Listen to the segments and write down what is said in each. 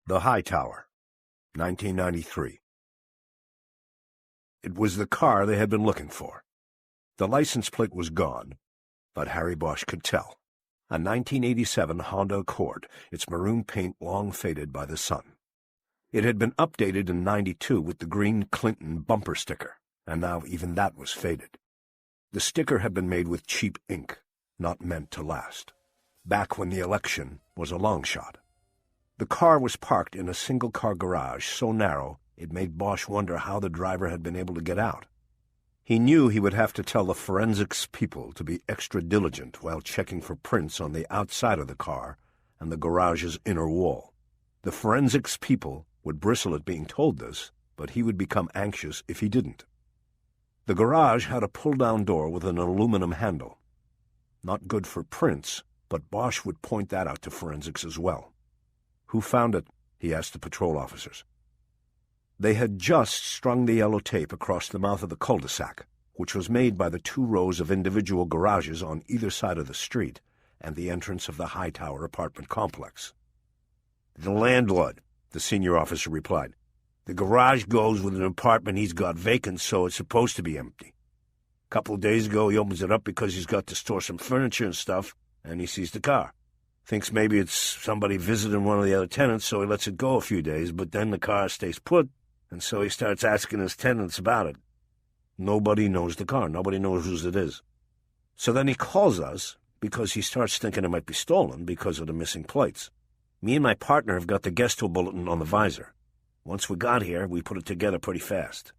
The Hightower, 1993. It was the car they had been looking for. The license plate was gone, but Harry Bosch could tell. A 1987 Honda Accord, its maroon paint long faded by the sun. It had been updated in '92 with the green Clinton bumper sticker, and now even that was faded. The sticker had been made with cheap ink, not meant to last, back when the election was a long shot. The car was parked in a single-car garage so narrow it made Bosch wonder how the driver had been able to get out. He knew he would have to tell the forensics people to be extra diligent while checking for prints on the outside of the car and the garage's inner wall. The forensics people would bristle at being told this, but he would become anxious if he didn't. The garage had a pull-down door with an aluminum handle. Not good for prints, but Bosch would point that out to forensics as well. "Who found it?" he asked the patrol officers. They had just strung the yellow tape across the mouth of the cul-de-sac, which was made by the 2 rows of individual garages on either side of the street and the entrance of the Hightower apartment complex. "The landlord," the senior officer replied. "The garage goes with an apartment he's got vacant, so it's supposed to be empty. A couple of days ago, he opens it up because he's got to store some furniture and stuff, and he sees the car. Thinks maybe it's somebody visiting one of the other tenants, so he lets it go a few days, but then the car stays put, and so he starts asking his tenants about it. Nobody knows the car. Nobody knows whose it is. So then he calls us because he starts thinking it might be stolen because of the missing plates. Me and my partner have got the Gesto bulletin on the visor. Once we got here, we put it together pretty fast."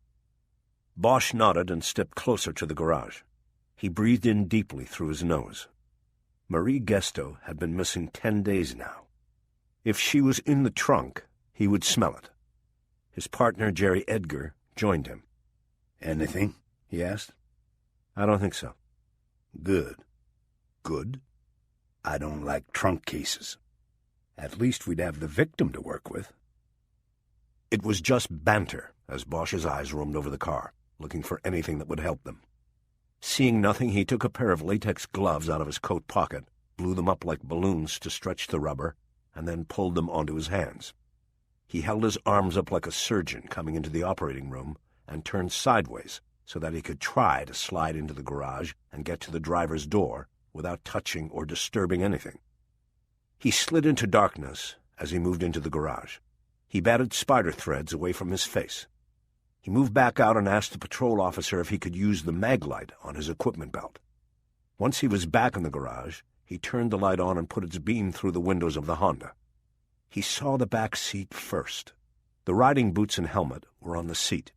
Bosch nodded and stepped closer to the garage. He breathed in deeply through his nose. Marie Gesto had been missing 10 days now. If she was in the trunk, he would smell it. His partner, Jerry Edgar, joined him. "Anything?" he asked. "I don't think so." "Good." "Good?" "I don't like trunk cases. At least we'd have the victim to work with." It was just banter as Bosch's eyes roamed over the car, looking for anything that would help them. Seeing nothing, he took a pair of latex gloves out of his coat pocket, blew them up like balloons to stretch the rubber, and then pulled them onto his hands. He held his arms up like a surgeon coming into the operating room and turned sideways so that he could try to slide into the garage and get to the driver's door without touching or disturbing anything. He slid into darkness as he moved into the garage. He batted spider threads away from his face. He moved back out and asked the patrol officer if he could use the mag light on his equipment belt. Once he was back in the garage, he turned the light on and put its beam through the windows of the Honda. He saw the back seat first. The riding boots and helmet were on the seat.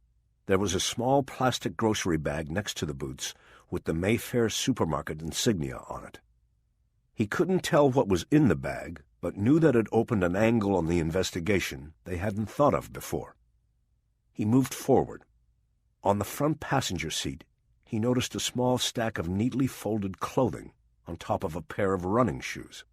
There was a small plastic grocery bag next to the boots with the Mayfair supermarket insignia on it. He couldn't tell what was in the bag, but knew that it opened an angle on the investigation they hadn't thought of before. He moved forward. On the front passenger seat, he noticed a small stack of neatly folded clothing on top of a pair of running shoes.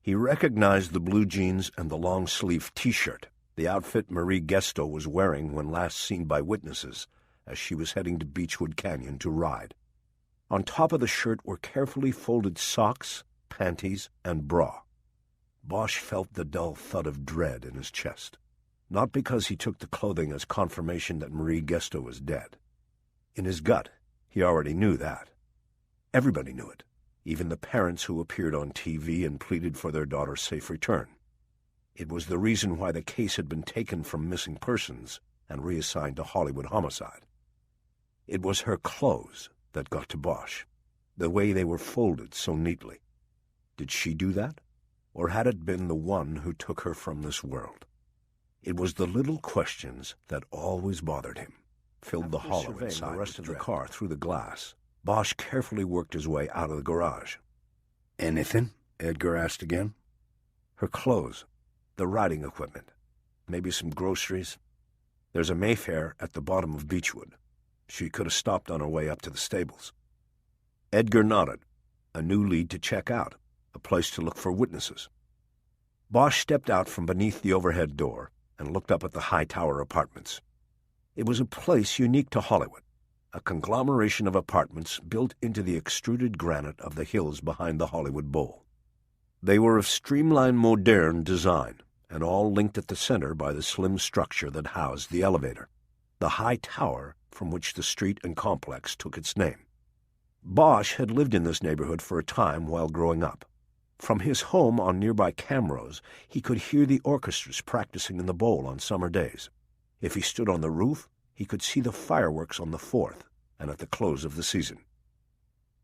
He recognized the blue jeans and the long-sleeved T-shirt, the outfit Marie Gesto was wearing when last seen by witnesses as she was heading to Beechwood Canyon to ride. On top of the shirt were carefully folded socks, panties, and bra. Bosch felt the dull thud of dread in his chest. Not because he took the clothing as confirmation that Marie Gesto was dead. In his gut, he already knew that. Everybody knew it, even the parents who appeared on TV and pleaded for their daughter's safe return. It was the reason why the case had been taken from missing persons and reassigned to Hollywood homicide. It was her clothes that got to Bosch, the way they were folded so neatly. Did she do that? Or had it been the one who took her from this world? It was the little questions that always bothered him, filled the hollow inside the rest of the car through the glass. Bosch carefully worked his way out of the garage. "Anything?" Edgar asked again. "Her clothes, the riding equipment, maybe some groceries. There's a Mayfair at the bottom of Beechwood. She could have stopped on her way up to the stables." Edgar nodded. A new lead to check out, a place to look for witnesses. Bosch stepped out from beneath the overhead door and looked up at the Hightower apartments. It was a place unique to Hollywood, a conglomeration of apartments built into the extruded granite of the hills behind the Hollywood Bowl. They were of streamlined modern design, and all linked at the center by the slim structure that housed the elevator, the high tower from which the street and complex took its name. Bosch had lived in this neighborhood for a time while growing up. From his home on nearby Camrose, he could hear the orchestras practicing in the bowl on summer days. If he stood on the roof, he could see the fireworks on the 4th and at the close of the season.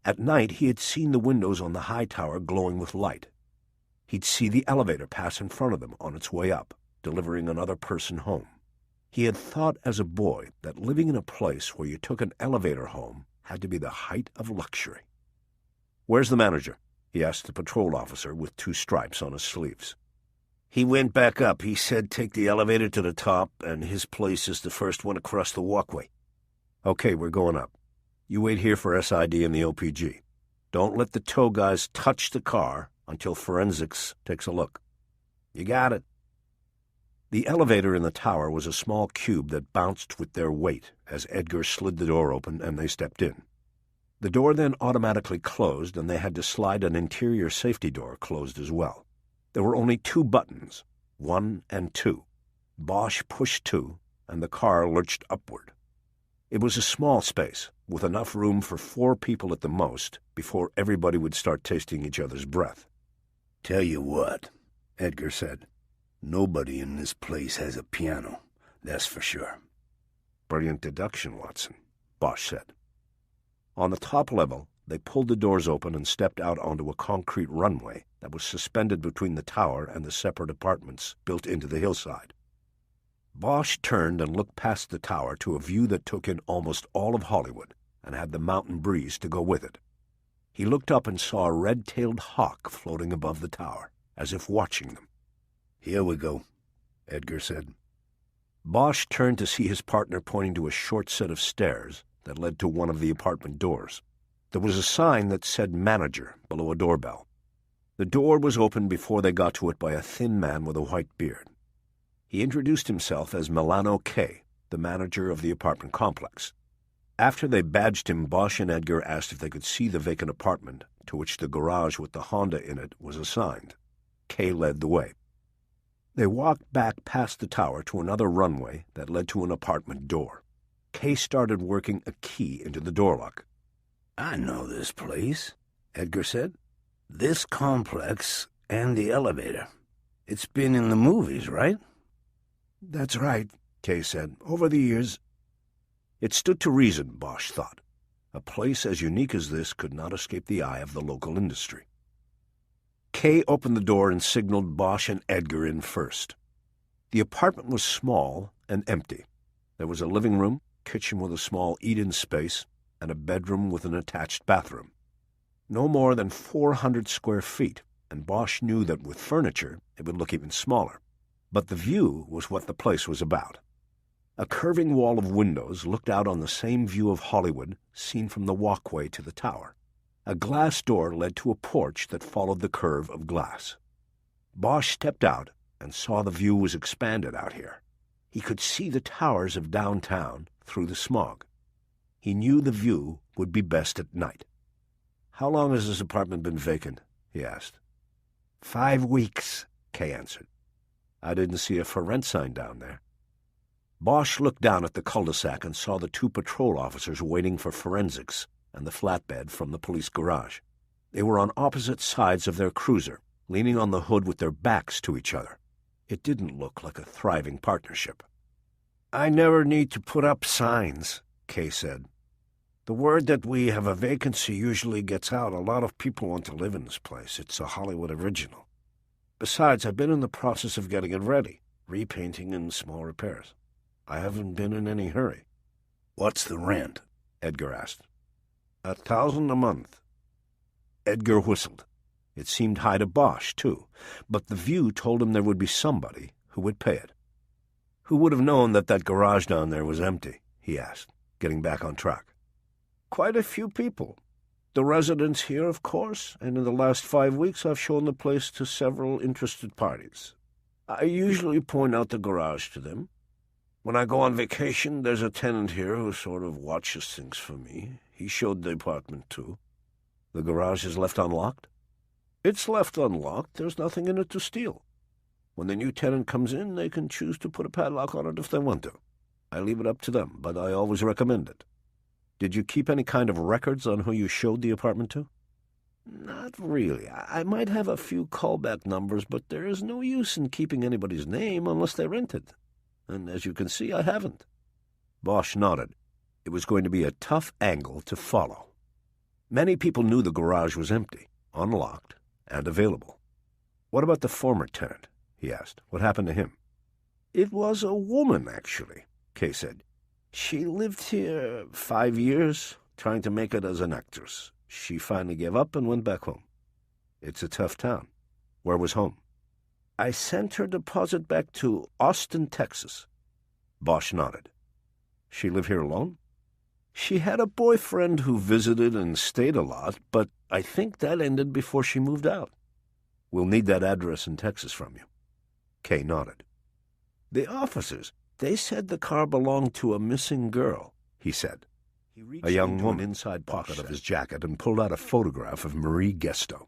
At night, he had seen the windows on the high tower glowing with light. He'd see the elevator pass in front of them on its way up, delivering another person home. He had thought as a boy that living in a place where you took an elevator home had to be the height of luxury. "Where's the manager?" he asked the patrol officer with 2 stripes on his sleeves. "He went back up. He said take the elevator to the top, and his place is the first one across the walkway." "Okay, we're going up. You wait here for SID and the OPG. Don't let the tow guys touch the car until forensics takes a look." "You got it." The elevator in the tower was a small cube that bounced with their weight as Edgar slid the door open and they stepped in. The door then automatically closed, and they had to slide an interior safety door closed as well. There were only 2 buttons, 1 and 2. Bosch pushed 2, and the car lurched upward. It was a small space, with enough room for 4 people at the most before everybody would start tasting each other's breath. "Tell you what," Edgar said. "Nobody in this place has a piano, that's for sure." "Brilliant deduction, Watson," Bosch said. On the top level, they pulled the doors open and stepped out onto a concrete runway that was suspended between the tower and the separate apartments built into the hillside. Bosch turned and looked past the tower to a view that took in almost all of Hollywood and had the mountain breeze to go with it. He looked up and saw a red-tailed hawk floating above the tower, as if watching them. "Here we go," Edgar said. Bosch turned to see his partner pointing to a short set of stairs that led to one of the apartment doors. There was a sign that said manager below a doorbell. The door was opened before they got to it by a thin man with a white beard. He introduced himself as Milano K., the manager of the apartment complex. After they badged him, Bosch and Edgar asked if they could see the vacant apartment to which the garage with the Honda in it was assigned. K led the way. They walked back past the tower to another runway that led to an apartment door. K started working a key into the door lock. "I know this place," Edgar said. "This complex and the elevator. It's been in the movies, right?" "That's right," Kay said. "Over the years." It stood to reason, Bosch thought. A place as unique as this could not escape the eye of the local industry. Kay opened the door and signaled Bosch and Edgar in first. The apartment was small and empty. There was a living room, kitchen with a small eat-in space, and a bedroom with an attached bathroom. No more than 400 square feet, and Bosch knew that with furniture it would look even smaller. But the view was what the place was about. A curving wall of windows looked out on the same view of Hollywood seen from the walkway to the tower. A glass door led to a porch that followed the curve of glass. Bosch stepped out and saw the view was expanded out here. He could see the towers of downtown through the smog. He knew the view would be best at night. "How long has this apartment been vacant?" he asked. 5 weeks, Kay answered. "I didn't see a for rent sign down there." Bosch looked down at the cul-de-sac and saw the 2 patrol officers waiting for forensics and the flatbed from the police garage. They were on opposite sides of their cruiser, leaning on the hood with their backs to each other. It didn't look like a thriving partnership. "I never need to put up signs," Kay said. "The word that we have a vacancy usually gets out. A lot of people want to live in this place. It's a Hollywood original. Besides, I've been in the process of getting it ready, repainting and small repairs. I haven't been in any hurry." "What's the rent?" Edgar asked. $1,000 a month. Edgar whistled. It seemed high to Bosch, too, but the view told him there would be somebody who would pay it. "Who would have known that garage down there was empty?" he asked, getting back on track. "Quite a few people. The residents here, of course, and in the last 5 weeks I've shown the place to several interested parties. I usually point out the garage to them. When I go on vacation, there's a tenant here who sort of watches things for me. He showed the apartment, too." "The garage is left unlocked?" "It's left unlocked. There's nothing in it to steal." When the new tenant comes in, they can choose to put a padlock on it if they want to. I leave it up to them, but I always recommend it. Did you keep any kind of records on who you showed the apartment to? Not really. I might have a few callback numbers, but there is no use in keeping anybody's name unless they rent it. And as you can see, I haven't. Bosch nodded. It was going to be a tough angle to follow. Many people knew the garage was empty, unlocked, and available. What about the former tenant? He asked. What happened to him? It was a woman, actually, Kay said. She lived here 5 years, trying to make it as an actress. She finally gave up and went back home. It's a tough town. Where was home? I sent her deposit back to Austin, Texas. Bosch nodded. She lived here alone? She had a boyfriend who visited and stayed a lot, but I think that ended before she moved out. We'll need that address in Texas from you. Kay nodded. The officers, they said the car belonged to a missing girl, he said. He reached a young woman inside pocket of his jacket and pulled out a photograph of Marie Gesto.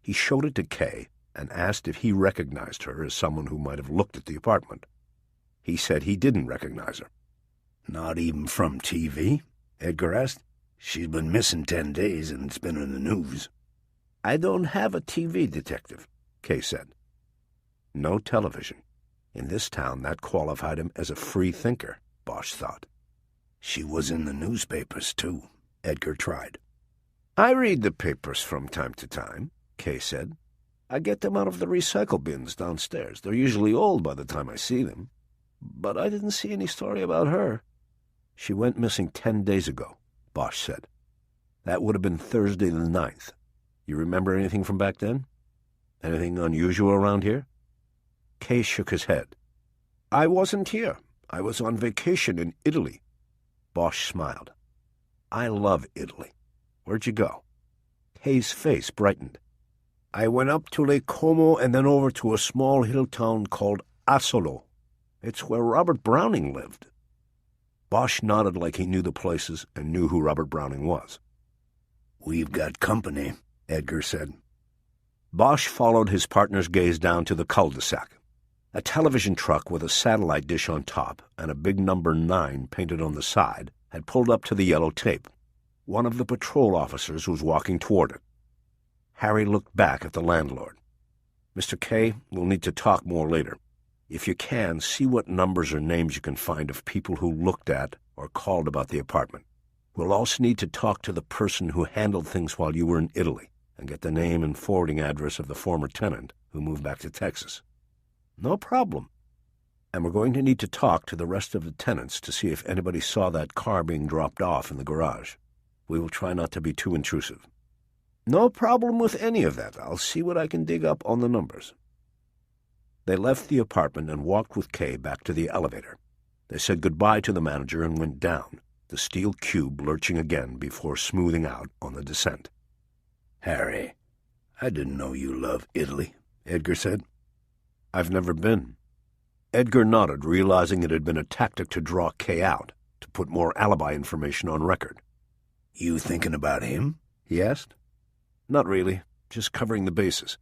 He showed it to Kay and asked if he recognized her as someone who might have looked at the apartment. He said he didn't recognize her. Not even from TV? Edgar asked. She's been missing 10 days and it's been in the news. I don't have a TV, Detective, Kay said. No television. In this town, that qualified him as a free thinker, Bosch thought. She was in the newspapers, too, Edgar tried. I read the papers from time to time, Kay said. I get them out of the recycle bins downstairs. They're usually old by the time I see them. But I didn't see any story about her. She went missing 10 days ago, Bosch said. That would have been Thursday the 9th. You remember anything from back then? Anything unusual around here? Kay shook his head. I wasn't here. I was on vacation in Italy. Bosch smiled. I love Italy. Where'd you go? Kay's face brightened. I went up to Lake Como and then over to a small hill town called Asolo. It's where Robert Browning lived. Bosch nodded like he knew the places and knew who Robert Browning was. We've got company, Edgar said. Bosch followed his partner's gaze down to the cul-de-sac. A television truck with a satellite dish on top and a big number 9 painted on the side had pulled up to the yellow tape. One of the patrol officers was walking toward it. Harry looked back at the landlord. Mr. Kay, we'll need to talk more later. If you can, see what numbers or names you can find of people who looked at or called about the apartment. We'll also need to talk to the person who handled things while you were in Italy and get the name and forwarding address of the former tenant who moved back to Texas. No problem. And we're going to need to talk to the rest of the tenants to see if anybody saw that car being dropped off in the garage. We will try not to be too intrusive. No problem with any of that. I'll see what I can dig up on the numbers. They left the apartment and walked with Kay back to the elevator. They said goodbye to the manager and went down, the steel cube lurching again before smoothing out on the descent. Harry, I didn't know you loved Italy, Edgar said. I've never been. Edgar nodded, realizing it had been a tactic to draw Kay out, to put more alibi information on record. You thinking about him? He asked. Not really, just covering the bases.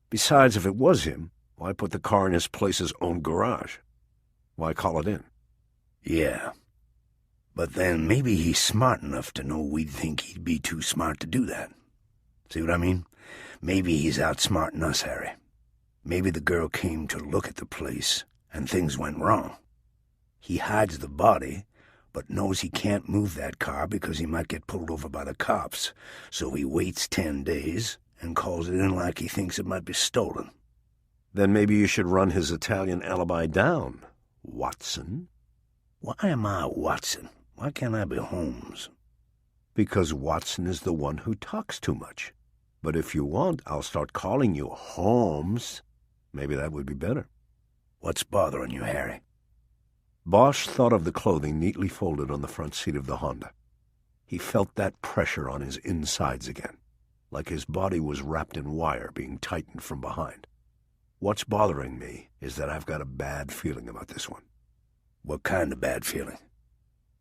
Besides, if it was him, why put the car in his place's own garage? Why call it in? Yeah. But then maybe he's smart enough to know we'd think he'd be too smart to do that. See what I mean? Maybe he's outsmarting us, Harry. Maybe the girl came to look at the place, and things went wrong. He hides the body, but knows he can't move that car because he might get pulled over by the cops, so he waits 10 days and calls it in like he thinks it might be stolen. Then maybe you should run his Italian alibi down, Watson. Why am I Watson? Why can't I be Holmes? Because Watson is the one who talks too much. But if you want, I'll start calling you Holmes. Maybe that would be better. What's bothering you, Harry? Bosch thought of the clothing neatly folded on the front seat of the Honda. He felt that pressure on his insides again, like his body was wrapped in wire being tightened from behind. What's bothering me is that I've got a bad feeling about this one. What kind of bad feeling?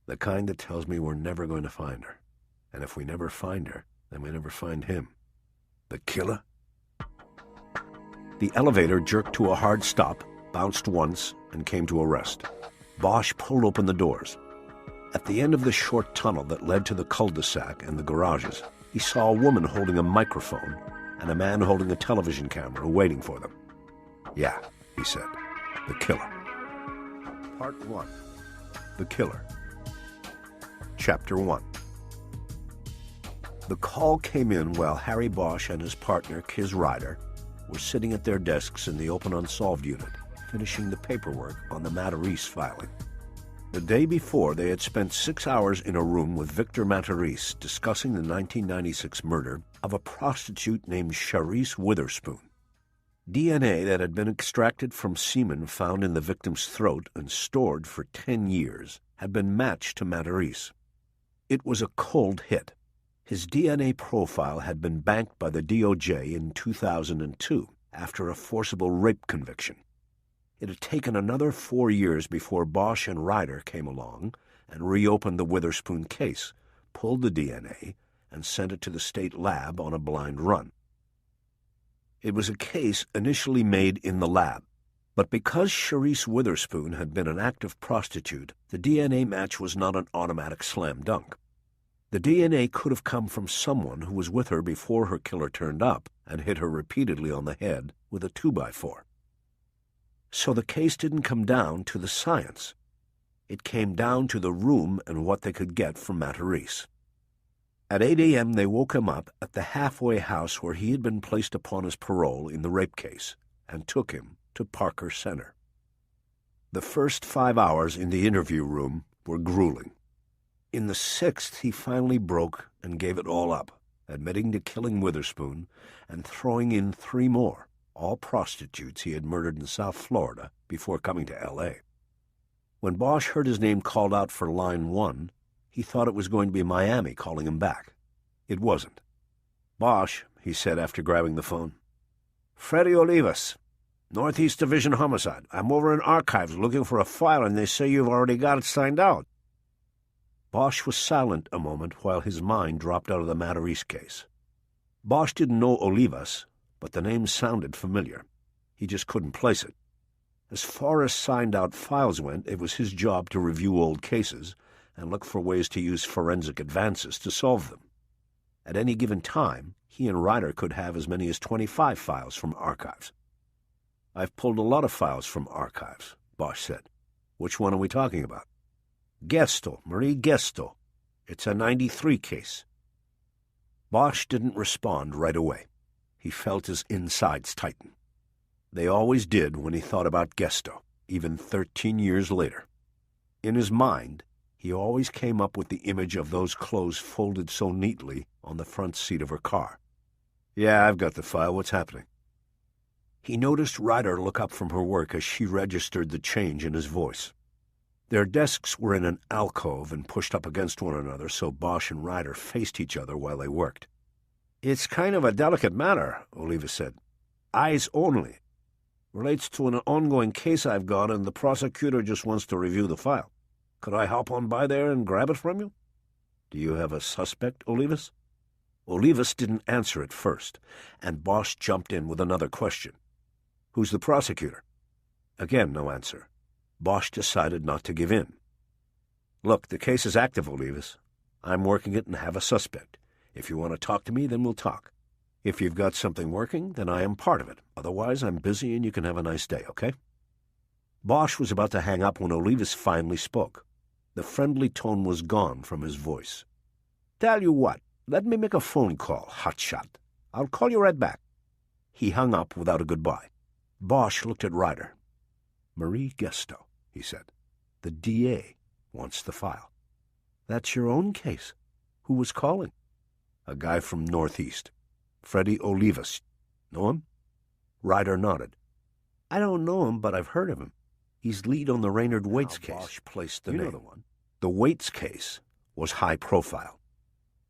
The kind that tells me we're never going to find her. And if we never find her, then we never find him. The killer? The elevator jerked to a hard stop, bounced once, and came to a rest. Bosch pulled open the doors. At the end of the short tunnel that led to the cul-de-sac and the garages, he saw a woman holding a microphone and a man holding a television camera waiting for them. "Yeah," he said, "the killer." Part 1. The Killer. Chapter 1. The call came in while Harry Bosch and his partner, Kiz Ryder, were sitting at their desks in the open unsolved unit, finishing the paperwork on the Matarese filing. The day before, they had spent 6 hours in a room with Victor Matarese discussing the 1996 murder of a prostitute named Charisse Witherspoon. DNA that had been extracted from semen found in the victim's throat and stored for 10 years had been matched to Matarese. It was a cold hit. His DNA profile had been banked by the DOJ in 2002 after a forcible rape conviction. It had taken another 4 years before Bosch and Ryder came along and reopened the Witherspoon case, pulled the DNA, and sent it to the state lab on a blind run. It was a case initially made in the lab, but because Charisse Witherspoon had been an active prostitute, the DNA match was not an automatic slam dunk. The DNA could have come from someone who was with her before her killer turned up and hit her repeatedly on the head with a 2x4. So the case didn't come down to the science. It came down to the room and what they could get from Matarese. At 8 a.m. they woke him up at the halfway house where he had been placed upon his parole in the rape case and took him to Parker Center. The first 5 hours in the interview room were grueling. In the 6th, he finally broke and gave it all up, admitting to killing Witherspoon and throwing in 3 more, all prostitutes he had murdered in South Florida before coming to L.A. When Bosch heard his name called out for line 1, he thought it was going to be Miami calling him back. It wasn't. "Bosch," he said after grabbing the phone. "Freddie Olivas, Northeast Division Homicide. I'm over in archives looking for a file, and they say you've already got it signed out." Bosch was silent a moment while his mind dropped out of the Matarese case. Bosch didn't know Olivas, but the name sounded familiar. He just couldn't place it. As far as signed-out files went, it was his job to review old cases and look for ways to use forensic advances to solve them. At any given time, he and Ryder could have as many as 25 files from archives. "I've pulled a lot of files from archives," Bosch said. "Which one are we talking about?" "Gesto, Marie Gesto. It's a 93 case." Bosch didn't respond right away. He felt his insides tighten. They always did when he thought about Gesto, even 13 years later. In his mind, he always came up with the image of those clothes folded so neatly on the front seat of her car. "Yeah, I've got the file. What's happening?" He noticed Ryder look up from her work as she registered the change in his voice. Their desks were in an alcove and pushed up against one another, so Bosch and Ryder faced each other while they worked. "It's kind of a delicate matter," Oliva said. "Eyes only. Relates to an ongoing case I've got, and the prosecutor just wants to review the file. Could I hop on by there and grab it from you?" "Do you have a suspect, Olivas?" Olivas didn't answer at first, and Bosch jumped in with another question. "Who's the prosecutor?" Again, no answer. Bosch decided not to give in. "Look, the case is active, Olivas. I'm working it and have a suspect. If you want to talk to me, then we'll talk. If you've got something working, then I am part of it. Otherwise, I'm busy and you can have a nice day, okay?" Bosch was about to hang up when Olivas finally spoke. The friendly tone was gone from his voice. "Tell you what, let me make a phone call, hotshot. I'll call you right back." He hung up without a goodbye. Bosch looked at Ryder. "Marie Gesto," he said. "The DA wants the file." "That's your own case. Who was calling?" "A guy from Northeast. Freddie Olivas. Know him?" Ryder nodded. "I don't know him, but I've heard of him. He's lead on the Raynard Waits case." Bosch placed the name. You know the one. The Waits case was high profile.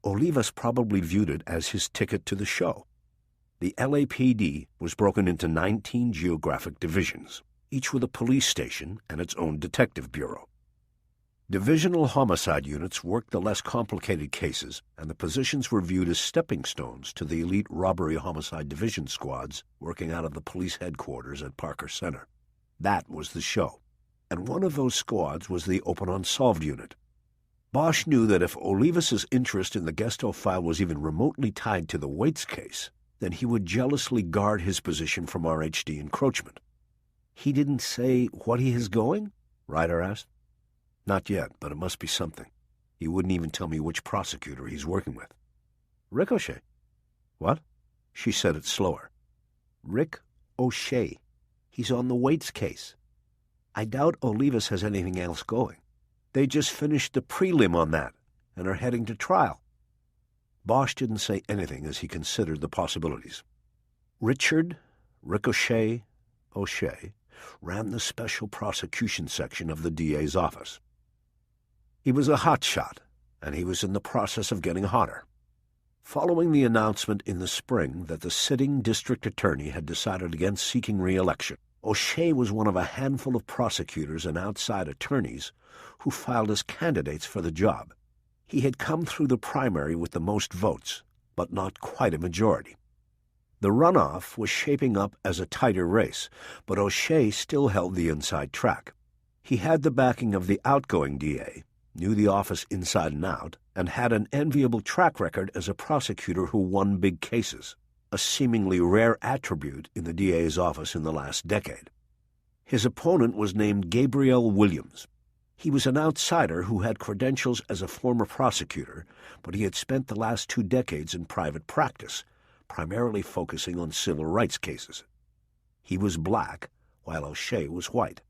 Olivas probably viewed it as his ticket to the show. The LAPD was broken into 19 geographic divisions, each with a police station and its own detective bureau. Divisional homicide units worked the less complicated cases, and the positions were viewed as stepping stones to the elite robbery homicide division squads working out of the police headquarters at Parker Center. That was the show, and one of those squads was the Open Unsolved unit. Bosch knew that if Olivas's interest in the Gesto file was even remotely tied to the Waits case, then he would jealously guard his position from RHD encroachment. "He didn't say what he is going?" Ryder asked. "Not yet, but it must be something. He wouldn't even tell me which prosecutor he's working with." "Ricochet." "What?" She said it slower. "Rick O'Shea. He's on the Waits case. I doubt Olivas has anything else going. They just finished the prelim on that and are heading to trial." Bosch didn't say anything as he considered the possibilities. Richard Ricochet O'Shea ran the special prosecution section of the DA's office. He was a hotshot, and he was in the process of getting hotter. Following the announcement in the spring that the sitting district attorney had decided against seeking re-election, O'Shea was one of a handful of prosecutors and outside attorneys who filed as candidates for the job. He had come through the primary with the most votes, but not quite a majority. The runoff was shaping up as a tighter race, but O'Shea still held the inside track. He had the backing of the outgoing DA, knew the office inside and out, and had an enviable track record as a prosecutor who won big cases, a seemingly rare attribute in the DA's office in the last decade. His opponent was named Gabriel Williams. He was an outsider who had credentials as a former prosecutor, but he had spent the last 2 decades in private practice, primarily focusing on civil rights cases. He was black, while O'Shea was white.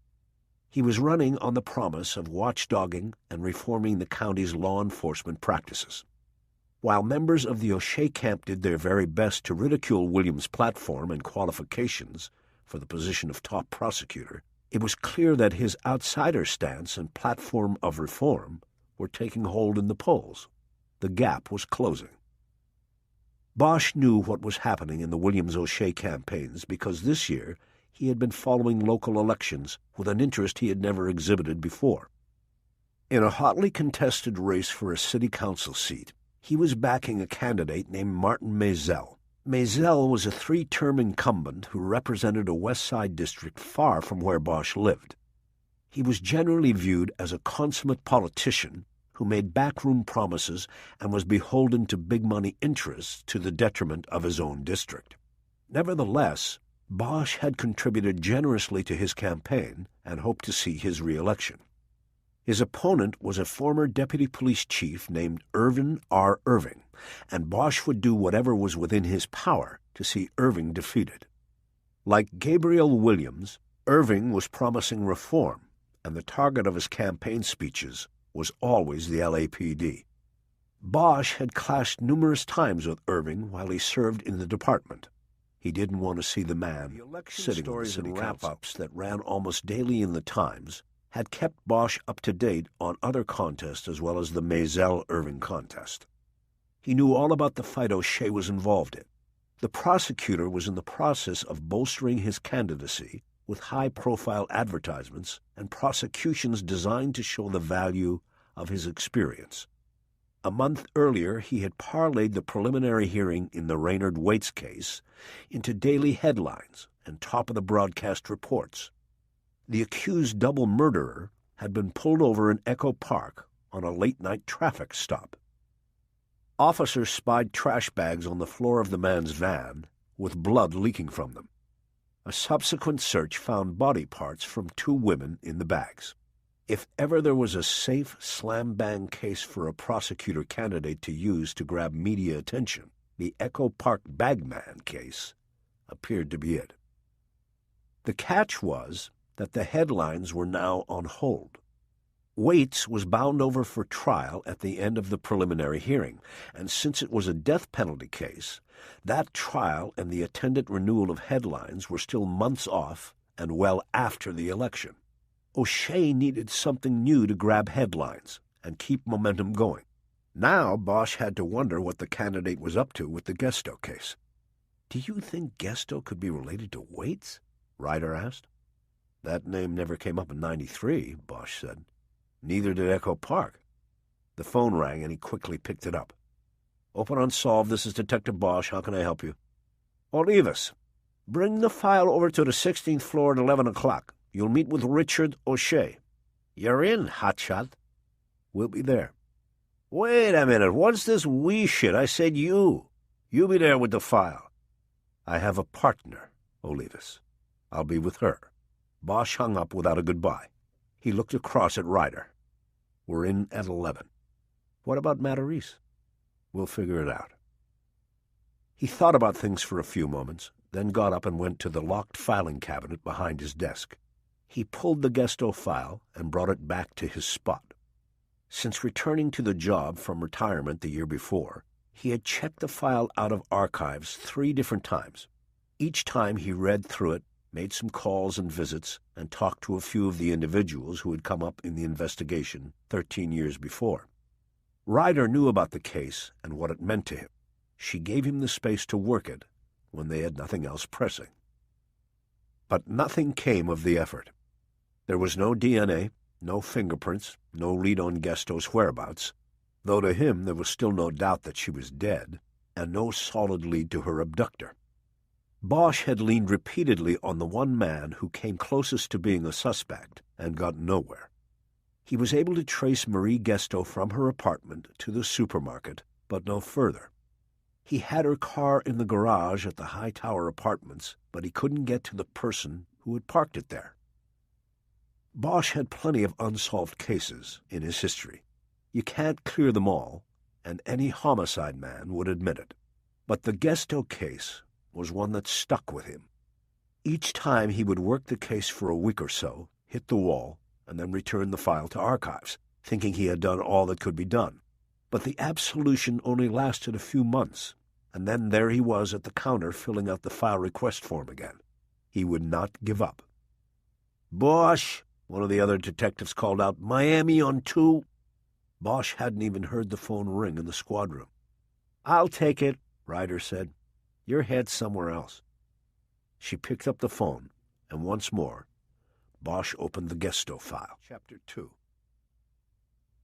He was running on the promise of watchdogging and reforming the county's law enforcement practices. While members of the O'Shea camp did their very best to ridicule Williams' platform and qualifications for the position of top prosecutor, it was clear that his outsider stance and platform of reform were taking hold in the polls. The gap was closing. Bosch knew what was happening in the Williams-O'Shea campaigns because this year he had been following local elections with an interest he had never exhibited before. In a hotly contested race for a city council seat, he was backing a candidate named Martin Maisel. Maisel was a 3-term incumbent who represented a West Side district far from where Bosch lived. He was generally viewed as a consummate politician who made backroom promises and was beholden to big-money interests to the detriment of his own district. Nevertheless, Bosch had contributed generously to his campaign and hoped to see his re-election. His opponent was a former deputy police chief named Irvin R. Irving, and Bosch would do whatever was within his power to see Irving defeated. Like Gabriel Williams, Irving was promising reform, and the target of his campaign speeches was always the LAPD. Bosch had clashed numerous times with Irving while he served in the department. He didn't want to see the man sitting on the city wrap-ups that ran almost daily in the Times had kept Bosch up to date on other contests as well as the Maisel-Irving contest. He knew all about the fight O'Shea was involved in. The prosecutor was in the process of bolstering his candidacy with high-profile advertisements and prosecutions designed to show the value of his experience. A month earlier, he had parlayed the preliminary hearing in the Raynard Waits case into daily headlines and top-of-the-broadcast reports. The accused double murderer had been pulled over in Echo Park on a late-night traffic stop. Officers spied trash bags on the floor of the man's van with blood leaking from them. A subsequent search found body parts from 2 women in the bags. If ever there was a safe slam-bang case for a prosecutor candidate to use to grab media attention, the Echo Park bagman case appeared to be it. The catch was that the headlines were now on hold. Waits was bound over for trial at the end of the preliminary hearing, and since it was a death penalty case, that trial and the attendant renewal of headlines were still months off and well after the election. O'Shea needed something new to grab headlines and keep momentum going. Now Bosch had to wonder what the candidate was up to with the Gesto case. "Do you think Gesto could be related to Waits?" Ryder asked. "That name never came up in '93, Bosch said. Neither did Echo Park. The phone rang, and he quickly picked it up. "Open Unsolved, this is Detective Bosch. How can I help you?" "Olivas, bring the file over to the 16th floor at 11 o'clock. You'll meet with Richard O'Shea." "You're in, hotshot." "We'll be there." "Wait a minute. What's this we shit? I said you. You be there with the file." "I have a partner, Olivas. I'll be with her." Bosch hung up without a goodbye. He looked across at Ryder. "We're in at 11. What about Matarese?" "We'll figure it out." He thought about things for a few moments, then got up and went to the locked filing cabinet behind his desk. He pulled the Gesto file and brought it back to his spot. Since returning to the job from retirement the year before, he had checked the file out of archives 3 different times. Each time he read through it, made some calls and visits, and talked to a few of the individuals who had come up in the investigation 13 years before. Ryder knew about the case and what it meant to him. She gave him the space to work it when they had nothing else pressing. But nothing came of the effort. There was no DNA, no fingerprints, no lead on Gesto's whereabouts, though to him there was still no doubt that she was dead, and no solid lead to her abductor. Bosch had leaned repeatedly on the one man who came closest to being a suspect and got nowhere. He was able to trace Marie Gesto from her apartment to the supermarket, but no further. He had her car in the garage at the Hightower Apartments, but he couldn't get to the person who had parked it there. Bosch had plenty of unsolved cases in his history. You can't clear them all, and any homicide man would admit it. But the Gesto case was one that stuck with him. Each time he would work the case for a week or so, hit the wall, and then return the file to archives, thinking he had done all that could be done. But the absolution only lasted a few months, and then there he was at the counter filling out the file request form again. He would not give up. "Bosch," one of the other detectives called out, "Miami on 2. Bosch hadn't even heard the phone ring in the squad room. "I'll take it," Ryder said. "Your head's somewhere else." She picked up the phone, and once more, Bosch opened the Gesto file. Chapter 2.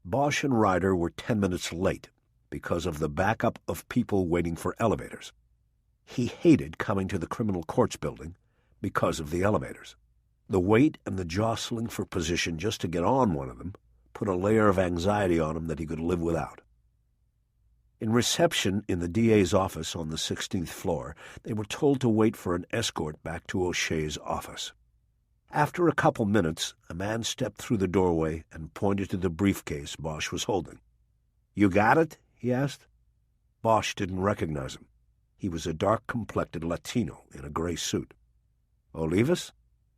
Bosch and Ryder were 10 minutes late because of the backup of people waiting for elevators. He hated coming to the criminal courts building because of the elevators. The wait and the jostling for position just to get on one of them put a layer of anxiety on him that he could live without. In reception in the DA's office on the 16th floor, they were told to wait for an escort back to O'Shea's office. After a couple minutes, a man stepped through the doorway and pointed to the briefcase Bosch was holding. "You got it?" he asked. Bosch didn't recognize him. He was a dark-complected Latino in a gray suit. "Olivas?"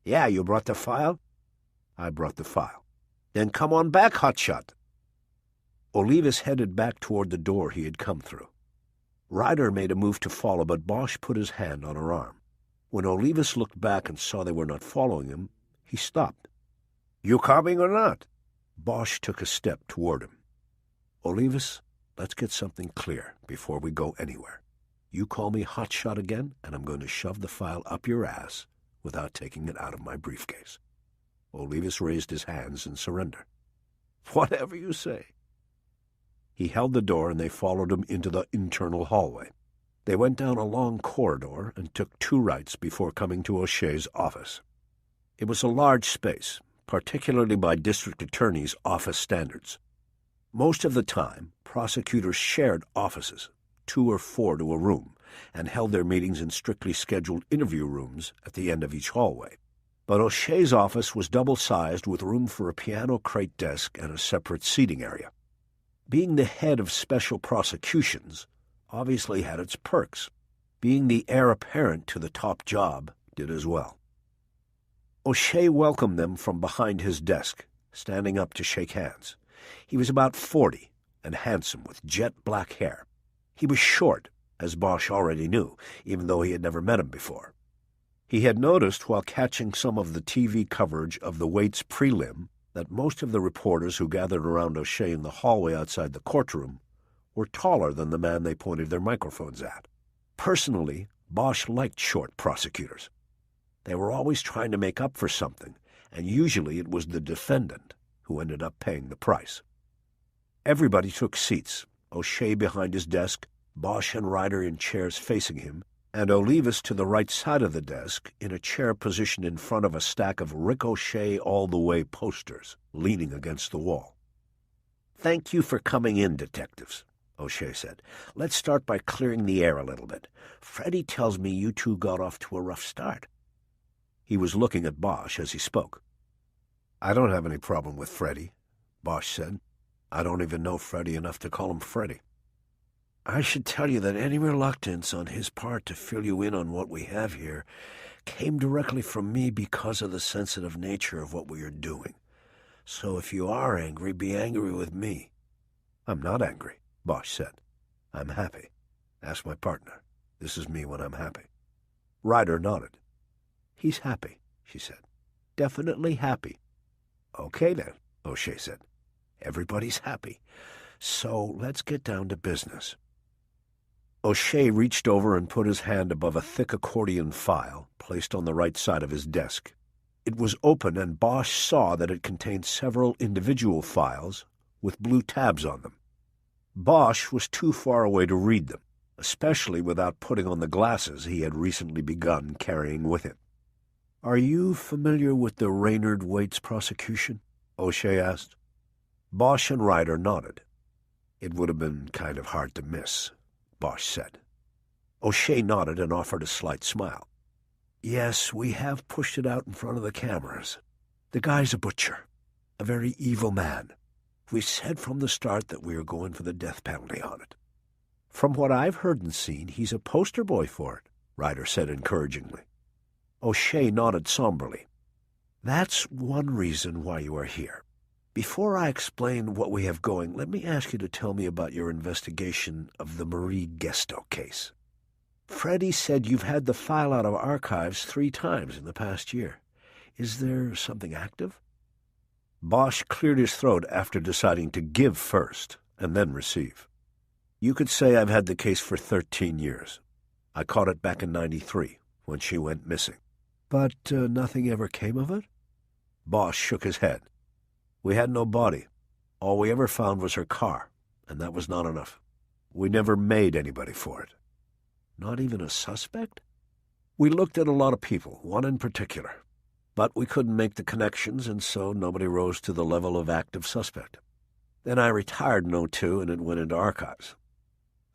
"Yeah, you brought the file?" "I brought the file." "Then come on back, hotshot." Olivas headed back toward the door he had come through. Ryder made a move to follow, but Bosch put his hand on her arm. When Olivas looked back and saw they were not following him, he stopped. "You coming or not?" Bosch took a step toward him. "Olivas, let's get something clear before we go anywhere. You call me hotshot again, and I'm going to shove the file up your ass without taking it out of my briefcase." Olivas raised his hands in surrender. "Whatever you say." He held the door, and they followed him into the internal hallway. They went down a long corridor and took 2 rights before coming to O'Shea's office. It was a large space, particularly by district attorney's office standards. Most of the time, prosecutors shared offices, 2 or 4 to a room, and held their meetings in strictly scheduled interview rooms at the end of each hallway. But O'Shea's office was double-sized with room for a piano crate desk and a separate seating area. Being the head of special prosecutions obviously had its perks. Being the heir apparent to the top job did as well. O'Shea welcomed them from behind his desk, standing up to shake hands. He was about 40 and handsome, with jet black hair. He was short, as Bosch already knew, even though he had never met him before. He had noticed while catching some of the TV coverage of the Waits prelim that most of the reporters who gathered around O'Shea in the hallway outside the courtroom were taller than the man they pointed their microphones at. Personally, Bosch liked short prosecutors. They were always trying to make up for something, and usually it was the defendant, who who ended up paying the price. Everybody took seats, O'Shea behind his desk, Bosch and Ryder in chairs facing him, and Olivas to the right side of the desk in a chair positioned in front of a stack of Ricochet all-the-way posters leaning against the wall. "Thank you for coming in, detectives," O'Shea said. "Let's start by clearing the air a little bit. Freddie tells me you two got off to a rough start." He was looking at Bosch as he spoke. "I don't have any problem with Freddie," Bosch said. "I don't even know Freddie enough to call him Freddie." "I should tell you that any reluctance on his part to fill you in on what we have here came directly from me because of the sensitive nature of what we are doing. So if you are angry, be angry with me." "I'm not angry," Bosch said. "I'm happy. Ask my partner. This is me when I'm happy." Ryder nodded. "He's happy," she said. "Definitely happy." "Okay, then," O'Shea said. "Everybody's happy. So let's get down to business." O'Shea reached over and put his hand above a thick accordion file placed on the right side of his desk. It was open, and Bosch saw that it contained several individual files with blue tabs on them. Bosch was too far away to read them, especially without putting on the glasses he had recently begun carrying with him. "Are you familiar with the Raynard Waits prosecution?" O'Shea asked. Bosch and Ryder nodded. "It would have been kind of hard to miss," Bosch said. O'Shea nodded and offered a slight smile. "Yes, we have pushed it out in front of the cameras. The guy's a butcher, a very evil man. We said from the start that we were going for the death penalty on it." "From what I've heard and seen, he's a poster boy for it," Ryder said encouragingly. O'Shea nodded somberly. "That's one reason why you are here. Before I explain what we have going, let me ask you to tell me about your investigation of the Marie Gesto case. Freddie said you've had the file out of archives 3 times in the past year. Is there something active?" Bosch cleared his throat after deciding to give first and then receive. "You could say I've had the case for 13 years. I caught it back in '93 when she went missing." "But nothing ever came of it?" Bosch shook his head. "We had no body. All we ever found was her car, and that was not enough. We never made anybody for it." "Not even a suspect?" "We looked at a lot of people, one in particular. But we couldn't make the connections, and so nobody rose to the level of active suspect. Then I retired in '02, and it went into archives.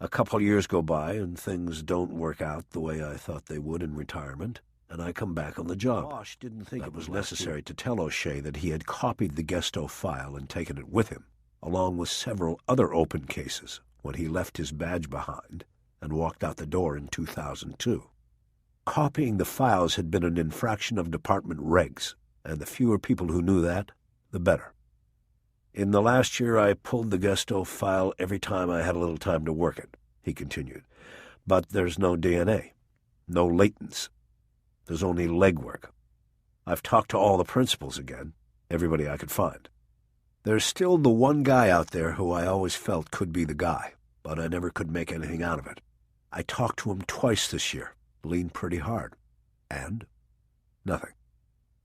A couple years go by, and things don't work out the way I thought they would in retirement, and I come back on the job." Bosch didn't think it was necessary to tell O'Shea that he had copied the Gesto file and taken it with him, along with several other open cases, when he left his badge behind and walked out the door in 2002. Copying the files had been an infraction of department regs, and the fewer people who knew that, the better. "In the last year I pulled the Gesto file every time I had a little time to work it," he continued. "But there's no DNA, no latents. There's only legwork. I've talked to all the principals again, everybody I could find. There's still the one guy out there who I always felt could be the guy, but I never could make anything out of it. I talked to him twice this year, leaned pretty hard. And nothing."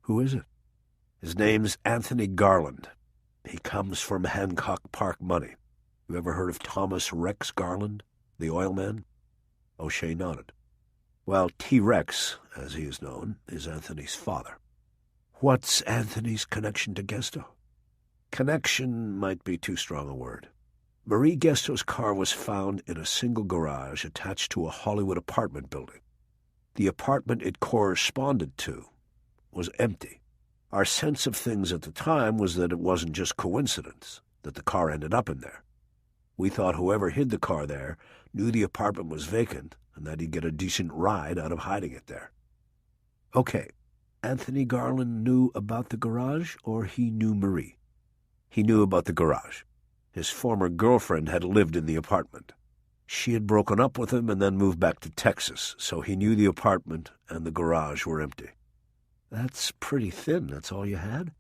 "Who is it?" "His name's Anthony Garland. He comes from Hancock Park money. You ever heard of Thomas Rex Garland, the oil man?" O'Shea nodded. "Well, T-Rex, as he is known, is Anthony's father." "What's Anthony's connection to Gesto?" "Connection might be too strong a word. Marie Gesto's car was found in a single garage attached to a Hollywood apartment building. The apartment it corresponded to was empty. Our sense of things at the time was that it wasn't just coincidence that the car ended up in there. We thought whoever hid the car there knew the apartment was vacant and that he'd get a decent ride out of hiding it there." "Okay, Anthony Garland knew about the garage, or he knew Marie?" "He knew about the garage. His former girlfriend had lived in the apartment. She had broken up with him and then moved back to Texas, so he knew the apartment and the garage were empty." "That's pretty thin. That's all you had?"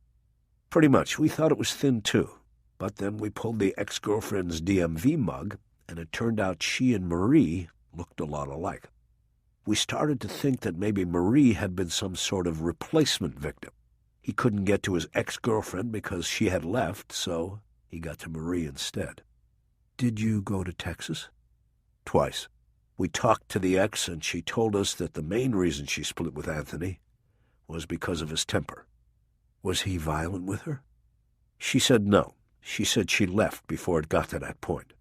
"Pretty much. We thought it was thin, too. But then we pulled the ex-girlfriend's DMV mug, and it turned out she and Marie looked a lot alike. We started to think that maybe Marie had been some sort of replacement victim. He couldn't get to his ex-girlfriend because she had left, so he got to Marie instead. Did you go to Texas? Twice. We talked to the ex, and she told us that the main reason she split with Anthony was because of his temper. Was he violent with her? She said no. She said she left before it got to that point.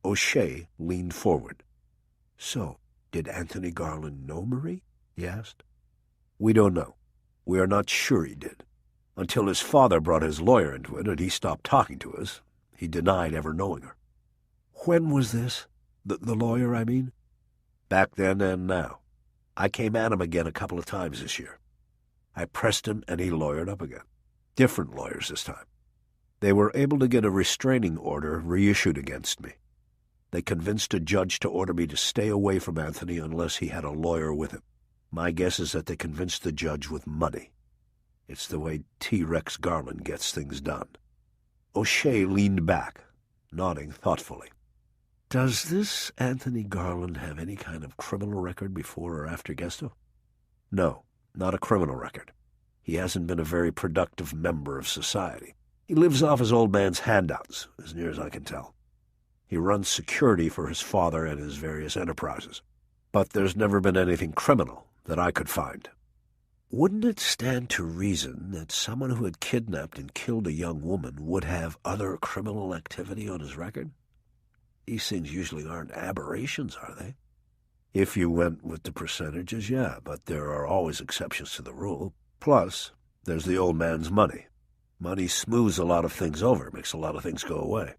O'Shea leaned forward. So, did Anthony Garland know Marie? He asked. We don't know. We are not sure he did. Until his father brought his lawyer into it and he stopped talking to us, he denied ever knowing her. When was this? The lawyer, I mean? Back then and now. I came at him again a couple of times this year. I pressed him and he lawyered up again. Different lawyers this time. They were able to get a restraining order reissued against me. They convinced a judge to order me to stay away from Anthony unless he had a lawyer with him. My guess is that they convinced the judge with money. It's the way T-Rex Garland gets things done. O'Shea leaned back, nodding thoughtfully. Does this Anthony Garland have any kind of criminal record before or after Gesto? No, not a criminal record. He hasn't been a very productive member of society. He lives off his old man's handouts, as near as I can tell. He runs security for his father and his various enterprises. But there's never been anything criminal that I could find. Wouldn't it stand to reason that someone who had kidnapped and killed a young woman would have other criminal activity on his record? These things usually aren't aberrations, are they? If you went with the percentages, yeah, but there are always exceptions to the rule. Plus, there's the old man's money. Money smooths a lot of things over, makes a lot of things go away.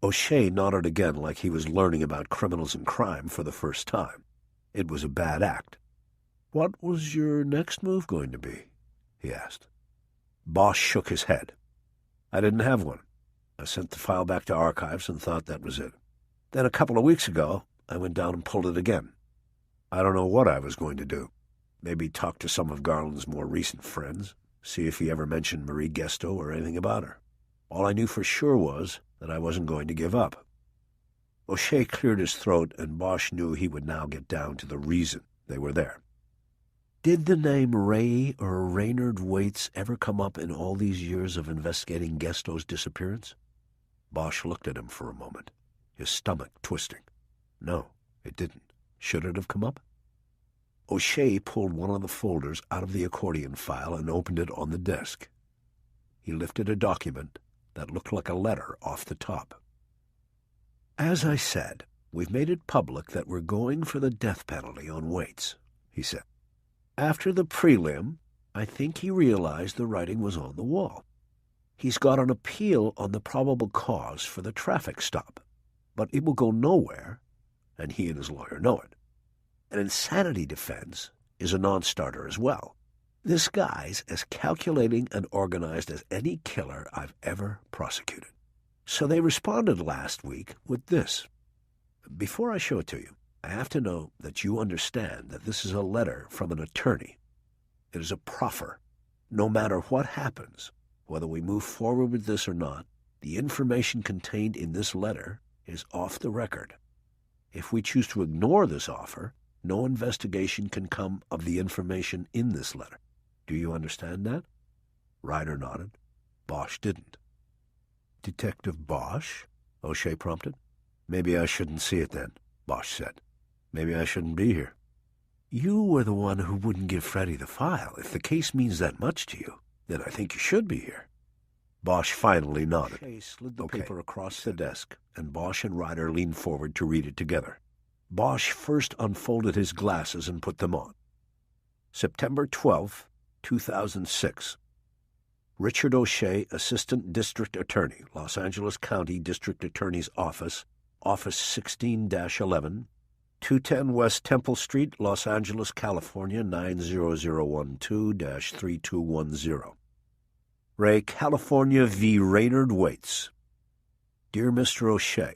O'Shea nodded again like he was learning about criminals and crime for the first time. It was a bad act. What was your next move going to be? He asked. Bosch shook his head. I didn't have one. I sent the file back to archives and thought that was it. Then a couple of weeks ago, I went down and pulled it again. I don't know what I was going to do. Maybe talk to some of Garland's more recent friends, see if he ever mentioned Marie Gesto or anything about her. All I knew for sure was that I wasn't going to give up. O'Shea cleared his throat, and Bosch knew he would now get down to the reason they were there. Did the name Ray or Raynard Waits ever come up in all these years of investigating Gesto's disappearance? Bosch looked at him for a moment, his stomach twisting. No, it didn't. Should it have come up? O'Shea pulled one of the folders out of the accordion file and opened it on the desk. He lifted a document that looked like a letter off the top. As I said, we've made it public that we're going for the death penalty on Waits, he said. After the prelim, I think he realized the writing was on the wall. He's got an appeal on the probable cause for the traffic stop, but it will go nowhere, and he and his lawyer know it. An insanity defense is a non-starter as well. This guy's as calculating and organized as any killer I've ever prosecuted. So they responded last week with this. Before I show it to you, I have to know that you understand that this is a letter from an attorney. It is a proffer. No matter what happens, whether we move forward with this or not, the information contained in this letter is off the record. If we choose to ignore this offer, no investigation can come of the information in this letter. Do you understand that? Ryder nodded. Bosch didn't. Detective Bosch? O'Shea prompted. Maybe I shouldn't see it then, Bosch said. Maybe I shouldn't be here. You were the one who wouldn't give Freddie the file. If the case means that much to you, then I think you should be here. Bosch finally nodded. O'Shea slid the paper across the desk, and Bosch and Ryder leaned forward to read it together. Bosch first unfolded his glasses and put them on. September 12, 2006. Richard O'Shea, Assistant District Attorney, Los Angeles County District Attorney's Office, Office 16-11, 210 West Temple Street, Los Angeles, California, 90012-3210. Ray, California v. Raynard Waits. Dear Mr. O'Shea,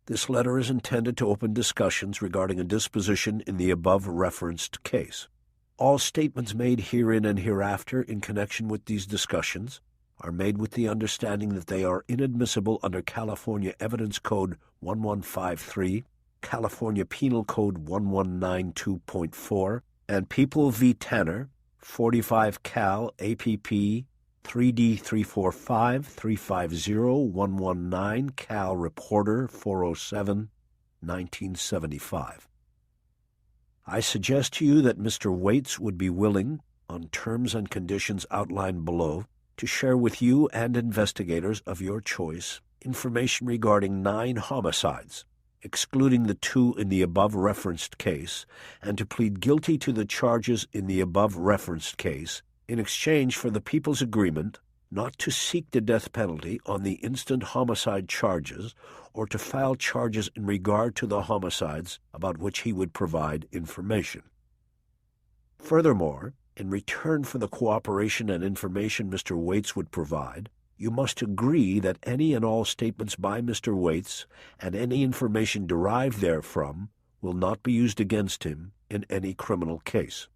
this letter is intended to open discussions regarding a disposition in the above-referenced case. All statements made herein and hereafter in connection with these discussions are made with the understanding that they are inadmissible under California Evidence Code 1153, California Penal Code 1192.4, and People v. Tanner, 45 Cal APP 3D345350-119 Cal Reporter 407, 1975. I suggest to you that Mr. Waits would be willing, on terms and conditions outlined below, to share with you and investigators of your choice information regarding 9 homicides, excluding the 2 in the above-referenced case, and to plead guilty to the charges in the above-referenced case in exchange for the people's agreement not to seek the death penalty on the instant homicide charges or to file charges in regard to the homicides about which he would provide information. Furthermore, in return for the cooperation and information Mr. Waits would provide, you must agree that any and all statements by Mr. Waits and any information derived therefrom will not be used against him in any criminal case.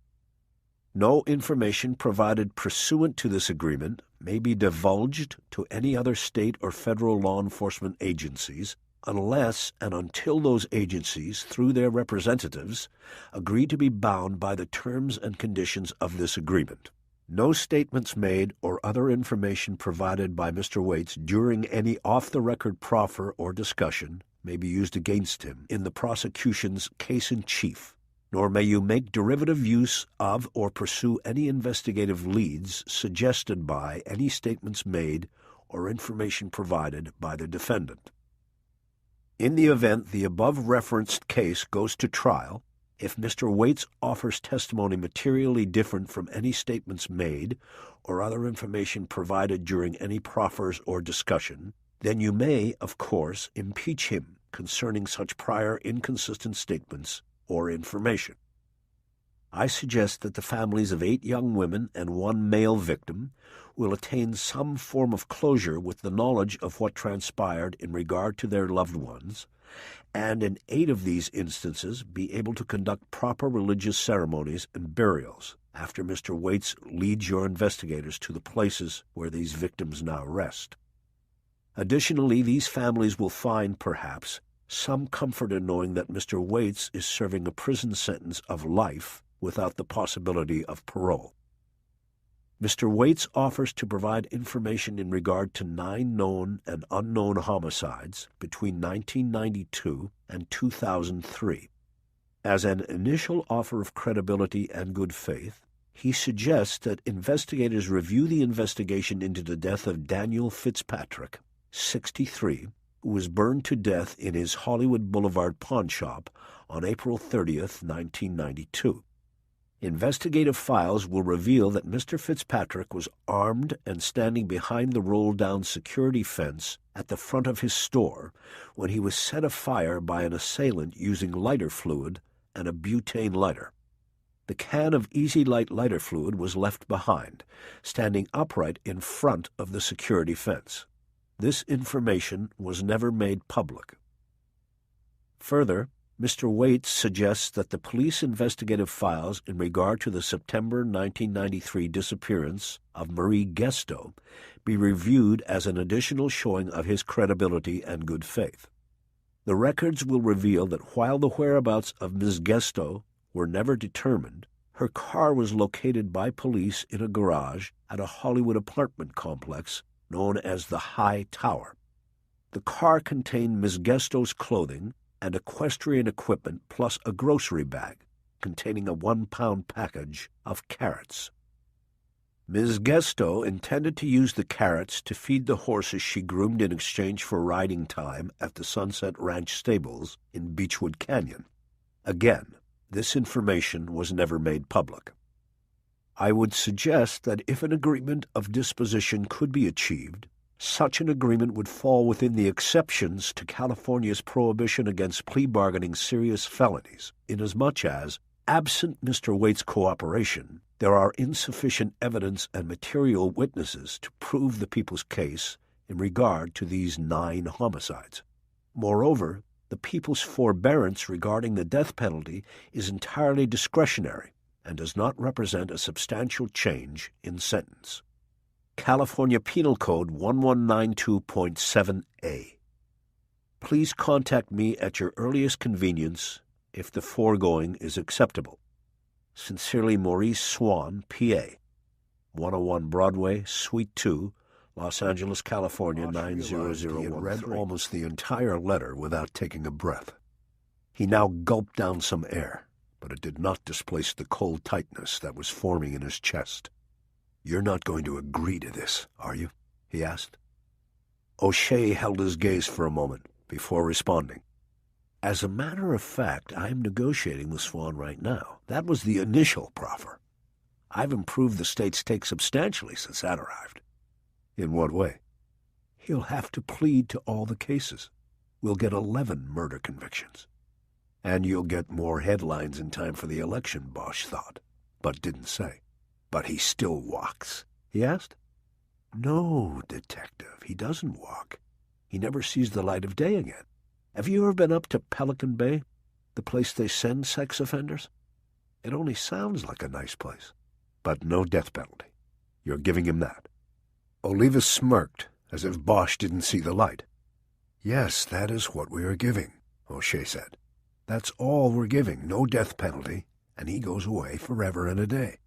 No information provided pursuant to this agreement may be divulged to any other state or federal law enforcement agencies unless and until those agencies, through their representatives, agree to be bound by the terms and conditions of this agreement. No statements made or other information provided by Mr. Waits during any off-the-record proffer or discussion may be used against him in the prosecution's case-in-chief, nor may you make derivative use of or pursue any investigative leads suggested by any statements made or information provided by the defendant. In the event the above-referenced case goes to trial, if Mr. Waits offers testimony materially different from any statements made or other information provided during any proffers or discussion, then you may, of course, impeach him concerning such prior inconsistent statements or information. I suggest that the families of 8 young women and 1 male victim will attain some form of closure with the knowledge of what transpired in regard to their loved ones, and in 8 of these instances be able to conduct proper religious ceremonies and burials after Mr. Waits leads your investigators to the places where these victims now rest. Additionally, these families will find, perhaps, some comfort in knowing that Mr. Waits is serving a prison sentence of life without the possibility of parole. Mr. Waits offers to provide information in regard to 9 known and unknown homicides between 1992 and 2003. As an initial offer of credibility and good faith, he suggests that investigators review the investigation into the death of Daniel Fitzpatrick, 63, who was burned to death in his Hollywood Boulevard pawn shop on April 30th, 1992. Investigative files will reveal that Mr. Fitzpatrick was armed and standing behind the rolled-down security fence at the front of his store when he was set afire by an assailant using lighter fluid and a butane lighter. The can of Easy Light lighter fluid was left behind, standing upright in front of the security fence. This information was never made public. Further, Mr. Waits suggests that the police investigative files in regard to the September 1993 disappearance of Marie Gesto be reviewed as an additional showing of his credibility and good faith. The records will reveal that while the whereabouts of Ms. Gesto were never determined, her car was located by police in a garage at a Hollywood apartment complex known as the High Tower. The car contained Ms. Gesto's clothing and equestrian equipment plus a grocery bag containing a 1-pound package of carrots. Ms. Gesto intended to use the carrots to feed the horses she groomed in exchange for riding time at the Sunset Ranch stables in Beechwood Canyon. Again, this information was never made public. I would suggest that if an agreement of disposition could be achieved, such an agreement would fall within the exceptions to California's prohibition against plea bargaining serious felonies, inasmuch as, absent Mr. Waits' cooperation, there are insufficient evidence and material witnesses to prove the people's case in regard to these 9 homicides. Moreover, the people's forbearance regarding the death penalty is entirely discretionary and does not represent a substantial change in sentence. California Penal Code 1192.7a. Please contact me at your earliest convenience if the foregoing is acceptable. Sincerely, Maurice Swan, P.A., 101 Broadway, Suite 2, Los Angeles, California, 90013. He had read almost the entire letter without taking a breath. He now gulped down some air, but it did not displace the cold tightness that was forming in his chest. "You're not going to agree to this, are you?" he asked. O'Shea held his gaze for a moment before responding. "As a matter of fact, I'm negotiating with Swan right now. That was the initial proffer. I've improved the state's take substantially since that arrived." "In what way?" "He'll have to plead to all the cases. We'll get 11 murder convictions." "And you'll get more headlines in time for the election," Bosch thought, but didn't say. "But he still walks?" he asked. "No, Detective, he doesn't walk. He never sees the light of day again. Have you ever been up to Pelican Bay, the place they send sex offenders? It only sounds like a nice place. But no death penalty. You're giving him that." Olivas smirked, as if Bosch didn't see the light. "Yes, that is what we are giving," O'Shea said. "That's all we're giving, no death penalty, and he goes away forever and a day."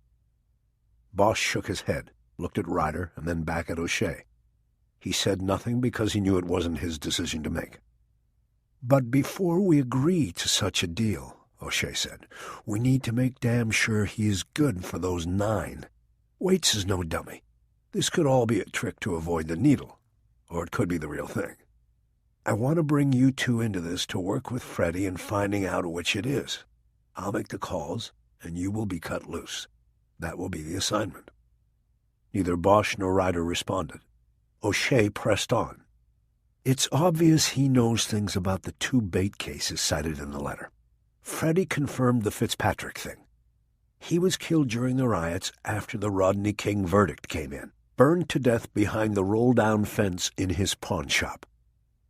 Bosch shook his head, looked at Ryder, and then back at O'Shea. He said nothing because he knew it wasn't his decision to make. "But before we agree to such a deal," O'Shea said, "we need to make damn sure he is good for those 9. Waits is no dummy. This could all be a trick to avoid the needle, or it could be the real thing. I want to bring you two into this to work with Freddie in finding out which it is. I'll make the calls, and you will be cut loose. That will be the assignment." Neither Bosch nor Ryder responded. O'Shea pressed on. "It's obvious he knows things about the 2 bait cases cited in the letter. Freddie confirmed the Fitzpatrick thing. He was killed during the riots after the Rodney King verdict came in, burned to death behind the roll-down fence in his pawn shop.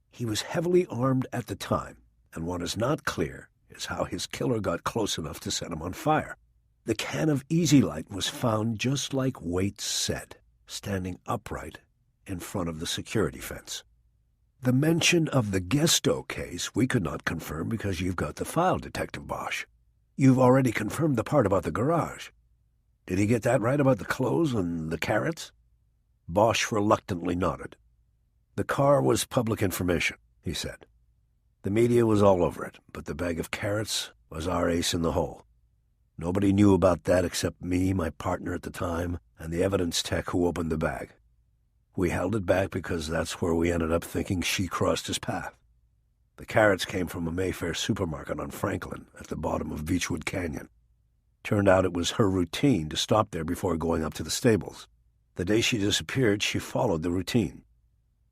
He was heavily armed at the time, and what is not clear is how his killer got close enough to set him on fire. The can of Easy Light was found just like Waits said, standing upright in front of the security fence. The mention of the Gesto case we could not confirm because you've got the file, Detective Bosch. You've already confirmed the part about the garage. Did he get that right about the clothes and the carrots?" Bosch reluctantly nodded. "The car was public information," he said. "The media was all over it, but the bag of carrots was our ace in the hole. Nobody knew about that except me, my partner at the time, and the evidence tech who opened the bag. We held it back because that's where we ended up thinking she crossed his path. The carrots came from a Mayfair supermarket on Franklin at the bottom of Beechwood Canyon. Turned out it was her routine to stop there before going up to the stables. The day she disappeared, she followed the routine.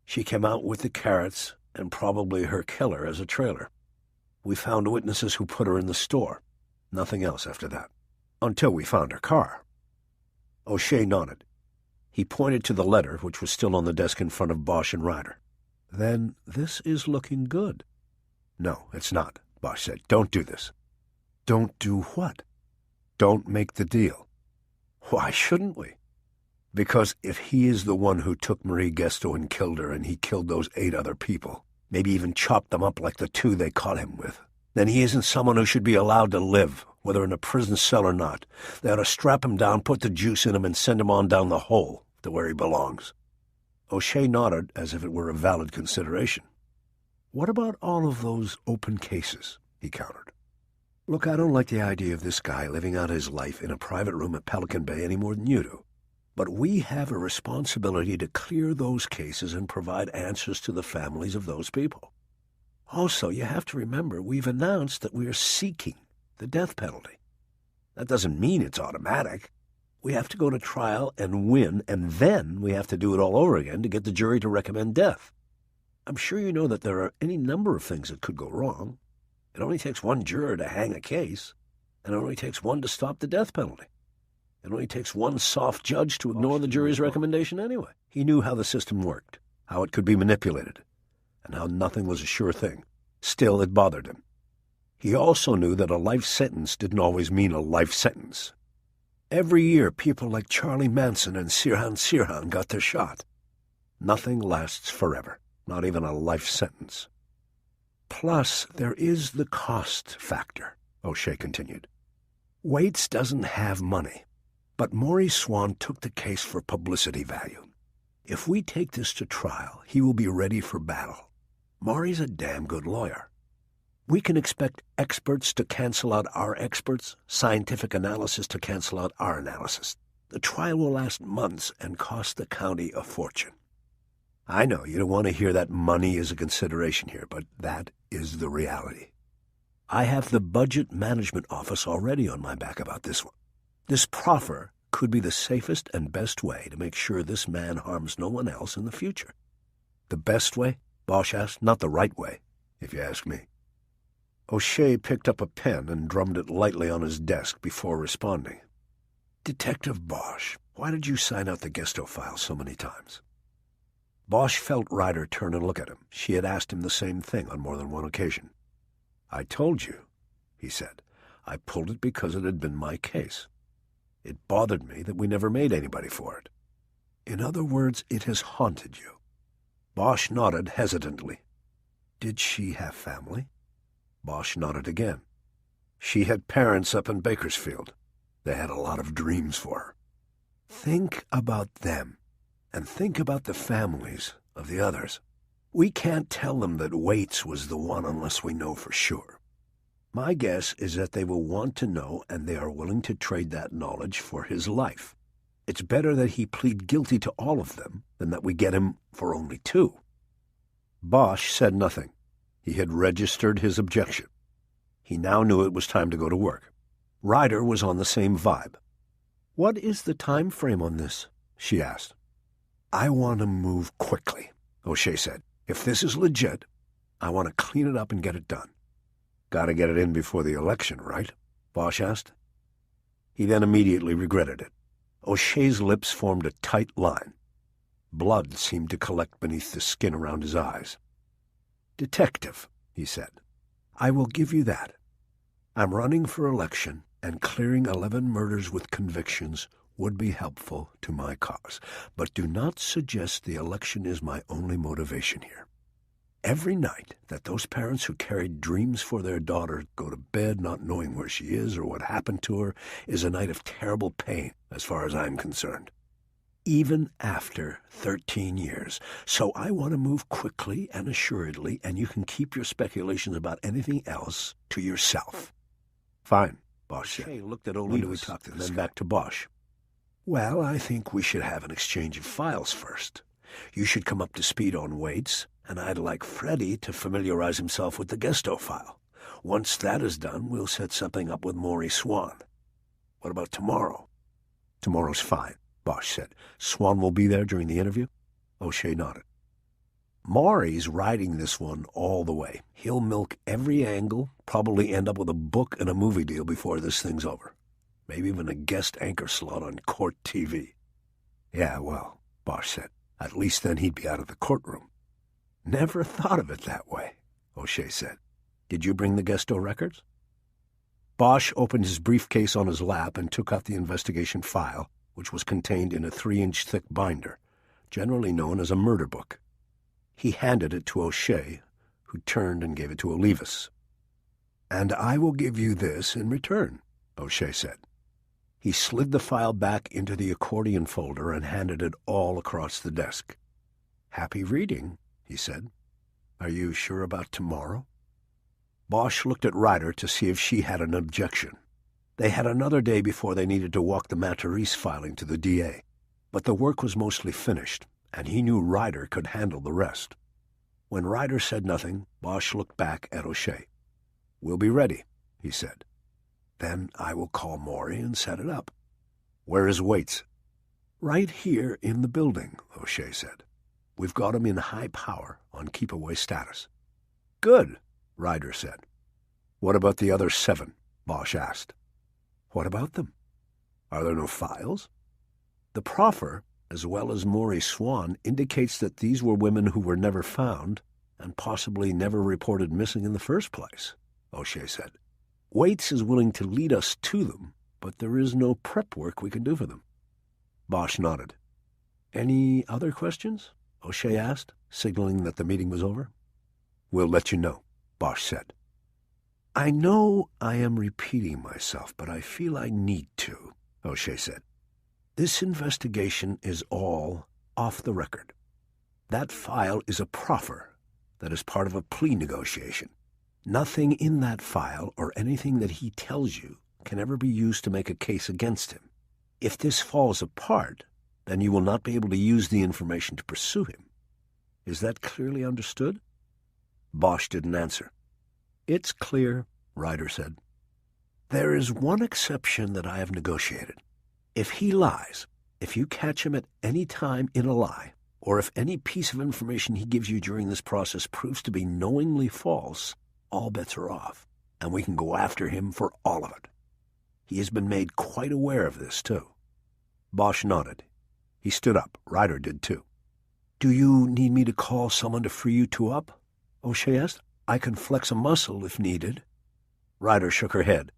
She came out with the carrots and probably her killer as a trailer. We found witnesses who put her in the store. Nothing else after that. Until we found her car." O'Shea nodded. He pointed to the letter, which was still on the desk in front of Bosch and Ryder. "Then this is looking good." "No, it's not," Bosch said. "Don't do this." "Don't do what?" "Don't make the deal." "Why shouldn't we?" "Because if he is the one who took Marie Gesto and killed her, and he killed those 8 other people, maybe even chopped them up like the 2 they caught him with, then he isn't someone who should be allowed to live, whether in a prison cell or not. They ought to strap him down, put the juice in him, and send him on down the hole to where he belongs." O'Shea nodded as if it were a valid consideration. "What about all of those open cases?" he countered. "Look, I don't like the idea of this guy living out his life in a private room at Pelican Bay any more than you do. But we have a responsibility to clear those cases and provide answers to the families of those people. Also, you have to remember we've announced that we are seeking the death penalty. That doesn't mean it's automatic. We have to go to trial and win, and then we have to do it all over again to get the jury to recommend death. I'm sure you know that there are any number of things that could go wrong. It only takes one juror to hang a case, and it only takes one to stop the death penalty. It only takes one soft judge to ignore the jury's recommendation anyway." He knew how the system worked, how it could be manipulated, and how nothing was a sure thing. Still, it bothered him. He also knew that a life sentence didn't always mean a life sentence. Every year, people like Charlie Manson and Sirhan got their shot. Nothing lasts forever, not even a life sentence. "Plus, there is the cost factor," O'Shea continued. Waits doesn't have money, but Maurice Swan took the case for publicity value. If we take this to trial, he will be ready for battle. Maury's a damn good lawyer. We can expect experts to cancel out our experts, scientific analysis to cancel out our analysis. The trial will last months and cost the county a fortune. I know you don't want to hear that money is a consideration here, but that is the reality. I have the budget management office already on my back about this one. This proffer could be the safest and best way to make sure this man harms no one else in the future. The best way? Bosch asked. Not the right way, if you ask me. O'Shea picked up a pen and drummed it lightly on his desk before responding. Detective Bosch, why did you sign out the Gesto file so many times? Bosch felt Ryder turn and look at him. She had asked him the same thing on more than one occasion. I told you, he said. I pulled it because it had been my case. It bothered me that we never made anybody for it. In other words, it has haunted you. Bosch nodded hesitantly. Did she have family? Bosch nodded again. She had parents up in Bakersfield. They had a lot of dreams for her. Think about them, and think about the families of the others. We can't tell them that Waits was the one unless we know for sure. My guess is that they will want to know, and they are willing to trade that knowledge for his life. It's better that he plead guilty to all of them than that we get him for only 2. Bosch said nothing. He had registered his objection. He now knew it was time to go to work. Ryder was on the same vibe. What is the time frame on this? She asked. I want to move quickly, O'Shea said. If this is legit, I want to clean it up and get it done. Got to get it in before the election, right? Bosch asked. He then immediately regretted it. O'Shea's lips formed a tight line. Blood seemed to collect beneath the skin around his eyes. Detective, he said, I will give you that. I'm running for election, and clearing 11 murders with convictions would be helpful to my cause. But do not suggest the election is my only motivation here. Every night that those parents who carried dreams for their daughter go to bed not knowing where she is or what happened to her is a night of terrible pain, as far as I'm concerned. Even after 13 years. So I want to move quickly and assuredly, and you can keep your speculations about anything else to yourself. Fine, Bosch said. Looked at Olivas, and then back to Bosch. Well, I think we should have an exchange of files first. You should come up to speed on Waits, and I'd like Freddie to familiarize himself with the Gesto file. Once that is done, we'll set something up with Maurice Swan. What about tomorrow? Tomorrow's fine, Bosch said. Swan will be there during the interview? O'Shea nodded. Maury's riding this one all the way. He'll milk every angle, probably end up with a book and a movie deal before this thing's over. Maybe even a guest anchor slot on court TV. Yeah, well, Bosch said. At least then he'd be out of the courtroom. Never thought of it that way, O'Shea said. Did you bring the Gesto records? Bosch opened his briefcase on his lap and took out the investigation file, which was contained in a 3-inch thick binder, generally known as a murder book. He handed it to O'Shea, who turned and gave it to Olivas. And I will give you this in return, O'Shea said. He slid the file back into the accordion folder and handed it all across the desk. Happy reading, he said. Are you sure about tomorrow? Bosch looked at Ryder to see if she had an objection. They had another day before they needed to walk the Matarese filing to the DA, but the work was mostly finished, and he knew Ryder could handle the rest. When Ryder said nothing, Bosch looked back at O'Shea. We'll be ready, he said. Then I will call Maury and set it up. Where is Waits? Right here in the building, O'Shea said. We've got him in high power on keep-away status. Good, Ryder said. What about the other 7? Bosch asked. What about them? Are there no files? The proffer, as well as Maurice Swan, indicates that these were women who were never found and possibly never reported missing in the first place, O'Shea said. Waits is willing to lead us to them, but there is no prep work we can do for them. Bosch nodded. Any other questions? O'Shea asked, signaling that the meeting was over. We'll let you know, Bosch said. I know I am repeating myself, but I feel I need to, O'Shea said. This investigation is all off the record. That file is a proffer that is part of a plea negotiation. Nothing in that file or anything that he tells you can ever be used to make a case against him. If this falls apart, then you will not be able to use the information to pursue him. Is that clearly understood? Bosch didn't answer. It's clear, Ryder said. There is one exception that I have negotiated. If he lies, if you catch him at any time in a lie, or if any piece of information he gives you during this process proves to be knowingly false, all bets are off, and we can go after him for all of it. He has been made quite aware of this, too. Bosch nodded. He stood up. Ryder did, too. Do you need me to call someone to free you two up? O'Shea asked. I can flex a muscle if needed. Ryder shook her head.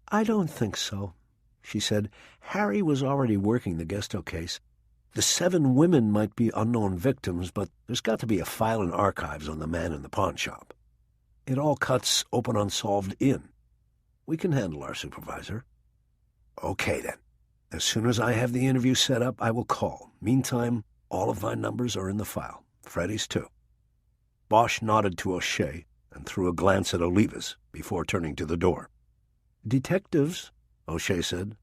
I don't think so, she said. Harry was already working the Gesto case. The 7 women might be unknown victims, but there's got to be a file in archives on the man in the pawn shop. It all cuts open unsolved in. We can handle our supervisor. Okay, then. As soon as I have the interview set up, I will call. Meantime, all of my numbers are in the file. Freddie's too. Bosch nodded to O'Shea and threw a glance at Olivas before turning to the door. Detectives, O'Shea said.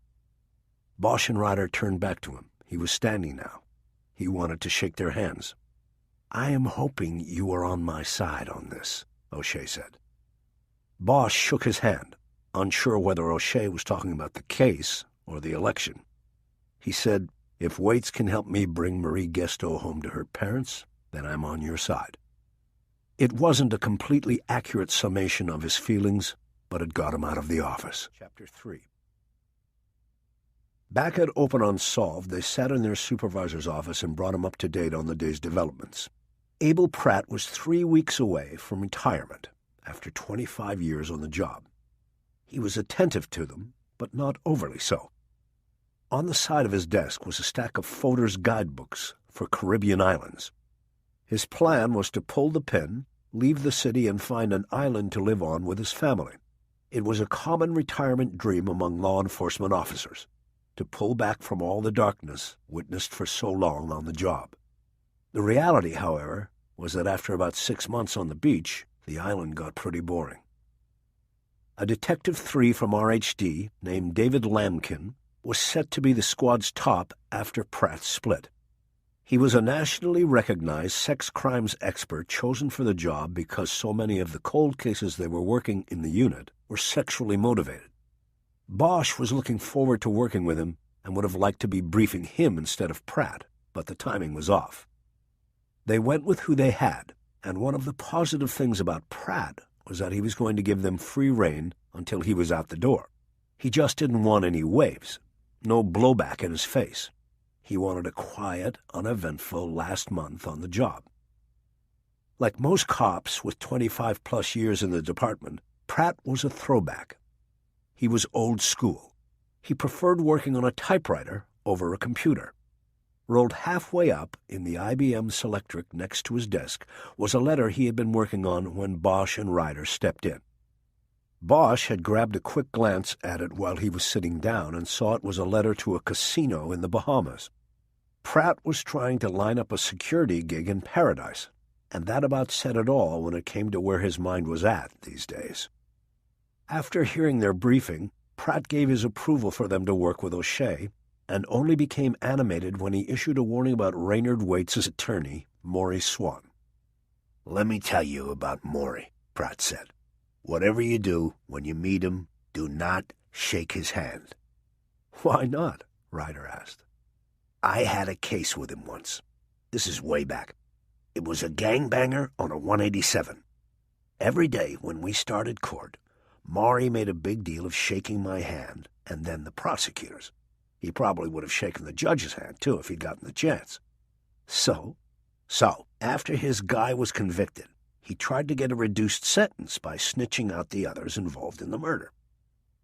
Bosch and Ryder turned back to him. He was standing now. He wanted to shake their hands. I am hoping you are on my side on this, O'Shea said. Bosch shook his hand, unsure whether O'Shea was talking about the case or the election. He said, if Waits can help me bring Marie Gesto home to her parents, then I'm on your side. It wasn't a completely accurate summation of his feelings, but it got him out of the office. Chapter 3. Back at Open Unsolved, they sat in their supervisor's office and brought him up to date on the day's developments. Abel Pratt was 3 weeks away from retirement after 25 years on the job. He was attentive to them, but not overly so. On the side of his desk was a stack of Fodor's guidebooks for Caribbean islands. His plan was to pull the pin, leave the city, and find an island to live on with his family. It was a common retirement dream among law enforcement officers, to pull back from all the darkness witnessed for so long on the job. The reality, however, was that after about 6 months on the beach, the island got pretty boring. A Detective 3 from RHD, named David Lambkin, was set to be the squad's top after Pratt split. He was a nationally recognized sex crimes expert chosen for the job because so many of the cold cases they were working in the unit were sexually motivated. Bosch was looking forward to working with him and would have liked to be briefing him instead of Pratt, but the timing was off. They went with who they had, and one of the positive things about Pratt was that he was going to give them free rein until he was out the door. He just didn't want any waves, no blowback in his face. He wanted a quiet, uneventful last month on the job. Like most cops with 25-plus years in the department, Pratt was a throwback. He was old school. He preferred working on a typewriter over a computer. Rolled halfway up in the IBM Selectric next to his desk was a letter he had been working on when Bosch and Ryder stepped in. Bosch had grabbed a quick glance at it while he was sitting down and saw it was a letter to a casino in the Bahamas. Pratt was trying to line up a security gig in Paradise, and that about said it all when it came to where his mind was at these days. After hearing their briefing, Pratt gave his approval for them to work with O'Shea, and only became animated when he issued a warning about Raynard Waits' attorney, Maury Swan. "Let me tell you about Maury," Pratt said. "Whatever you do, when you meet him, do not shake his hand." "Why not?" Ryder asked. "I had a case with him once. This is way back. It was a gangbanger on a 187. Every day when we started court, Maury made a big deal of shaking my hand and then the prosecutor's. He probably would have shaken the judge's hand, too, if he'd gotten the chance. So, after his guy was convicted, he tried to get a reduced sentence by snitching out the others involved in the murder.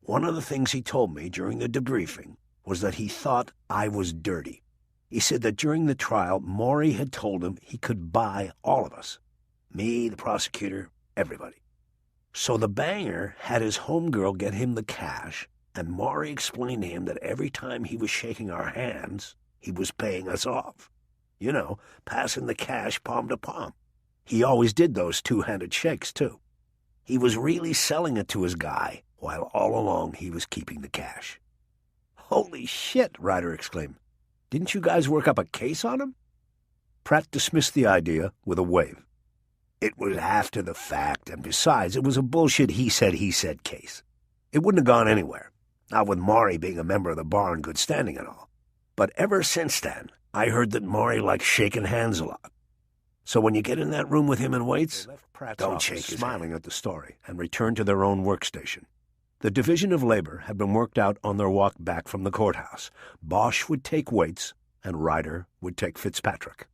One of the things he told me during the debriefing was that he thought I was dirty. He said that during the trial, Maury had told him he could buy all of us. Me, the prosecutor, everybody. So the banger had his homegirl get him the cash, and Maury explained to him that every time he was shaking our hands, he was paying us off. You know, passing the cash palm to palm. He always did those two-handed shakes, too. He was really selling it to his guy, while all along he was keeping the cash. "Holy shit," Ryder exclaimed. "Didn't you guys work up a case on him?" Pratt dismissed the idea with a wave. "It was after the fact, and besides, it was a bullshit he-said case. It wouldn't have gone anywhere, not with Maury being a member of the bar in good standing and all. But ever since then, I heard that Maury likes shaking hands a lot. So when you get in that room with him and Waits, don't shake his hand," smiling at the story, and returned to their own workstation. The division of labor had been worked out on their walk back from the courthouse. Bosch would take Waits, and Ryder would take Fitzpatrick.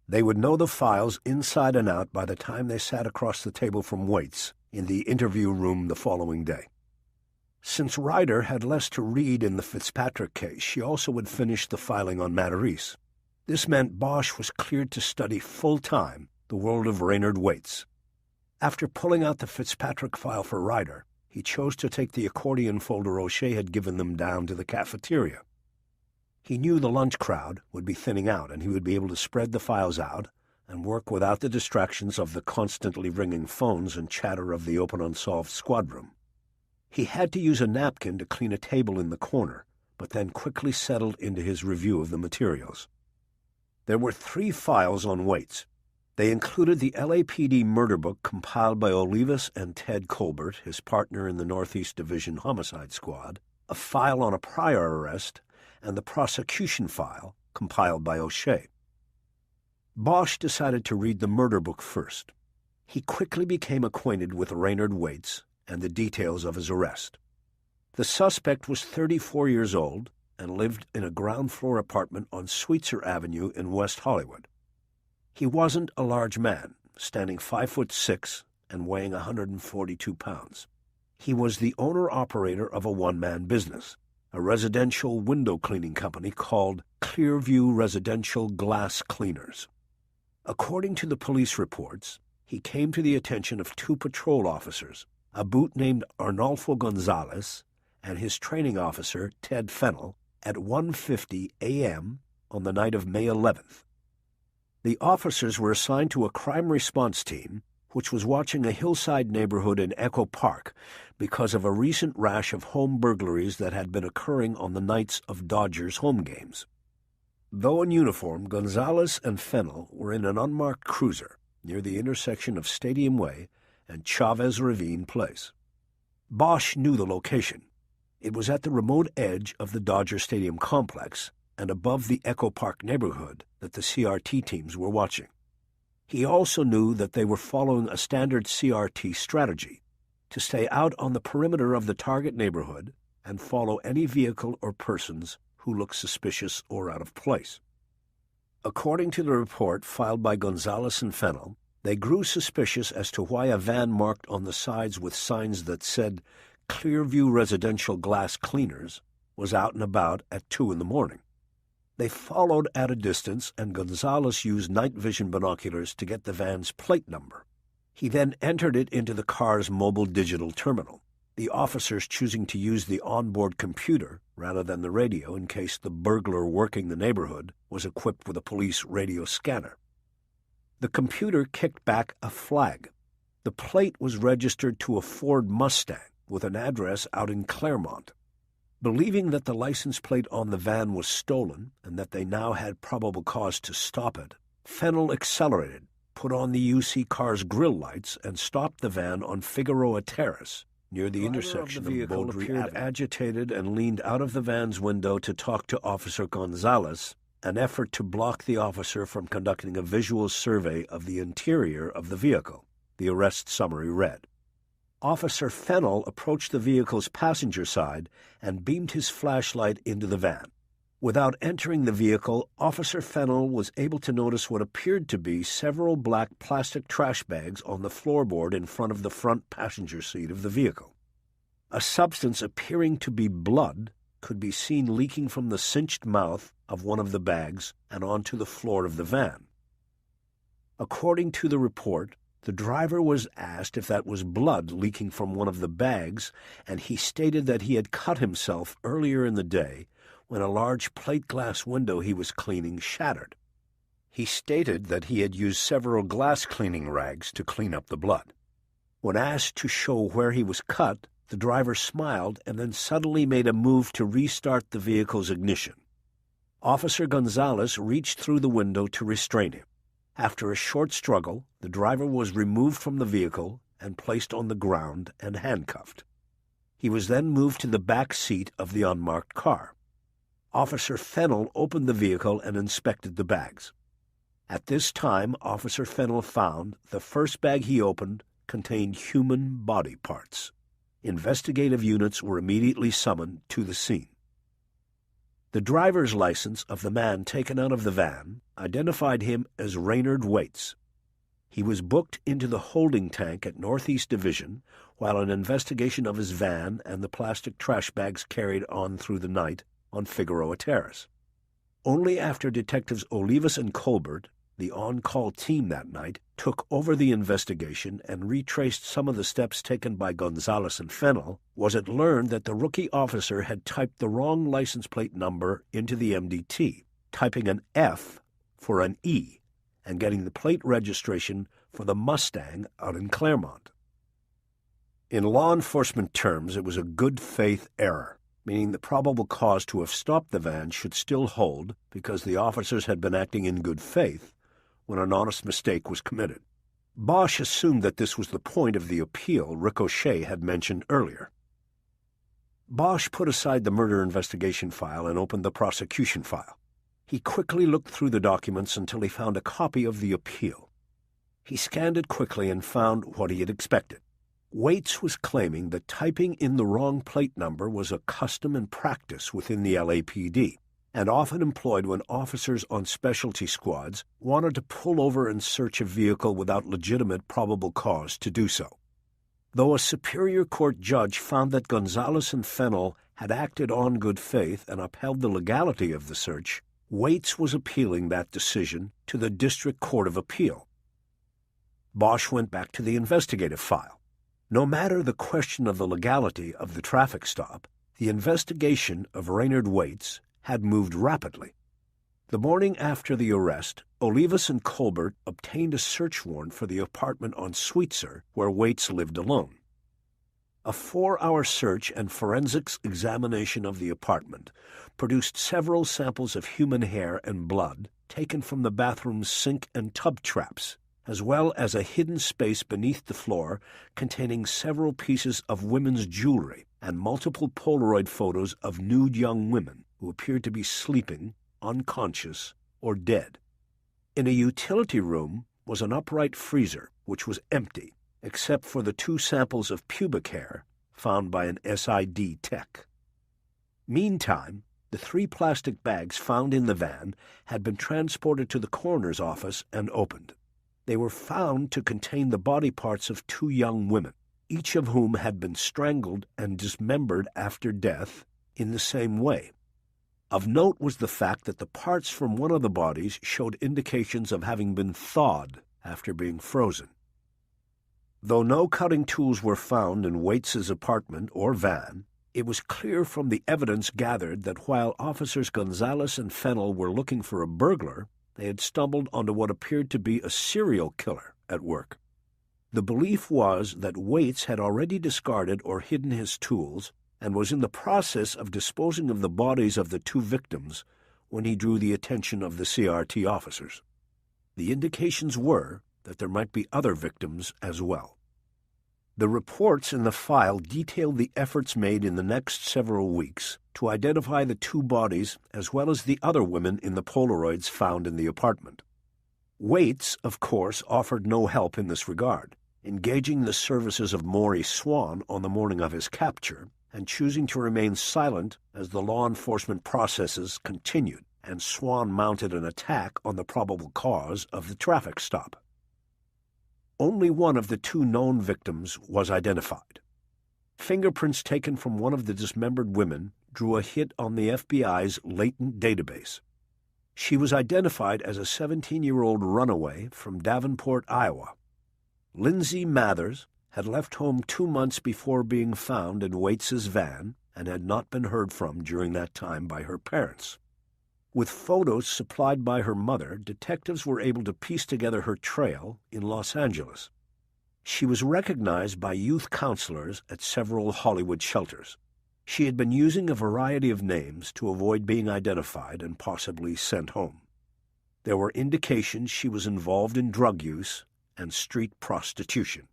They would know the files inside and out by the time they sat across the table from Waits in the interview room the following day. Since Ryder had less to read in the Fitzpatrick case, she also would finish the filing on Matarese. This meant Bosch was cleared to study full-time the world of Raynard Waits. After pulling out the Fitzpatrick file for Ryder, he chose to take the accordion folder O'Shea had given them down to the cafeteria. He knew the lunch crowd would be thinning out, and he would be able to spread the files out and work without the distractions of the constantly ringing phones and chatter of the open unsolved squad room. He had to use a napkin to clean a table in the corner, but then quickly settled into his review of the materials. There were 3 files on Waits. They included the LAPD murder book compiled by Olivas and Ted Colbert, his partner in the Northeast Division Homicide Squad, a file on a prior arrest, and the prosecution file compiled by O'Shea. Bosch decided to read the murder book first. He quickly became acquainted with Raynard Waits and the details of his arrest. The suspect was 34 years old and lived in a ground-floor apartment on Sweetser Avenue in West Hollywood. He wasn't a large man, standing 5'6" and weighing 142 pounds. He was the owner-operator of a one-man business, a residential window cleaning company called Clearview Residential Glass Cleaners. According to the police reports, he came to the attention of 2 patrol officers, a boot named Arnolfo Gonzalez and his training officer, Ted Fennell, at 1:50 a.m. on the night of May 11th. The officers were assigned to a crime response team which was watching a hillside neighborhood in Echo Park because of a recent rash of home burglaries that had been occurring on the nights of Dodgers home games. Though in uniform, Gonzalez and Fennell were in an unmarked cruiser near the intersection of Stadium Way and Chavez Ravine Place. Bosch knew the location. It was at the remote edge of the Dodger Stadium complex and above the Echo Park neighborhood that the CRT teams were watching. He also knew that they were following a standard CRT strategy to stay out on the perimeter of the target neighborhood and follow any vehicle or persons who looked suspicious or out of place. According to the report filed by Gonzalez and Fennell, they grew suspicious as to why a van marked on the sides with signs that said Clearview Residential Glass Cleaners was out and about at 2 a.m. They followed at a distance, and Gonzalez used night vision binoculars to get the van's plate number. He then entered it into the car's mobile digital terminal, the officers choosing to use the onboard computer rather than the radio in case the burglar working the neighborhood was equipped with a police radio scanner. The computer kicked back a flag. The plate was registered to a Ford Mustang with an address out in Claremont. Believing that the license plate on the van was stolen and that they now had probable cause to stop it, Fennell accelerated, put on the UC car's grille lights, and stopped the van on Figueroa Terrace near the intersection of Beaudry Avenue. Agitated and leaned out of the van's window to talk to Officer Gonzalez, an effort to block the officer from conducting a visual survey of the interior of the vehicle, the arrest summary read. Officer Fennell approached the vehicle's passenger side and beamed his flashlight into the van. Without entering the vehicle, Officer Fennell was able to notice what appeared to be several black plastic trash bags on the floorboard in front of the front passenger seat of the vehicle. A substance appearing to be blood could be seen leaking from the cinched mouth of one of the bags and onto the floor of the van. According to the report, The driver was asked if that was blood leaking from one of the bags, and he stated that he had cut himself earlier in the day when a large plate glass window he was cleaning shattered. He stated that he had used several glass cleaning rags to clean up the blood. When asked to show where he was cut, the driver smiled and then suddenly made a move to restart the vehicle's ignition. Officer Gonzalez reached through the window to restrain him. After a short struggle, the driver was removed from the vehicle and placed on the ground and handcuffed. He was then moved to the back seat of the unmarked car. Officer Fennell opened the vehicle and inspected the bags. At this time, Officer Fennell found the first bag he opened contained human body parts. Investigative units were immediately summoned to the scene. The driver's license of the man taken out of the van identified him as Raynard Waits. He was booked into the holding tank at Northeast Division while an investigation of his van and the plastic trash bags carried on through the night on Figueroa Terrace. Only after Detectives Olivas and Colbert, the on-call team that night, took over the investigation and retraced some of the steps taken by Gonzalez and Fennell, was it learned that the rookie officer had typed the wrong license plate number into the MDT, typing an F for an E, and getting the plate registration for the Mustang out in Claremont. In law enforcement terms, it was a good faith error, meaning the probable cause to have stopped the van should still hold because the officers had been acting in good faith when an honest mistake was committed. Bosch assumed that this was the point of the appeal Ricochet had mentioned earlier. Bosch put aside the murder investigation file and opened the prosecution file. He quickly looked through the documents until he found a copy of the appeal. He scanned it quickly and found what he had expected. Waits was claiming that typing in the wrong plate number was a custom and practice within the LAPD, and often employed when officers on specialty squads wanted to pull over and search a vehicle without legitimate probable cause to do so. Though a Superior Court judge found that Gonzalez and Fennell had acted on good faith and upheld the legality of the search, Waits was appealing that decision to the District Court of Appeal. Bosch went back to the investigative file. No matter the question of the legality of the traffic stop, the investigation of Raynard Waits had moved rapidly. The morning after the arrest, Olivas and Colbert obtained a search warrant for the apartment on Sweetser, where Waits lived alone. A 4-hour search and forensics examination of the apartment produced several samples of human hair and blood taken from the bathroom's sink and tub traps, as well as a hidden space beneath the floor containing several pieces of women's jewelry and multiple Polaroid photos of nude young women who appeared to be sleeping, unconscious, or dead. In a utility room was an upright freezer, which was empty, except for the 2 samples of pubic hair found by an SID tech. Meantime, the 3 plastic bags found in the van had been transported to the coroner's office and opened. They were found to contain the body parts of 2 young women, each of whom had been strangled and dismembered after death in the same way. Of note was the fact that the parts from one of the bodies showed indications of having been thawed after being frozen. Though no cutting tools were found in Waits's apartment or van, it was clear from the evidence gathered that while Officers Gonzalez and Fennell were looking for a burglar, they had stumbled onto what appeared to be a serial killer at work. The belief was that Waits had already discarded or hidden his tools and was in the process of disposing of the bodies of the 2 victims when he drew the attention of the CRT officers. The indications were that there might be other victims as well. The reports in the file detailed the efforts made in the next several weeks to identify the 2 bodies as well as the other women in the Polaroids found in the apartment. Waits, of course, offered no help in this regard, engaging the services of Maury Swan on the morning of his capture and choosing to remain silent as the law enforcement processes continued and Swan mounted an attack on the probable cause of the traffic stop. Only one of the 2 known victims was identified. Fingerprints taken from one of the dismembered women drew a hit on the FBI's latent database. She was identified as a 17-year-old runaway from Davenport, Iowa. Lindsay Mathers had left home 2 months before being found in Waits's van and had not been heard from during that time by her parents. With photos supplied by her mother, detectives were able to piece together her trail in Los Angeles. She was recognized by youth counselors at several Hollywood shelters. She had been using a variety of names to avoid being identified and possibly sent home. There were indications she was involved in drug use and street prostitution.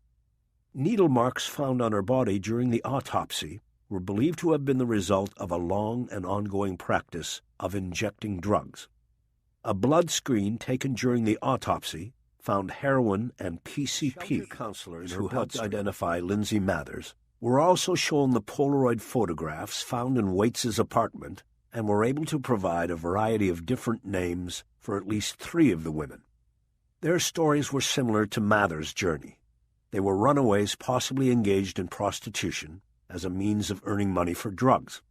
Needle marks found on her body during the autopsy were believed to have been the result of a long and ongoing practice of injecting drugs. A blood screen taken during the autopsy found heroin and PCP. Counselors who helped identify Lindsay Mathers were also shown the Polaroid photographs found in Waits's apartment and were able to provide a variety of different names for at least 3 of the women. Their stories were similar to Mathers' journey. They were runaways possibly engaged in prostitution as a means of earning money for drugs.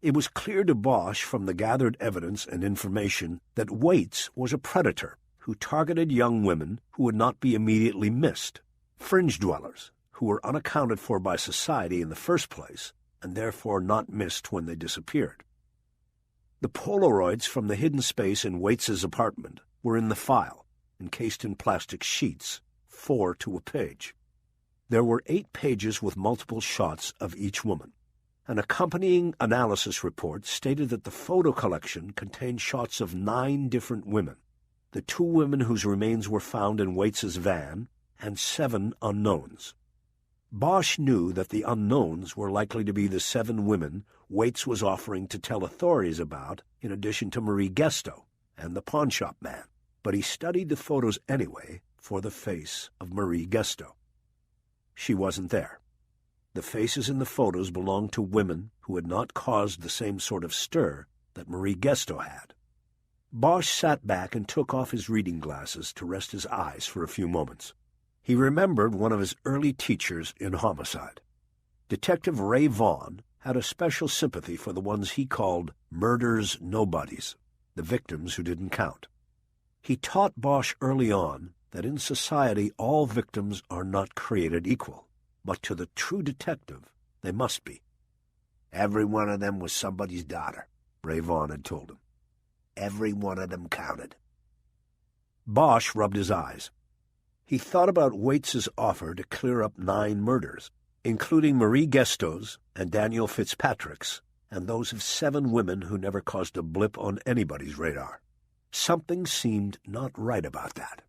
It was clear to Bosch from the gathered evidence and information that Waits was a predator who targeted young women who would not be immediately missed, fringe dwellers who were unaccounted for by society in the first place and therefore not missed when they disappeared. The Polaroids from the hidden space in Waits's apartment were in the file, encased in plastic sheets, 4 to a page. There were 8 pages with multiple shots of each woman. An accompanying analysis report stated that the photo collection contained shots of 9 different women, the 2 women whose remains were found in Waits's van, and 7 unknowns. Bosch knew that the unknowns were likely to be the 7 women Waits was offering to tell authorities about, in addition to Marie Gesto and the pawnshop man, but he studied the photos anyway for the face of Marie Gesto. She wasn't there. The faces in the photos belonged to women who had not caused the same sort of stir that Marie Gesto had. Bosch sat back and took off his reading glasses to rest his eyes for a few moments. He remembered one of his early teachers in homicide. Detective Ray Vaughn had a special sympathy for the ones he called murder's nobodies, the victims who didn't count. He taught Bosch early on that in society all victims are not created equal, but to the true detective they must be. Every one of them was somebody's daughter, Ray Vaughn had told him. Every one of them counted. Bosch rubbed his eyes. He thought about Waits's offer to clear up 9 murders, including Marie Gesto's and Daniel Fitzpatrick's, and those of 7 women who never caused a blip on anybody's radar. Something seemed not right about that.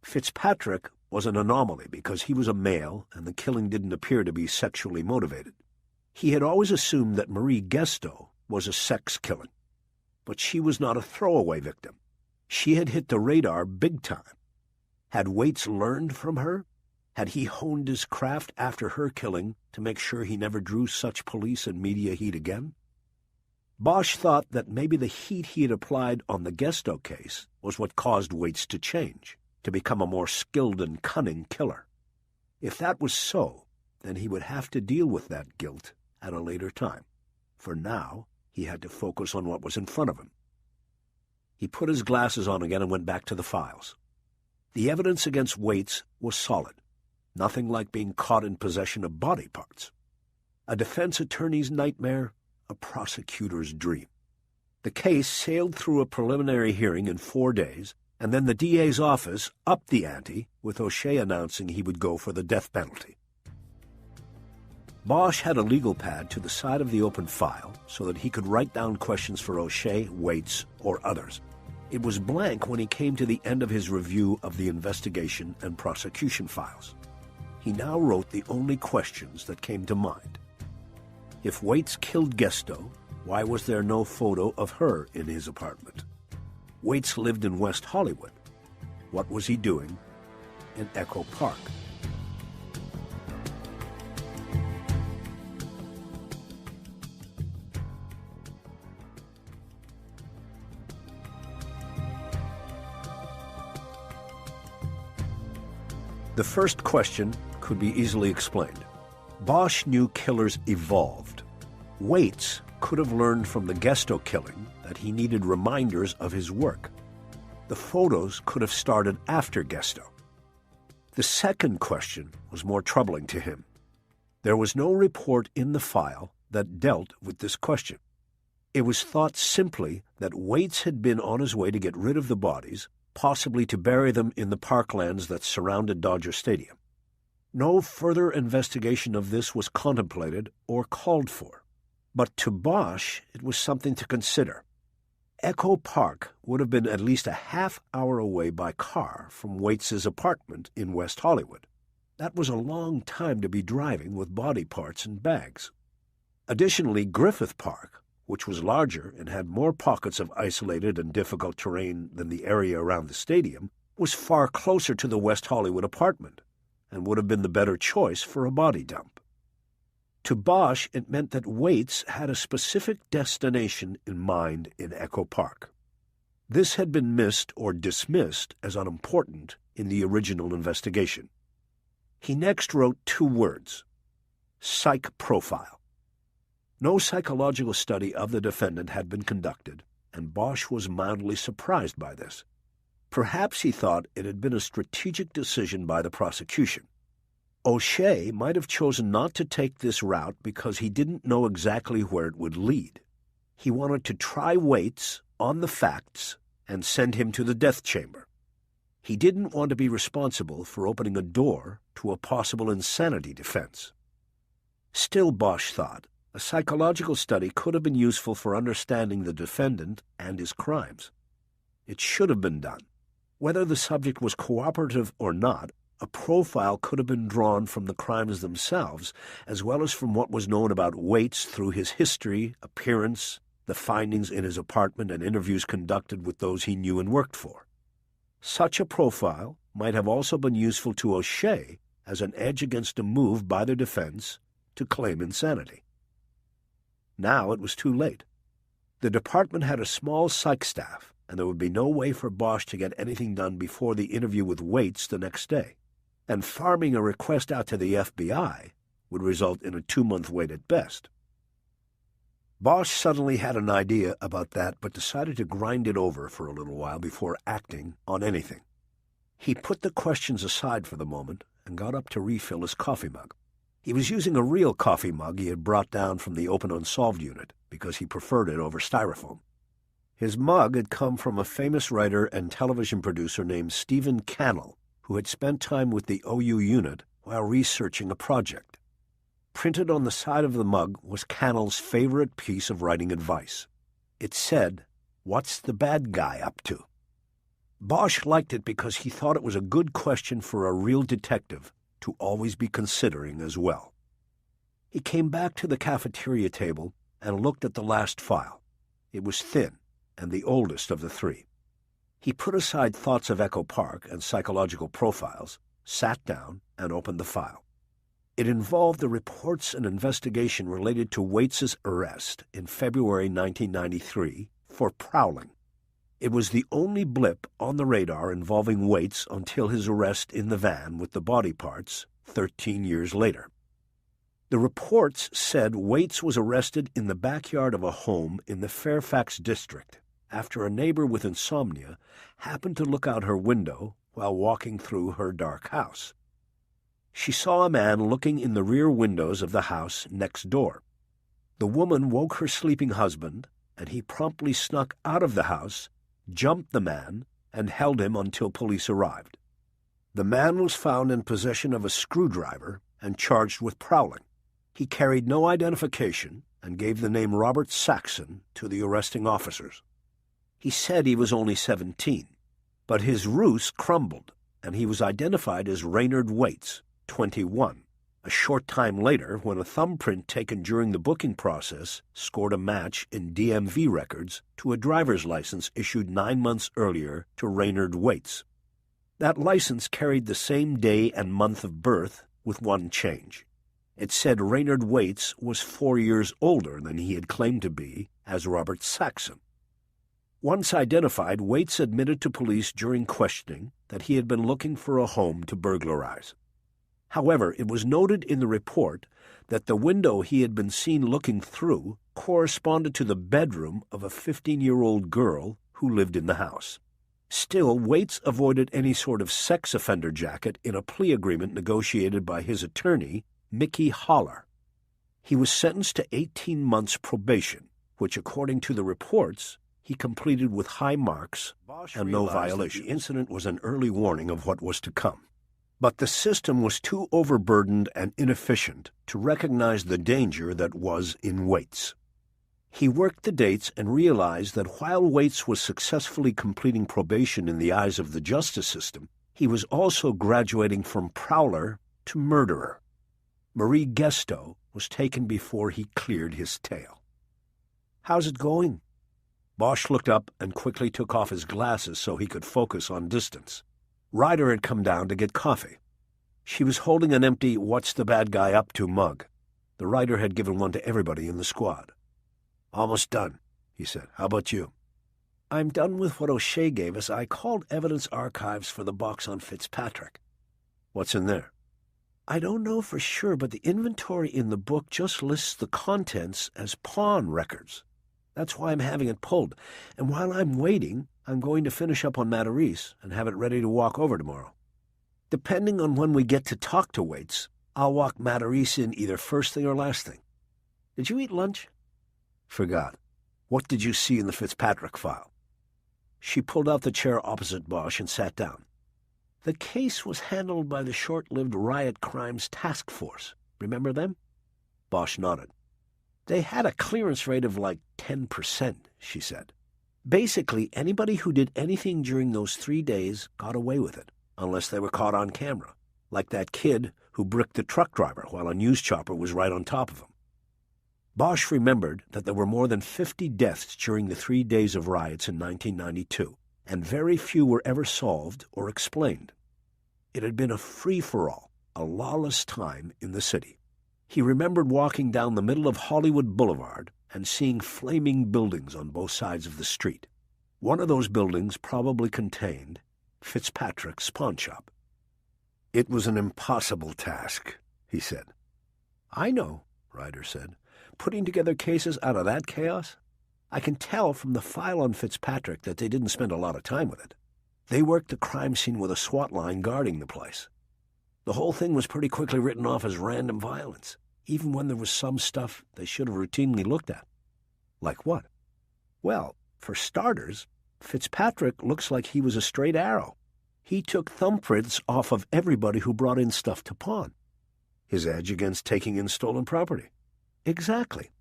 Fitzpatrick was an anomaly because he was a male and the killing didn't appear to be sexually motivated. He had always assumed that Marie Gesto was a sex killing, but she was not a throwaway victim. She had hit the radar big time. Had Waits learned from her? Had he honed his craft after her killing to make sure he never drew such police and media heat again? Bosch thought that maybe the heat he had applied on the Gesto case was what caused Waits to change, to become a more skilled and cunning killer. If that was so, then he would have to deal with that guilt at a later time. For now, he had to focus on what was in front of him. He put his glasses on again and went back to the files. The evidence against Waits was solid. Nothing like being caught in possession of body parts. A defense attorney's nightmare, a prosecutor's dream. The case sailed through a preliminary hearing in 4 days, and then the DA's office upped the ante, with O'Shea announcing he would go for the death penalty. Bosch had a legal pad to the side of the open file so that he could write down questions for O'Shea, Waits, or others. It was blank when he came to the end of his review of the investigation and prosecution files. He now wrote the only questions that came to mind. If Waits killed Gesto, why was there no photo of her in his apartment? Waits lived in West Hollywood. What was he doing in Echo Park? The first question could be easily explained. Bosch knew killers evolved. Waits could have learned from the Gesto killing that he needed reminders of his work. The photos could have started after Gesto. The second question was more troubling to him. There was no report in the file that dealt with this question. It was thought simply that Waits had been on his way to get rid of the bodies, possibly to bury them in the parklands that surrounded Dodger Stadium. No further investigation of this was contemplated or called for, but to Bosch it was something to consider. Echo Park would have been at least a half-hour away by car from Waits's apartment in West Hollywood. That was a long time to be driving with body parts and bags. Additionally, Griffith Park, which was larger and had more pockets of isolated and difficult terrain than the area around the stadium, was far closer to the West Hollywood apartment and would have been the better choice for a body dump. To Bosch, it meant that Waits had a specific destination in mind in Echo Park. This had been missed or dismissed as unimportant in the original investigation. He next wrote 2 words: psych profile. No psychological study of the defendant had been conducted, and Bosch was mildly surprised by this. Perhaps he thought it had been a strategic decision by the prosecution. O'Shea might have chosen not to take this route because he didn't know exactly where it would lead. He wanted to try Waits on the facts and send him to the death chamber. He didn't want to be responsible for opening a door to a possible insanity defense. Still, Bosch thought, a psychological study could have been useful for understanding the defendant and his crimes. It should have been done. Whether the subject was cooperative or not, a profile could have been drawn from the crimes themselves, as well as from what was known about Waits through his history, appearance, the findings in his apartment, and interviews conducted with those he knew and worked for. Such a profile might have also been useful to O'Shea as an edge against a move by the defense to claim insanity. Now it was too late. The department had a small psych staff, and there would be no way for Bosch to get anything done before the interview with Waits the next day. And farming a request out to the FBI would result in a 2-month wait at best. Bosch suddenly had an idea about that, but decided to grind it over for a little while before acting on anything. He put the questions aside for the moment and got up to refill his coffee mug. He was using a real coffee mug he had brought down from the open unsolved unit because he preferred it over styrofoam. His mug had come from a famous writer and television producer named Stephen Cannell, who had spent time with the OU unit while researching a project. Printed on the side of the mug was Cannell's favorite piece of writing advice. It said, "What's the bad guy up to?" Bosch liked it because he thought it was a good question for a real detective to always be considering as well. He came back to the cafeteria table and looked at the last file. It was thin and the oldest of the 3. He put aside thoughts of Echo Park and psychological profiles, sat down, and opened the file. It involved the reports and investigation related to Waits's arrest in February 1993 for prowling. It was the only blip on the radar involving Waits until his arrest in the van with the body parts 13 years later. The reports said Waits was arrested in the backyard of a home in the Fairfax district after a neighbor with insomnia happened to look out her window while walking through her dark house. She saw a man looking in the rear windows of the house next door. The woman woke her sleeping husband, and he promptly snuck out of the house, jumped the man, and held him until police arrived. The man was found in possession of a screwdriver and charged with prowling. He carried no identification and gave the name Robert Saxon to the arresting officers. He said he was only 17, but his ruse crumbled, and he was identified as Raynard Waits, 21, a short time later when a thumbprint taken during the booking process scored a match in DMV records to a driver's license issued 9 months earlier to Raynard Waits. That license carried the same day and month of birth with one change. It said Raynard Waits was 4 years older than he had claimed to be as Robert Saxon. Once identified, Waits admitted to police during questioning that he had been looking for a home to burglarize. However, it was noted in the report that the window he had been seen looking through corresponded to the bedroom of a 15-year-old girl who lived in the house. Still, Waits avoided any sort of sex offender jacket in a plea agreement negotiated by his attorney, Mickey Holler. He was sentenced to 18 months probation, which, according to the reports, he completed with high marks and no violation. The incident was an early warning of what was to come. But the system was too overburdened and inefficient to recognize the danger that was in Waits. He worked the dates and realized that while Waits was successfully completing probation in the eyes of the justice system, he was also graduating from prowler to murderer. Marie Gesto was taken before he cleared his tail. "How's it going?" Bosch looked up and quickly took off his glasses so he could focus on distance. Ryder had come down to get coffee. She was holding an empty "What's the bad guy up to" mug. The writer had given one to everybody in the squad. "Almost done," he said. "How about you?" "I'm done with what O'Shea gave us. I called Evidence Archives for the box on Fitzpatrick." "What's in there?" "I don't know for sure, but the inventory in the book just lists the contents as pawn records. That's why I'm having it pulled. And while I'm waiting, I'm going to finish up on Matarese and have it ready to walk over tomorrow. Depending on when we get to talk to Waits, I'll walk Matarese in either first thing or last thing. Did you eat lunch?" "Forgot. What did you see in the Fitzpatrick file?" She pulled out the chair opposite Bosch and sat down. "The case was handled by the short-lived Riot Crimes Task Force. Remember them?" Bosch nodded. "They had a clearance rate of like 10%, she said. Basically, anybody who did anything during those 3 days got away with it, unless they were caught on camera, like that kid who bricked the truck driver while a news chopper was right on top of him." Bosch remembered that there were more than 50 deaths during the 3 days of riots in 1992, and very few were ever solved or explained. It had been a free-for-all, a lawless time in the city. He remembered walking down the middle of Hollywood Boulevard and seeing flaming buildings on both sides of the street. One of those buildings probably contained Fitzpatrick's pawn shop. "It was an impossible task," he said. "I know," Ryder said. "Putting together cases out of that chaos? I can tell from the file on Fitzpatrick that they didn't spend a lot of time with it. They worked the crime scene with a SWAT line guarding the place. The whole thing was pretty quickly written off as random violence, even when there was some stuff they should have routinely looked at." "Like what?" "Well, for starters, Fitzpatrick looks like he was a straight arrow. He took thumbprints off of everybody who brought in stuff to pawn." "His edge against taking in stolen property." "Exactly.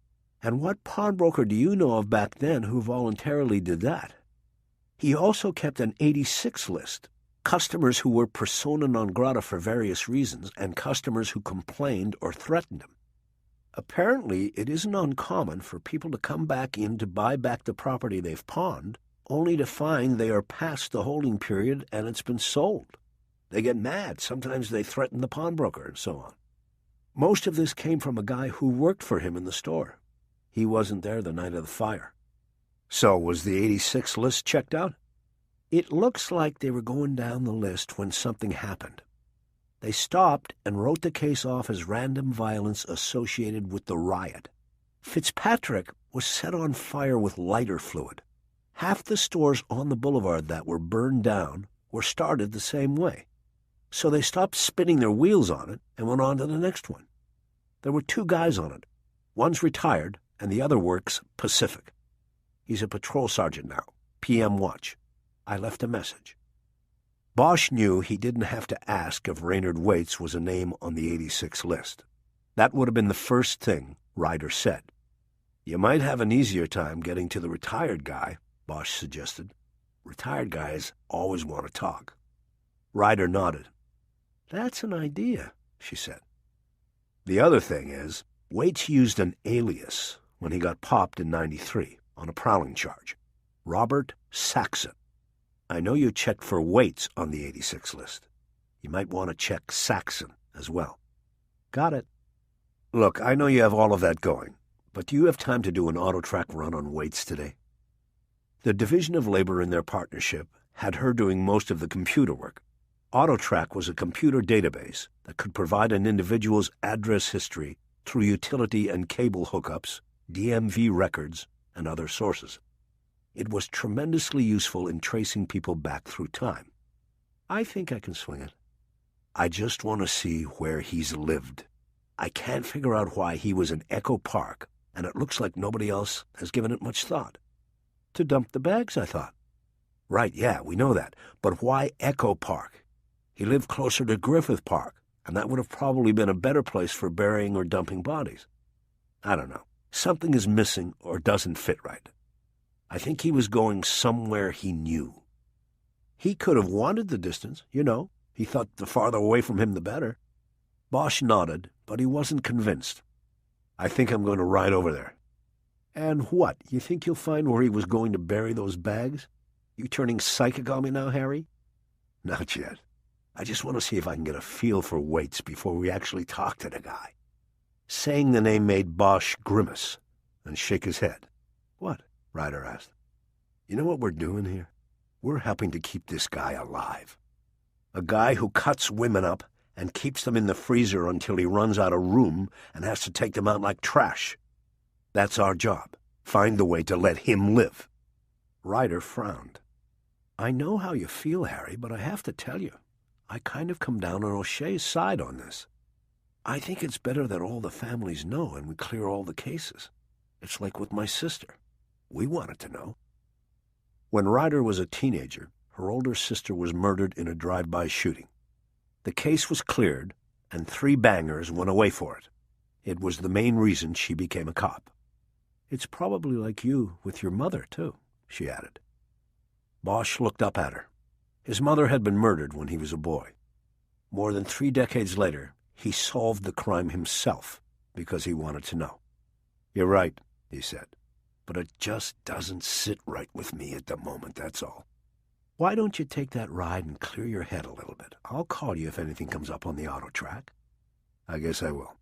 And what pawnbroker do you know of back then who voluntarily did that? He also kept an 86 list, customers who were persona non grata for various reasons and customers who complained or threatened him. Apparently, it isn't uncommon for people to come back in to buy back the property they've pawned, only to find they are past the holding period and it's been sold. They get mad. Sometimes they threaten the pawnbroker and so on. Most of this came from a guy who worked for him in the store. He wasn't there the night of the fire." "So was the 86 list checked out?" "It looks like they were going down the list when something happened. They stopped and wrote the case off as random violence associated with the riot. Fitzpatrick was set on fire with lighter fluid. Half the stores on the boulevard that were burned down were started the same way. So they stopped spinning their wheels on it and went on to the next one. There were 2 guys on it. One's retired, and the other works Pacific. He's a patrol sergeant now, PM watch. I left a message." Bosch knew he didn't have to ask if Raynard Waits was a name on the 86 list. That would have been the first thing Ryder said. "You might have an easier time getting to the retired guy," Bosch suggested. "Retired guys always want to talk." Ryder nodded. "That's an idea," she said. "The other thing is, Waits used an alias when he got popped in 93 on a prowling charge. Robert Saxon. I know you checked for Waits on the 86 list. You might want to check Saxon as well." "Got it." "Look, I know you have all of that going, but do you have time to do an auto-track run on Waits today?" The Division of Labor in their partnership had her doing most of the computer work. AutoTrack was a computer database that could provide an individual's address history through utility and cable hookups, DMV records, and other sources. It was tremendously useful in tracing people back through time. I think I can swing it. I just want to see where he's lived. I can't figure out why he was in Echo Park, and it looks like nobody else has given it much thought. To dump the bags, I thought. Right, yeah, we know that. But why Echo Park? He lived closer to Griffith Park, and that would have probably been a better place for burying or dumping bodies. I don't know. Something is missing or doesn't fit right. I think he was going somewhere he knew. He could have wanted the distance, you know. He thought the farther away from him the better. Bosch nodded, but he wasn't convinced. I think I'm going to ride over there. And what? You think you'll find where he was going to bury those bags? You turning psychic on me now, Harry? Not yet. I just want to see if I can get a feel for Waits before we actually talk to the guy. Saying the name made Bosch grimace and shake his head. What? Ryder asked. You know what we're doing here? We're helping to keep this guy alive. A guy who cuts women up and keeps them in the freezer until he runs out of room and has to take them out like trash. That's our job. Find the way to let him live. Ryder frowned. I know how you feel, Harry, but I have to tell you, I kind of come down on O'Shea's side on this. I think it's better that all the families know and we clear all the cases. It's like with my sister. We wanted to know. When Ryder was a teenager, her older sister was murdered in a drive-by shooting. The case was cleared, and 3 bangers went away for it. It was the main reason she became a cop. It's probably like you with your mother, too, she added. Bosch looked up at her. His mother had been murdered when he was a boy. More than 3 decades later, he solved the crime himself because he wanted to know. You're right, he said, but it just doesn't sit right with me at the moment, that's all. Why don't you take that ride and clear your head a little bit? I'll call you if anything comes up on the auto track. I guess I will.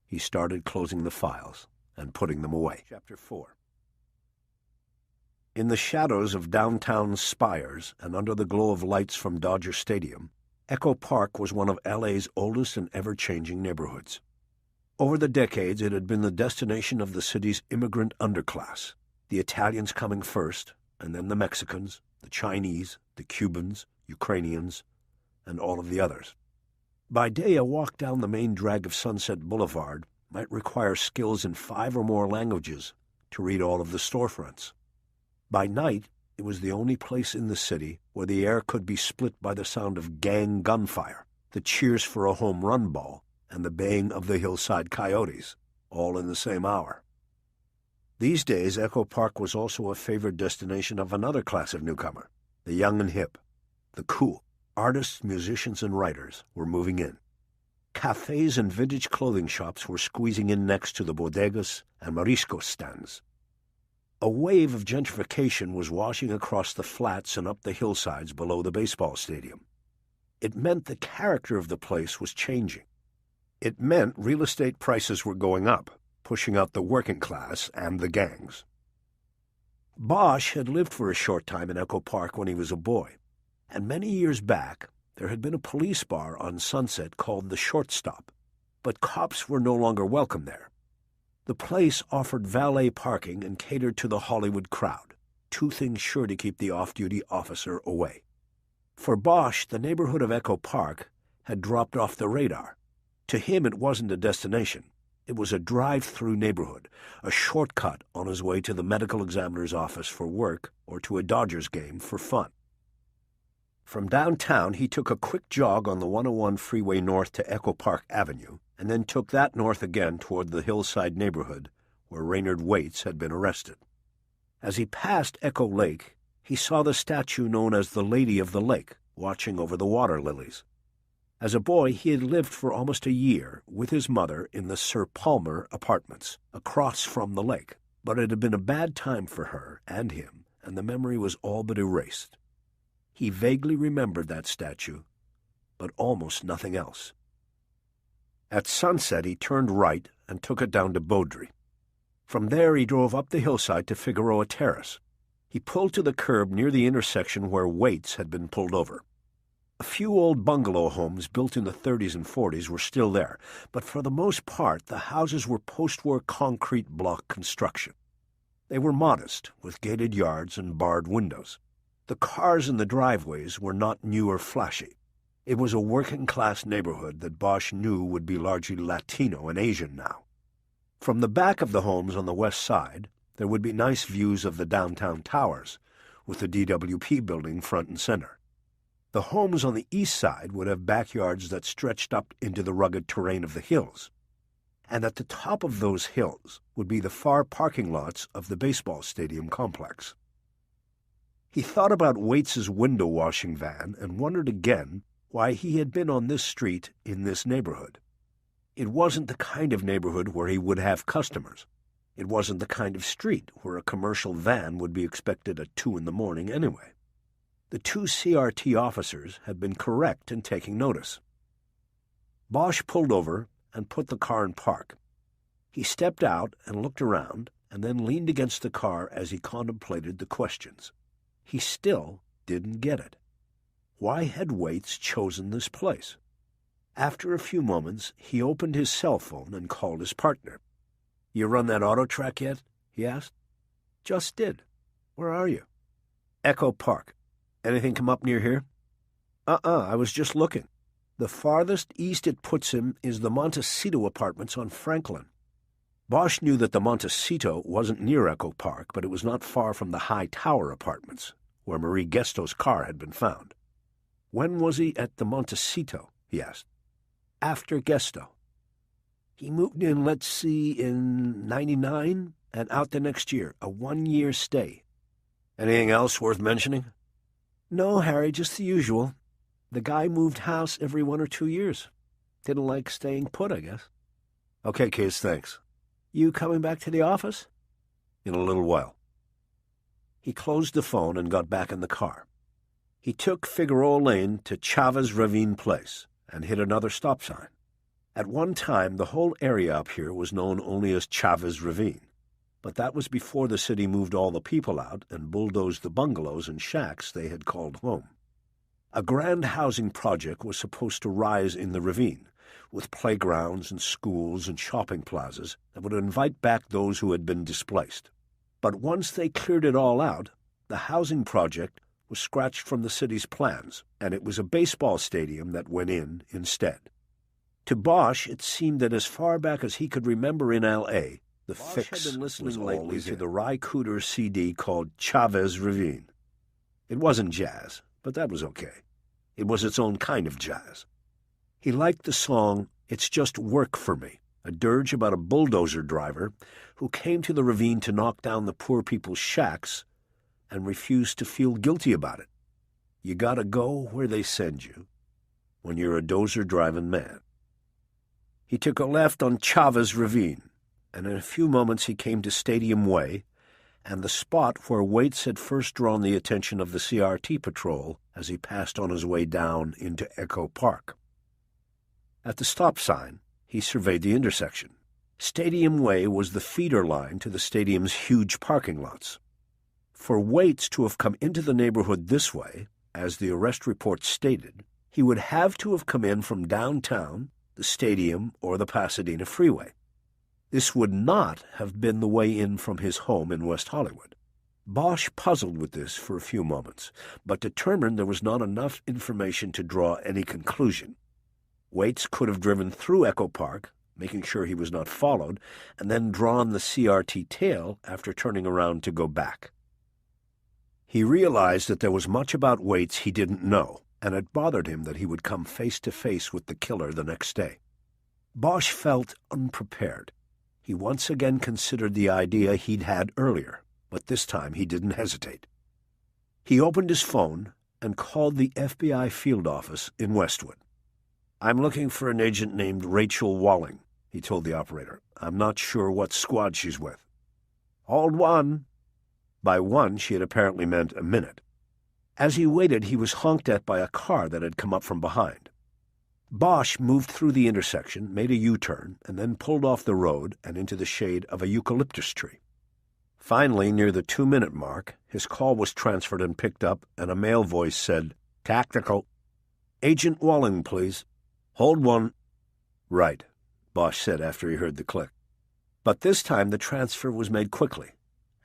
He started closing the files and putting them away. Chapter 4. In the shadows of downtown spires and under the glow of lights from Dodger Stadium, Echo Park was one of LA's oldest and ever-changing neighborhoods. Over the decades, it had been the destination of the city's immigrant underclass, the Italians coming first, and then the Mexicans, the Chinese, the Cubans, Ukrainians, and all of the others. By day, a walk down the main drag of Sunset Boulevard might require skills in 5 or more languages to read all of the storefronts. By night, it was the only place in the city where the air could be split by the sound of gang gunfire, the cheers for a home run ball, and the baying of the hillside coyotes, all in the same hour. These days, Echo Park was also a favored destination of another class of newcomer, the young and hip, the cool. Artists, musicians, and writers were moving in. Cafes and vintage clothing shops were squeezing in next to the bodegas and marisco stands. A wave of gentrification was washing across the flats and up the hillsides below the baseball stadium. It meant the character of the place was changing. It meant real estate prices were going up, pushing out the working class and the gangs. Bosch had lived for a short time in Echo Park when he was a boy, and many years back there had been a police bar on Sunset called the Shortstop, but cops were no longer welcome there. The place offered valet parking and catered to the Hollywood crowd, 2 things sure to keep the off-duty officer away. For Bosch, the neighborhood of Echo Park had dropped off the radar. To him, it wasn't a destination. It was a drive-through neighborhood, a shortcut on his way to the medical examiner's office for work or to a Dodgers game for fun. From downtown, he took a quick jog on the 101 freeway north to Echo Park Avenue, and then took that north again toward the hillside neighborhood where Raynard Waits had been arrested. As he passed Echo Lake, he saw the statue known as the Lady of the Lake watching over the water lilies. As a boy, he had lived for almost a year with his mother in the Sir Palmer apartments across from the lake, but it had been a bad time for her and him, and the memory was all but erased. He vaguely remembered that statue, but almost nothing else. At sunset, he turned right and took it down to Beaudry. From there, he drove up the hillside to Figueroa Terrace. He pulled to the curb near the intersection where Waits had been pulled over. A few old bungalow homes built in the 30s and 40s were still there, but for the most part, the houses were post-war concrete block construction. They were modest, with gated yards and barred windows. The cars in the driveways were not new or flashy. It was a working-class neighborhood that Bosch knew would be largely Latino and Asian now. From the back of the homes on the west side, there would be nice views of the downtown towers, with the DWP building front and center. The homes on the east side would have backyards that stretched up into the rugged terrain of the hills. And at the top of those hills would be the far parking lots of the baseball stadium complex. He thought about Waits's window-washing van and wondered again why he had been on this street in this neighborhood. It wasn't the kind of neighborhood where he would have customers. It wasn't the kind of street where a commercial van would be expected at 2 a.m. anyway. The 2 CRT officers had been correct in taking notice. Bosch pulled over and put the car in park. He stepped out and looked around, and then leaned against the car as he contemplated the questions. He still didn't get it. Why had Waits chosen this place? After a few moments, he opened his cell phone and called his partner. "You run that auto track yet?" he asked. "Just did. Where are you?" "Echo Park. Anything come up near here?" I was just looking. The farthest east it puts him is the Montecito apartments on Franklin." Bosch knew that the Montecito wasn't near Echo Park, but it was not far from the High Tower apartments, where Marie Gesto's car had been found. "When was he at the Montecito?" he asked. "After Gesto. He moved in, let's see, in '99 and out the next year, a 1-year stay." "Anything else worth mentioning?" "No, Harry, just the usual. The guy moved house every 1 or 2 years. Didn't like staying put, I guess." "Okay, kids, thanks." "You coming back to the office?" "In a little while." He closed the phone and got back in the car. He took Figueroa Lane to Chavez Ravine Place and hit another stop sign. At one time, the whole area up here was known only as Chavez Ravine, but that was before the city moved all the people out and bulldozed the bungalows and shacks they had called home. A grand housing project was supposed to rise in the ravine, with playgrounds and schools and shopping plazas that would invite back those who had been displaced. But once they cleared it all out, the housing project was scratched from the city's plans, and it was a baseball stadium that went in instead. To Bosch, it seemed that as far back as he could remember in L.A., the fix had been listening was lately always to the Ry Cooder CD called Chavez Ravine. It wasn't jazz, but that was okay. It was its own kind of jazz. He liked the song "It's Just Work for Me," a dirge about a bulldozer driver who came to the ravine to knock down the poor people's shacks and refused to feel guilty about it. You gotta go where they send you when you're a dozer-driving man. He took a left on Chavez Ravine, and in a few moments he came to Stadium Way and the spot where Waits had first drawn the attention of the CRT patrol as he passed on his way down into Echo Park. At the stop sign, he surveyed the intersection. Stadium Way was the feeder line to the stadium's huge parking lots. For Waits to have come into the neighborhood this way, as the arrest report stated, he would have to have come in from downtown, the stadium, or the Pasadena Freeway. This would not have been the way in from his home in West Hollywood. Bosch puzzled with this for a few moments, but determined there was not enough information to draw any conclusion. Waits could have driven through Echo Park, making sure he was not followed, and then drawn the CRT tail after turning around to go back. He realized that there was much about Waits he didn't know, and it bothered him that he would come face to face with the killer the next day. Bosch felt unprepared. He once again considered the idea he'd had earlier, but this time he didn't hesitate. He opened his phone and called the FBI field office in Westwood. "I'm looking for an agent named Rachel Walling," he told the operator. "I'm not sure what squad she's with." "Hold one." By one, she had apparently meant a minute. As he waited, he was honked at by a car that had come up from behind. Bosch moved through the intersection, made a U-turn, and then pulled off the road and into the shade of a eucalyptus tree. Finally, near the 2-minute mark, his call was transferred and picked up, and a male voice said, "Tactical. Agent Walling, please." "Hold one." "Right," Bosch said after he heard the click. But this time the transfer was made quickly,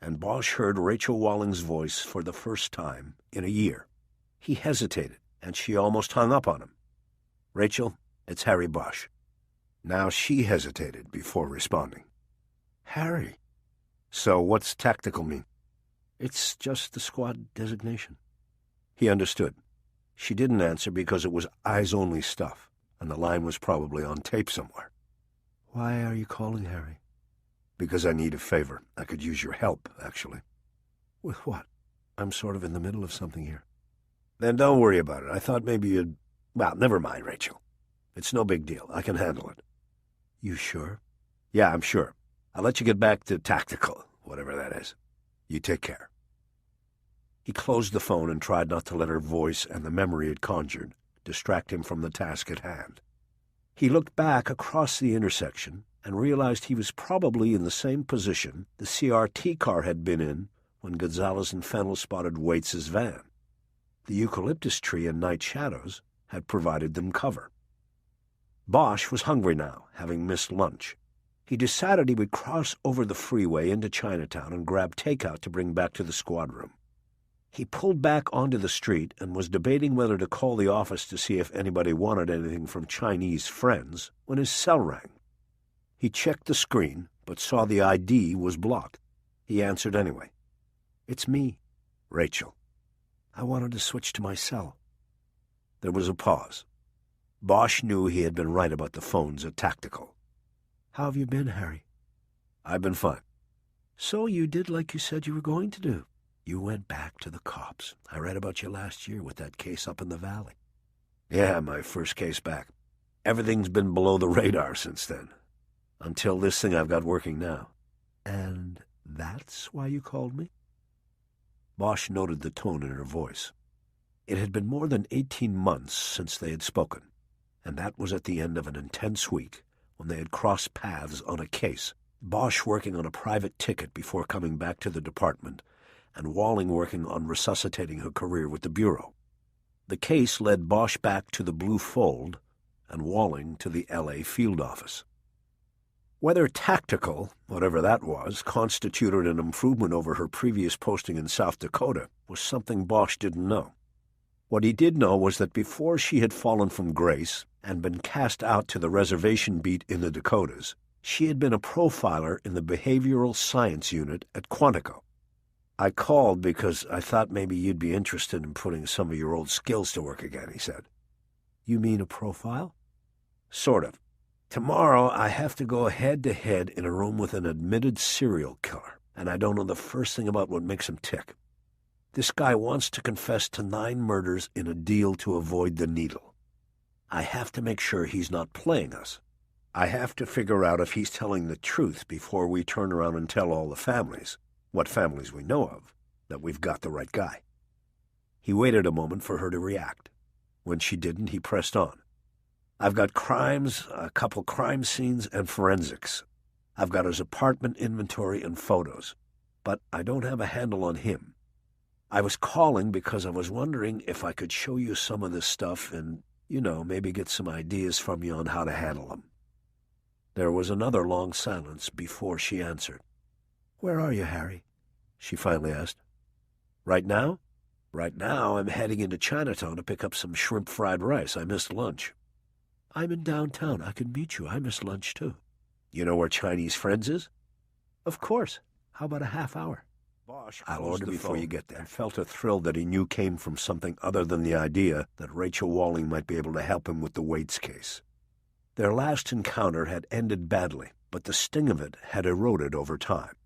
and Bosch heard Rachel Walling's voice for the first time in a year. He hesitated, and she almost hung up on him. "Rachel, it's Harry Bosch." Now she hesitated before responding. "Harry." "So what's tactical mean?" "It's just the squad designation." He understood. She didn't answer because it was eyes-only stuff, and the line was probably on tape somewhere. "Why are you calling, Harry?" "Because I need a favor. I could use your help, actually." "With what? I'm sort of in the middle of something here." "Then don't worry about it. I thought maybe you'd... Well, never mind, Rachel. It's no big deal. I can handle it." "You sure?" "Yeah, I'm sure. I'll let you get back to tactical, whatever that is. You take care." He closed the phone and tried not to let her voice and the memory it conjured distract him from the task at hand. He looked back across the intersection and realized he was probably in the same position the CRT car had been in when Gonzalez and Fennell spotted Waits's van. The eucalyptus tree and night shadows had provided them cover. Bosch was hungry now, having missed lunch. He decided he would cross over the freeway into Chinatown and grab takeout to bring back to the squad room. He pulled back onto the street and was debating whether to call the office to see if anybody wanted anything from Chinese friends when his cell rang. He checked the screen, but saw the ID was blocked. He answered anyway. "It's me, Rachel. I wanted to switch to my cell." There was a pause. Bosch knew he had been right about the phones at Tactical. "How have you been, Harry?" "I've been fine." "So you did like you said you were going to do. You went back to the cops. I read about you last year with that case up in the valley." "Yeah, my first case back. Everything's been below the radar since then. Until this thing I've got working now." "And that's why you called me?" Bosch noted the tone in her voice. It had been more than 18 months since they had spoken, and that was at the end of an intense week when they had crossed paths on a case, Bosch working on a private ticket before coming back to the department, and Walling working on resuscitating her career with the Bureau. The case led Bosch back to the Blue Fold and Walling to the L.A. field office. Whether Tactical, whatever that was, constituted an improvement over her previous posting in South Dakota was something Bosch didn't know. What he did know was that before she had fallen from grace and been cast out to the reservation beat in the Dakotas, she had been a profiler in the behavioral science unit at Quantico. "I called because I thought maybe you'd be interested in putting some of your old skills to work again," he said. "You mean a profile?" "Sort of. Tomorrow I have to go head-to-head in a room with an admitted serial killer, and I don't know the first thing about what makes him tick. This guy wants to confess to 9 murders in a deal to avoid the needle. I have to make sure he's not playing us. I have to figure out if he's telling the truth before we turn around and tell all the families, what families we know of, that we've got the right guy." He waited a moment for her to react. When she didn't, he pressed on. "I've got crimes, a couple crime scenes, and forensics. I've got his apartment inventory and photos, but I don't have a handle on him. I was calling because I was wondering if I could show you some of this stuff and, maybe get some ideas from you on how to handle them." There was another long silence before she answered. "Where are you, Harry?" she finally asked. "Right now? Right now I'm heading into Chinatown to pick up some shrimp fried rice. I missed lunch." "I'm in downtown. I can meet you. I missed lunch, too." "You know where Chinese Friends is?" "Of course. How about a half hour?" "I'll order before you get there," and felt a thrill that he knew came from something other than the idea that Rachel Walling might be able to help him with the Waits case. Their last encounter had ended badly, but the sting of it had eroded over time.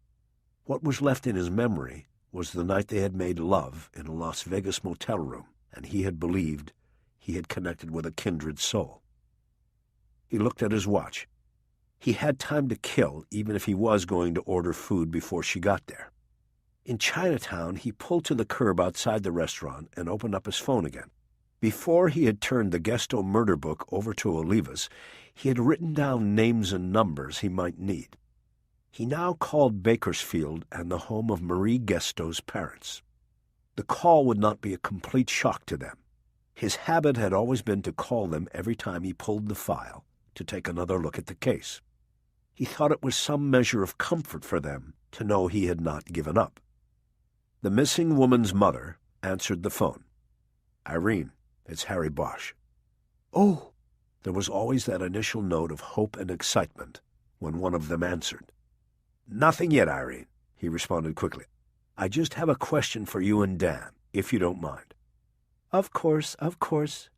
What was left in his memory was the night they had made love in a Las Vegas motel room, and he had believed he had connected with a kindred soul. He looked at his watch. He had time to kill, even if he was going to order food before she got there. In Chinatown, he pulled to the curb outside the restaurant and opened up his phone again. Before he had turned the Gesto murder book over to Olivas, he had written down names and numbers he might need. He now called Bakersfield and the home of Marie Gesto's parents. The call would not be a complete shock to them. His habit had always been to call them every time he pulled the file to take another look at the case. He thought it was some measure of comfort for them to know he had not given up. The missing woman's mother answered the phone. "Irene, it's Harry Bosch." "Oh!" There was always that initial note of hope and excitement when one of them answered. "Nothing yet, Irene," he responded quickly. "I just have a question for you and Dan, if you don't mind." Of course.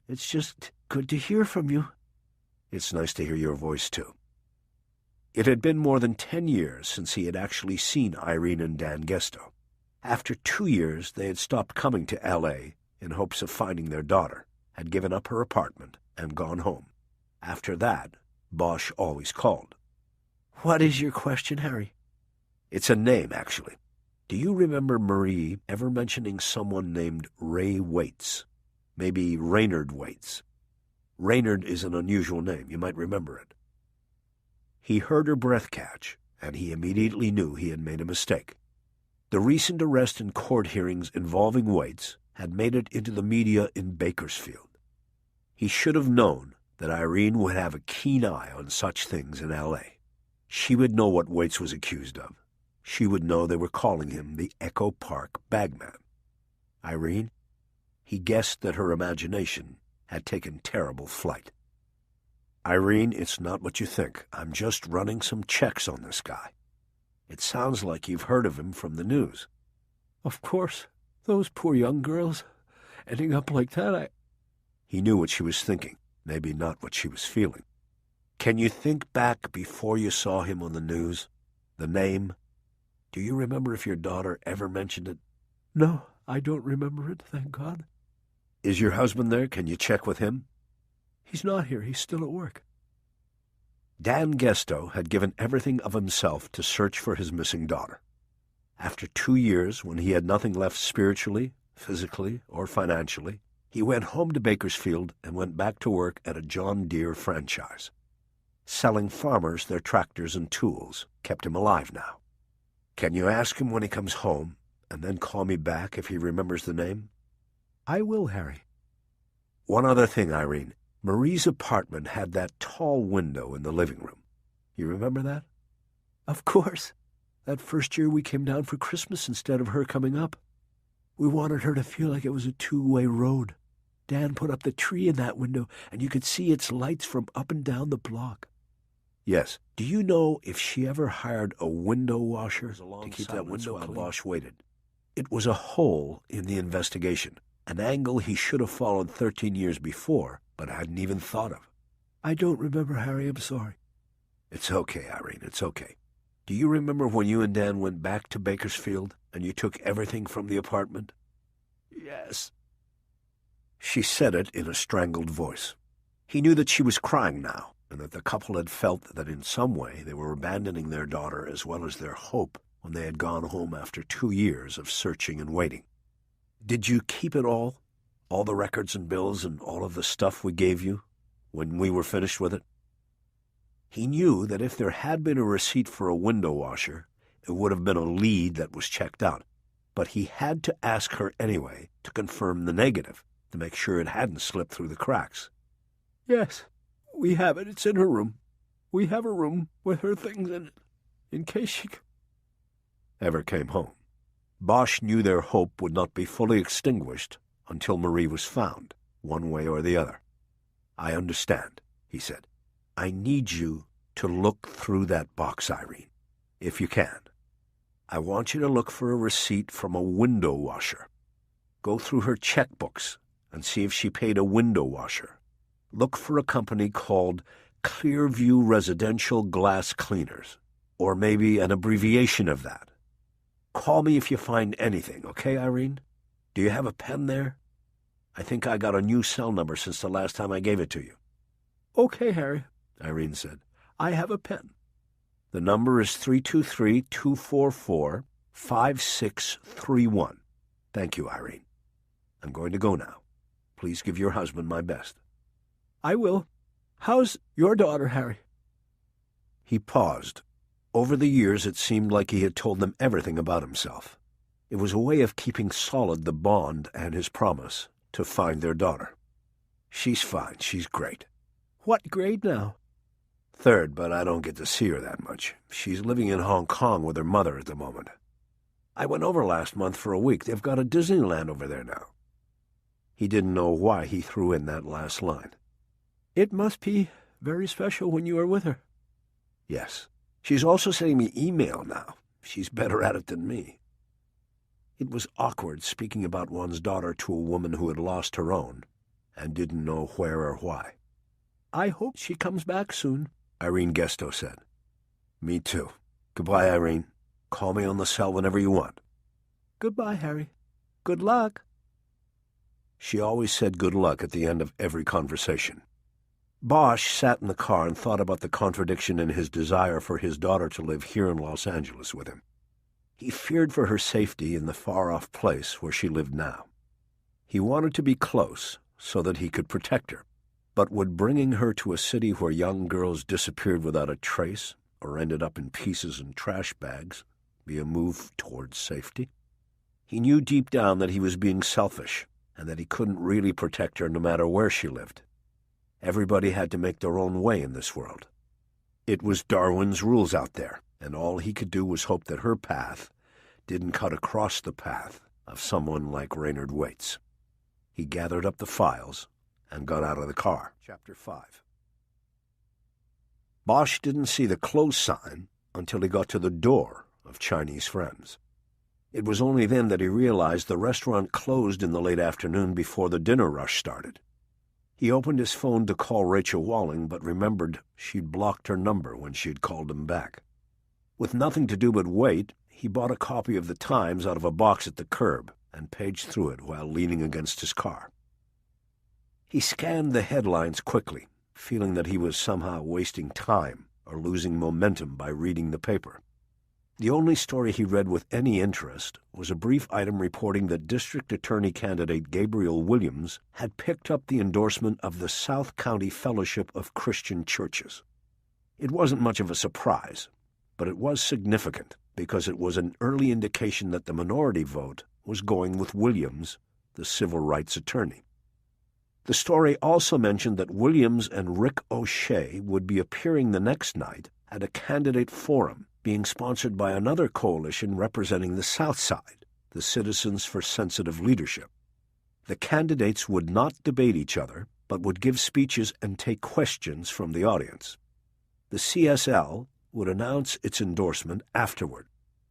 It's just good to hear from you." "It's nice to hear your voice, too." It had been more than 10 years since he had actually seen Irene and Dan Gesto. After 2 years, they had stopped coming to L.A. in hopes of finding their daughter, had given up her apartment, and gone home. After that, Bosch always called. "What is your question, Harry?" "It's a name, actually. Do you remember Marie ever mentioning someone named Ray Waits? Maybe Raynard Waits. Raynard is an unusual name. You might remember it." He heard her breath catch, and he immediately knew he had made a mistake. The recent arrest and court hearings involving Waits had made it into the media in Bakersfield. He should have known that Irene would have a keen eye on such things in L.A. She would know what Waits was accused of. She would know they were calling him the Echo Park Bagman. Irene? He guessed that her imagination had taken terrible flight. "Irene, it's not what you think. I'm just running some checks on this guy. It sounds like you've heard of him from the news." "Of course. Those poor young girls, ending up like that, He knew what she was thinking, maybe not what she was feeling. "Can you think back before you saw him on the news? The name? Do you remember if your daughter ever mentioned it?" "No, I don't remember it, thank God." "Is your husband there? Can you check with him?" "He's not here. He's still at work." Dan Gesto had given everything of himself to search for his missing daughter. After 2 years, when he had nothing left spiritually, physically, or financially, he went home to Bakersfield and went back to work at a John Deere franchise. Selling farmers their tractors and tools kept him alive now. "Can you ask him when he comes home, and then call me back if he remembers the name?" "I will, Harry." "One other thing, Irene. Marie's apartment had that tall window in the living room. You remember that?" "Of course. That first year we came down for Christmas instead of her coming up. We wanted her to feel like it was a two-way road. Dan put up the tree in that window, and you could see its lights from up and down the block." "Yes. Do you know if she ever hired a window washer to keep that window while Bosch waited?" It was a hole in the investigation, an angle he should have followed 13 years before, but hadn't even thought of. "I don't remember, Harry. I'm sorry." "It's okay, Irene. It's okay. Do you remember when you and Dan went back to Bakersfield and you took everything from the apartment?" "Yes." She said it in a strangled voice. He knew that she was crying now, and that the couple had felt that in some way they were abandoning their daughter as well as their hope when they had gone home after 2 years of searching and waiting. "Did you keep it all? All the records and bills and all of the stuff we gave you when we were finished with it?" He knew that if there had been a receipt for a window washer, it would have been a lead that was checked out, but he had to ask her anyway to confirm the negative, to make sure it hadn't slipped through the cracks. "Yes, we have it. It's in her room. We have a room with her things in it, in case she ever came home." Bosch knew their hope would not be fully extinguished until Marie was found, one way or the other. "I understand," he said. "I need you to look through that box, Irene, if you can. I want you to look for a receipt from a window washer. Go through her checkbooks and see if she paid a window washer. Look for a company called Clearview Residential Glass Cleaners, or maybe an abbreviation of that. Call me if you find anything, okay, Irene? Do you have a pen there? I think I got a new cell number since the last time I gave it to you." "Okay, Harry," Irene said. "I have a pen." "The number is 323-244-5631. Thank you, Irene. I'm going to go now. Please give your husband my best." "I will. How's your daughter, Harry?" He paused. Over the years, it seemed like he had told them everything about himself. It was a way of keeping solid the bond and his promise to find their daughter. "She's fine. She's great." "What grade now?" Third, but I don't get to see her that much. She's living in Hong Kong with her mother at the moment. I went over last month for a week. They've got a Disneyland over there now. He didn't know why he threw in that last line. It must be very special when you are with her. Yes. She's also sending me email now. She's better at it than me. It was awkward speaking about one's daughter to a woman who had lost her own and didn't know where or why. I hope she comes back soon, Irene Gesto said. Me too. Goodbye, Irene. Call me on the cell whenever you want. Goodbye, Harry. Good luck. She always said good luck at the end of every conversation. Bosch sat in the car and thought about the contradiction in his desire for his daughter to live here in Los Angeles with him. He feared for her safety in the far-off place where she lived now. He wanted to be close so that he could protect her, but would bringing her to a city where young girls disappeared without a trace or ended up in pieces and trash bags be a move towards safety? He knew deep down that he was being selfish and that he couldn't really protect her no matter where she lived. Everybody had to make their own way in this world. It was Darwin's rules out there, and all he could do was hope that her path didn't cut across the path of someone like Raynard Waite's. He gathered up the files and got out of the car. Chapter 5. Bosch didn't see the close sign until he got to the door of Chinese Friends. It was only then that he realized the restaurant closed in the late afternoon before the dinner rush started. He opened his phone to call Rachel Walling, but remembered she'd blocked her number when she'd called him back. With nothing to do but wait, he bought a copy of the Times out of a box at the curb and paged through it while leaning against his car. He scanned the headlines quickly, feeling that he was somehow wasting time or losing momentum by reading the paper. The only story he read with any interest was a brief item reporting that District Attorney candidate Gabriel Williams had picked up the endorsement of the South County Fellowship of Christian Churches. It wasn't much of a surprise, but it was significant because it was an early indication that the minority vote was going with Williams, the civil rights attorney. The story also mentioned that Williams and Rick O'Shea would be appearing the next night at a candidate forum being sponsored by another coalition representing the South Side, the Citizens for Sensitive Leadership. The candidates would not debate each other, but would give speeches and take questions from the audience. The CSL would announce its endorsement afterward.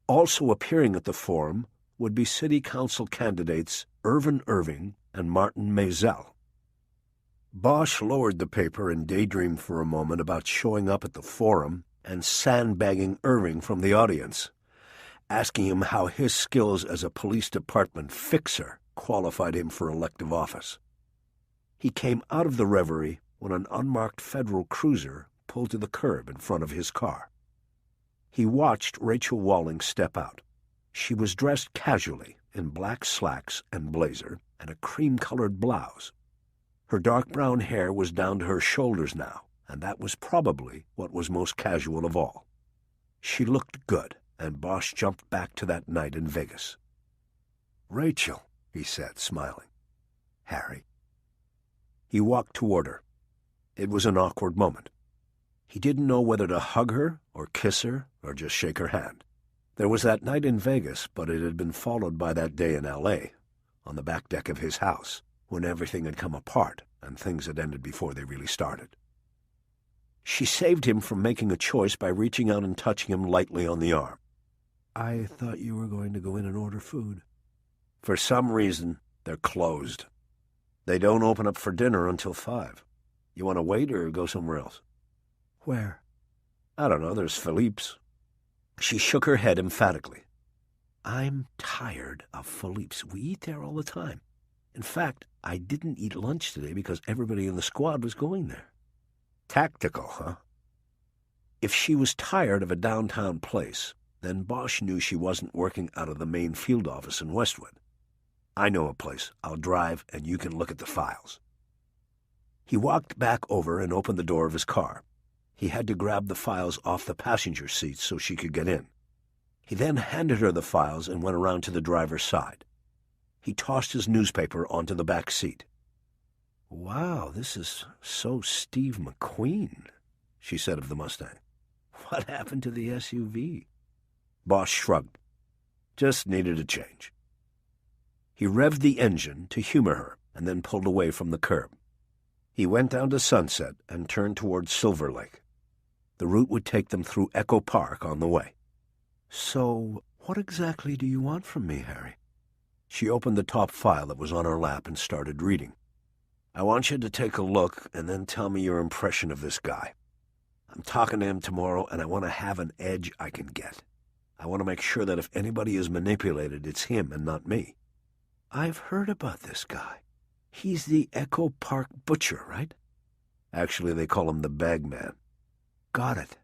Also appearing at the forum would be city council candidates Irvin Irving and Martin Maisel. Bosch lowered the paper and daydreamed for a moment about showing up at the forum and sandbagging Irving from the audience, asking him how his skills as a police department fixer qualified him for elective office. He came out of the reverie when an unmarked federal cruiser pulled to the curb in front of his car. He watched Rachel Walling step out. She was dressed casually in black slacks and blazer and a cream-colored blouse. Her dark brown hair was down to her shoulders now, and that was probably what was most casual of all. She looked good, and Bosch jumped back to that night in Vegas. "Rachel," he said, smiling. "Harry." He walked toward her. It was an awkward moment. He didn't know whether to hug her or kiss her or just shake her hand. There was that night in Vegas, but it had been followed by that day in L.A., on the back deck of his house, when everything had come apart and things had ended before they really started. She saved him from making a choice by reaching out and touching him lightly on the arm. "I thought you were going to go in and order food." "For some reason, they're closed. They don't open up for dinner until 5. You want to wait or go somewhere else?" "Where?" "I don't know. There's Philippe's." She shook her head emphatically. "I'm tired of Philippe's. We eat there all the time. In fact, I didn't eat lunch today because everybody in the squad was going there." Tactical, huh? If she was tired of a downtown place, then Bosch knew she wasn't working out of the main field office in Westwood. "I know a place. I'll drive, and you can look at the files." He walked back over and opened the door of his car. He had to grab the files off the passenger seat so she could get in. He then handed her the files and went around to the driver's side. He tossed his newspaper onto the back seat. "Wow, this is so Steve McQueen," she said of the Mustang. What happened to the SUV? Bosch shrugged. Just needed a change. He revved the engine to humor her and then pulled away from the curb. He went down to Sunset and turned toward Silver Lake. The route would take them through Echo Park on the way. So, what exactly do you want from me, Harry? She opened the top file that was on her lap and started reading. I want you to take a look and then tell me your impression of this guy. I'm talking to him tomorrow, and I want to have an edge I can get. I want to make sure that if anybody is manipulated, it's him and not me. I've heard about this guy. He's the Echo Park butcher, right? Actually, they call him the Bagman. Got it.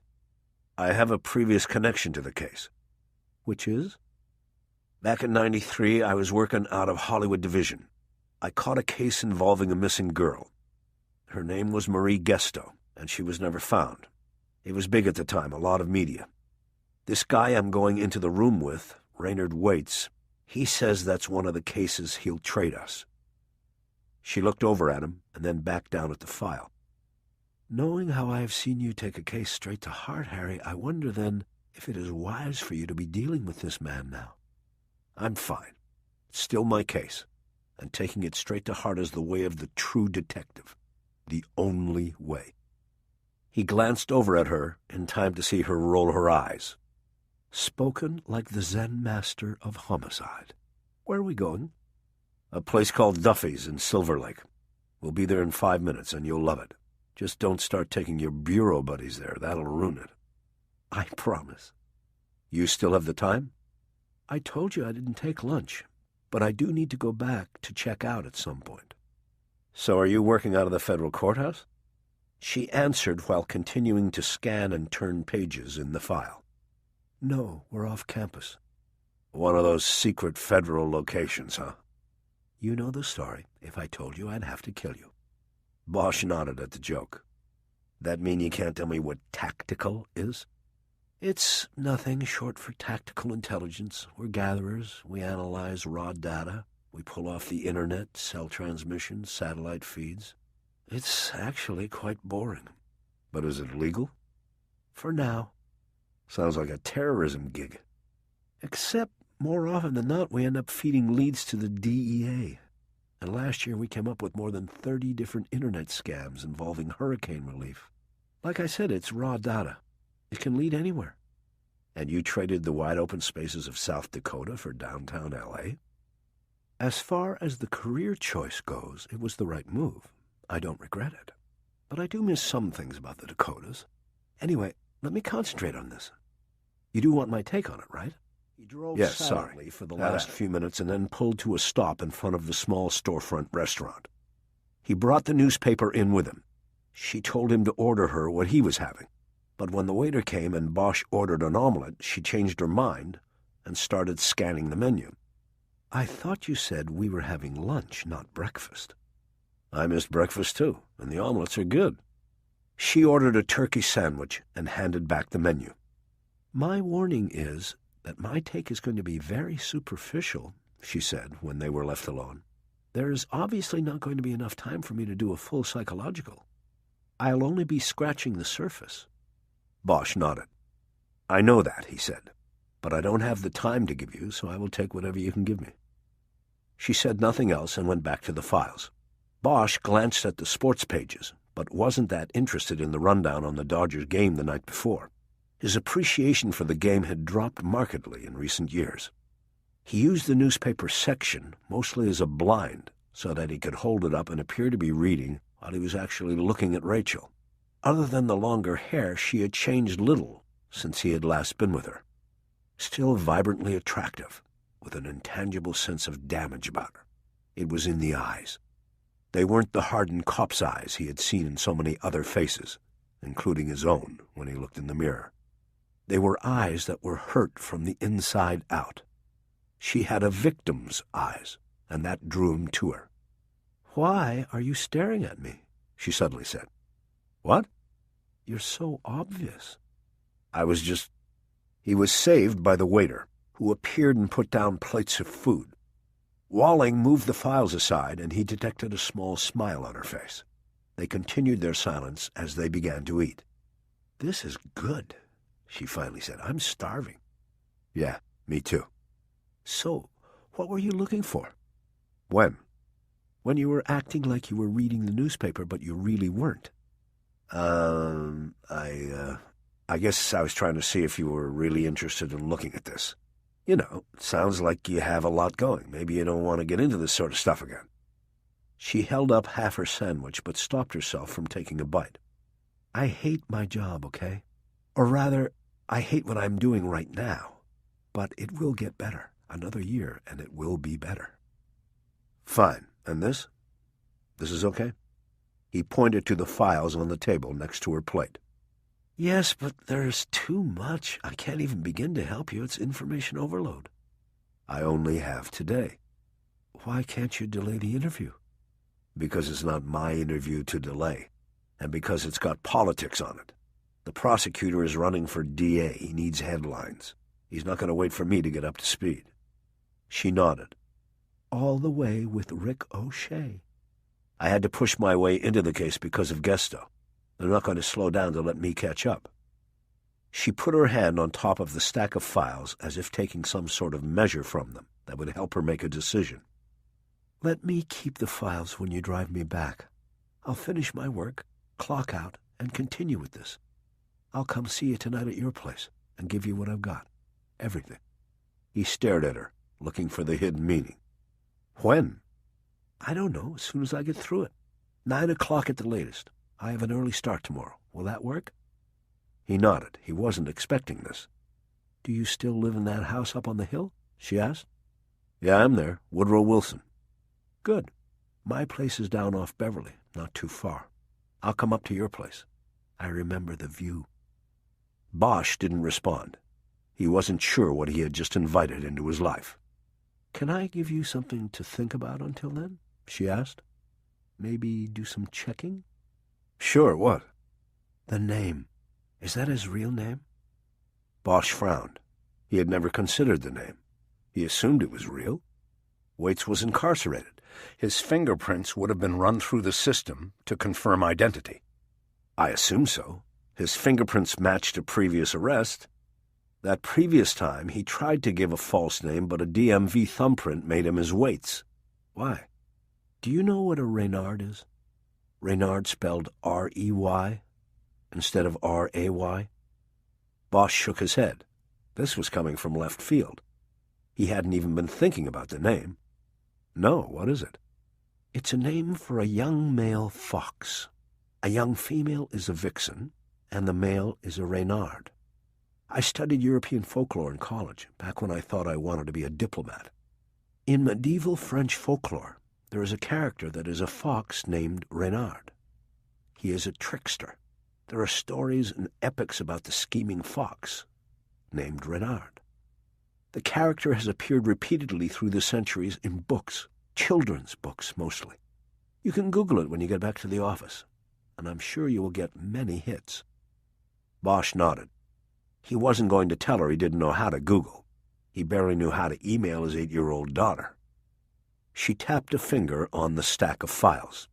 I have a previous connection to the case. Which is? Back in '93, I was working out of Hollywood Division. I caught a case involving a missing girl. Her name was Marie Gesto, and she was never found. It was big at the time, a lot of media. This guy I'm going into the room with, Raynard Waits, he says that's one of the cases he'll trade us. She looked over at him and then back down at the file. Knowing how I have seen you take a case straight to heart, Harry, I wonder then if it is wise for you to be dealing with this man now. I'm fine. It's still my case, and taking it straight to heart is the way of the true detective. The only way. He glanced over at her in time to see her roll her eyes. Spoken like the Zen master of homicide. Where are we going? A place called Duffy's in Silver Lake. We'll be there in 5 minutes, and you'll love it. Just don't start taking your bureau buddies there. That'll ruin it. I promise. You still have the time? I told you I didn't take lunch, but I do need to go back to check out at some point. So are you working out of the federal courthouse? She answered while continuing to scan and turn pages in the file. No, we're off campus. One of those secret federal locations, huh? You know the story. If I told you, I'd have to kill you. Bosch nodded at the joke. That mean you can't tell me what tactical is? It's nothing short for tactical intelligence. We're gatherers. We analyze raw data. We pull off the internet, cell transmissions, satellite feeds. It's actually quite boring. But is it legal? For now. Sounds like a terrorism gig. Except, more often than not, we end up feeding leads to the DEA. And last year we came up with more than 30 different internet scams involving hurricane relief. Like I said, it's raw data. It can lead anywhere. And you traded the wide-open spaces of South Dakota for downtown L.A.? As far as the career choice goes, it was the right move. I don't regret it. But I do miss some things about the Dakotas. Anyway, let me concentrate on this. You do want my take on it, right? He drove silently for the last few minutes and then pulled to a stop in front of the small storefront restaurant. He brought the newspaper in with him. She told him to order her what he was having. But when the waiter came and Bosch ordered an omelet, she changed her mind and started scanning the menu. I thought you said we were having lunch, not breakfast. I missed breakfast too, and the omelets are good. She ordered a turkey sandwich and handed back the menu. My warning is that my take is going to be very superficial, she said when they were left alone. There is obviously not going to be enough time for me to do a full psychological. I'll only be scratching the surface. Bosch nodded. I know that, he said, but I don't have the time to give you, so I will take whatever you can give me. She said nothing else and went back to the files. Bosch glanced at the sports pages, but wasn't that interested in the rundown on the Dodgers game the night before. His appreciation for the game had dropped markedly in recent years. He used the newspaper section mostly as a blind so that he could hold it up and appear to be reading while he was actually looking at Rachel. Other than the longer hair, she had changed little since he had last been with her. Still vibrantly attractive, with an intangible sense of damage about her. It was in the eyes. They weren't the hardened cop's eyes he had seen in so many other faces, including his own when he looked in the mirror. They were eyes that were hurt from the inside out. She had a victim's eyes, and that drew him to her. "Why are you staring at me?" she suddenly said. "What?" "You're so obvious." "I was just—" He was saved by the waiter, who appeared and put down plates of food. Walling moved the files aside, and he detected a small smile on her face. They continued their silence as they began to eat. This is good, she finally said. I'm starving. Yeah, me too. So, what were you looking for? When? When you were acting like you were reading the newspaper, but you really weren't. I guess I was trying to see if you were really interested in looking at this. You know, it sounds like you have a lot going. Maybe you don't want to get into this sort of stuff again. She held up half her sandwich, but stopped herself from taking a bite. I hate my job, okay? Or rather, I hate what I'm doing right now. But it will get better. Another year, and it will be better. Fine. And this? This is okay? He pointed to the files on the table next to her plate. Yes, but there's too much. I can't even begin to help you. It's information overload. I only have today. Why can't you delay the interview? Because it's not my interview to delay, and because it's got politics on it. The prosecutor is running for DA. He needs headlines. He's not going to wait for me to get up to speed. She nodded. All the way with Rick O'Shea. I had to push my way into the case because of Gesto. They're not going to slow down to let me catch up. She put her hand on top of the stack of files as if taking some sort of measure from them that would help her make a decision. Let me keep the files when you drive me back. I'll finish my work, clock out, and continue with this. I'll come see you tonight at your place and give you what I've got. Everything. He stared at her, looking for the hidden meaning. When? I don't know, as soon as I get through it. 9 o'clock at the latest. I have an early start tomorrow. Will that work? He nodded. He wasn't expecting this. Do you still live in that house up on the hill? She asked. Yeah, I'm there. Woodrow Wilson. Good. My place is down off Beverly, not too far. I'll come up to your place. I remember the view. Bosch didn't respond. He wasn't sure what he had just invited into his life. Can I give you something to think about until then? She asked. Maybe do some checking? Sure, what? The name. Is that his real name? Bosch frowned. He had never considered the name. He assumed it was real. Waits was incarcerated. His fingerprints would have been run through the system to confirm identity. I assume so. His fingerprints matched a previous arrest. That previous time, he tried to give a false name, but a DMV thumbprint made him his Waits. Why? Do you know what a Reynard is? Reynard spelled R-E-Y instead of R-A-Y? Bosch shook his head. This was coming from left field. He hadn't even been thinking about the name. No, what is it? It's a name for a young male fox. A young female is a vixen, and the male is a Reynard. I studied European folklore in college, back when I thought I wanted to be a diplomat. In medieval French folklore, there is a character that is a fox named Reynard. He is a trickster. There are stories and epics about the scheming fox, named Reynard. The character has appeared repeatedly through the centuries in books, children's books mostly. You can Google it when you get back to the office, and I'm sure you will get many hits. Bosch nodded. He wasn't going to tell her he didn't know how to Google. He barely knew how to email his 8-year-old daughter. She tapped a finger on the stack of files.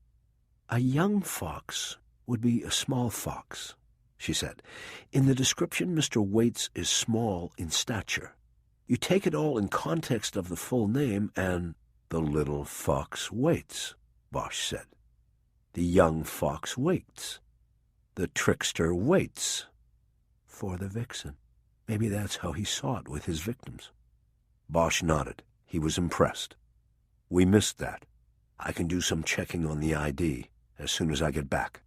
A young fox would be a small fox, she said. In the description, Mr. Waits is small in stature. You take it all in context of the full name, and the little fox waits, Bosch said. The young fox waits. The trickster waits. For the vixen. Maybe that's how he saw it with his victims. Bosch nodded. He was impressed. We missed that. I can do some checking on the ID as soon as I get back.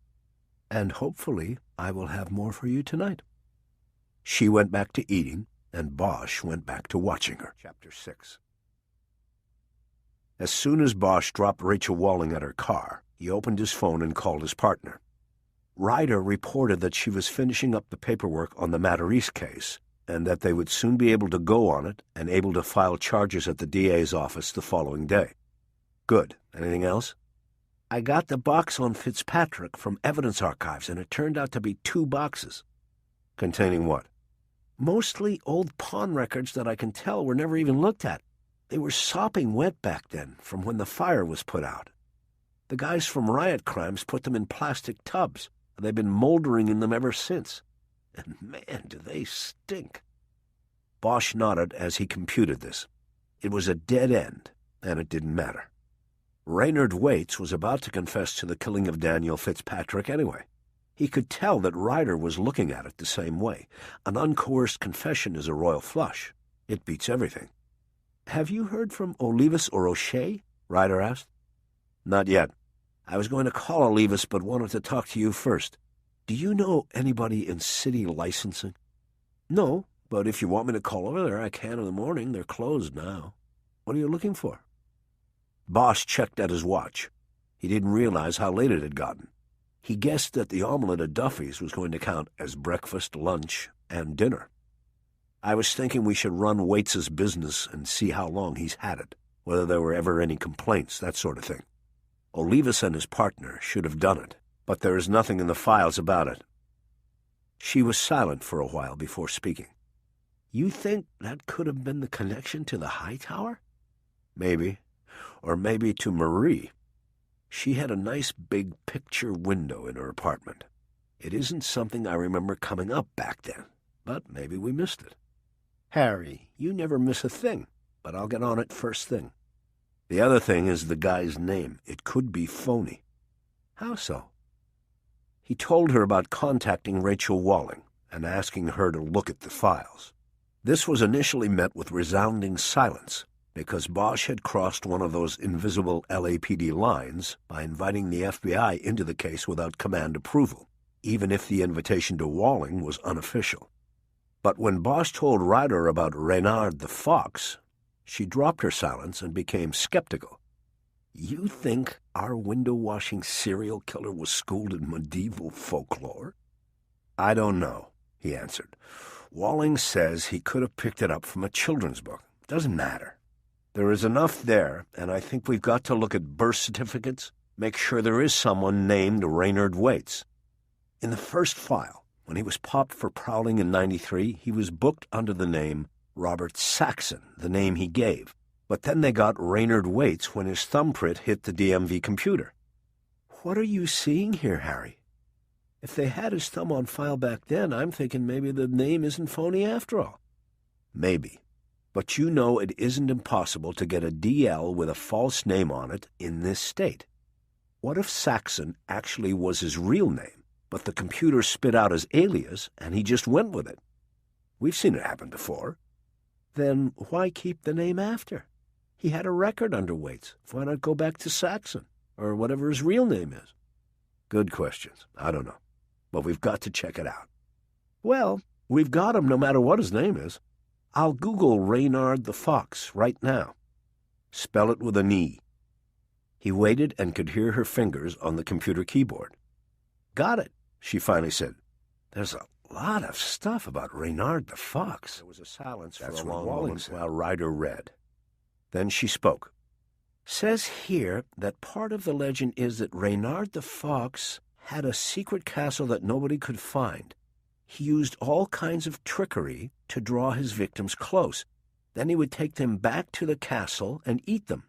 And hopefully I will have more for you tonight. She went back to eating, and Bosch went back to watching her. Chapter 6. As soon as Bosch dropped Rachel Walling at her car, he opened his phone and called his partner. Ryder reported that she was finishing up the paperwork on the Matarese case, and that they would soon be able to go on it and able to file charges at the DA's office the following day. Good. Anything else? I got the box on Fitzpatrick from Evidence Archives, and it turned out to be 2 boxes. Containing what? Mostly old pawn records that I can tell were never even looked at. They were sopping wet back then, from when the fire was put out. The guys from Riot Crimes put them in plastic tubs. They've been moldering in them ever since. And man, do they stink. Bosch nodded as he computed this. It was a dead end, and it didn't matter. Raynard Waits was about to confess to the killing of Daniel Fitzpatrick anyway. He could tell that Ryder was looking at it the same way. An uncoerced confession is a royal flush. It beats everything. "Have you heard from Olivas or O'Shea?" Ryder asked. "Not yet. I was going to call Olivas, but wanted to talk to you first. Do you know anybody in city licensing?" "No, but if you want me to call over there, I can in the morning. They're closed now. What are you looking for?" Bosch checked at his watch. He didn't realize how late it had gotten. He guessed that the omelet at Duffy's was going to count as breakfast, lunch, and dinner. "I was thinking we should run Waits's business and see how long he's had it, whether there were ever any complaints, that sort of thing. Olivas and his partner should have done it, but there is nothing in the files about it." She was silent for a while before speaking. "You think that could have been the connection to the Hightower?" "Maybe. Or maybe to Marie. She had a nice big picture window in her apartment. It isn't something I remember coming up back then, but maybe we missed it." "Harry, you never miss a thing, but I'll get on it first thing." "The other thing is the guy's name. It could be phony." "How so?" He told her about contacting Rachel Walling and asking her to look at the files. This was initially met with resounding silence, because Bosch had crossed one of those invisible LAPD lines by inviting the FBI into the case without command approval, even if the invitation to Walling was unofficial. But when Bosch told Ryder about Reynard the Fox, she dropped her silence and became skeptical. "You think our window-washing serial killer was schooled in medieval folklore?" "I don't know," he answered. "Walling says he could have picked it up from a children's book. Doesn't matter. There is enough there, and I think we've got to look at birth certificates, make sure there is someone named Raynard Waits. In the first file, when he was popped for prowling in '93, he was booked under the name Robert Saxon, the name he gave. But then they got Raynard Waits when his thumbprint hit the DMV computer." "What are you seeing here, Harry? If they had his thumb on file back then, I'm thinking maybe the name isn't phony after all." "Maybe. But you know it isn't impossible to get a DL with a false name on it in this state. What if Saxon actually was his real name, but the computer spit out his alias and he just went with it? We've seen it happen before." "Then why keep the name after? He had a record under Waits. Why not go back to Saxon, or whatever his real name is?" "Good questions. I don't know. But we've got to check it out." "Well, we've got him no matter what his name is. I'll Google Reynard the Fox right now." "Spell it with an E." He waited and could hear her fingers on the computer keyboard. "Got it," she finally said. "There's a lot of stuff about Reynard the Fox." There was a silence for a long moment while Ryder read. Then she spoke. "Says here that part of the legend is that Reynard the Fox had a secret castle that nobody could find. He used all kinds of trickery to draw his victims close. Then he would take them back to the castle and eat them."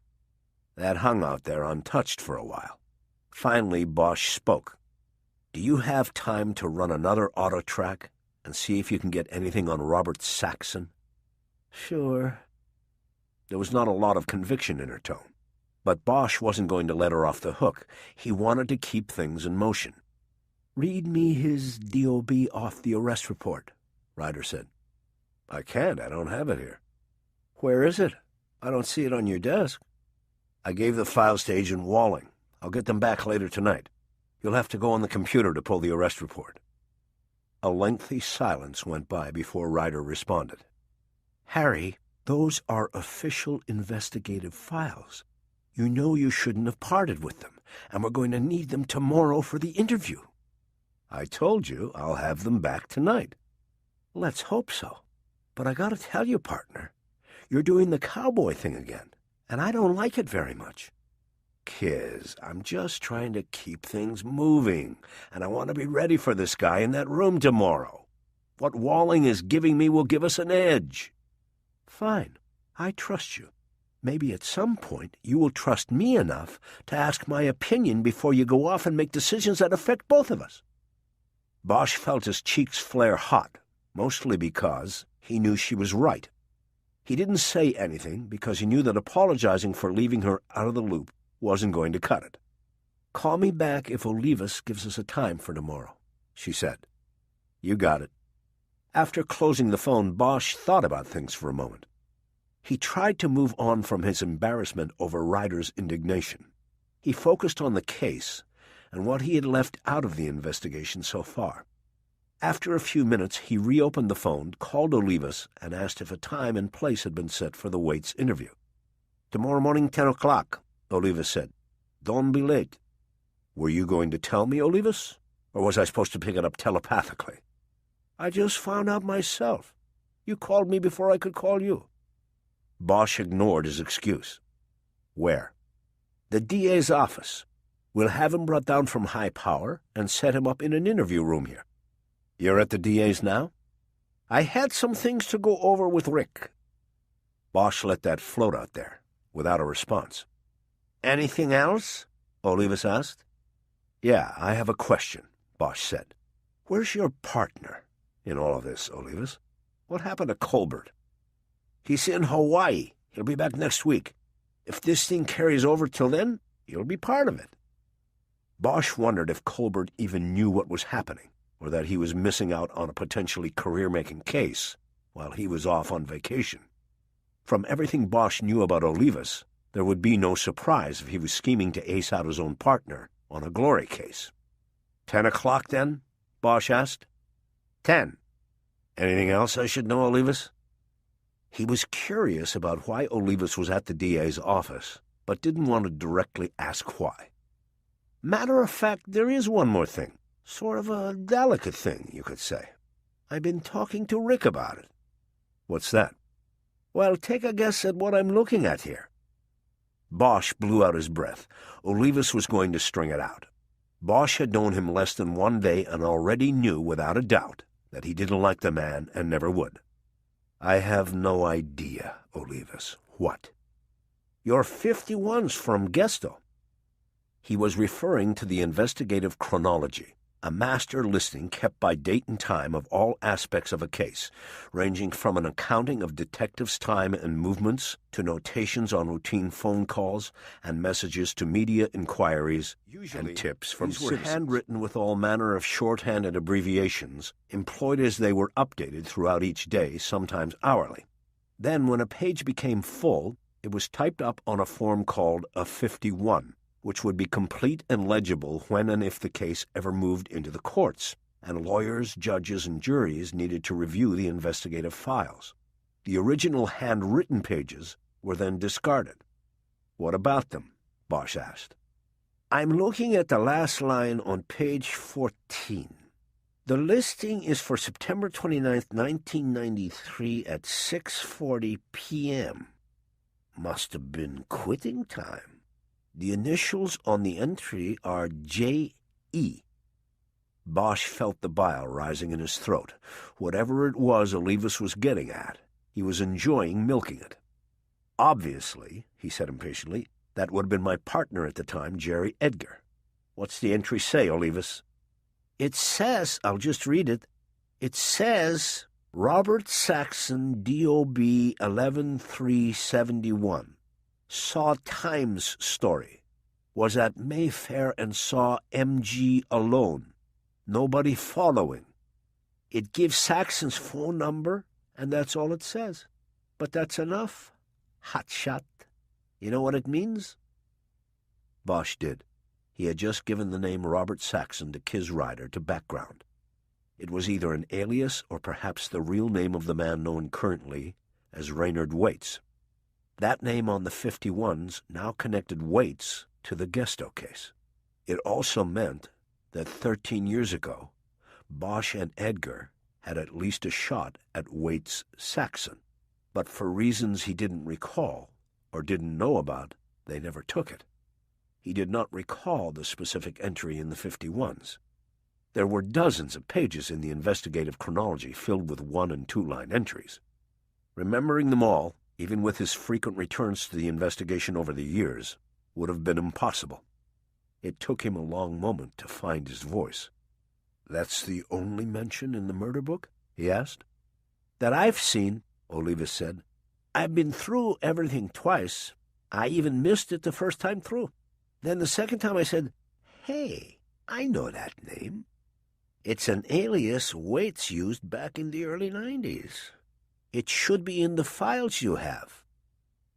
That hung out there untouched for a while. Finally, Bosch spoke. "Do you have time to run another auto track and see if you can get anything on Robert Saxon?" "Sure." There was not a lot of conviction in her tone, but Bosch wasn't going to let her off the hook. He wanted to keep things in motion. "Read me his DOB off the arrest report," Ryder said. "I can't. I don't have it here." "Where is it? I don't see it on your desk." "I gave the files to Agent Walling. I'll get them back later tonight. You'll have to go on the computer to pull the arrest report." A lengthy silence went by before Ryder responded. "Harry, those are official investigative files. You know you shouldn't have parted with them, and we're going to need them tomorrow for the interview." "I told you I'll have them back tonight." "Let's hope so. But I gotta tell you, partner, you're doing the cowboy thing again, and I don't like it very much." "Kiz, I'm just trying to keep things moving, and I want to be ready for this guy in that room tomorrow. What Walling is giving me will give us an edge." "Fine. I trust you. Maybe at some point you will trust me enough to ask my opinion before you go off and make decisions that affect both of us." Bosch felt his cheeks flare hot, mostly because he knew she was right. He didn't say anything because he knew that apologizing for leaving her out of the loop wasn't going to cut it. "Call me back if Olivas gives us a time for tomorrow," she said. "You got it." After closing the phone, Bosch thought about things for a moment. He tried to move on from his embarrassment over Ryder's indignation. He focused on the case and what he had left out of the investigation so far. After a few minutes, he reopened the phone, called Olivas, and asked if a time and place had been set for the Waits interview. "Tomorrow morning, 10 o'clock, Olivas said. "Don't be late." "Were you going to tell me, Olivas? Or was I supposed to pick it up telepathically?" "I just found out myself. You called me before I could call you." Bosch ignored his excuse. "Where?" "The DA's office. We'll have him brought down from high power and set him up in an interview room here." "You're at the DA's now?" "I had some things to go over with Rick." Bosch let that float out there, without a response. "Anything else?" Olivas asked. "Yeah, I have a question," Bosch said. "Where's your partner in all of this, Olivas? What happened to Colbert?" "He's in Hawaii. He'll be back next week. If this thing carries over till then, you'll be part of it." Bosch wondered if Colbert even knew what was happening, or that he was missing out on a potentially career-making case while he was off on vacation. From everything Bosch knew about Olivas, there would be no surprise if he was scheming to ace out his own partner on a glory case. 10 o'clock, then?" Bosch asked. 10. "Anything else I should know, Olivas?" He was curious about why Olivas was at the DA's office, but didn't want to directly ask why. "Matter of fact, there is one more thing. Sort of a delicate thing, you could say. I've been talking to Rick about it." "What's that?" "Well, take a guess at what I'm looking at here." Bosch blew out his breath. Olivas was going to string it out. Bosch had known him less than one day and already knew, without a doubt, that he didn't like the man and never would. "I have no idea, Olivas. What?" "Your 51's from Gesto." He was referring to the investigative chronology, a master listing kept by date and time of all aspects of a case, ranging from an accounting of detectives' time and movements to notations on routine phone calls and messages to media inquiries and tips from citizens. These were handwritten with all manner of shorthand and abbreviations, employed as they were updated throughout each day, sometimes hourly. Then, when a page became full, it was typed up on a form called a 51, which would be complete and legible when and if the case ever moved into the courts, and lawyers, judges, and juries needed to review the investigative files. The original handwritten pages were then discarded. "What about them?" Bosch asked. "I'm looking at the last line on page 14. The listing is for September 29th, 1993 at 6:40 p.m. Must have been quitting time. The initials on the entry are J.E. Bosch felt the bile rising in his throat. Whatever it was Olivas was getting at, he was enjoying milking it. "Obviously," he said impatiently, "that would have been my partner at the time, Jerry Edgar. What's the entry say, Olivas?" "It says, I'll just read it. It says, Robert Saxon, D.O.B. 11-371. Saw Times story. Was at Mayfair and saw M.G. alone. Nobody following. It gives Saxon's phone number, and that's all it says. But that's enough. Hotshot. You know what it means?" Bosch did. He had just given the name Robert Saxon to Kiz Ryder to background. It was either an alias or perhaps the real name of the man known currently as Raynard Waits. That name on the 51s now connected Waits to the Gesto case. It also meant that 13 years ago, Bosch and Edgar had at least a shot at Waits Saxon, but for reasons he didn't recall or didn't know about, they never took it. He did not recall the specific entry in the 51s. There were dozens of pages in the investigative chronology filled with 1- and 2-line entries. Remembering them all, even with his frequent returns to the investigation over the years, would have been impossible. It took him a long moment to find his voice. That's the only mention in the murder book? He asked. That I've seen, Olivas said. I've been through everything twice. I even missed it the first time through. Then the second time I said, hey, I know that name. It's an alias Waits used back in the early 90s. It should be in the files you have.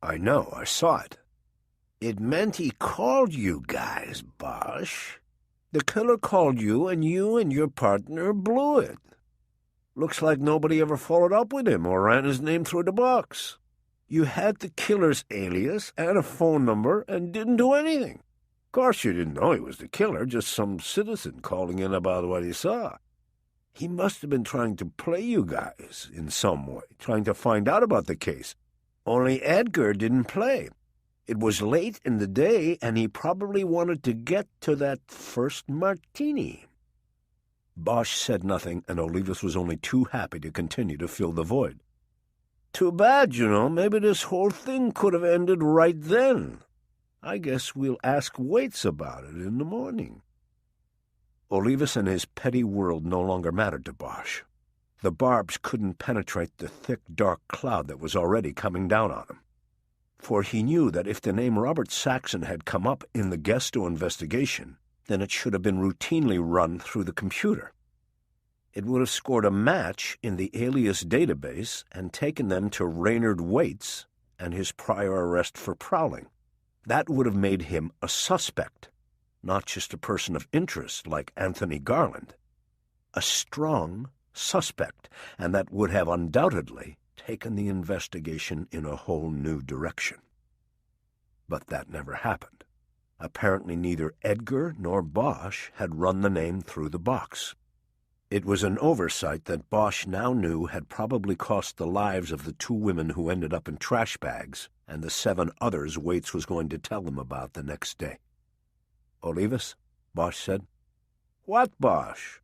I know, I saw it. It meant he called you guys, Bosch. The killer called you and your partner blew it. Looks like nobody ever followed up with him or ran his name through the box. You had the killer's alias and a phone number and didn't do anything. Of course you didn't know he was the killer, just some citizen calling in about what he saw. He must have been trying to play you guys in some way, trying to find out about the case. Only Edgar didn't play. It was late in the day, and he probably wanted to get to that first martini. Bosch said nothing, and Olivas was only too happy to continue to fill the void. Too bad, maybe this whole thing could have ended right then. I guess we'll ask Waits about it in the morning. Olivas and his petty world no longer mattered to Bosch. The barbs couldn't penetrate the thick, dark cloud that was already coming down on him. For he knew that if the name Robert Saxon had come up in the Gesto investigation, then it should have been routinely run through the computer. It would have scored a match in the alias database and taken them to Raynard Waits and his prior arrest for prowling. That would have made him a suspect, not just a person of interest like Anthony Garland. A strong suspect, and that would have undoubtedly taken the investigation in a whole new direction. But that never happened. Apparently neither Edgar nor Bosch had run the name through the box. It was an oversight that Bosch now knew had probably cost the lives of the 2 women who ended up in trash bags and the 7 others Waits was going to tell them about the next day. Olivas, Bosch said. What, Bosch?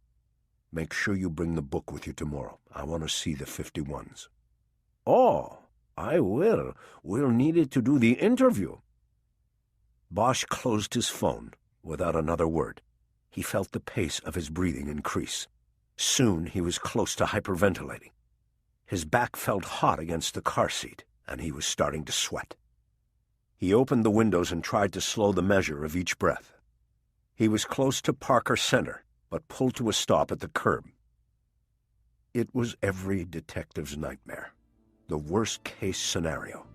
Make sure you bring the book with you tomorrow. I want to see the 51s. Oh, I will. We'll need it to do the interview. Bosch closed his phone without another word. He felt the pace of his breathing increase. Soon he was close to hyperventilating. His back felt hot against the car seat, and he was starting to sweat. He opened the windows and tried to slow the measure of each breath. He was close to Parker Center, but pulled to a stop at the curb. It was every detective's nightmare, the worst-case scenario.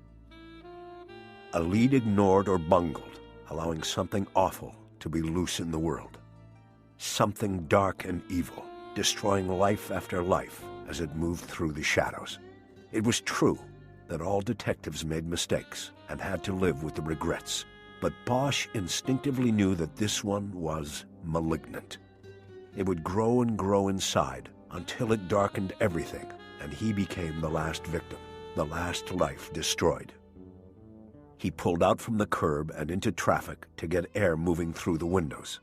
A lead ignored or bungled, allowing something awful to be loose in the world. Something dark and evil, destroying life after life as it moved through the shadows. It was true that all detectives made mistakes and had to live with the regrets, but Bosch instinctively knew that this one was malignant. It would grow and grow inside until it darkened everything, and he became the last victim, the last life destroyed. He pulled out from the curb and into traffic to get air moving through the windows.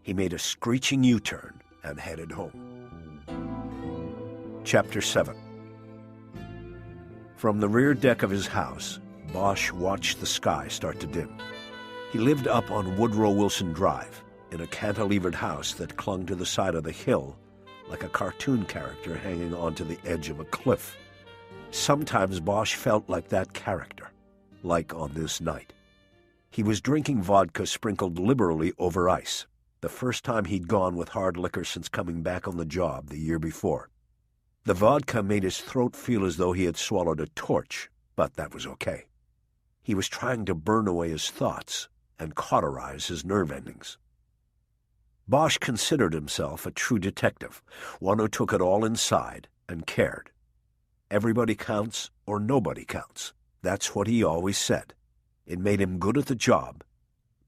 He made a screeching U-turn and headed home. Chapter 7. From the rear deck of his house, Bosch watched the sky start to dim. He lived up on Woodrow Wilson Drive, in a cantilevered house that clung to the side of the hill like a cartoon character hanging onto the edge of a cliff. Sometimes Bosch felt like that character, like on this night. He was drinking vodka sprinkled liberally over ice, the first time he'd gone with hard liquor since coming back on the job the year before. The vodka made his throat feel as though he had swallowed a torch, but that was okay. He was trying to burn away his thoughts and cauterize his nerve endings. Bosch considered himself a true detective, one who took it all inside and cared. Everybody counts or nobody counts. That's what he always said. It made him good at the job,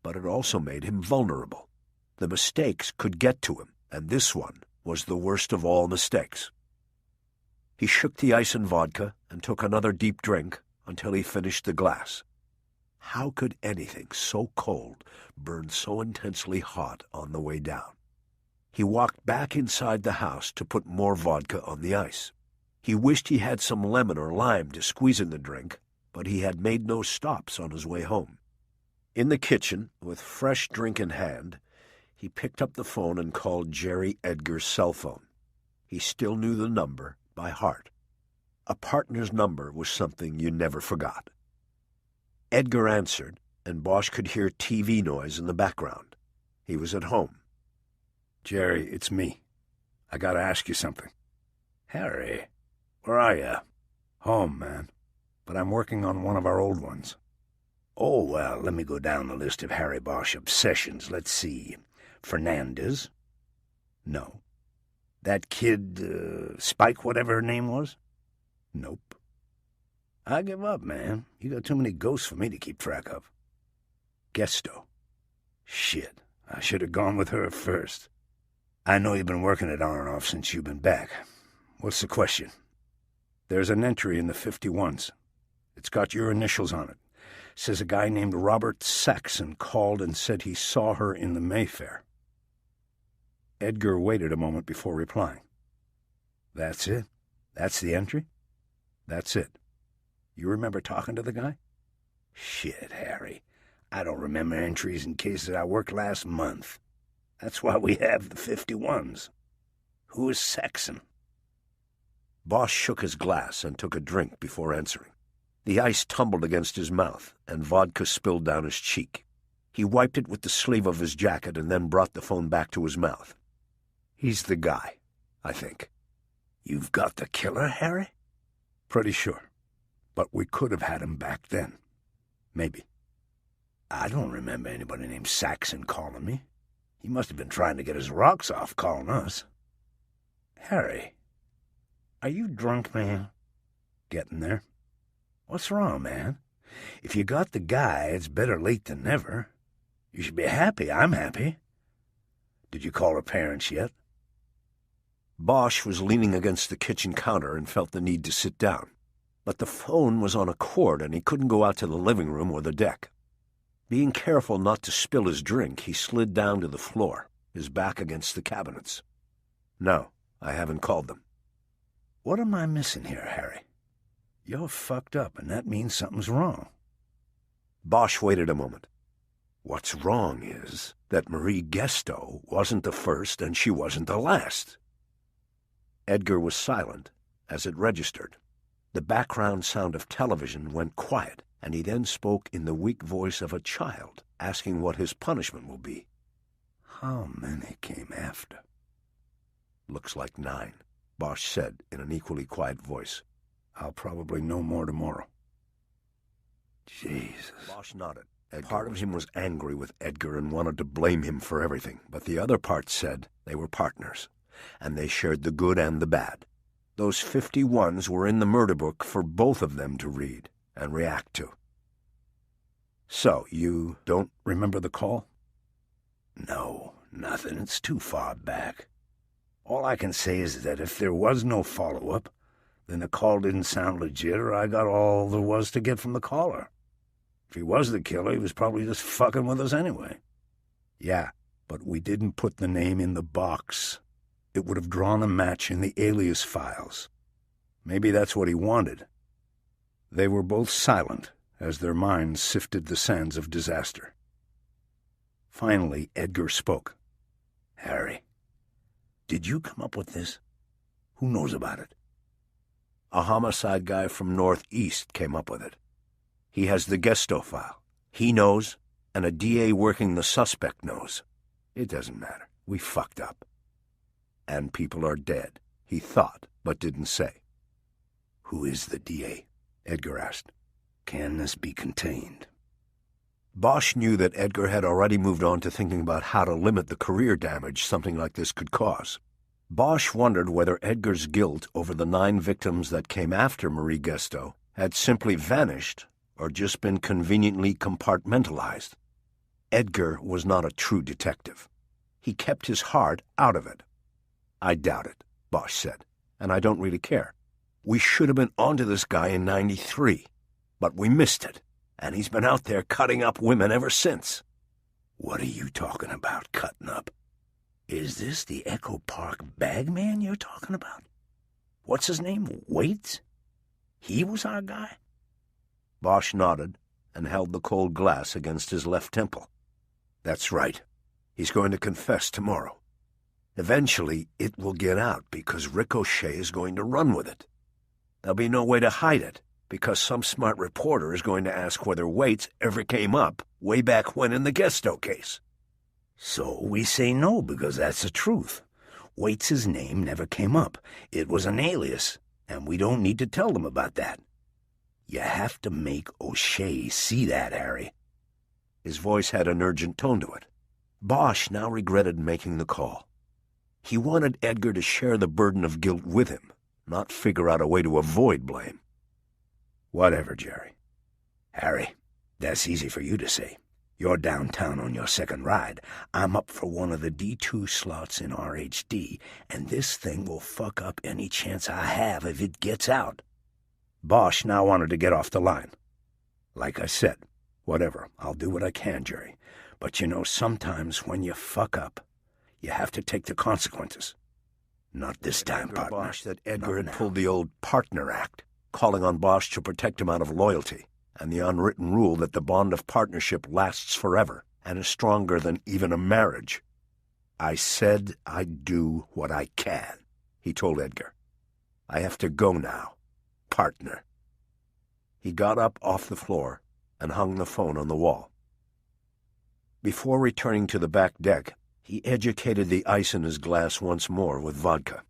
but it also made him vulnerable. The mistakes could get to him, and this one was the worst of all mistakes. He shook the ice and vodka and took another deep drink until he finished the glass. How could anything so cold burn so intensely hot on the way down? He walked back inside the house to put more vodka on the ice. He wished he had some lemon or lime to squeeze in the drink, but he had made no stops on his way home. In the kitchen, with fresh drink in hand, He picked up the phone and called Jerry Edgar's cell phone. He still knew the number by heart. A partner's number was something you never forgot. Edgar answered, and Bosch could hear TV noise in the background. He was at home. "Jerry, it's me. I gotta ask you something." "Harry, where are you?" "Home, man. But I'm working on one of our old ones." "Oh, well, let me go down the list of Harry Bosch obsessions. Let's see. Fernandez?" "No." "That kid, Spike, whatever her name was?" "Nope." "I give up, man. You got too many ghosts for me to keep track of." "Gesto." "Shit, I should have gone with her first. I know you've been working it on and off since you've been back. What's the question?" "There's an entry in the 51s. It's got your initials on it. Says a guy named Robert Saxon called and said he saw her in the Mayfair." Edgar waited a moment before replying. "That's it? That's the entry?" "That's it. You remember talking to the guy?" "Shit, Harry. I don't remember entries in cases I worked last month. That's why we have the 51s. Who is Saxon?" Bosch shook his glass and took a drink before answering. The ice tumbled against his mouth, and vodka spilled down his cheek. He wiped it with the sleeve of his jacket and then brought the phone back to his mouth. "He's the guy, I think." "You've got the killer, Harry?" "Pretty sure. But we could have had him back then. Maybe." "I don't remember anybody named Saxon calling me. He must have been trying to get his rocks off calling us." "Harry, are you drunk, man?" "Getting there." "What's wrong, man? If you got the guy, it's better late than never. You should be happy. I'm happy. Did you call her parents yet?" Bosch was leaning against the kitchen counter and felt the need to sit down. But the phone was on a cord and he couldn't go out to the living room or the deck. Being careful not to spill his drink, he slid down to the floor, his back against the cabinets. "No, I haven't called them." "What am I missing here, Harry? You're fucked up, and that means something's wrong." Bosch waited a moment. "What's wrong is that Marie Gesto wasn't the first and she wasn't the last." Edgar was silent as it registered. The background sound of television went quiet, and he then spoke in the weak voice of a child, asking what his punishment will be. "How many came after?" "Looks like 9, Bosch said in an equally quiet voice. "I'll probably know more tomorrow." "Jesus." Bosch nodded. Part of him was angry with Edgar and wanted to blame him for everything, but the other part said they were partners, and they shared the good and the bad. Those 51s were in the murder book for both of them to read and react to. "So, you don't remember the call?" "No, nothing. It's too far back. All I can say is that if there was no follow-up, then the call didn't sound legit, or I got all there was to get from the caller. If he was the killer, he was probably just fucking with us anyway." "Yeah, but we didn't put the name in the box. It would have drawn a match in the alias files. Maybe that's what he wanted." They were both silent as their minds sifted the sands of disaster. Finally, Edgar spoke. "Harry, did you come up with this? Who knows about it?" "A homicide guy from Northeast came up with it. He has the Gesto file. He knows, and a DA working the suspect knows. It doesn't matter. We fucked up. And people are dead," he thought, but didn't say. "Who is the DA?" Edgar asked. "Can this be contained?" Bosch knew that Edgar had already moved on to thinking about how to limit the career damage something like this could cause. Bosch wondered whether Edgar's guilt over the 9 victims that came after Marie Gesto had simply vanished or just been conveniently compartmentalized. Edgar was not a true detective. He kept his heart out of it. "I doubt it," Bosch said, "and I don't really care. We should have been onto this guy in 93, but we missed it, and he's been out there cutting up women ever since." "What are you talking about, cutting up? Is this the Echo Park bagman you're talking about? What's his name, Waits? He was our guy?" Bosch nodded and held the cold glass against his left temple. "That's right. He's going to confess tomorrow. Eventually, it will get out because Ricochet is going to run with it. There'll be no way to hide it because some smart reporter is going to ask whether Waits ever came up way back when in the Gesto case. So we say no because that's the truth. Waits's name never came up. It was an alias, and we don't need to tell them about that. You have to make O'Shea see that, Harry. His voice had an urgent tone to it. Bosch now regretted making the call. He wanted Edgar to share the burden of guilt with him, not figure out a way to avoid blame. Whatever, Jerry. Harry, that's easy for you to say. You're downtown on your second ride. I'm up for one of the D2 slots in RHD, and this thing will fuck up any chance I have if it gets out. Bosch now wanted to get off the line. Like I said, whatever, I'll do what I can, Jerry. But you know, sometimes when you fuck up, you have to take the consequences. Not this time, partner. Bosch that Edgar had pulled the old partner act, calling on Bosch to protect him out of loyalty, and the unwritten rule that the bond of partnership lasts forever and is stronger than even a marriage. I said I'd do what I can, he told Edgar. I have to go now, partner. He got up off the floor and hung the phone on the wall. Before returning to the back deck, he educated the ice in his glass once more with vodka.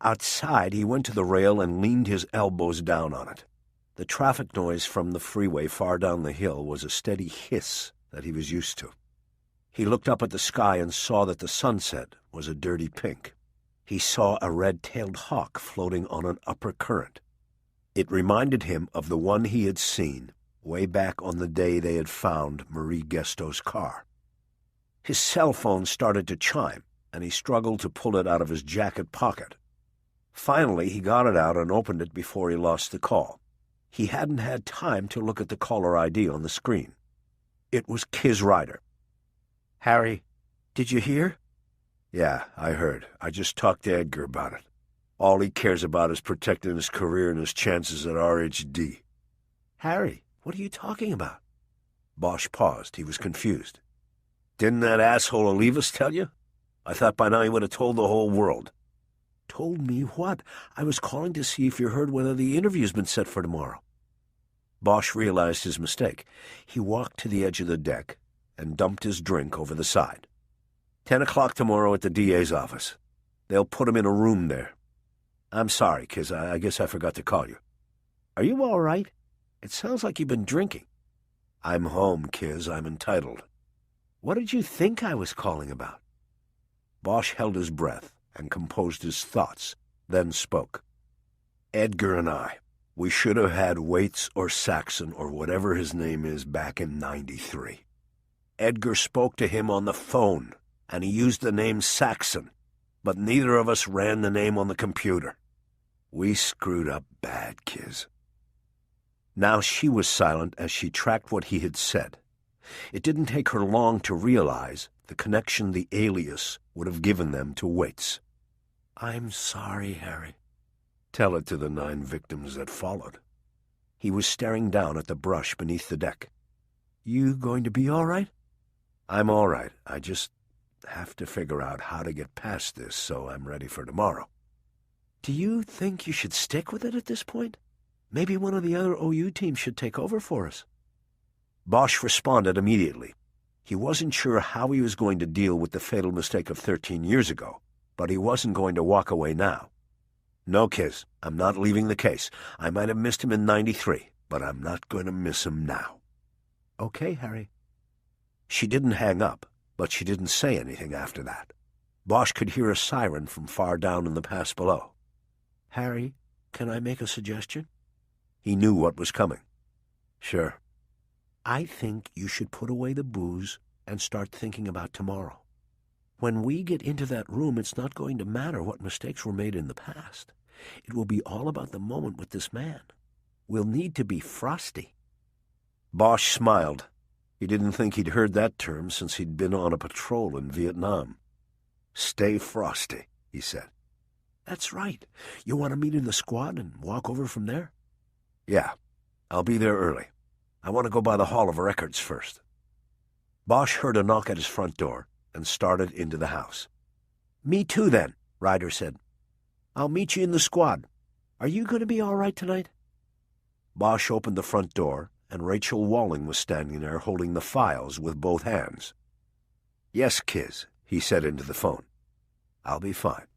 Outside, he went to the rail and leaned his elbows down on it. The traffic noise from the freeway far down the hill was a steady hiss that he was used to. He looked up at the sky and saw that the sunset was a dirty pink. He saw a red-tailed hawk floating on an upper current. It reminded him of the one he had seen way back on the day they had found Marie Gesto's car. His cell phone started to chime, and he struggled to pull it out of his jacket pocket. Finally, he got it out and opened it before he lost the call. He hadn't had time to look at the caller ID on the screen. It was Kiz Ryder. Harry, did you hear? Yeah, I heard. I just talked to Edgar about it. All he cares about is protecting his career and his chances at RHD. Harry, what are you talking about? Bosch paused. He was confused. Didn't that asshole Olivas tell you? I thought by now he would have told the whole world. Told me what? I was calling to see if you heard whether the interview's been set for tomorrow. Bosch realized his mistake. He walked to the edge of the deck and dumped his drink over the side. 10 o'clock tomorrow at the DA's office. They'll put him in a room there. I'm sorry, Kiz. I guess I forgot to call you. Are you all right? It sounds like you've been drinking. I'm home, Kiz. I'm entitled. What did you think I was calling about? Bosch held his breath and composed his thoughts, then spoke. Edgar and I, we should have had Waits or Saxon or whatever his name is back in '93. Edgar spoke to him on the phone, and he used the name Saxon, but neither of us ran the name on the computer. We screwed up bad, Kiz. Now she was silent as she tracked what he had said. It didn't take her long to realize the connection the alias would have given them to Waits. I'm sorry, Harry. Tell it to the 9 victims that followed. He was staring down at the brush beneath the deck. You going to be all right? I'm all right. I just have to figure out how to get past this so I'm ready for tomorrow. Do you think you should stick with it at this point? Maybe one of the other OU teams should take over for us. Bosch responded immediately. He wasn't sure how he was going to deal with the fatal mistake of 13 years ago, but he wasn't going to walk away now. No, Kiz, I'm not leaving the case. I might have missed him in '93, but I'm not going to miss him now. Okay, Harry. She didn't hang up, but she didn't say anything after that. Bosch could hear a siren from far down in the pass below. Harry, can I make a suggestion? He knew what was coming. Sure. I think you should put away the booze and start thinking about tomorrow. When we get into that room, it's not going to matter what mistakes were made in the past. It will be all about the moment with this man. We'll need to be frosty. Bosch smiled. He didn't think he'd heard that term since he'd been on a patrol in Vietnam. Stay frosty, he said. That's right. You want to meet in the squad and walk over from there? Yeah, I'll be there early. I want to go by the Hall of Records first. Bosch heard a knock at his front door and started into the house. "Me too, then," Ryder said. "I'll meet you in the squad. Are you going to be all right tonight?" Bosch opened the front door, and Rachel Walling was standing there holding the files with both hands. "Yes, Kiz," he said into the phone. "I'll be fine.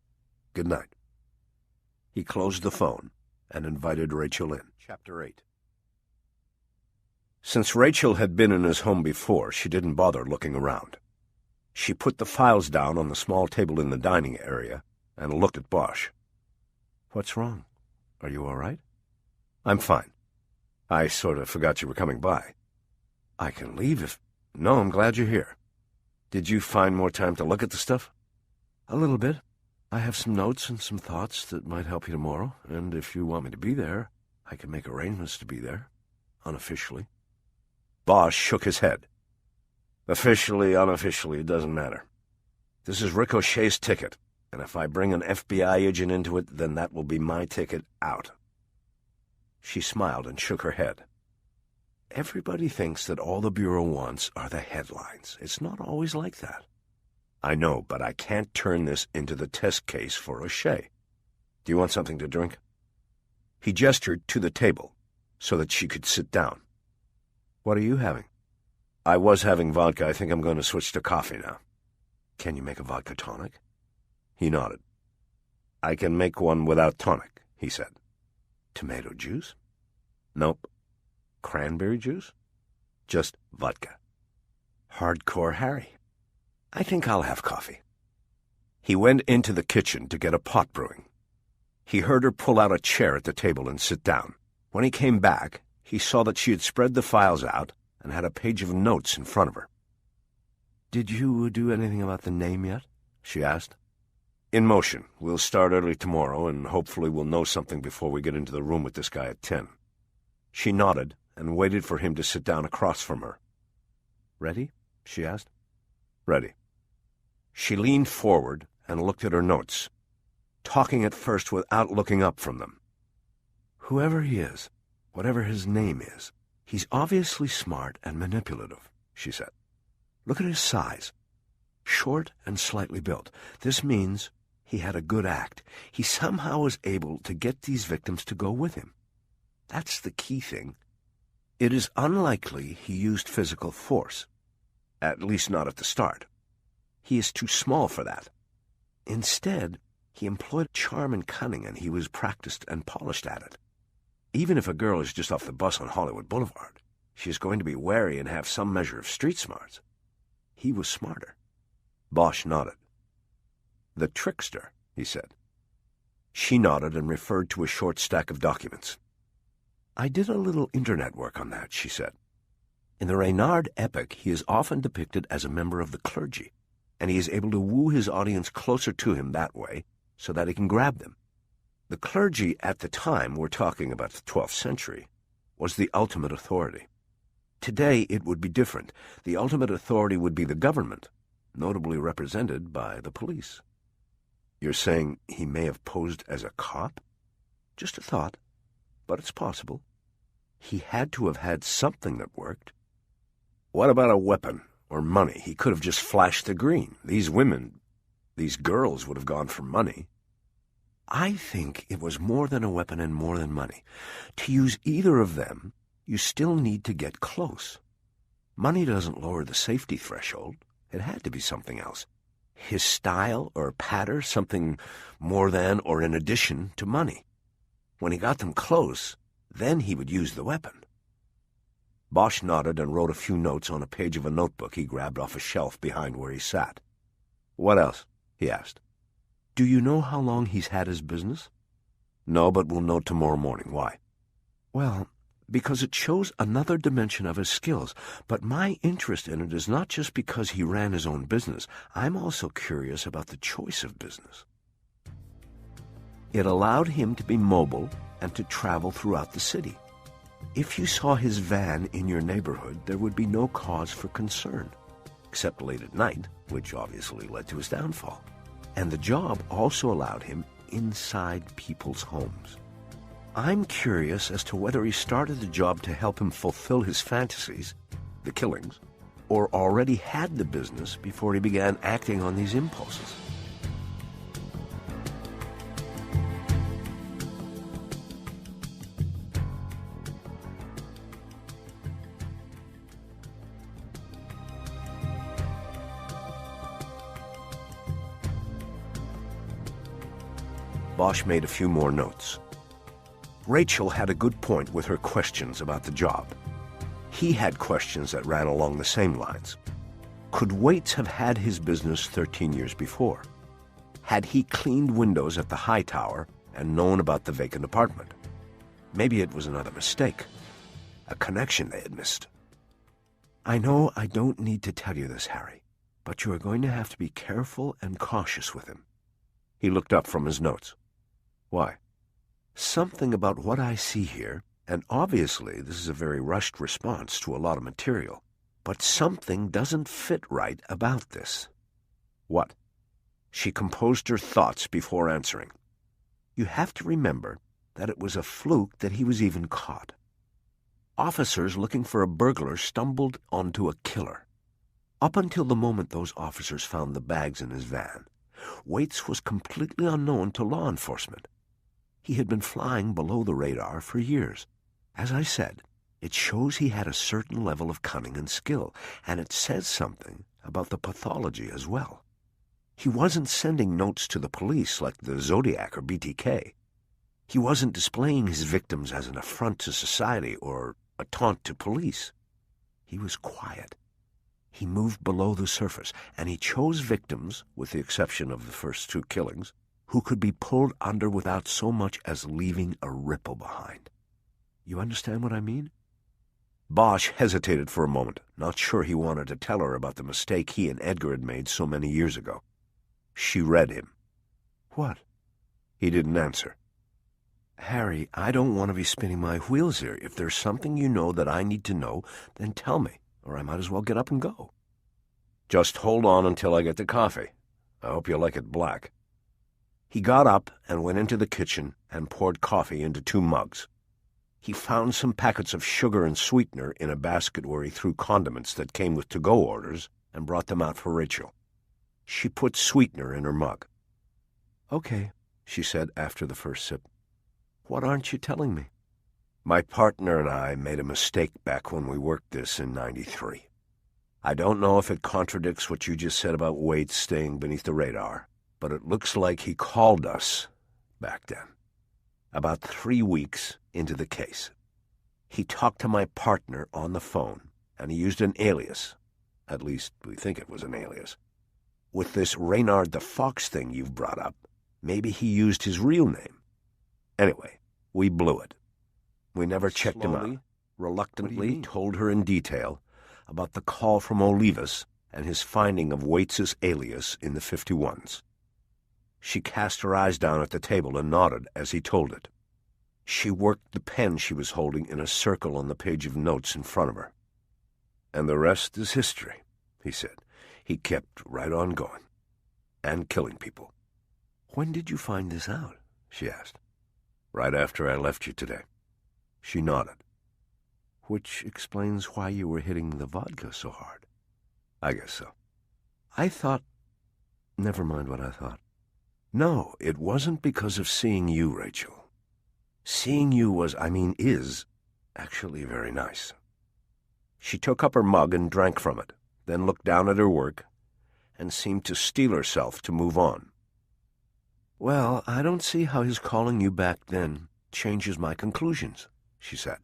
Good night." He closed the phone and invited Rachel in. Chapter 8. Since Rachel had been in his home before, she didn't bother looking around. She put the files down on the small table in the dining area and looked at Bosch. "What's wrong? Are you all right?" "I'm fine. I sort of forgot you were coming by." "I can leave if—" "No, I'm glad you're here. Did you find more time to look at the stuff?" "A little bit. I have some notes and some thoughts that might help you tomorrow, and if you want me to be there, I can make arrangements to be there, unofficially." Bosch shook his head. "Officially, unofficially, it doesn't matter. This is Ricochet's ticket, and if I bring an FBI agent into it, then that will be my ticket out." She smiled and shook her head. "Everybody thinks that all the Bureau wants are the headlines. It's not always like that." "I know, but I can't turn this into the test case for O'Shea. Do you want something to drink?" He gestured to the table so that she could sit down. "What are you having?" "I was having vodka. I think I'm going to switch to coffee now." "Can you make a vodka tonic?" He nodded. "I can make one without tonic," he said. "Tomato juice?" "Nope." "Cranberry juice?" "Just vodka." "Hardcore Harry. I think I'll have coffee." He went into the kitchen to get a pot brewing. He heard her pull out a chair at the table and sit down. When he came back, he saw that she had spread the files out and had a page of notes in front of her. "Did you do anything about the name yet?" she asked. "In motion. We'll start early tomorrow, and hopefully we'll know something before we get into the room with this guy at 10. She nodded and waited for him to sit down across from her. "Ready?" she asked. "Ready." She leaned forward and looked at her notes, talking at first without looking up from them. "Whoever he is, whatever his name is, he's obviously smart and manipulative," she said. "Look at his size. Short and slightly built. This means he had a good act. He somehow was able to get these victims to go with him. That's the key thing. It is unlikely he used physical force, at least not at the start. He is too small for that. Instead, he employed charm and cunning, and he was practiced and polished at it. Even if a girl is just off the bus on Hollywood Boulevard, she is going to be wary and have some measure of street smarts. He was smarter." Bosch nodded. "The trickster," he said. She nodded and referred to a short stack of documents. "I did a little internet work on that," she said. "In the Reynard epic, he is often depicted as a member of the clergy, and he is able to woo his audience closer to him that way so that he can grab them. The clergy at the time, we're talking about the 12th century, was the ultimate authority. Today it would be different. The ultimate authority would be the government, notably represented by the police." "You're saying he may have posed as a cop?" "Just a thought, but it's possible. He had to have had something that worked." "What about a weapon or money? He could have just flashed the green. These women, these girls would have gone for money." "I think it was more than a weapon and more than money. To use either of them, you still need to get close. Money doesn't lower the safety threshold. It had to be something else. His style or patter, something more than or in addition to money. When he got them close, then he would use the weapon." Bosch nodded and wrote a few notes on a page of a notebook he grabbed off a shelf behind where he sat. "What else?" he asked. "Do you know how long he's had his business?" "No, but we'll know tomorrow morning. Why?" "Well, because it shows another dimension of his skills. But my interest in it is not just because he ran his own business. I'm also curious about the choice of business. It allowed him to be mobile and to travel throughout the city. If you saw his van in your neighborhood, there would be no cause for concern, except late at night, which obviously led to his downfall. And the job also allowed him inside people's homes. I'm curious as to whether he started the job to help him fulfill his fantasies, the killings, or already had the business before he began acting on these impulses. Bosch made a few more notes. Rachel had a good point with her questions about the job. He had questions that ran along the same lines. Could Waits have had his business 13 years before? Had he cleaned windows at the high tower and known about the vacant apartment? Maybe it was another mistake, a connection they had missed. I know I don't need to tell you this, Harry, but you are going to have to be careful and cautious with him. He looked up from his notes. Why? Something about what I see here, and obviously this is a very rushed response to a lot of material, but something doesn't fit right about this. What? She composed her thoughts before answering. You have to remember that it was a fluke that he was even caught. Officers looking for a burglar stumbled onto a killer. Up until the moment those officers found the bags in his van, Waits was completely unknown to law enforcement. He had been flying below the radar for years. As I said, it shows he had a certain level of cunning and skill, and it says something about the pathology as well. He wasn't sending notes to the police like the Zodiac or BTK. He wasn't displaying his victims as an affront to society or a taunt to police. He was quiet. He moved below the surface, and he chose victims, with the exception of the first 2 killings, who could be pulled under without so much as leaving a ripple behind. You understand what I mean? Bosch hesitated for a moment, not sure he wanted to tell her about the mistake he and Edgar had made so many years ago. She read him. What? He didn't answer. Harry, I don't want to be spinning my wheels here. If there's something you know that I need to know, then tell me, or I might as well get up and go. Just hold on until I get the coffee. I hope you like it black. He got up and went into the kitchen and poured coffee into 2 mugs. He found some packets of sugar and sweetener in a basket where he threw condiments that came with to-go orders and brought them out for Rachel. She put sweetener in her mug. Okay, she said after the first sip. What aren't you telling me? My partner and I made a mistake back when we worked this in '93. I don't know if it contradicts what you just said about Waits staying beneath the radar, but it looks like he called us back then, about 3 weeks into the case. He talked to my partner on the phone, and he used an alias. At least, we think it was an alias. With this Reynard the Fox thing you've brought up, maybe he used his real name. Anyway, we blew it. We never checked him out. Reluctantly told her in detail about the call from Olivas and his finding of Waits's alias in the 51s. She cast her eyes down at the table and nodded as he told it. She worked the pen she was holding in a circle on the page of notes in front of her. And the rest is history, he said. He kept right on going. And killing people. When did you find this out? She asked. Right after I left you today. She nodded. Which explains why you were hitting the vodka so hard. I guess so. I thought... Never mind what I thought. No, it wasn't because of seeing you, Rachel. Seeing you is, actually very nice. She took up her mug and drank from it, then looked down at her work, and seemed to steel herself to move on. Well, I don't see how his calling you back then changes my conclusions, she said.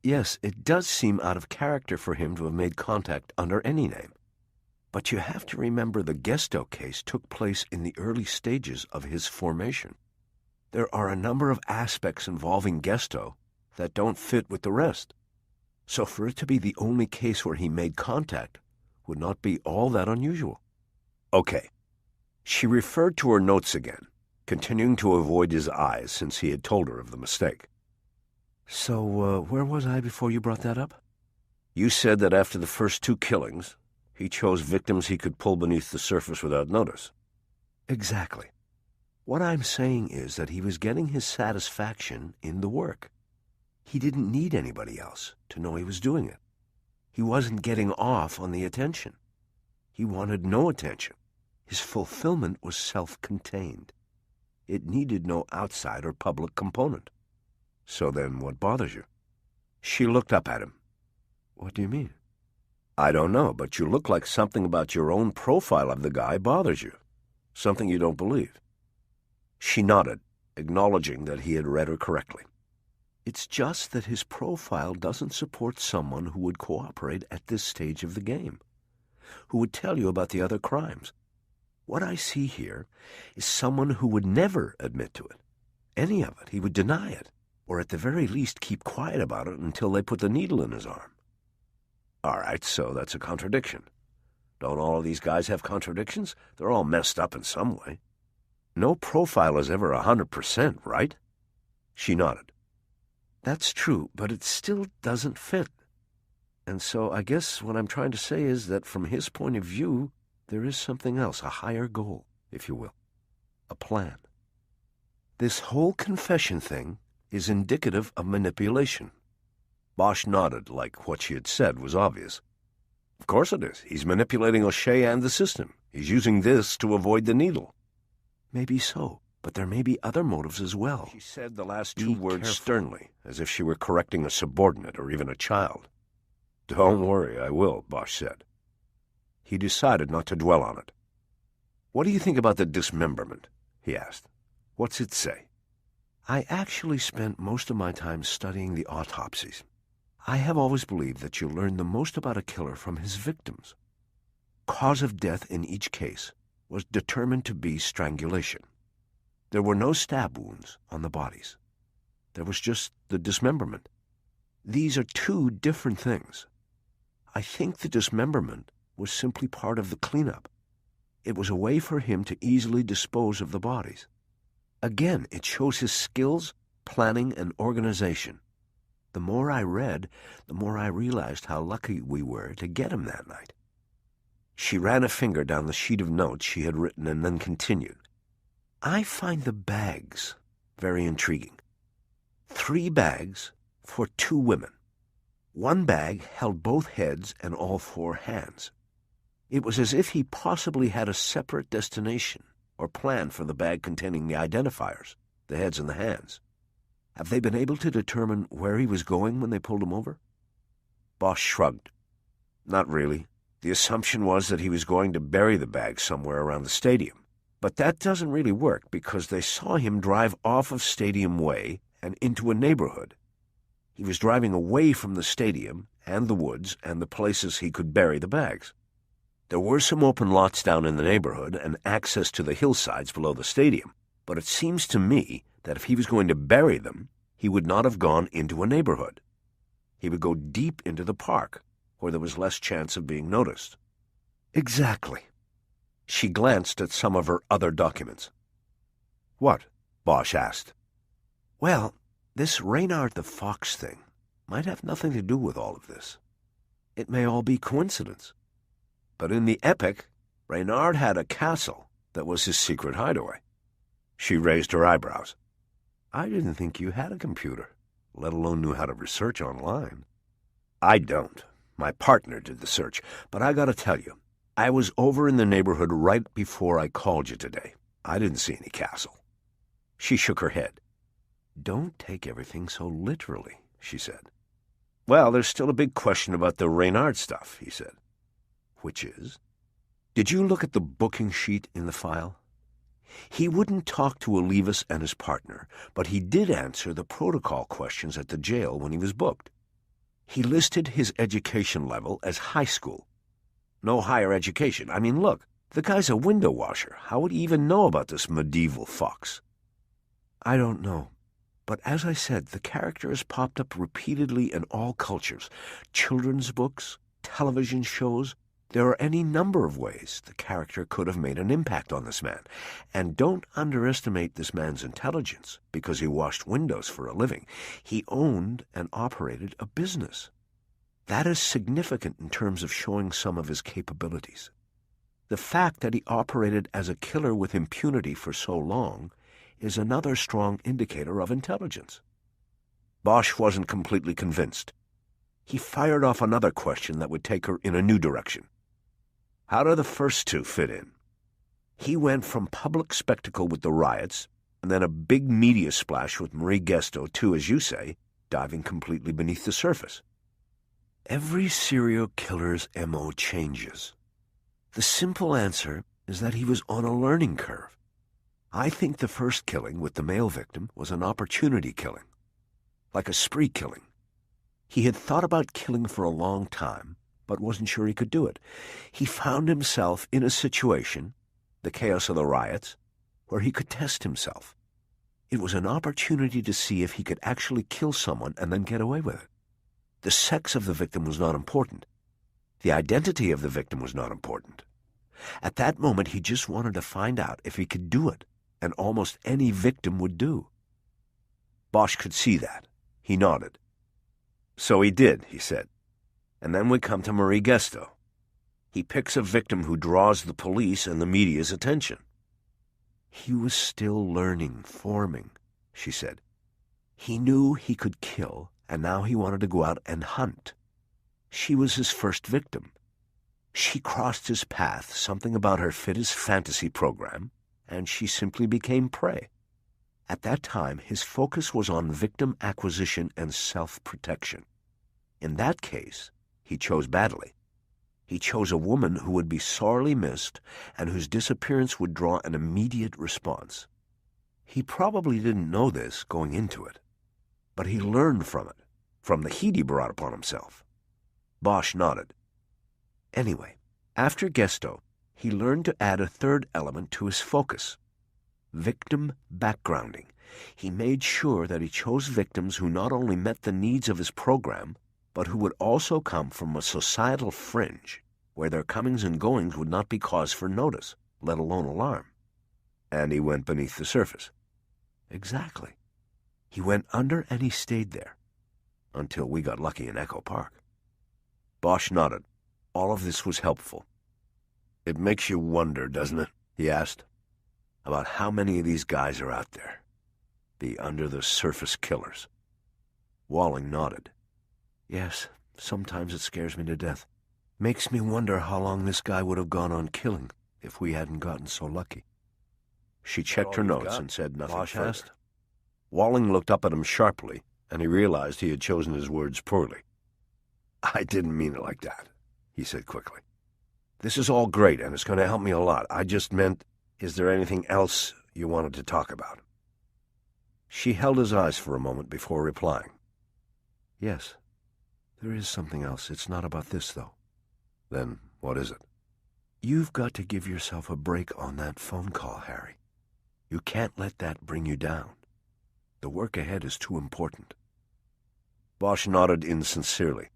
Yes, it does seem out of character for him to have made contact under any name. But you have to remember the Gesto case took place in the early stages of his formation. There are a number of aspects involving Gesto that don't fit with the rest. So for it to be the only case where he made contact would not be all that unusual. Okay. She referred to her notes again, continuing to avoid his eyes since he had told her of the mistake. So, where was I before you brought that up? You said that after the first 2 killings, he chose victims he could pull beneath the surface without notice. Exactly. What I'm saying is that he was getting his satisfaction in the work. He didn't need anybody else to know he was doing it. He wasn't getting off on the attention. He wanted no attention. His fulfillment was self-contained. It needed no outside or public component. So then what bothers you? She looked up at him. What do you mean? I don't know, but you look like something about your own profile of the guy bothers you. Something you don't believe. She nodded, acknowledging that he had read her correctly. It's just that his profile doesn't support someone who would cooperate at this stage of the game, who would tell you about the other crimes. What I see here is someone who would never admit to it, any of it. He would deny it, or at the very least keep quiet about it until they put the needle in his arm. All right, so that's a contradiction. Don't all of these guys have contradictions? They're all messed up in some way. No profile is ever 100%, right? She nodded. That's true, but it still doesn't fit. And so I guess what I'm trying to say is that from his point of view, there is something else, a higher goal, if you will, a plan. This whole confession thing is indicative of manipulation. Bosch nodded, like what she had said was obvious. Of course it is. He's manipulating O'Shea and the system. He's using this to avoid the needle. Maybe so, but there may be other motives as well. She said the last two words sternly, as if she were correcting a subordinate or even a child. Don't worry, I will, Bosch said. He decided not to dwell on it. What do you think about the dismemberment? He asked. What's it say? I actually spent most of my time studying the autopsies. I have always believed that you learn the most about a killer from his victims. Cause of death in each case was determined to be strangulation. There were no stab wounds on the bodies. There was just the dismemberment. These are two different things. I think the dismemberment was simply part of the cleanup. It was a way for him to easily dispose of the bodies. Again, it shows his skills, planning, and organization. The more I read, the more I realized how lucky we were to get him that night. She ran a finger down the sheet of notes she had written and then continued. I find the bags very intriguing. 3 bags for 2 women. 1 bag held both heads and all 4 hands. It was as if he possibly had a separate destination or plan for the bag containing the identifiers, the heads and the hands. Have they been able to determine where he was going when they pulled him over? Bosch shrugged. Not really. The assumption was that he was going to bury the bag somewhere around the stadium. But that doesn't really work because they saw him drive off of Stadium Way and into a neighborhood. He was driving away from the stadium and the woods and the places he could bury the bags. There were some open lots down in the neighborhood and access to the hillsides below the stadium, but it seems to me that if he was going to bury them, he would not have gone into a neighborhood. He would go deep into the park, where there was less chance of being noticed. Exactly. She glanced at some of her other documents. What? Bosch asked. Well, this Reynard the Fox thing might have nothing to do with all of this. It may all be coincidence. But in the epic, Reynard had a castle that was his secret hideaway. She raised her eyebrows. I didn't think you had a computer, let alone knew how to research online. I don't. My partner did the search, but I gotta tell you, I was over in the neighborhood right before I called you today. I didn't see any castle. She shook her head. Don't take everything so literally, she said. Well, there's still a big question about the Reynard stuff, he said. Which is? Did you look at the booking sheet in the file? He wouldn't talk to Olivas and his partner, but he did answer the protocol questions at the jail when he was booked. He listed his education level as high school. No higher education. I mean, look, the guy's a window washer. How would he even know about this medieval fox? I don't know. But as I said, the character has popped up repeatedly in all cultures. Children's books, television shows. There are any number of ways the character could have made an impact on this man. And don't underestimate this man's intelligence because he washed windows for a living. He owned and operated a business. That is significant in terms of showing some of his capabilities. The fact that he operated as a killer with impunity for so long is another strong indicator of intelligence. Bosch wasn't completely convinced. He fired off another question that would take her in a new direction. How do the first two fit in? He went from public spectacle with the riots, and then a big media splash with Marie Gesto to, as you say, diving completely beneath the surface. Every serial killer's M.O. changes. The simple answer is that he was on a learning curve. I think the first killing with the male victim was an opportunity killing, like a spree killing. He had thought about killing for a long time, but wasn't sure he could do it. He found himself in a situation, the chaos of the riots, where he could test himself. It was an opportunity to see if he could actually kill someone and then get away with it. The sex of the victim was not important. The identity of the victim was not important. At that moment, he just wanted to find out if he could do it, and almost any victim would do. Bosch could see that. He nodded. So he did, he said. And then we come to Marie Gesto. He picks a victim who draws the police and the media's attention. He was still learning, forming, she said. He knew he could kill, and now he wanted to go out and hunt. She was his first victim. She crossed his path, something about her fit his fantasy program, and she simply became prey. At that time, his focus was on victim acquisition and self-protection. In that case, he chose badly. He chose a woman who would be sorely missed and whose disappearance would draw an immediate response. He probably didn't know this going into it, but he learned from it, from the heat he brought upon himself. Bosch nodded. Anyway, after Gesto, he learned to add a third element to his focus: victim backgrounding. He made sure that he chose victims who not only met the needs of his program, but who would also come from a societal fringe where their comings and goings would not be cause for notice, let alone alarm. And he went beneath the surface. Exactly. He went under and he stayed there, until we got lucky in Echo Park. Bosch nodded. All of this was helpful. It makes you wonder, doesn't it, he asked, about how many of these guys are out there, the under-the-surface killers. Walling nodded. Yes, sometimes it scares me to death. Makes me wonder how long this guy would have gone on killing if we hadn't gotten so lucky. She checked her notes and said nothing Bosch further. asked. Walling looked up at him sharply, and he realized he had chosen his words poorly. I didn't mean it like that, he said quickly. This is all great, and it's going to help me a lot. I just meant, is there anything else you wanted to talk about? She held his eyes for a moment before replying. Yes, there is something else. It's not about this, though. Then what is it? You've got to give yourself a break on that phone call, Harry. You can't let that bring you down. The work ahead is too important. Bosch nodded insincerely.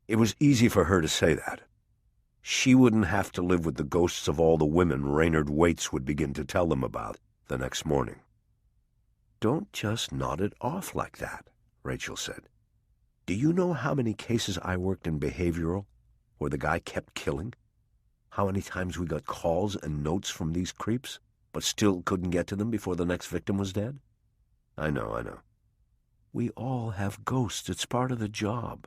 It was easy for her to say that. She wouldn't have to live with the ghosts of all the women Raynard Waits would begin to tell them about the next morning. Don't just nod it off like that, Rachel said. Do you know how many cases I worked in behavioral where the guy kept killing? How many times we got calls and notes from these creeps, but still couldn't get to them before the next victim was dead? I know. We all have ghosts. It's part of the job.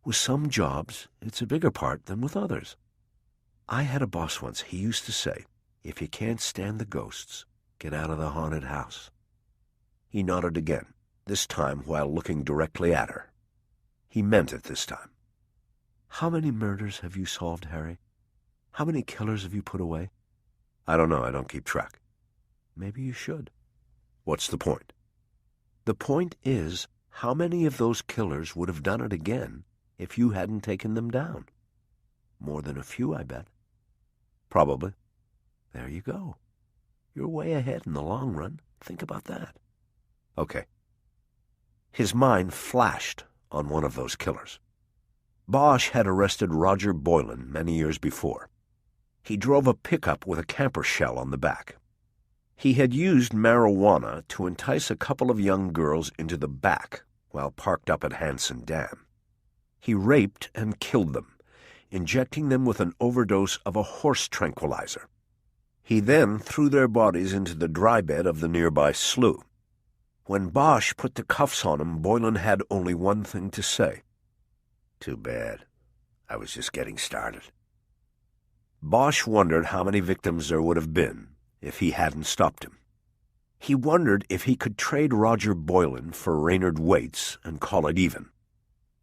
With some jobs, it's a bigger part than with others. I had a boss once. He used to say, if you can't stand the ghosts, get out of the haunted house. He nodded again, this time while looking directly at her. He meant it this time. How many murders have you solved, Harry? How many killers have you put away? I don't know. I don't keep track. Maybe you should. What's the point? The point is, how many of those killers would have done it again if you hadn't taken them down? More than a few, I bet. Probably. There you go. You're way ahead in the long run. Think about that. Okay. His mind flashed on one of those killers. Bosch had arrested Roger Boylan many years before. He drove a pickup with a camper shell on the back. He had used marijuana to entice a couple of young girls into the back while parked up at Hanson Dam. He raped and killed them, injecting them with an overdose of a horse tranquilizer. He then threw their bodies into the dry bed of the nearby slough. When Bosch put the cuffs on him, Boylan had only one thing to say. Too bad. I was just getting started. Bosch wondered how many victims there would have been if he hadn't stopped him. He wondered if he could trade Roger Boylan for Raynard Waite and call it even.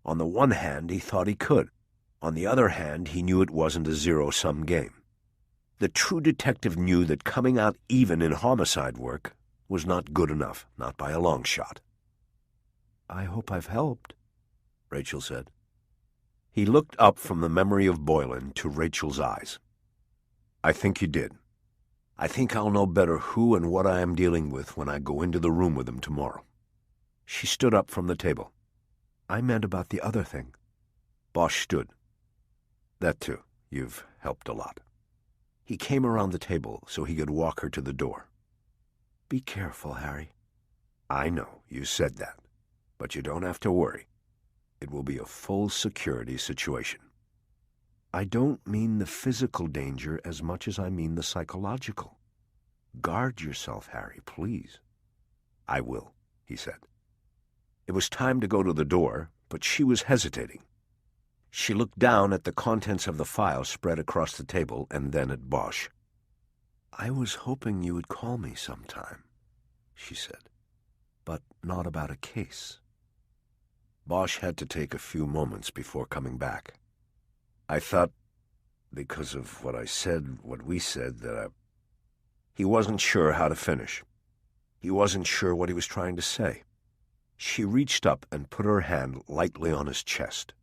On the one hand, he thought he could. On the other hand, he knew it wasn't a zero-sum game. The true detective knew that coming out even in homicide work was not good enough, not by a long shot. "I hope I've helped," Rachel said. He looked up from the memory of Boylan to Rachel's eyes. "I think you did. I think I'll know better who and what I am dealing with when I go into the room with him tomorrow." She stood up from the table. "I meant about the other thing." Bosch stood. "That too. You've helped a lot." He came around the table so he could walk her to the door. "Be careful, Harry." "I know, you said that. But you don't have to worry. It will be a full security situation." "I don't mean the physical danger as much as I mean the psychological. Guard yourself, Harry, please." "I will," he said. It was time to go to the door, but she was hesitating. She looked down at the contents of the file spread across the table and then at Bosch. "I was hoping you would call me sometime," she said, "but not about a case." Bosch had to take a few moments before coming back. "I thought, because of what we said, that He wasn't sure how to finish. He wasn't sure what he was trying to say. She reached up and put her hand lightly on his chest.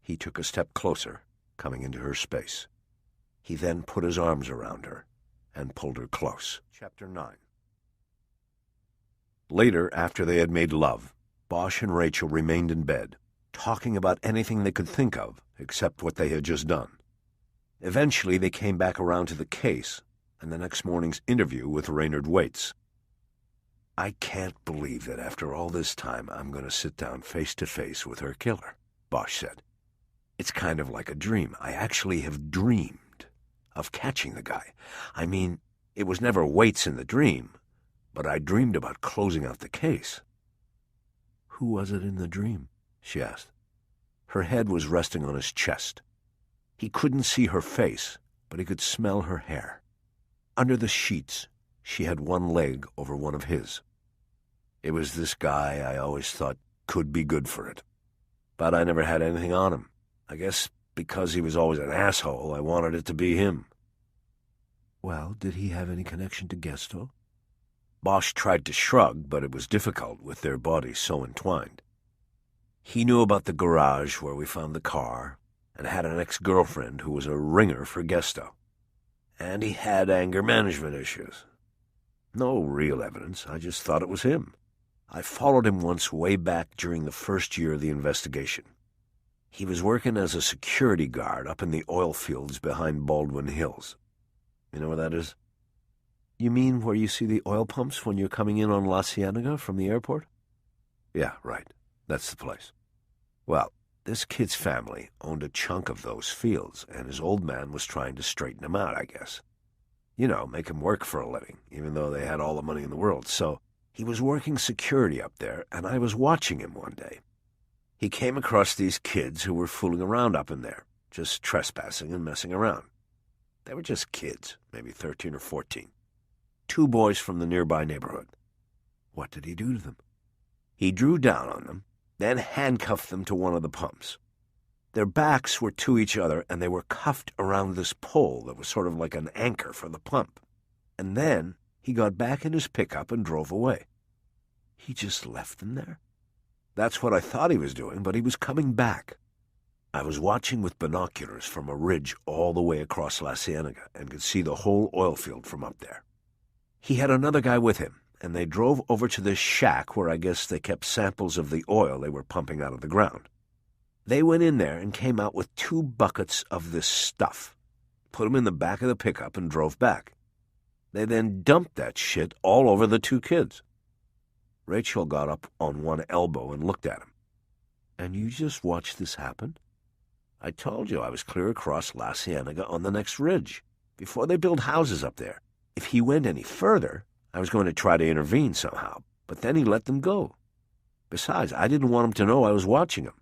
He took a step closer, coming into her space. He then put his arms around her and pulled her close. Chapter 9. Later, after they had made love, Bosch and Rachel remained in bed, talking about anything they could think of, except what they had just done. Eventually, they came back around to the case and the next morning's interview with Raynard Waite. "I can't believe that after all this time I'm going to sit down face to face with her killer," Bosch said. "It's kind of like a dream. I actually have dreamed of catching the guy. I mean, it was never Waite's in the dream, but I dreamed about closing out the case." "Who was it in the dream?" she asked. Her head was resting on his chest. He couldn't see her face, but he could smell her hair. Under the sheets, she had one leg over one of his. "It was this guy I always thought could be good for it. But I never had anything on him. I guess because he was always an asshole, I wanted it to be him." "Well, did he have any connection to Gesto?" Bosch tried to shrug, but it was difficult with their bodies so entwined. "He knew about the garage where we found the car, and had an ex-girlfriend who was a ringer for Gesto. And he had anger management issues. No real evidence, I just thought it was him. I followed him once way back during the first year of the investigation. He was working as a security guard up in the oil fields behind Baldwin Hills. You know where that is?" "You mean where you see the oil pumps when you're coming in on La Cienega from the airport?" "Yeah, right. That's the place. Well, this kid's family owned a chunk of those fields, and his old man was trying to straighten him out, I guess. You know, make him work for a living, even though they had all the money in the world. So he was working security up there, and I was watching him one day. He came across these kids who were fooling around up in there, just trespassing and messing around. They were just kids, maybe 13 or 14. 2 boys from the nearby neighborhood. What did he do to them? He drew down on them, then handcuffed them to one of the pumps. Their backs were to each other, and they were cuffed around this pole that was sort of like an anchor for the pump. And then he got back in his pickup and drove away." "He just left them there?" "That's what I thought he was doing, but he was coming back. I was watching with binoculars from a ridge all the way across La Cienega and could see the whole oil field from up there. He had another guy with him, and they drove over to this shack where I guess they kept samples of the oil they were pumping out of the ground. They went in there and came out with 2 buckets of this stuff, put them in the back of the pickup, and drove back. They then dumped that shit all over the 2 kids. Rachel got up on one elbow and looked at him. "And you just watched this happen?" "I told you I was clear across La Cienega on the next ridge, before they built houses up there. If he went any further, I was going to try to intervene somehow, but then he let them go. Besides, I didn't want him to know I was watching him."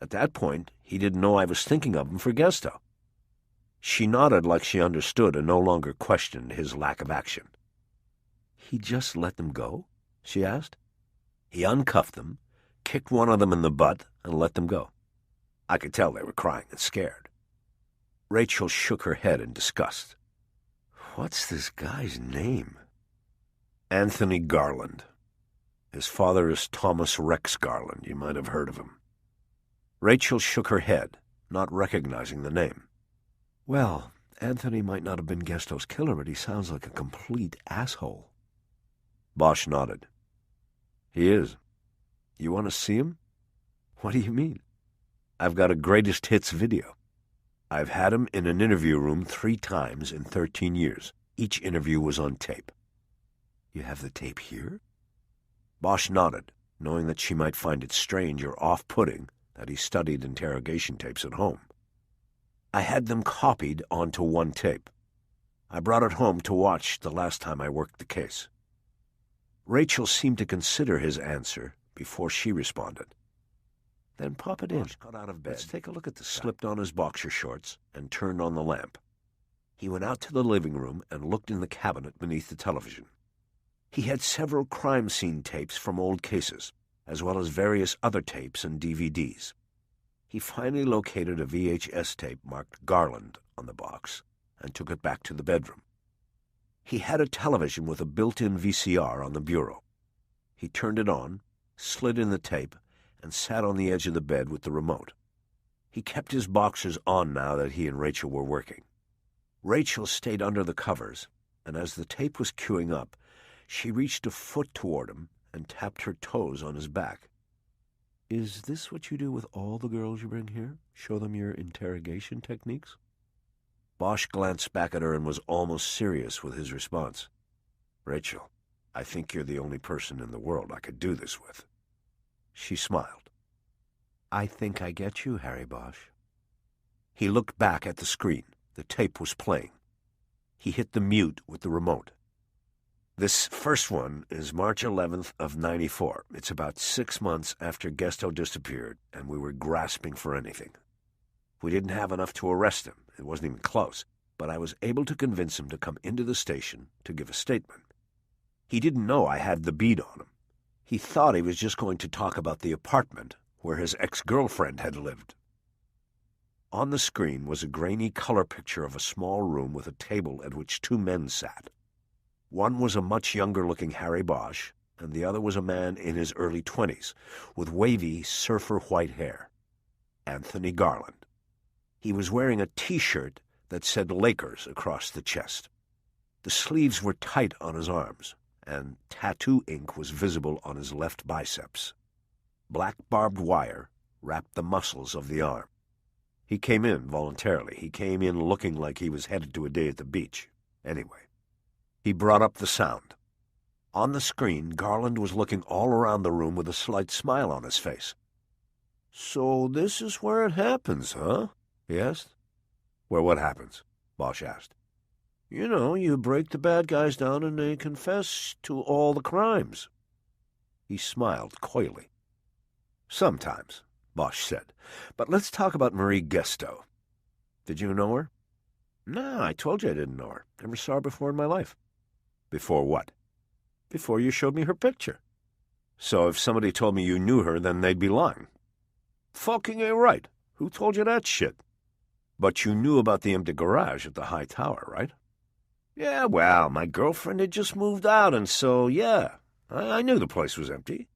At that point, he didn't know I was thinking of him for Gesto. She nodded like she understood and no longer questioned his lack of action. "He just let them go?" she asked. "He uncuffed them, kicked one of them in the butt, and let them go. I could tell they were crying and scared." Rachel shook her head in disgust. "What's this guy's name?" "Anthony Garland. His father is Thomas Rex Garland. You might have heard of him." Rachel shook her head, not recognizing the name. "Well, Anthony might not have been Gesto's killer, but he sounds like a complete asshole." Bosch nodded. "He is. You want to see him?" "What do you mean?" "I've got a greatest hits video. I've had him in an interview room 3 times in 13 years. Each interview was on tape." "You have the tape here?" Bosch nodded, knowing that she might find it strange or off-putting that he studied interrogation tapes at home. "I had them copied onto one tape. I brought it home to watch the last time I worked the case." Rachel seemed to consider his answer before she responded. "Then pop it in. Bosch got out of bed. Let's take a look at the slipped on his boxer shorts and turned on the lamp." He went out to the living room and looked in the cabinet beneath the television. He had several crime scene tapes from old cases, as well as various other tapes and DVDs. He finally located a VHS tape marked Garland on the box and took it back to the bedroom. He had a television with a built-in VCR on the bureau. He turned it on, slid in the tape, and sat on the edge of the bed with the remote. He kept his boxers on now that he and Rachel were working. Rachel stayed under the covers, and as the tape was queuing up, she reached a foot toward him and tapped her toes on his back. "Is this what you do with all the girls you bring here? Show them your interrogation techniques?" Bosch glanced back at her and was almost serious with his response. "Rachel, I think you're the only person in the world I could do this with." She smiled. "I think I get you, Harry Bosch." He looked back at the screen. The tape was playing. He hit the mute with the remote. "This first one is March 11th of 94. It's about 6 months after Gesto disappeared, and we were grasping for anything. We didn't have enough to arrest him. It wasn't even close, but I was able to convince him to come into the station to give a statement. He didn't know I had the bead on him. He thought he was just going to talk about the apartment where his ex-girlfriend had lived." On the screen was a grainy color picture of a small room with a table at which 2 men sat. One was a much younger-looking Harry Bosch, and the other was a man in his early 20s, with wavy, surfer-white hair. Anthony Garland. He was wearing a T-shirt that said Lakers across the chest. The sleeves were tight on his arms, and tattoo ink was visible on his left biceps. Black barbed wire wrapped the muscles of the arm. He came in voluntarily. He came in looking like he was headed to a day at the beach. Anyway, he brought up the sound. On the screen, Garland was looking all around the room with a slight smile on his face. "So this is where it happens, huh?" he asked. "Where what happens?" Bosch asked. "You know, you break the bad guys down and they confess to all the crimes." He smiled coyly. "Sometimes," Bosch said. "But let's talk about Marie Gesto. Did you know her?" "No, I told you I didn't know her. Never saw her before in my life." "Before what?" "Before you showed me her picture." "So if somebody told me you knew her, then they'd be lying." "Fucking A right. Who told you that shit?" "But you knew about the empty garage at the high tower, right?" "Yeah, well, my girlfriend had just moved out, and so, yeah, I knew the place was empty.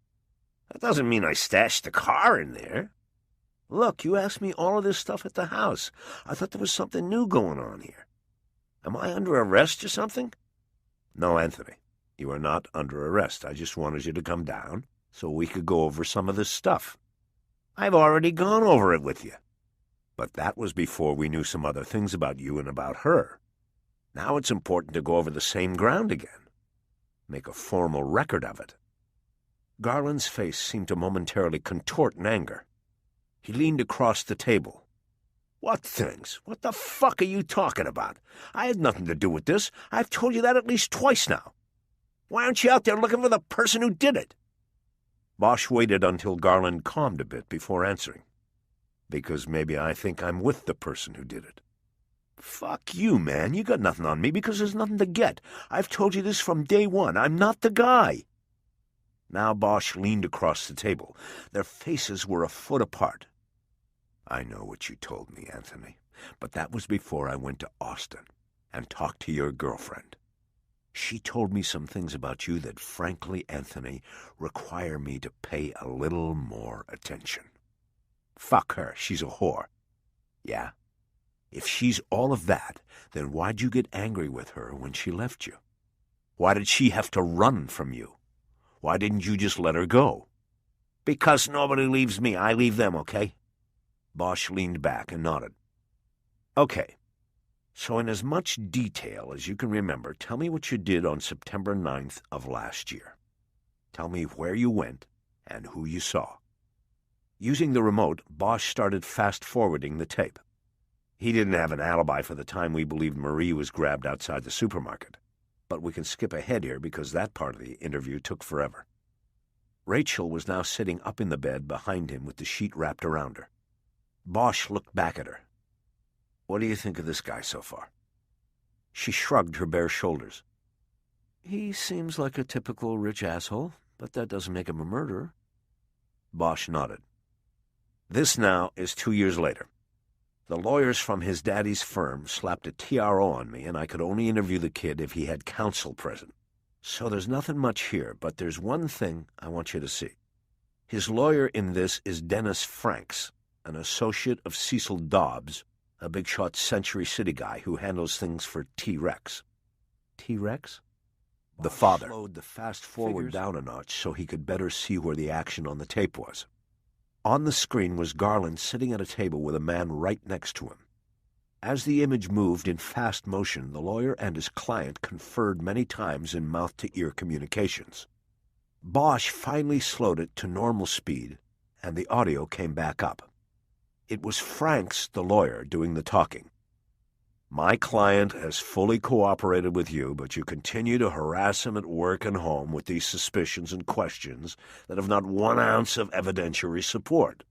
That doesn't mean I stashed the car in there. Look, you asked me all of this stuff at the house. I thought there was something new going on here. Am I under arrest or something?" "No, Anthony, you are not under arrest. I just wanted you to come down so we could go over some of this stuff." "I've already gone over it with you." "But that was before we knew some other things about you and about her. Now it's important to go over the same ground again. Make a formal record of it." Garland's face seemed to momentarily contort in anger. He leaned across the table. "What things? What the fuck are you talking about? I had nothing to do with this. I've told you that at least twice now. Why aren't you out there looking for the person who did it?" Bosch waited until Garland calmed a bit before answering. Because maybe I think I'm with the person who did it. Fuck you, man. You got nothing on me because there's nothing to get. I've told you this from day one. I'm not the guy. Now Bosch leaned across the table. Their faces were a foot apart. I know what you told me, Anthony, but that was before I went to Austin and talked to your girlfriend. She told me some things about you that, frankly, Anthony, require me to pay a little more attention. Fuck her. She's a whore. Yeah? If she's all of that, then why'd you get angry with her when she left you? Why did she have to run from you? Why didn't you just let her go? Because nobody leaves me. I leave them, okay? Bosch leaned back and nodded. Okay. So in as much detail as you can remember, tell me what you did on September 9th of last year. Tell me where you went and who you saw. Using the remote, Bosch started fast-forwarding the tape. He didn't have an alibi for the time we believed Marie was grabbed outside the supermarket. But we can skip ahead here because that part of the interview took forever. Rachel was now sitting up in the bed behind him with the sheet wrapped around her. Bosch looked back at her. What do you think of this guy so far? She shrugged her bare shoulders. He seems like a typical rich asshole, but that doesn't make him a murderer. Bosch nodded. This now is 2 years later. The lawyers from his daddy's firm slapped a TRO on me, and I could only interview the kid if he had counsel present. So there's nothing much here, but there's one thing I want you to see. His lawyer in this is Dennis Franks, an associate of Cecil Dobbs, a big-shot Century City guy who handles things for T-Rex. T-Rex? The father slowed the fast-forward down a notch so he could better see where the action on the tape was. On the screen was Garland sitting at a table with a man right next to him. As the image moved in fast motion, the lawyer and his client conferred many times in mouth-to-ear communications. Bosch finally slowed it to normal speed, and the audio came back up. It was Franks, the lawyer, doing the talking. My client has fully cooperated with you, but you continue to harass him at work and home with these suspicions and questions that have not 1 ounce of evidentiary support.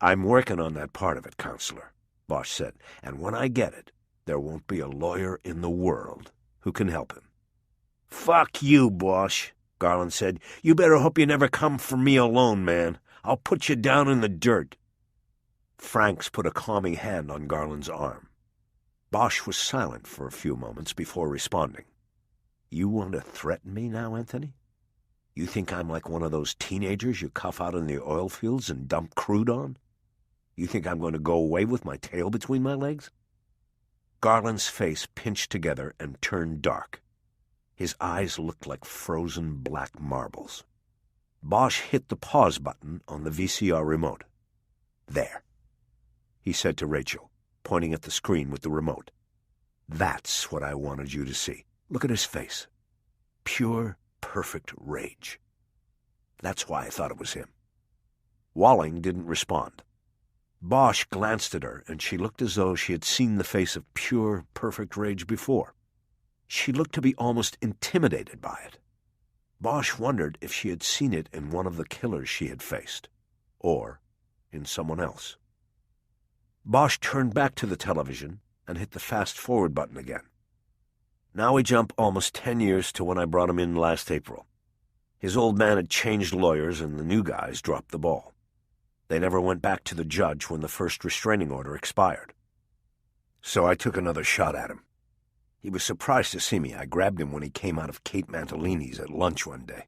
I'm working on that part of it, Counselor, Bosch said, and when I get it, there won't be a lawyer in the world who can help him. Fuck you, Bosch, Garland said. You better hope you never come for me alone, man. I'll put you down in the dirt. Franks put a calming hand on Garland's arm. Bosch was silent for a few moments before responding. You want to threaten me now, Anthony? You think I'm like one of those teenagers you cuff out in the oil fields and dump crude on? You think I'm going to go away with my tail between my legs? Garland's face pinched together and turned dark. His eyes looked like frozen black marbles. Bosch hit the pause button on the VCR remote. There, he said to Rachel, pointing at the screen with the remote. That's what I wanted you to see. Look at his face. Pure, perfect rage. That's why I thought it was him. Walling didn't respond. Bosch glanced at her, and she looked as though she had seen the face of pure, perfect rage before. She looked to be almost intimidated by it. Bosch wondered if she had seen it in one of the killers she had faced, or in someone else. Bosch turned back to the television and hit the fast-forward button again. Now we jump almost 10 years to when I brought him in last April. His old man had changed lawyers, and the new guys dropped the ball. They never went back to the judge when the first restraining order expired. So I took another shot at him. He was surprised to see me. I grabbed him when he came out of Kate Mantellini's at lunch one day.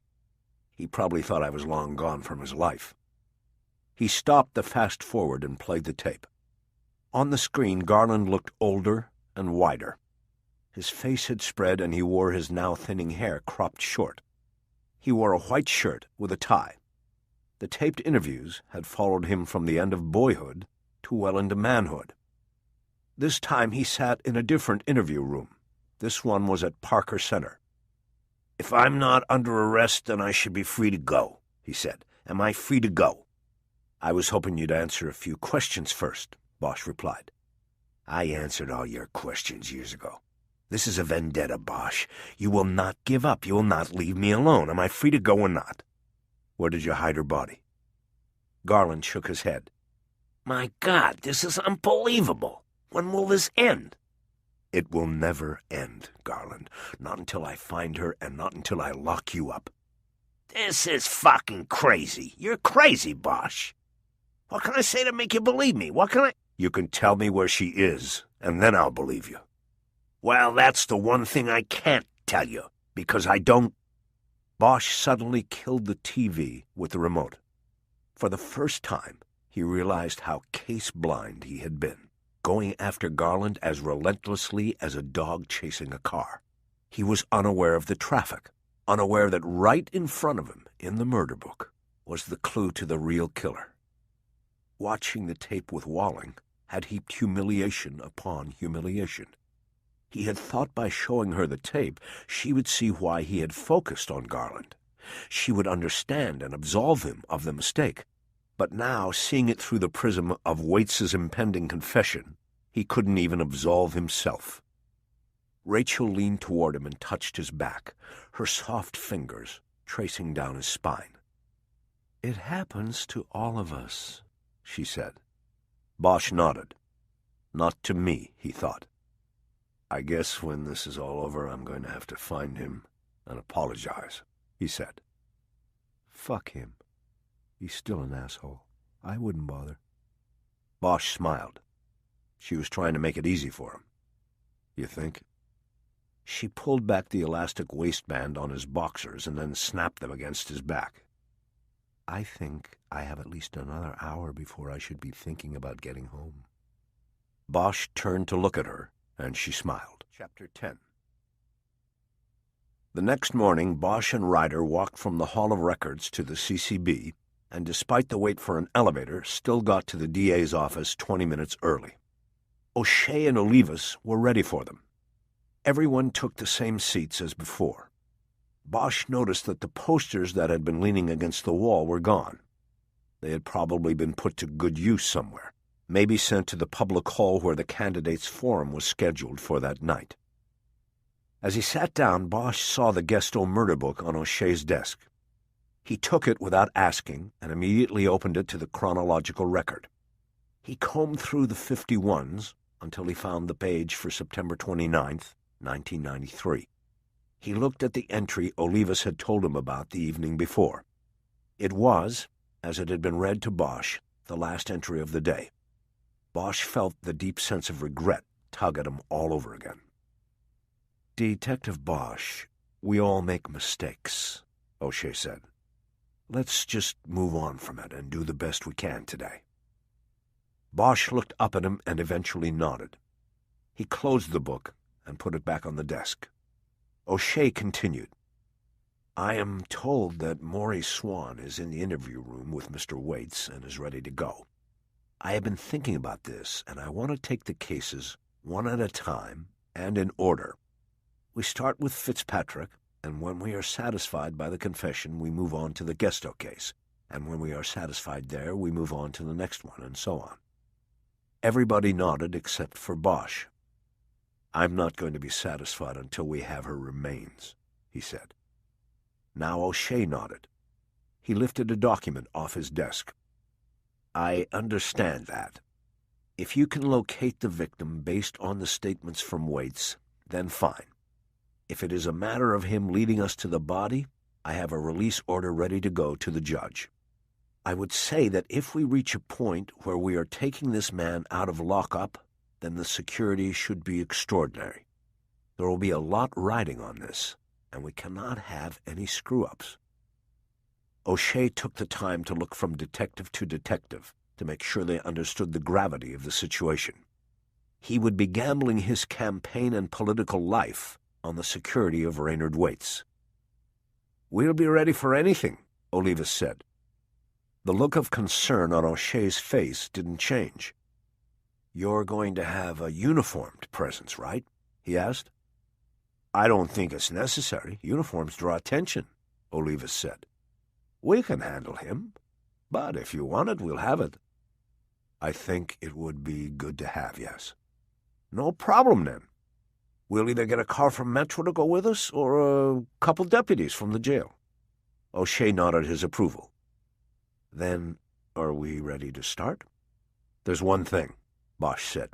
He probably thought I was long gone from his life. He stopped the fast-forward and played the tape. On the screen, Garland looked older and wider. His face had spread, and he wore his now thinning hair cropped short. He wore a white shirt with a tie. The taped interviews had followed him from the end of boyhood to well into manhood. This time he sat in a different interview room. This one was at Parker Center. If I'm not under arrest, then I should be free to go, he said. Am I free to go? I was hoping you'd answer a few questions first, Bosch replied. I answered all your questions years ago. This is a vendetta, Bosch. You will not give up. You will not leave me alone. Am I free to go or not? Where did you hide her body? Garland shook his head. My God, this is unbelievable. When will this end? It will never end, Garland. Not until I find her and not until I lock you up. This is fucking crazy. You're crazy, Bosch. What can I say to make you believe me? What can I... You can tell me where she is, and then I'll believe you. Well, that's the one thing I can't tell you, because I don't... Bosch suddenly killed the TV with the remote. For the first time, he realized how case-blind he had been, going after Garland as relentlessly as a dog chasing a car. He was unaware of the traffic, unaware that right in front of him, in the murder book, was the clue to the real killer. Watching the tape with Walling had heaped humiliation upon humiliation. He had thought by showing her the tape, she would see why he had focused on Garland. She would understand and absolve him of the mistake. But now, seeing it through the prism of Waits's impending confession, he couldn't even absolve himself. Rachel leaned toward him and touched his back, her soft fingers tracing down his spine. "It happens to all of us," she said. Bosch nodded. Not to me, he thought. I guess when this is all over, I'm going to have to find him and apologize, he said. Fuck him. He's still an asshole. I wouldn't bother. Bosch smiled. She was trying to make it easy for him. You think? She pulled back the elastic waistband on his boxers and then snapped them against his back. I think I have at least another hour before I should be thinking about getting home. Bosch turned to look at her, and she smiled. Chapter 10. The next morning, Bosch and Ryder walked from the Hall of Records to the CCB, and despite the wait for an elevator, still got to the DA's office 20 minutes early. O'Shea and Olivas were ready for them. Everyone took the same seats as before. Bosch noticed that the posters that had been leaning against the wall were gone. They had probably been put to good use somewhere, maybe sent to the public hall where the candidates' forum was scheduled for that night. As he sat down, Bosch saw the Gesto murder book on O'Shea's desk. He took it without asking and immediately opened it to the chronological record. He combed through the 51s until he found the page for September 29th, 1993. He looked at the entry Olivas had told him about the evening before. It was, as it had been read to Bosch, the last entry of the day. Bosch felt the deep sense of regret tug at him all over again. Detective Bosch, we all make mistakes, O'Shea said. Let's just move on from it and do the best we can today. Bosch looked up at him and eventually nodded. He closed the book and put it back on the desk. O'Shea continued. I am told that Maury Swan is in the interview room with Mr. Waits and is ready to go. I have been thinking about this, and I want to take the cases one at a time and in order. We start with Fitzpatrick, and when we are satisfied by the confession, we move on to the Gesto case, and when we are satisfied there, we move on to the next one, and so on. Everybody nodded except for Bosch. I'm not going to be satisfied until we have her remains, he said. Now O'Shea nodded. He lifted a document off his desk. I understand that. If you can locate the victim based on the statements from Waits, then fine. If it is a matter of him leading us to the body, I have a release order ready to go to the judge. I would say that if we reach a point where we are taking this man out of lockup, then the security should be extraordinary. There will be a lot riding on this, and we cannot have any screw-ups. O'Shea took the time to look from detective to detective to make sure they understood the gravity of the situation. He would be gambling his campaign and political life on the security of Raynard Waits. We'll be ready for anything, Olivas said. The look of concern on O'Shea's face didn't change. You're going to have a uniformed presence, right? He asked. I don't think it's necessary. Uniforms draw attention, Olivas said. We can handle him, but if you want it, we'll have it. I think it would be good to have, yes. No problem, then. We'll either get a car from Metro to go with us or a couple deputies from the jail. O'Shea nodded his approval. Then, are we ready to start? "There's one thing," Bosch said.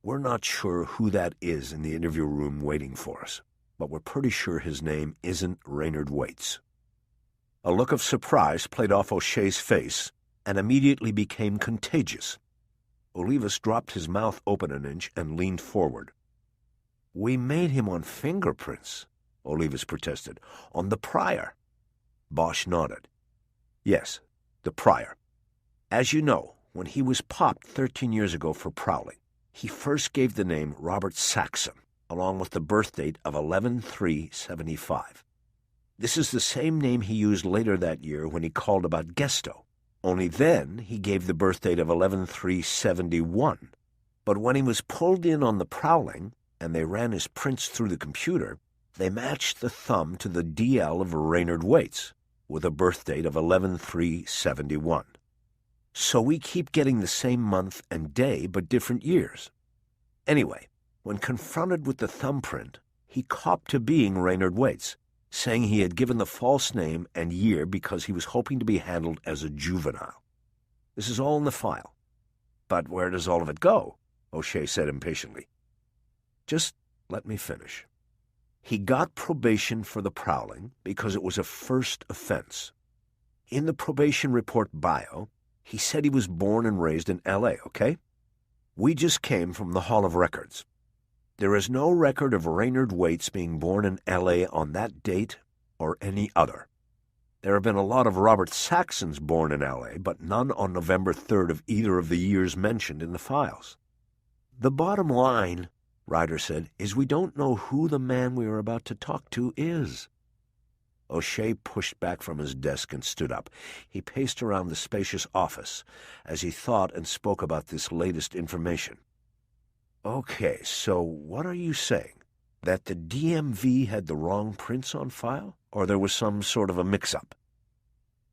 "We're not sure who that is in the interview room waiting for us, but we're pretty sure his name isn't Raynard Waits." A look of surprise played off O'Shea's face and immediately became contagious. Olivas dropped his mouth open an inch and leaned forward. "We made him on fingerprints," Olivas protested. "On the prior." Bosch nodded. "Yes, the prior. As you know, when he was popped 13 years ago for prowling, he first gave the name Robert Saxon, along with the birth date of 11/3/75. This is the same name he used later that year when he called about Gesto, only then he gave the birth date of 11/3/71. But when he was pulled in on the prowling, and they ran his prints through the computer, they matched the thumb to the DL of Raynard Waits, with a birth date of 11/3/71. So we keep getting the same month and day, but different years. Anyway, when confronted with the thumbprint, he copped to being Raynard Waits, saying he had given the false name and year because he was hoping to be handled as a juvenile. This is all in the file. "But where does all of it go?" O'Shea said impatiently. "Just let me finish. He got probation for the prowling because it was a first offense. In the probation report bio, he said he was born and raised in L.A., okay? We just came from the Hall of Records. There is no record of Raynard Waits being born in L.A. on that date or any other. There have been a lot of Robert Saxons born in L.A., but none on November 3rd of either of the years mentioned in the files. The bottom line," Ryder said, "is we don't know who the man we are about to talk to is." O'Shea pushed back from his desk and stood up. He paced around the spacious office as he thought and spoke about this latest information. "Okay, so what are you saying? That the DMV had the wrong prints on file, or there was some sort of a mix-up?"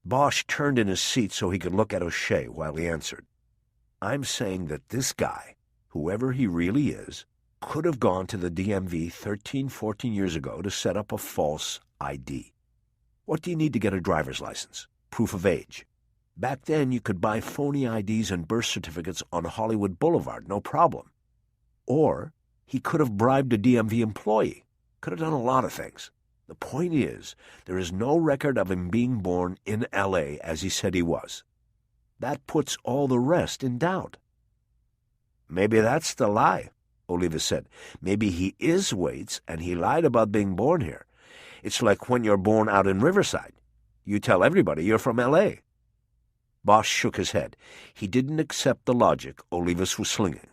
Bosch turned in his seat so he could look at O'Shea while he answered. "I'm saying that this guy, whoever he really is, could have gone to the DMV 13, 14 years ago to set up a false ID. What do you need to get a driver's license? Proof of age. Back then you could buy phony IDs and birth certificates on Hollywood Boulevard, no problem. Or he could have bribed a DMV employee. Could have done a lot of things. The point is, there is no record of him being born in L.A. as he said he was. That puts all the rest in doubt." "Maybe that's the lie," Olivas said. "Maybe he is Waits, and he lied about being born here. It's like when you're born out in Riverside. You tell everybody you're from L.A. Bosch shook his head. He didn't accept the logic Olivas was slinging.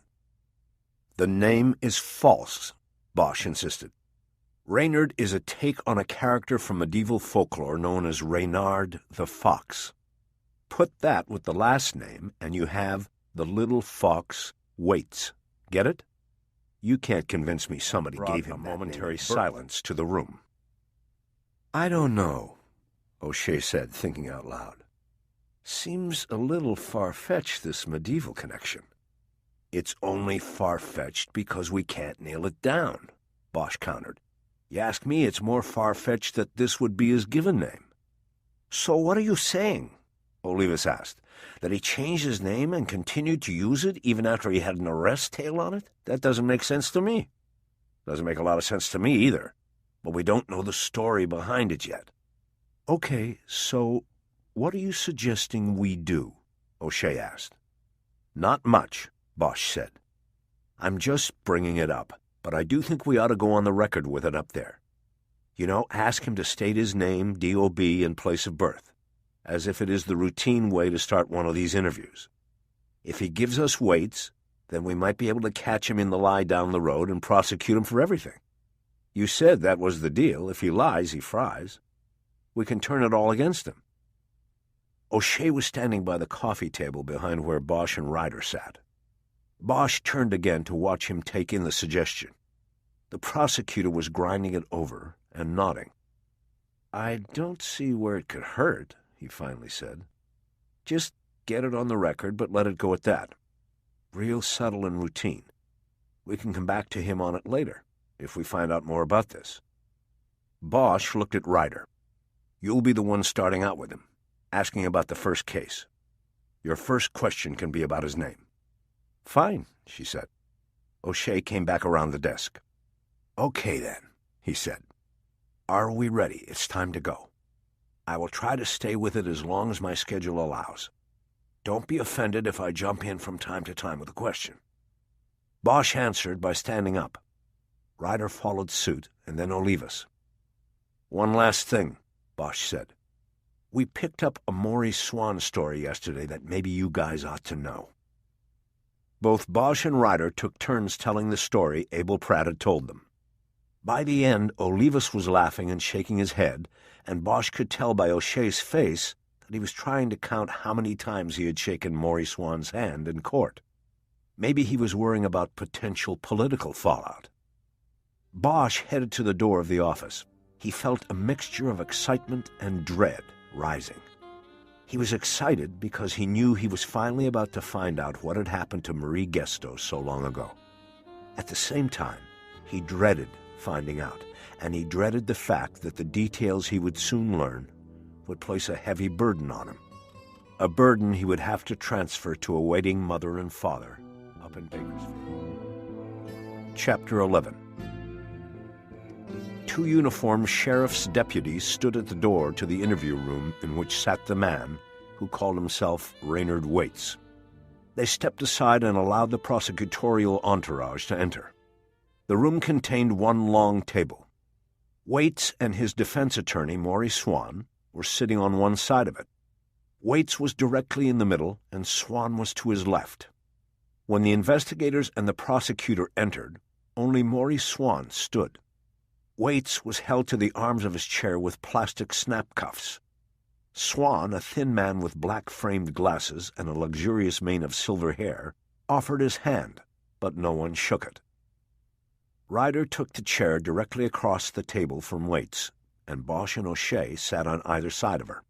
"The name is false," Bosch insisted. "Raynard is a take on a character from medieval folklore known as Reynard the Fox. Put that with the last name, and you have the little fox Waits. Get it? You can't convince me somebody gave him momentary silence to the room." "I don't know," O'Shea said, thinking out loud. "Seems a little far-fetched, this medieval connection." "It's only far-fetched because we can't nail it down," Bosch countered. "You ask me, it's more far-fetched that this would be his given name." "So what are you saying?" Olivas asked. "That he changed his name and continued to use it even after he had an arrest tail on it? That doesn't make sense to me." "Doesn't make a lot of sense to me either. But we don't know the story behind it yet." "Okay, so what are you suggesting we do?" O'Shea asked. "Not much," Bosch said. "I'm just bringing it up, but I do think we ought to go on the record with it up there. You know, ask him to state his name, DOB, and place of birth, as if it is the routine way to start one of these interviews. If he gives us Waits, then we might be able to catch him in the lie down the road and prosecute him for everything. You said that was the deal. If he lies, he fries. We can turn it all against him." O'Shea was standing by the coffee table behind where Bosch and Ryder sat. Bosch turned again to watch him take in the suggestion. The prosecutor was grinding it over and nodding. "I don't see where it could hurt," he finally said. "Just get it on the record, but let it go at that. Real subtle and routine. We can come back to him on it later, if we find out more about this." Bosch looked at Ryder. "You'll be the one starting out with him, asking about the first case. Your first question can be about his name." "Fine," she said. O'Shea came back around the desk. "Okay, then," he said. "Are we ready? It's time to go. I will try to stay with it as long as my schedule allows. Don't be offended if I jump in from time to time with a question." Bosch answered by standing up. Ryder followed suit, and then Olivas. "One last thing," Bosch said. "We picked up a Maurice Swan story yesterday that maybe you guys ought to know." Both Bosch and Ryder took turns telling the story Abel Pratt had told them. By the end, Olivas was laughing and shaking his head, and Bosch could tell by O'Shea's face that he was trying to count how many times he had shaken Maurice Swan's hand in court. Maybe he was worrying about potential political fallout. Bosch headed to the door of the office. He felt a mixture of excitement and dread rising. He was excited because he knew he was finally about to find out what had happened to Marie Gesto so long ago. At the same time, he dreaded finding out, and he dreaded the fact that the details he would soon learn would place a heavy burden on him, a burden he would have to transfer to a waiting mother and father up in Bakersfield. Chapter 11. Two uniformed sheriff's deputies stood at the door to the interview room in which sat the man who called himself Raynard Waits. They stepped aside and allowed the prosecutorial entourage to enter. The room contained one long table. Waits and his defense attorney, Maurice Swan, were sitting on one side of it. Waits was directly in the middle, and Swan was to his left. When the investigators and the prosecutor entered, only Maurice Swan stood. Waits was held to the arms of his chair with plastic snap cuffs. Swan, a thin man with black-framed glasses and a luxurious mane of silver hair, offered his hand, but no one shook it. Ryder took the chair directly across the table from Waits, and Bosch and O'Shea sat on either side of her.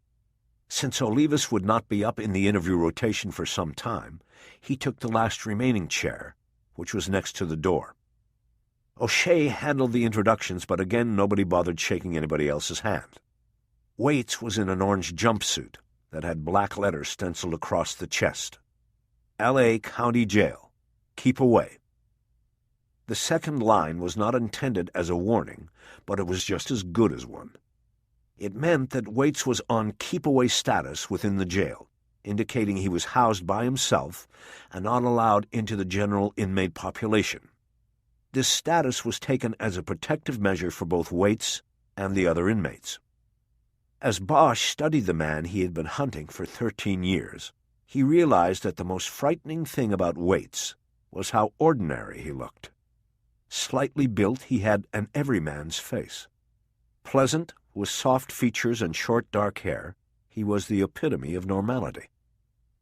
Since Olivas would not be up in the interview rotation for some time, he took the last remaining chair, which was next to the door. O'Shea handled the introductions, but again nobody bothered shaking anybody else's hand. Waits was in an orange jumpsuit that had black letters stenciled across the chest. L.A. County Jail. Keep away. The second line was not intended as a warning, but it was just as good as one. It meant that Waits was on keep-away status within the jail, indicating he was housed by himself and not allowed into the general inmate population. This status was taken as a protective measure for both Waits and the other inmates. As Bosch studied the man he had been hunting for 13 years, he realized that the most frightening thing about Waits was how ordinary he looked. Slightly built, he had an everyman's face. Pleasant, with soft features and short dark hair, he was the epitome of normality.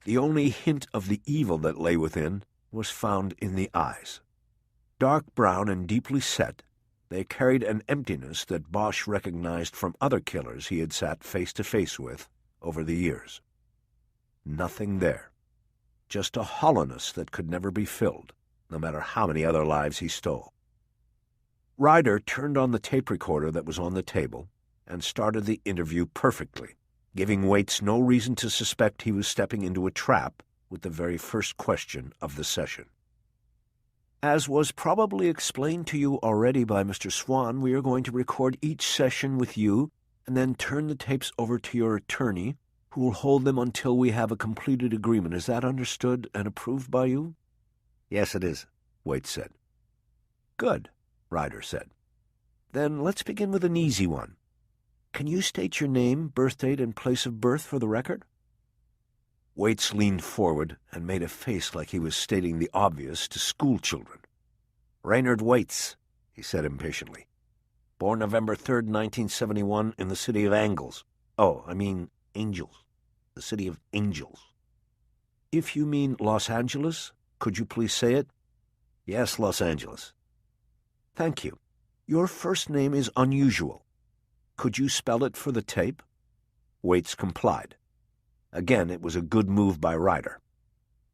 The only hint of the evil that lay within was found in the eyes. Dark brown and deeply set, they carried an emptiness that Bosch recognized from other killers he had sat face-to-face with over the years. Nothing there. Just a hollowness that could never be filled, no matter how many other lives he stole. Ryder turned on the tape recorder that was on the table and started the interview perfectly, giving Waits no reason to suspect he was stepping into a trap with the very first question of the session. As was probably explained to you already by Mr. Swan, we are going to record each session with you and then turn the tapes over to your attorney, who will hold them until we have a completed agreement. Is that understood and approved by you? "Yes, it is," Waits said. "Good," Ryder said. "Then let's begin with an easy one. Can you state your name, birth date, and place of birth for the record?" Waits leaned forward and made a face like he was stating the obvious to schoolchildren. "Raynard Waits," he said impatiently. "Born November 3rd, 1971, in the city of Angels. Angels. The city of Angels." "If you mean Los Angeles, could you please say it?" "Yes, Los Angeles." "Thank you. Your first name is unusual. Could you spell it for the tape?" Waits complied. Again, it was a good move by Ryder.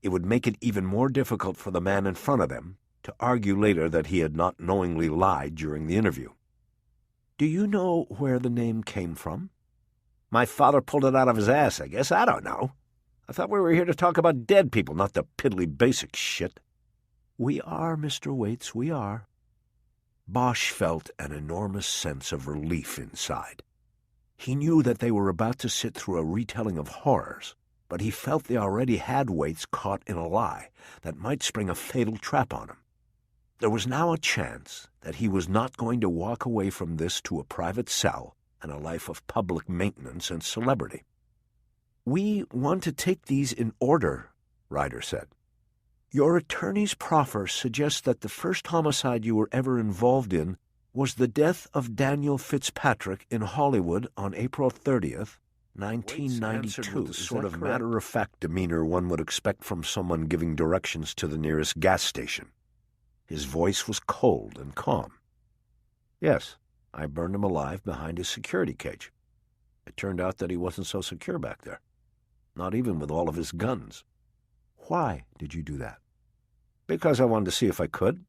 It would make it even more difficult for the man in front of them to argue later that he had not knowingly lied during the interview. "Do you know where the name came from?" "My father pulled it out of his ass, I guess. I don't know. I thought we were here to talk about dead people, not the piddly basic shit." "We are, Mr. Waits, we are." Bosch felt an enormous sense of relief inside. He knew that they were about to sit through a retelling of horrors, but he felt they already had Waits caught in a lie that might spring a fatal trap on him. There was now a chance that he was not going to walk away from this to a private cell and a life of public maintenance and celebrity. "We want to take these in order," Ryder said. "Your attorney's proffer suggests that the first homicide you were ever involved in was the death of Daniel Fitzpatrick in Hollywood on April 30th, 1992. The sort of matter-of-fact demeanor one would expect from someone giving directions to the nearest gas station. His voice was cold and calm. "Yes, I burned him alive behind his security cage. It turned out that he wasn't so secure back there, not even with all of his guns." "Why did you do that?" "Because I wanted to see if I could.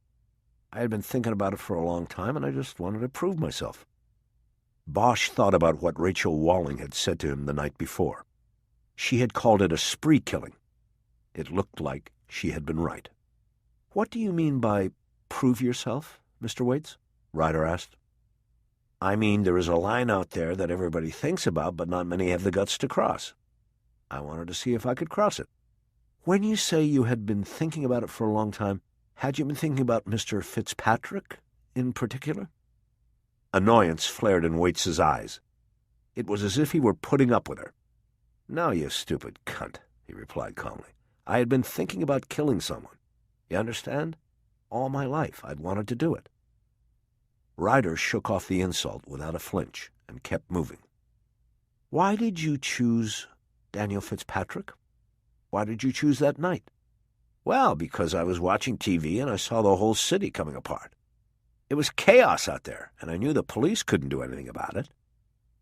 I had been thinking about it for a long time, and I just wanted to prove myself." Bosch thought about what Rachel Walling had said to him the night before. She had called it a spree killing. It looked like she had been right. "What do you mean by prove yourself, Mr. Waits?" Ryder asked. "I mean, there is a line out there that everybody thinks about, but not many have the guts to cross. I wanted to see if I could cross it." "When you say you had been thinking about it for a long time, had you been thinking about Mr. Fitzpatrick in particular?" Annoyance flared in Waits's eyes. It was as if he were putting up with her. "No, you stupid cunt," he replied calmly. "I had been thinking about killing someone. You understand? All my life I'd wanted to do it." Ryder shook off the insult without a flinch and kept moving. "Why did you choose Daniel Fitzpatrick? Why did you choose that night?" "Well, because I was watching TV and I saw the whole city coming apart. It was chaos out there, and I knew the police couldn't do anything about it.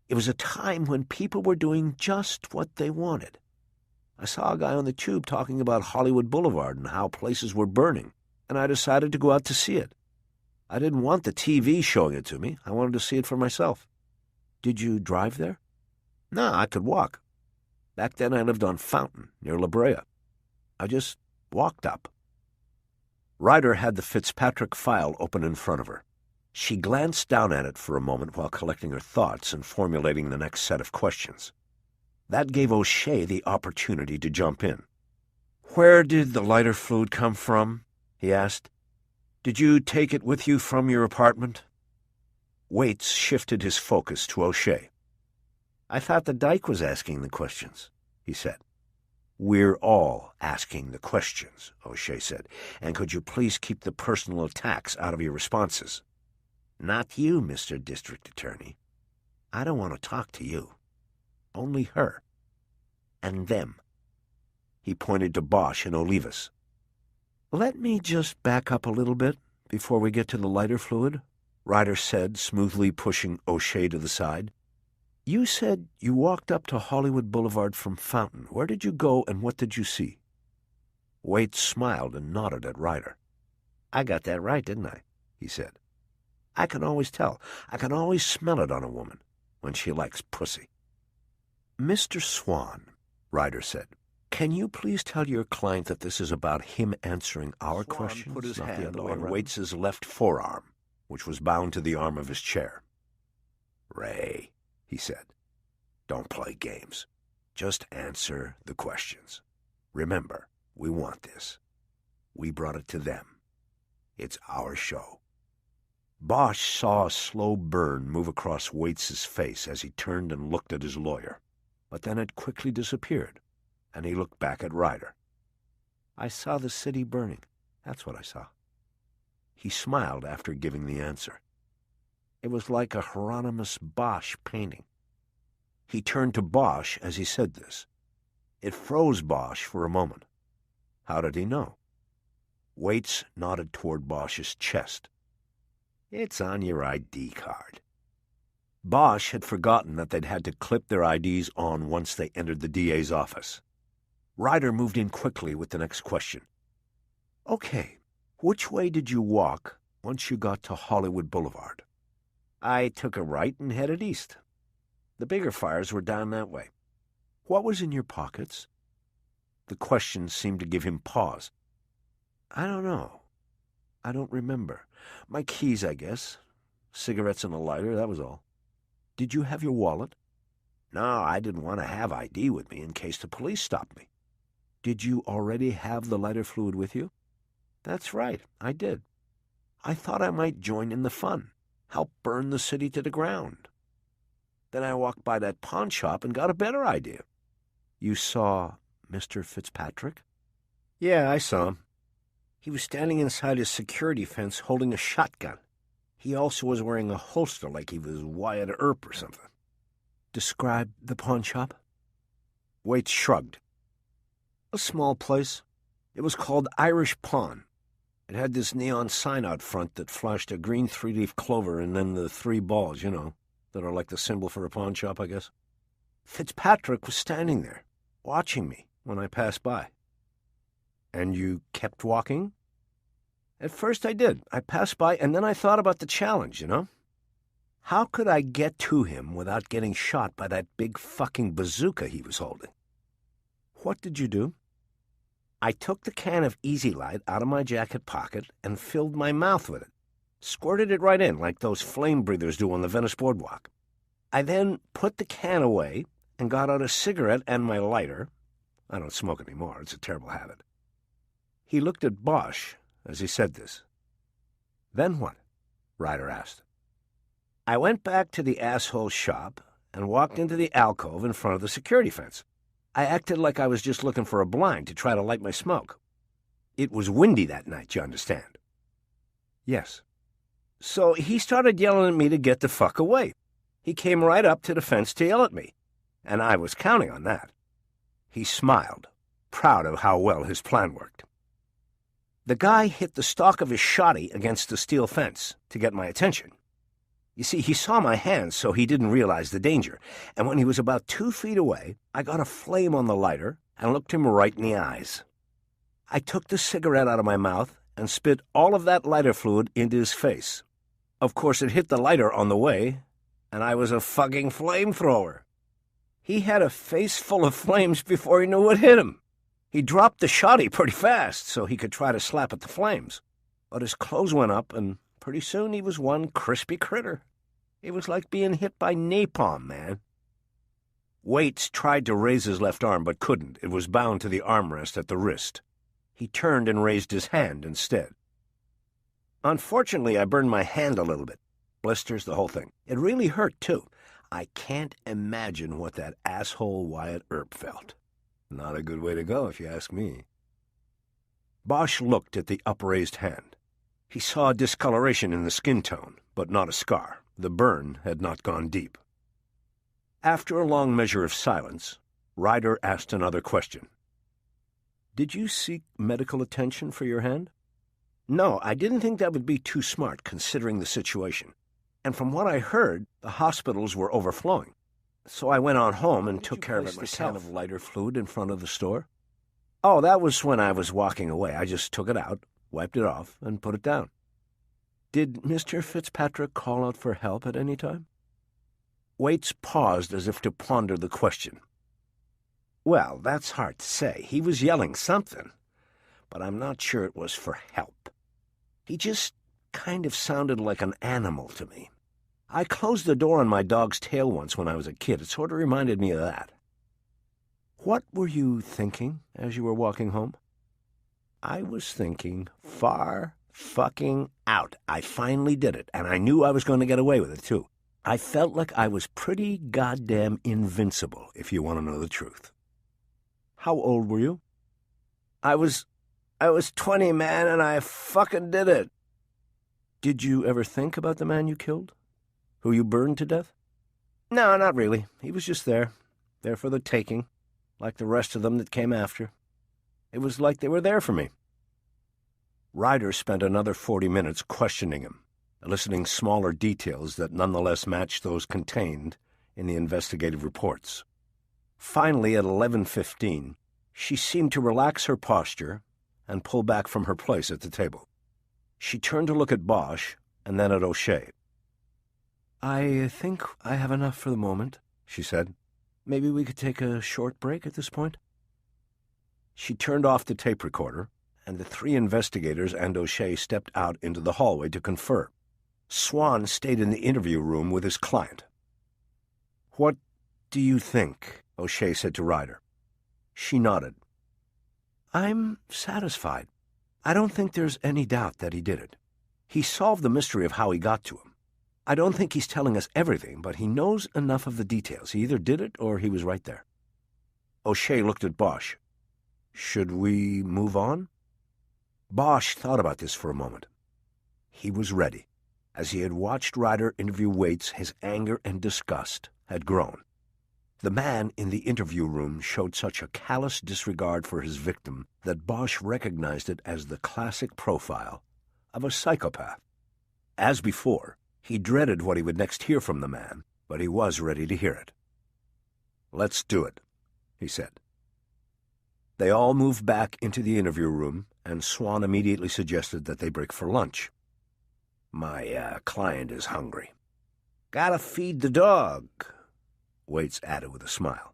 It was a time when people were doing just what they wanted. I saw a guy on the tube talking about Hollywood Boulevard and how places were burning, and I decided to go out to see it. I didn't want the TV showing it to me. I wanted to see it for myself." "Did you drive there?" "No, I could walk. Back then I lived on Fountain, near La Brea. I just walked up." Ryder had the Fitzpatrick file open in front of her. She glanced down at it for a moment while collecting her thoughts and formulating the next set of questions. That gave O'Shea the opportunity to jump in. "Where did the lighter fluid come from?" he asked. "Did you take it with you from your apartment?" Waits shifted his focus to O'Shea. "I thought the dyke was asking the questions," he said. "We're all asking the questions," O'Shea said. "And could you please keep the personal attacks out of your responses?" "Not you, Mr. District Attorney. I don't want to talk to you. Only her. And them." He pointed to Bosch and Olivas. "Let me just back up a little bit before we get to the lighter fluid," Ryder said, smoothly pushing O'Shea to the side. "You said you walked up to Hollywood Boulevard from Fountain. Where did you go and what did you see?" Waits smiled and nodded at Ryder. "I got that right, didn't I?" he said. "I can always tell. I can always smell it on a woman when she likes pussy." "Mr. Swan," Ryder said, "can you please tell your client that this is about him answering our questions?" Swan put his not the hand other way on around? Waits's left forearm, which was bound to the arm of his chair. "Ray," he said, "don't play games. Just answer the questions. Remember, we want this. We brought it to them. It's our show." Bosch saw a slow burn move across Waits's face as he turned and looked at his lawyer, but then it quickly disappeared, and he looked back at Ryder. "I saw the city burning. That's what I saw." He smiled after giving the answer. It was like a Hieronymus Bosch painting. He turned to Bosch as he said this. It froze Bosch for a moment. How did he know? Waits nodded toward Bosch's chest. "It's on your ID card." Bosch had forgotten that they'd had to clip their IDs on once they entered the DA's office. Ryder moved in quickly with the next question. "Okay, which way did you walk once you got to Hollywood Boulevard?" "I took a right and headed east. The bigger fires were down that way." "What was in your pockets?" The question seemed to give him pause. "I don't know. I don't remember. My keys, I guess. Cigarettes and a lighter, that was all. Did you have your wallet? No, I didn't want to have ID with me in case the police stopped me. Did you already have the lighter fluid with you? That's right, I did. I thought I might join in the fun, help burn the city to the ground. Then I walked by that pawn shop and got a better idea. You saw Mr. Fitzpatrick? Yeah, I saw him. He was standing inside his security fence holding a shotgun. He also was wearing a holster like he was Wyatt Earp or something. Describe the pawn shop? Waite shrugged. A small place. It was called Irish Pawn. It had this neon sign out front that flashed a green three-leaf clover and then the three balls, that are like the symbol for a pawn shop, I guess. Fitzpatrick was standing there, watching me when I passed by. And you kept walking? At first I did. I passed by, and then I thought about the challenge, How could I get to him without getting shot by that big fucking bazooka he was holding? What did you do? I took the can of Easy Light out of my jacket pocket and filled my mouth with it. Squirted it right in like those flame breathers do on the Venice boardwalk. I then put the can away and got out a cigarette and my lighter. I don't smoke anymore. It's a terrible habit. He looked at Bosch as he said this. Then what? Ryder asked. I went back to the asshole shop and walked into the alcove in front of the security fence. I acted like I was just looking for a blind to try to light my smoke. It was windy that night, you understand? Yes. So he started yelling at me to get the fuck away. He came right up to the fence to yell at me, and I was counting on that. He smiled, proud of how well his plan worked. The guy hit the stock of his shotty against the steel fence to get my attention. You see, he saw my hands, so he didn't realize the danger, and when he was about 2 feet away, I got a flame on the lighter and looked him right in the eyes. I took the cigarette out of my mouth and spit all of that lighter fluid into his face. Of course, it hit the lighter on the way, and I was a fucking flamethrower. He had a face full of flames before he knew what hit him. He dropped the shotty pretty fast so he could try to slap at the flames, but his clothes went up, and pretty soon he was one crispy critter. It was like being hit by napalm, man. Waits tried to raise his left arm, but couldn't. It was bound to the armrest at the wrist. He turned and raised his hand instead. Unfortunately, I burned my hand a little bit. Blisters, the whole thing. It really hurt, too. I can't imagine what that asshole Wyatt Earp felt. Not a good way to go, if you ask me. Bosch looked at the upraised hand. He saw discoloration in the skin tone, but not a scar. The burn had not gone deep. After a long measure of silence, Ryder asked another question. Did you seek medical attention for your hand? No, I didn't think that would be too smart, considering the situation. And from what I heard, the hospitals were overflowing. So I went on home and took care of it myself. The can of lighter fluid in front of the store? Oh, that was when I was walking away. I just took it out, wiped it off, and put it down. Did Mr. Fitzpatrick call out for help at any time? Waits paused as if to ponder the question. Well, that's hard to say. He was yelling something, but I'm not sure it was for help. He just kind of sounded like an animal to me. I closed the door on my dog's tail once when I was a kid. It sort of reminded me of that. What were you thinking as you were walking home? I was thinking far fucking out. I finally did it, and I knew I was going to get away with it, too. I felt like I was pretty goddamn invincible, if you want to know the truth. How old were you? I was 20, man, and I fucking did it. Did you ever think about the man you killed? Who you burned to death? No, not really. He was just there for the taking, like the rest of them that came after. It was like they were there for me. Ryder spent another 40 minutes questioning him, eliciting smaller details that nonetheless matched those contained in the investigative reports. Finally, at 11:15, she seemed to relax her posture and pull back from her place at the table. She turned to look at Bosch and then at O'Shea. I think I have enough for the moment, she said. Maybe we could take a short break at this point? She turned off the tape recorder and the three investigators and O'Shea stepped out into the hallway to confer. Swan stayed in the interview room with his client. "What do you think?" O'Shea said to Ryder. She nodded. "I'm satisfied. I don't think there's any doubt that he did it. He solved the mystery of how he got to him. I don't think he's telling us everything, but he knows enough of the details. He either did it or he was right there." O'Shea looked at Bosch. "Should we move on?" Bosch thought about this for a moment. He was ready. As he had watched Ryder interview Waits, his anger and disgust had grown. The man in the interview room showed such a callous disregard for his victim that Bosch recognized it as the classic profile of a psychopath. As before, he dreaded what he would next hear from the man, but he was ready to hear it. "Let's do it," he said. They all moved back into the interview room, and Swan immediately suggested that they break for lunch. "My client is hungry." "Gotta feed the dog," Waits added with a smile.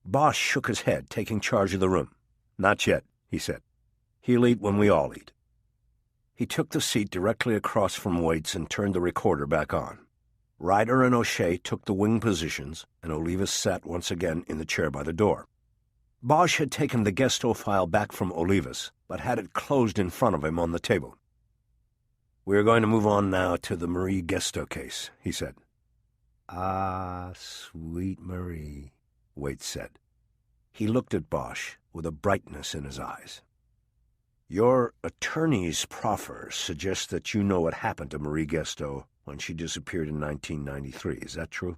Bosch shook his head, taking charge of the room. "Not yet," he said. "He'll eat when we all eat." He took the seat directly across from Waits and turned the recorder back on. Ryder and O'Shea took the wing positions, and Olivas sat once again in the chair by the door. Bosch had taken the Gesto file back from Olivas, but had it closed in front of him on the table. "We're going to move on now to the Marie Gesto case," he said. "Ah, sweet Marie," Waits said. He looked at Bosch with a brightness in his eyes. "Your attorney's proffer suggests that you know what happened to Marie Gesto when she disappeared in 1993. Is that true?"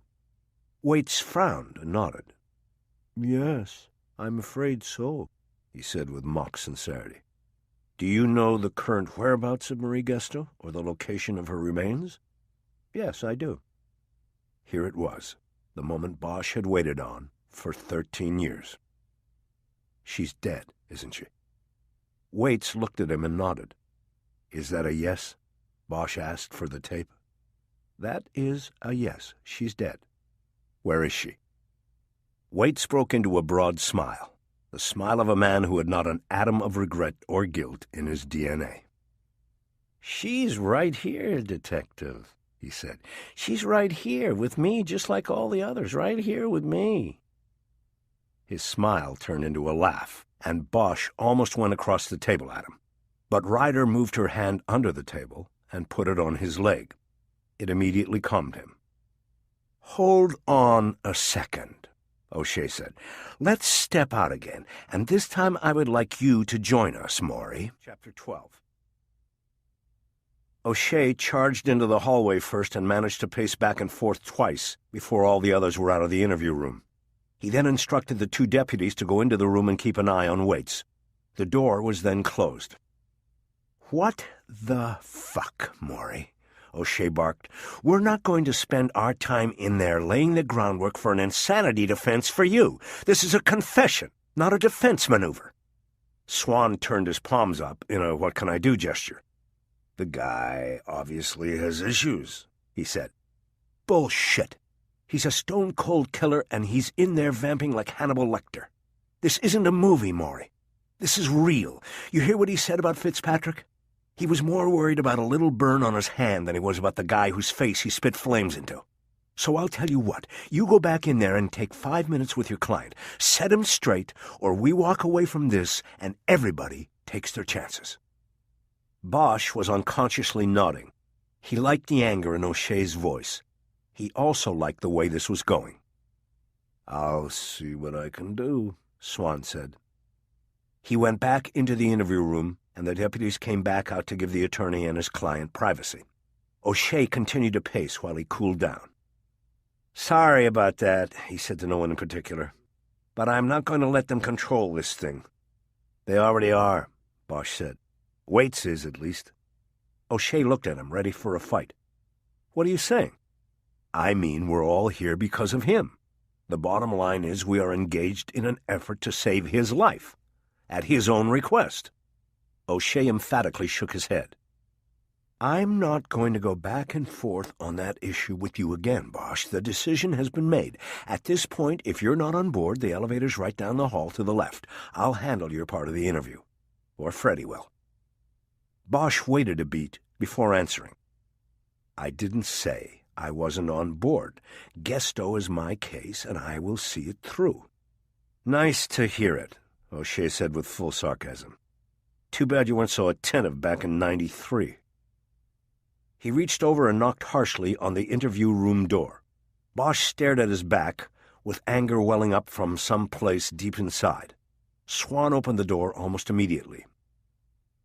Waits frowned and nodded. "Yes, I'm afraid so," he said with mock sincerity. "Do you know the current whereabouts of Marie Gesto, or the location of her remains?" "Yes, I do." Here it was, the moment Bosch had waited on for 13 years. "She's dead, isn't she?" Waits looked at him and nodded. "Is that a yes?" Bosch asked for the tape. "That is a yes. She's dead." "Where is she?" Waits broke into a broad smile, the smile of a man who had not an atom of regret or guilt in his DNA. "She's right here, Detective," he said. "She's right here with me, just like all the others, right here with me." His smile turned into a laugh, and Bosch almost went across the table at him. But Ryder moved her hand under the table and put it on his leg. It immediately calmed him. "Hold on a second," O'Shea said. "Let's step out again, and this time I would like you to join us, Maury." Chapter 12. O'Shea charged into the hallway first and managed to pace back and forth twice before all the others were out of the interview room. He then instructed the two deputies to go into the room and keep an eye on Waits. The door was then closed. "What the fuck, Maury?" O'Shea barked. "We're not going to spend our time in there laying the groundwork for an insanity defense for you. This is a confession, not a defense maneuver." Swan turned his palms up in a what-can-I-do gesture. "The guy obviously has issues," he said. "Bullshit. He's a stone-cold killer, and he's in there vamping like Hannibal Lecter. This isn't a movie, Maury. This is real. You hear what he said about Fitzpatrick? He was more worried about a little burn on his hand than he was about the guy whose face he spit flames into. So I'll tell you what. You go back in there and take 5 minutes with your client. Set him straight, or we walk away from this, and everybody takes their chances." Bosch was unconsciously nodding. He liked the anger in O'Shea's voice. He also liked the way this was going. "I'll see what I can do," Swan said. He went back into the interview room, and the deputies came back out to give the attorney and his client privacy. O'Shea continued to pace while he cooled down. "Sorry about that," he said to no one in particular. "But I'm not going to let them control this thing." "They already are," Bosch said. "Waits is, at least." O'Shea looked at him, ready for a fight. "What are you saying?" "I mean we're all here because of him. The bottom line is we are engaged in an effort to save his life, at his own request." O'Shea emphatically shook his head. "I'm not going to go back and forth on that issue with you again, Bosch. The decision has been made. At this point, if you're not on board, the elevator's right down the hall to the left. I'll handle your part of the interview." or Freddie will." Bosch waited a beat before answering. "I didn't say I wasn't on board. Gesto is my case, and I will see it through." "Nice to hear it," O'Shea said with full sarcasm. "Too bad you weren't so attentive back in '93. He reached over and knocked harshly on the interview room door. Bosch stared at his back, with anger welling up from some place deep inside. Swan opened the door almost immediately.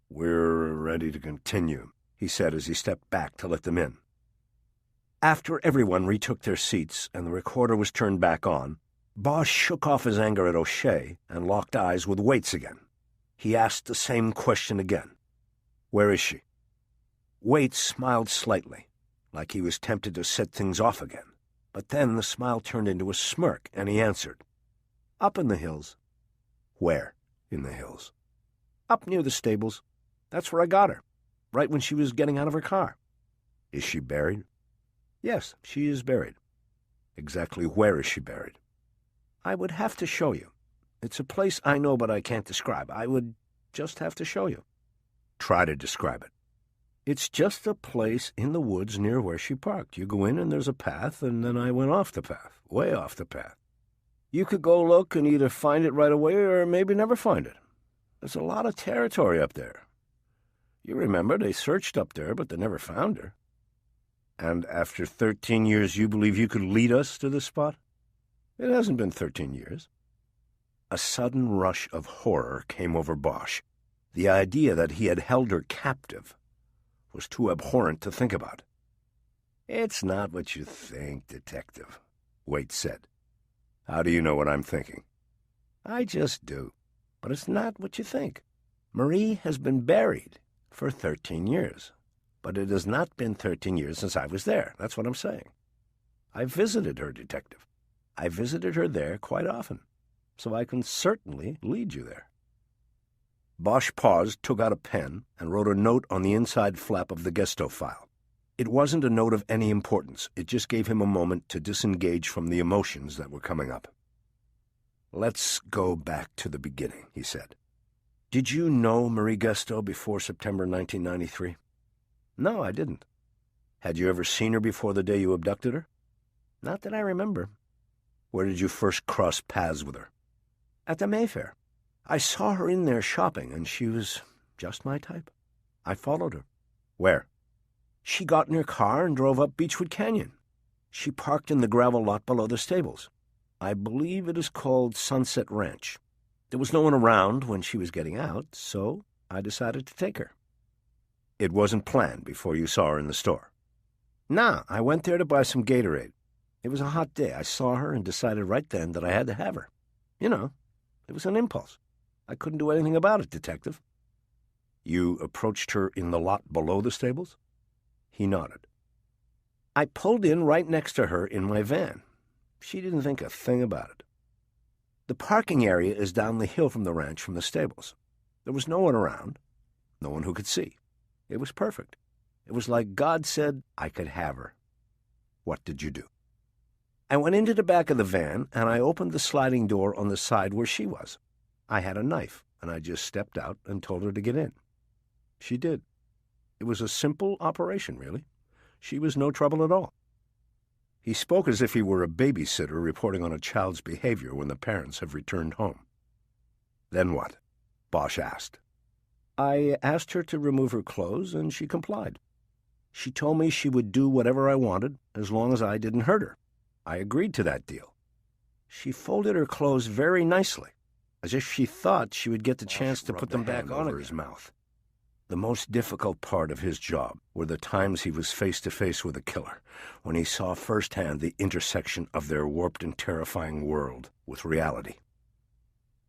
"We're ready to continue," he said as he stepped back to let them in. After everyone retook their seats and the recorder was turned back on, Bosch shook off his anger at O'Shea and locked eyes with Waits again. He asked the same question again. "Where is she?" Waits smiled slightly, like he was tempted to set things off again. But then the smile turned into a smirk, and he answered, "Up in the hills." "Where in the hills?" "Up near the stables. That's where I got her, right when she was getting out of her car." "Is she buried?" "Yes, she is buried." "Exactly where is she buried?" "I would have to show you. It's a place I know but I can't describe. I would just have to show you." "Try to describe it." "It's just a place in the woods near where she parked. You go in and there's a path, and then I went off the path, way off the path. You could go look and either find it right away or maybe never find it. There's a lot of territory up there. You remember they searched up there, but they never found her." "And after 13 years you believe you could lead us to this spot?" "It hasn't been 13 years. A sudden rush of horror came over Bosch. The idea that he had held her captive was too abhorrent to think about. "It's not what you think, Detective," Waits said. "How do you know what I'm thinking?" "I just do. But it's not what you think. Marie has been buried for 13 years. But it has not been 13 years since I was there. That's what I'm saying. I visited her, Detective. I visited her there quite often, so I can certainly lead you there." Bosch paused, took out a pen, and wrote a note on the inside flap of the Gesto file. It wasn't a note of any importance. It just gave him a moment to disengage from the emotions that were coming up. "Let's go back to the beginning," he said. "Did you know Marie Gesto before September 1993? "No, I didn't." "Had you ever seen her before the day you abducted her?" "Not that I remember." "Where did you first cross paths with her?" "At the Mayfair. I saw her in there shopping, and she was just my type. I followed her." "Where?" "She got in her car and drove up Beechwood Canyon. She parked in the gravel lot below the stables. I believe it is called Sunset Ranch. There was no one around when she was getting out, so I decided to take her." "It wasn't planned before you saw her in the store?" "Nah, I went there to buy some Gatorade. It was a hot day. I saw her and decided right then that I had to have her. You know, it was an impulse. I couldn't do anything about it, Detective." "You approached her in the lot below the stables?" He nodded. "I pulled in right next to her in my van. She didn't think a thing about it. The parking area is down the hill from the ranch from the stables. There was no one around, no one who could see. It was perfect. It was like God said I could have her." "What did you do?" "I went into the back of the van, and I opened the sliding door on the side where she was. I had a knife, and I just stepped out and told her to get in. She did. It was a simple operation, really. She was no trouble at all." He spoke as if he were a babysitter reporting on a child's behavior when the parents have returned home. "Then what?" Bosch asked. "I asked her to remove her clothes, and she complied. She told me she would do whatever I wanted as long as I didn't hurt her. I agreed to that deal. She folded her clothes very nicely, as if she thought she would get the chance to put them back on over his mouth. The most difficult part of his job were the times he was face-to-face with a killer, when he saw firsthand the intersection of their warped and terrifying world with reality.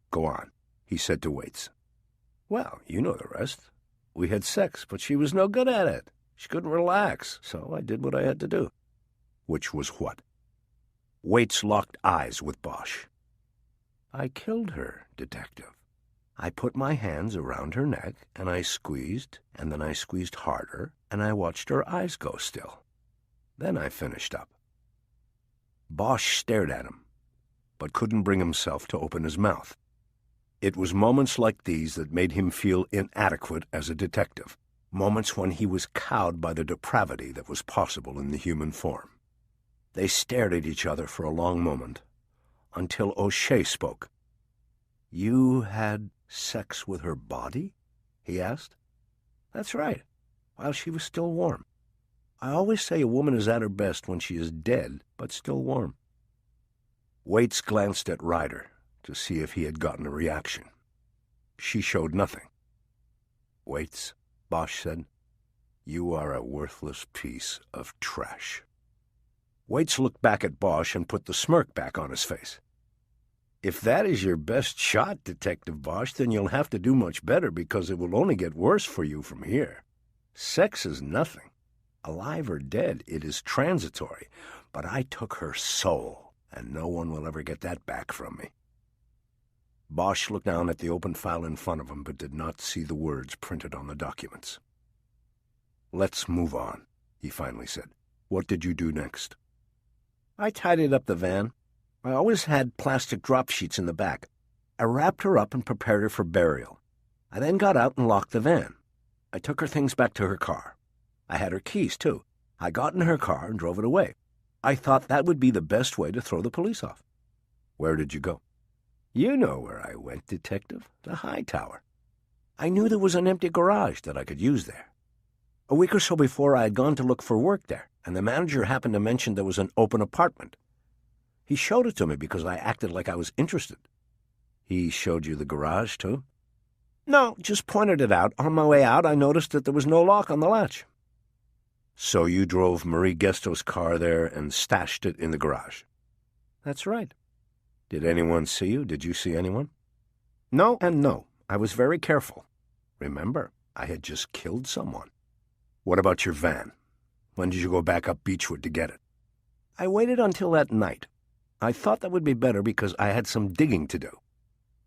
"Go on," he said to Waits. "Well, you know the rest. We had sex, but she was no good at it. She couldn't relax, so I did what I had to do." "Which was what?" Waits locked eyes with Bosch. "I killed her, Detective. I put my hands around her neck, and I squeezed, and then I squeezed harder, and I watched her eyes go still. Then I finished up." Bosch stared at him, but couldn't bring himself to open his mouth. It was moments like these that made him feel inadequate as a detective, moments when he was cowed by the depravity that was possible in the human form. They stared at each other for a long moment, until O'Shea spoke. "You had sex with her body?" he asked. "That's right, while she was still warm. I always say a woman is at her best when she is dead, but still warm." Waits glanced at Ryder to see if he had gotten a reaction. She showed nothing. "Waits," Bosch said, "you are a worthless piece of trash." Waits looked back at Bosch and put the smirk back on his face. "If that is your best shot, Detective Bosch, then you'll have to do much better, because it will only get worse for you from here. Sex is nothing. Alive or dead, it is transitory. But I took her soul, and no one will ever get that back from me." Bosch looked down at the open file in front of him, but did not see the words printed on the documents. "Let's move on," he finally said. "What did you do next?" "I tidied up the van. I always had plastic drop sheets in the back. I wrapped her up and prepared her for burial. I then got out and locked the van. I took her things back to her car. I had her keys, too. I got in her car and drove it away. I thought that would be the best way to throw the police off." "Where did you go?" "You know where I went, Detective. The High Tower. I knew there was an empty garage that I could use there. A week or so before, I had gone to look for work there, and the manager happened to mention there was an open apartment. He showed it to me because I acted like I was interested." "He showed you the garage, too?" "No, just pointed it out. On my way out, I noticed that there was no lock on the latch." "So you drove Marie Gesto's car there and stashed it in the garage?" "That's right." "Did anyone see you? Did you see anyone?" "No and no. I was very careful. Remember, I had just killed someone." "What about your van? When did you go back up Beechwood to get it?" "I waited until that night. I thought that would be better because I had some digging to do.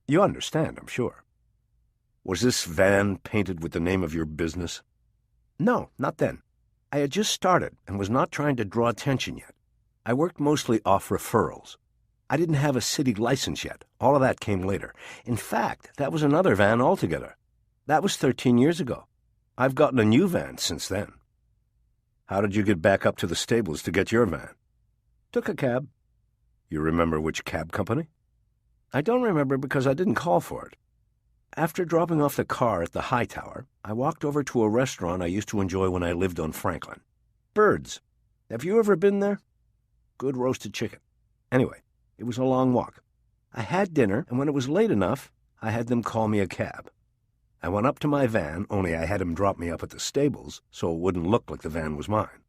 You understand, I'm sure." "Was this van painted with the name of your business?" "No, not then. I had just started and was not trying to draw attention yet. I worked mostly off referrals. I didn't have a city license yet. All of that came later. In fact, that was another van altogether. That was 13 years ago. I've gotten a new van since then." "How did you get back up to the stables to get your van?" "Took a cab." "You remember which cab company?" "I don't remember because I didn't call for it. After dropping off the car at the High Tower, I walked over to a restaurant I used to enjoy when I lived on Franklin. Birds. Have you ever been there? Good roasted chicken. Anyway, it was a long walk. I had dinner, and when it was late enough, I had them call me a cab. I went up to my van, only I had him drop me up at the stables so it wouldn't look like the van was mine.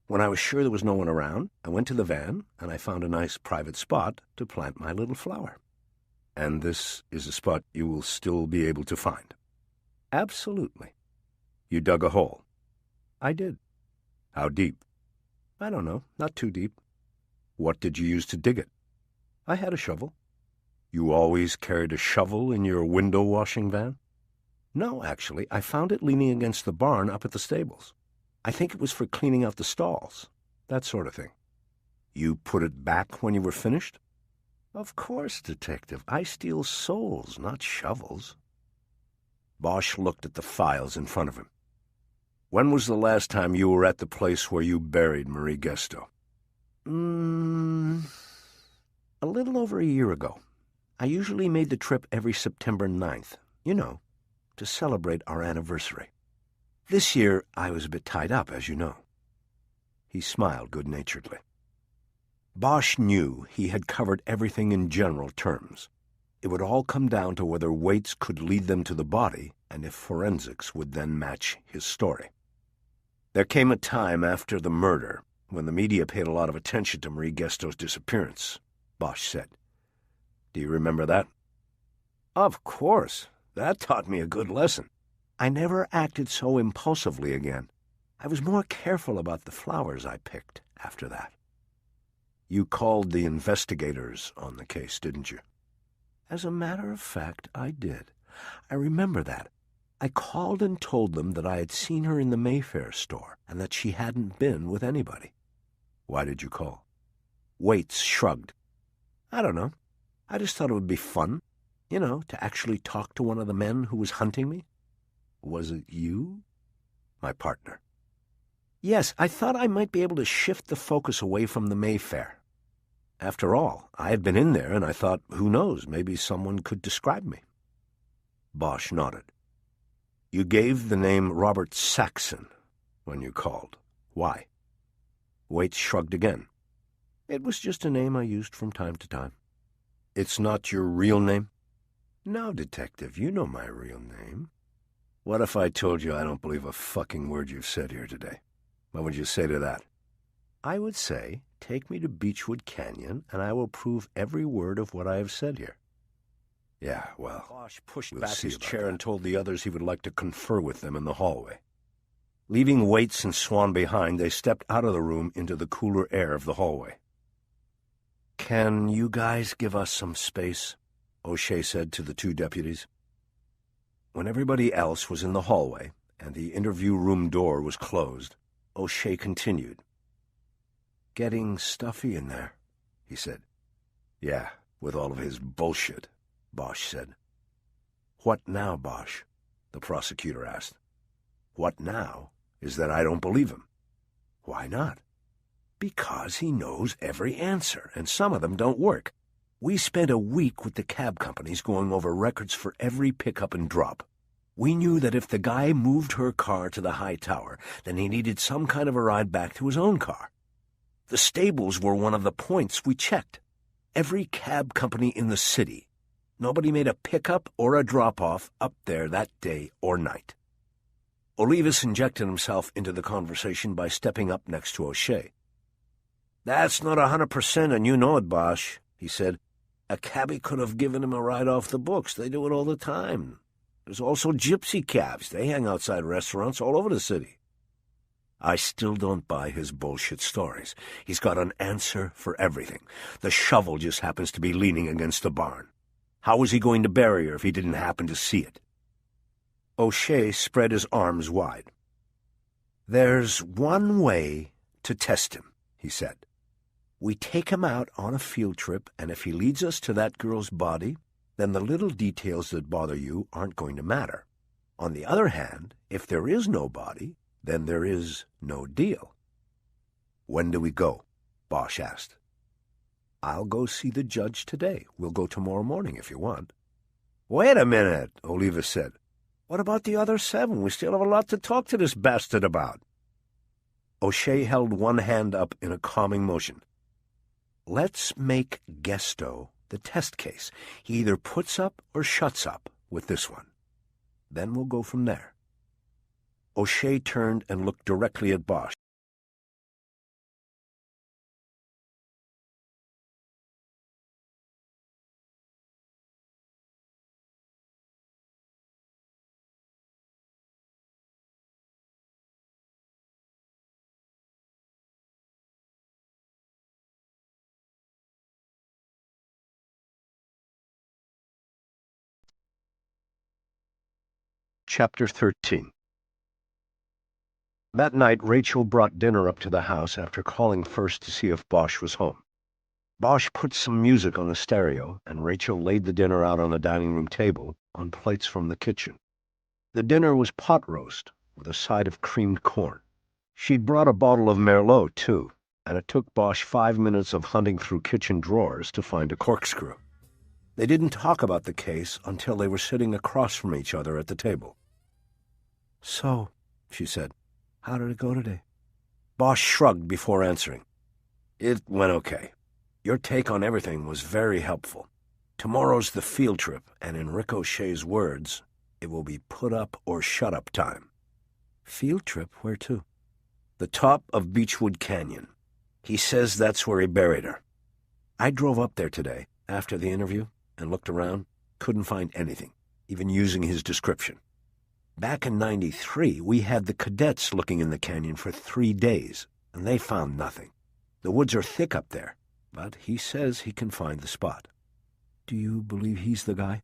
When I was sure there was no one around, I went to the van, and I found a nice private spot to plant my little flower." "And this is a spot you will still be able to find?" "Absolutely." "You dug a hole?" "I did." "How deep?" "I don't know, not too deep." "What did you use to dig it?" "I had a shovel." "You always carried a shovel in your window-washing van?" "No, actually. I found it leaning against the barn up at the stables. I think it was for cleaning out the stalls, that sort of thing." "You put it back when you were finished?" "Of course, Detective. I steal souls, not shovels." Bosch looked at the files in front of him. "When was the last time you were at the place where you buried Marie Gesto?" A little over a year ago. I usually made the trip every September 9th, to celebrate our anniversary. This year, I was a bit tied up, as you know." He smiled good-naturedly. Bosch knew he had covered everything in general terms. It would all come down to whether Waits could lead them to the body and if forensics would then match his story. "There came a time after the murder when the media paid a lot of attention to Marie Gesto's disappearance," Bosch said. "Do you remember that?" "Of course. That taught me a good lesson. I never acted so impulsively again. I was more careful about the flowers I picked after that." "You called the investigators on the case, didn't you?" "As a matter of fact, I did. I remember that. I called and told them that I had seen her in the Mayfair store and that she hadn't been with anybody." "Why did you call?" Waits shrugged. "I don't know. I just thought it would be fun. You know, to actually talk to one of the men who was hunting me. Was it you? My partner. Yes, I thought I might be able to shift the focus away from the Mayfair. After all, I had been in there, and I thought, who knows, maybe someone could describe me. Bosch nodded. You gave the name Robert Saxon when you called. Why? Waits shrugged again. It was just a name I used from time to time. It's not your real name? No, Detective, you know my real name. What if I told you I don't believe a fucking word you've said here today? What would you say to that? I would say, take me to Beechwood Canyon, and I will prove every word of what I have said here. Yeah, well, Bosch pushed back his chair and told the others he would like to confer with them in the hallway. Leaving Waits and Swan behind, they stepped out of the room into the cooler air of the hallway. Can you guys give us some space? O'Shea said to the two deputies. When everybody else was in the hallway and the interview room door was closed, O'Shea continued. Getting stuffy in there, he said. Yeah, with all of his bullshit, Bosch said. What now, Bosch? The prosecutor asked. What now is that I don't believe him. Why not? Because he knows every answer, and some of them don't work. We spent a week with the cab companies going over records for every pickup and drop. We knew that if the guy moved her car to the high tower, then he needed some kind of a ride back to his own car. The stables were one of the points we checked. Every cab company in the city. Nobody made a pickup or a drop-off up there that day or night. Olivas injected himself into the conversation by stepping up next to O'Shea. That's not 100%, and you know it, Bosch, he said. A cabbie could have given him a ride off the books. They do it all the time. There's also gypsy cabs. They hang outside restaurants all over the city. I still don't buy his bullshit stories. He's got an answer for everything. The shovel just happens to be leaning against the barn. How was he going to bury her if he didn't happen to see it? O'Shea spread his arms wide. There's one way to test him, he said. We take him out on a field trip, and if he leads us to that girl's body, then the little details that bother you aren't going to matter. On the other hand, if there is no body, then there is no deal. When do we go? Bosch asked. I'll go see the judge today. We'll go tomorrow morning if you want. Wait a minute, Olivas said. What about the other 7? We still have a lot to talk to this bastard about. O'Shea held one hand up in a calming motion. Let's make Gesto the test case. He either puts up or shuts up with this one. Then we'll go from there. O'Shea turned and looked directly at Bosch. Chapter 13. That night, Rachel brought dinner up to the house after calling first to see if Bosch was home. Bosch put some music on the stereo, and Rachel laid the dinner out on the dining room table on plates from the kitchen. The dinner was pot roast with a side of creamed corn. She'd brought a bottle of Merlot, too, and it took Bosch 5 minutes of hunting through kitchen drawers to find a corkscrew. They didn't talk about the case until they were sitting across from each other at the table. So, she said, how did it go today? Bosch shrugged before answering. It went okay. Your take on everything was very helpful. Tomorrow's the field trip, and in Rick O'Shea's words, it will be put up or shut up time. Field trip? Where to? The top of Beechwood Canyon. He says that's where he buried her. I drove up there today, after the interview, and looked around. Couldn't find anything, even using his description. Back in '93, we had the cadets looking in the canyon for 3 days, and they found nothing. The woods are thick up there, but he says he can find the spot. Do you believe he's the guy?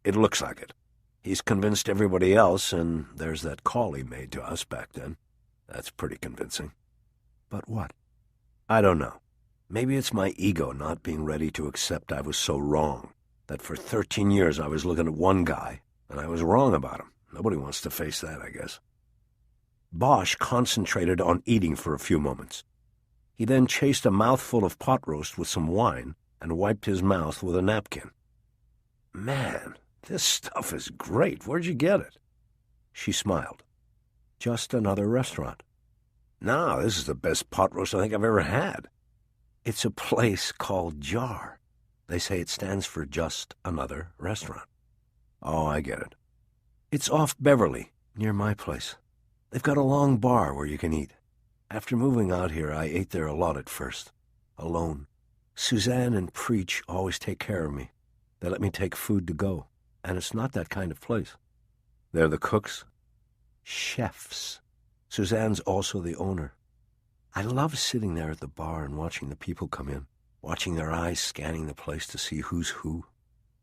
It looks like it. He's convinced everybody else, and there's that call he made to us back then. That's pretty convincing. But what? I don't know. Maybe it's my ego not being ready to accept I was so wrong. that for 13 years I was looking at one guy, and I was wrong about him. Nobody wants to face that, I guess. Bosch concentrated on eating for a few moments. He then chased a mouthful of pot roast with some wine and wiped his mouth with a napkin. "Man, this stuff is great. Where'd you get it?" She smiled. "Just another restaurant." "No, this is the best pot roast I think I've ever had." "It's a place called Jar. They say it stands for just another restaurant." "Oh, I get it." "It's off Beverly, near my place. They've got a long bar where you can eat. After moving out here, I ate there a lot at first, alone. Suzanne and Preach always take care of me. They let me take food to go, and it's not that kind of place." "They're the cooks?" "Chefs. Suzanne's also the owner. I love sitting there at the bar and watching the people come in, watching their eyes scanning the place to see who's who.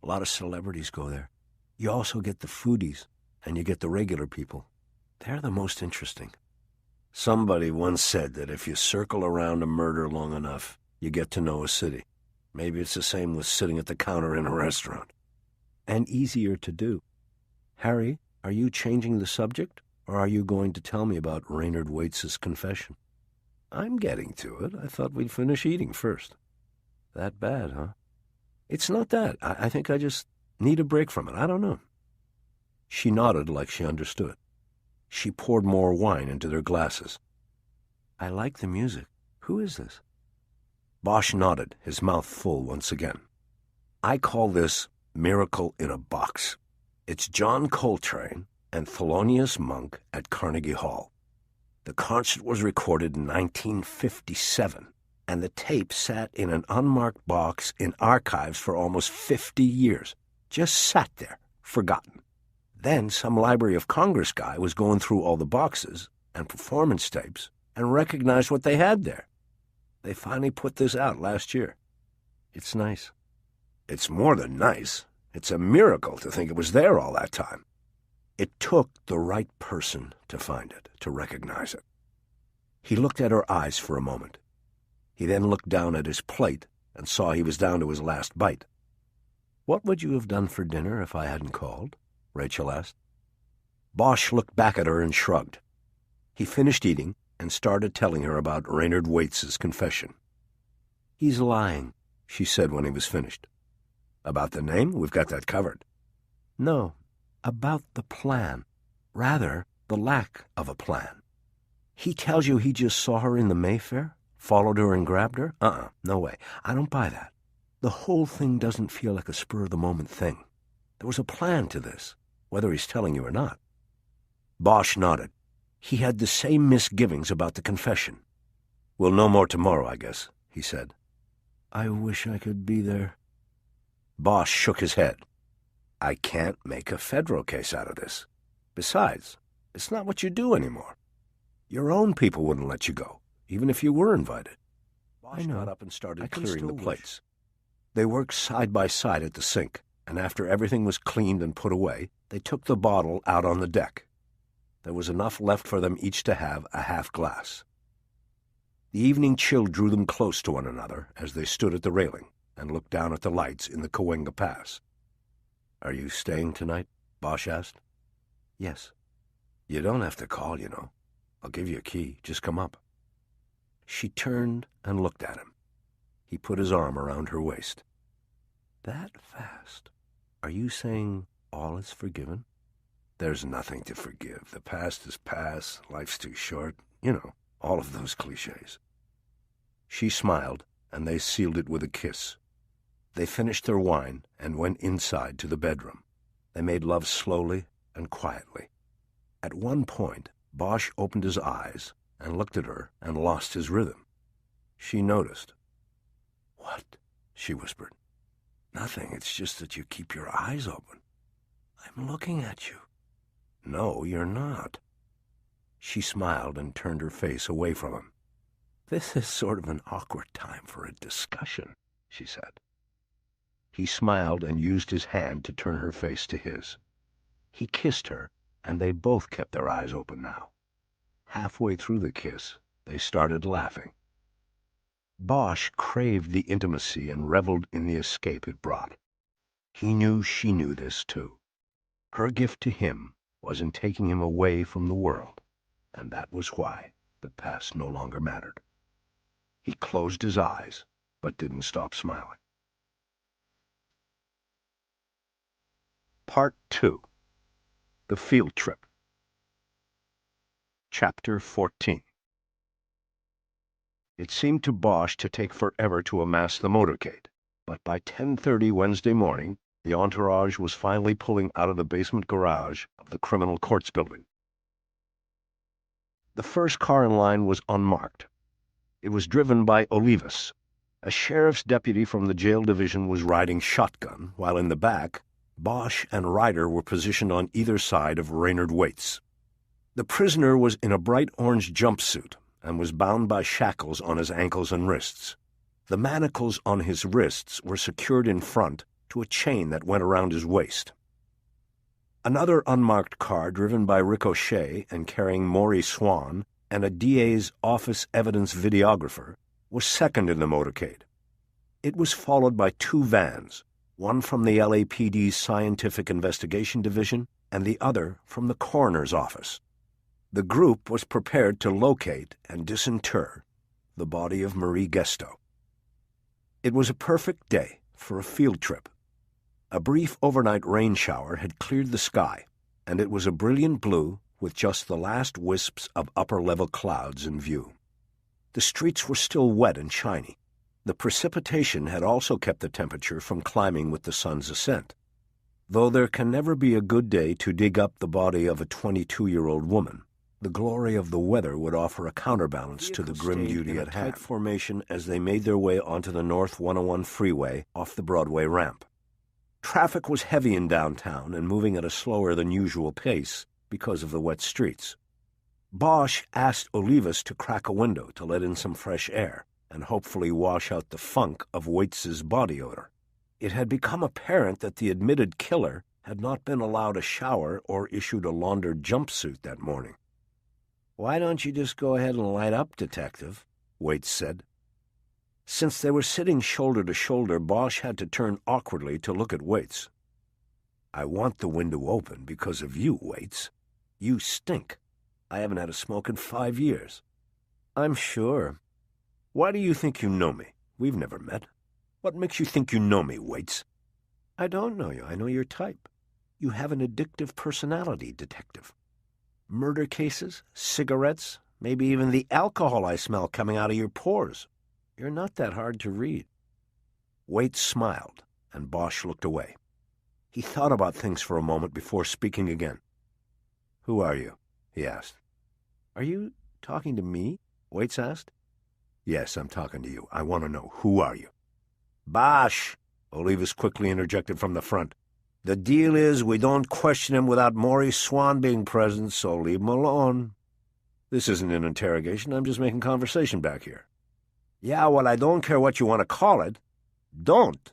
A lot of celebrities go there. You also get the foodies, and you get the regular people. They're the most interesting." "Somebody once said that if you circle around a murder long enough, you get to know a city. Maybe it's the same with sitting at the counter in a restaurant." "And easier to do. Harry, are you changing the subject, or are you going to tell me about Raynard Waite's confession?" "I'm getting to it. I thought we'd finish eating first." "That bad, huh?" "It's not that. I think I just need a break from it. I don't know." She nodded like she understood. She poured more wine into their glasses. "I like the music. Who is this?" Bosch nodded, his mouth full once again. "I call this Miracle in a Box. It's John Coltrane and Thelonious Monk at Carnegie Hall. The concert was recorded in 1957, and the tape sat in an unmarked box in archives for almost 50 years. Just sat there, forgotten. Then some Library of Congress guy was going through all the boxes and performance tapes and recognized what they had there. They finally put this out last year. It's nice." "It's more than nice. It's a miracle to think it was there all that time." "It took the right person to find it, to recognize it." He looked at her eyes for a moment. He then looked down at his plate and saw he was down to his last bite. "What would you have done for dinner if I hadn't called?" Rachel asked. Bosch looked back at her and shrugged. He finished eating and started telling her about Raynard Waite's confession. "He's lying," she said when he was finished. "About the name? We've got that covered." "No, about the plan. Rather, the lack of a plan. He tells you he just saw her in the Mayfair, followed her and grabbed her? No way. I don't buy that. The whole thing doesn't feel like a spur-of-the-moment thing. There was a plan to this, whether he's telling you or not." Bosch nodded. He had the same misgivings about the confession. "We'll know more tomorrow, I guess," he said. "I wish I could be there." Bosch shook his head. "I can't make a federal case out of this. Besides, it's not what you do anymore. Your own people wouldn't let you go, even if you were invited." Bosch got up and started clearing the plates. They worked side by side at the sink, and after everything was cleaned and put away, they took the bottle out on the deck. There was enough left for them each to have a half glass. The evening chill drew them close to one another as they stood at the railing and looked down at the lights in the Cahuenga Pass. "Are you staying tonight?" Bosch asked. "Yes." "You don't have to call, you know. I'll give you a key. Just come up." She turned and looked at him. He put his arm around her waist. "That fast? Are you saying all is forgiven?" "There's nothing to forgive. The past is past. Life's too short. You know, all of those cliches." She smiled, and they sealed it with a kiss. They finished their wine and went inside to the bedroom. They made love slowly and quietly. At one point, Bosch opened his eyes and looked at her and lost his rhythm. She noticed. "What?" she whispered. "Nothing. It's just that you keep your eyes open." "I'm looking at you." "No, you're not." She smiled and turned her face away from him. "This is sort of an awkward time for a discussion," she said. He smiled and used his hand to turn her face to his. He kissed her, and they both kept their eyes open now. Halfway through the kiss, they started laughing. Bosch craved the intimacy and reveled in the escape it brought. He knew she knew this, too. Her gift to him was in taking him away from the world, and that was why the past no longer mattered. He closed his eyes, but didn't stop smiling. Part 2. The Field Trip. Chapter 14. It seemed to Bosch to take forever to amass the motorcade, but by 10:30 Wednesday morning, the entourage was finally pulling out of the basement garage of the Criminal Courts building. The first car in line was unmarked. It was driven by Olivas. A sheriff's deputy from the jail division was riding shotgun, while in the back, Bosch and Ryder were positioned on either side of Raynard Waits. The prisoner was in a bright orange jumpsuit and was bound by shackles on his ankles and wrists. The manacles on his wrists were secured in front to a chain that went around his waist. Another unmarked car driven by Ricochet and carrying Maury Swan and a DA's office evidence videographer was second in the motorcade. It was followed by two vans, one from the LAPD's Scientific Investigation Division and the other from the coroner's office. The group was prepared to locate and disinter the body of Marie Gesto. It was a perfect day for a field trip. A brief overnight rain shower had cleared the sky, and it was a brilliant blue with just the last wisps of upper-level clouds in view. The streets were still wet and shiny. The precipitation had also kept the temperature from climbing with the sun's ascent. Though there can never be a good day to dig up the body of a 22-year-old woman, the glory of the weather would offer a counterbalance to the grim duty at hand. Tight formation as they made their way onto the North 101 freeway off the Broadway ramp. Traffic was heavy in downtown and moving at a slower than usual pace because of the wet streets. Bosch asked Olivas to crack a window to let in some fresh air and hopefully wash out the funk of Waits's body odor. It had become apparent that the admitted killer had not been allowed a shower or issued a laundered jumpsuit that morning. "Why don't you just go ahead and light up, Detective?" Waits said. Since they were sitting shoulder to shoulder, Bosch had to turn awkwardly to look at Waits. "I want the window open because of you, Waits. You stink. I haven't had a smoke in 5 years." "I'm sure. Why do you think you know me? We've never met. What makes you think you know me, Waits?" "I don't know you. I know your type. You have an addictive personality, Detective. Murder cases, cigarettes, maybe even the alcohol I smell coming out of your pores. You're not that hard to read." Waits smiled, and Bosch looked away. He thought about things for a moment before speaking again. "Who are you?" he asked. "Are you talking to me?" Waits asked. "Yes, I'm talking to you. I want to know, who are you?" "Bosch," Olivas quickly interjected from the front. "The deal is we don't question him without Maury Swan being present, so leave him alone." "This isn't an interrogation. I'm just making conversation back here." "Yeah, well, I don't care what you want to call it. Don't."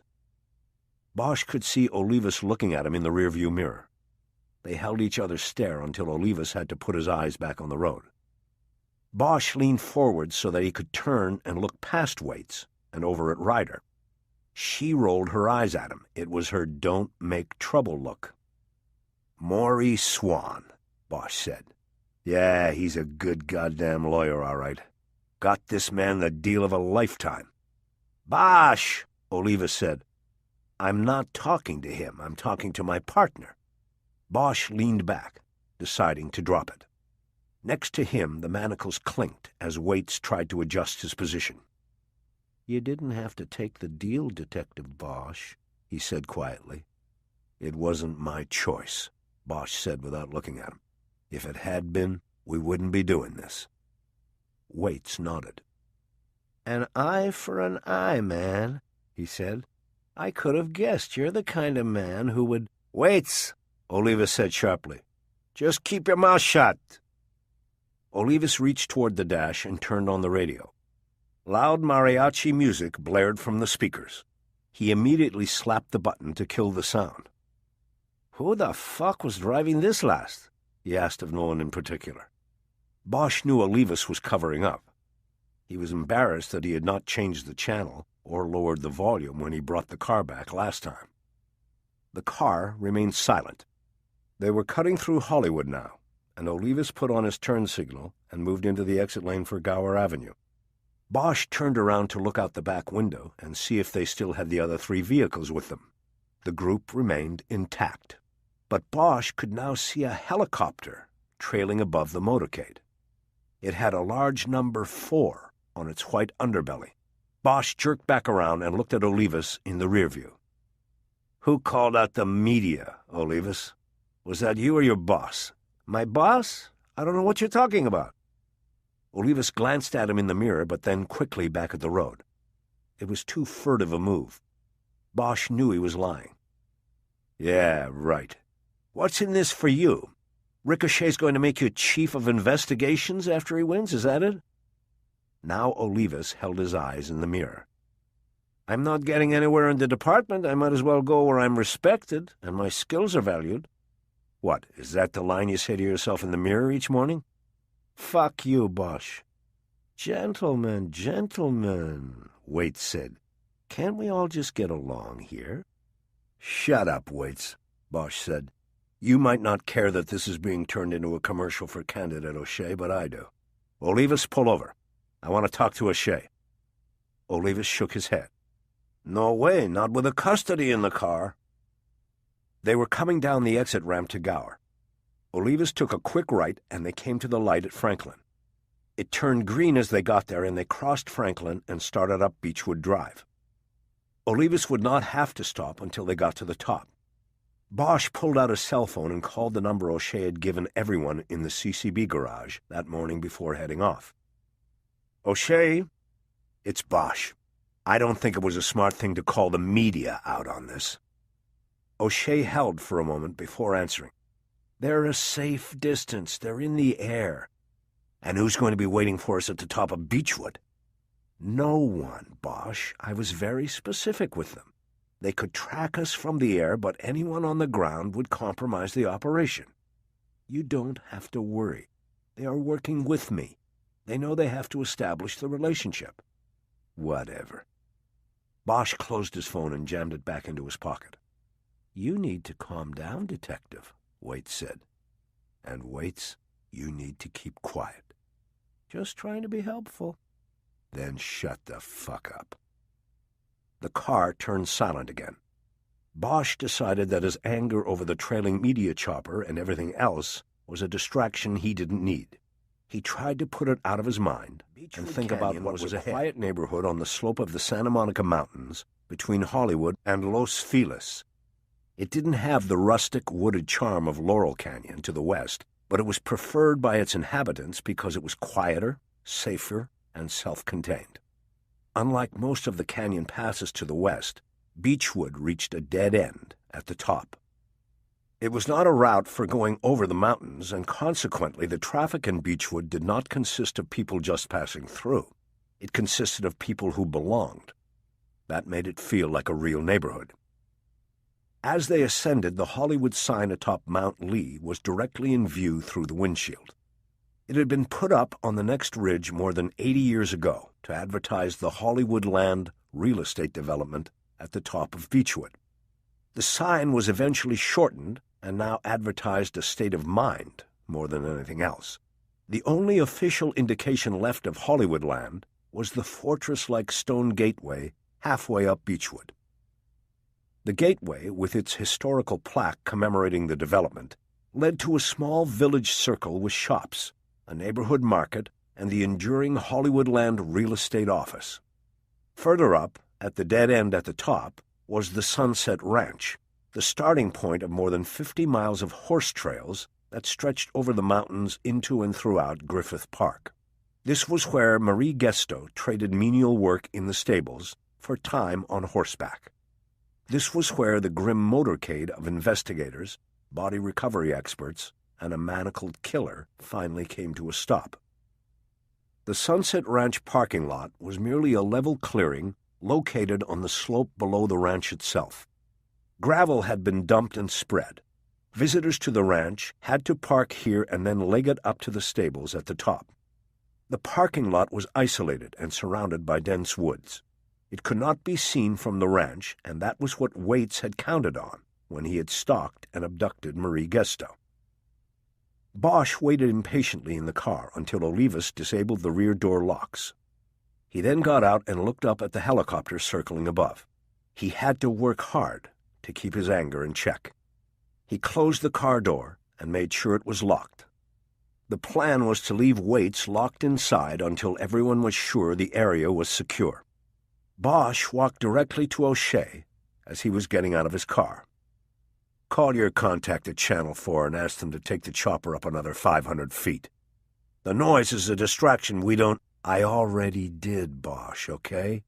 Bosch could see Olivas looking at him in the rearview mirror. They held each other's stare until Olivas had to put his eyes back on the road. Bosch leaned forward so that he could turn and look past Waits and over at Ryder. She rolled her eyes at him. It was her don't make trouble look. "Maury Swan," Bosch said. "Yeah, he's a good goddamn lawyer, all right. Got this man the deal of a lifetime." "Bosch," Olivas said. "I'm not talking to him. I'm talking to my partner." Bosch leaned back, deciding to drop it. Next to him, the manacles clinked as Waits tried to adjust his position. "You didn't have to take the deal, Detective Bosch," he said quietly. "It wasn't my choice," Bosch said without looking at him. "If it had been, we wouldn't be doing this." Waits nodded. "An eye for an eye, man," he said. "I could have guessed you're the kind of man who would—" "Waits," Olivas said sharply. "Just keep your mouth shut." Olivas reached toward the dash and turned on the radio. Loud mariachi music blared from the speakers. He immediately slapped the button to kill the sound. "Who the fuck was driving this last?" he asked of no one in particular. Bosch knew Olivas was covering up. He was embarrassed that he had not changed the channel or lowered the volume when he brought the car back last time. The car remained silent. They were cutting through Hollywood now, and Olivas put on his turn signal and moved into the exit lane for Gower Avenue. Bosch turned around to look out the back window and see if they still had the other 3 vehicles with them. The group remained intact, but Bosch could now see a helicopter trailing above the motorcade. It had a large number 4 on its white underbelly. Bosch jerked back around and looked at Olivas in the rear view. "Who called out the media, Olivas? Was that you or your boss?" "My boss? I don't know what you're talking about." Olivas glanced at him in the mirror, but then quickly back at the road. It was too furtive a move. Bosch knew he was lying. "Yeah, right. What's in this for you? Ricochet's going to make you chief of investigations after he wins, is that it?" Now Olivas held his eyes in the mirror. "I'm not getting anywhere in the department. I might as well go where I'm respected and my skills are valued." "What, is that the line you say to yourself in the mirror each morning?" "Fuck you, Bosch." "Gentlemen, gentlemen," Waits said. "Can't we all just get along here?" "Shut up, Waits," Bosch said. "You might not care that this is being turned into a commercial for candidate O'Shea, but I do. Olivas, pull over. I want to talk to O'Shea." Olivas shook his head. "No way, not with a custody in the car." They were coming down the exit ramp to Gower. Olivas took a quick right, and they came to the light at Franklin. It turned green as they got there, and they crossed Franklin and started up Beechwood Drive. Olivas would not have to stop until they got to the top. Bosch pulled out his cell phone and called the number O'Shea had given everyone in the CCB garage that morning before heading off. "O'Shea, it's Bosch. I don't think it was a smart thing to call the media out on this." O'Shea held for a moment before answering. "They're a safe distance. They're in the air." "And who's going to be waiting for us at the top of Beechwood?" "No one, Bosch. I was very specific with them. They could track us from the air, but anyone on the ground would compromise the operation. You don't have to worry. They are working with me. They know they have to establish the relationship." "Whatever." Bosch closed his phone and jammed it back into his pocket. "You need to calm down, Detective," Waits said. "And Waits, you need to keep quiet." "Just trying to be helpful." "Then shut the fuck up." The car turned silent again. Bosch decided that his anger over the trailing media chopper and everything else was a distraction he didn't need. He tried to put it out of his mind and think about what was a quiet neighborhood on the slope of the Santa Monica Mountains between Hollywood and Los Feliz. It didn't have the rustic, wooded charm of Laurel Canyon to the west, but it was preferred by its inhabitants because it was quieter, safer, and self-contained. Unlike most of the canyon passes to the west, Beechwood reached a dead end at the top. It was not a route for going over the mountains, and consequently the traffic in Beechwood did not consist of people just passing through. It consisted of people who belonged. That made it feel like a real neighborhood. As they ascended, the Hollywood sign atop Mount Lee was directly in view through the windshield. It had been put up on the next ridge more than 80 years ago to advertise the Hollywood Land real estate development at the top of Beechwood. The sign was eventually shortened and now advertised a state of mind more than anything else. The only official indication left of Hollywood Land was the fortress-like stone gateway halfway up Beechwood. The gateway, with its historical plaque commemorating the development, led to a small village circle with shops, a neighborhood market, and the enduring Hollywood Land real estate office. Further up, at the dead end at the top, was the Sunset Ranch, the starting point of more than 50 miles of horse trails that stretched over the mountains into and throughout Griffith Park. This was where Marie Gesto traded menial work in the stables for time on horseback. This was where the grim motorcade of investigators, body recovery experts, and a manacled killer finally came to a stop. The Sunset Ranch parking lot was merely a level clearing located on the slope below the ranch itself. Gravel had been dumped and spread. Visitors to the ranch had to park here and then leg it up to the stables at the top. The parking lot was isolated and surrounded by dense woods. It could not be seen from the ranch, and that was what Waits had counted on when he had stalked and abducted Marie Gesto. Bosch waited impatiently in the car until Olivas disabled the rear door locks. He then got out and looked up at the helicopter circling above. He had to work hard to keep his anger in check. He closed the car door and made sure it was locked. The plan was to leave Waits locked inside until everyone was sure the area was secure. Bosch walked directly to O'Shea as he was getting out of his car. "Call your contact at Channel 4 and ask them to take the chopper up another 500 feet. The noise is a distraction. We don't—" "I already did, Bosch, okay?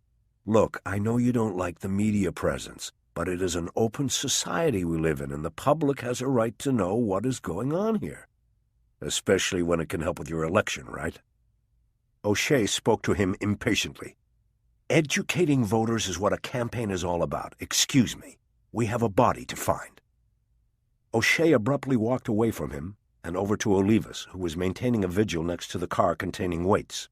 Look, I know you don't like the media presence, but it is an open society we live in, and the public has a right to know what is going on here. Especially when it can help with your election, right?" O'Shea spoke to him impatiently. "Educating voters is what a campaign is all about. Excuse me. We have a body to find." O'Shea abruptly walked away from him and over to Olivas, who was maintaining a vigil next to the car containing Waits.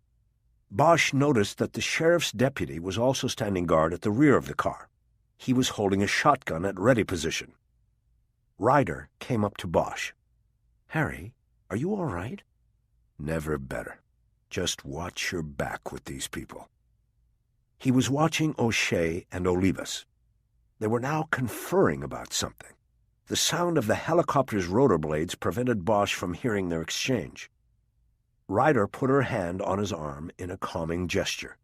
Bosch noticed that the sheriff's deputy was also standing guard at the rear of the car. He was holding a shotgun at ready position. Ryder came up to Bosch. "Harry, are you all right?" "Never better. Just watch your back with these people." He was watching O'Shea and Olivas. They were now conferring about something. The sound of the helicopter's rotor blades prevented Bosch from hearing their exchange. Ryder put her hand on his arm in a calming gesture.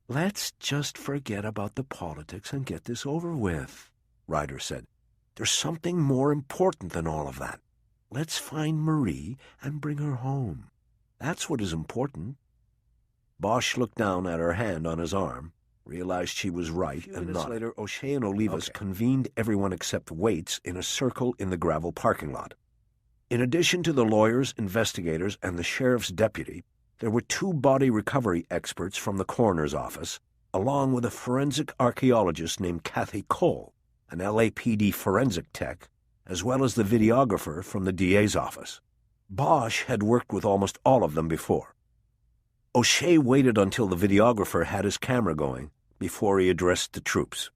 "Let's just forget about the politics and get this over with," Ryder said. "There's something more important than all of that. Let's find Marie and bring her home. That's what is important." Bosch looked down at her hand on his arm, realized she was right, and nodded. A few minutes later, O'Shea and Olivas convened everyone except Waits in a circle in the gravel parking lot. In addition to the lawyers, investigators, and the sheriff's deputy, there were 2 body recovery experts from the coroner's office, along with a forensic archaeologist named Kathy Cole, an LAPD forensic tech, as well as the videographer from the DA's office. Bosch had worked with almost all of them before. O'Shea waited until the videographer had his camera going before he addressed the troops.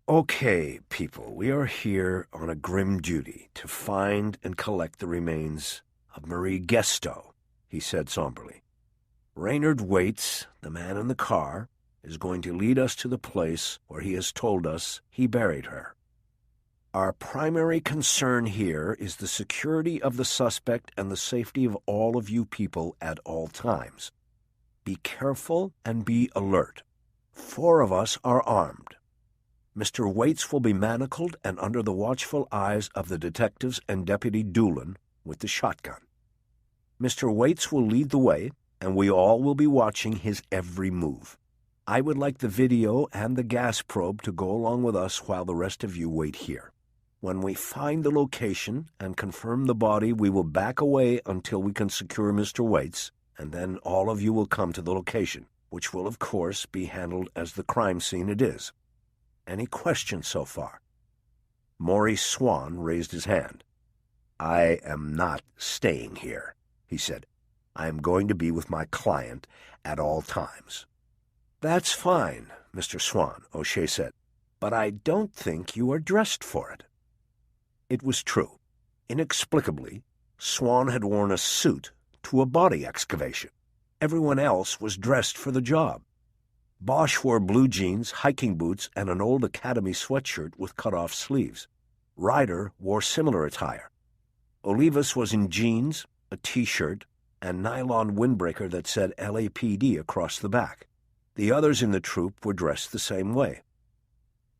"Okay, people, we are here on a grim duty to find and collect the remains of Marie Gesto," he said somberly. "Raynard Waits, the man in the car, is going to lead us to the place where he has told us he buried her. Our primary concern here is the security of the suspect and the safety of all of you people at all times. Be careful and be alert. 4 of us are armed. Mr. Waits will be manacled and under the watchful eyes of the detectives and Deputy Doolin with the shotgun. Mr. Waits will lead the way, and we all will be watching his every move. I would like the video and the gas probe to go along with us while the rest of you wait here. When we find the location and confirm the body, we will back away until we can secure Mr. Waits, and then all of you will come to the location, which will, of course, be handled as the crime scene it is. Any questions so far?" Maurice Swan raised his hand. "I am not staying here," he said. "I am going to be with my client at all times." "That's fine, Mr. Swan," O'Shea said, "but I don't think you are dressed for it." It was true. Inexplicably, Swan had worn a suit to a body excavation. Everyone else was dressed for the job. Bosch wore blue jeans, hiking boots, and an old Academy sweatshirt with cut-off sleeves. Ryder wore similar attire. Olivas was in jeans, a T-shirt, and nylon windbreaker that said LAPD across the back. The others in the troop were dressed the same way.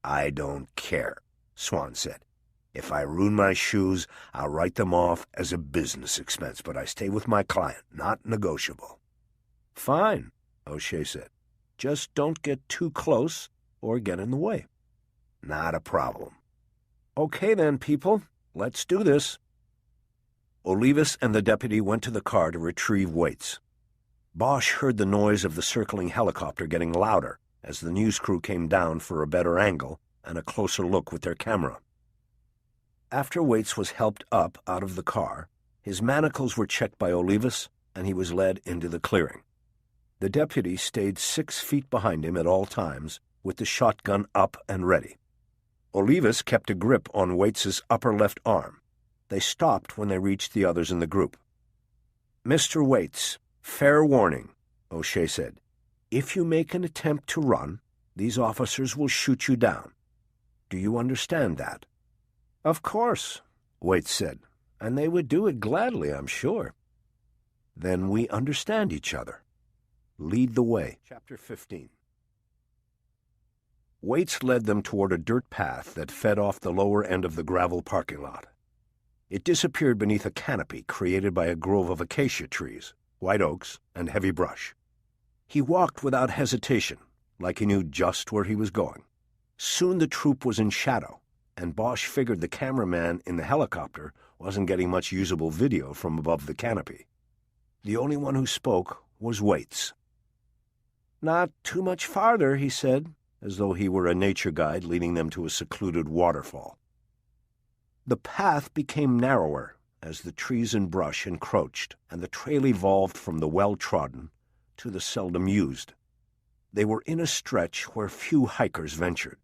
"I don't care," Swan said. "If I ruin my shoes, I'll write them off as a business expense, but I stay with my client, not negotiable." "Fine," O'Shea said. "Just don't get too close or get in the way." "Not a problem." "Okay then, people. Let's do this." Olivas and the deputy went to the car to retrieve Waits. Bosch heard the noise of the circling helicopter getting louder as the news crew came down for a better angle and a closer look with their camera. After Waits was helped up out of the car, his manacles were checked by Olivas, and he was led into the clearing. The deputy stayed 6 feet behind him at all times, with the shotgun up and ready. Olivas kept a grip on Waits's upper left arm. They stopped when they reached the others in the group. "Mr. Waits, fair warning," O'Shea said. "If you make an attempt to run, these officers will shoot you down. Do you understand that?" "Of course," Waits said, "and they would do it gladly, I'm sure." "Then we understand each other. Lead the way." Chapter 15. Waits led them toward a dirt path that fed off the lower end of the gravel parking lot. It disappeared beneath a canopy created by a grove of acacia trees, white oaks, and heavy brush. He walked without hesitation, like he knew just where he was going. Soon the troop was in shadow, and Bosch figured the cameraman in the helicopter wasn't getting much usable video from above the canopy. The only one who spoke was Waits. "Not too much farther," he said, as though he were a nature guide leading them to a secluded waterfall. The path became narrower as the trees and brush encroached, and the trail evolved from the well-trodden to the seldom used. They were in a stretch where few hikers ventured.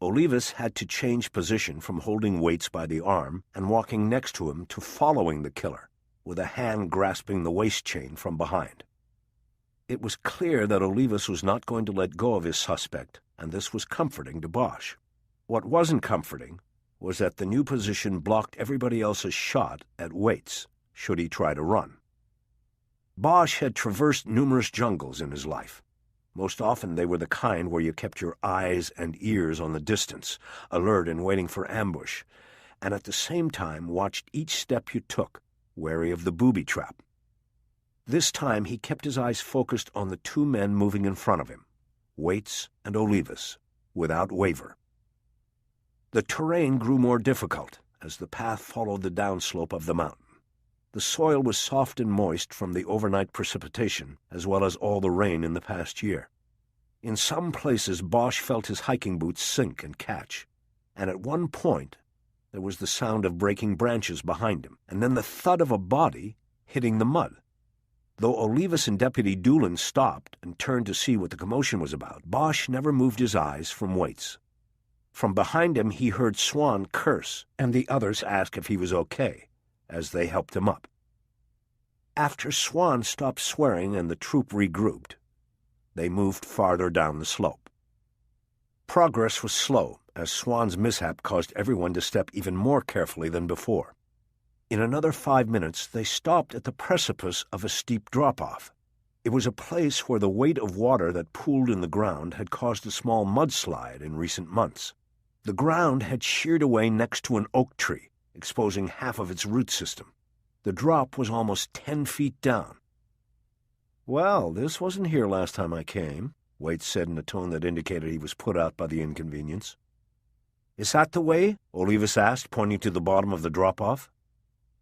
Olivas had to change position from holding Waits by the arm and walking next to him to following the killer, with a hand grasping the waist chain from behind. It was clear that Olivas was not going to let go of his suspect, and this was comforting to Bosch. What wasn't comforting was that the new position blocked everybody else's shot at Waits, should he try to run. Bosch had traversed numerous jungles in his life. Most often they were the kind where you kept your eyes and ears on the distance, alert and waiting for ambush, and at the same time watched each step you took, wary of the booby trap. This time he kept his eyes focused on the two men moving in front of him, Waits and Olivas, without waver. The terrain grew more difficult as the path followed the downslope of the mountain. The soil was soft and moist from the overnight precipitation, as well as all the rain in the past year. In some places Bosch felt his hiking boots sink and catch, and at one point there was the sound of breaking branches behind him, and then the thud of a body hitting the mud. Though Olivas and Deputy Doolin stopped and turned to see what the commotion was about, Bosch never moved his eyes from Waits. From behind him he heard Swan curse, and the others ask if he was okay, as they helped him up. After Swan stopped swearing and the troop regrouped, they moved farther down the slope. Progress was slow, as Swan's mishap caused everyone to step even more carefully than before. In another 5 minutes, they stopped at the precipice of a steep drop-off. It was a place where the weight of water that pooled in the ground had caused a small mudslide in recent months. The ground had sheared away next to an oak tree, exposing half of its root system. The drop was almost 10 feet down. "Well, this wasn't here last time I came," Waits said in a tone that indicated he was put out by the inconvenience. "Is that the way?" Olivas asked, pointing to the bottom of the drop-off.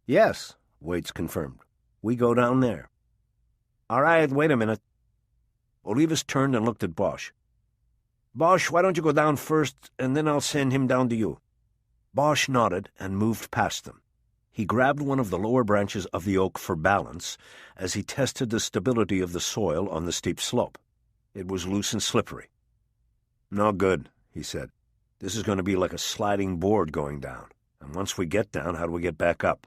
"Yes," Waits confirmed. "We go down there." "All right, wait a minute." Olivas turned and looked at Bosch. "Bosch, why don't you go down first, and then I'll send him down to you." Bosch nodded and moved past them. He grabbed one of the lower branches of the oak for balance as he tested the stability of the soil on the steep slope. It was loose and slippery. "No good," he said. "This is going to be like a sliding board going down, and once we get down, how do we get back up?"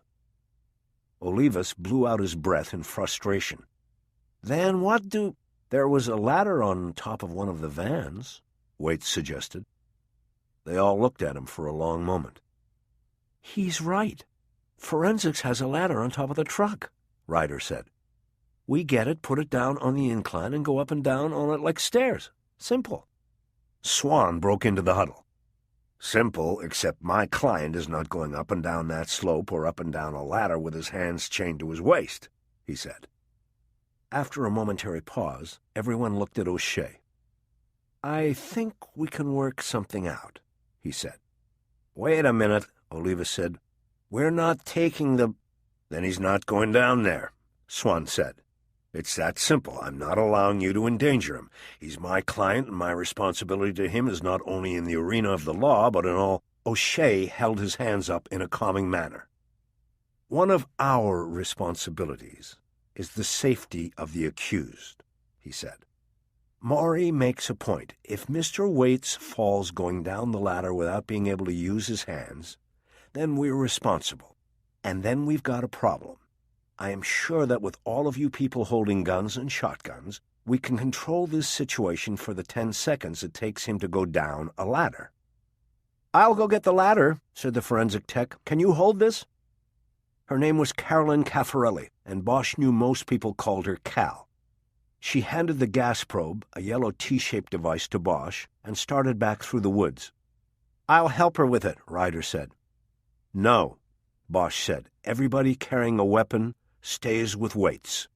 Olivas blew out his breath in frustration. "Then what do—" "There was a ladder on top of one of the vans," Waits suggested. They all looked at him for a long moment. "He's right. Forensics has a ladder on top of the truck," Ryder said. "We get it, put it down on the incline, and go up and down on it like stairs. Simple." Swan broke into the huddle. "Simple, except my client is not going up and down that slope or up and down a ladder with his hands chained to his waist," he said. After a momentary pause, everyone looked at O'Shea. "I think we can work something out," he said. "Wait a minute," Olivas said. "We're not taking the—" "Then he's not going down there," Swan said. "It's that simple. I'm not allowing you to endanger him. He's my client, and my responsibility to him is not only in the arena of the law, but in all—" O'Shea held his hands up in a calming manner. "One of our responsibilities is the safety of the accused," he said. Maury makes a point. If Mr. Waits falls going down the ladder without being able to use his hands, then we're responsible. And then we've got a problem. I am sure that with all of you people holding guns and shotguns, we can control this situation for the 10 seconds it takes him to go down a ladder. "I'll go get the ladder," said the forensic tech. "Can you hold this?" Her name was Carolyn Caffarelli, and Bosch knew most people called her Cal. She handed the gas probe, a yellow T-shaped device, to Bosch and started back through the woods. "I'll help her with it," Ryder said. "No," Bosch said. "Everybody carrying a weapon stays with Waits."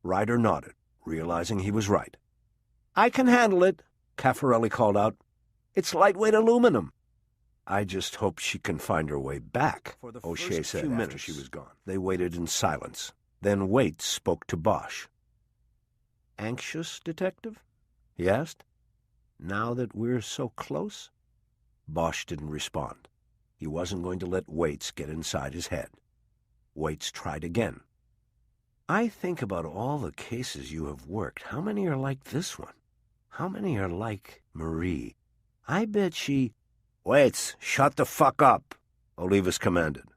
Ryder nodded, realizing he was right. "I can handle it," Caffarelli called out. "It's lightweight aluminum." "I just hope she can find her way back," O'Shea said after she was gone. They waited in silence. Then Waits spoke to Bosch. "Anxious, Detective?" he asked. "Now that we're so close?" Bosch didn't respond. He wasn't going to let Waits get inside his head. Waits tried again. "I think about all the cases you have worked. How many are like this one? How many are like Marie? I bet she—" "Waits, shut the fuck up," Olivas commanded.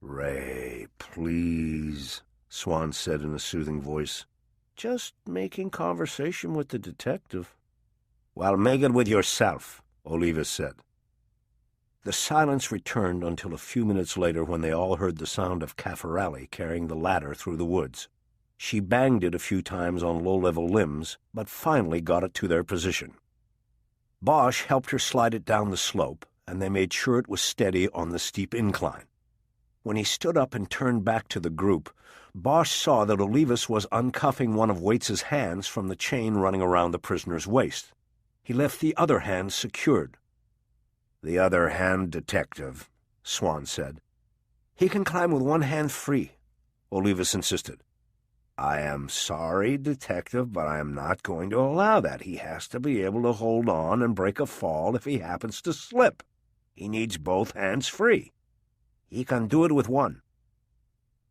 "Ray, please," Swan said in a soothing voice. "Just making conversation with the detective." "Well, make it with yourself," Olivas said. The silence returned until a few minutes later when they all heard the sound of Caffarelli carrying the ladder through the woods. She banged it a few times on low-level limbs, but finally got it to their position. Bosch helped her slide it down the slope, and they made sure it was steady on the steep incline. When he stood up and turned back to the group, Bosch saw that Olivas was uncuffing one of Waits's hands from the chain running around the prisoner's waist. He left the other hand secured. "The other hand, Detective," Swan said. "He can climb with one hand free," Olivas insisted. "I am sorry, Detective, but I am not going to allow that. He has to be able to hold on and break a fall if he happens to slip. He needs both hands free. He can do it with one."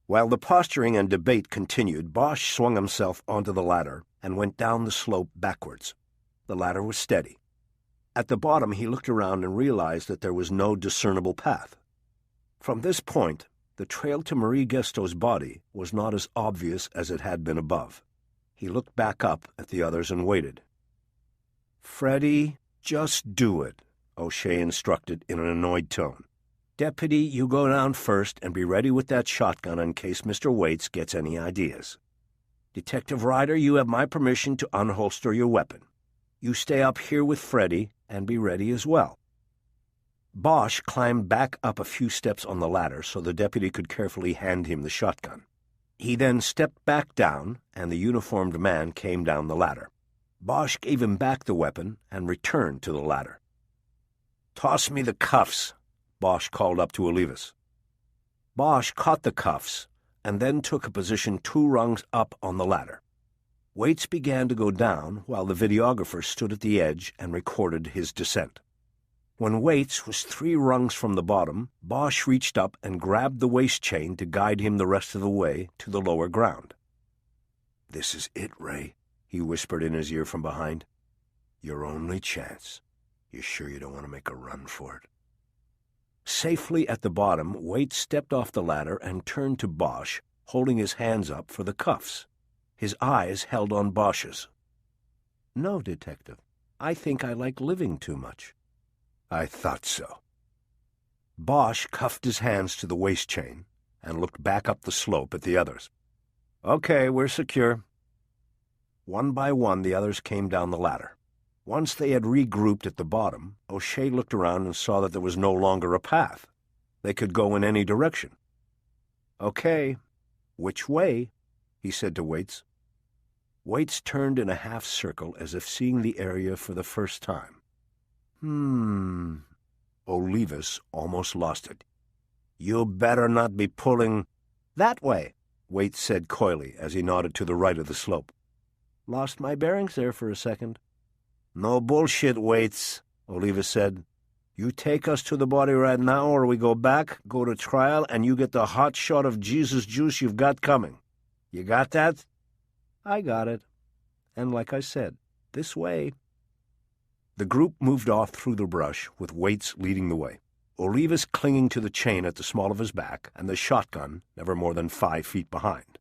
While the posturing and debate continued, Bosch swung himself onto the ladder and went down the slope backwards. The ladder was steady. At the bottom, he looked around and realized that there was no discernible path. From this point, the trail to Marie Gesto's body was not as obvious as it had been above. He looked back up at the others and waited. "Freddie, just do it," O'Shea instructed in an annoyed tone. "Deputy, you go down first and be ready with that shotgun in case Mr. Waits gets any ideas. Detective Ryder, you have my permission to unholster your weapon. You stay up here with Freddie and be ready as well." Bosch climbed back up a few steps on the ladder so the deputy could carefully hand him the shotgun. He then stepped back down, and the uniformed man came down the ladder. Bosch gave him back the weapon and returned to the ladder. "Toss me the cuffs," Bosch called up to Olivas. Bosch caught the cuffs and then took a position 2 rungs up on the ladder. Waits began to go down while the videographer stood at the edge and recorded his descent. When Waits was 3 rungs from the bottom, Bosch reached up and grabbed the waist chain to guide him the rest of the way to the lower ground. "This is it, Ray," he whispered in his ear from behind. "Your only chance. You sure you don't want to make a run for it?" Safely at the bottom, Waits stepped off the ladder and turned to Bosch, holding his hands up for the cuffs. His eyes held on Bosch's. "No, Detective. I think I like living too much." "I thought so." Bosch cuffed his hands to the waist chain and looked back up the slope at the others. "Okay, we're secure." One by one, the others came down the ladder. Once they had regrouped at the bottom, O'Shea looked around and saw that there was no longer a path. They could go in any direction. "Okay, which way?" he said to Waits. Waits turned in a half-circle as if seeing the area for the first time. Olivas almost lost it. "You better not be pulling—" "That way," Waits said coyly as he nodded to the right of the slope. "Lost my bearings there for a second." "No bullshit, Waits," Olivas said. "You take us to the body right now or we go back, go to trial, and you get the hot shot of Jesus juice you've got coming. You got that?" "I got it. And like I said, This way." The group moved off through the brush, with Waits leading the way, Olivas clinging to the chain at the small of his back, and the shotgun never more than 5 feet behind.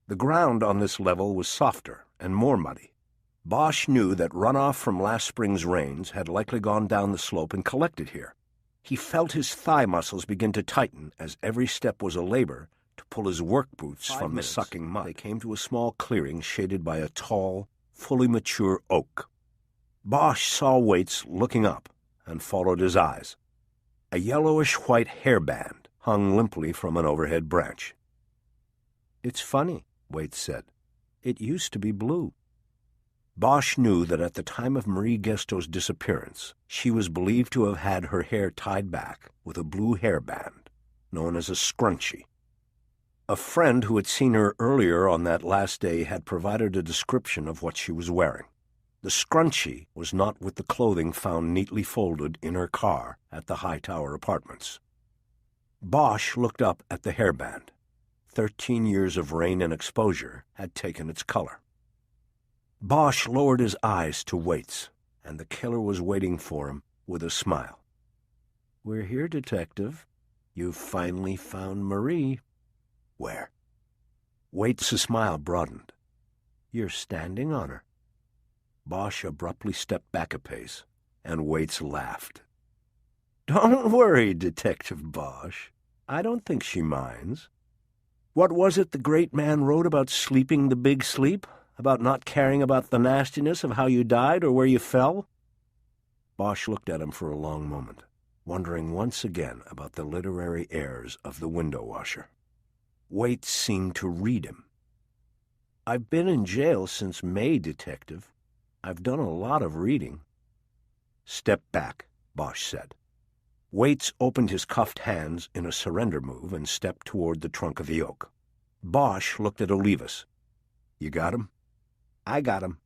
The ground on this level was softer and more muddy. Bosch knew that runoff from last spring's rains had likely gone down the slope and collected here. He felt his thigh muscles begin to tighten as every step was a labor to pull his work boots from the sucking mud. They came to a small clearing shaded by a tall, fully mature oak. Bosch saw Waits looking up and followed his eyes. A yellowish-white hairband hung limply from an overhead branch. "It's funny," Waits said. "It used to be blue." Bosch knew that at the time of Marie Gesto's disappearance, she was believed to have had her hair tied back with a blue hairband, known as a scrunchie. A friend who had seen her earlier on that last day had provided a description of what she was wearing. The scrunchie was not with the clothing found neatly folded in her car at the Hightower Apartments. Bosch looked up at the hairband. 13 years of rain and exposure had taken its color. Bosch lowered his eyes to Waits, and the killer was waiting for him with a smile. "We're here, Detective. You've finally found Marie." "Where?" Waits' smile broadened. "You're standing on her." Bosch abruptly stepped back a pace, and Waits laughed. "Don't worry, Detective Bosch. I don't think she minds. What was it the great man wrote about sleeping the big sleep? About not caring about the nastiness of how you died or where you fell?" Bosch looked at him for a long moment, wondering once again about the literary airs of the window washer. Waits seemed to read him. "I've been in jail since May, Detective. I've done a lot of reading." "Step back," Bosch said. Waits opened his cuffed hands in a surrender move and stepped toward the trunk of the oak. Bosch looked at Olivas. "You got him?" "I got him."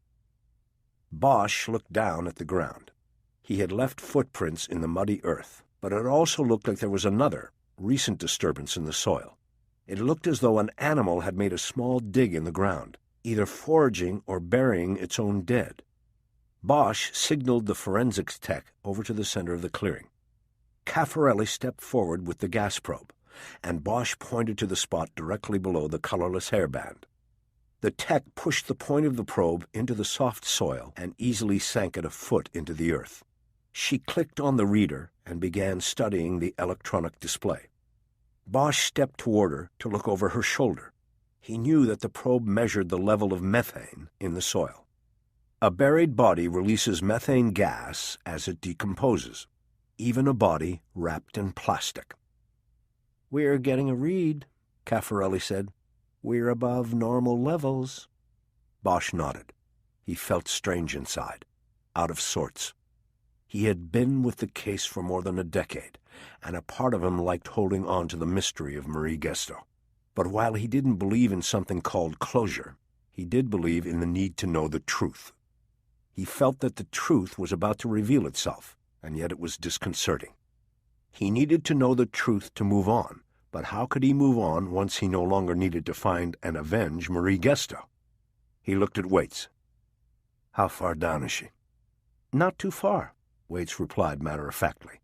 Bosch looked down at the ground. He had left footprints in the muddy earth, but it also looked like there was another, recent disturbance in the soil. It looked as though an animal had made a small dig in the ground, either foraging or burying its own dead. Bosch signaled the forensics tech over to the center of the clearing. Caffarelli stepped forward with the gas probe, and Bosch pointed to the spot directly below the colorless hairband. The tech pushed the point of the probe into the soft soil and easily sank it a foot into the earth. She clicked on the reader and began studying the electronic display. Bosch stepped toward her to look over her shoulder. He knew that the probe measured the level of methane in the soil. A buried body releases methane gas as it decomposes, even a body wrapped in plastic. "We're getting a read," Caffarelli said. "We're above normal levels." Bosch nodded. He felt strange inside, out of sorts. He had been with the case for more than a decade, and a part of him liked holding on to the mystery of Marie Gesto. But while he didn't believe in something called closure, he did believe in the need to know the truth. He felt that the truth was about to reveal itself, and yet it was disconcerting. He needed to know the truth to move on, but how could he move on once he no longer needed to find and avenge Marie Gesto? He looked at Waits. "How far down is she?" "Not too far," Waits replied matter-of-factly.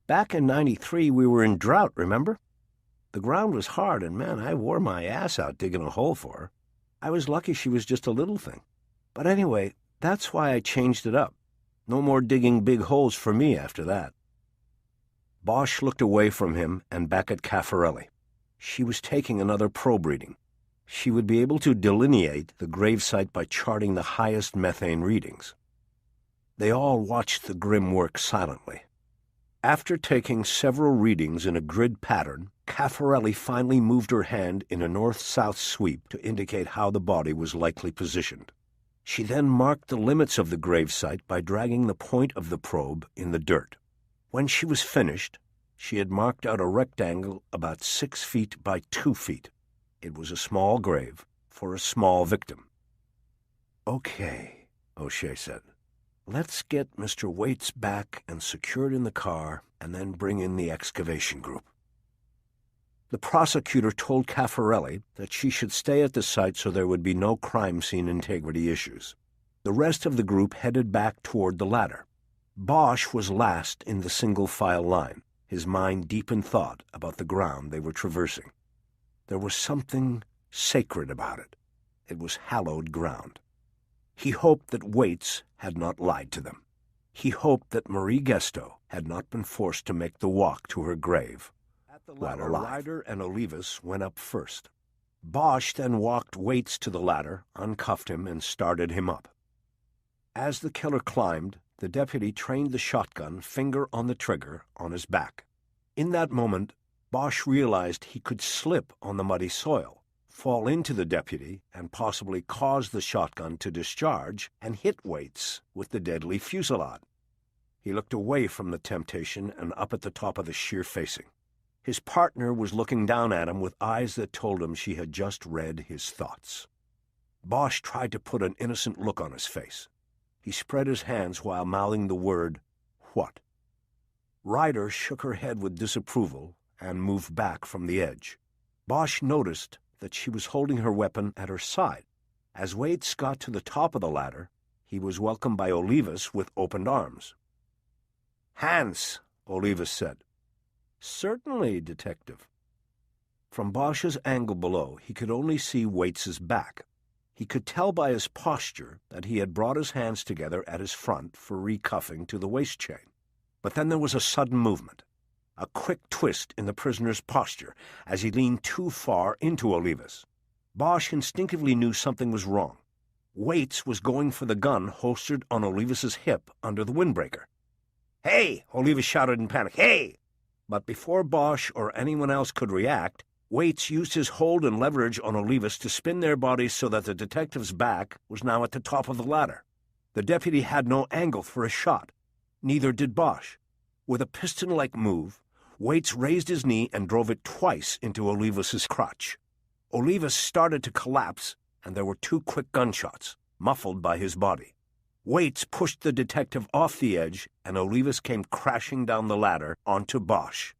"Back in '93 we were in drought, remember? The ground was hard, and man, I wore my ass out digging a hole for her. I was lucky she was just a little thing. But anyway, that's why I changed it up. No more digging big holes for me after that." Bosch looked away from him and back at Caffarelli. She was taking another probe reading. She would be able to delineate the gravesite by charting the highest methane readings. They all watched the grim work silently. After taking several readings in a grid pattern, Caffarelli finally moved her hand in a north-south sweep to indicate how the body was likely positioned. She then marked the limits of the gravesite by dragging the point of the probe in the dirt. When she was finished, she had marked out a rectangle about 6 feet by 2 feet. It was a small grave for a small victim. "Okay," O'Shea said. "Let's get Mr. Waits back and secured in the car, and then bring in the excavation group." The prosecutor told Caffarelli that she should stay at the site so there would be no crime scene integrity issues. The rest of the group headed back toward the ladder. Bosch was last in the single-file line, his mind deep in thought about the ground they were traversing. There was something sacred about it. It was hallowed ground. He hoped that Waits had not lied to them. He hoped that Marie Gesto had not been forced to make the walk to her grave. At the ladder, Ryder and Olivas went up first. Bosch then walked Waits to the ladder, uncuffed him, and started him up. As the killer climbed, the deputy trained the shotgun, finger on the trigger, on his back. In that moment, Bosch realized he could slip on the muddy soil, fall into the deputy, and possibly cause the shotgun to discharge and hit Waits with the deadly fusillade. He looked away from the temptation and up at the top of the sheer facing. His partner was looking down at him with eyes that told him she had just read his thoughts. Bosch tried to put an innocent look on his face. He spread his hands while mouthing the word, "What?" Ryder shook her head with disapproval and moved back from the edge. Bosch noticed that she was holding her weapon at her side. As Waits got to the top of the ladder, he was welcomed by Olivas with opened arms. "Hands," Olivas said. "Certainly, Detective." From Bosch's angle below, he could only see Waits's back. He could tell by his posture that he had brought his hands together at his front for recuffing to the waist chain. But then there was a sudden movement, a quick twist in the prisoner's posture as he leaned too far into Olivas. Bosch instinctively knew something was wrong. Waits was going for the gun holstered on Olivas's hip under the windbreaker. "Hey!" Olivas shouted in panic. "Hey!" But before Bosch or anyone else could react, Waits used his hold and leverage on Olivas to spin their bodies so that the detective's back was now at the top of the ladder. The deputy had no angle for a shot. Neither did Bosch. With a piston-like move, Waits raised his knee and drove it twice into Olivas's crotch. Olivas started to collapse, and there were two quick gunshots, muffled by his body. Waits pushed the detective off the edge, and Olivas came crashing down the ladder onto Bosch.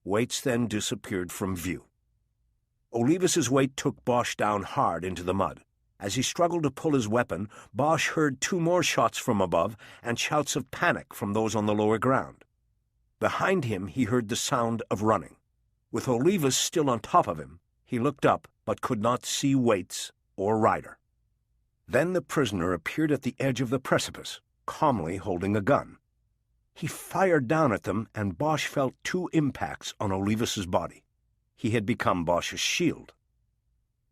Waits then disappeared from view. Olivas's weight took Bosch down hard into the mud. As he struggled to pull his weapon, Bosch heard two more shots from above and shouts of panic from those on the lower ground. Behind him he heard the sound of running. With Olivas still on top of him, he looked up but could not see Waits or Ryder. Then the prisoner appeared at the edge of the precipice, calmly holding a gun. He fired down at them, and Bosch felt two impacts on Olivas's body. He had become Bosch's shield.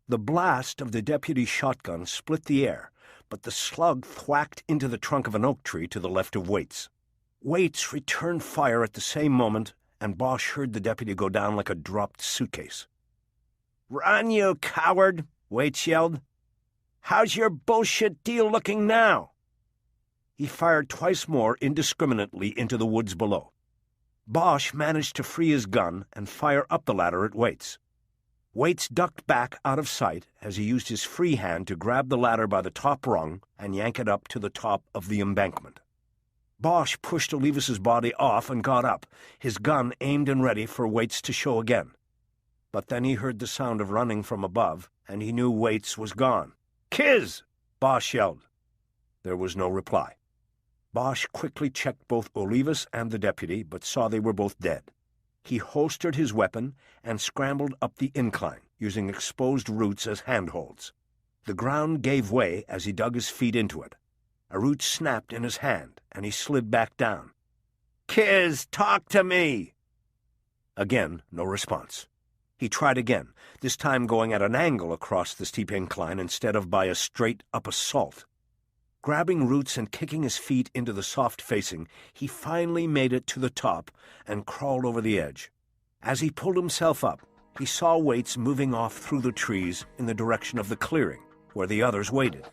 The blast of the deputy's shotgun split the air, but the slug thwacked into the trunk of an oak tree to the left of Waits. Waits returned fire at the same moment, and Bosch heard the deputy go down like a dropped suitcase. "Run, you coward!" Waits yelled. "How's your bullshit deal looking now?" He fired twice more indiscriminately into the woods below. Bosch managed to free his gun and fire up the ladder at Waits. Waits ducked back out of sight as he used his free hand to grab the ladder by the top rung and yank it up to the top of the embankment. Bosch pushed Olivas's body off and got up, his gun aimed and ready for Waits to show again. But then he heard the sound of running from above, and he knew Waits was gone. "Kiz!" Bosch yelled. There was no reply. Bosch quickly checked both Olivas and the deputy, but saw they were both dead. He holstered his weapon and scrambled up the incline, using exposed roots as handholds. The ground gave way as he dug his feet into it. A root snapped in his hand, and he slid back down. "Kiz, talk to me!" Again, no response. He tried again, this time going at an angle across the steep incline instead of by a straight-up assault. Grabbing roots and kicking his feet into the soft facing, he finally made it to the top and crawled over the edge. As he pulled himself up, he saw Waits moving off through the trees in the direction of the clearing, where the others waited.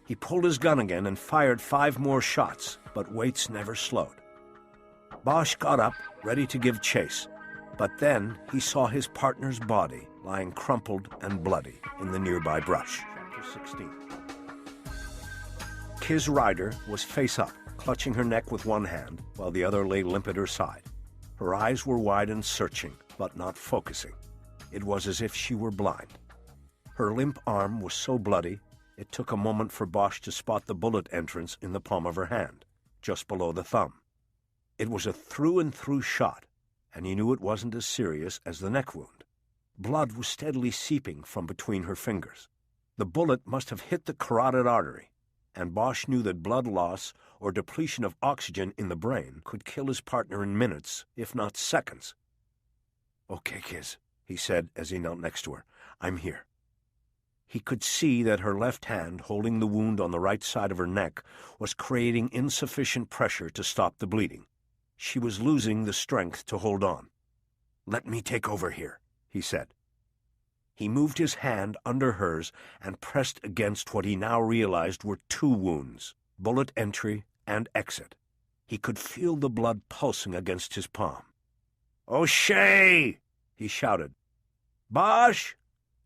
He pulled his gun again and fired 5 more shots, but Waits never slowed. Bosch got up, ready to give chase, but then he saw his partner's body lying crumpled and bloody in the nearby brush. Chapter 16. Kiz Ryder was face up, clutching her neck with one hand, while the other lay limp at her side. Her eyes were wide and searching, but not focusing. It was as if she were blind. Her limp arm was so bloody It took a moment for Bosch to spot the bullet entrance in the palm of her hand, just below the thumb. It was a through-and-through shot, and he knew it wasn't as serious as the neck wound. Blood was steadily seeping from between her fingers. The bullet must have hit the carotid artery, and Bosch knew that blood loss or depletion of oxygen in the brain could kill his partner in minutes, if not seconds. "Okay, Kiz," he said as he knelt next to her. "I'm here." He could see that her left hand, holding the wound on the right side of her neck, was creating insufficient pressure to stop the bleeding. She was losing the strength to hold on. "Let me take over here," he said. He moved his hand under hers and pressed against what he now realized were two wounds, bullet entry and exit. He could feel the blood pulsing against his palm. "O'Shea!" he shouted. "Bosch?"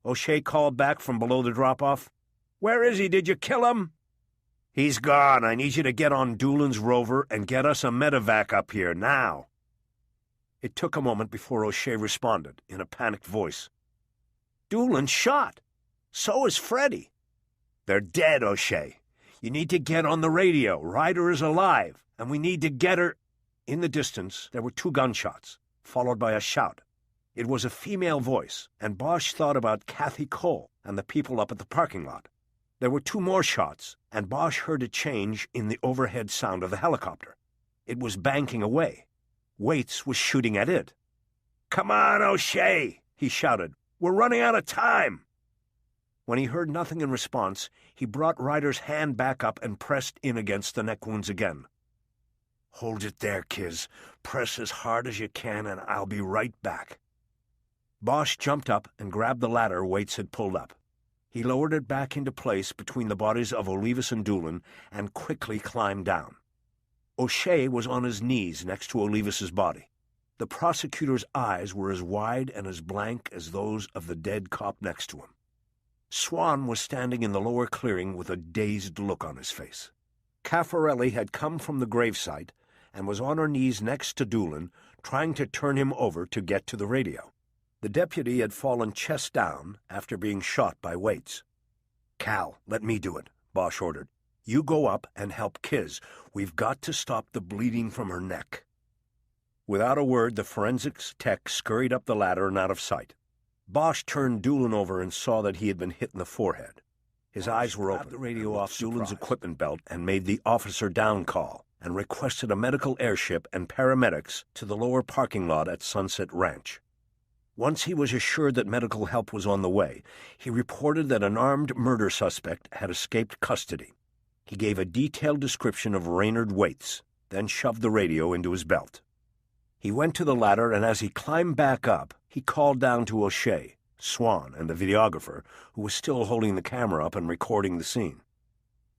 O'Shea called back from below the drop-off. "Where is he? Did you kill him?" "He's gone. I need you to get on Doolan's rover and get us a medevac up here, now." It took a moment before O'Shea responded, in a panicked voice. "Doolan's shot. So is Freddie." "They're dead, O'Shea. You need to get on the radio. Ryder is alive, and we need to get her—" In the distance, there were two gunshots, followed by a shout. It was a female voice, and Bosch thought about Kathy Cole and the people up at the parking lot. There were two more shots, and Bosch heard a change in the overhead sound of the helicopter. It was banking away. Waits was shooting at it. "Come on, O'Shea!" he shouted. "We're running out of time!" When he heard nothing in response, he brought Ryder's hand back up and pressed in against the neck wounds again. "Hold it there, Kiz. Press as hard as you can, and I'll be right back." Bosch jumped up and grabbed the ladder Waits had pulled up. He lowered it back into place between the bodies of Olivas and Doolan and quickly climbed down. O'Shea was on his knees next to Olivas's body. The prosecutor's eyes were as wide and as blank as those of the dead cop next to him. Swan was standing in the lower clearing with a dazed look on his face. Caffarelli had come from the gravesite and was on her knees next to Doolan, trying to turn him over to get to the radio. The deputy had fallen chest down after being shot by Waits. "Cal, let me do it," Bosch ordered. "You go up and help Kiz. We've got to stop the bleeding from her neck." Without a word, the forensics tech scurried up the ladder and out of sight. Bosch turned Doolan over and saw that he had been hit in the forehead. His eyes were open. The radio off Doolan's equipment belt and made the officer down call and requested a medical airship and paramedics to the lower parking lot at Sunset Ranch. Once he was assured that medical help was on the way, he reported that an armed murder suspect had escaped custody. He gave a detailed description of Raynard Waits, then shoved the radio into his belt. He went to the ladder, and as he climbed back up, he called down to O'Shea, Swan, and the videographer, who was still holding the camera up and recording the scene.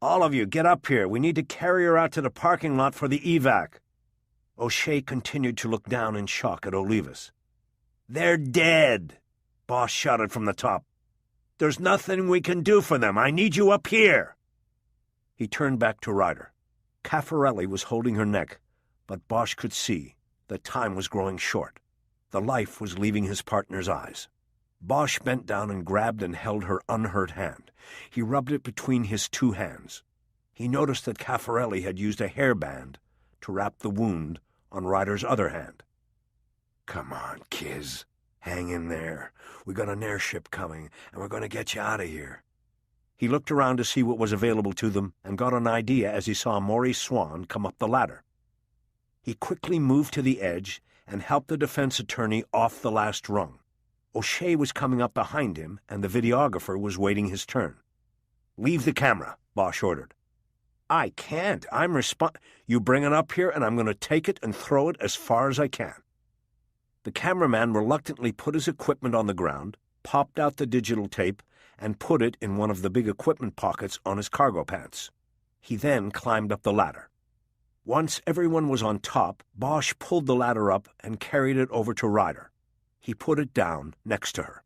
"All of you, get up here. We need to carry her out to the parking lot for the evac." O'Shea continued to look down in shock at Olivas. "They're dead," Bosch shouted from the top. "There's nothing we can do for them. I need you up here." He turned back to Ryder. Caffarelli was holding her neck, but Bosch could see that time was growing short. The life was leaving his partner's eyes. Bosch bent down and grabbed and held her unhurt hand. He rubbed it between his two hands. He noticed that Caffarelli had used a hairband to wrap the wound on Ryder's other hand. "Come on, Kiz. Hang in there. We got an airship coming, and we're going to get you out of here." He looked around to see what was available to them and got an idea as he saw Maurice Swan come up the ladder. He quickly moved to the edge and helped the defense attorney off the last rung. O'Shea was coming up behind him, and the videographer was waiting his turn. "Leave the camera," Bosch ordered. "I can't. You bring it up here, and I'm going to take it and throw it as far as I can." The cameraman reluctantly put his equipment on the ground, popped out the digital tape, and put it in one of the big equipment pockets on his cargo pants. He then climbed up the ladder. Once everyone was on top, Bosch pulled the ladder up and carried it over to Ryder. He put it down next to her.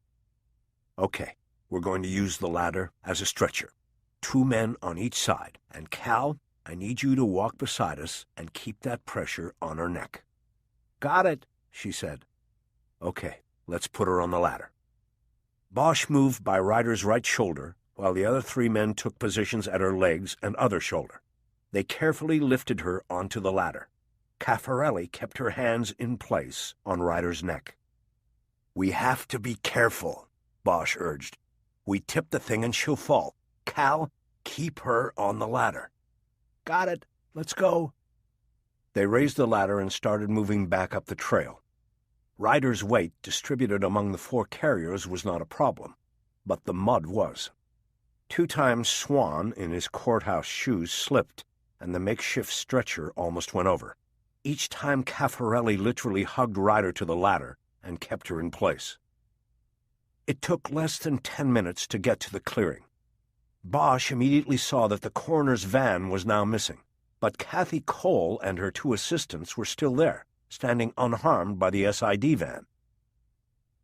"Okay, we're going to use the ladder as a stretcher. 2 men on each side. And Cal, I need you to walk beside us and keep that pressure on her neck." "Got it," she said. "Okay, let's put her on the ladder." Bosch moved by Ryder's right shoulder, while the other 3 men took positions at her legs and other shoulder. They carefully lifted her onto the ladder. Caffarelli kept her hands in place on Ryder's neck. "We have to be careful," Bosch urged. "We tip the thing and she'll fall. Cal, keep her on the ladder." "Got it. Let's go." They raised the ladder and started moving back up the trail. Ryder's weight, distributed among the 4 carriers, was not a problem, but the mud was. 2 times Swan, in his courthouse shoes, slipped, and the makeshift stretcher almost went over. Each time Caffarelli literally hugged Ryder to the ladder and kept her in place. It took less than 10 minutes to get to the clearing. Bosch immediately saw that the coroner's van was now missing, but Kathy Cole and her 2 assistants were still there, standing unharmed by the SID van.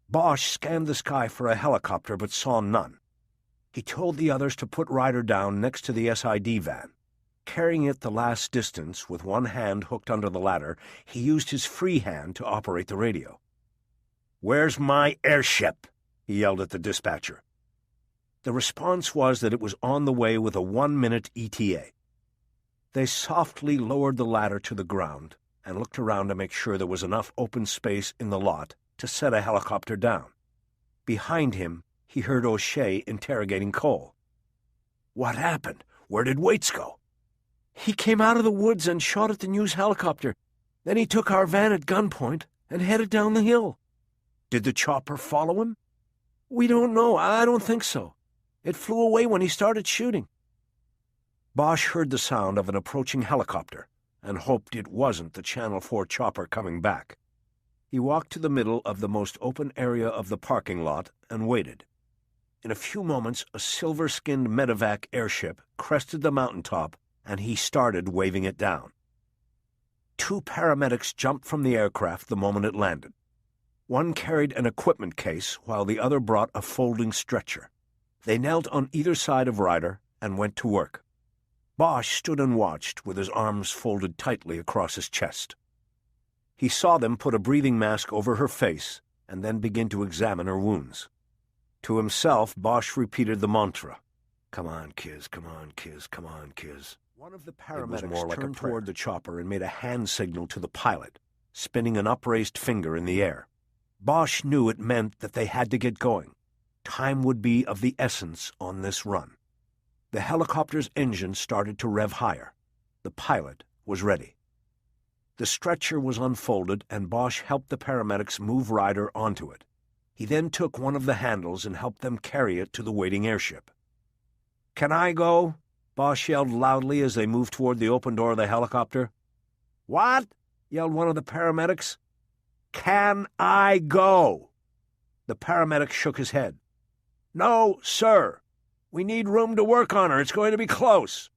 Bosch scanned the sky for a helicopter but saw none. He told the others to put Ryder down next to the SID van. Carrying it the last distance with one hand hooked under the ladder, he used his free hand to operate the radio. "Where's my airship?" he yelled at the dispatcher. The response was that it was on the way with a 1-minute ETA. They softly lowered the ladder to the ground and looked around to make sure there was enough open space in the lot to set a helicopter down. Behind him, he heard O'Shea interrogating Cole. "What happened? Where did Waits go?" "He came out of the woods and shot at the news helicopter. Then he took our van at gunpoint and headed down the hill." "Did the chopper follow him?" "We don't know. I don't think so. It flew away when he started shooting." Bosch heard the sound of an approaching helicopter and hoped it wasn't the Channel 4 chopper coming back. He walked to the middle of the most open area of the parking lot and waited. In a few moments, a silver-skinned medevac airship crested the mountaintop, and he started waving it down. 2 paramedics jumped from the aircraft the moment it landed. One carried an equipment case, while the other brought a folding stretcher. They knelt on either side of Ryder and went to work. Bosch stood and watched, with his arms folded tightly across his chest. He saw them put a breathing mask over her face and then begin to examine her wounds. To himself, Bosch repeated the mantra, "Come on, Kiz, come on, Kiz, come on, Kiz." One of the paramedics turned toward the chopper and made a hand signal to the pilot, spinning an upraised finger in the air. Bosch knew it meant that they had to get going. Time would be of the essence on this run. The helicopter's engine started to rev higher. The pilot was ready. The stretcher was unfolded, and Bosch helped the paramedics move Ryder onto it. He then took one of the handles and helped them carry it to the waiting airship. "Can I go?" Bosch yelled loudly as they moved toward the open door of the helicopter. "What?" yelled one of the paramedics. "Can I go?" The paramedic shook his head. "No, sir. We need room to work on her. It's going to be close."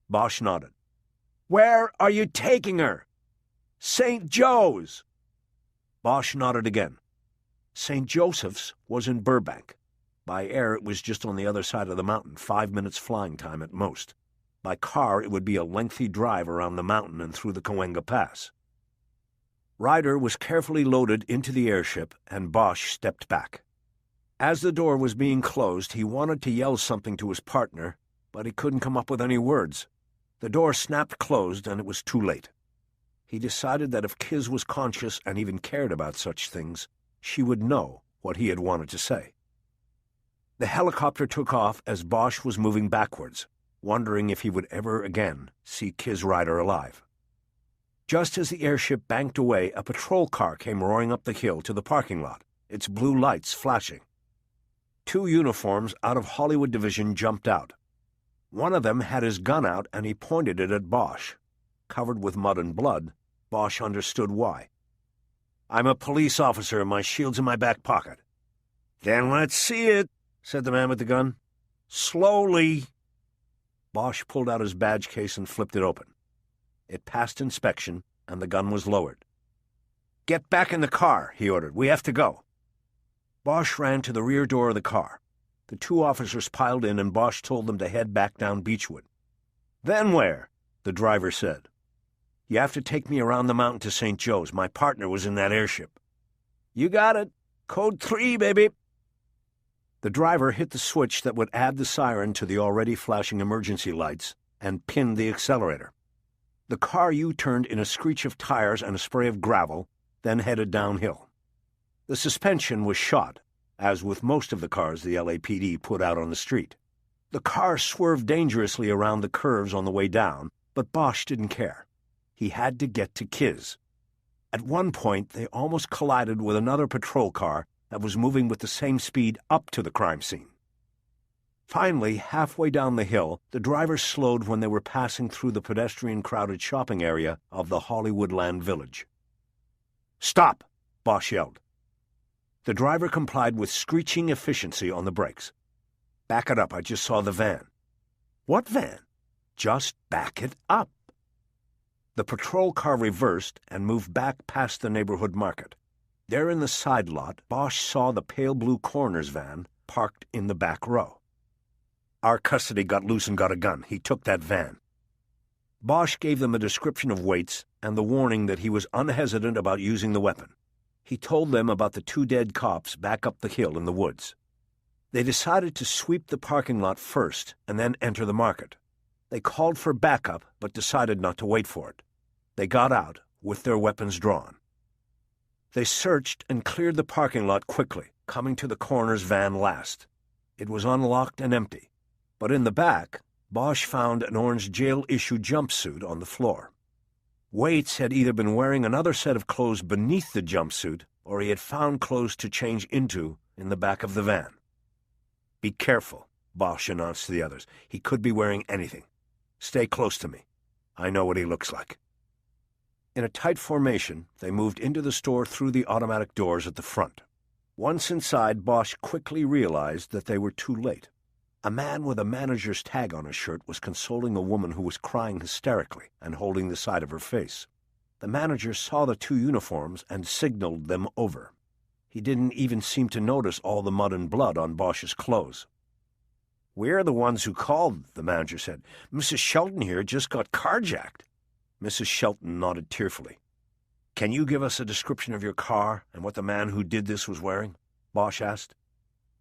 Bosch nodded. "Where are you taking her?" "St. Joe's." Bosch nodded again. St. Joseph's was in Burbank. By air, it was just on the other side of the mountain, 5 minutes flying time at most. By car, it would be a lengthy drive around the mountain and through the Cahuenga Pass. Ryder was carefully loaded into the airship, and Bosch stepped back. As the door was being closed, he wanted to yell something to his partner, but he couldn't come up with any words. The door snapped closed, and it was too late. He decided that if Kiz was conscious and even cared about such things, she would know what he had wanted to say. The helicopter took off as Bosch was moving backwards, wondering if he would ever again see Kiz Ryder alive. Just as the airship banked away, a patrol car came roaring up the hill to the parking lot, its blue lights flashing. 2 uniforms out of Hollywood Division jumped out. One of them had his gun out, and he pointed it at Bosch. Covered with mud and blood, Bosch understood why. "I'm a police officer, and my shield's in my back pocket." "Then let's see it," said the man with the gun. "Slowly." Bosch pulled out his badge case and flipped it open. It passed inspection, and the gun was lowered. "Get back in the car," he ordered. "We have to go." Bosch ran to the rear door of the car. The 2 officers piled in, and Bosch told them to head back down Beechwood. "Then where?" the driver said. "You have to take me around the mountain to St. Joe's. My partner was in that airship." "You got it. Code 3, baby." The driver hit the switch that would add the siren to the already flashing emergency lights and pinned the accelerator. The car U-turned in a screech of tires and a spray of gravel, then headed downhill. The suspension was shot, as with most of the cars the LAPD put out on the street. The car swerved dangerously around the curves on the way down, but Bosch didn't care. He had to get to Kiz. At one point, they almost collided with another patrol car that was moving with the same speed up to the crime scene. Finally, halfway down the hill, the driver slowed when they were passing through the pedestrian-crowded shopping area of the Hollywoodland Village. "Stop!" Bosch yelled. The driver complied with screeching efficiency on the brakes. "Back it up, I just saw the van." "What van?" "Just back it up." The patrol car reversed and moved back past the neighborhood market. There in the side lot, Bosch saw the pale blue coroner's van parked in the back row. "Our custody got loose and got a gun. He took that van." Bosch gave them a description of Waits and the warning that he was unhesitant about using the weapon. He told them about the 2 dead cops back up the hill in the woods. They decided to sweep the parking lot first and then enter the market. They called for backup but decided not to wait for it. They got out with their weapons drawn. They searched and cleared the parking lot quickly, coming to the coroner's van last. It was unlocked and empty, but in the back, Bosch found an orange jail-issue jumpsuit on the floor. Waits had either been wearing another set of clothes beneath the jumpsuit, or he had found clothes to change into in the back of the van. "Be careful," Bosch announced to the others. "He could be wearing anything. Stay close to me. I know what he looks like." In a tight formation, they moved into the store through the automatic doors at the front. Once inside, Bosch quickly realized that they were too late. A man with a manager's tag on his shirt was consoling a woman who was crying hysterically and holding the side of her face. The manager saw the 2 uniforms and signaled them over. He didn't even seem to notice all the mud and blood on Bosch's clothes. "We're the ones who called," the manager said. "Mrs. Shelton here just got carjacked." Mrs. Shelton nodded tearfully. "Can you give us a description of your car and what the man who did this was wearing?" Bosch asked.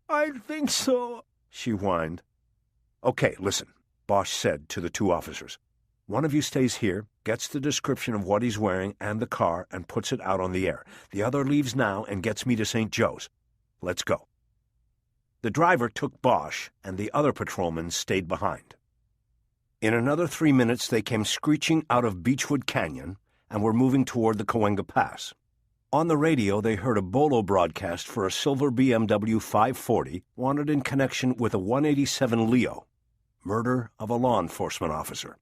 "I think so," she whined. "Okay, listen," Bosch said to the 2 officers. "One of you stays here, gets the description of what he's wearing and the car, and puts it out on the air. The other leaves now and gets me to St. Joe's. Let's go." The driver took Bosch, and the other patrolmen stayed behind. In another 3 minutes they came screeching out of Beechwood Canyon and were moving toward the Cahuenga Pass. On the radio they heard a bolo broadcast for a silver BMW 540 wanted in connection with a 187 Leo, murder of a law enforcement officer.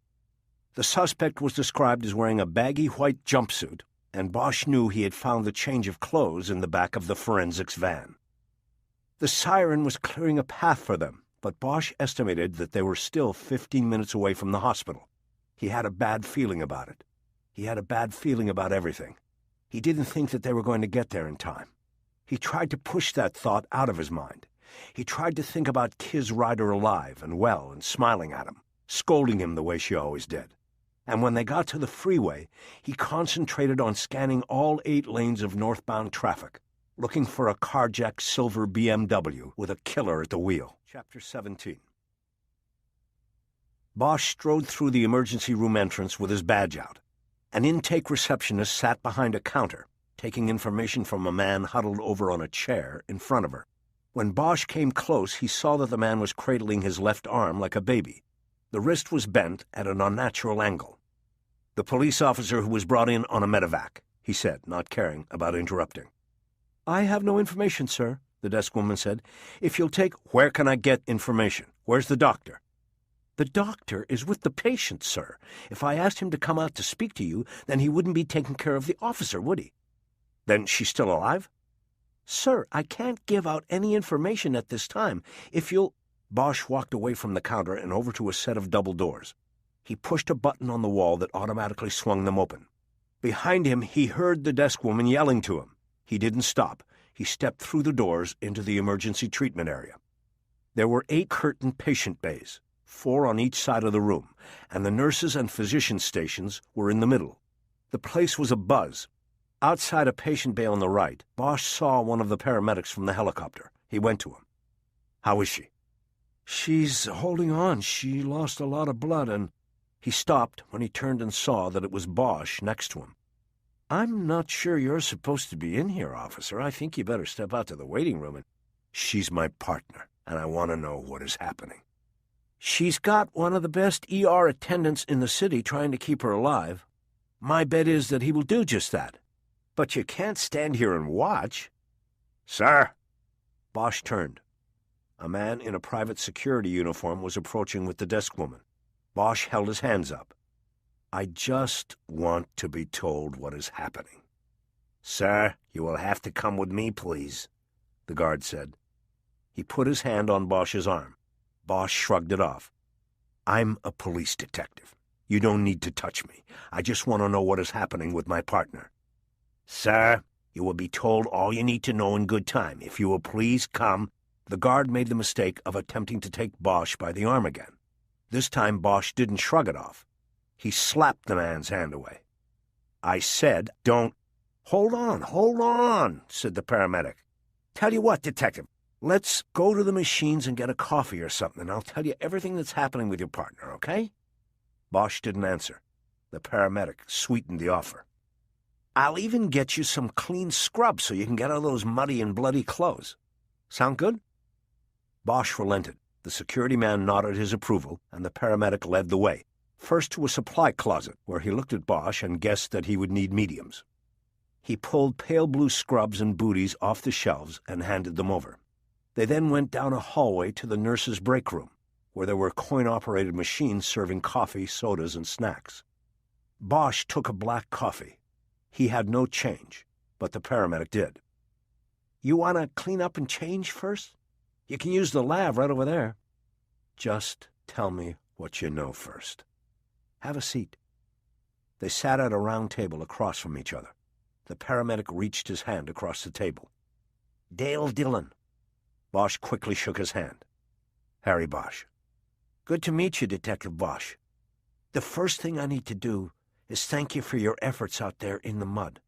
The suspect was described as wearing a baggy white jumpsuit, and Bosch knew he had found the change of clothes in the back of the forensics van. The siren was clearing a path for them, but Bosch estimated that they were still 15 minutes away from the hospital. He had a bad feeling about it. He had a bad feeling about everything. He didn't think that they were going to get there in time. He tried to push that thought out of his mind. He tried to think about Kiz Ryder alive and well and smiling at him, scolding him the way she always did. And when they got to the freeway, he concentrated on scanning all 8 lanes of northbound traffic, looking for a carjacked silver BMW with a killer at the wheel. Chapter 17. Bosch strode through the emergency room entrance with his badge out. An intake receptionist sat behind a counter, taking information from a man huddled over on a chair in front of her. When Bosch came close, he saw that the man was cradling his left arm like a baby. The wrist was bent at an unnatural angle. "The police officer who was brought in on a medevac," he said, not caring about interrupting. "I have no information, sir," the desk woman said. "If you'll take—" "Where can I get information? Where's the doctor?" "The doctor is with the patient, sir. If I asked him to come out to speak to you, then he wouldn't be taking care of the officer, would he?" "Then she's still alive?" "Sir, I can't give out any information at this time. If you'll—" Bosch walked away from the counter and over to a set of double doors. He pushed a button on the wall that automatically swung them open. Behind him, he heard the desk woman yelling to him. He didn't stop. He stepped through the doors into the emergency treatment area. There were 8 curtained patient bays, 4 on each side of the room, and the nurses' and physicians' stations were in the middle. The place was abuzz. Outside a patient bay on the right, Bosch saw one of the paramedics from the helicopter. He went to him. How is she?" "She's holding on. She lost a lot of blood," and he stopped when he turned and saw that it was Bosch next to him. "I'm not sure you're supposed to be in here, officer. I think you better step out to the waiting room and—" "She's my partner, and I want to know what is happening." "She's got one of the best ER attendants in the city trying to keep her alive. My bet is that he will do just that. But you can't stand here and watch." "Sir!" Bosch turned. A man in a private security uniform was approaching with the desk woman. Bosch held his hands up. "I just want to be told what is happening." "Sir, you will have to come with me, please," the guard said. He put his hand on Bosch's arm. Bosch shrugged it off. "I'm a police detective. You don't need to touch me. I just want to know what is happening with my partner." "Sir, you will be told all you need to know in good time. If you will please come—" The guard made the mistake of attempting to take Bosch by the arm again. This time Bosch didn't shrug it off. He slapped the man's hand away. "I said, don't—" Hold on," said the paramedic. "Tell you what, detective, let's go to the machines and get a coffee or something, and I'll tell you everything that's happening with your partner, okay?" Bosch didn't answer. The paramedic sweetened the offer. "I'll even get you some clean scrubs so you can get out of those muddy and bloody clothes. Sound good?" Bosch relented. The security man nodded his approval, and the paramedic led the way, first to a supply closet, where he looked at Bosch and guessed that he would need mediums. He pulled pale blue scrubs and booties off the shelves and handed them over. They then went down a hallway to the nurse's break room, where there were coin-operated machines serving coffee, sodas, and snacks. Bosch took a black coffee. He had no change, but the paramedic did. "You want to clean up and change first? You can use the lav right over there." "Just tell me what you know first." "Have a seat." They sat at a round table across from each other. The paramedic reached his hand across the table. "Dale Dillon." Bosch quickly shook his hand. "Harry Bosch." "Good to meet you, Detective Bosch. The first thing I need to do is thank you for your efforts out there in the mud.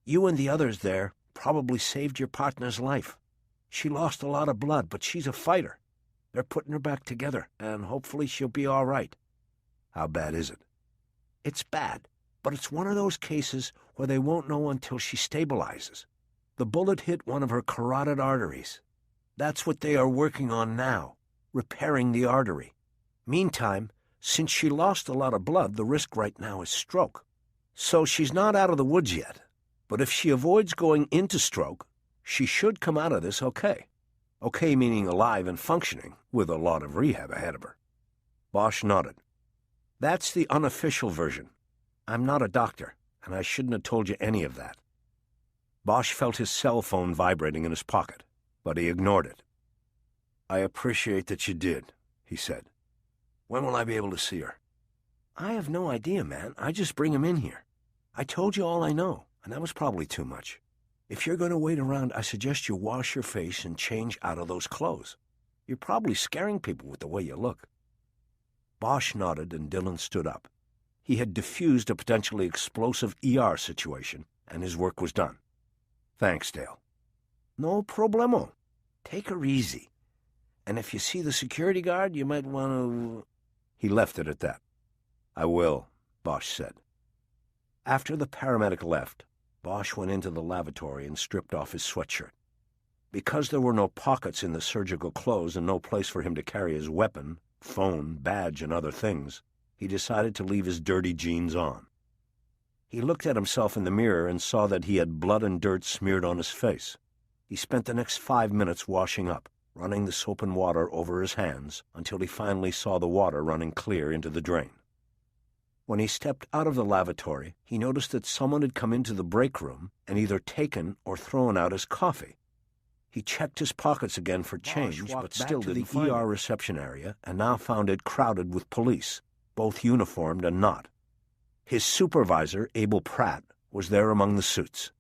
You and the others there probably saved your partner's life. She lost a lot of blood, but she's a fighter. They're putting her back together, and hopefully she'll be all right." "How bad is it?" "It's bad, but it's one of those cases where they won't know until she stabilizes. The bullet hit one of her carotid arteries. That's what they are working on now, repairing the artery. Meantime, since she lost a lot of blood, the risk right now is stroke. So she's not out of the woods yet, but if she avoids going into stroke, she should come out of this okay. Okay meaning alive and functioning, with a lot of rehab ahead of her." Bosch nodded. "That's the unofficial version. I'm not a doctor, and I shouldn't have told you any of that." Bosch felt his cell phone vibrating in his pocket, but he ignored it. "I appreciate that you did," he said. "When will I be able to see her?" "I have no idea, man. I just bring him in here. I told you all I know, and that was probably too much. If you're going to wait around, I suggest you wash your face and change out of those clothes. You're probably scaring people with the way you look." Bosch nodded, and Dillon stood up. He had diffused a potentially explosive ER situation, and his work was done. "Thanks, Dale." "No problemo. Take her easy. And if you see the security guard, you might want to—" He left it at that. "I will," Bosch said. After the paramedic left, Bosch went into the lavatory and stripped off his sweatshirt. Because there were no pockets in the surgical clothes and no place for him to carry his weapon, phone, badge, and other things, he decided to leave his dirty jeans on. He looked at himself in the mirror and saw that he had blood and dirt smeared on his face. He spent the next 5 minutes washing up, running the soap and water over his hands until he finally saw the water running clear into the drain. When he stepped out of the lavatory, he noticed that someone had come into the break room and either taken or thrown out his coffee. He checked his pockets again for change, but still didn't find the ER reception area, and now found it crowded with police, both uniformed and not. His supervisor, Abel Pratt, was there among the suits.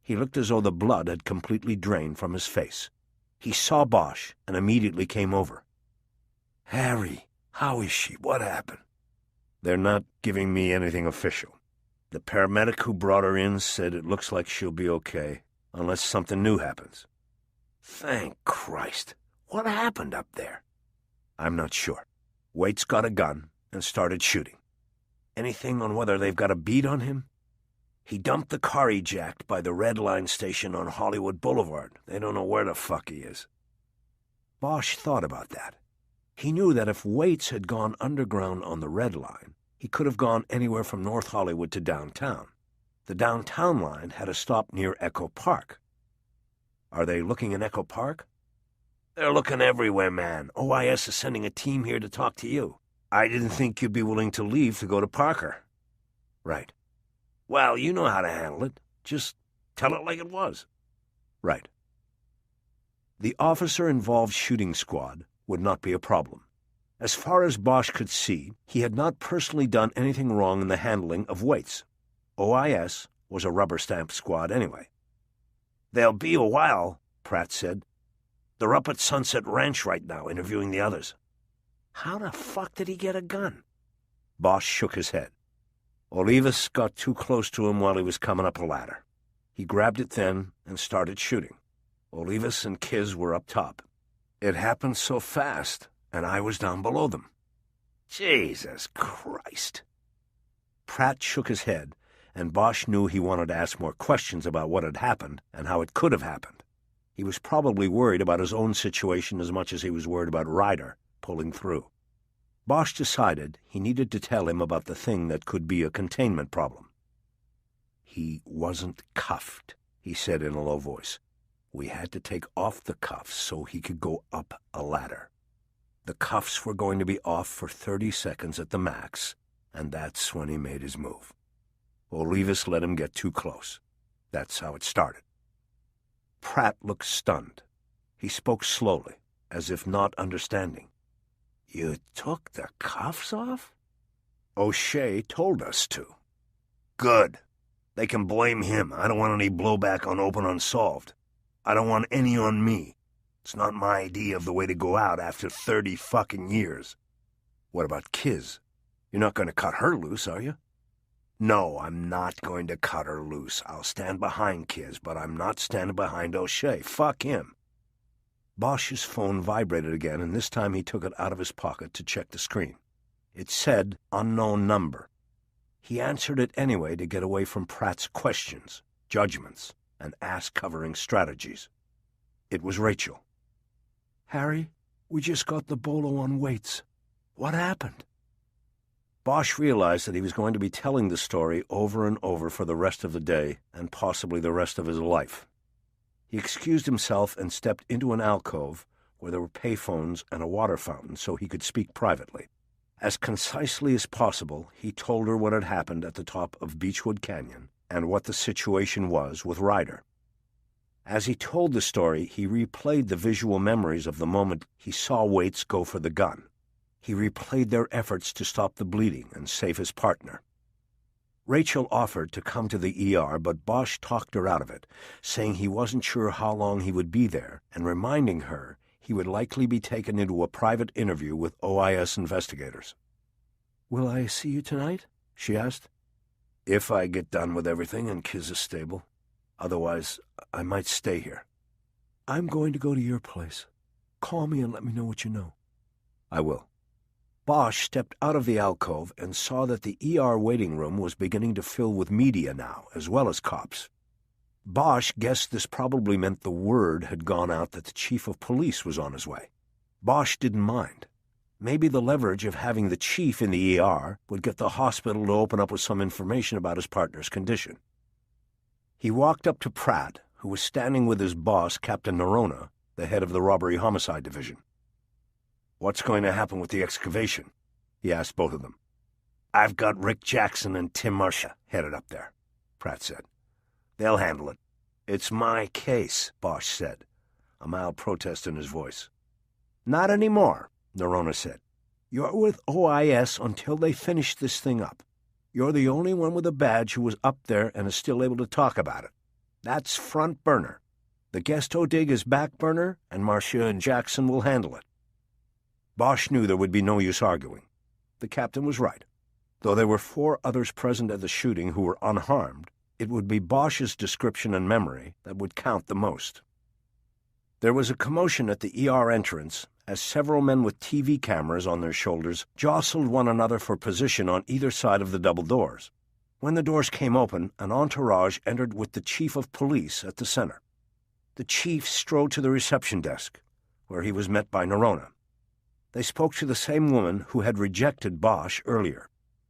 He looked as though the blood had completely drained from his face. He saw Bosch and immediately came over. "Harry, how is she? What happened?" "They're not giving me anything official. The paramedic who brought her in said it looks like she'll be okay, unless something new happens." "Thank Christ. What happened up there?" "I'm not sure. Waits got a gun and started shooting." "Anything on whether they've got a beat on him?" "He dumped the car he jacked by the Red Line station on Hollywood Boulevard. They don't know where the fuck he is." Bosch thought about that. He knew that if Waits had gone underground on the Red Line, he could have gone anywhere from North Hollywood to downtown. The downtown line had a stop near Echo Park. "Are they looking in Echo Park?" "They're looking everywhere, man. OIS is sending a team here to talk to you. I didn't think you'd be willing to leave to go to Parker." "Right." "Well, you know how to handle it. Just tell it like it was." "Right." The officer-involved shooting squad would not be a problem. As far as Bosch could see, he had not personally done anything wrong in the handling of Waits. OIS was a rubber-stamp squad anyway. "They'll be a while," Pratt said. "They're up at Sunset Ranch right now, interviewing the others." "How the fuck did he get a gun?" Bosch shook his head. "Olivas got too close to him while he was coming up a ladder. He grabbed it then and started shooting. Olivas and Kiz were up top. It happened so fast, and I was down below them." "Jesus Christ." Pratt shook his head, and Bosch knew he wanted to ask more questions about what had happened and how it could have happened. He was probably worried about his own situation as much as he was worried about Ryder pulling through. Bosch decided he needed to tell him about the thing that could be a containment problem. "He wasn't cuffed," he said in a low voice. "We had to take off the cuffs so he could go up a ladder. The cuffs were going to be off for 30 seconds at the max, and that's when he made his move. Olivas let him get too close. That's how it started." Pratt looked stunned. He spoke slowly, as if not understanding. "You took the cuffs off?" "O'Shea told us to." "Good. They can blame him. I don't want any blowback on Open Unsolved. I don't want any on me. It's not my idea of the way to go out after 30 fucking years." "What about Kiz? You're not going to cut her loose, are you?" "No, I'm not going to cut her loose. I'll stand behind Kiz, but I'm not standing behind O'Shea. Fuck him." Bosch's phone vibrated again, and this time he took it out of his pocket to check the screen. It said, "Unknown number." He answered it anyway to get away from Pratt's questions, judgments, and ass-covering strategies. It was Rachel. "Harry, we just got the bolo on Waits. What happened?" Bosch realized that he was going to be telling the story over and over for the rest of the day and possibly the rest of his life. He excused himself and stepped into an alcove where there were payphones and a water fountain so he could speak privately. As concisely as possible, he told her what had happened at the top of Beechwood Canyon and what the situation was with Ryder. As he told the story, he replayed the visual memories of the moment he saw Waits go for the gun. He replayed their efforts to stop the bleeding and save his partner. Rachel offered to come to the ER, but Bosch talked her out of it, saying he wasn't sure how long he would be there and reminding her he would likely be taken into a private interview with OIS investigators. "Will I see you tonight?" she asked. "If I get done with everything and Kiz is stable. Otherwise, I might stay here." "I'm going to go to your place. Call me and let me know what you know." "I will." Bosch stepped out of the alcove and saw that the ER waiting room was beginning to fill with media now, as well as cops. Bosch guessed this probably meant the word had gone out that the chief of police was on his way. Bosch didn't mind. Maybe the leverage of having the chief in the ER would get the hospital to open up with some information about his partner's condition. He walked up to Pratt, who was standing with his boss, Captain Nerona, the head of the Robbery-Homicide Division. "What's going to happen with the excavation?" he asked both of them. "I've got Rick Jackson and Tim Marcia headed up there," Pratt said. "They'll handle it." "It's my case," Bosch said, a mild protest in his voice. "Not anymore," Nerona said. "You're with OIS until they finish this thing up. You're the only one with a badge who was up there and is still able to talk about it. That's front burner. The Gesto dig is back burner, and Marcia and Jackson will handle it." Bosch knew there would be no use arguing. The captain was right. Though there were 4 others present at the shooting who were unharmed, it would be Bosch's description and memory that would count the most. There was a commotion at the ER entrance as several men with TV cameras on their shoulders jostled one another for position on either side of the double doors. When the doors came open, an entourage entered with the chief of police at the center. The chief strode to the reception desk, where he was met by Nerona. They spoke to the same woman who had rejected Bosch earlier.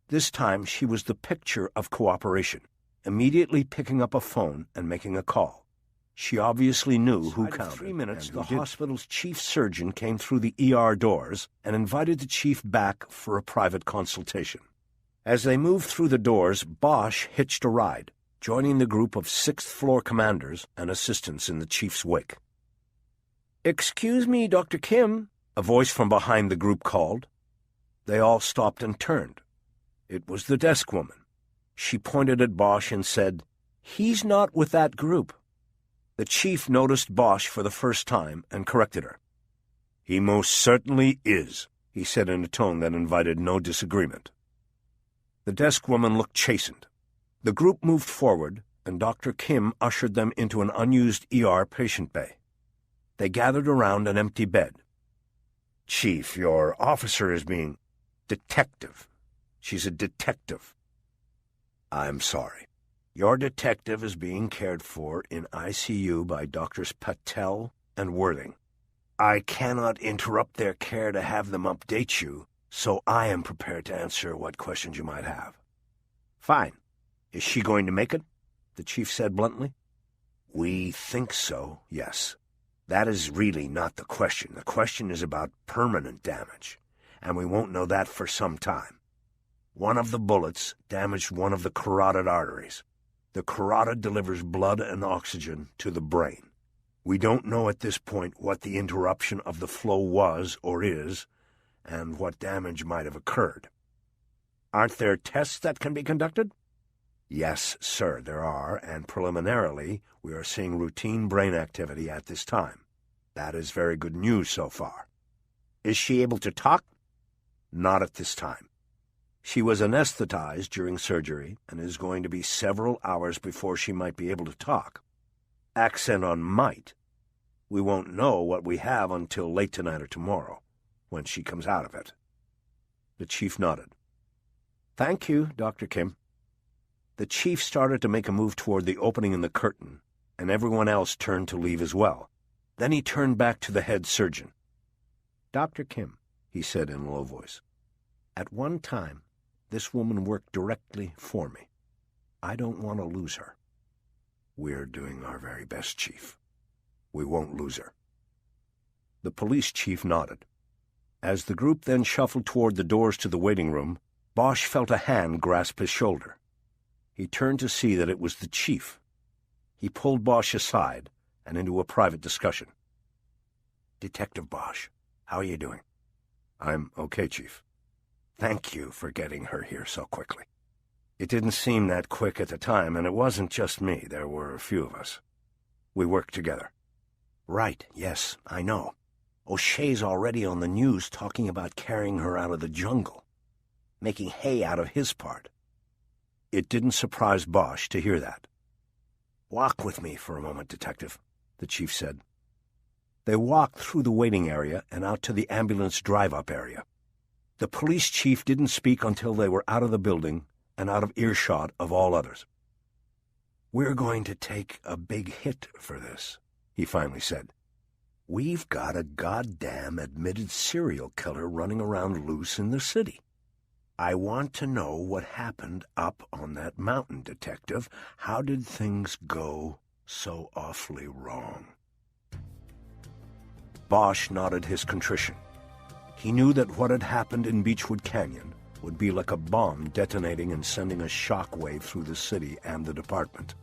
This time she was the picture of cooperation, immediately picking up a phone and making a call. She obviously knew who counted. 3 minutes, the hospital's chief surgeon came through the ER doors and invited the chief back for a private consultation. As they moved through the doors, Bosch hitched a ride, joining the group of sixth-floor commanders and assistants in the chief's wake. "Excuse me, Dr. Kim," a voice from behind the group called. They all stopped and turned. It was the desk woman. She pointed at Bosch and said, "He's not with that group." The chief noticed Bosch for the first time and corrected her. "He most certainly is," he said in a tone that invited no disagreement. The desk woman looked chastened. The group moved forward, and Dr. Kim ushered them into an unused ER patient bay. They gathered around an empty bed. "Chief, your officer is being—" "Detective. She's a detective." "I'm sorry. Your detective is being cared for in ICU by Drs. Patel and Worthing. I cannot interrupt their care to have them update you, so I am prepared to answer what questions you might have." "Fine. Is she going to make it?" the chief said bluntly. "We think so, yes. That is really not the question. The question is about permanent damage, and we won't know that for some time. One of the bullets damaged one of the carotid arteries. The carotid delivers blood and oxygen to the brain. We don't know at this point what the interruption of the flow was or is, and what damage might have occurred." "Aren't there tests that can be conducted?" "Yes, sir, there are, and preliminarily we are seeing routine brain activity at this time. That is very good news so far." "Is she able to talk?" "Not at this time. She was anesthetized during surgery and is going to be several hours before she might be able to talk. Accent on might. We won't know what we have until late tonight or tomorrow, when she comes out of it." The chief nodded. "Thank you, Dr. Kim." The chief started to make a move toward the opening in the curtain, and everyone else turned to leave as well. Then he turned back to the head surgeon. "Dr. Kim," he said in a low voice, "at one time, this woman worked directly for me. I don't want to lose her." "We're doing our very best, Chief. We won't lose her." The police chief nodded. As the group then shuffled toward the doors to the waiting room, Bosch felt a hand grasp his shoulder. He turned to see that it was the chief. He pulled Bosch aside and into a private discussion. "Detective Bosch, how are you doing?" "I'm okay, Chief. Thank you for getting her here so quickly. It didn't seem that quick at the time, and it wasn't just me. There were a few of us. We worked together." "Right, yes, I know. O'Shea's already on the news talking about carrying her out of the jungle, making hay out of his part." It didn't surprise Bosch to hear that. "Walk with me for a moment, Detective," the chief said. They walked through the waiting area and out to the ambulance drive-up area. The police chief didn't speak until they were out of the building and out of earshot of all others. "We're going to take a big hit for this," he finally said. "We've got a goddamn admitted serial killer running around loose in the city. I want to know what happened up on that mountain, Detective. How did things go so awfully wrong?" Bosch nodded his contrition. He knew that what had happened in Beechwood Canyon would be like a bomb detonating and sending a shock wave through the city and the department.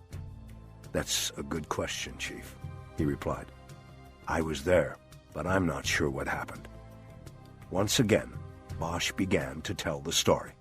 "That's a good question, Chief," he replied. "I was there, but I'm not sure what happened." Once again, Bosch began to tell the story.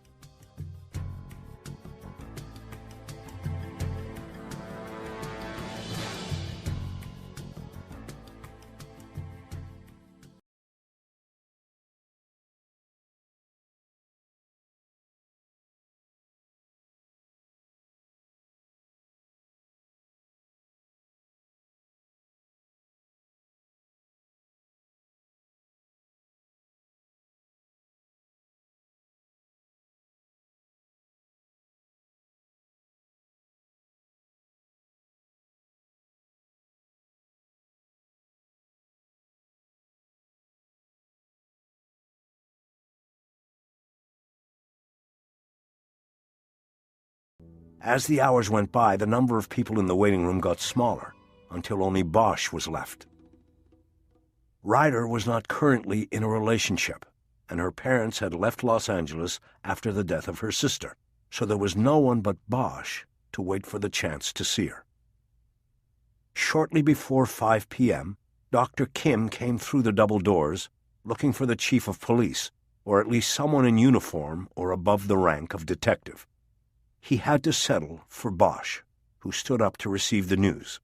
As the hours went by, the number of people in the waiting room got smaller, until only Bosch was left. Ryder was not currently in a relationship, and her parents had left Los Angeles after the death of her sister, so there was no one but Bosch to wait for the chance to see her. Shortly before 5 p.m., Dr. Kim came through the double doors, looking for the chief of police, or at least someone in uniform or above the rank of detective. He had to settle for Bosch, who stood up to receive the news.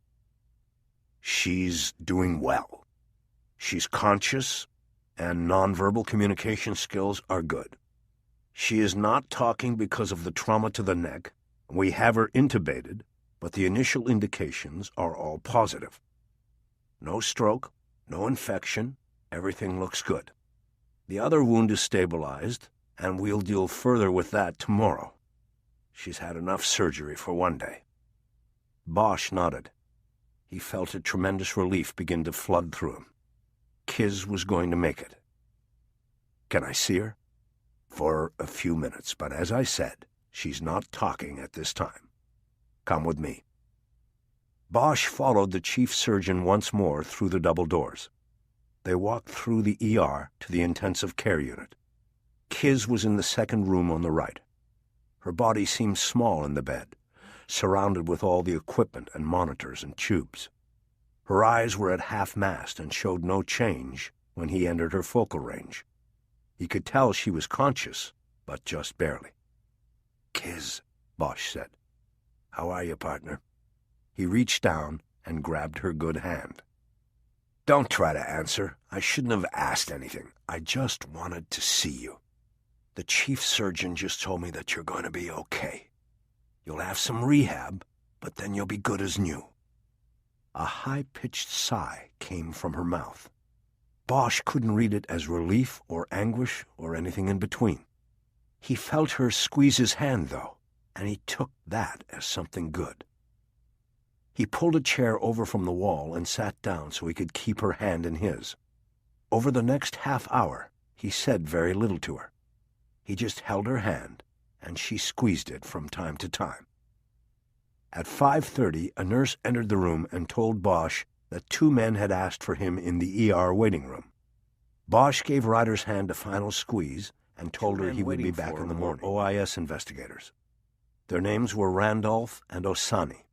She's doing well. She's conscious, and nonverbal communication skills are good. She is not talking because of the trauma to the neck. We have her intubated, but the initial indications are all positive. No stroke, no infection, everything looks good. The other wound is stabilized, and we'll deal further with that tomorrow. She's had enough surgery for one day. Bosch nodded. He felt a tremendous relief begin to flood through him. Kiz was going to make it. Can I see her? For a few minutes, but as I said, she's not talking at this time. Come with me. Bosch followed the chief surgeon once more through the double doors. They walked through the ER to the intensive care unit. Kiz was in the second room on the right. Her body seemed small in the bed, surrounded with all the equipment and monitors and tubes. Her eyes were at half-mast and showed no change when he entered her focal range. He could tell she was conscious, but just barely. "Kiz," Bosch said. "How are you, partner?" He reached down and grabbed her good hand. "Don't try to answer. I shouldn't have asked anything. I just wanted to see you. The chief surgeon just told me that you're going to be okay. You'll have some rehab, but then you'll be good as new." A high-pitched sigh came from her mouth. Bosch couldn't read it as relief or anguish or anything in between. He felt her squeeze his hand, though, and he took that as something good. He pulled a chair over from the wall and sat down so he could keep her hand in his. Over the next half hour, he said very little to her. He just held her hand, and she squeezed it from time to time. At 5:30, a nurse entered the room and told Bosch that 2 men had asked for him in the ER waiting room. Bosch gave Ryder's hand a final squeeze and told her he would be back in the morning. OIS investigators. Their names were Randolph and Osani.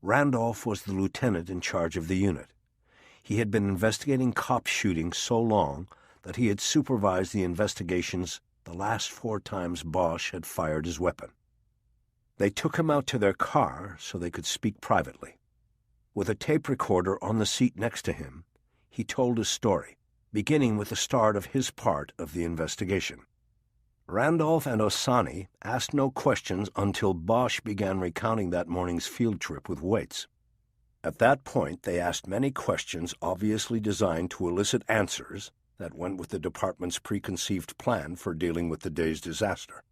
Randolph was the lieutenant in charge of the unit. He had been investigating cop shootings so long that he had supervised the investigations the last 4 times Bosch had fired his weapon. They took him out to their car so they could speak privately. With a tape recorder on the seat next to him, he told his story, beginning with the start of his part of the investigation. Randolph and Osani asked no questions until Bosch began recounting that morning's field trip with Waits. At that point, they asked many questions obviously designed to elicit answers that went with the department's preconceived plan for dealing with the day's disaster.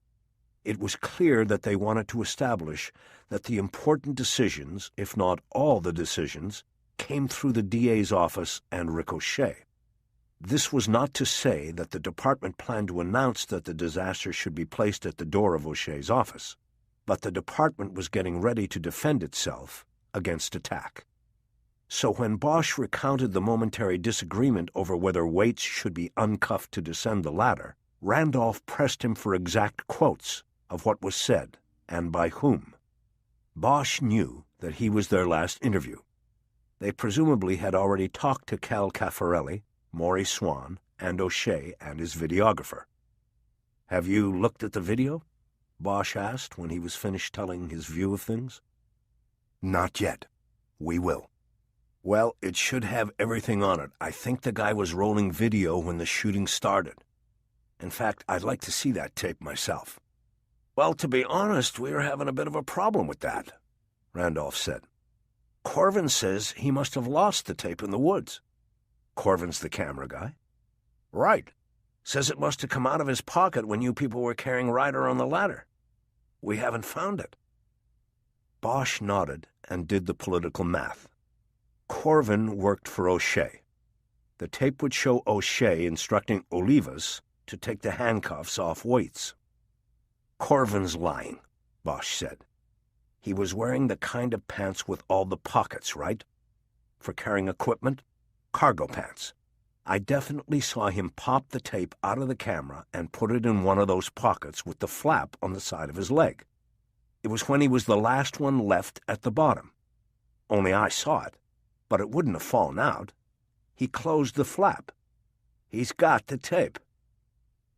It was clear that they wanted to establish that the important decisions, if not all the decisions, came through the DA's office and Ricochet. This was not to say that the department planned to announce that the disaster should be placed at the door of O'Shea's office, but the department was getting ready to defend itself against attack. So when Bosch recounted the momentary disagreement over whether Waits should be uncuffed to descend the ladder, Randolph pressed him for exact quotes of what was said and by whom. Bosch knew that he was their last interview. They presumably had already talked to Cal Caffarelli, Maury Swan, and O'Shea and his videographer. "Have you looked at the video?" Bosch asked when he was finished telling his view of things. "Not yet. We will." "Well, it should have everything on it. I think the guy was rolling video when the shooting started. In fact, I'd like to see that tape myself." "Well, to be honest, we're having a bit of a problem with that," Randolph said. "Corvin says he must have lost the tape in the woods." "Corvin's the camera guy?" "Right. Says it must have come out of his pocket when you people were carrying Ryder on the ladder. We haven't found it." Bosch nodded and did the political math. Corvin worked for O'Shea. The tape would show O'Shea instructing Olivas to take the handcuffs off Waits. "Corvin's lying," Bosch said. He was wearing the kind of pants with all the pockets, right? For carrying equipment? Cargo pants. I definitely saw him pop the tape out of the camera and put it in one of those pockets with the flap on the side of his leg. It was when he was the last one left at the bottom. Only I saw it, but it wouldn't have fallen out. He closed the flap. He's got the tape.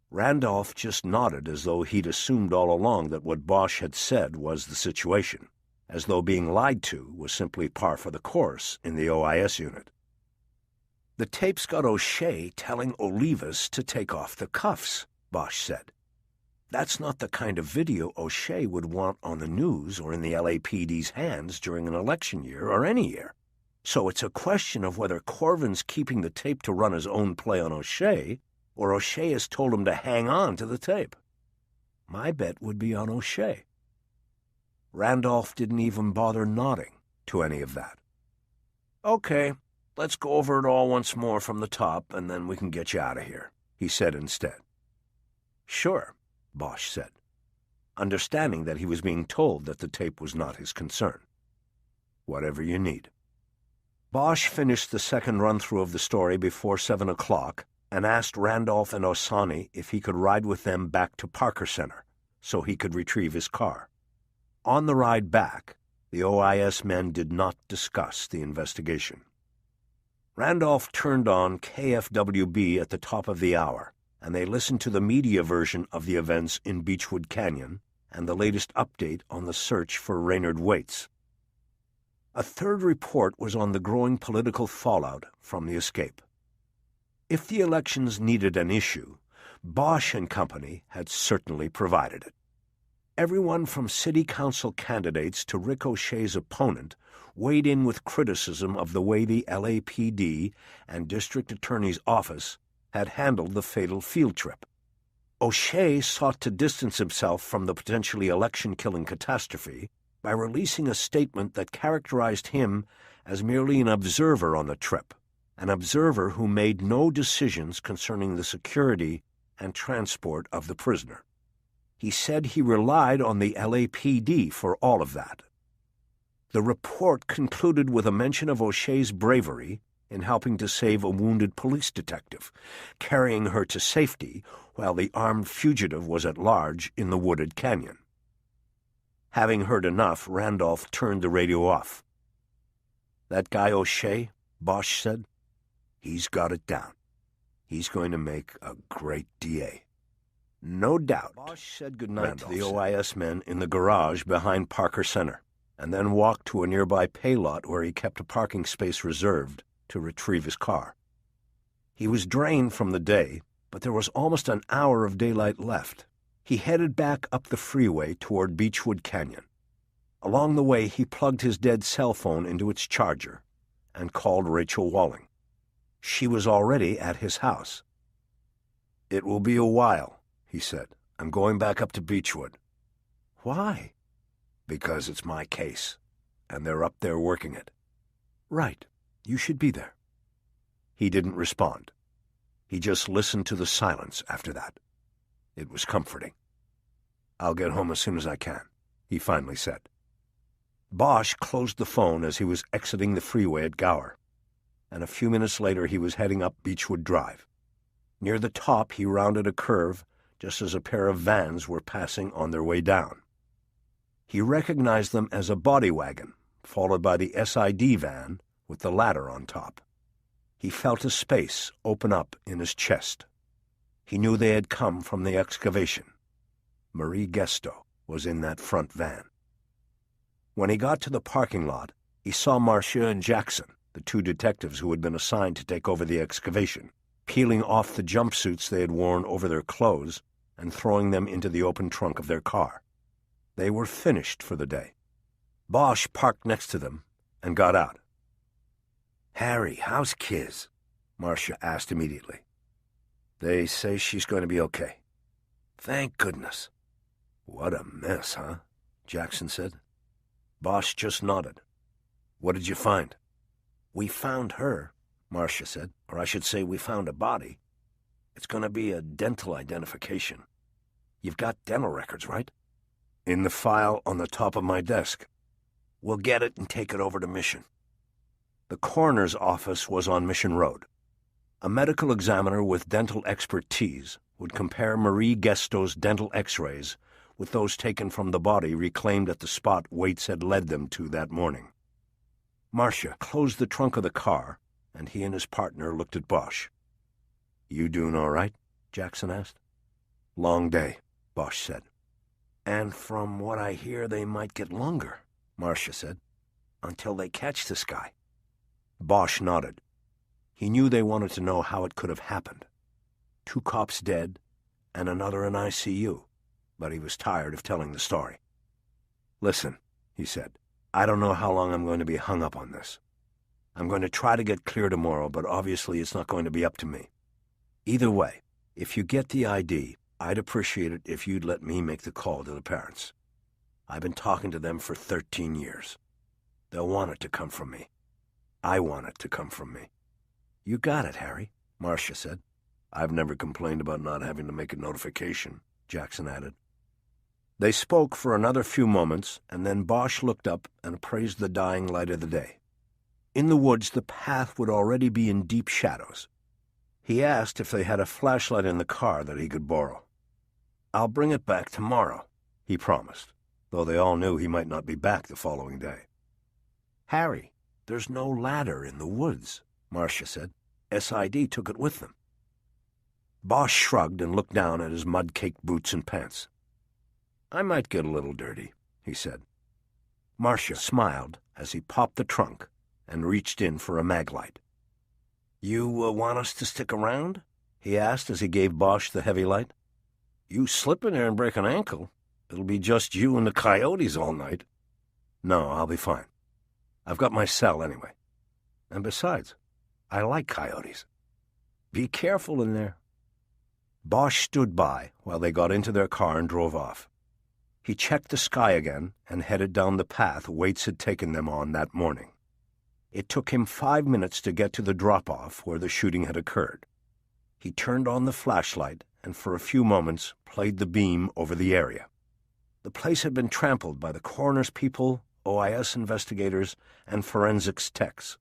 Randolph just nodded as though he'd assumed all along that what Bosch had said was the situation, as though being lied to was simply par for the course in the OIS unit. "The tape's got O'Shea telling Olivas to take off the cuffs," Bosch said. "That's not the kind of video O'Shea would want on the news or in the LAPD's hands during an election year or any year. So it's a question of whether Corvin's keeping the tape to run his own play on O'Shea, or O'Shea has told him to hang on to the tape. My bet would be on O'Shea." Randolph didn't even bother nodding to any of that. "Okay, let's go over it all once more from the top, and then we can get you out of here," he said instead. "Sure," Bosch said, understanding that he was being told that the tape was not his concern. "Whatever you need." Bosch finished the second run-through of the story before 7 o'clock and asked Randolph and Osani if he could ride with them back to Parker Center so he could retrieve his car. On the ride back, the OIS men did not discuss the investigation. Randolph turned on KFWB at the top of the hour, and they listened to the media version of the events in Beechwood Canyon and the latest update on the search for Raynard Waits. A third report was on the growing political fallout from the escape. If the elections needed an issue, Bosch and Company had certainly provided it. Everyone from city council candidates to Rick O'Shea's opponent weighed in with criticism of the way the LAPD and District Attorney's Office had handled the fatal field trip. O'Shea sought to distance himself from the potentially election-killing catastrophe by releasing a statement that characterized him as merely an observer on the trip, an observer who made no decisions concerning the security and transport of the prisoner. He said he relied on the LAPD for all of that. The report concluded with a mention of O'Shea's bravery in helping to save a wounded police detective, carrying her to safety while the armed fugitive was at large in the wooded canyon. Having heard enough, Randolph turned the radio off. "That guy O'Shea," Bosch said, "he's got it down. He's going to make a great DA." "No doubt." Bosch said goodnight to the OIS men in the garage behind Parker Center, and then walked to a nearby pay lot where he kept a parking space reserved to retrieve his car. He was drained from the day, but there was almost an hour of daylight left. He headed back up the freeway toward Beechwood Canyon. Along the way, he plugged his dead cell phone into its charger and called Rachel Walling. She was already at his house. "It will be a while," he said. "I'm going back up to Beechwood." "Why?" "Because it's my case, and they're up there working it." "Right. You should be there." He didn't respond. He just listened to the silence after that. It was comforting. "I'll get home as soon as I can," he finally said. Bosch closed the phone as he was exiting the freeway at Gower, and a few minutes later he was heading up Beechwood Drive. Near the top he rounded a curve just as a pair of vans were passing on their way down. He recognized them as a body wagon, followed by the SID van with the ladder on top. He felt a space open up in his chest. He knew they had come from the excavation. Marie Gesto was in that front van. When he got to the parking lot, he saw Marcia and Jackson, the two detectives who had been assigned to take over the excavation, peeling off the jumpsuits they had worn over their clothes and throwing them into the open trunk of their car. They were finished for the day. Bosch parked next to them and got out. "Harry, how's Kiz?" Marcia asked immediately. "They say she's going to be okay." "Thank goodness." "What a mess, huh?" Jackson said. Bosch just nodded. "What did you find?" "We found her," Marcia said. "Or I should say we found a body. It's going to be a dental identification. You've got dental records, right?" "In the file on the top of my desk," We'll get it and take it over to Mission. The coroner's office was on Mission Road. A medical examiner with dental expertise would compare Marie Gesto's dental x-rays with those taken from the body reclaimed at the spot Waits had led them to that morning. Marcia closed the trunk of the car, and he and his partner looked at Bosch. "You doing all right?" Jackson asked. "Long day," Bosch said. "And from what I hear, they might get longer," Marcia said, "until they catch this guy." Bosch nodded. He knew they wanted to know how it could have happened. 2 cops dead, and another in ICU, but he was tired of telling the story. "Listen," he said, "I don't know how long I'm going to be hung up on this. I'm going to try to get clear tomorrow, but obviously it's not going to be up to me. Either way, if you get the ID, I'd appreciate it if you'd let me make the call to the parents. I've been talking to them for 13 years. They'll want it to come from me. I want it to come from me." "You got it, Harry," Marcia said. "I've never complained about not having to make a notification," Jackson added. They spoke for another few moments, and then Bosch looked up and appraised the dying light of the day. In the woods, the path would already be in deep shadows. He asked if they had a flashlight in the car that he could borrow. "I'll bring it back tomorrow," he promised, though they all knew he might not be back the following day. "Harry, there's no ladder in the woods," Marcia said. "SID took it with them." Bosch shrugged and looked down at his mud-caked boots and pants. "I might get a little dirty," he said. Marcia smiled as he popped the trunk and reached in for a mag light. "You want us to stick around?" he asked as he gave Bosch the heavy light. "You slip in there and break an ankle, it'll be just you and the coyotes all night." "No, I'll be fine. I've got my cell anyway. And besides, I like coyotes. Be careful in there." Bosch stood by while they got into their car and drove off. He checked the sky again and headed down the path Waits had taken them on that morning. It took him 5 minutes to get to the drop-off where the shooting had occurred. He turned on the flashlight and for a few moments played the beam over the area. The place had been trampled by the coroner's people, OIS investigators, and forensics techs.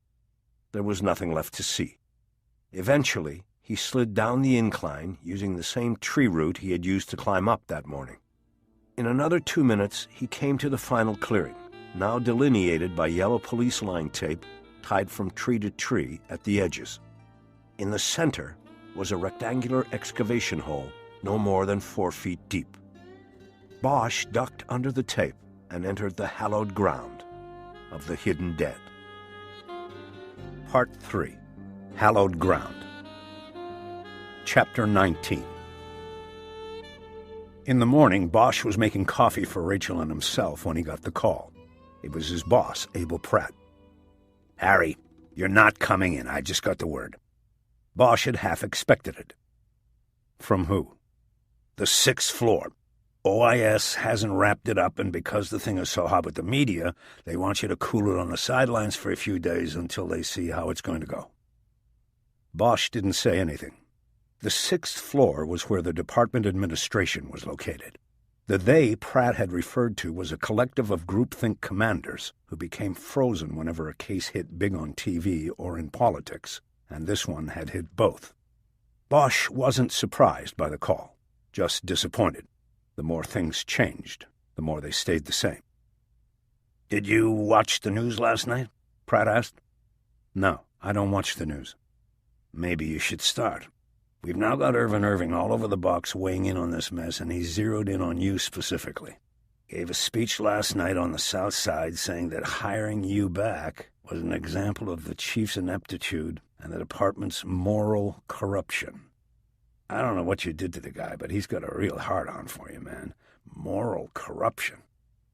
There was nothing left to see. Eventually, he slid down the incline using the same tree route he had used to climb up that morning. In another 2 minutes, he came to the final clearing, now delineated by yellow police line tape tied from tree to tree at the edges. In the center was a rectangular excavation hole no more than 4 feet deep. Bosch ducked under the tape and entered the hallowed ground of the hidden dead. Part 3. Hallowed Ground. Chapter 19. In the morning, Bosch was making coffee for Rachel and himself when he got the call. It was his boss, Abel Pratt. "Harry, you're not coming in. I just got the word." Bosch had half expected it. From who? "The 6th floor. OIS hasn't wrapped it up, and because the thing is so hot with the media, they want you to cool it on the sidelines for a few days until they see how it's going to go." Bosch didn't say anything. The 6th floor was where the department administration was located. The they Pratt had referred to was a collective of groupthink commanders who became frozen whenever a case hit big on TV or in politics, and this one had hit both. Bosch wasn't surprised by the call, just disappointed. The more things changed, the more they stayed the same. "Did you watch the news last night?" Pratt asked. "No, I don't watch the news." "Maybe you should start. We've now got Irving all over the box weighing in on this mess, and he's zeroed in on you specifically. Gave a speech last night on the South Side saying that hiring you back was an example of the chief's ineptitude and the department's moral corruption. I don't know what you did to the guy, but he's got a real hard-on for you, man. Moral corruption.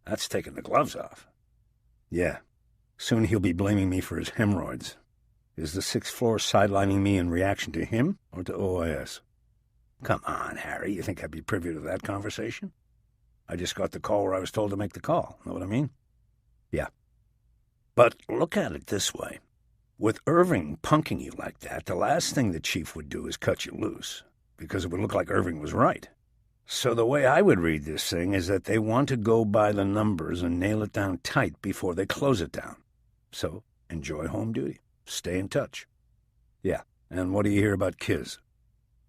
That's taking the gloves off." "Yeah. Soon he'll be blaming me for his hemorrhoids. Is the 6th floor sidelining me in reaction to him or to OIS?" "Come on, Harry. You think I'd be privy to that conversation? I just got the call where I was told to make the call. Know what I mean?" "Yeah." "But look at it this way. With Irving punking you like that, the last thing the chief would do is cut you loose, because it would look like Irving was right. So the way I would read this thing is that they want to go by the numbers and nail it down tight before they close it down. So enjoy home duty. Stay in touch. Yeah, and what do you hear about Kiz?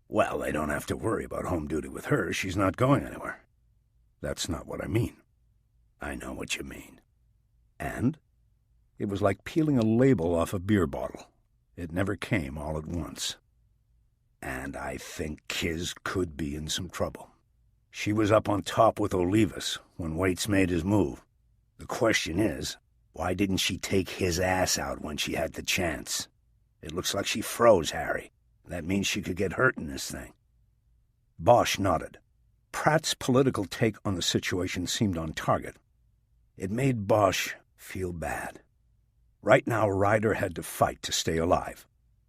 Well, they don't have to worry about home duty with her. She's not going anywhere. That's not what I mean. I know what you mean. And? It was like peeling a label off a beer bottle. It never came all at once. And I think Kiz could be in some trouble. She was up on top with Olivas when Waits made his move. The question is, why didn't she take his ass out when she had the chance? It looks like she froze Harry. That means she could get hurt in this thing. Bosch nodded. Pratt's political take on the situation seemed on target. It made Bosch feel bad. Right now, Ryder had to fight to stay alive.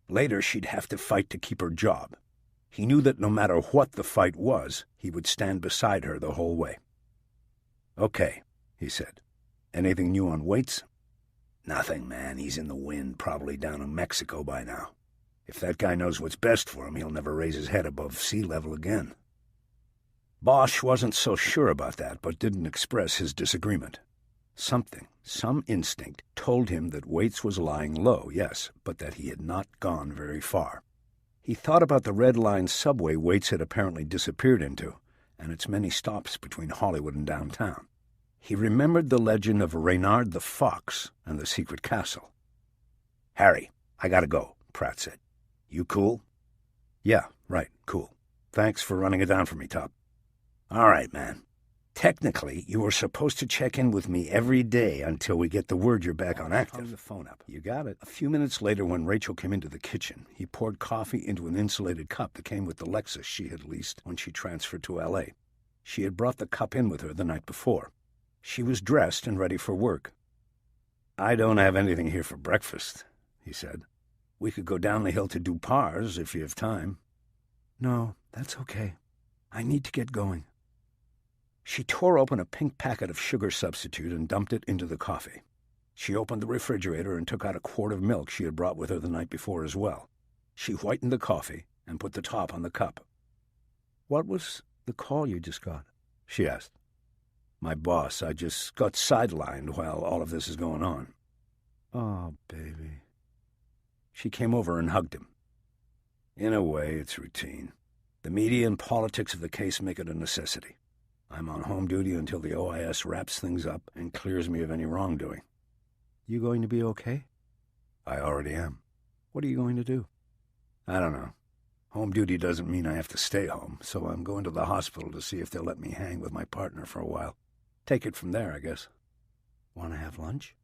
Later, she'd have to fight to keep her job. He knew that no matter what the fight was, he would stand beside her the whole way. "Okay," he said. "Anything new on Waits?" "Nothing, man. He's in the wind, probably down in Mexico by now. If that guy knows what's best for him, he'll never raise his head above sea level again." Bosch wasn't so sure about that, but didn't express his disagreement. Some instinct, told him that Waits was lying low, yes, but that he had not gone very far. He thought about the Red Line subway Waits had apparently disappeared into, and its many stops between Hollywood and downtown. He remembered the legend of Reynard the Fox and the secret castle. "Harry, I gotta go," Pratt said. "You cool?" "Yeah, right, cool. Thanks for running it down for me, Top." "All right, man. Technically, you were supposed to check in with me every day until we get the word you're back on active." Hung the phone up. "You got it." A few minutes later, when Rachel came into the kitchen, he poured coffee into an insulated cup that came with the Lexus she had leased when she transferred to L.A. She had brought the cup in with her the night before. She was dressed and ready for work. "I don't have anything here for breakfast," he said. "We could go down the hill to Dupar's if you have time." "No, that's okay. I need to get going." She tore open a pink packet of sugar substitute and dumped it into the coffee. She opened the refrigerator and took out a quart of milk she had brought with her the night before as well. She whitened the coffee and put the top on the cup. "What was the call you just got?" she asked. "My boss. I just got sidelined while all of this is going on." "Oh, baby." She came over and hugged him. "In a way, it's routine. The media and politics of the case make it a necessity. I'm on home duty until the OIS wraps things up and clears me of any wrongdoing." "You going to be okay?" "I already am." "What are you going to do?" "I don't know. Home duty doesn't mean I have to stay home, so I'm going to the hospital to see if they'll let me hang with my partner for a while. Take it from there, I guess." "Want to have lunch?"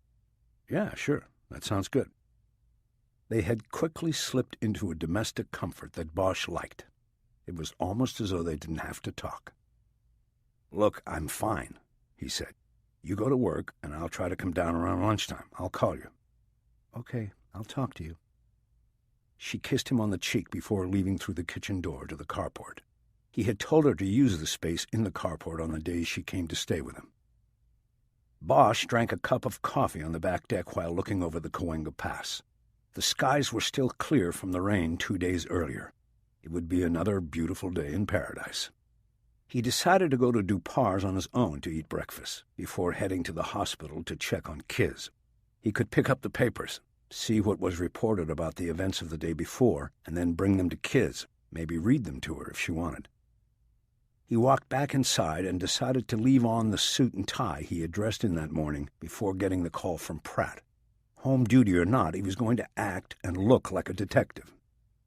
"Yeah, sure. That sounds good." They had quickly slipped into a domestic comfort that Bosch liked. It was almost as though they didn't have to talk. "Look, I'm fine," he said. "You go to work, and I'll try to come down around lunchtime. I'll call you." "Okay, I'll talk to you." She kissed him on the cheek before leaving through the kitchen door to the carport. He had told her to use the space in the carport on the days she came to stay with him. Bosch drank a cup of coffee on the back deck while looking over the Cahuenga Pass. The skies were still clear from the rain 2 days earlier. It would be another beautiful day in paradise. He decided to go to Dupar's on his own to eat breakfast, before heading to the hospital to check on Kiz. He could pick up the papers, see what was reported about the events of the day before, and then bring them to Kiz, maybe read them to her if she wanted. He walked back inside and decided to leave on the suit and tie he had dressed in that morning before getting the call from Pratt. Home duty or not, he was going to act and look like a detective.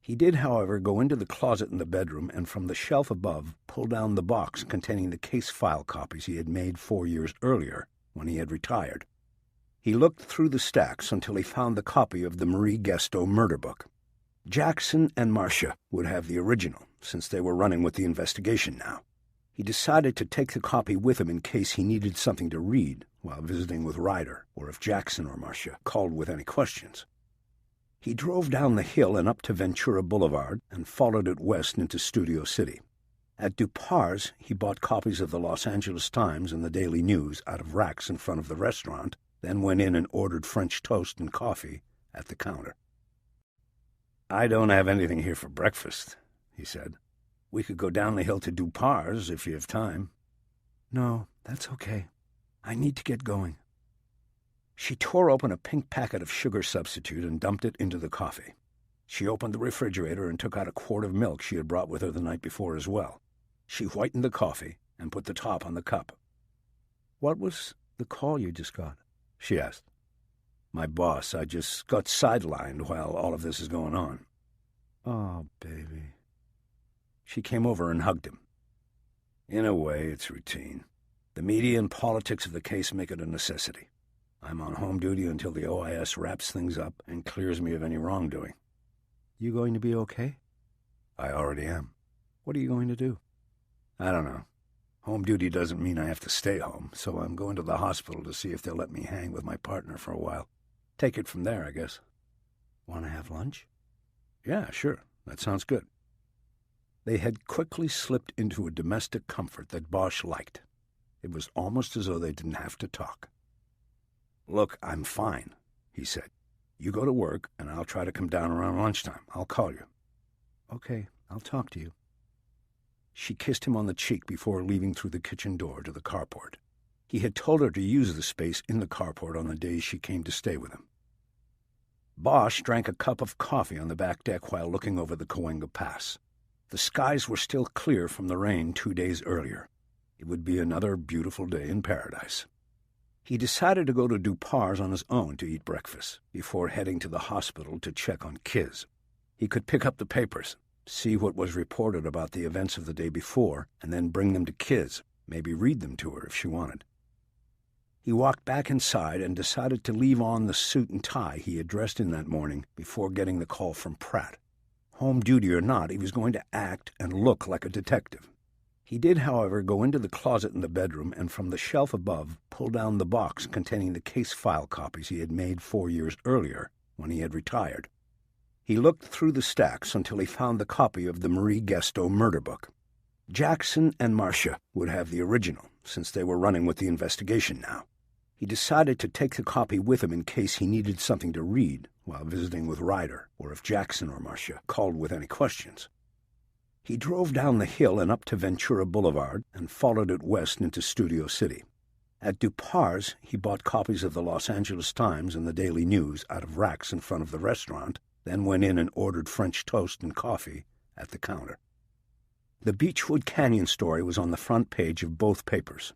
He did, however, go into the closet in the bedroom and from the shelf above pull down the box containing the case file copies he had made 4 years earlier when he had retired. He looked through the stacks until he found the copy of the Marie Guesto murder book. Jackson and Marcia would have the original, since they were running with the investigation now. He decided to take the copy with him in case he needed something to read while visiting with Ryder, or if Jackson or Marcia called with any questions. He drove down the hill and up to Ventura Boulevard and followed it west into Studio City. At Dupar's, he bought copies of the Los Angeles Times and the Daily News out of racks in front of the restaurant, then went in and ordered French toast and coffee at the counter. "I don't have anything here for breakfast," he said. We could go down the hill to Dupar's if you have time. No, that's okay. I need to get going. She tore open a pink packet of sugar substitute and dumped it into the coffee. She opened the refrigerator and took out a quart of milk she had brought with her the night before as well. She whitened the coffee and put the top on the cup. What was the call you just got? She asked. My boss. I just got sidelined while all of this is going on. Oh, baby. She came over and hugged him. In a way, it's routine. The media and politics of the case make it a necessity. I'm on home duty until the OIS wraps things up and clears me of any wrongdoing. You going to be okay? I already am. What are you going to do? I don't know. Home duty doesn't mean I have to stay home, so I'm going to the hospital to see if they'll let me hang with my partner for a while. Take it from there, I guess. Want to have lunch? Yeah, sure. That sounds good. They had quickly slipped into a domestic comfort that Bosch liked. It was almost as though they didn't have to talk. Look, I'm fine, he said. You go to work, and I'll try to come down around lunchtime. I'll call you. Okay, I'll talk to you. She kissed him on the cheek before leaving through the kitchen door to the carport. He had told her to use the space in the carport on the days she came to stay with him. Bosch drank a cup of coffee on the back deck while looking over the Cahuenga Pass. The skies were still clear from the rain 2 days earlier. It would be another beautiful day in paradise. He decided to go to Dupar's on his own to eat breakfast, before heading to the hospital to check on Kiz. He could pick up the papers, see what was reported about the events of the day before, and then bring them to Kiz, maybe read them to her if she wanted. He walked back inside and decided to leave on the suit and tie he had dressed in that morning before getting the call from Pratt. Home duty or not, he was going to act and look like a detective. He did, however, go into the closet in the bedroom and from the shelf above pull down the box containing the case file copies he had made 4 years earlier when he had retired. He looked through the stacks until he found the copy of the Marie Guesto murder book. Jackson and Marcia would have the original, since they were running with the investigation now. He decided to take the copy with him in case he needed something to read while visiting with Ryder, or if Jackson or Marcia called with any questions. He drove down the hill and up to Ventura Boulevard and followed it west into Studio City. At Dupar's, he bought copies of the Los Angeles Times and the Daily News out of racks in front of the restaurant, then went in and ordered French toast and coffee at the counter. The Beechwood Canyon story was on the front page of both papers.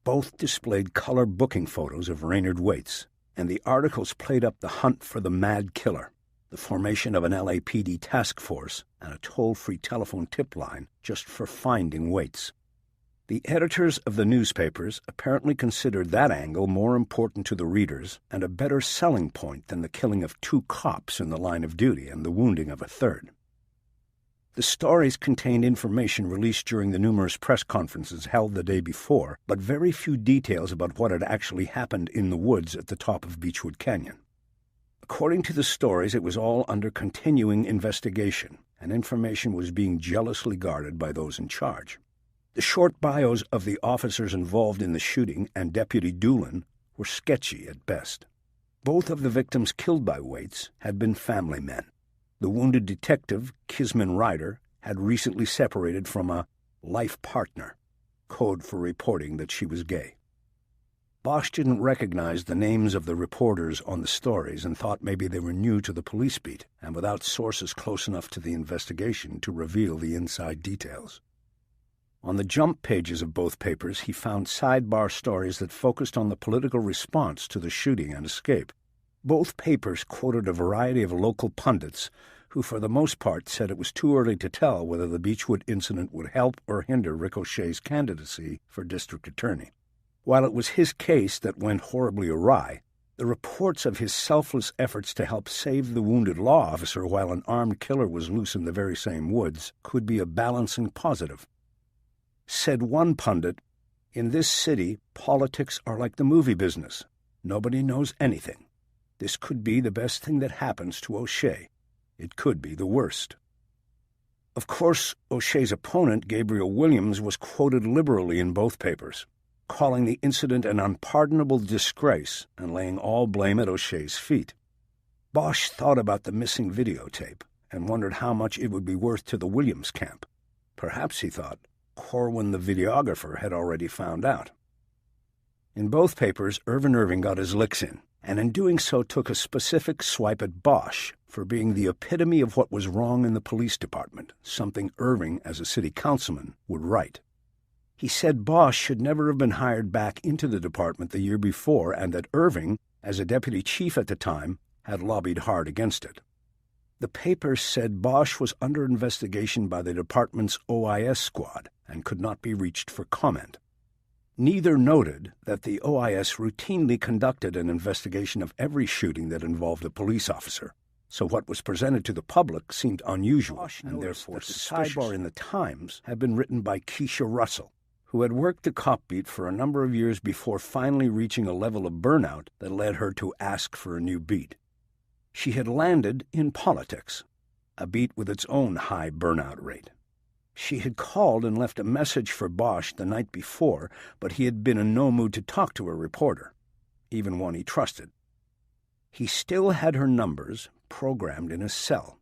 Both displayed color booking photos of Raynard Waits, and the articles played up the hunt for the mad killer, the formation of an LAPD task force, and a toll-free telephone tip line just for finding Waits. The editors of the newspapers apparently considered that angle more important to the readers and a better selling point than the killing of 2 cops in the line of duty and the wounding of a third. The stories contained information released during the numerous press conferences held the day before, but very few details about what had actually happened in the woods at the top of Beechwood Canyon. According to the stories, it was all under continuing investigation, and information was being jealously guarded by those in charge. The short bios of the officers involved in the shooting and Deputy Doolin were sketchy at best. Both of the victims killed by Waits had been family men. The wounded detective, Kisman Ryder, had recently separated from a life partner, code for reporting that she was gay. Bosch didn't recognize the names of the reporters on the stories and thought maybe they were new to the police beat and without sources close enough to the investigation to reveal the inside details. On the jump pages of both papers, he found sidebar stories that focused on the political response to the shooting and escape. Both papers quoted a variety of local pundits who for the most part said it was too early to tell whether the Beechwood incident would help or hinder Ricochet's candidacy for district attorney. While it was his case that went horribly awry, the reports of his selfless efforts to help save the wounded law officer while an armed killer was loose in the very same woods could be a balancing positive. Said one pundit, "In this city, politics are like the movie business. Nobody knows anything. This could be the best thing that happens to O'Shea. It could be the worst." Of course, O'Shea's opponent, Gabriel Williams, was quoted liberally in both papers, calling the incident an unpardonable disgrace and laying all blame at O'Shea's feet. Bosch thought about the missing videotape and wondered how much it would be worth to the Williams camp. Perhaps, he thought, Corwin the videographer had already found out. In both papers, Irving got his licks in, and in doing so took a specific swipe at Bosch for being the epitome of what was wrong in the police department, something Irving, as a city councilman, would write. He said Bosch should never have been hired back into the department the year before, and that Irving, as a deputy chief at the time, had lobbied hard against it. The paper said Bosch was under investigation by the department's OIS squad and could not be reached for comment. Neither noted that the OIS routinely conducted an investigation of every shooting that involved a police officer, so what was presented to the public seemed unusual, and therefore the sidebar in the Times had been written by Keisha Russell, who had worked the cop beat for a number of years before finally reaching a level of burnout that led her to ask for a new beat. She had landed in politics, a beat with its own high burnout rate. She had called and left a message for Bosch the night before, but he had been in no mood to talk to a reporter, even one he trusted. He still had her numbers programmed in his cell.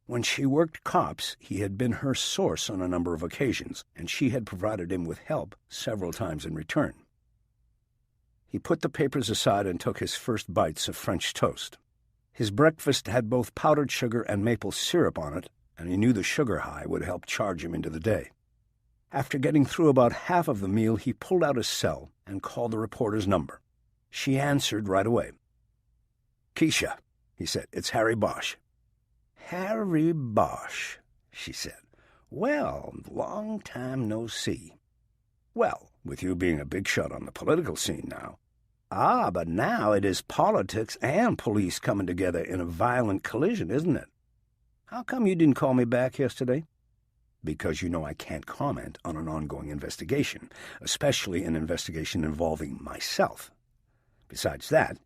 When she worked cops, he had been her source on a number of occasions, and she had provided him with help several times in return. He put the papers aside and took his first bites of French toast. His breakfast had both powdered sugar and maple syrup on it, and he knew the sugar high would help charge him into the day. After getting through about half of the meal, he pulled out his cell and called the reporter's number. She answered right away. "Keisha," he said, "it's Harry Bosch." "Harry Bosch," she said. "Well, long time no see." "Well, with you being a big shot on the political scene now." "Ah, but now it is politics and police coming together in a violent collision, isn't it? How come you didn't call me back yesterday?" "Because you know I can't comment on an ongoing investigation, especially an investigation involving myself. Besides that,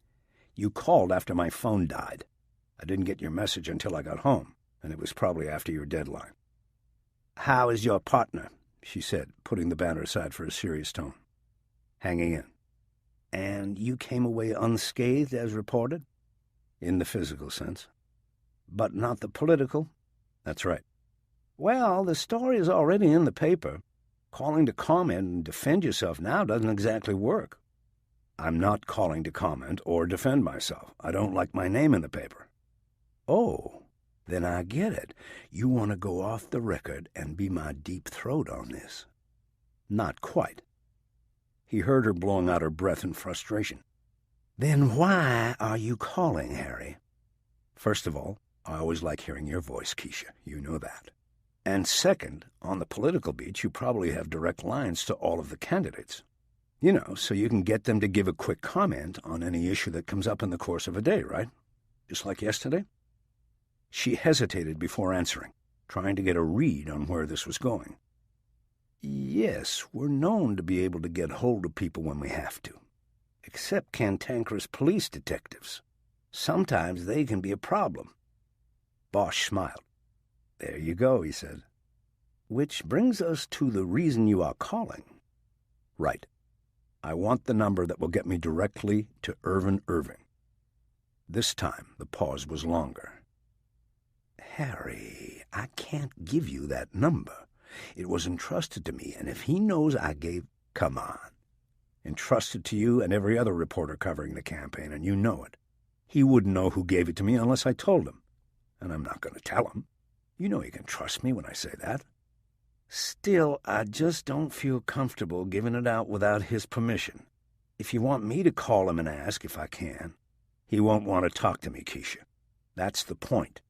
you called after my phone died. I didn't get your message until I got home, and it was probably after your deadline." "How is your partner?" she said, putting the banter aside for a serious tone. "Hanging in." "And you came away unscathed, as reported?" "In the physical sense." "But not the political?" "That's right." "Well, the story is already in the paper. Calling to comment and defend yourself now doesn't exactly work." "I'm not calling to comment or defend myself. I don't like my name in the paper." "Oh, then I get it. You want to go off the record and be my deep throat on this." "Not quite." He heard her blowing out her breath in frustration. "Then why are you calling, Harry?" "First of all, I always like hearing your voice, Keisha. You know that. And second, on the political beat, you probably have direct lines to all of the candidates. You know, so you can get them to give a quick comment on any issue that comes up in the course of a day, right? Just like yesterday?" She hesitated before answering, trying to get a read on where this was going. "Yes, we're known to be able to get hold of people when we have to. Except cantankerous police detectives. Sometimes they can be a problem." Bosch smiled. "There you go," he said. "Which brings us to the reason you are calling." "Right. I want the number that will get me directly to Irving." This time the pause was longer. "Harry, I can't give you that number. It was entrusted to me, and if he knows I gave—" "Come on. Entrusted to you and every other reporter covering the campaign, and you know it. He wouldn't know who gave it to me unless I told him. And I'm not going to tell him. You know you can trust me when I say that." "Still, I just don't feel comfortable giving it out without his permission. If you want me to call him and ask if I can—" "He won't want to talk to me, Keisha. That's the point.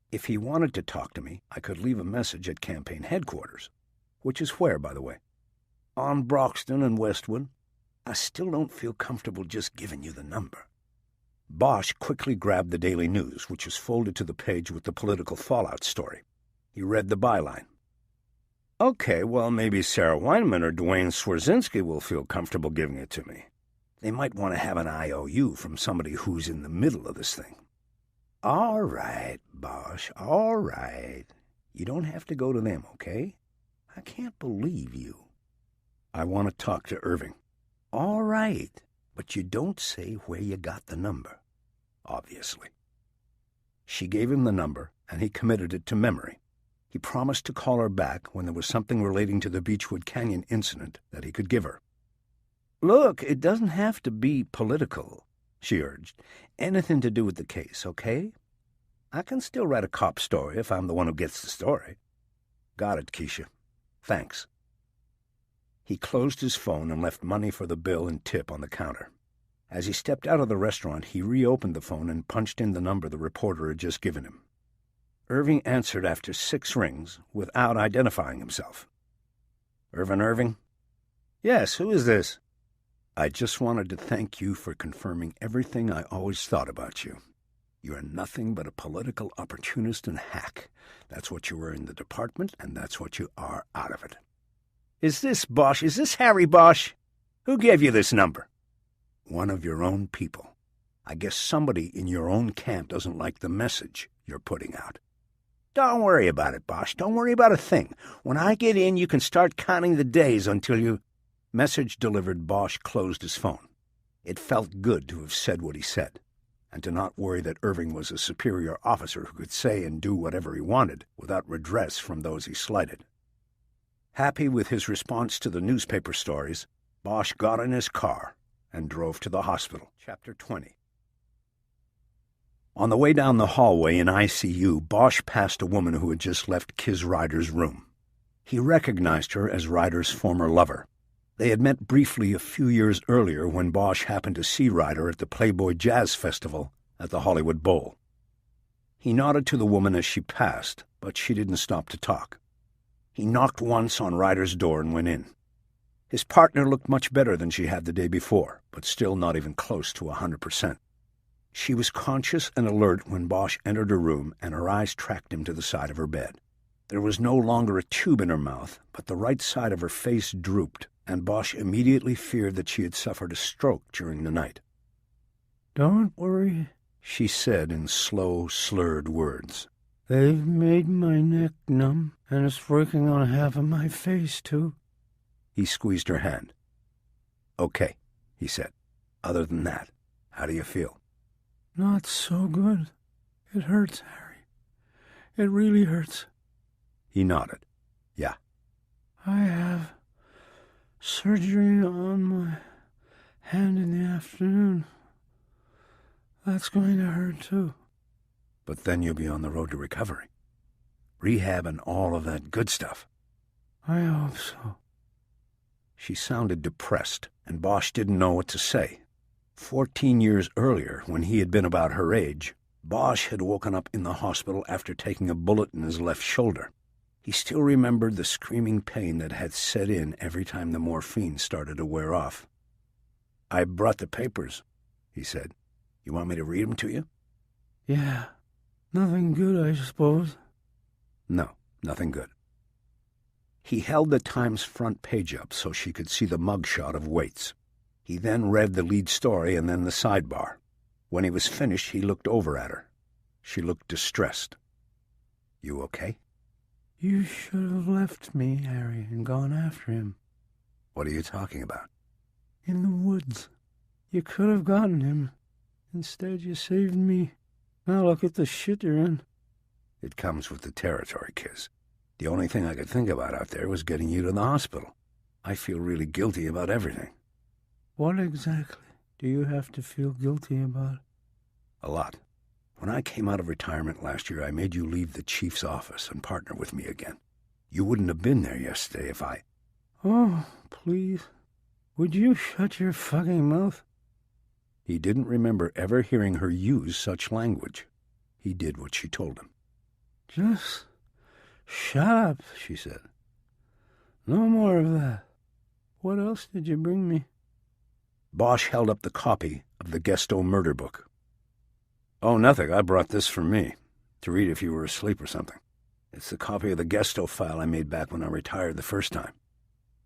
If he wanted to talk to me, I could leave a message at campaign headquarters." "Which is where, by the way?" "On Broxton and Westwood. I still don't feel comfortable just giving you the number." Bosch quickly grabbed the Daily News, which was folded to the page with the political fallout story. He read the byline. "Okay, well, maybe Sarah Weinman or Dwayne Swerzinski will feel comfortable giving it to me. They might want to have an IOU from somebody who's in the middle of this thing." "All right, Bosch, all right. You don't have to go to them, okay? I can't believe you." "I want to talk to Irving." "All right, but you don't say where you got the number." "Obviously." She gave him the number, and he committed it to memory. He promised to call her back when there was something relating to the Beechwood Canyon incident that he could give her. "Look, it doesn't have to be political," she urged. "Anything to do with the case, okay? I can still write a cop story if I'm the one who gets the story." "Got it, Keisha. Thanks." He closed his phone and left money for the bill and tip on the counter. As he stepped out of the restaurant, he reopened the phone and punched in the number the reporter had just given him. Irving answered after 6 rings without identifying himself. "Irving?" "Yes, who is this?" "I just wanted to thank you for confirming everything I always thought about you. You're nothing but a political opportunist and hack. That's what you were in the department, and that's what you are out of it." "Is this Bosch? Is this Harry Bosch? Who gave you this number?" "One of your own people. I guess somebody in your own camp doesn't like the message you're putting out." "Don't worry about it, Bosch. Don't worry about a thing. When I get in, you can start counting the days until you—" Message delivered, Bosch closed his phone. It felt good to have said what he said, and to not worry that Irving was a superior officer who could say and do whatever he wanted without redress from those he slighted. Happy with his response to the newspaper stories, Bosch got in his car and drove to the hospital. Chapter 20. On the way down the hallway in ICU, Bosch passed a woman who had just left Kis Ryder's room. He recognized her as Ryder's former lover. They had met briefly a few years earlier when Bosch happened to see Ryder at the Playboy Jazz Festival at the Hollywood Bowl. He nodded to the woman as she passed, but she didn't stop to talk. He knocked once on Ryder's door and went in. His partner looked much better than she had the day before, but still not even close to 100%. She was conscious and alert when Bosch entered her room, and her eyes tracked him to the side of her bed. There was no longer a tube in her mouth, but the right side of her face drooped, and Bosch immediately feared that she had suffered a stroke during the night. "Don't worry," she said in slow, slurred words. "They've made my neck numb, and it's working on half of my face, too." He squeezed her hand. "Okay," he said. "Other than that, how do you feel?" "Not so good. It hurts, Harry. It really hurts." He nodded. "Yeah." "I have surgery on my hand in the afternoon. That's going to hurt, too." "But then you'll be on the road to recovery. Rehab and all of that good stuff." "I hope so." She sounded depressed, and Bosch didn't know what to say. 14 years earlier, when he had been about her age, Bosch had woken up in the hospital after taking a bullet in his left shoulder. He still remembered the screaming pain that had set in every time the morphine started to wear off. "I brought the papers," he said. "You want me to read them to you?" "Yeah. Nothing good, I suppose?" "No, nothing good." He held the Times front page up so she could see the mugshot of Waits. He then read the lead story and then the sidebar. When he was finished, he looked over at her. She looked distressed. "You okay?" "You should have left me, Harry, and gone after him." "What are you talking about?" "In the woods. You could have gotten him. Instead, you saved me. Now look at the shit you're in." "It comes with the territory, Kis. The only thing I could think about out there was getting you to the hospital. I feel really guilty about everything." "What exactly do you have to feel guilty about?" "A lot. When I came out of retirement last year, I made you leave the chief's office and partner with me again. You wouldn't have been there yesterday if I—" "Oh, please. Would you shut your fucking mouth?" He didn't remember ever hearing her use such language. He did what she told him. "Just shut up," she said. "No more of that. What else did you bring me?" Bosch held up the copy of the Gesto murder book. "Oh, nothing. I brought this for me, to read if you were asleep or something. It's the copy of the Gesto file I made back when I retired the first time."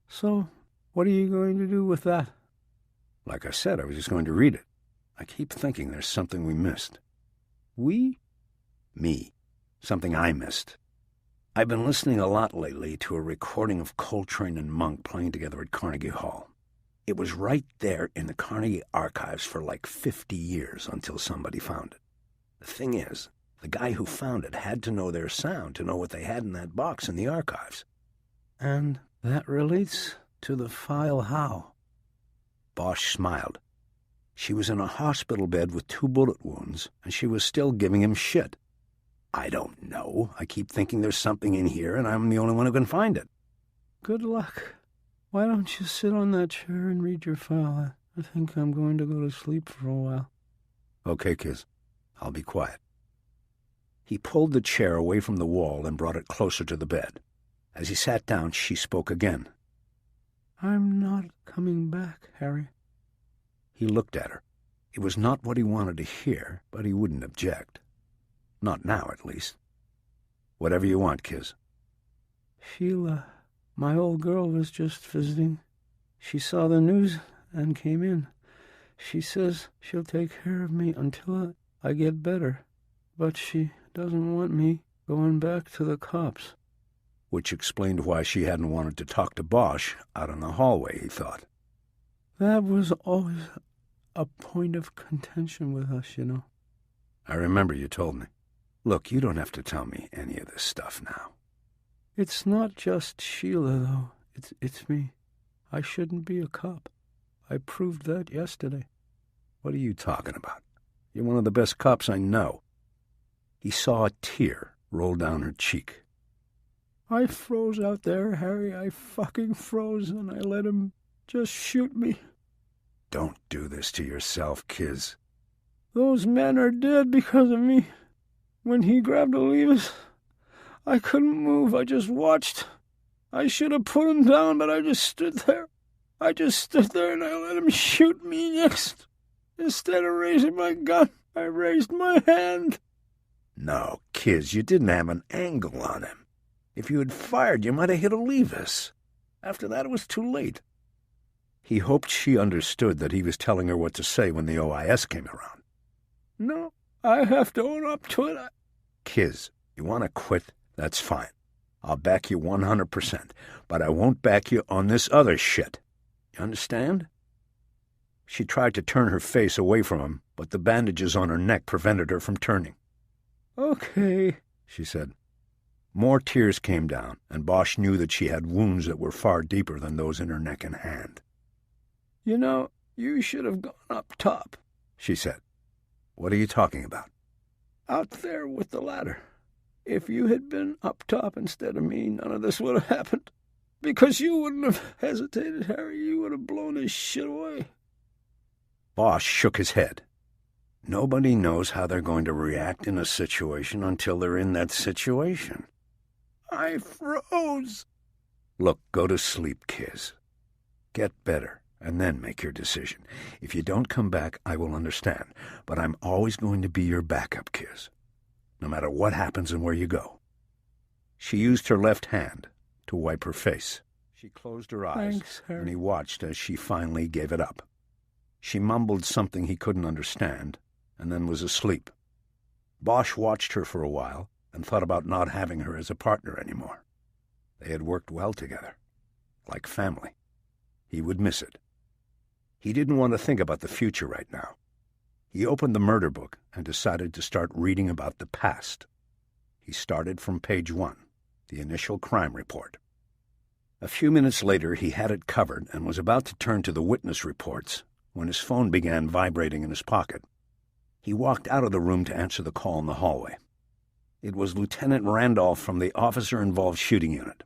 "So, what are you going to do with that?" "Like I said, I was just going to read it. I keep thinking there's something we missed." "We?" "Me. Something I missed. I've been listening a lot lately to a recording of Coltrane and Monk playing together at Carnegie Hall. It was right there in the Carnegie archives for like 50 years until somebody found it. The thing is, The guy who found it had to know their sound to know what they had in that box in the archives. And that relates to the file how? Bosch smiled. She was in a hospital bed with 2 bullet wounds, and she was still giving him shit. I don't know. I keep thinking there's something in here, and I'm the only one who can find it. Good luck. Why don't you sit on that chair and read your file? I think I'm going to go to sleep for a while. Okay, Kiz. I'll be quiet. He pulled the chair away from the wall and brought it closer to the bed. As he sat down, she spoke again. I'm not coming back, Harry. He looked at her. It was not what he wanted to hear, but he wouldn't object. Not now, at least. Whatever you want, Kiz. Sheila, my old girl, was just visiting. She saw the news and came in. She says she'll take care of me until I get better, but she doesn't want me going back to the cops. Which explained why she hadn't wanted to talk to Bosch out in the hallway, he thought. That was always a point of contention with us, you know. I remember you told me. Look, you don't have to tell me any of this stuff now. It's not just Sheila, though. It's me. I shouldn't be a cop. I proved that yesterday. What are you talking about? You're one of the best cops I know. He saw a tear roll down her cheek. I froze out there, Harry. I fucking froze, and I let him just shoot me. Don't do this to yourself, Kiz. Those men are dead because of me. When he grabbed Olivas, I couldn't move. I just watched. I should have put him down, but I just stood there. And I let him shoot me next. Instead of raising my gun, I raised my hand. No, Kiz, you didn't have an angle on him. If you had fired, you might have hit Olivas. After that, it was too late. He hoped she understood that he was telling her what to say when the OIS came around. No, I have to own up to it. Kiz, you want to quit? That's fine. I'll back you 100%, but I won't back you on this other shit. You understand? She tried to turn her face away from him, but the bandages on her neck prevented her from turning. Okay, she said. More tears came down, and Bosch knew that she had wounds that were far deeper than those in her neck and hand. You know, you should have gone up top, she said. What are you talking about? Out there with the ladder. If you had been up top instead of me, none of this would have happened. Because you wouldn't have hesitated, Harry. You would have blown his shit away. Bosch shook his head. Nobody knows how they're going to react in a situation until they're in that situation. I froze. Look, go to sleep, Kiz. Get better, and then make your decision. If you don't come back, I will understand. But I'm always going to be your backup, Kiz. No matter what happens and where you go. She used her left hand to wipe her face. She closed her eyes, Thanks, Harry. And he watched as she finally gave it up. She mumbled something he couldn't understand, and then was asleep. Bosch watched her for a while and thought about not having her as a partner anymore. They had worked well together, like family. He would miss it. He didn't want to think about the future right now. He opened the murder book and decided to start reading about the past. He started from page 1, the initial crime report. A few minutes later, he had it covered and was about to turn to the witness reports when his phone began vibrating in his pocket. He walked out of the room to answer the call in the hallway. It was Lieutenant Randolph from the officer-involved shooting unit.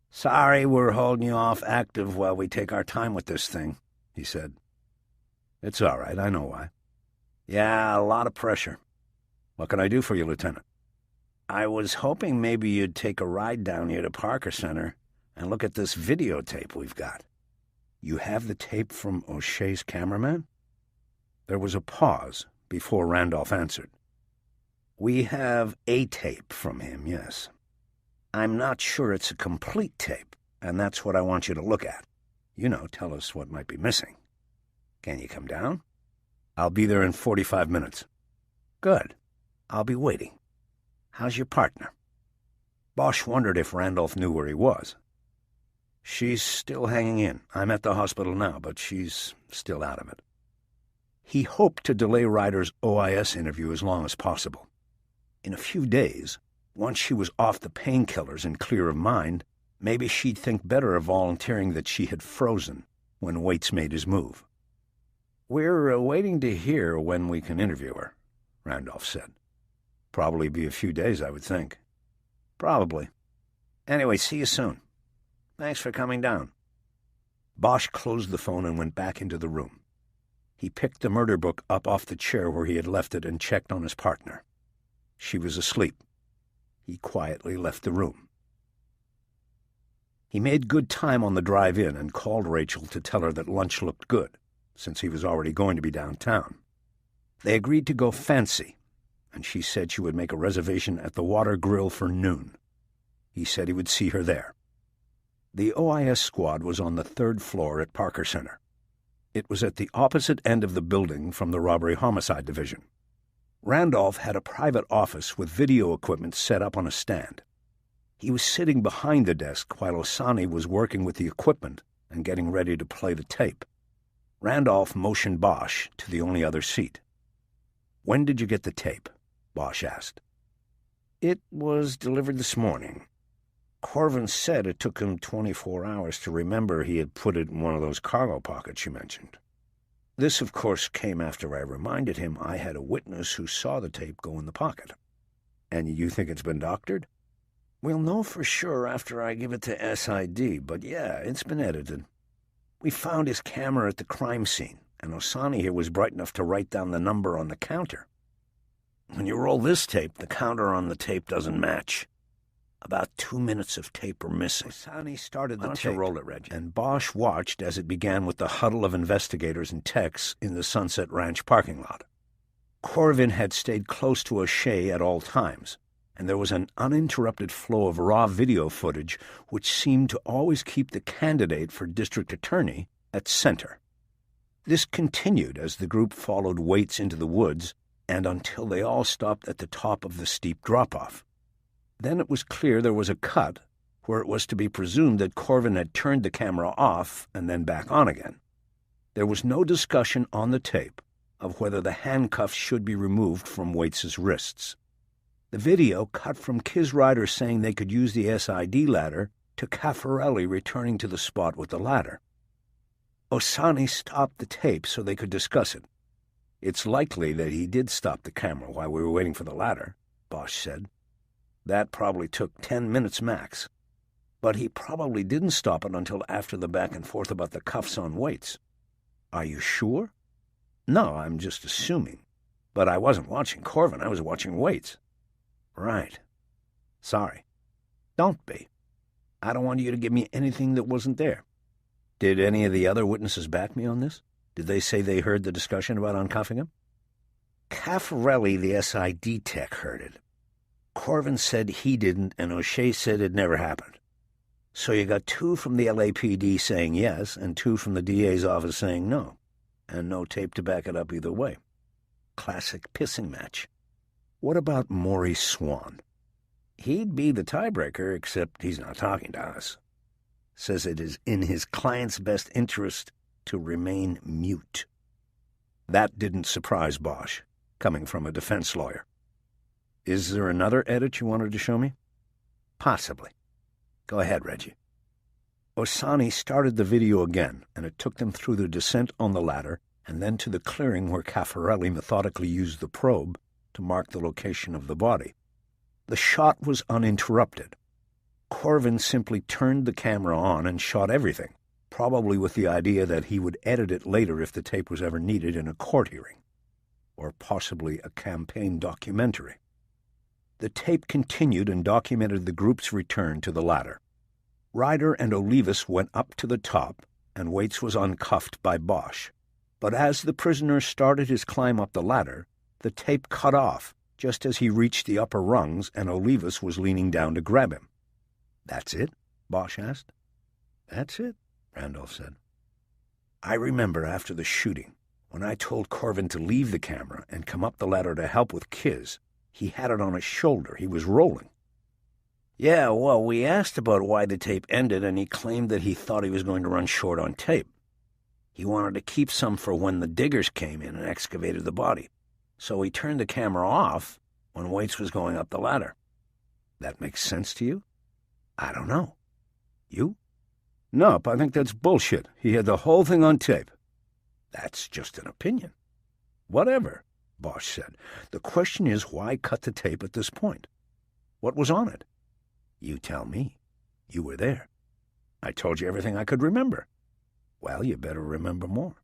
"Sorry, we're holding you off active while we take our time with this thing," he said. "It's all right, I know why." "Yeah, a lot of pressure." "What can I do for you, Lieutenant?" "I was hoping maybe you'd take a ride down here to Parker Center and look at this videotape we've got." "You have the tape from O'Shea's cameraman?" There was a pause before Randolph answered. "We have a tape from him, yes. I'm not sure it's a complete tape, and that's what I want you to look at. You know, tell us what might be missing. Can you come down?" "I'll be there in 45 minutes." "Good. I'll be waiting. How's your partner?" Bosch wondered if Randolph knew where he was. "She's still hanging in. I'm at the hospital now, but she's still out of it." He hoped to delay Ryder's OIS interview as long as possible. In a few days, once she was off the painkillers and clear of mind, maybe she'd think better of volunteering that she had frozen when Waits made his move. "We're waiting to hear when we can interview her," Randolph said. "Probably be a few days, I would think." "Probably. Anyway, see you soon. Thanks for coming down." Bosch closed the phone and went back into the room. He picked the murder book up off the chair where he had left it and checked on his partner. She was asleep. He quietly left the room. He made good time on the drive in and called Rachel to tell her that lunch looked good, since he was already going to be downtown. They agreed to go fancy, and she said she would make a reservation at the Water Grill for noon. He said he would see her there. The OIS squad was on the 3rd floor at Parker Center. It was at the opposite end of the building from the Robbery Homicide Division. Randolph had a private office with video equipment set up on a stand. He was sitting behind the desk while Osani was working with the equipment and getting ready to play the tape. Randolph motioned Bosch to the only other seat. "When did you get the tape?" Bosch asked. "It was delivered this morning. Corvin said it took him 24 hours to remember he had put it in one of those cargo pockets you mentioned. This, of course, came after I reminded him I had a witness who saw the tape go in the pocket." "And you think it's been doctored?" "We'll know for sure after I give it to SID, but yeah, it's been edited. We found his camera at the crime scene, and Osani here was bright enough to write down the number on the counter. When you roll this tape, the counter on the tape doesn't match. About 2 minutes of tape are missing." Osani started the "Why don't tape, you roll it, Reggie?" and Bosch watched as it began with the huddle of investigators and techs in the Sunset Ranch parking lot. Corvin had stayed close to O'Shea at all times, and there was an uninterrupted flow of raw video footage which seemed to always keep the candidate for district attorney at center. This continued as the group followed Waits into the woods and until they all stopped at the top of the steep drop-off. Then it was clear there was a cut where it was to be presumed that Corvin had turned the camera off and then back on again. There was no discussion on the tape of whether the handcuffs should be removed from Waits's wrists. The video cut from Kiz Ryder saying they could use the SID ladder to Caffarelli returning to the spot with the ladder. Osani stopped the tape so they could discuss it. "It's likely that he did stop the camera while we were waiting for the ladder," Bosch said. "That probably took 10 minutes max. But he probably didn't stop it until after the back and forth about the cuffs on Waits." "Are you sure?" "No, I'm just assuming. But I wasn't watching Corvin, I was watching Waits." "Right. Sorry." "Don't be. I don't want you to give me anything that wasn't there." "Did any of the other witnesses back me on this? Did they say they heard the discussion about uncuffing him?" "Caffarelli, the SID tech, heard it. Corvin said he didn't, and O'Shea said it never happened. So you got 2 from the LAPD saying yes, and 2 from the DA's office saying no, and no tape to back it up either way. Classic pissing match." "What about Maurice Swan?" "He'd be the tiebreaker, except he's not talking to us. Says it is in his client's best interest to remain mute." That didn't surprise Bosch, coming from a defense lawyer. "Is there another edit you wanted to show me?" "Possibly. Go ahead, Reggie." Osani started the video again, and it took them through the descent on the ladder and then to the clearing where Caffarelli methodically used the probe to mark the location of the body. The shot was uninterrupted. Corvin simply turned the camera on and shot everything, probably with the idea that he would edit it later if the tape was ever needed in a court hearing, or possibly a campaign documentary. The tape continued and documented the group's return to the ladder. Ryder and Olivas went up to the top, and Waits was uncuffed by Bosch. But as the prisoner started his climb up the ladder, the tape cut off just as he reached the upper rungs and Olivas was leaning down to grab him. "That's it?" Bosch asked. "That's it," Randolph said. "I remember after the shooting, when I told Corvin to leave the camera and come up the ladder to help with Kiz, he had it on his shoulder. He was rolling." "Yeah, well, we asked about why the tape ended, and he claimed that he thought he was going to run short on tape. He wanted to keep some for when the diggers came in and excavated the body. So he turned the camera off when Waits was going up the ladder. That makes sense to you? I don't know. You? Nope, I think that's bullshit. He had the whole thing on tape. That's just an opinion. Whatever, Bosch said. The question is, why cut the tape at this point? What was on it? You tell me. You were there. I told you everything I could remember. Well, you better remember more.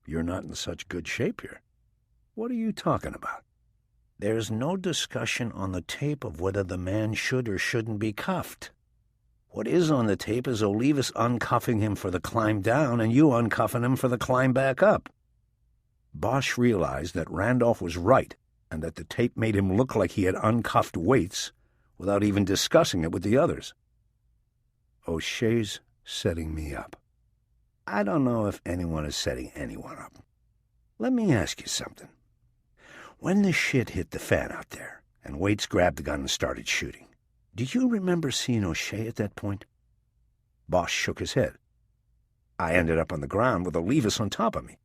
You're not in such good shape here. What are you talking about? There's no discussion on the tape of whether the man should or shouldn't be cuffed. What is on the tape is Olivas uncuffing him for the climb down and you uncuffing him for the climb back up. Bosch realized that Randolph was right and that the tape made him look like he had uncuffed Waits without even discussing it with the others. O'Shea's setting me up. I don't know if anyone is setting anyone up. Let me ask you something. When the shit hit the fan out there and Waits grabbed the gun and started shooting, do you remember seeing O'Shea at that point? Bosch shook his head. I ended up on the ground with Olivas on top of me.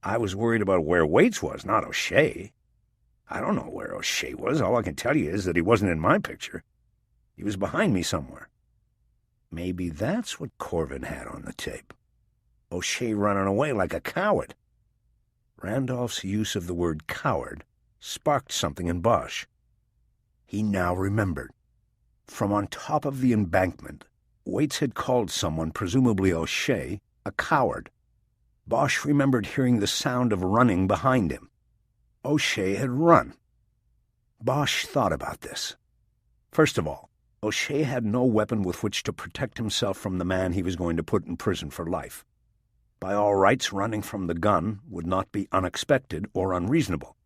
I was worried about where Waits was, not O'Shea. I don't know where O'Shea was. All I can tell you is that he wasn't in my picture. He was behind me somewhere. Maybe that's what Corvin had on the tape. O'Shea running away like a coward. Randolph's use of the word coward sparked something in Bosch. He now remembered. From on top of the embankment, Waits had called someone, presumably O'Shea, a coward. Bosch remembered hearing the sound of running behind him. O'Shea had run. Bosch thought about this. First of all, O'Shea had no weapon with which to protect himself from the man he was going to put in prison for life. By all rights, running from the gun would not be unexpected or unreasonable.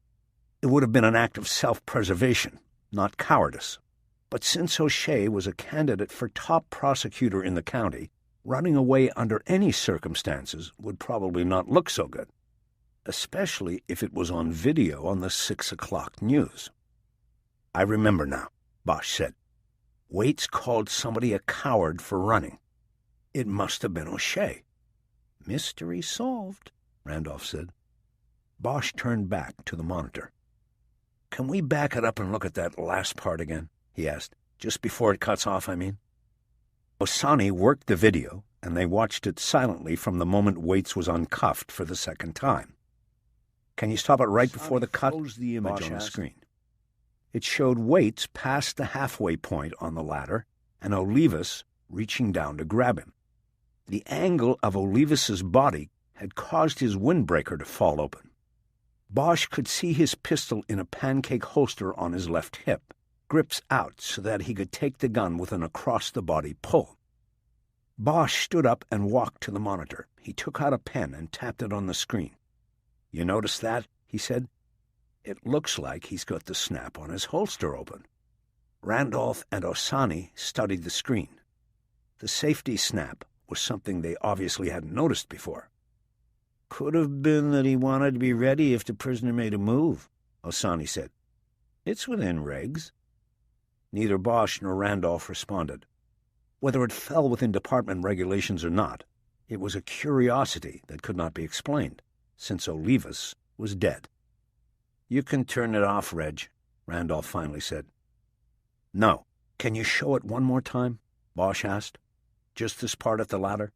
It would have been an act of self-preservation, not cowardice. But since O'Shea was a candidate for top prosecutor in the county, running away under any circumstances would probably not look so good, especially if it was on video on the 6 o'clock news. I remember now, Bosch said. Waits called somebody a coward for running. It must have been O'Shea. Mystery solved, Randolph said. Bosch turned back to the monitor. Can we back it up and look at that last part again? He asked. Just before it cuts off, I mean. Osani worked the video, and they watched it silently from the moment Waits was uncuffed for the second time. Can you stop it right before the cut? The image Bosch on the asked. screen. It showed Waits past the halfway point on the ladder and Olivas reaching down to grab him. The angle of Olivas's body had caused his windbreaker to fall open. Bosch could see his pistol in a pancake holster on his left hip, grips out so that he could take the gun with an across-the-body pull. Bosch stood up and walked to the monitor. He took out a pen and tapped it on the screen. "You notice that?" he said. "It looks like he's got the snap on his holster open." Randolph and Osani studied the screen. The safety snap was something they obviously hadn't noticed before. "Could have been that he wanted to be ready if the prisoner made a move," Osani said. "It's within regs." Neither Bosch nor Randolph responded. Whether it fell within department regulations or not, it was a curiosity that could not be explained, since Olivas was dead. "You can turn it off, Reg," Randolph finally said. "No. Can you show it one more time?" Bosch asked. "Just this part at the ladder?"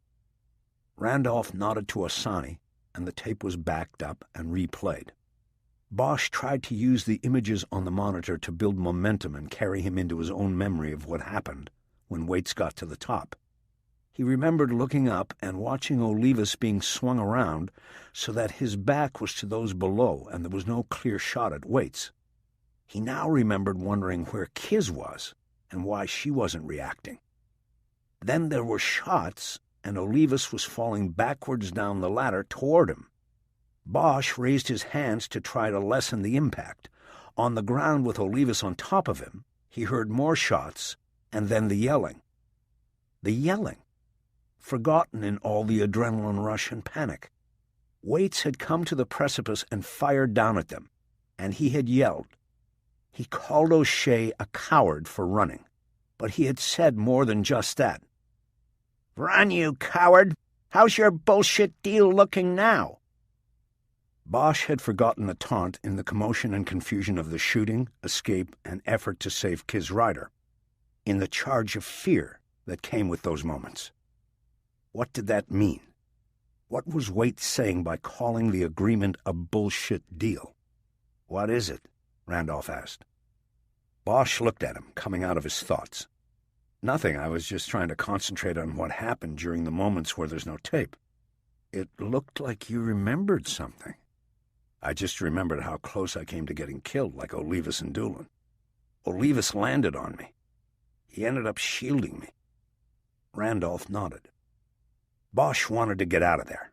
Randolph nodded to Osani, and the tape was backed up and replayed. Bosch tried to use the images on the monitor to build momentum and carry him into his own memory of what happened when Waits got to the top. He remembered looking up and watching Olivas being swung around so that his back was to those below and there was no clear shot at Waits. He now remembered wondering where Kiz was and why she wasn't reacting. Then there were shots, and Olivas was falling backwards down the ladder toward him. Bosch raised his hands to try to lessen the impact. On the ground with Olivas on top of him, he heard more shots, and then the yelling. The yelling, forgotten in all the adrenaline rush and panic. Waits had come to the precipice and fired down at them, and he had yelled. He called O'Shea a coward for running, but he had said more than just that. "Run, you coward! How's your bullshit deal looking now?" Bosch had forgotten the taunt in the commotion and confusion of the shooting, escape, and effort to save Kiz's rider, in the charge of fear that came with those moments. What did that mean? What was Waite saying by calling the agreement a bullshit deal? "What is it?" Randolph asked. Bosch looked at him, coming out of his thoughts. "Nothing. I was just trying to concentrate on what happened during the moments where there's no tape." "It looked like you remembered something." "I just remembered how close I came to getting killed, like Olivas and Doolin. Olivas landed on me. He ended up shielding me." Randolph nodded. Bosch wanted to get out of there.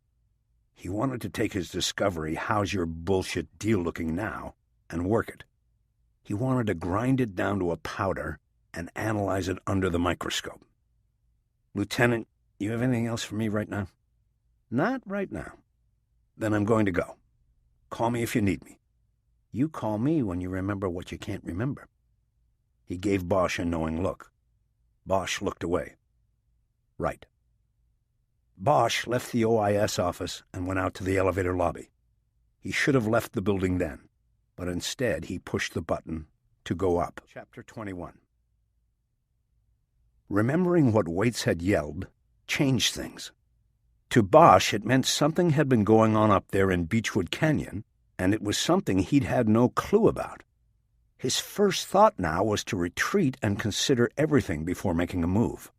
He wanted to take his discovery, "How's your bullshit deal looking now?" and work it. He wanted to grind it down to a powder and analyze it under the microscope. "Lieutenant, you have anything else for me right now?" "Not right now." "Then I'm going to go. Call me if you need me." "You call me when you remember what you can't remember." He gave Bosch a knowing look. Bosch looked away. "Right." Bosch left the OIS office and went out to the elevator lobby. He should have left the building then, but instead he pushed the button to go up. Chapter 21. Remembering what Waits had yelled changed things. To Bosch, it meant something had been going on up there in Beechwood Canyon, and it was something he'd had no clue about. His first thought now was to retreat and consider everything before making a move.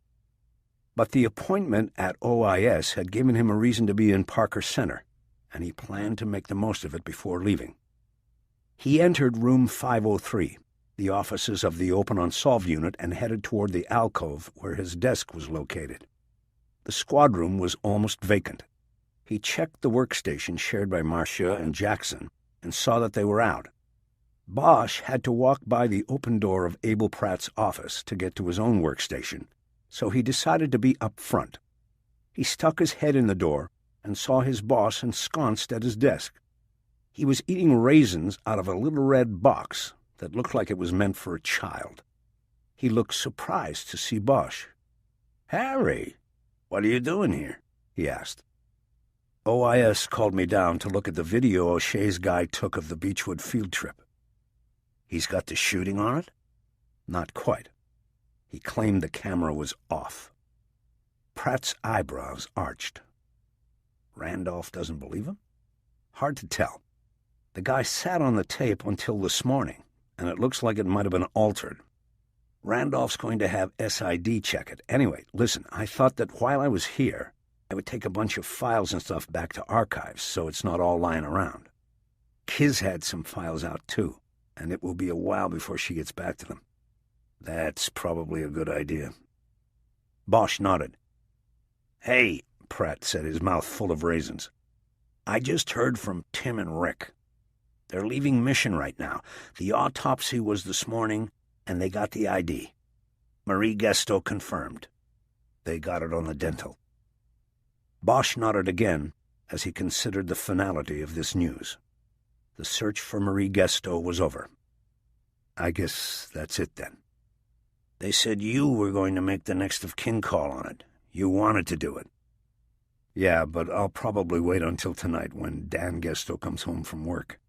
But the appointment at OIS had given him a reason to be in Parker Center, and he planned to make the most of it before leaving. He entered room 503, the offices of the Open Unsolved unit, and headed toward the alcove where his desk was located. The squad room was almost vacant. He checked the workstation shared by Marcia and Jackson and saw that they were out. Bosch had to walk by the open door of Abel Pratt's office to get to his own workstation, so he decided to be up front. He stuck his head in the door and saw his boss ensconced at his desk. He was eating raisins out of a little red box that looked like it was meant for a child. He looked surprised to see Bosch. "Harry, what are you doing here?" he asked. "OIS called me down to look at the video O'Shea's guy took of the Beechwood field trip." "He's got the shooting on it?" "Not quite. He claimed the camera was off." Pratt's eyebrows arched. Randolph doesn't believe him? Hard to tell. The guy sat on the tape until this morning, and it looks like it might have been altered. Randolph's going to have SID check it. Anyway, listen, I thought that while I was here, I would take a bunch of files and stuff back to archives so it's not all lying around. Kiz had some files out too, and it will be a while before she gets back to them. "That's probably a good idea." Bosch nodded. "Hey," Pratt said, his mouth full of raisins. "I just heard from Tim and Rick. They're leaving Mission right now. The autopsy was this morning, and they got the ID. Marie Gesto confirmed. They got it on the dental." Bosch nodded again as he considered the finality of this news. The search for Marie Gesto was over. "I guess that's it then." "They said you were going to make the next of kin call on it. You wanted to do it." "Yeah, but I'll probably wait until tonight when Dan Gesto comes home from work.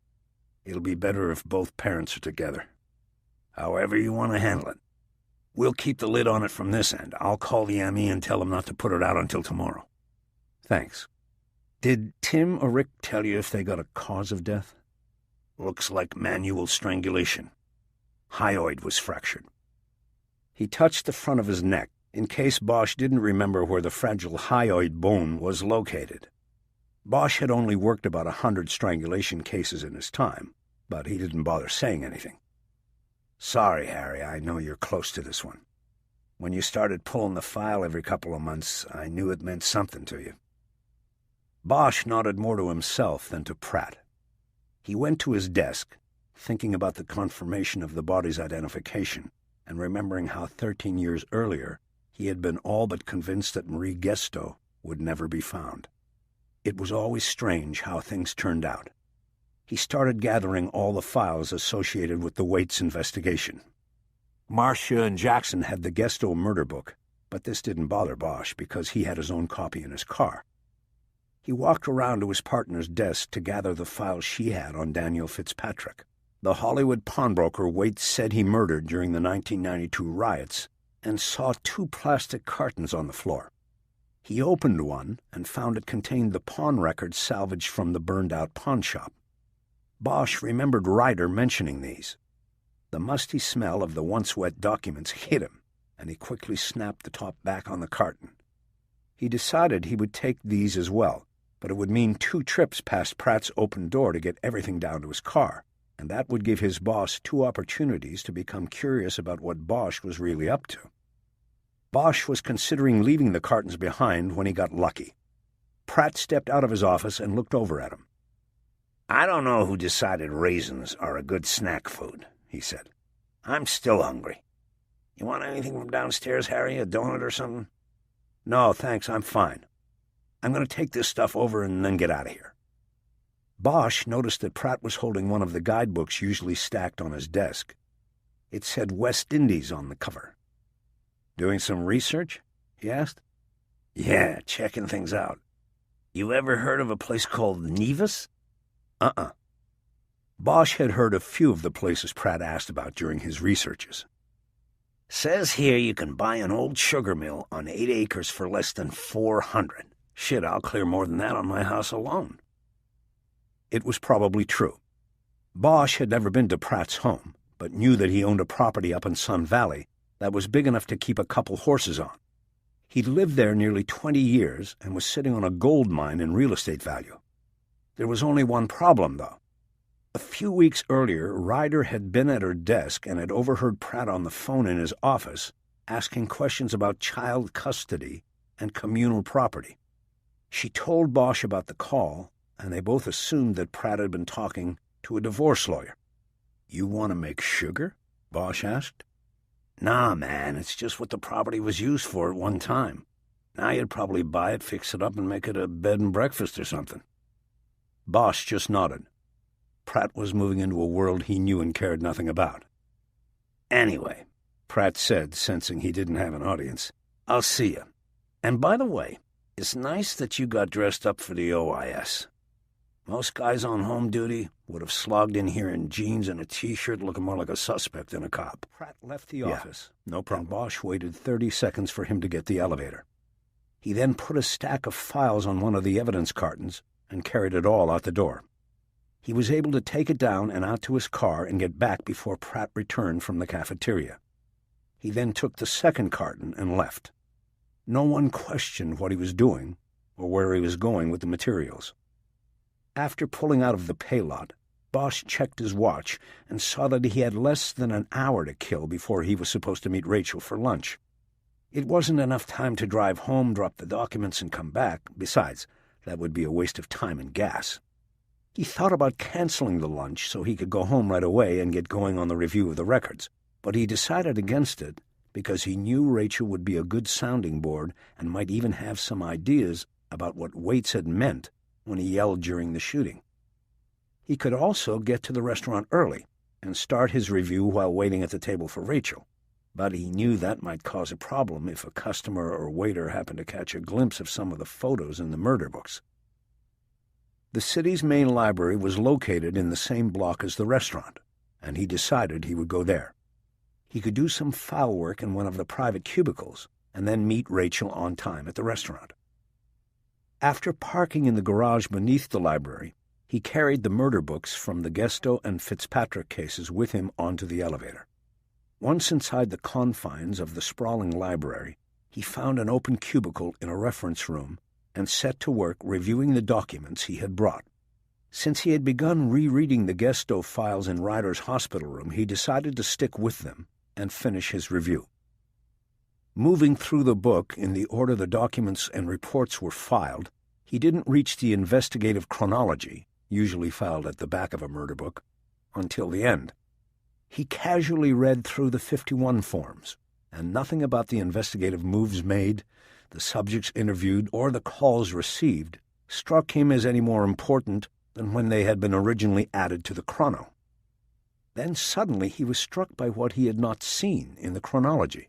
It'll be better if both parents are together. However you want to handle it. We'll keep the lid on it from this end. I'll call the ME and tell them not to put it out until tomorrow." "Thanks. Did Tim or Rick tell you if they got a cause of death?" "Looks like manual strangulation. Hyoid was fractured." He touched the front of his neck, in case Bosch didn't remember where the fragile hyoid bone was located. Bosch had only worked about 100 strangulation cases in his time, but he didn't bother saying anything. "Sorry, Harry, I know you're close to this one. When you started pulling the file every couple of months, I knew it meant something to you." Bosch nodded more to himself than to Pratt. He went to his desk, thinking about the confirmation of the body's identification, and remembering how 13 years earlier he had been all but convinced that Marie Gesto would never be found. It was always strange how things turned out. He started gathering all the files associated with the Waits investigation. Marcia and Jackson had the Gesto murder book, but this didn't bother Bosch because he had his own copy in his car. He walked around to his partner's desk to gather the files she had on Daniel Fitzpatrick, the Hollywood pawnbroker Waite said he murdered during the 1992 riots, and saw 2 plastic cartons on the floor. He opened one and found it contained the pawn records salvaged from the burned-out pawn shop. Bosch remembered Ryder mentioning these. The musty smell of the once-wet documents hit him, and he quickly snapped the top back on the carton. He decided he would take these as well, but it would mean 2 trips past Pratt's open door to get everything down to his car, and that would give his boss 2 opportunities to become curious about what Bosch was really up to. Bosch was considering leaving the cartons behind when he got lucky. Pratt stepped out of his office and looked over at him. "I don't know who decided raisins are a good snack food," he said. "I'm still hungry. You want anything from downstairs, Harry? A donut or something?" "No, thanks, I'm fine. I'm going to take this stuff over and then get out of here." Bosch noticed that Pratt was holding one of the guidebooks usually stacked on his desk. It said West Indies on the cover. "Doing some research?" he asked. "Yeah, checking things out. You ever heard of a place called Nevis?" Uh-uh. Bosch had heard a few of the places Pratt asked about during his researches. "Says here you can buy an old sugar mill on 8 acres for less than $400. Shit, I'll clear more than that on my house alone." It was probably true. Bosch had never been to Pratt's home, but knew that he owned a property up in Sun Valley that was big enough to keep a couple horses on. He'd lived there nearly 20 years and was sitting on a gold mine in real estate value. There was only one problem, though. A few weeks earlier, Ryder had been at her desk and had overheard Pratt on the phone in his office asking questions about child custody and communal property. She told Bosch about the call, and they both assumed that Pratt had been talking to a divorce lawyer. "You want to make sugar?" Bosch asked. "Nah, man, it's just what the property was used for at one time. Now you'd probably buy it, fix it up, and make it a bed and breakfast or something." Bosch just nodded. Pratt was moving into a world he knew and cared nothing about. "Anyway," Pratt said, sensing he didn't have an audience, "I'll see you. And by the way, it's nice that you got dressed up for the OIS. Most guys on home duty would have slogged in here in jeans and a T-shirt looking more like a suspect than a cop." Pratt left the office. No problem. And Bosch waited 30 seconds for him to get the elevator. He then put a stack of files on one of the evidence cartons and carried it all out the door. He was able to take it down and out to his car and get back before Pratt returned from the cafeteria. He then took the second carton and left. No one questioned what he was doing or where he was going with the materials. After pulling out of the pay lot, Bosch checked his watch and saw that he had less than an hour to kill before he was supposed to meet Rachel for lunch. It wasn't enough time to drive home, drop the documents, and come back. Besides, that would be a waste of time and gas. He thought about canceling the lunch so he could go home right away and get going on the review of the records, but he decided against it because he knew Rachel would be a good sounding board and might even have some ideas about what Waits had meant when he yelled during the shooting. He could also get to the restaurant early and start his review while waiting at the table for Rachel, but he knew that might cause a problem if a customer or waiter happened to catch a glimpse of some of the photos in the murder books. The city's main library was located in the same block as the restaurant, and he decided he would go there. He could do some file work in one of the private cubicles and then meet Rachel on time at the restaurant. After parking in the garage beneath the library, he carried the murder books from the Gesto and Fitzpatrick cases with him onto the elevator. Once inside the confines of the sprawling library, he found an open cubicle in a reference room and set to work reviewing the documents he had brought. Since he had begun rereading the Gesto files in Ryder's hospital room, he decided to stick with them and finish his review. Moving through the book in the order the documents and reports were filed, he didn't reach the investigative chronology, usually filed at the back of a murder book, until the end. He casually read through the 51 forms, and nothing about the investigative moves made, the subjects interviewed, or the calls received struck him as any more important than when they had been originally added to the chrono. Then suddenly he was struck by what he had not seen in the chronology.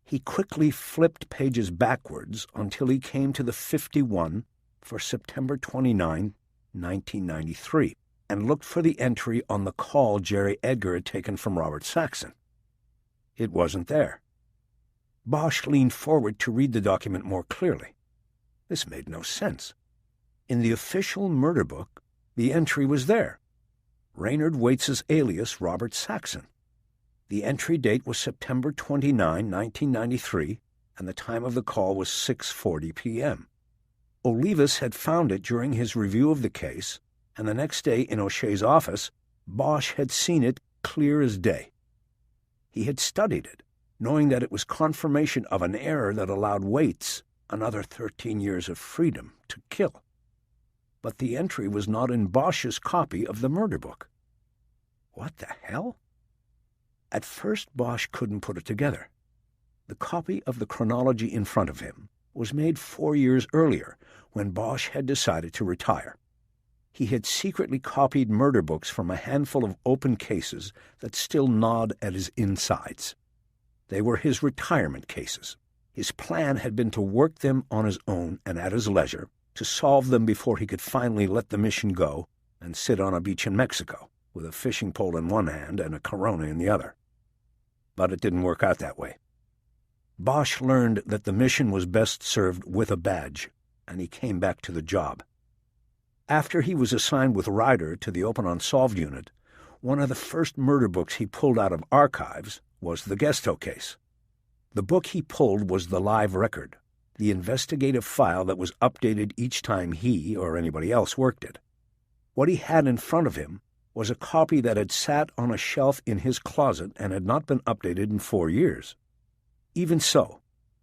He quickly flipped pages backwards until he came to the 51 for September 29, 1993, and looked for the entry on the call Jerry Edgar had taken from Robert Saxon. It wasn't there. Bosch leaned forward to read the document more clearly. This made no sense. In the official murder book, the entry was there. Raynard Waite's alias, Robert Saxon. The entry date was September 29, 1993, and the time of the call was 6:40 p.m. Olivas had found it during his review of the case, and the next day in O'Shea's office, Bosch had seen it clear as day. He had studied it, knowing that it was confirmation of an error that allowed Waits another 13 years of freedom to kill. But the entry was not in Bosch's copy of the murder book. What the hell? At first, Bosch couldn't put it together. The copy of the chronology in front of him was made 4 years earlier, when Bosch had decided to retire. He had secretly copied murder books from a handful of open cases that still gnawed at his insides. They were his retirement cases. His plan had been to work them on his own and at his leisure, to solve them before he could finally let the mission go and sit on a beach in Mexico, with a fishing pole in one hand and a Corona in the other. But it didn't work out that way. Bosch learned that the mission was best served with a badge, and he came back to the job. After he was assigned with Ryder to the Open Unsolved unit, one of the first murder books he pulled out of archives was the Gesto case. The book he pulled was the live record, the investigative file that was updated each time he or anybody else worked it. What he had in front of him was a copy that had sat on a shelf in his closet and had not been updated in 4 years. Even so,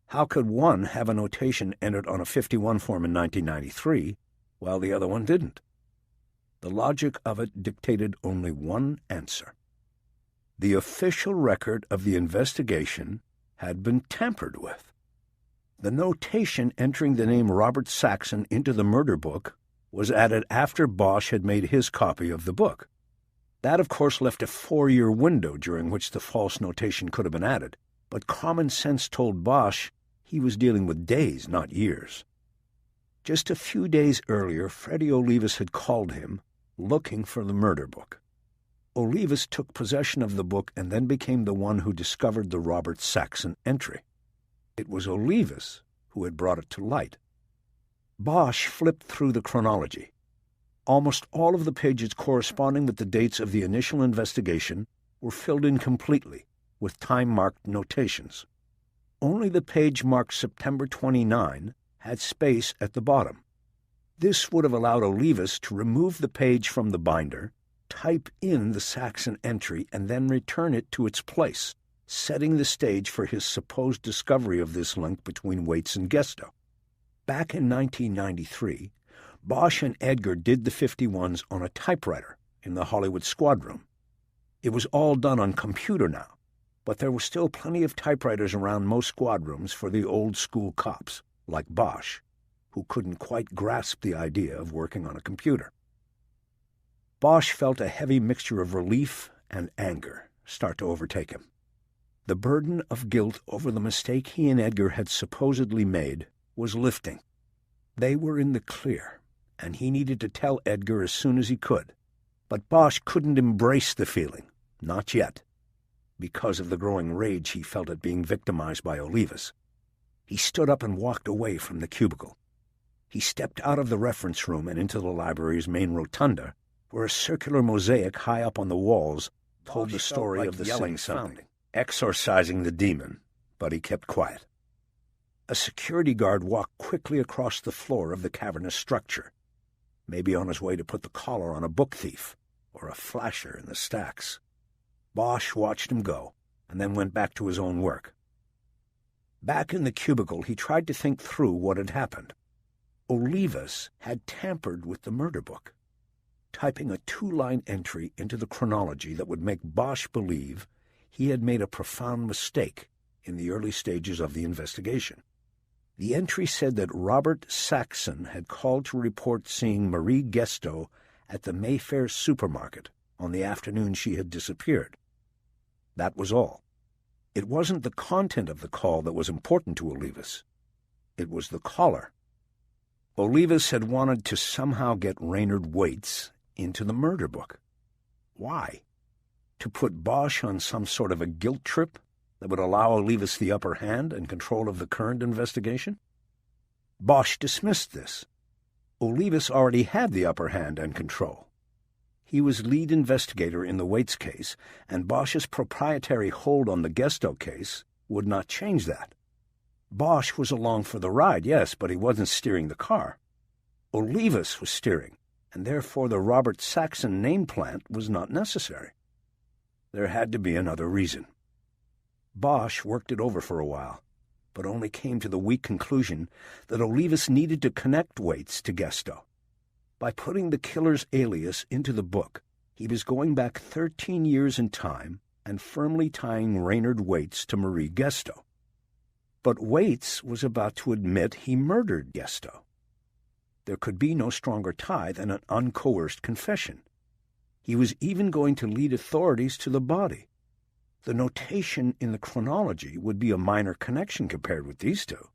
how could one have a notation entered on a 51 form in 1993 while the other one didn't? The logic of it dictated only one answer. The official record of the investigation had been tampered with. The notation entering the name Robert Saxon into the murder book was added after Bosch had made his copy of the book. That, of course, left a 4-year window during which the false notation could have been added, but common sense told Bosch he was dealing with days, not years. Just a few days earlier, Freddie Olivas had called him, looking for the murder book. Olivas took possession of the book and then became the one who discovered the Robert Saxon entry. It was Olivas who had brought it to light. Bosch flipped through the chronology. Almost all of the pages corresponding with the dates of the initial investigation were filled in completely with time-marked notations. Only the page marked September 29 had space at the bottom. This would have allowed Olivas to remove the page from the binder, type in the Saxon entry, and then return it to its place, setting the stage for his supposed discovery of this link between Waits and Gesto. Back in 1993, Bosch and Edgar did the 51s on a typewriter in the Hollywood squad room. It was all done on computer now, but there were still plenty of typewriters around most squad rooms for the old-school cops, like Bosch, who couldn't quite grasp the idea of working on a computer. Bosch felt a heavy mixture of relief and anger start to overtake him. The burden of guilt over the mistake he and Edgar had supposedly made was lifting. They were in the clear, and he needed to tell Edgar as soon as he could. But Bosch couldn't embrace the feeling, not yet, because of the growing rage he felt at being victimized by Olivas. He stood up and walked away from the cubicle. He stepped out of the reference room and into the library's main rotunda, where a circular mosaic high up on the walls told the story of the yelling something, exorcising the demon, but he kept quiet. A security guard walked quickly across the floor of the cavernous structure, maybe on his way to put the collar on a book thief or a flasher in the stacks. Bosch watched him go, and then went back to his own work. Back in the cubicle, he tried to think through what had happened. Olivas had tampered with the murder book, typing a 2-line entry into the chronology that would make Bosch believe he had made a profound mistake in the early stages of the investigation. The entry said that Robert Saxon had called to report seeing Marie Gesto at the Mayfair supermarket on the afternoon she had disappeared. That was all. It wasn't the content of the call that was important to Olivas. It was the caller. Olivas had wanted to somehow get Raynard Waite into the murder book. Why? To put Bosch on some sort of a guilt trip that would allow Olivas the upper hand and control of the current investigation? Bosch dismissed this. Olivas already had the upper hand and control. He was lead investigator in the Waite case, and Bosch's proprietary hold on the Gesto case would not change that. Bosch was along for the ride, yes, but he wasn't steering the car. Olivas was steering, and therefore the Robert Saxon name plant was not necessary. There had to be another reason. Bosch worked it over for a while, but only came to the weak conclusion that Olivas needed to connect Waite to Gesto. By putting the killer's alias into the book, he was going back 13 years in time and firmly tying Raynard Waite to Marie Gesto. But Waite was about to admit he murdered Gesto. There could be no stronger tie than an uncoerced confession. He was even going to lead authorities to the body. The notation in the chronology would be a minor connection compared with these two.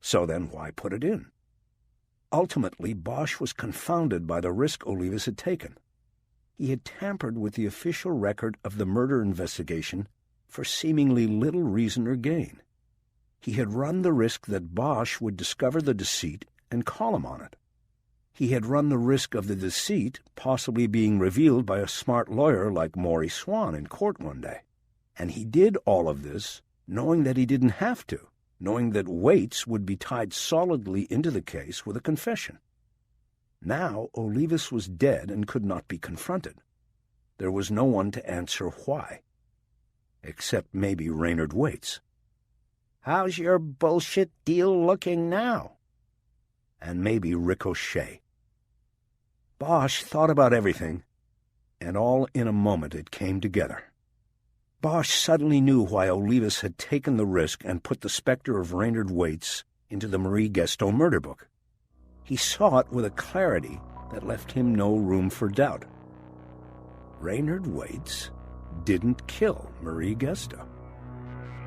So then why put it in? Ultimately, Bosch was confounded by the risk Olivas had taken. He had tampered with the official record of the murder investigation for seemingly little reason or gain. He had run the risk that Bosch would discover the deceit and call him on it. He had run the risk of the deceit possibly being revealed by a smart lawyer like Maury Swan in court one day. And he did all of this knowing that he didn't have to, knowing that Waite would be tied solidly into the case with a confession. Now Olivas was dead and could not be confronted. There was no one to answer why, except maybe Raynard Waite. "How's your bullshit deal looking now?" And maybe Ricochet. Bosch thought about everything, and all in a moment it came together. Bosch suddenly knew why Olivas had taken the risk and put the specter of Raynard Waite into the Marie Gesto murder book. He saw it with a clarity that left him no room for doubt. Raynard Waite didn't kill Marie Gesto.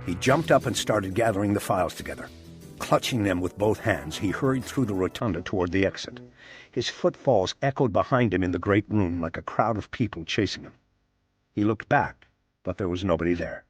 He jumped up and started gathering the files together. Clutching them with both hands, he hurried through the rotunda toward the exit. His footfalls echoed behind him in the great room like a crowd of people chasing him. He looked back, but there was nobody there.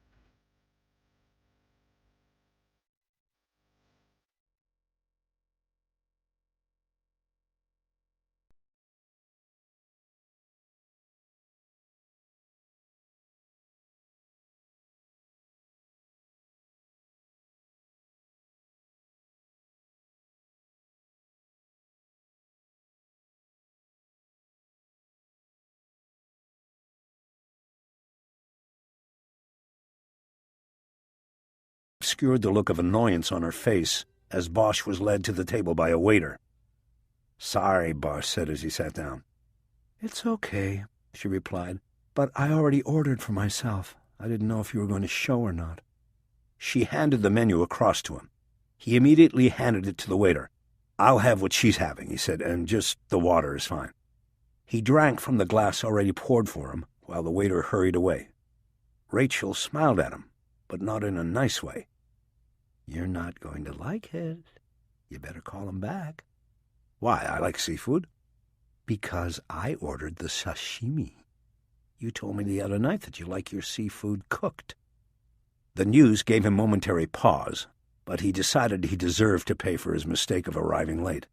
Obscured the look of annoyance on her face as Bosch was led to the table by a waiter. "Sorry," Bosch said as he sat down. "It's okay," she replied, "but I already ordered for myself. I didn't know if you were going to show or not." She handed the menu across to him. He immediately handed it to the waiter. "I'll have what she's having," he said, "and just the water is fine." He drank from the glass already poured for him while the waiter hurried away. Rachel smiled at him, but not in a nice way. "You're not going to like it. You better call him back." "Why? I like seafood." "Because I ordered the sashimi. You told me the other night that you like your seafood cooked." The news gave him momentary pause, but he decided he deserved to pay for his mistake of arriving late.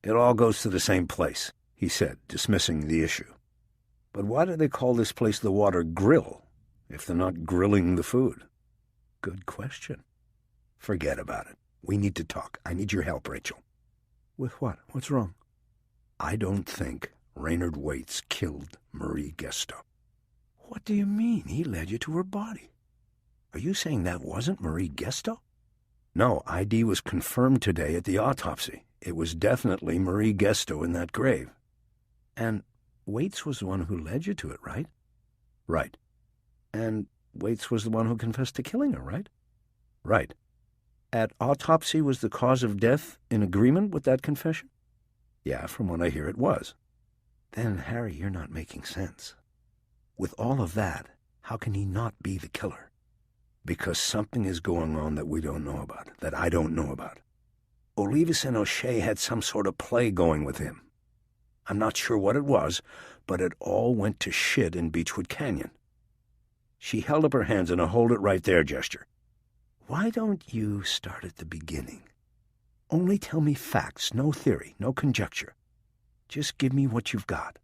"It all goes to the same place," he said, dismissing the issue. "But why do they call this place the Water Grill, if they're not grilling the food?" "Good question." "Forget about it. We need to talk. I need your help, Rachel." "With what? What's wrong?" "I don't think Raynard Waite killed Marie Gesto." "What do you mean? He led you to her body. Are you saying that wasn't Marie Gesto?" "No, ID was confirmed today at the autopsy. It was definitely Marie Gesto in that grave." "And Waite was the one who led you to it, right?" "Right." "And Waite was the one who confessed to killing her, right?" "Right." "At autopsy was the cause of death in agreement with that confession?" "Yeah, from what I hear it was." "Then, Harry, you're not making sense. With all of that, how can he not be the killer?" "Because something is going on that we don't know about, that I don't know about." Olivas and O'Shea had some sort of play going with him. I'm not sure what it was, but it all went to shit in Beechwood Canyon. She held up her hands in a hold-it-right-there gesture. Why don't you start at the beginning? Only tell me facts, no theory, no conjecture. Just give me what you've got.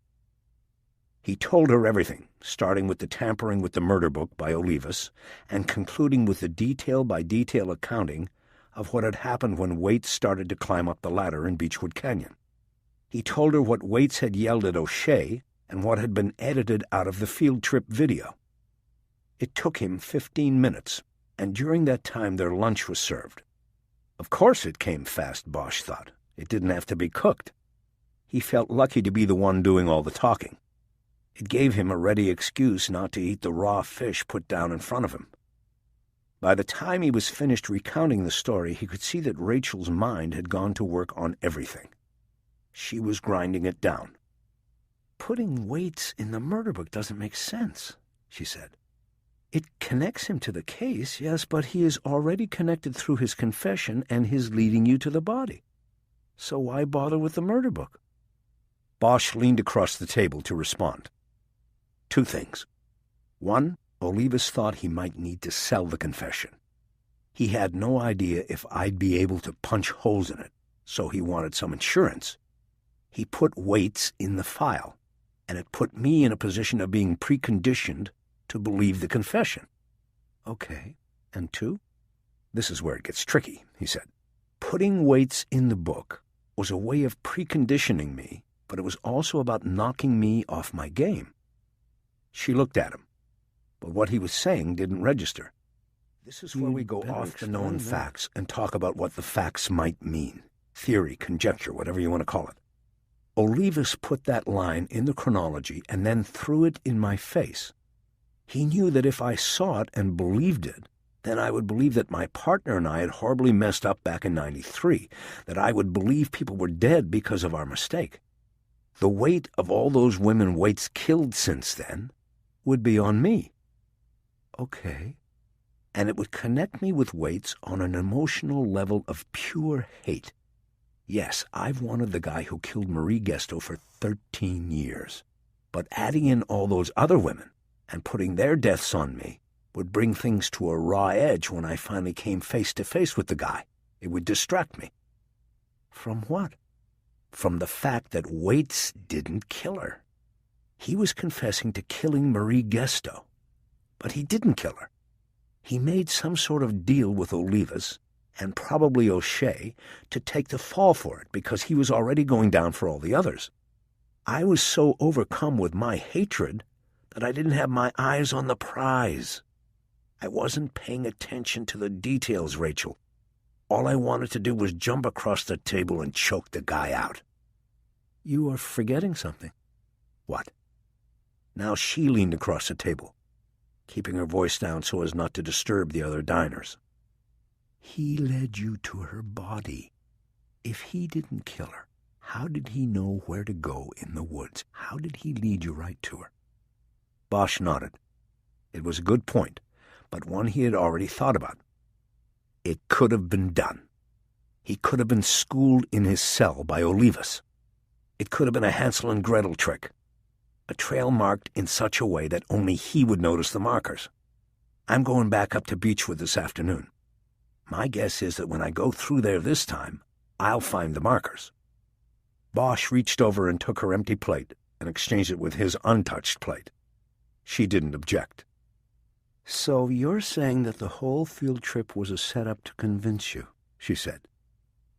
He told her everything, starting with the tampering with the murder book by Olivas and concluding with the detail-by-detail accounting of what had happened when Waits started to climb up the ladder in Beechwood Canyon. He told her what Waits had yelled at O'Shea and what had been edited out of the field trip video. It took him 15 minutes, and during that time their lunch was served. Of course it came fast, Bosch thought. It didn't have to be cooked. He felt lucky to be the one doing all the talking. It gave him a ready excuse not to eat the raw fish put down in front of him. By the time he was finished recounting the story, he could see that Rachel's mind had gone to work on everything. She was grinding it down. Putting Waits in the murder book doesn't make sense, she said. It connects him to the case, yes, but he is already connected through his confession and his leading you to the body. So why bother with the murder book? Bosch leaned across the table to respond. 2 things. 1, Olivas thought he might need to sell the confession. He had no idea if I'd be able to punch holes in it, so he wanted some insurance. He put Waits in the file, and it put me in a position of being preconditioned to believe the confession. Okay, and 2? This is where it gets tricky, he said. Putting Waits in the book was a way of preconditioning me, but it was also about knocking me off my game. She looked at him, but what he was saying didn't register. This is where we go off the known facts and talk about what the facts might mean. Theory, conjecture, whatever you want to call it. Olivas put that line in the chronology and then threw it in my face. He knew that if I saw it and believed it, then I would believe that my partner and I had horribly messed up back in '93, that I would believe people were dead because of our mistake. The weight of all those women Waits killed since then would be on me. Okay. And it would connect me with Waits on an emotional level of pure hate. Yes, I've wanted the guy who killed Marie Gesto for 13 years. But adding in all those other women and putting their deaths on me would bring things to a raw edge when I finally came face to face with the guy. It would distract me. From what? From the fact that Waits didn't kill her. He was confessing to killing Marie Gesto, but he didn't kill her. He made some sort of deal with Olivas, and probably O'Shea, to take the fall for it because he was already going down for all the others. I was so overcome with my hatred that I didn't have my eyes on the prize. I wasn't paying attention to the details, Rachel. All I wanted to do was jump across the table and choke the guy out. You are forgetting something. What? Now she leaned across the table, keeping her voice down so as not to disturb the other diners. He led you to her body. If he didn't kill her, how did he know where to go in the woods? How did he lead you right to her? Bosch nodded. It was a good point, but one he had already thought about. It could have been done. He could have been schooled in his cell by Olivas. It could have been a Hansel and Gretel trick. A trail marked in such a way that only he would notice the markers. I'm going back up to Beechwood this afternoon. My guess is that when I go through there this time, I'll find the markers. Bosch reached over and took her empty plate and exchanged it with his untouched plate. She didn't object. So you're saying that the whole field trip was a setup to convince you, she said.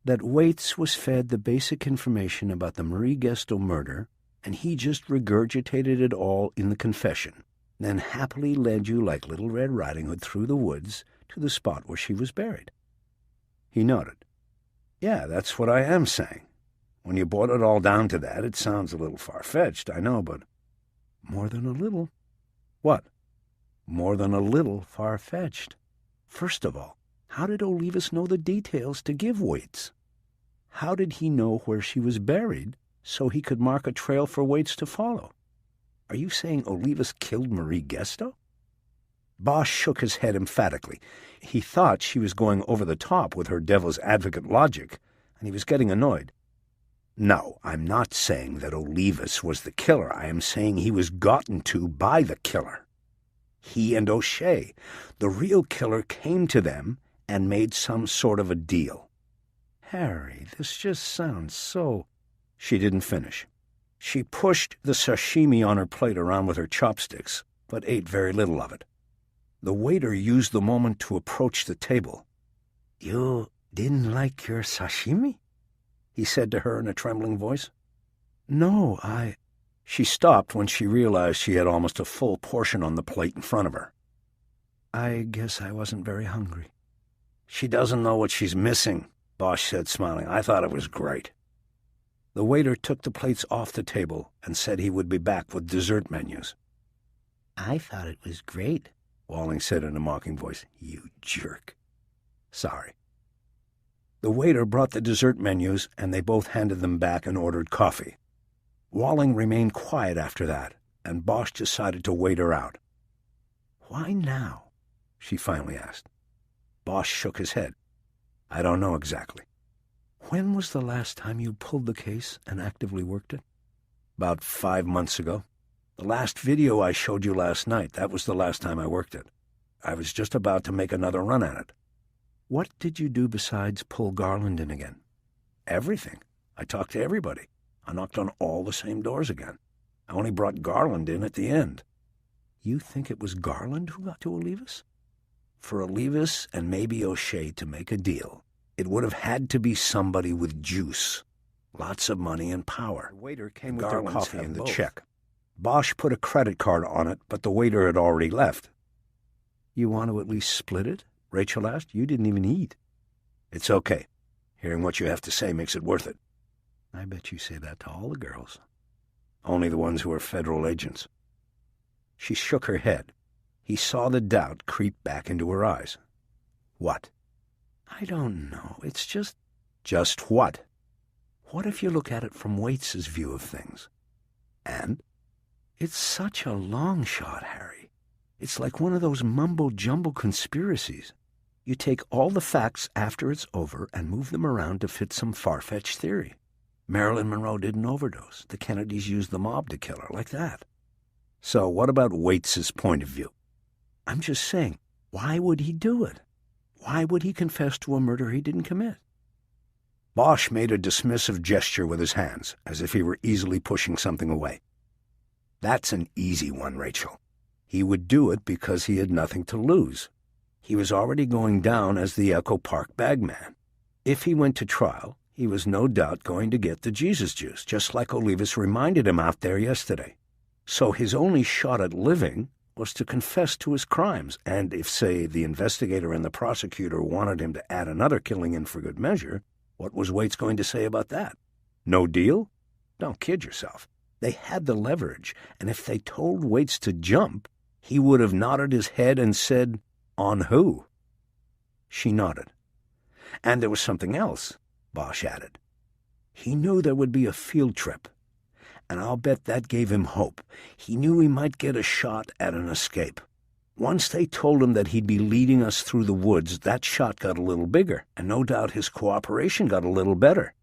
That Waits was fed the basic information about the Marie Gesto murder, and he just regurgitated it all in the confession, then happily led you like Little Red Riding Hood through the woods to the spot where she was buried. He nodded. Yeah, that's what I am saying. When you boil it all down to that, it sounds a little far-fetched, I know, but more than a little. What? More than a little far-fetched. First of all, how did Olivas know the details to give Waits? How did he know where she was buried so he could mark a trail for Waits to follow? Are you saying Olivas killed Marie Gesto? Bosch shook his head emphatically. He thought she was going over the top with her devil's advocate logic, and he was getting annoyed. No, I'm not saying that Olivas was the killer. I am saying he was gotten to by the killer. He and O'Shea. The real killer came to them and made some sort of a deal. Harry, this just sounds so... She didn't finish. She pushed the sashimi on her plate around with her chopsticks, but ate very little of it. The waiter used the moment to approach the table. "You didn't like your sashimi?" he said to her in a trembling voice. "No, I—" She stopped when she realized she had almost a full portion on the plate in front of her. "I guess I wasn't very hungry." "She doesn't know what she's missing," Bosch said, smiling. "I thought it was great." The waiter took the plates off the table and said he would be back with dessert menus. "I thought it was great," Walling said in a mocking voice. "You jerk." "Sorry." The waiter brought the dessert menus, and they both handed them back and ordered coffee. Walling remained quiet after that, and Bosch decided to wait her out. "Why now?" she finally asked. Bosch shook his head. "I don't know exactly." "When was the last time you pulled the case and actively worked it?" "About 5 months ago. The last video I showed you last night, that was the last time I worked it. I was just about to make another run at it." "What did you do besides pull Garland in again?" "Everything. I talked to everybody. I knocked on all the same doors again. I only brought Garland in at the end." "You think it was Garland who got to Olivas?" "For Olivas and maybe O'Shea to make a deal, it would have had to be somebody with juice. Lots of money and power." The waiter came with their coffee and the check. Bosch put a credit card on it, but the waiter had already left. "You want to at least split it?" Rachel asked. "You didn't even eat." "It's okay. Hearing what you have to say makes it worth it." "I bet you say that to all the girls." "Only the ones who are federal agents." She shook her head. He saw the doubt creep back into her eyes. "What?" "I don't know. It's just—" "Just what?" "What if you look at it from Waits's view of things?" "And?" "It's such a long shot, Harry. It's like one of those mumbo-jumbo conspiracies. You take all the facts after it's over and move them around to fit some far-fetched theory. Marilyn Monroe didn't overdose. The Kennedys used the mob to kill her, like that." "So what about Waits's point of view?" "I'm just saying, why would he do it? Why would he confess to a murder he didn't commit?" Bosch made a dismissive gesture with his hands, as if he were easily pushing something away. "That's an easy one, Rachel. He would do it because he had nothing to lose. He was already going down as the Echo Park bagman. If he went to trial, he was no doubt going to get the Jesus juice, just like Olivas reminded him out there yesterday. So his only shot at living was to confess to his crimes, and if, say, the investigator and the prosecutor wanted him to add another killing in for good measure, what was Waits going to say about that? No deal? Don't kid yourself. They had the leverage, and if they told Waits to jump, he would have nodded his head and said, "On who?" She nodded. "And there was something else," Bosch added. "He knew there would be a field trip, and I'll bet that gave him hope. He knew he might get a shot at an escape. Once they told him that he'd be leading us through the woods, that shot got a little bigger, and no doubt his cooperation got a little better.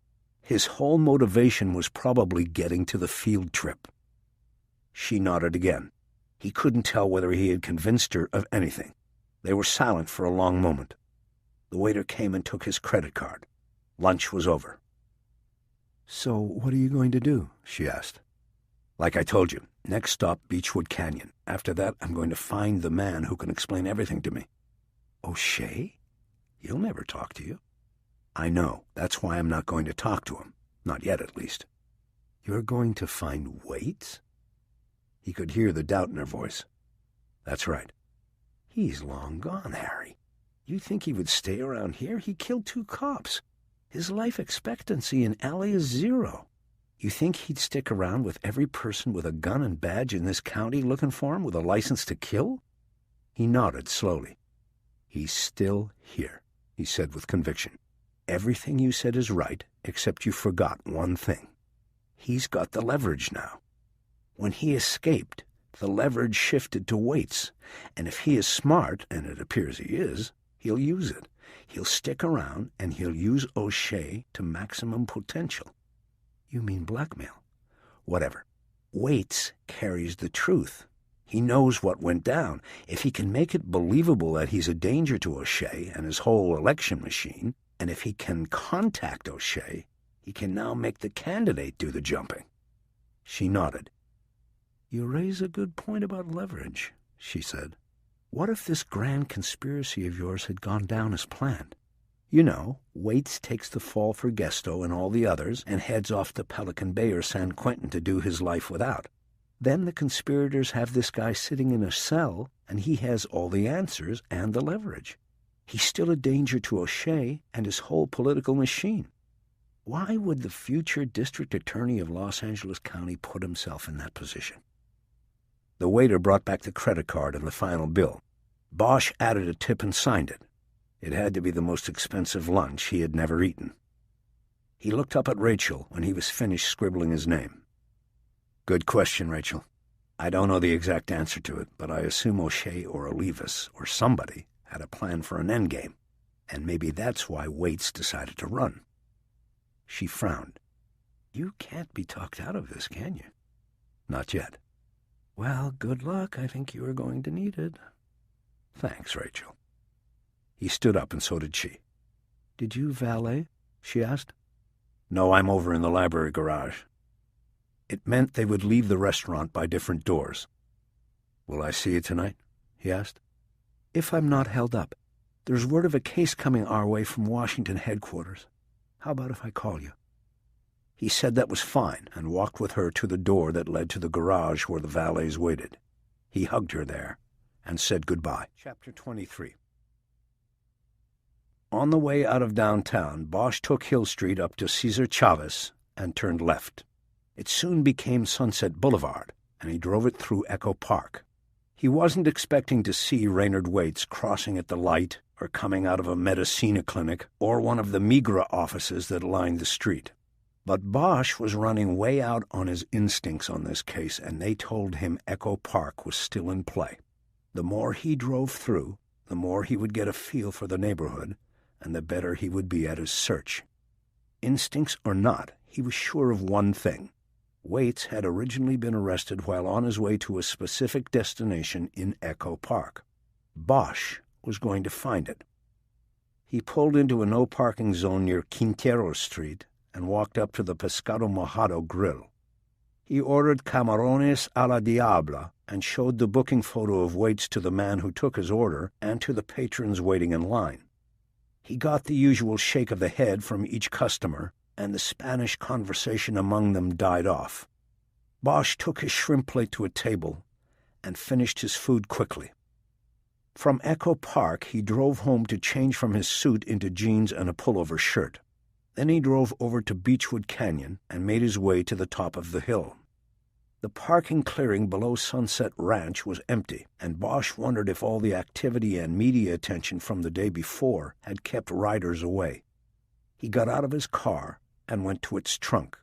His whole motivation was probably getting to the field trip." She nodded again. He couldn't tell whether he had convinced her of anything. They were silent for a long moment. The waiter came and took his credit card. Lunch was over. "So what are you going to do?" she asked. "Like I told you, next stop Beechwood Canyon. After that, I'm going to find the man who can explain everything to me." "O'Shea? He'll never talk to you." "I know. That's why I'm not going to talk to him. Not yet, at least." "You're going to find Waits?" He could hear the doubt in her voice. "That's right." "He's long gone, Harry. You think he would stay around here? He killed 2 cops. His life expectancy in LA is 0. You think he'd stick around with every person with a gun and badge in this county looking for him with a license to kill?" He nodded slowly. "He's still here," he said with conviction. "Everything you said is right, except you forgot one thing. He's got the leverage now. When he escaped, the leverage shifted to Waits, and if he is smart, and it appears he is, he'll use it. He'll stick around, and he'll use O'Shea to maximum potential. You mean blackmail? Whatever. Waits carries the truth. He knows what went down. If he can make it believable that he's a danger to O'Shea and his whole election machine, and if he can contact O'Shea, he can now make the candidate do the jumping. She nodded. You raise a good point about leverage, she said. What if this grand conspiracy of yours had gone down as planned? You know, Waits takes the fall for Gesto and all the others and heads off to Pelican Bay or San Quentin to do his life without. Then the conspirators have this guy sitting in a cell, and he has all the answers and the leverage. He's still a danger to O'Shea and his whole political machine. Why would the future district attorney of Los Angeles County put himself in that position? The waiter brought back the credit card and the final bill. Bosch added a tip and signed it. It had to be the most expensive lunch he had never eaten. He looked up at Rachel when he was finished scribbling his name. Good question, Rachel. I don't know the exact answer to it, but I assume O'Shea or Olivas or somebody had a plan for an endgame, and maybe that's why Waits decided to run. She frowned. You can't be talked out of this, can you? Not yet. Well, good luck. I think you are going to need it. Thanks, Rachel. He stood up, and so did she. Did you valet? She asked. No, I'm over in the library garage. It meant they would leave the restaurant by different doors. Will I see you tonight? He asked. If I'm not held up. There's word of a case coming our way from Washington headquarters. How about if I call you? He said that was fine and walked with her to the door that led to the garage where the valets waited. He hugged her there and said goodbye. Chapter 23. On the way out of downtown, Bosch took Hill Street up to Cesar Chavez and turned left. It soon became Sunset Boulevard, and he drove it through Echo Park. He wasn't expecting to see Raynard Waits crossing at the light or coming out of a Medicina clinic or one of the Migra offices that lined the street. But Bosch was running way out on his instincts on this case, and they told him Echo Park was still in play. The more he drove through, the more he would get a feel for the neighborhood, and the better he would be at his search. Instincts or not, he was sure of one thing. Waits had originally been arrested while on his way to a specific destination in Echo Park. Bosch was going to find it. He pulled into a no-parking zone near Quintero Street and walked up to the Pescado Mojado grill. He ordered camarones a la diabla and showed the booking photo of Waits to the man who took his order and to the patrons waiting in line. He got the usual shake of the head from each customer, and the Spanish conversation among them died off. Bosch took his shrimp plate to a table and finished his food quickly. From Echo Park, he drove home to change from his suit into jeans and a pullover shirt. Then he drove over to Beechwood Canyon and made his way to the top of the hill. The parking clearing below Sunset Ranch was empty, and Bosch wondered if all the activity and media attention from the day before had kept riders away. He got out of his car and went to its trunk.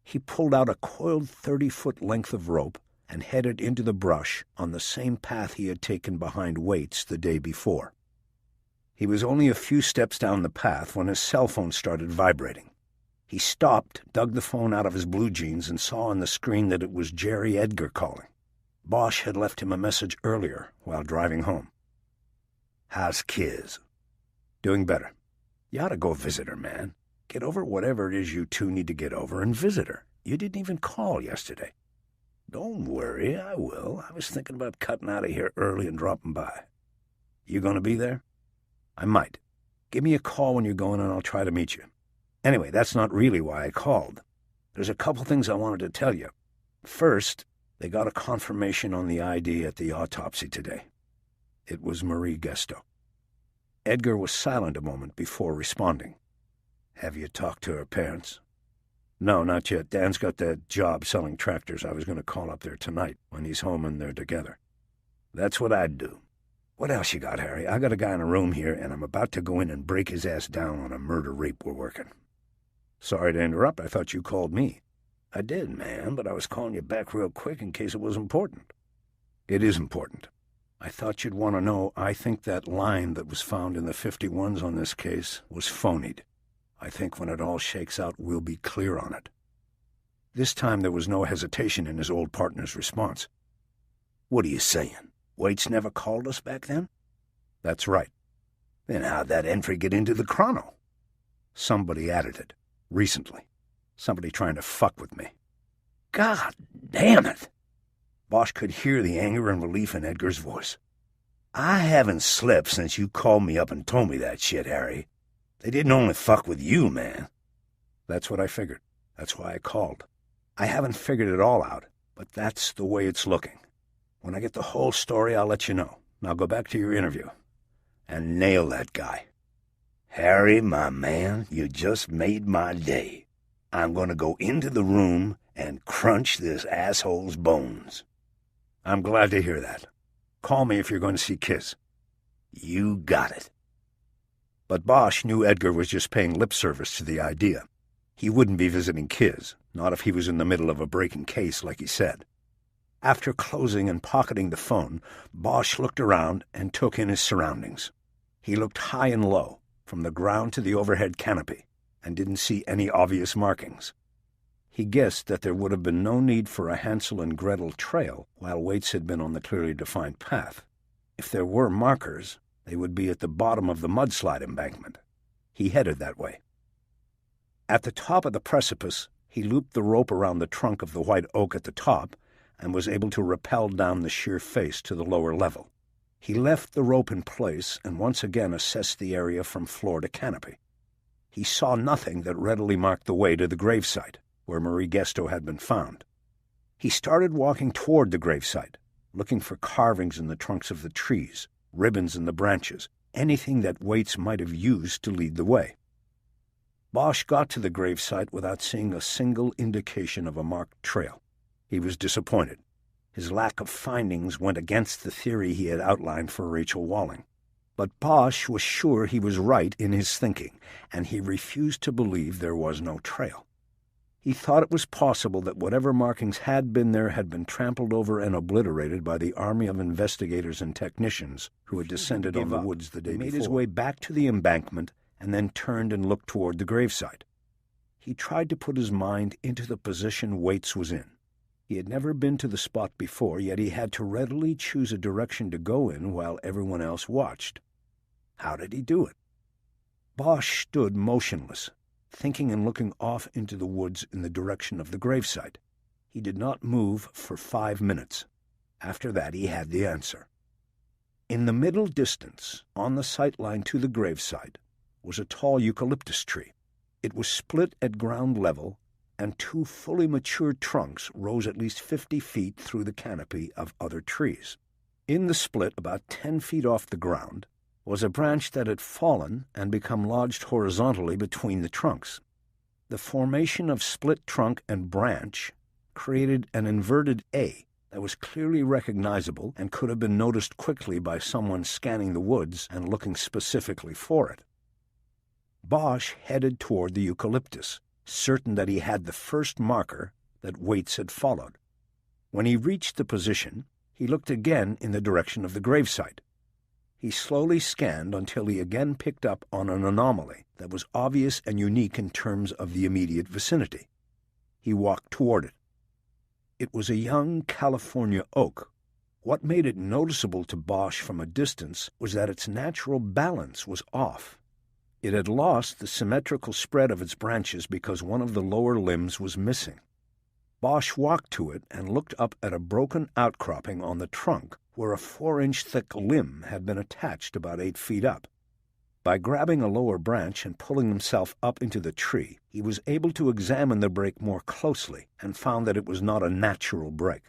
He pulled out a coiled 30-foot length of rope and headed into the brush on the same path he had taken behind Waits the day before. He was only a few steps down the path when his cell phone started vibrating. He stopped, dug the phone out of his blue jeans, and saw on the screen that it was Jerry Edgar calling. Bosch had left him a message earlier while driving home. "How's Kiz?" "Doing better." "You ought to go visit her, man. Get over whatever it is you two need to get over and visit her. You didn't even call yesterday." "Don't worry, I will. I was thinking about cutting out of here early and dropping by." "You going to be there?" "I might. Give me a call when you're going and I'll try to meet you. Anyway, that's not really why I called. There's a couple things I wanted to tell you. First, they got a confirmation on the ID at the autopsy today. It was Marie Gesto." Edgar was silent a moment before responding. "Have you talked to her parents?" "No, not yet. Dan's got that job selling tractors. I was going to call up there tonight when he's home and they're together." "That's what I'd do. What else you got, Harry? I got a guy in a room here, and I'm about to go in and break his ass down on a murder-rape we're working." "Sorry to interrupt. I thought you called me." "I did, man, but I was calling you back real quick in case it was important." "It is important. I thought you'd want to know I think that line that was found in the 51s on this case was phonied. I think when it all shakes out, we'll be clear on it." This time there was no hesitation in his old partner's response. "What are you saying? Waits never called us back then?" "That's right." "Then how'd that entry get into the chrono?" "Somebody added it. Recently. Somebody trying to fuck with me." "God damn it!" Bosch could hear the anger and relief in Edgar's voice. "I haven't slept since you called me up and told me that shit, Harry. They didn't only fuck with you, man." "That's what I figured. That's why I called. I haven't figured it all out, but that's the way it's looking. When I get the whole story, I'll let you know. Now go back to your interview. And nail that guy. Harry, my man, you just made my day. I'm going to go into the room and crunch this asshole's bones." "I'm glad to hear that. Call me if you're going to see Kiz." "You got it." But Bosch knew Edgar was just paying lip service to the idea. He wouldn't be visiting Kiz, not if he was in the middle of a breaking case like he said. After closing and pocketing the phone, Bosch looked around and took in his surroundings. He looked high and low, from the ground to the overhead canopy, and didn't see any obvious markings. He guessed that there would have been no need for a Hansel and Gretel trail while Waits had been on the clearly defined path. If there were markers, they would be at the bottom of the mudslide embankment. He headed that way. At the top of the precipice, he looped the rope around the trunk of the white oak at the top and was able to rappel down the sheer face to the lower level. He left the rope in place and once again assessed the area from floor to canopy. He saw nothing that readily marked the way to the gravesite, where Marie Gesto had been found. He started walking toward the gravesite, looking for carvings in the trunks of the trees, ribbons in the branches, anything that Waits might have used to lead the way. Bosch got to the gravesite without seeing a single indication of a marked trail. He was disappointed. His lack of findings went against the theory he had outlined for Rachel Walling. But Bosch was sure he was right in his thinking, and he refused to believe there was no trail. He thought it was possible that whatever markings had been there had been trampled over and obliterated by the army of investigators and technicians who had descended on the woods the day before. He made his way back to the embankment and then turned and looked toward the gravesite. He tried to put his mind into the position Waits was in. He had never been to the spot before, yet he had to readily choose a direction to go in while everyone else watched. How did he do it? Bosch stood motionless, thinking and looking off into the woods in the direction of the gravesite. He did not move for 5 minutes. After that he had the answer. In the middle distance, on the sight line to the gravesite, was a tall eucalyptus tree. It was split at ground level, and 2 fully matured trunks rose at least 50 feet through the canopy of other trees. In the split, about 10 feet off the ground, was a branch that had fallen and become lodged horizontally between the trunks. The formation of split trunk and branch created an inverted A that was clearly recognizable and could have been noticed quickly by someone scanning the woods and looking specifically for it. Bosch headed toward the eucalyptus, certain that he had the first marker that Waits had followed. When he reached the position, he looked again in the direction of the gravesite. He slowly scanned until he again picked up on an anomaly that was obvious and unique in terms of the immediate vicinity. He walked toward it. It was a young California oak. What made it noticeable to Bosch from a distance was that its natural balance was off. It had lost the symmetrical spread of its branches because one of the lower limbs was missing. Bosch walked to it and looked up at a broken outcropping on the trunk where a 4-inch thick limb had been attached about 8 feet up. By grabbing a lower branch and pulling himself up into the tree, he was able to examine the break more closely and found that it was not a natural break.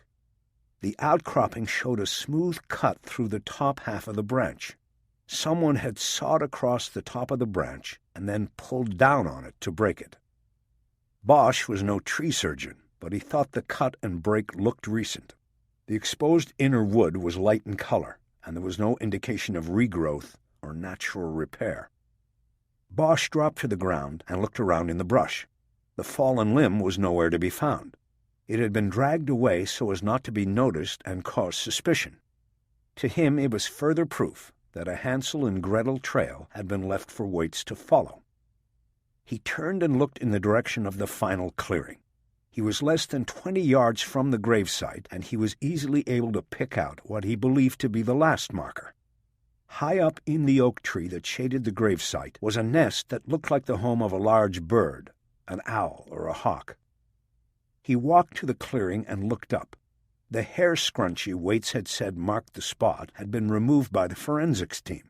The outcropping showed a smooth cut through the top half of the branch. Someone had sawed across the top of the branch and then pulled down on it to break it. Bosch was no tree surgeon, but he thought the cut and break looked recent. The exposed inner wood was light in color, and there was no indication of regrowth or natural repair. Bosch dropped to the ground and looked around in the brush. The fallen limb was nowhere to be found. It had been dragged away so as not to be noticed and cause suspicion. To him it was further proof that a Hansel and Gretel trail had been left for Waits to follow. He turned and looked in the direction of the final clearing. He was less than 20 yards from the gravesite, and he was easily able to pick out what he believed to be the last marker. High up in the oak tree that shaded the gravesite was a nest that looked like the home of a large bird, an owl or a hawk. He walked to the clearing and looked up. The hair scrunchie Waits had said marked the spot had been removed by the forensics team.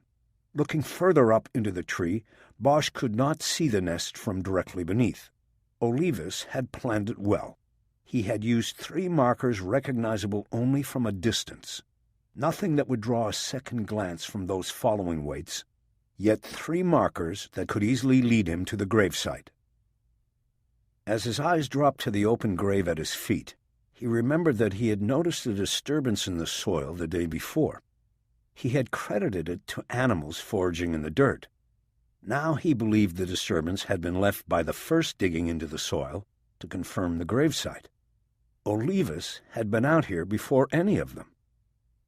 Looking further up into the tree, Bosch could not see the nest from directly beneath. Olivas had planned it well. He had used 3 markers recognizable only from a distance, nothing that would draw a second glance from those following Waits, yet 3 markers that could easily lead him to the gravesite. As his eyes dropped to the open grave at his feet, he remembered that he had noticed a disturbance in the soil the day before. He had credited it to animals foraging in the dirt. Now he believed the disturbance had been left by the first digging into the soil to confirm the gravesite. Olivas had been out here before any of them.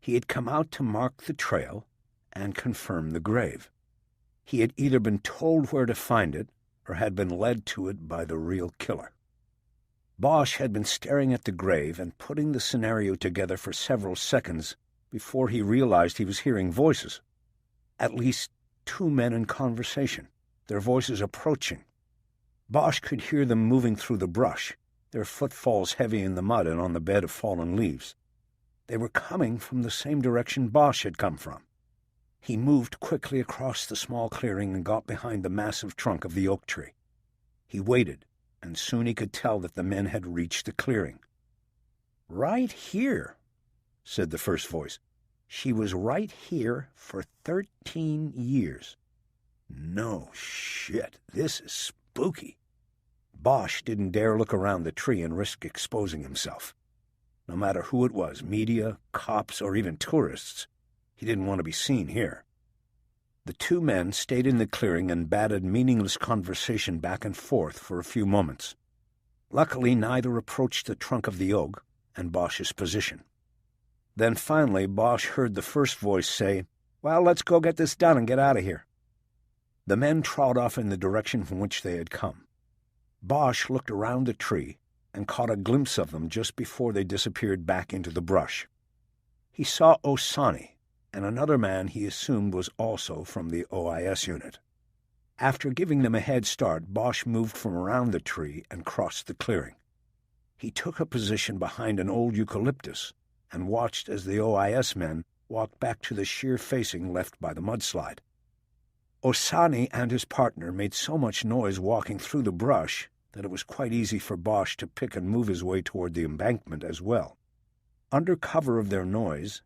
He had come out to mark the trail and confirm the grave. He had either been told where to find it or had been led to it by the real killer. Bosch had been staring at the grave and putting the scenario together for several seconds before he realized he was hearing voices. At least 2 men in conversation, their voices approaching. Bosch could hear them moving through the brush, their footfalls heavy in the mud and on the bed of fallen leaves. They were coming from the same direction Bosch had come from. He moved quickly across the small clearing and got behind the massive trunk of the oak tree. He waited, and soon he could tell that the men had reached the clearing. "Right here," said the first voice. "She was right here for 13 years. No shit, this is spooky." Bosch didn't dare look around the tree and risk exposing himself. No matter who it was, media, cops, or even tourists, he didn't want to be seen here. The 2 men stayed in the clearing and batted meaningless conversation back and forth for a few moments. Luckily, neither approached the trunk of the oak and Bosch's position. Then finally, Bosch heard the first voice say, "Well, let's go get this done and get out of here." The men trod off in the direction from which they had come. Bosch looked around the tree and caught a glimpse of them just before they disappeared back into the brush. He saw Osani and another man he assumed was also from the OIS unit. After giving them a head start, Bosch moved from around the tree and crossed the clearing. He took a position behind an old eucalyptus and watched as the OIS men walked back to the sheer facing left by the mudslide. Osani and his partner made so much noise walking through the brush that it was quite easy for Bosch to pick and move his way toward the embankment as well. Under cover of their noise,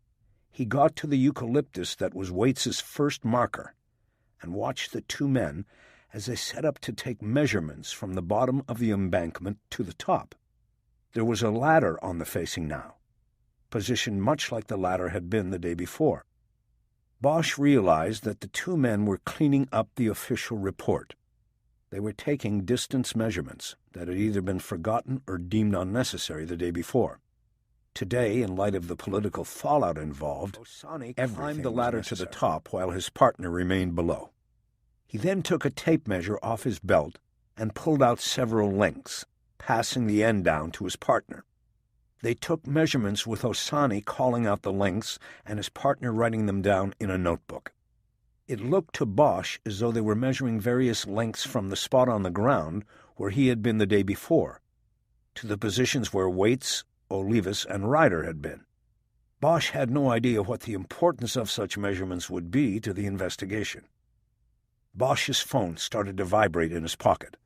he got to the eucalyptus that was Waits's first marker and watched the 2 men as they set up to take measurements from the bottom of the embankment to the top. There was a ladder on the facing now, positioned much like the ladder had been the day before. Bosch realized that the 2 men were cleaning up the official report. They were taking distance measurements that had either been forgotten or deemed unnecessary the day before. Today, in light of the political fallout involved, Osani climbed the ladder to the top while his partner remained below. He then took a tape measure off his belt and pulled out several lengths, passing the end down to his partner. They took measurements with Osani calling out the lengths and his partner writing them down in a notebook. It looked to Bosch as though they were measuring various lengths from the spot on the ground where he had been the day before, to the positions where Waits, Olivas, and Ryder had been. Bosch had no idea what the importance of such measurements would be to the investigation. Bosch's phone started to vibrate in his pocket,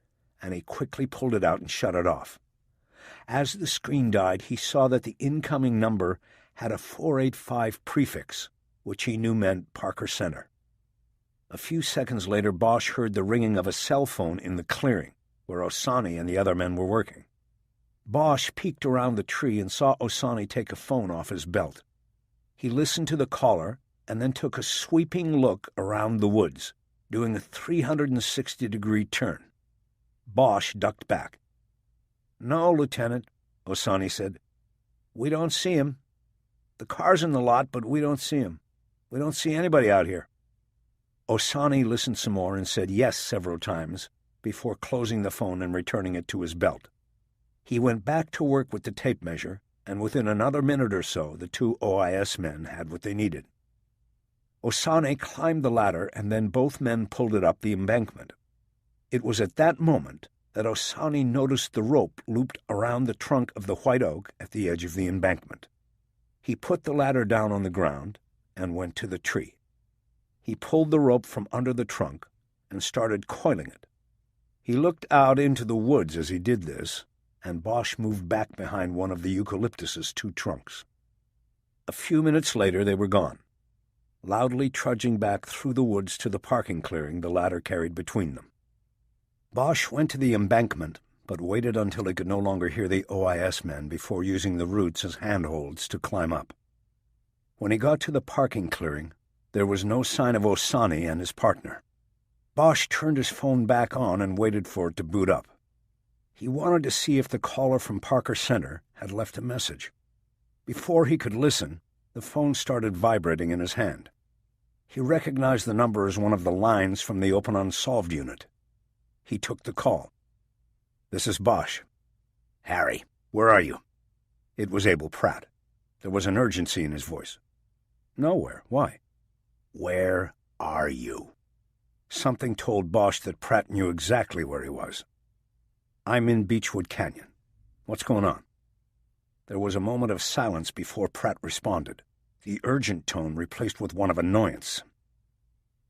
and he quickly pulled it out and shut it off. As the screen died, he saw that the incoming number had a 485 prefix, which he knew meant Parker Center. A few seconds later, Bosch heard the ringing of a cell phone in the clearing, where Osani and the other men were working. Bosch peeked around the tree and saw Osani take a phone off his belt. He listened to the caller and then took a sweeping look around the woods, doing a 360-degree turn. Bosch ducked back. "No, Lieutenant," Osani said. "We don't see him." The car's in the lot, but we don't see him. We don't see anybody out here." Osani listened some more and said yes several times before closing the phone and returning it to his belt. He went back to work with the tape measure, and within another minute or so the two OIS men had what they needed. Osani climbed the ladder, and then both men pulled it up the embankment. It was at that moment that Osani noticed the rope looped around the trunk of the white oak at the edge of the embankment. He put the ladder down on the ground and went to the tree. He pulled the rope from under the trunk and started coiling it. He looked out into the woods as he did this, and Bosch moved back behind one of the eucalyptus's two trunks. A few minutes later they were gone, loudly trudging back through the woods to the parking clearing the ladder carried between them. Bosch went to the embankment, but waited until he could no longer hear the OIS men before using the roots as handholds to climb up. When he got to the parking clearing, there was no sign of Osani and his partner. Bosch turned his phone back on and waited for it to boot up. He wanted to see if the caller from Parker Center had left a message. Before he could listen, the phone started vibrating in his hand. He recognized the number as one of the lines from the Open Unsolved unit. He took the call. "This is Bosch." "Harry, where are you?" It was Abel Pratt. There was an urgency in his voice. "Nowhere. Why?" "Where are you?" Something told Bosch that Pratt knew exactly where he was. "I'm in Beechwood Canyon. What's going on?" There was a moment of silence before Pratt responded, the urgent tone replaced with one of annoyance.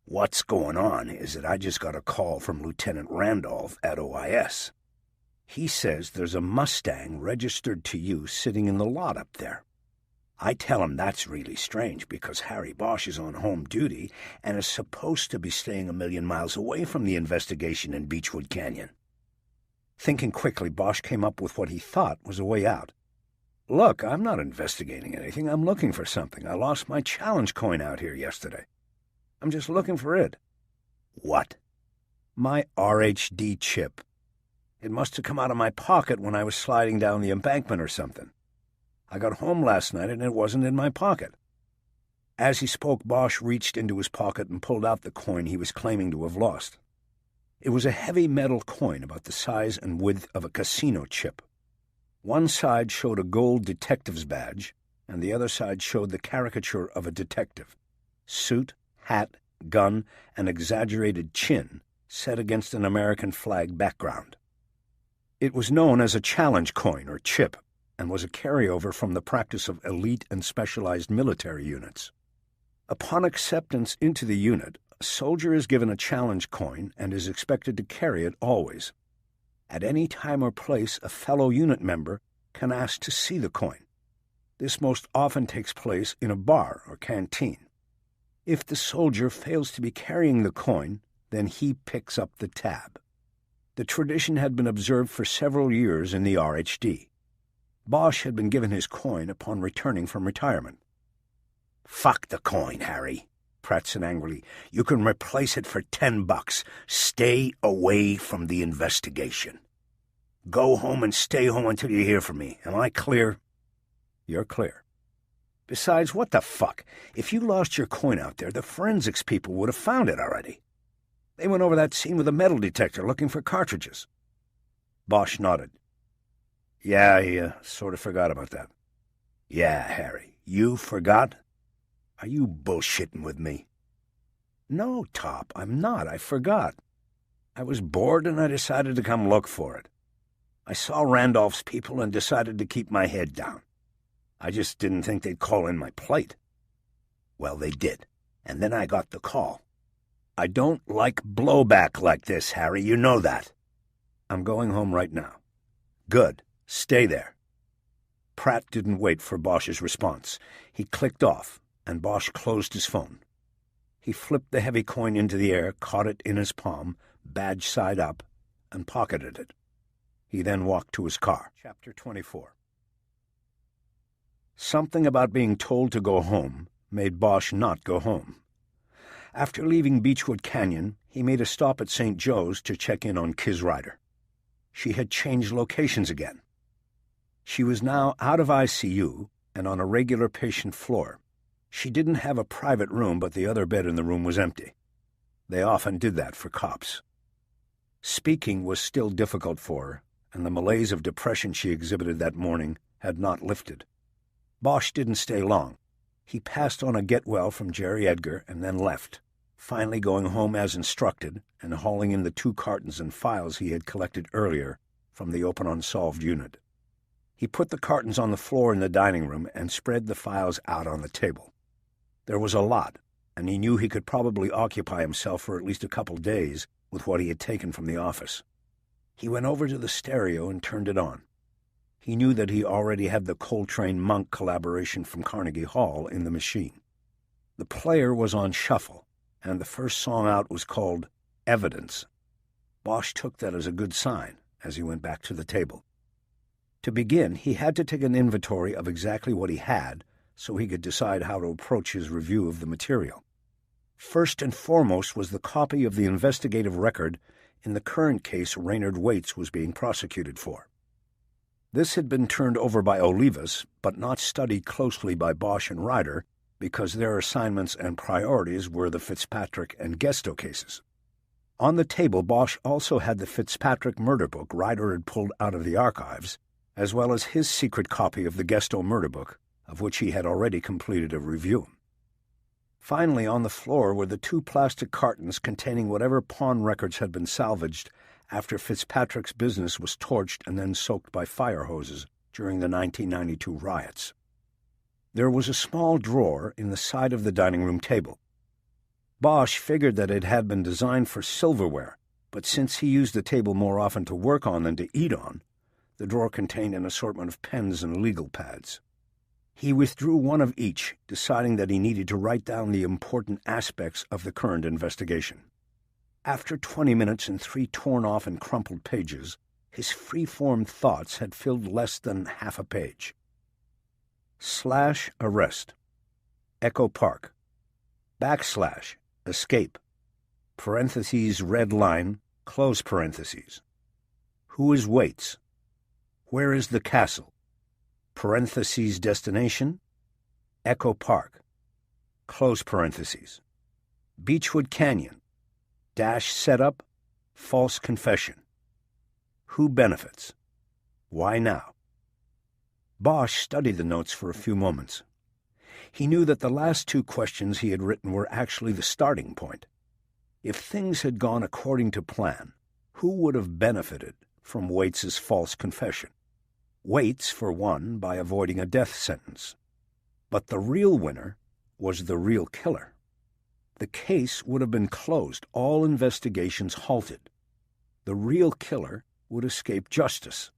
"What's going on is that I just got a call from Lieutenant Randolph at OIS. He says there's a Mustang registered to you sitting in the lot up there. I tell him that's really strange because Harry Bosch is on home duty and is supposed to be staying 1,000,000 miles away from the investigation in Beechwood Canyon." Thinking quickly, Bosch came up with what he thought was a way out. "Look, I'm not investigating anything. I'm looking for something. I lost my challenge coin out here yesterday. I'm just looking for it." "What?" "My RHD chip. It must have come out of my pocket when I was sliding down the embankment or something. I got home last night and it wasn't in my pocket." As he spoke, Bosch reached into his pocket and pulled out the coin he was claiming to have lost. It was a heavy metal coin about the size and width of a casino chip. One side showed a gold detective's badge, and the other side showed the caricature of a detective. Suit, hat, gun, and exaggerated chin set against an American flag background. It was known as a challenge coin or chip, and was a carryover from the practice of elite and specialized military units. Upon acceptance into the unit, a soldier is given a challenge coin and is expected to carry it always. At any time or place, a fellow unit member can ask to see the coin. This most often takes place in a bar or canteen. If the soldier fails to be carrying the coin, then he picks up the tab. The tradition had been observed for several years in the RHD. Bosch had been given his coin upon returning from retirement. "Fuck the coin, Harry," Pratt said angrily. "You can replace it for $10. Stay away from the investigation. Go home and stay home until you hear from me. Am I clear?" "You're clear. Besides, what the fuck? If you lost your coin out there, the forensics people would have found it already. They went over that scene with a metal detector looking for cartridges." Bosch nodded. "Yeah, he sort of forgot about that." "Yeah, Harry, you forgot? Are you bullshitting with me?" "No, Top, I'm not. I forgot. I was bored and I decided to come look for it. I saw Randolph's people and decided to keep my head down. I just didn't think they'd call in my plate." "Well, they did, and then I got the call. I don't like blowback like this, Harry. You know that." "I'm going home right now." "Good. Stay there." Pratt didn't wait for Bosch's response. He clicked off, and Bosch closed his phone. He flipped the heavy coin into the air, caught it in his palm, badge side up, and pocketed it. He then walked to his car. Chapter 24. Something about being told to go home made Bosch not go home. After leaving Beechwood Canyon, he made a stop at St. Joe's to check in on Kiz Ryder. She had changed locations again. She was now out of ICU and on a regular patient floor. She didn't have a private room, but the other bed in the room was empty. They often did that for cops. Speaking was still difficult for her, and the malaise of depression she exhibited that morning had not lifted. Bosch didn't stay long. He passed on a get-well from Jerry Edgar and then left, finally going home as instructed and hauling in the 2 cartons and files he had collected earlier from the open unsolved unit. He put the cartons on the floor in the dining room and spread the files out on the table. There was a lot, and he knew he could probably occupy himself for at least a couple days with what he had taken from the office. He went over to the stereo and turned it on. He knew that he already had the Coltrane Monk collaboration from Carnegie Hall in the machine. The player was on shuffle, and the first song out was called Evidence. Bosch took that as a good sign as he went back to the table. To begin, he had to take an inventory of exactly what he had so he could decide how to approach his review of the material. First and foremost was the copy of the investigative record in the current case Raynard Waits was being prosecuted for. This had been turned over by Olivas, but not studied closely by Bosch and Ryder because their assignments and priorities were the Fitzpatrick and Gesto cases. On the table, Bosch also had the Fitzpatrick murder book Ryder had pulled out of the archives, as well as his secret copy of the Gesto murder book, of which he had already completed a review. Finally, on the floor were the 2 plastic cartons containing whatever pawn records had been salvaged after Fitzpatrick's business was torched and then soaked by fire hoses during the 1992 riots. There was a small drawer in the side of the dining room table. Bosch figured that it had been designed for silverware, but since he used the table more often to work on than to eat on, the drawer contained an assortment of pens and legal pads. He withdrew one of each, deciding that he needed to write down the important aspects of the current investigation. After 20 minutes and 3 torn-off and crumpled pages, his free-form thoughts had filled less than half a page. / arrest. Echo Park. / escape. Parentheses red line, close parentheses. Who is Waits? Where is the castle? Parentheses destination, Echo Park, close parentheses. Beechwood Canyon, setup, false confession. Who benefits? Why now? Bosch studied the notes for a few moments. He knew that the last 2 questions he had written were actually the starting point. If things had gone according to plan, who would have benefited from Waits's false confession? Waits, for one, by avoiding a death sentence. But the real winner was the real killer. The case would have been closed, all investigations halted. The real killer would escape justice.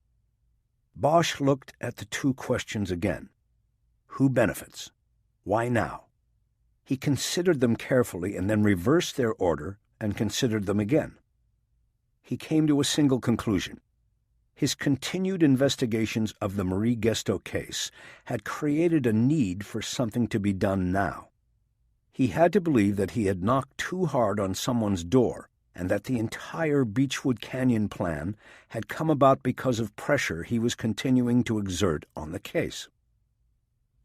Bosch looked at the 2 questions again. Who benefits? Why now? He considered them carefully and then reversed their order and considered them again. He came to a single conclusion. His continued investigations of the Marie Gesto case had created a need for something to be done now. He had to believe that he had knocked too hard on someone's door and that the entire Beechwood Canyon plan had come about because of pressure he was continuing to exert on the case.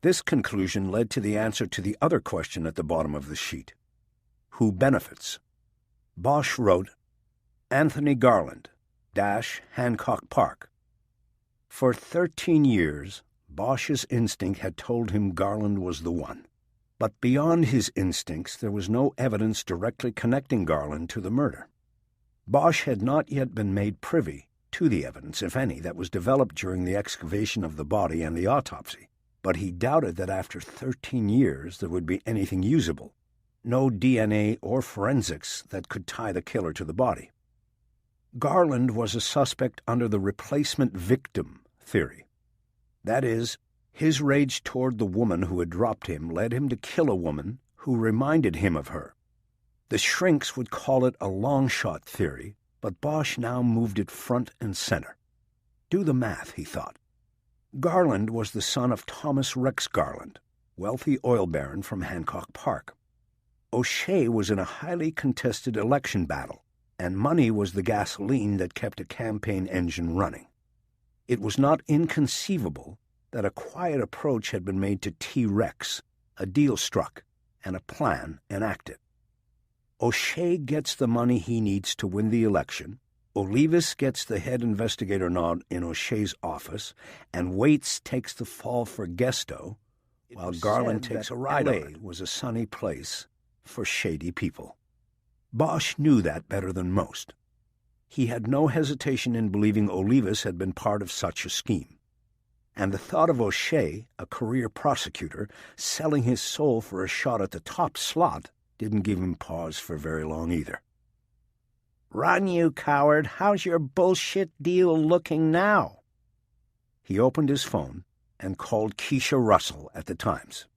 This conclusion led to the answer to the other question at the bottom of the sheet. Who benefits? Bosch wrote, Anthony Garland, Hancock Park. For 13 years, Bosch's instinct had told him Garland was the one. But beyond his instincts, there was no evidence directly connecting Garland to the murder. Bosch had not yet been made privy to the evidence, if any, that was developed during the excavation of the body and the autopsy, but he doubted that after 13 years there would be anything usable, no DNA or forensics that could tie the killer to the body. Garland was a suspect under the replacement victim theory. That is, his rage toward the woman who had dropped him led him to kill a woman who reminded him of her. The shrinks would call it a long-shot theory, but Bosch now moved it front and center. Do the math, he thought. Garland was the son of Thomas Rex Garland, wealthy oil baron from Hancock Park. O'Shea was in a highly contested election battle, and money was the gasoline that kept a campaign engine running. It was not inconceivable that a quiet approach had been made to T-Rex, a deal struck, and a plan enacted. O'Shea gets the money he needs to win the election, Olivas gets the head investigator nod in O'Shea's office, and Waits takes the fall for Gesto, while Garland takes a ride. L.A. was a sunny place for shady people. Bosch knew that better than most. He had no hesitation in believing Olivas had been part of such a scheme. And the thought of O'Shea, a career prosecutor, selling his soul for a shot at the top slot didn't give him pause for very long either. "Run, you coward! How's your bullshit deal looking now?" He opened his phone and called Keisha Russell at the Times.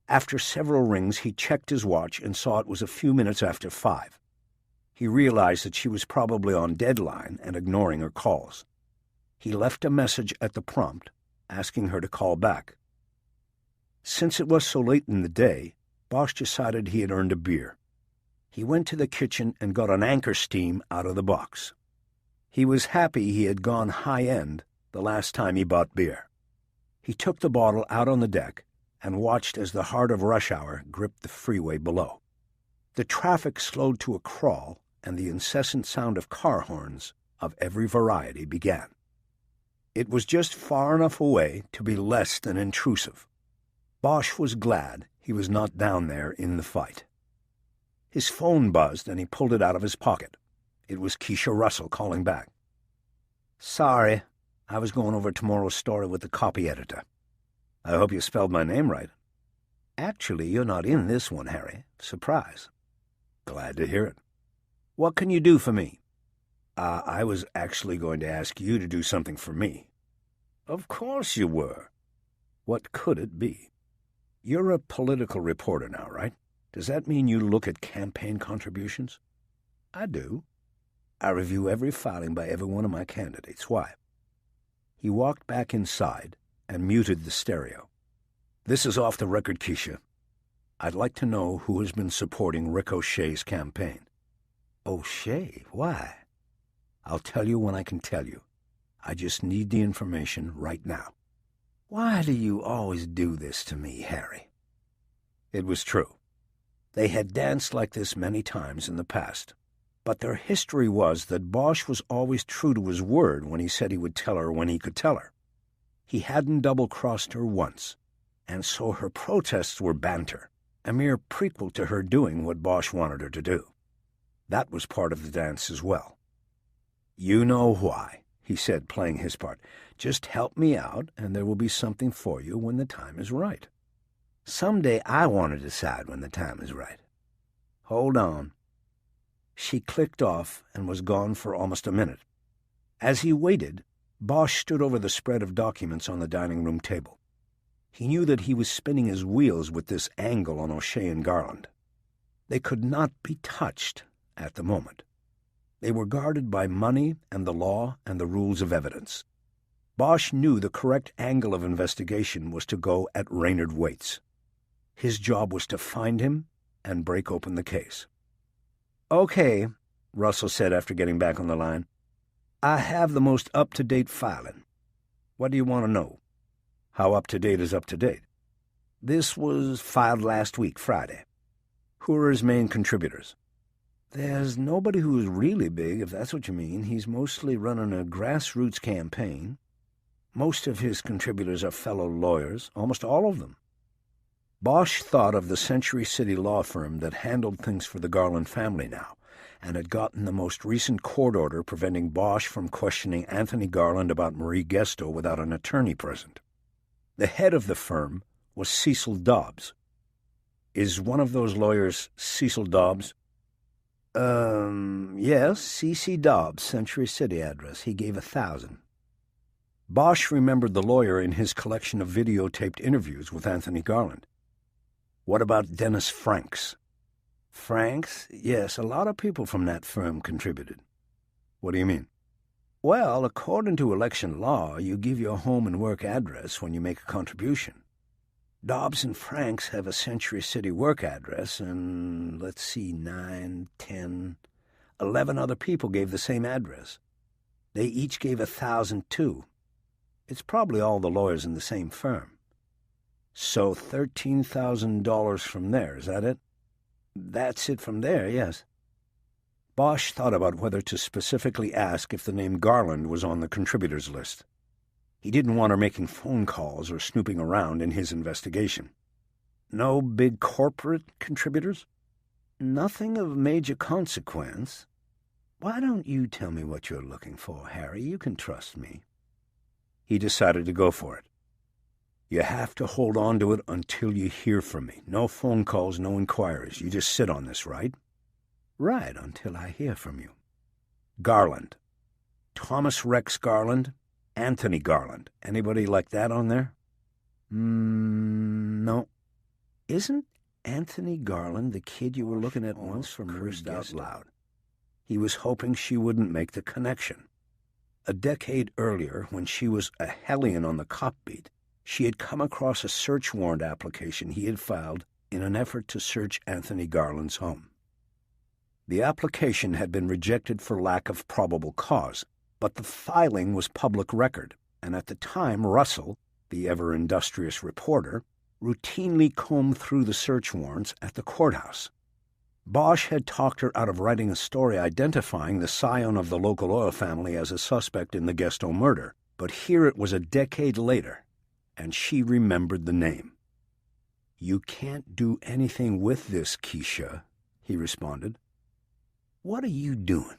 After several rings, he checked his watch and saw it was a few minutes after 5. He realized that she was probably on deadline and ignoring her calls. He left a message at the prompt, asking her to call back. Since it was so late in the day, Bosch decided he had earned a beer. He went to the kitchen and got an Anchor Steam out of the box. He was happy he had gone high-end the last time he bought beer. He took the bottle out on the deck and watched as the heart of rush hour gripped the freeway below. The traffic slowed to a crawl, and the incessant sound of car horns of every variety began. It was just far enough away to be less than intrusive. Bosch was glad he was not down there in the fight. His phone buzzed, and he pulled it out of his pocket. It was Keisha Russell calling back. "Sorry, I was going over tomorrow's story with the copy editor. I hope you spelled my name right." "Actually, you're not in this one, Harry. Surprise." "Glad to hear it. What can you do for me?" I was actually going to ask you to do something for me." "Of course you were. What could it be?" "You're a political reporter now, right? Does that mean you look at campaign contributions?" "I do. I review every filing by every one of my candidates. Why?" He walked back inside and muted the stereo. "This is off the record, Keisha. I'd like to know who has been supporting Rick O'Shea's campaign." "O'Shea? Why?" "I'll tell you when I can tell you. I just need the information right now." "Why do you always do this to me, Harry?" It was true. They had danced like this many times in the past, but their history was that Bosch was always true to his word when he said he would tell her when he could tell her. He hadn't double-crossed her once, and so her protests were banter, a mere prequel to her doing what Bosch wanted her to do. That was part of the dance as well. "You know why," he said, playing his part. "Just help me out, and there will be something for you when the time is right." "Someday I want to decide when the time is right." "Hold on." She clicked off and was gone for almost a minute. As he waited, Bosch stood over the spread of documents on the dining room table. He knew that he was spinning his wheels with this angle on O'Shea and Garland. They could not be touched at the moment. They were guarded by money and the law and the rules of evidence. Bosch knew the correct angle of investigation was to go at Raynard Waits. His job was to find him and break open the case. "Okay," Russell said after getting back on the line. "I have the most up-to-date filing. What do you want to know?" "How up-to-date is up-to-date?" "This was filed last week, Friday." "Who are his main contributors?" "There's nobody who is really big, if that's what you mean. He's mostly running a grassroots campaign. Most of his contributors are fellow lawyers, almost all of them." Bosch thought of the Century City law firm that handled things for the Garland family now, and had gotten the most recent court order preventing Bosch from questioning Anthony Garland about Marie Gesto without an attorney present. The head of the firm was Cecil Dobbs. "Is one of those lawyers Cecil Dobbs?" Yes, C.C. Dobbs, Century City address. He gave 1,000. Bosch remembered the lawyer in his collection of videotaped interviews with Anthony Garland. "What about Dennis Franks?" "Franks? Yes, a lot of people from that firm contributed." "What do you mean?" "Well, according to election law, you give your home and work address when you make a contribution. Dobbs and Franks have a Century City work address, and, 9, 10, 11 other people gave the same address. They each gave 1,000 too. It's probably all the lawyers in the same firm. So $13,000 from there, is that it? That's it from there, yes. Bosch thought about whether to specifically ask if the name Garland was on the contributors list. He didn't want her making phone calls or snooping around in his investigation. No big corporate contributors? Nothing of major consequence. Why don't you tell me what you're looking for, Harry? You can trust me. He decided to go for it. You have to hold on to it until you hear from me. No phone calls, no inquiries. You just sit on this, right? Right, until I hear from you. Garland. Thomas Rex Garland? Anthony Garland. Anybody like that on there? No. Isn't Anthony Garland the kid you were looking at once from Cursed Out Loud? He was hoping she wouldn't make the connection. A decade earlier, when she was a hellion on the cop beat, she had come across a search warrant application he had filed in an effort to search Anthony Garland's home. The application had been rejected for lack of probable cause, but the filing was public record, and at the time Russell, the ever-industrious reporter, routinely combed through the search warrants at the courthouse. Bosch had talked her out of writing a story identifying the scion of the local oil family as a suspect in the Guesto murder, but here it was a decade later, and she remembered the name. "You can't do anything with this, Keisha," he responded. "What are you doing?"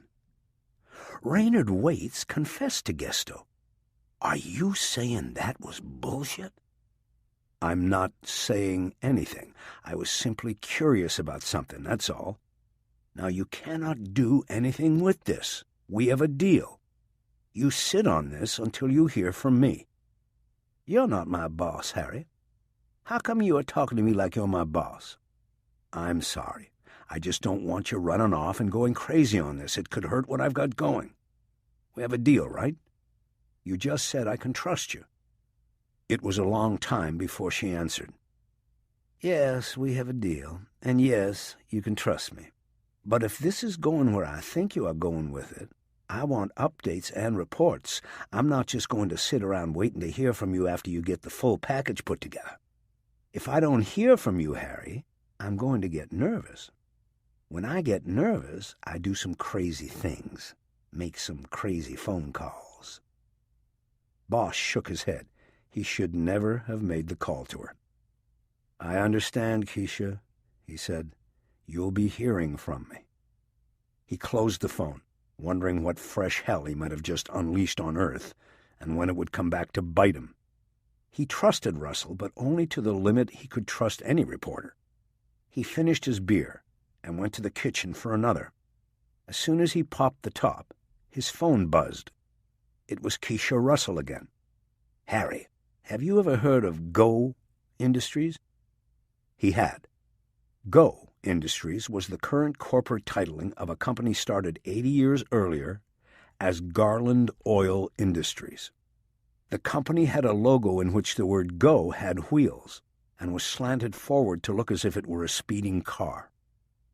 "Raynard Waits confessed to Guesto. Are you saying that was bullshit?" "I'm not saying anything. I was simply curious about something, that's all. Now, you cannot do anything with this. We have a deal. You sit on this until you hear from me." "You're not my boss, Harry. How come you are talking to me like you're my boss?" "I'm sorry. I just don't want you running off and going crazy on this. It could hurt what I've got going. We have a deal, right? You just said I can trust you." It was a long time before she answered. "Yes, we have a deal, and yes, you can trust me. But if this is going where I think you are going with it, I want updates and reports. I'm not just going to sit around waiting to hear from you after you get the full package put together. If I don't hear from you, Harry, I'm going to get nervous. When I get nervous, I do some crazy things, make some crazy phone calls." Bosch shook his head. He should never have made the call to her. "I understand, Keisha," he said. "You'll be hearing from me." He closed the phone, wondering what fresh hell he might have just unleashed on Earth, and when it would come back to bite him. He trusted Russell, but only to the limit he could trust any reporter. He finished his beer and went to the kitchen for another. As soon as he popped the top, his phone buzzed. It was Keisha Russell again. "Harry, have you ever heard of Go Industries?" He had. Go Industries was the current corporate titling of a company started 80 years earlier as Garland Oil Industries. The company had a logo in which the word Go had wheels and was slanted forward to look as if it were a speeding car.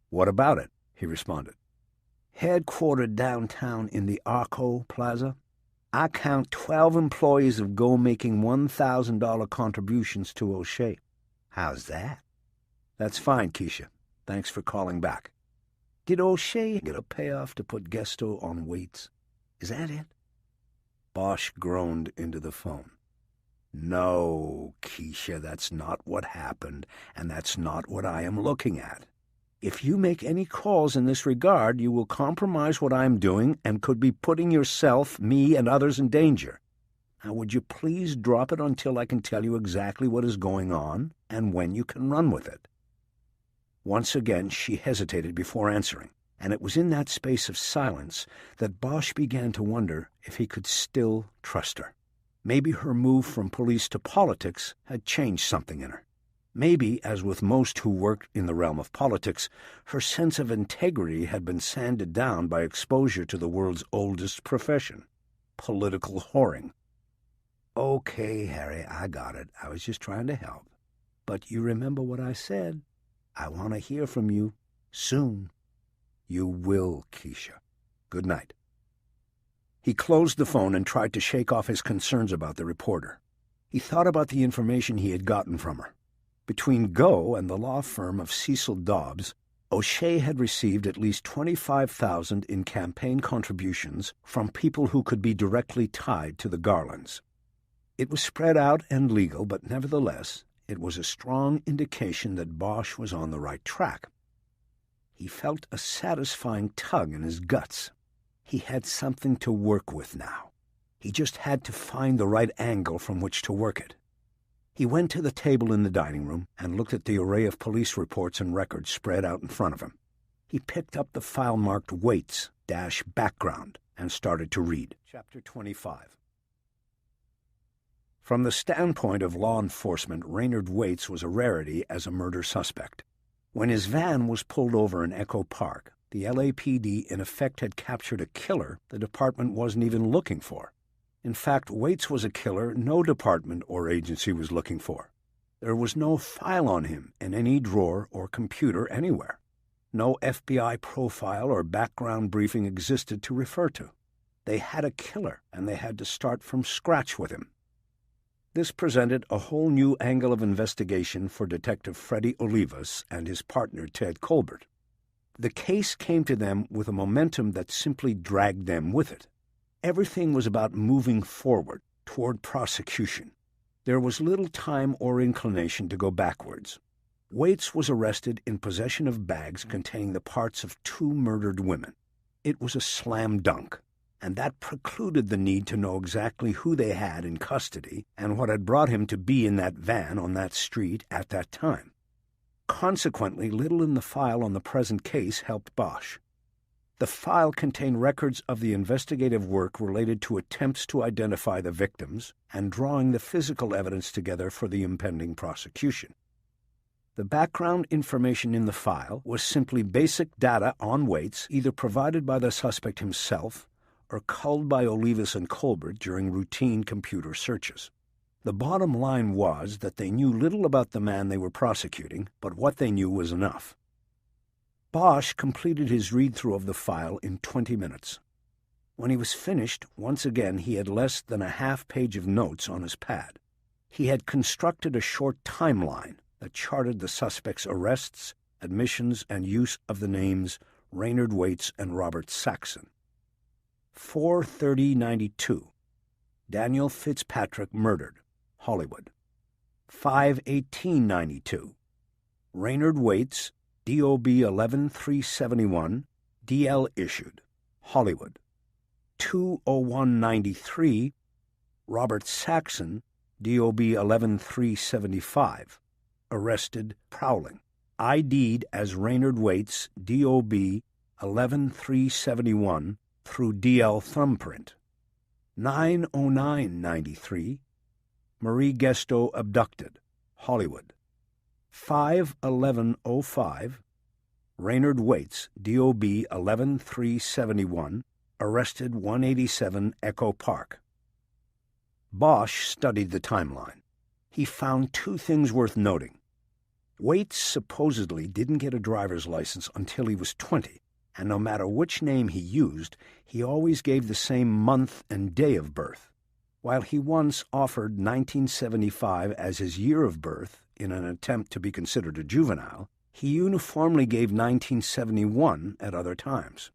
"What about it?" he responded. "Headquartered downtown in the Arco Plaza. I count 12 employees of Go making $1,000 contributions to O'Shea. How's that?" "That's fine, Keisha. Thanks for calling back." "Did O'Shea get a payoff to put Guesto on Waits? Is that it?" Bosch groaned into the phone. "No, Keisha, that's not what happened, and that's not what I am looking at. If you make any calls in this regard, you will compromise what I am doing and could be putting yourself, me, and others in danger. Now, would you please drop it until I can tell you exactly what is going on and when you can run with it?" Once again she hesitated before answering, and it was in that space of silence that Bosch began to wonder if he could still trust her. Maybe her move from police to politics had changed something in her. Maybe, as with most who worked in the realm of politics, her sense of integrity had been sanded down by exposure to the world's oldest profession, political whoring. "Okay, Harry, I got it. I was just trying to help. But you remember what I said? I want to hear from you soon." "You will, Keisha. Good night." He closed the phone and tried to shake off his concerns about the reporter. He thought about the information he had gotten from her. Between Go and the law firm of Cecil Dobbs, O'Shea had received at least $25,000 in campaign contributions from people who could be directly tied to the Garlands. It was spread out and legal, but nevertheless, it was a strong indication that Bosch was on the right track. He felt a satisfying tug in his guts. He had something to work with now. He just had to find the right angle from which to work it. He went to the table in the dining room and looked at the array of police reports and records spread out in front of him. He picked up the file marked Waits-Background and started to read. Chapter 25. From the standpoint of law enforcement, Raynard Waits was a rarity as a murder suspect. When his van was pulled over in Echo Park, the LAPD in effect had captured a killer the department wasn't even looking for. In fact, Waits was a killer no department or agency was looking for. There was no file on him in any drawer or computer anywhere. No FBI profile or background briefing existed to refer to. They had a killer, and they had to start from scratch with him. This presented a whole new angle of investigation for Detective Freddie Olivas and his partner Ted Colbert. The case came to them with a momentum that simply dragged them with it. Everything was about moving forward toward prosecution. There was little time or inclination to go backwards. Waits was arrested in possession of bags containing the parts of 2 murdered women. It was a slam dunk, and that precluded the need to know exactly who they had in custody and what had brought him to be in that van on that street at that time. Consequently, little in the file on the present case helped Bosch. The file contained records of the investigative work related to attempts to identify the victims and drawing the physical evidence together for the impending prosecution. The background information in the file was simply basic data on Waits, either provided by the suspect himself or culled by Olivas and Colbert during routine computer searches. The bottom line was that they knew little about the man they were prosecuting, but what they knew was enough. Bosch completed his read-through of the file in 20 minutes. When he was finished, once again he had less than a half-page of notes on his pad. He had constructed a short timeline that charted the suspect's arrests, admissions, and use of the names Raynard Waits and Robert Saxon. 4/30/92. Daniel Fitzpatrick murdered. Hollywood. 5/18/92. Raynard Waits, DOB 11371, DL issued. Hollywood. 2/01/93. Robert Saxon, DOB 11375, arrested prowling. ID'd as Raynard Waits, DOB 11371 through DL thumbprint. 9/09/93. Marie Gesto abducted. Hollywood. 5/11/05. Raynard Waits, DOB 11371, arrested 187 Echo Park. Bosch studied the timeline. He found 2 things worth noting. Waits supposedly didn't get a driver's license until he was 20, and no matter which name he used, he always gave the same month and day of birth. While he once offered 1975 as his year of birth in an attempt to be considered a juvenile, he uniformly gave 1971 at other times.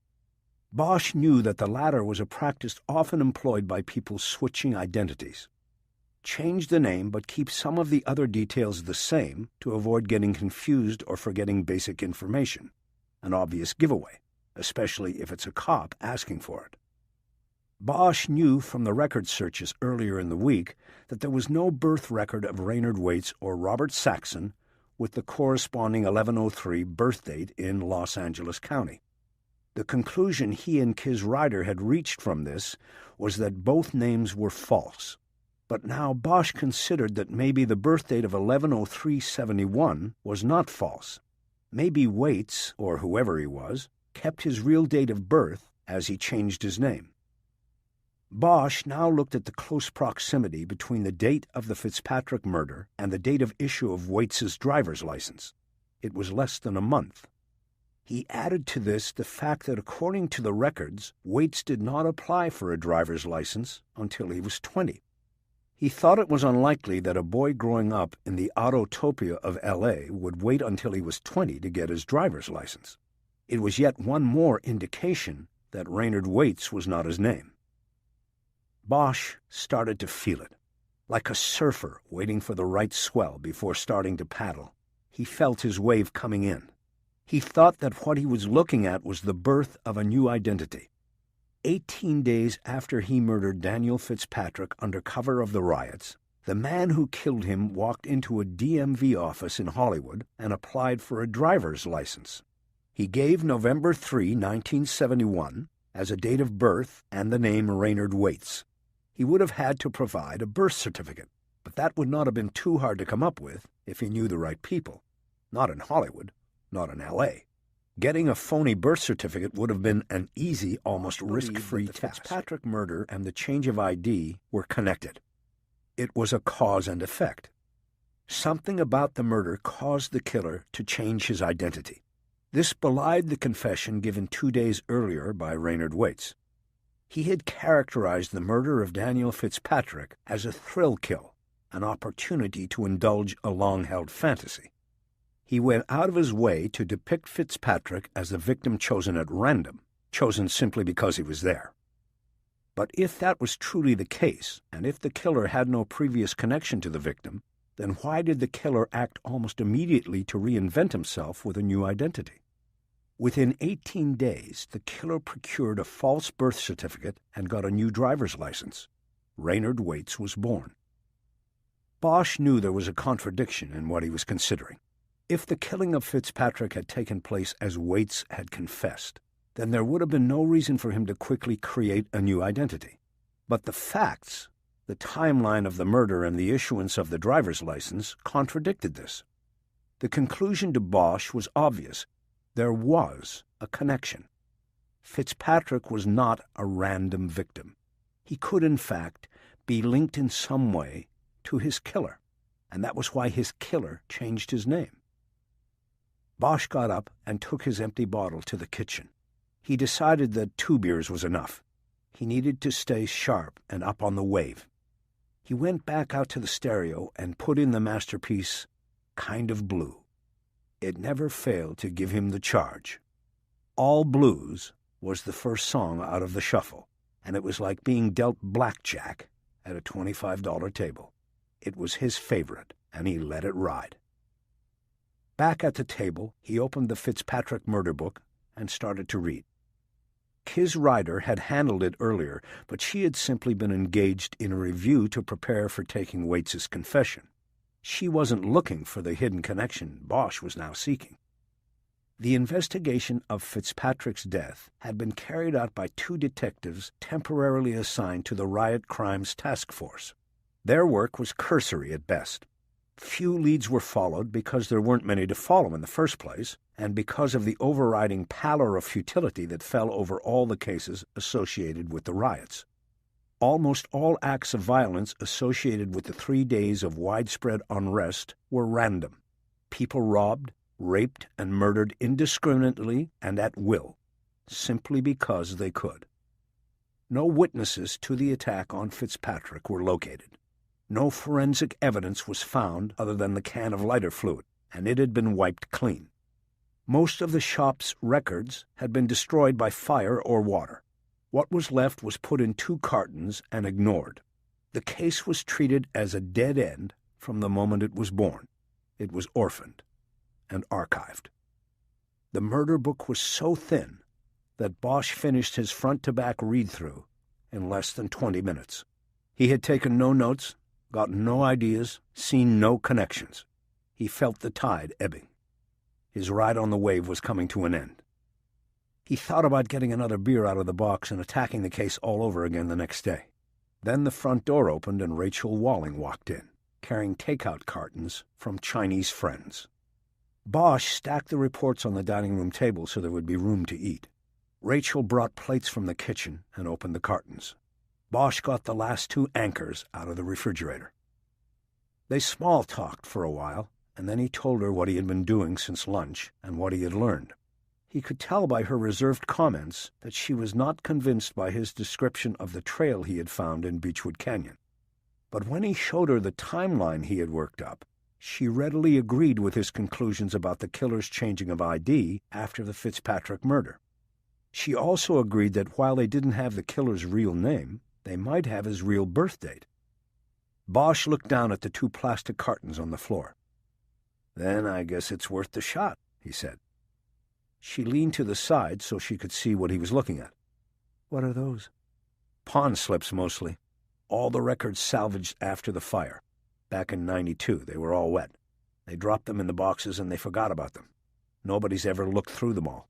Bosch knew that the latter was a practice often employed by people switching identities. Change the name but keep some of the other details the same to avoid getting confused or forgetting basic information. An obvious giveaway, especially if it's a cop asking for it. Bosch knew from the record searches earlier in the week that there was no birth record of Raynard Waits or Robert Saxon with the corresponding 1103 birth date in Los Angeles County. The conclusion he and Kis Ryder had reached from this was that both names were false. But now Bosch considered that maybe the birth date of 1103/71 was not false. Maybe Waits, or whoever he was, kept his real date of birth as he changed his name. Bosch now looked at the close proximity between the date of the Fitzpatrick murder and the date of issue of Waits's driver's license. It was less than a month. He added to this the fact that according to the records, Waits did not apply for a driver's license until he was 20. He thought it was unlikely that a boy growing up in the autotopia of L.A. would wait until he was 20 to get his driver's license. It was yet one more indication that Raynard Waits was not his name. Bosch started to feel it. Like a surfer waiting for the right swell before starting to paddle, he felt his wave coming in. He thought that what he was looking at was the birth of a new identity. 18 days after he murdered Daniel Fitzpatrick under cover of the riots, the man who killed him walked into a DMV office in Hollywood and applied for a driver's license. He gave November 3, 1971, as a date of birth and the name Raynard Waits. He would have had to provide a birth certificate, but that would not have been too hard to come up with if he knew the right people. Not in Hollywood. Not in L.A. Getting a phony birth certificate would have been an easy, almost risk-free task. The Fitzpatrick murder and the change of ID were connected. It was a cause and effect. Something about the murder caused the killer to change his identity. This belied the confession given 2 days earlier by Raynard Waits. He had characterized the murder of Daniel Fitzpatrick as a thrill kill, an opportunity to indulge a long-held fantasy. He went out of his way to depict Fitzpatrick as a victim chosen at random, chosen simply because he was there. But if that was truly the case, and if the killer had no previous connection to the victim, then why did the killer act almost immediately to reinvent himself with a new identity? Within 18 days, the killer procured a false birth certificate and got a new driver's license. Raynard Waits was born. Bosch knew there was a contradiction in what he was considering. If the killing of Fitzpatrick had taken place as Waits had confessed, then there would have been no reason for him to quickly create a new identity. But the facts, the timeline of the murder and the issuance of the driver's license, contradicted this. The conclusion to Bosch was obvious. There was a connection. Fitzpatrick was not a random victim. He could, in fact, be linked in some way to his killer, and that was why his killer changed his name. Bosch got up and took his empty bottle to the kitchen. He decided that 2 beers was enough. He needed to stay sharp and up on the wave. He went back out to the stereo and put in the masterpiece, Kind of Blue. It never failed to give him the charge. All Blues was the first song out of the shuffle, and it was like being dealt blackjack at a $25 table. It was his favorite, and he let it ride. Back at the table, he opened the Fitzpatrick murder book and started to read. His Ryder had handled it earlier, but she had simply been engaged in a review to prepare for taking Waits's confession. She wasn't looking for the hidden connection Bosch was now seeking. The investigation of Fitzpatrick's death had been carried out by 2 detectives temporarily assigned to the Riot Crimes Task Force. Their work was cursory at best. Few leads were followed because there weren't many to follow in the first place, and because of the overriding pallor of futility that fell over all the cases associated with the riots. Almost all acts of violence associated with the 3 days of widespread unrest were random. People robbed, raped, and murdered indiscriminately and at will, simply because they could. No witnesses to the attack on Fitzpatrick were located. No forensic evidence was found other than the can of lighter fluid, and it had been wiped clean. Most of the shop's records had been destroyed by fire or water. What was left was put in 2 cartons and ignored. The case was treated as a dead end from the moment it was born. It was orphaned and archived. The murder book was so thin that Bosch finished his front-to-back read-through in less than 20 minutes. He had taken no notes, gotten no ideas, seen no connections. He felt the tide ebbing. His ride on the wave was coming to an end. He thought about getting another beer out of the box and attacking the case all over again the next day. Then the front door opened and Rachel Walling walked in, carrying takeout cartons from Chinese friends. Bosch stacked the reports on the dining room table so there would be room to eat. Rachel brought plates from the kitchen and opened the cartons. Bosch got the last 2 anchors out of the refrigerator. They small-talked for a while, and then he told her what he had been doing since lunch and what he had learned. He could tell by her reserved comments that she was not convinced by his description of the trail he had found in Beechwood Canyon. But when he showed her the timeline he had worked up, she readily agreed with his conclusions about the killer's changing of ID after the Fitzpatrick murder. She also agreed that while they didn't have the killer's real name, they might have his real birth date. Bosch looked down at the 2 plastic cartons on the floor. "Then I guess it's worth the shot," he said. She leaned to the side so she could see what he was looking at. "What are those?" "Pawn slips, mostly. All the records salvaged after the fire. Back in '92, they were all wet. They dropped them in the boxes and they forgot about them. Nobody's ever looked through them all."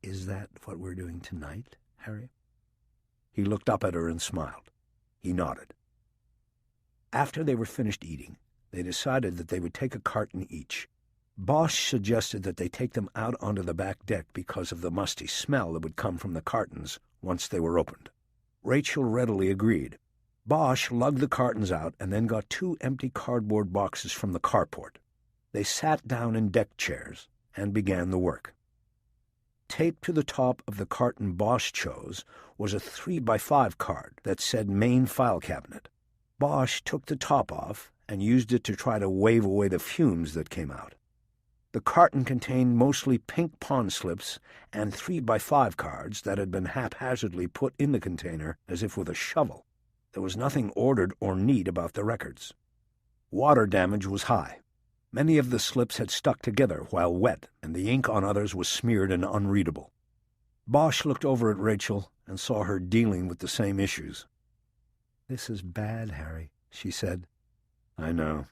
"Is that what we're doing tonight, Harry?" He looked up at her and smiled. He nodded. After they were finished eating, they decided that they would take a carton each. Bosch suggested that they take them out onto the back deck because of the musty smell that would come from the cartons once they were opened. Rachel readily agreed. Bosch lugged the cartons out and then got 2 empty cardboard boxes from the carport. They sat down in deck chairs and began the work. Taped to the top of the carton Bosch chose was a 3x5 card that said Main File Cabinet. Bosch took the top off and used it to try to wave away the fumes that came out. The carton contained mostly pink pawn slips and 3x5 cards that had been haphazardly put in the container as if with a shovel. There was nothing ordered or neat about the records. Water damage was high. Many of the slips had stuck together while wet, and the ink on others was smeared and unreadable. Bosch looked over at Rachel and saw her dealing with the same issues. "This is bad, Harry," she said. "I know.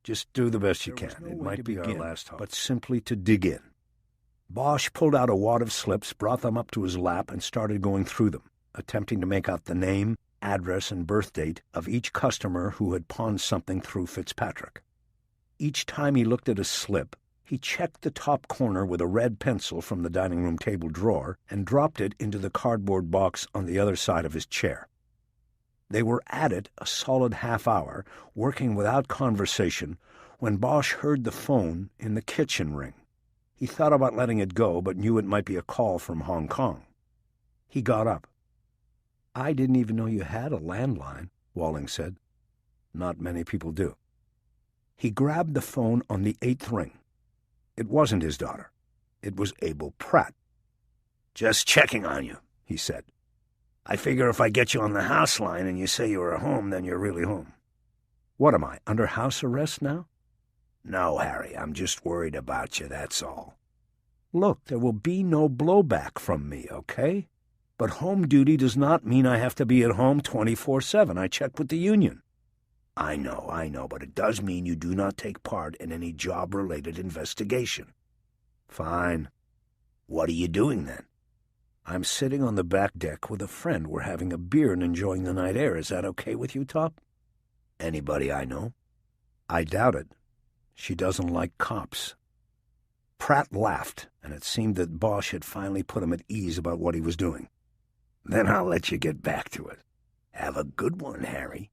Just do the best you can. It might be our last hope, but simply to dig in." Bosch pulled out a wad of slips, brought them up to his lap, and started going through them, attempting to make out the name, address, and birth date of each customer who had pawned something through Fitzpatrick. Each time he looked at a slip, he checked the top corner with a red pencil from the dining room table drawer and dropped it into the cardboard box on the other side of his chair. They were at it a solid half hour, working without conversation, when Bosch heard the phone in the kitchen ring. He thought about letting it go, but knew it might be a call from Hong Kong. He got up. "I didn't even know you had a landline," Walling said. "Not many people do." He grabbed the phone on the 8th ring. It wasn't his daughter. It was Abel Pratt. "Just checking on you," he said. "I figure if I get you on the house line and you say you're at home, then you're really home." "What am I, under house arrest now?" "No, Harry, I'm just worried about you, that's all." "Look, there will be no blowback from me, okay? But home duty does not mean I have to be at home 24/7. I checked with the union." I know, but it does mean you do not take part in any job-related investigation." "Fine." "What are you doing, then?" "I'm sitting on the back deck with a friend. We're having a beer and enjoying the night air. Is that okay with you, Top?" "Anybody I know?" "I doubt it. She doesn't like cops." Pratt laughed, and it seemed that Bosch had finally put him at ease about what he was doing. "Then I'll let you get back to it. Have a good one, Harry."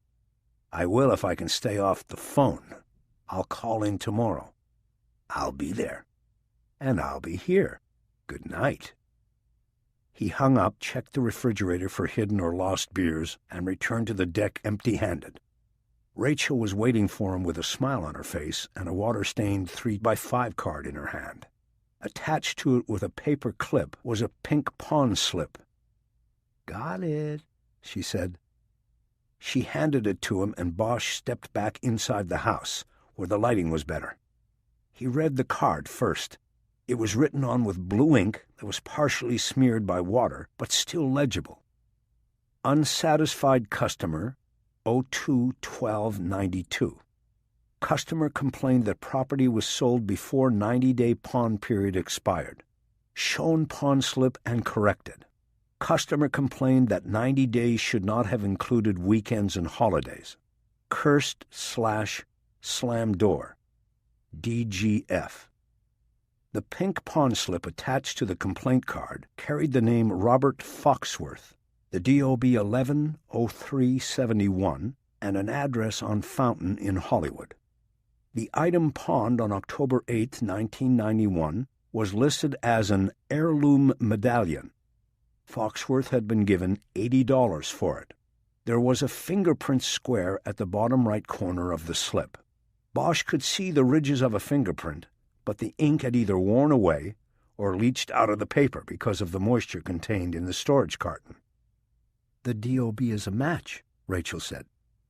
"I will if I can stay off the phone. I'll call in tomorrow." "I'll be there." "And I'll be here. Good night." He hung up, checked the refrigerator for hidden or lost beers, and returned to the deck empty-handed. Rachel was waiting for him with a smile on her face and a water-stained 3x5 card in her hand. Attached to it with a paper clip was a pink pawn slip. "Got it," she said. She handed it to him, and Bosch stepped back inside the house, where the lighting was better. He read the card first. It was written on with blue ink that was partially smeared by water, but still legible. Unsatisfied customer, 02-12-92. Customer complained that property was sold before 90-day pawn period expired. Shown pawn slip and corrected. Customer complained that 90 days should not have included weekends and holidays. Cursed/slam door. DGF. The pink pawn slip attached to the complaint card carried the name Robert Foxworth, the DOB 110371, and an address on Fountain in Hollywood. The item pawned on October 8, 1991, was listed as an heirloom medallion. Foxworth had been given $80 for it. There was a fingerprint square at the bottom right corner of the slip. Bosch could see the ridges of a fingerprint, but the ink had either worn away or leached out of the paper because of the moisture contained in the storage carton. "The DOB is a match," Rachel said.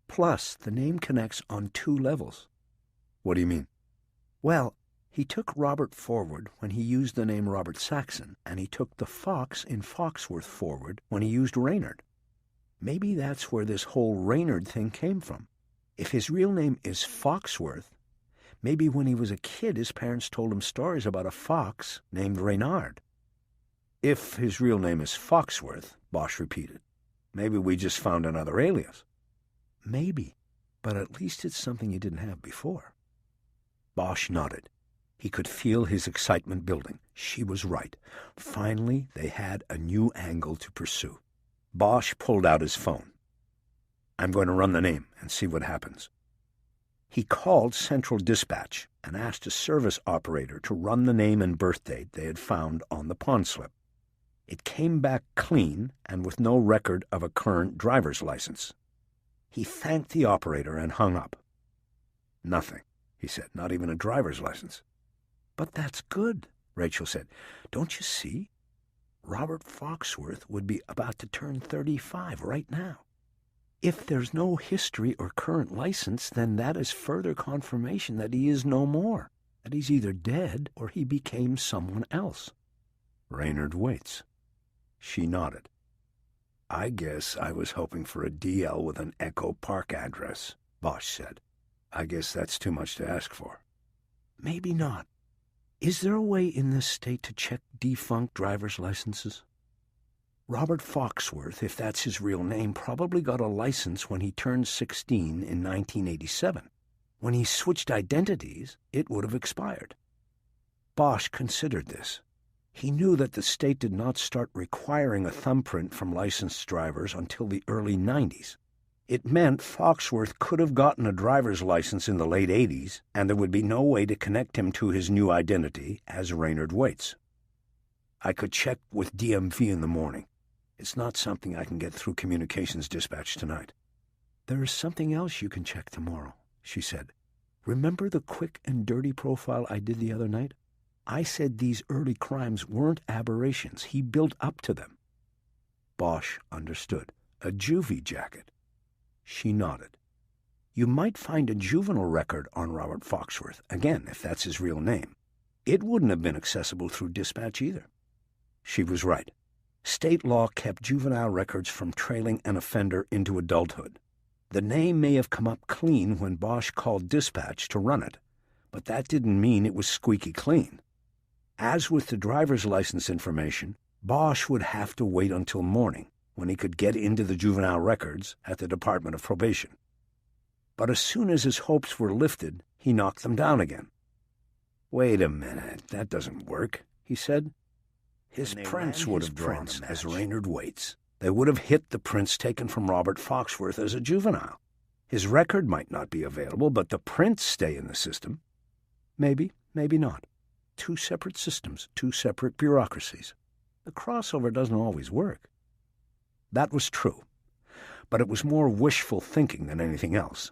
"Plus, the name connects on 2 levels. "What do you mean?" "Well, he took Robert forward when he used the name Robert Saxon, and he took the Fox in Foxworth forward when he used Reynard. Maybe that's where this whole Reynard thing came from. If his real name is Foxworth, maybe when he was a kid his parents told him stories about a fox named Reynard." "If his real name is Foxworth," Bosch repeated, "maybe we just found another alias." "Maybe, but at least it's something you didn't have before." Bosch nodded. He could feel his excitement building. She was right. Finally, they had a new angle to pursue. Bosch pulled out his phone. "I'm going to run the name and see what happens." He called Central Dispatch and asked a service operator to run the name and birth date they had found on the pawn slip. It came back clean and with no record of a current driver's license. He thanked the operator and hung up. "Nothing," he said, "not even a driver's license." "But that's good," Rachel said. "Don't you see? Robert Foxworth would be about to turn 35 right now. If there's no history or current license, then that is further confirmation that he is no more, that he's either dead or he became someone else." "Reynard Waits." She nodded. "I guess I was hoping for a DL with an Echo Park address," Bosch said. "I guess that's too much to ask for." "Maybe not. Is there a way in this state to check defunct driver's licenses? Robert Foxworth, if that's his real name, probably got a license when he turned 16 in 1987. When he switched identities, it would have expired." Bosch considered this. He knew that the state did not start requiring a thumbprint from licensed drivers until the early 90s. It meant Foxworth could have gotten a driver's license in the late 80s, and there would be no way to connect him to his new identity as Reynard Waits. "I could check with DMV in the morning. It's not something I can get through communications dispatch tonight." "There is something else you can check tomorrow," she said. "Remember the quick and dirty profile I did the other night? I said these early crimes weren't aberrations. He built up to them." Bosch understood. A juvie jacket. She nodded. "You might find a juvenile record on Robert Foxworth, again, if that's his real name. It wouldn't have been accessible through dispatch either." She was right. State law kept juvenile records from trailing an offender into adulthood. The name may have come up clean when Bosch called dispatch to run it, but that didn't mean it was squeaky clean. As with the driver's license information, Bosch would have to wait until morning, when he could get into the juvenile records at the Department of Probation. But as soon as his hopes were lifted, he knocked them down again. "Wait a minute, that doesn't work," he said. His prints would have drawn him as Reynard Waits. They would have hit the prints taken from Robert Foxworth as a juvenile. His record might not be available, but the prints stay in the system. Maybe, maybe not. 2 separate systems, 2 separate bureaucracies. The crossover doesn't always work. That was true, but it was more wishful thinking than anything else.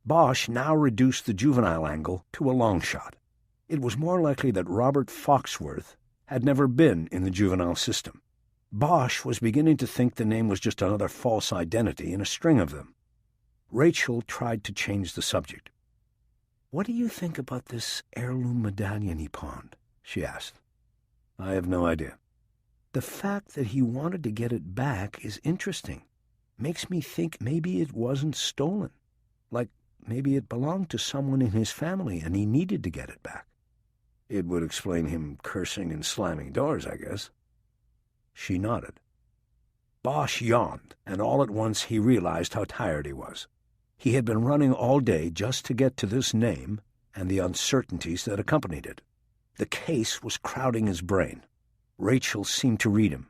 Bosch now reduced the juvenile angle to a long shot. It was more likely that Robert Foxworth had never been in the juvenile system. Bosch was beginning to think the name was just another false identity in a string of them. Rachel tried to change the subject. "What do you think about this heirloom medallion he pawned?" she asked. "I have no idea." "The fact that he wanted to get it back is interesting. Makes me think maybe it wasn't stolen. Like maybe it belonged to someone in his family and he needed to get it back." "It would explain him cursing and slamming doors, I guess." She nodded. Bosch yawned, and all at once he realized how tired he was. He had been running all day just to get to this name and the uncertainties that accompanied it. The case was crowding his brain. Rachel seemed to read him.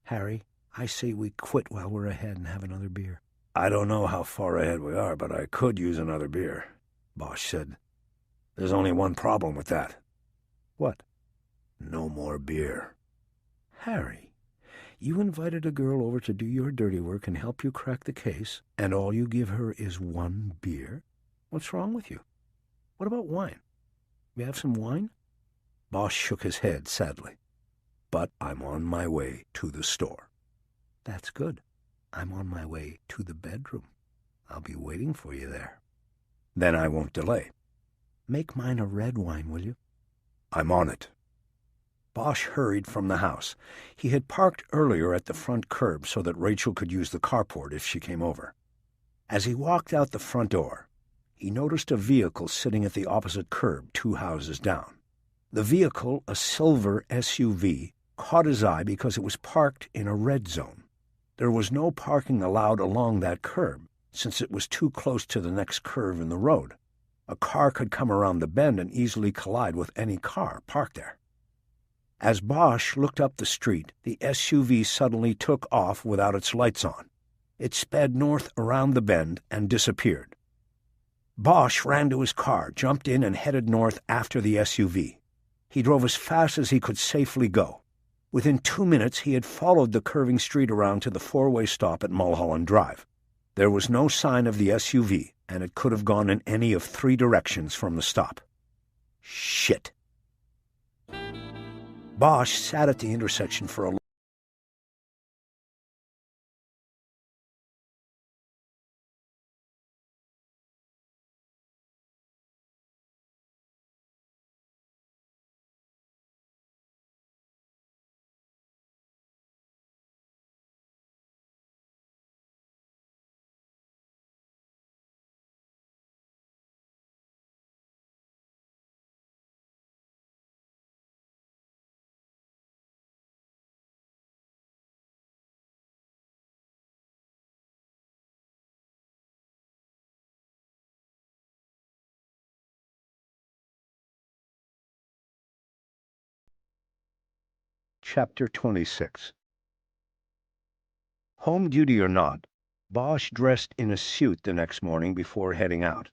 "Harry, I say we quit while we're ahead and have another beer." "I don't know how far ahead we are, but I could use another beer," Bosch said. "There's only one problem with that." "What?" No more beer. Harry, you invited a girl over to do your dirty work and help you crack the case, and all you give her is one beer? What's wrong with you? What about wine? You have some wine? Bosch shook his head sadly. But I'm on my way to the store. That's good. I'm on my way to the bedroom. I'll be waiting for you there. Then I won't delay. Make mine a red wine, will you? I'm on it. Bosch hurried from the house. He had parked earlier at the front curb so that Rachel could use the carport if she came over. As he walked out the front door, he noticed a vehicle sitting at the opposite curb 2 houses down. The vehicle, a silver SUV, caught his eye because it was parked in a red zone. There was no parking allowed along that curb, since it was too close to the next curve in the road. A car could come around the bend and easily collide with any car parked there. As Bosch looked up the street, the SUV suddenly took off without its lights on. It sped north around the bend and disappeared. Bosch ran to his car, jumped in, and headed north after the SUV. He drove as fast as he could safely go. Within 2 minutes, he had followed the curving street around to the 4-way stop at Mulholland Drive. There was no sign of the SUV, and it could have gone in any of 3 directions from the stop. Shit! Bosch sat at the intersection for a Chapter 26. Home duty or not, Bosch dressed in a suit the next morning before heading out.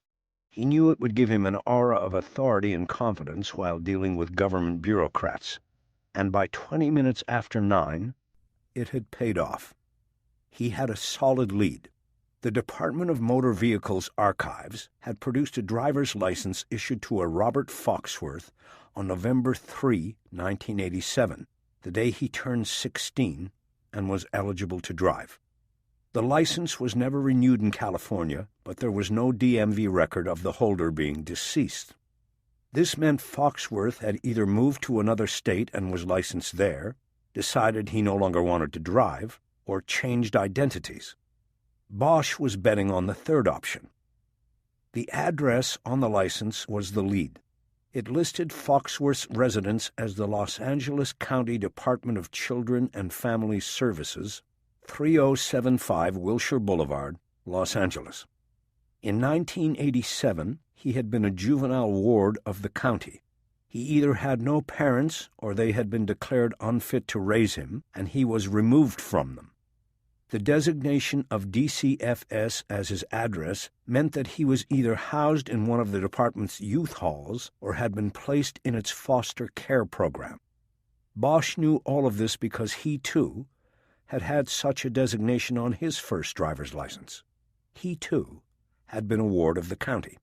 He knew it would give him an aura of authority and confidence while dealing with government bureaucrats, and by 20 minutes after 9, it had paid off. He had a solid lead. The Department of Motor Vehicles Archives had produced a driver's license issued to a Robert Foxworth on November 3, 1987, the day he turned 16 and was eligible to drive. The license was never renewed in California, but there was no DMV record of the holder being deceased. This meant Foxworth had either moved to another state and was licensed there, decided he no longer wanted to drive, or changed identities. Bosch was betting on the third option. The address on the license was the lead. It listed Foxworth's residence as the Los Angeles County Department of Children and Family Services, 3075 Wilshire Boulevard, Los Angeles. In 1987, he had been a juvenile ward of the county. He either had no parents or they had been declared unfit to raise him, and he was removed from them. The designation of DCFS as his address meant that he was either housed in one of the department's youth halls or had been placed in its foster care program. Bosch knew all of this because he, too, had had such a designation on his first driver's license. He, too, had been a ward of the county.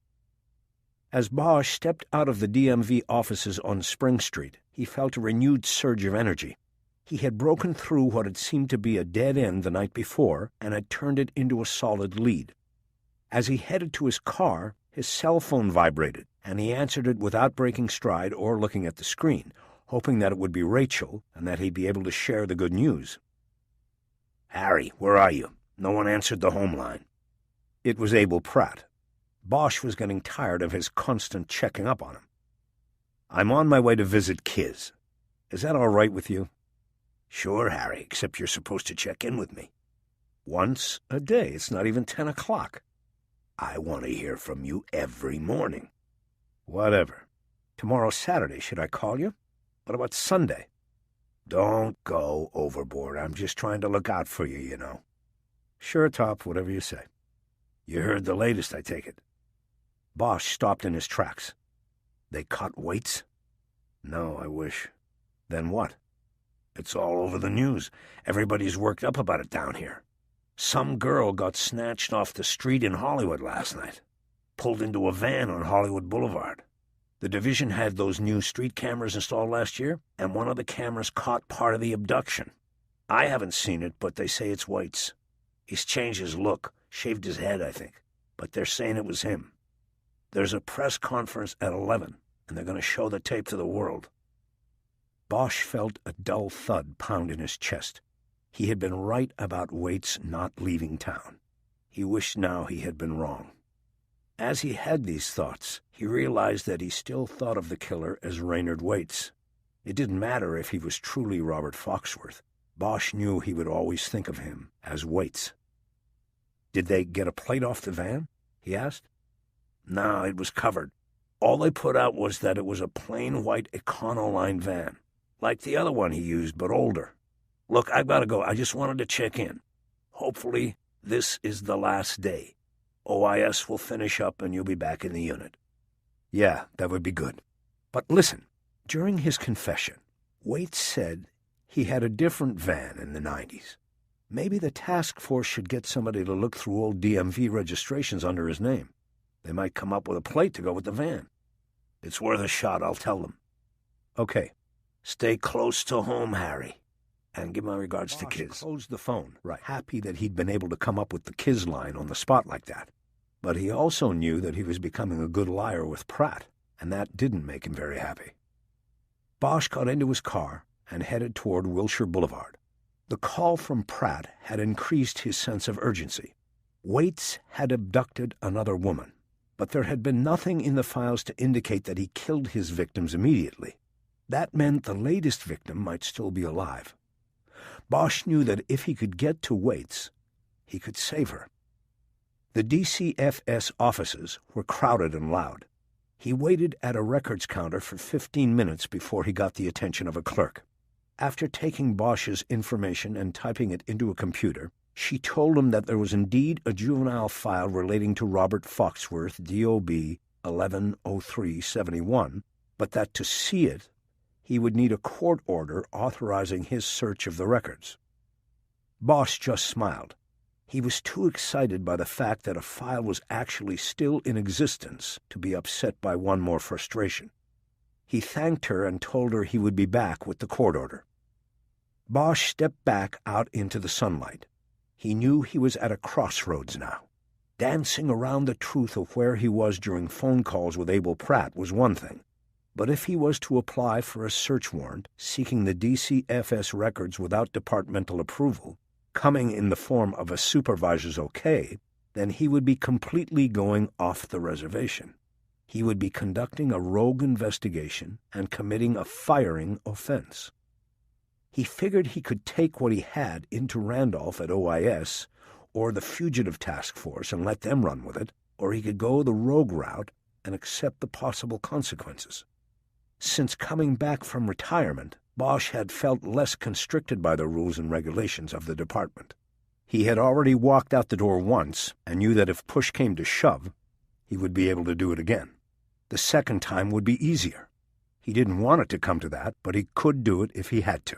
As Bosch stepped out of the DMV offices on Spring Street, he felt a renewed surge of energy. He had broken through what had seemed to be a dead end the night before and had turned it into a solid lead. As he headed to his car, his cell phone vibrated, and he answered it without breaking stride or looking at the screen, hoping that it would be Rachel and that he'd be able to share the good news. Harry, where are you? No one answered the home line. It was Abel Pratt. Bosch was getting tired of his constant checking up on him. I'm on my way to visit Kiz. Is that all right with you? Sure, Harry, except you're supposed to check in with me. Once a day. It's not even 10 o'clock. I want to hear from you every morning. Whatever. Tomorrow's Saturday. Should I call you? What about Sunday? Don't go overboard. I'm just trying to look out for you, you know. Sure, Top, whatever you say. You heard the latest, I take it. Bosch stopped in his tracks. They cut weights? No, I wish. Then what? It's all over the news. Everybody's worked up about it down here. Some girl got snatched off the street in Hollywood last night, pulled into a van on Hollywood Boulevard. The division had those new street cameras installed last year, and one of the cameras caught part of the abduction. I haven't seen it, but they say it's Waits. He's changed his look, shaved his head, I think, but they're saying it was him. There's a press conference at 11, and they're going to show the tape to the world. Bosch felt a dull thud pound in his chest. He had been right about Waits not leaving town. He wished now he had been wrong. As he had these thoughts, he realized that he still thought of the killer as Raynard Waits. It didn't matter if he was truly Robert Foxworth. Bosch knew he would always think of him as Waits. "Did they get a plate off the van?" he asked. No, it was covered. All they put out was that it was a plain white Econoline van, like the other one he used, but older. Look, I've got to go. I just wanted to check in. Hopefully, this is the last day. OIS will finish up and you'll be back in the unit. Yeah, that would be good. But listen, during his confession, Waits said he had a different van in the 90s. Maybe the task force should get somebody to look through old DMV registrations under his name. They might come up with a plate to go with the van. It's worth a shot, I'll tell them. Okay. Stay close to home, Harry. And give my regards to Kiz. Closed the phone, right, happy that he'd been able to come up with the Kiz line on the spot like that. But he also knew that he was becoming a good liar with Pratt, and that didn't make him very happy. Bosch got into his car and headed toward Wilshire Boulevard. The call from Pratt had increased his sense of urgency. Waits had abducted another woman, but there had been nothing in the files to indicate that he killed his victims immediately. That meant the latest victim might still be alive. Bosch knew that if he could get to Waits, he could save her. The DCFS offices were crowded and loud. He waited at a records counter for 15 minutes before he got the attention of a clerk. After taking Bosch's information and typing it into a computer, she told him that there was indeed a juvenile file relating to Robert Foxworth, DOB 110371, but that to see it, he would need a court order authorizing his search of the records. Bosch just smiled. He was too excited by the fact that a file was actually still in existence to be upset by one more frustration. He thanked her and told her he would be back with the court order. Bosch stepped back out into the sunlight. He knew he was at a crossroads now. Dancing around the truth of where he was during phone calls with Abel Pratt was one thing. But if he was to apply for a search warrant seeking the DCFS records without departmental approval, coming in the form of a supervisor's okay, then he would be completely going off the reservation. He would be conducting a rogue investigation and committing a firing offense. He figured he could take what he had into Randolph at OIS or the Fugitive Task Force and let them run with it, or he could go the rogue route and accept the possible consequences. Since coming back from retirement, Bosch had felt less constricted by the rules and regulations of the department. He had already walked out the door once and knew that if push came to shove, he would be able to do it again. The second time would be easier. He didn't want it to come to that, but he could do it if he had to.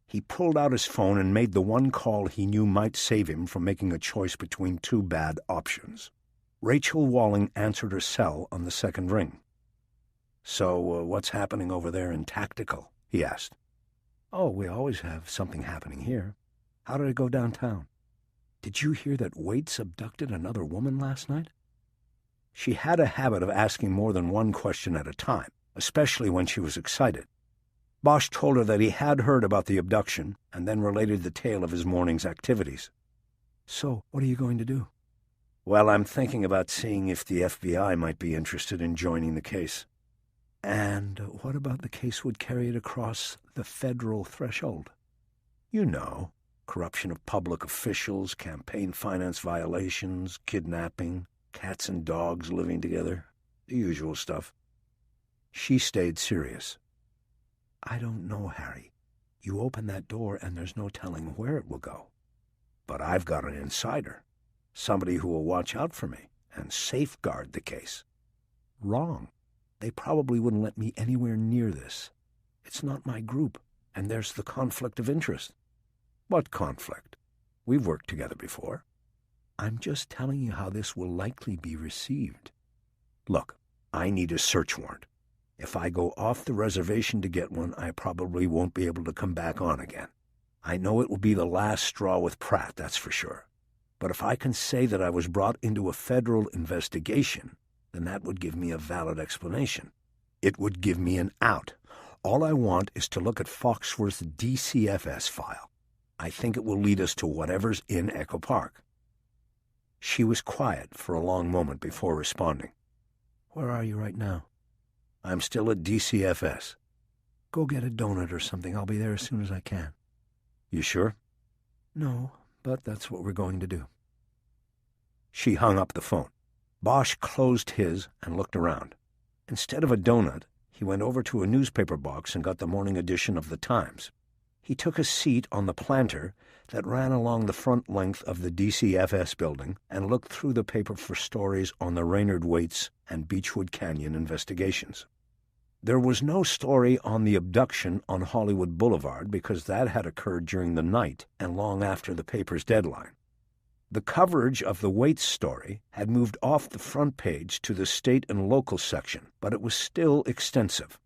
He pulled out his phone and made the one call he knew might save him from making a choice between two bad options. Rachel Walling answered her cell on the second ring. "So, what's happening over there in Tactical?" he asked. "Oh, we always have something happening here. How did it go downtown?" "Did you hear that Waits abducted another woman last night?" She had a habit of asking more than one question at a time, especially when she was excited. Bosch told her that he had heard about the abduction and then related the tale of his morning's activities. "So, what are you going to do?" "Well, I'm thinking about seeing if the FBI might be interested in joining the case." "And what about the case would carry it across the federal threshold?" "You know, corruption of public officials, campaign finance violations, kidnapping, cats and dogs living together, the usual stuff." She stayed serious. "I don't know, Harry. You open that door and there's no telling where it will go. But I've got an insider, somebody who will watch out for me and safeguard the case." "Wrong. They probably wouldn't let me anywhere near this." It's not my group, and there's the conflict of interest. What conflict? We've worked together before. I'm just telling you how this will likely be received. Look, I need a search warrant. If I go off the reservation to get one, I probably won't be able to come back on again. I know it will be the last straw with Pratt, that's for sure. But if I can say that I was brought into a federal investigation, then that would give me a valid explanation. It would give me an out. All I want is to look at Foxworth's DCFS file. I think it will lead us to whatever's in Echo Park. She was quiet for a long moment before responding. Where are you right now? I'm still at DCFS. Go get a donut or something. I'll be there as soon as I can. You sure? No, but that's what we're going to do. She hung up the phone. Bosch closed his and looked around. Instead of a donut, he went over to a newspaper box and got the morning edition of the Times. He took a seat on the planter that ran along the front length of the DCFS building and looked through the paper for stories on the Raynard Waits and Beechwood Canyon investigations. There was no story on the abduction on Hollywood Boulevard because that had occurred during the night and long after the paper's deadline. The coverage of the Waits story had moved off the front page to the state and local section, but it was still extensive.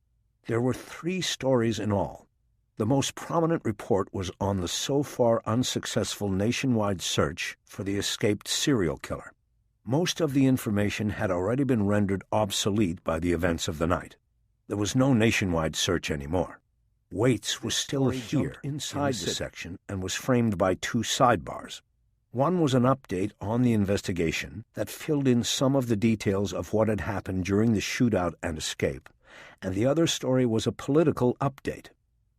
There were 3 stories in all. The most prominent report was on the so far unsuccessful nationwide search for the escaped serial killer. Most of the information had already been rendered obsolete by the events of the night. There was no nationwide search anymore. Waits was still here inside the section and was framed by 2 sidebars. One was an update on the investigation that filled in some of the details of what had happened during the shootout and escape, and the other story was a political update.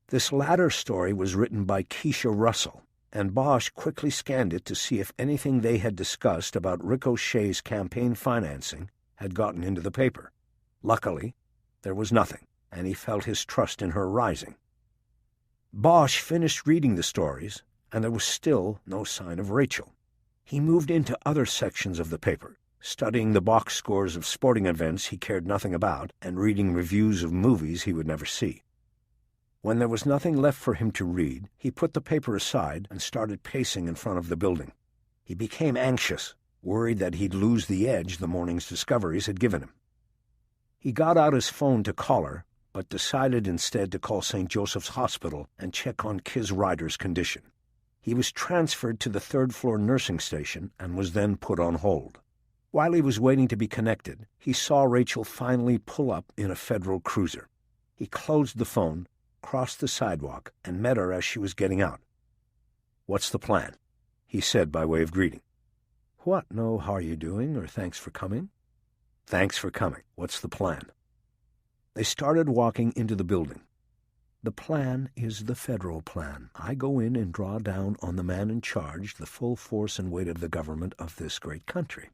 This latter story was written by Keisha Russell, and Bosch quickly scanned it to see if anything they had discussed about Ricochet's campaign financing had gotten into the paper. Luckily, there was nothing, and he felt his trust in her rising. Bosch finished reading the stories, and there was still no sign of Rachel. He moved into other sections of the paper, studying the box scores of sporting events he cared nothing about and reading reviews of movies he would never see. When there was nothing left for him to read, he put the paper aside and started pacing in front of the building. He became anxious, worried that he'd lose the edge the morning's discoveries had given him. He got out his phone to call her, but decided instead to call St. Joseph's Hospital and check on Kiz Ryder's condition. He was transferred to the 3rd-floor nursing station and was then put on hold. While he was waiting to be connected, he saw Rachel finally pull up in a federal cruiser. He closed the phone, crossed the sidewalk, and met her as she was getting out. "What's the plan?" he said by way of greeting. "What? No, how are you doing, or thanks for coming?" "Thanks for coming. What's the plan?" They started walking into the building. "The plan is the federal plan. I go in and draw down on the man in charge the full force and weight of the government of this great country.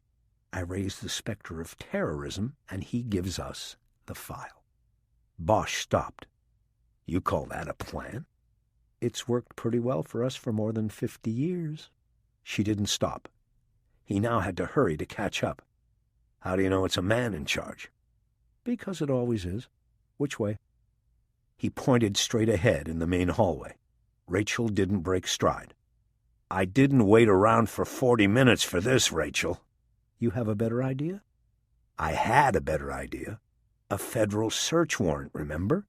I raise the specter of terrorism, and he gives us the file." Bosch stopped. "You call that a plan?" "It's worked pretty well for us for more than 50 years. She didn't stop. He now had to hurry to catch up. "How do you know it's a man in charge?" "Because it always is. Which way?" He pointed straight ahead in the main hallway. Rachel didn't break stride. "I didn't wait around for 40 minutes for this, Rachel." "You have a better idea?" "I had a better idea. A federal search warrant, remember?"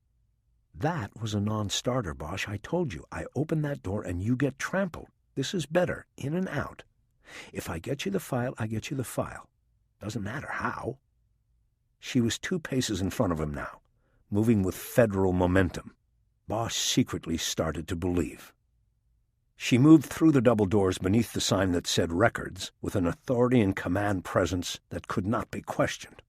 "That was a non-starter, Bosch. I told you. I open that door and you get trampled. This is better, in and out. If I get you the file, I get you the file. Doesn't matter how." She was 2 paces in front of him now, moving with federal momentum. Bosch secretly started to believe. She moved through the double doors beneath the sign that said Records with an authority and command presence that could not be questioned.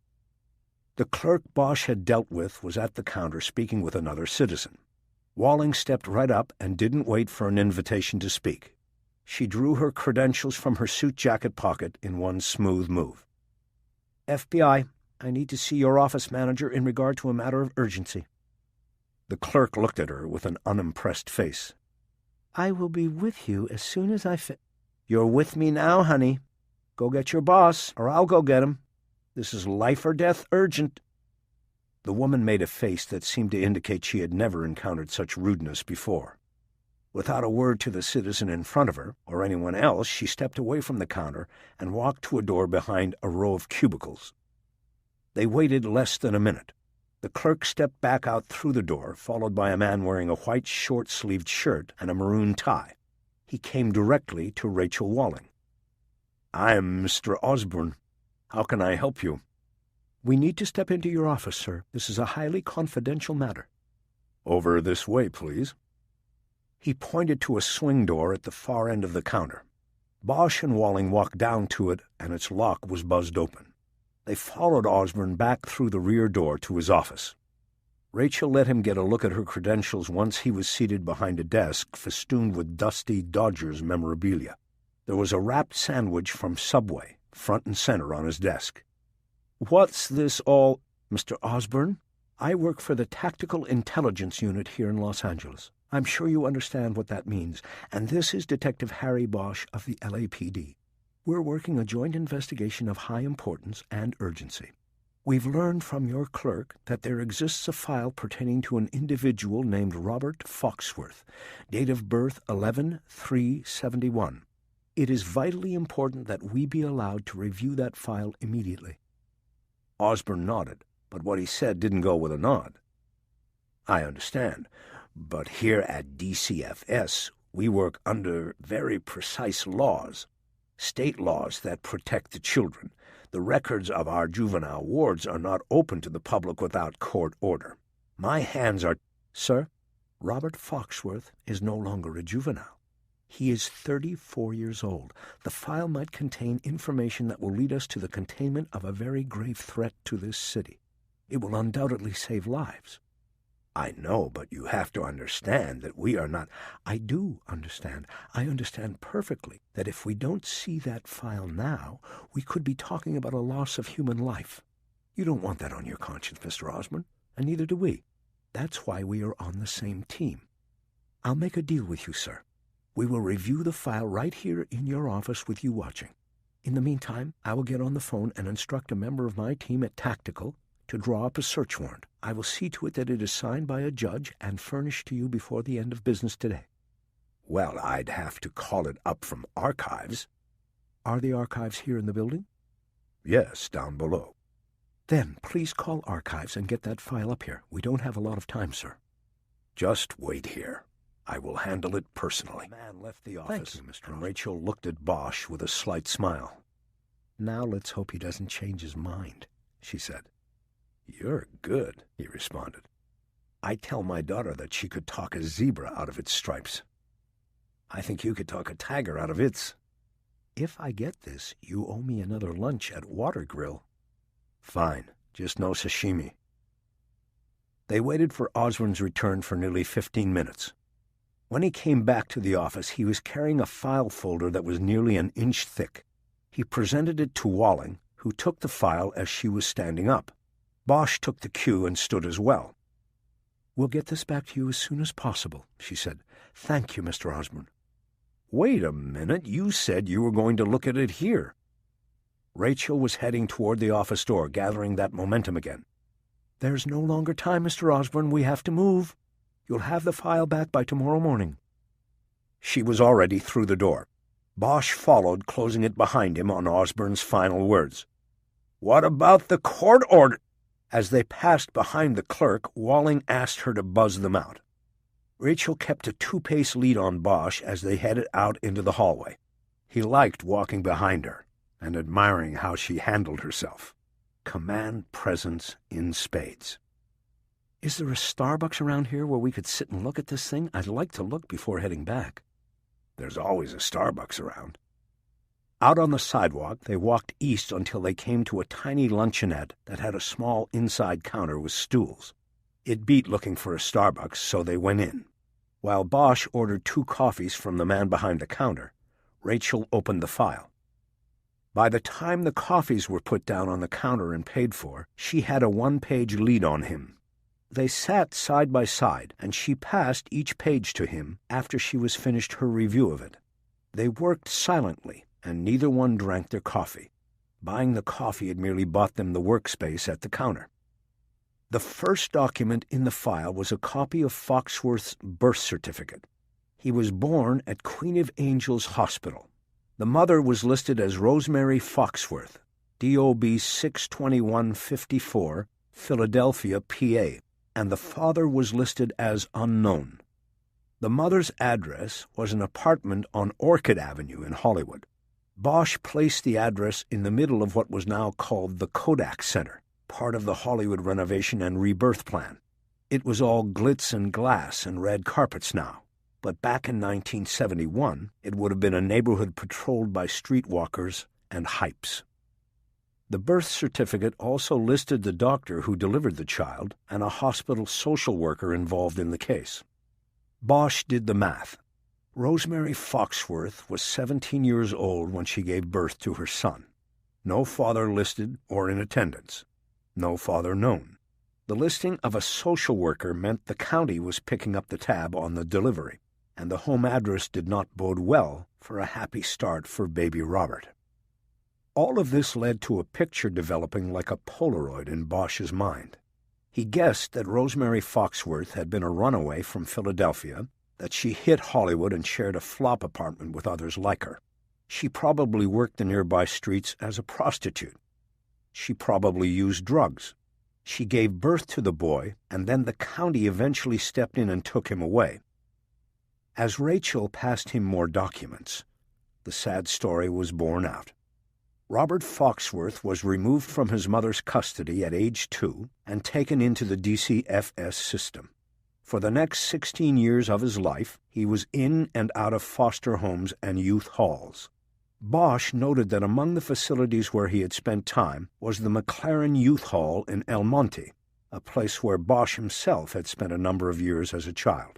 The clerk Bosch had dealt with was at the counter speaking with another citizen. Walling stepped right up and didn't wait for an invitation to speak. She drew her credentials from her suit jacket pocket in one smooth move. "FBI, I need to see your office manager in regard to a matter of urgency." The clerk looked at her with an unimpressed face. "I will be with you as soon as I "You're with me now, honey. Go get your boss, or I'll go get him. This is life or death urgent." The woman made a face that seemed to indicate she had never encountered such rudeness before. Without a word to the citizen in front of her, or anyone else, she stepped away from the counter and walked to a door behind a row of cubicles. They waited less than a minute. The clerk stepped back out through the door, followed by a man wearing a white short-sleeved shirt and a maroon tie. He came directly to Rachel Walling. "I'm Mr. Osborne. How can I help you?" "We need to step into your office, sir. This is a highly confidential matter." "Over this way, please." He pointed to a swing door at the far end of the counter. Bosch and Walling walked down to it, and its lock was buzzed open. They followed Osborne back through the rear door to his office. Rachel let him get a look at her credentials once he was seated behind a desk festooned with dusty Dodgers memorabilia. There was a wrapped sandwich from Subway, front and center on his desk. "What's this all—" "Mr. Osborne, I work for the Tactical Intelligence Unit here in Los Angeles. I'm sure you understand what that means. And this is Detective Harry Bosch of the LAPD. We're working a joint investigation of high importance and urgency. We've learned from your clerk that there exists a file pertaining to an individual named Robert Foxworth, date of birth 11/3/71. It is vitally important that we be allowed to review that file immediately." Osborne nodded, but what he said didn't go with a nod. "I understand, but here at DCFS we work under very precise laws, state laws that protect the children. The records of our juvenile wards are not open to the public without court order. My hands are—" "Sir, Robert Foxworth is no longer a juvenile. He is 34 years old. The file might contain information that will lead us to the containment of a very grave threat to this city. It will undoubtedly save lives." "I know, but you have to understand that we are not—" "I do understand. I understand perfectly that if we don't see that file now, we could be talking about a loss of human life. You don't want that on your conscience, Mr. Osborne, and neither do we. That's why we are on the same team. I'll make a deal with you, sir. We will review the file right here in your office with you watching. In the meantime, I will get on the phone and instruct a member of my team at Tactical to draw up a search warrant. I will see to it that it is signed by a judge and furnished to you before the end of business today." "Well, I'd have to call it up from archives." "Are the archives here in the building?" "Yes, down below." "Then please call archives and get that file up here. We don't have a lot of time, sir." "Just wait here. I will handle it personally." The man left the office, Thank you, Mr. and Rachel looked at Bosch with a slight smile. "Now let's hope he doesn't change his mind," she said. "You're good," he responded. "I tell my daughter that she could talk a zebra out of its stripes. I think you could talk a tiger out of its." "If I get this, you owe me another lunch at Water Grill." "Fine, just no sashimi." They waited for Osborne's return for nearly 15 minutes. When he came back to the office, he was carrying a file folder that was nearly an inch thick. He presented it to Walling, who took the file as she was standing up. Bosch took the cue and stood as well. "We'll get this back to you as soon as possible," she said. "Thank you, Mr. Osborne." "Wait a minute, you said you were going to look at it here." Rachel was heading toward the office door, gathering that momentum again. "There's no longer time, Mr. Osborne. We have to move. You'll have the file back by tomorrow morning." She was already through the door. Bosch followed, closing it behind him on Osborne's final words. "What about the court order?" As they passed behind the clerk, Walling asked her to buzz them out. Rachel kept a 2-pace lead on Bosch as they headed out into the hallway. He liked walking behind her and admiring how she handled herself. Command presence in spades. "Is there a Starbucks around here where we could sit and look at this thing? I'd like to look before heading back." "There's always a Starbucks around." Out on the sidewalk, they walked east until they came to a tiny luncheonette that had a small inside counter with stools. It beat looking for a Starbucks, so they went in. While Bosch ordered 2 coffees from the man behind the counter, Rachel opened the file. By the time the coffees were put down on the counter and paid for, she had a 1-page lead on him. They sat side by side, and she passed each page to him after she was finished her review of it. They worked silently, and neither one drank their coffee. Buying the coffee had merely bought them the workspace at the counter. The first document in the file was a copy of Foxworth's birth certificate. He was born at Queen of Angels Hospital. The mother was listed as Rosemary Foxworth, DOB 62154, Philadelphia, PA, and the father was listed as unknown. The mother's address was an apartment on Orchid Avenue in Hollywood. Bosch placed the address in the middle of what was now called the Kodak Center, part of the Hollywood renovation and rebirth plan. It was all glitz and glass and red carpets now, but back in 1971 it would have been a neighborhood patrolled by streetwalkers and hypes. The birth certificate also listed the doctor who delivered the child and a hospital social worker involved in the case. Bosch did the math. Rosemary Foxworth was 17 years old when she gave birth to her son. No father listed or in attendance. No father known. The listing of a social worker meant the county was picking up the tab on the delivery, and the home address did not bode well for a happy start for baby Robert. All of this led to a picture developing like a Polaroid in Bosch's mind. He guessed that Rosemary Foxworth had been a runaway from Philadelphia, that she hit Hollywood and shared a flop apartment with others like her. She probably worked the nearby streets as a prostitute. She probably used drugs. She gave birth to the boy, and then the county eventually stepped in and took him away. As Rachel passed him more documents, the sad story was borne out. Robert Foxworth was removed from his mother's custody at age 2 and taken into the DCFS system. For the next 16 years of his life, he was in and out of foster homes and youth halls. Bosch noted that among the facilities where he had spent time was the McLaren Youth Hall in El Monte, a place where Bosch himself had spent a number of years as a child.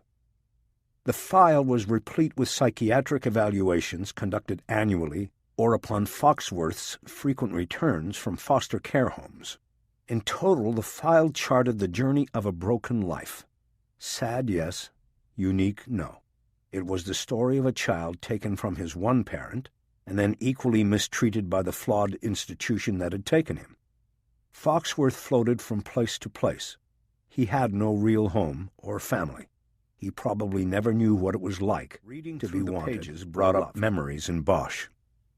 The file was replete with psychiatric evaluations conducted annually or upon Foxworth's frequent returns from foster care homes. In total, the file charted the journey of a broken life. Sad, yes. Unique, no. It was the story of a child taken from his one parent and then equally mistreated by the flawed institution that had taken him. Foxworth floated from place to place. He had no real home or family. He probably never knew what it was like to be wanted. Pages brought up memories in Bosch.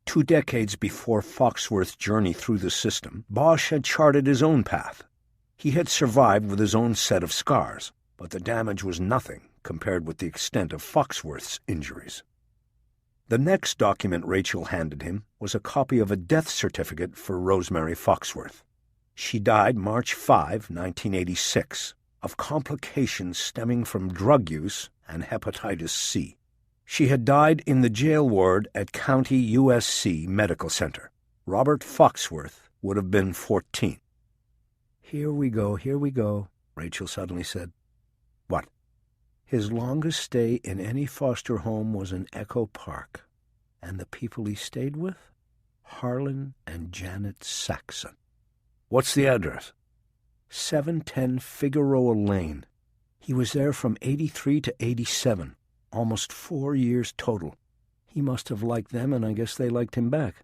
2 decades before Foxworth's journey through the system, Bosch had charted his own path. He had survived with his own set of scars, but the damage was nothing compared with the extent of Foxworth's injuries. The next document Rachel handed him was a copy of a death certificate for Rosemary Foxworth. She died March 5, 1986, of complications stemming from drug use and hepatitis C. She had died in the jail ward at County USC Medical Center. Robert Foxworth would have been 14. Here we go, Rachel suddenly said. What? His longest stay in any foster home was in Echo Park. And the people he stayed with? Harlan and Janet Saxon. What's the address? 710 Figueroa Lane. He was there from 83 to 87, almost 4 years total. He must have liked them, and I guess they liked him back.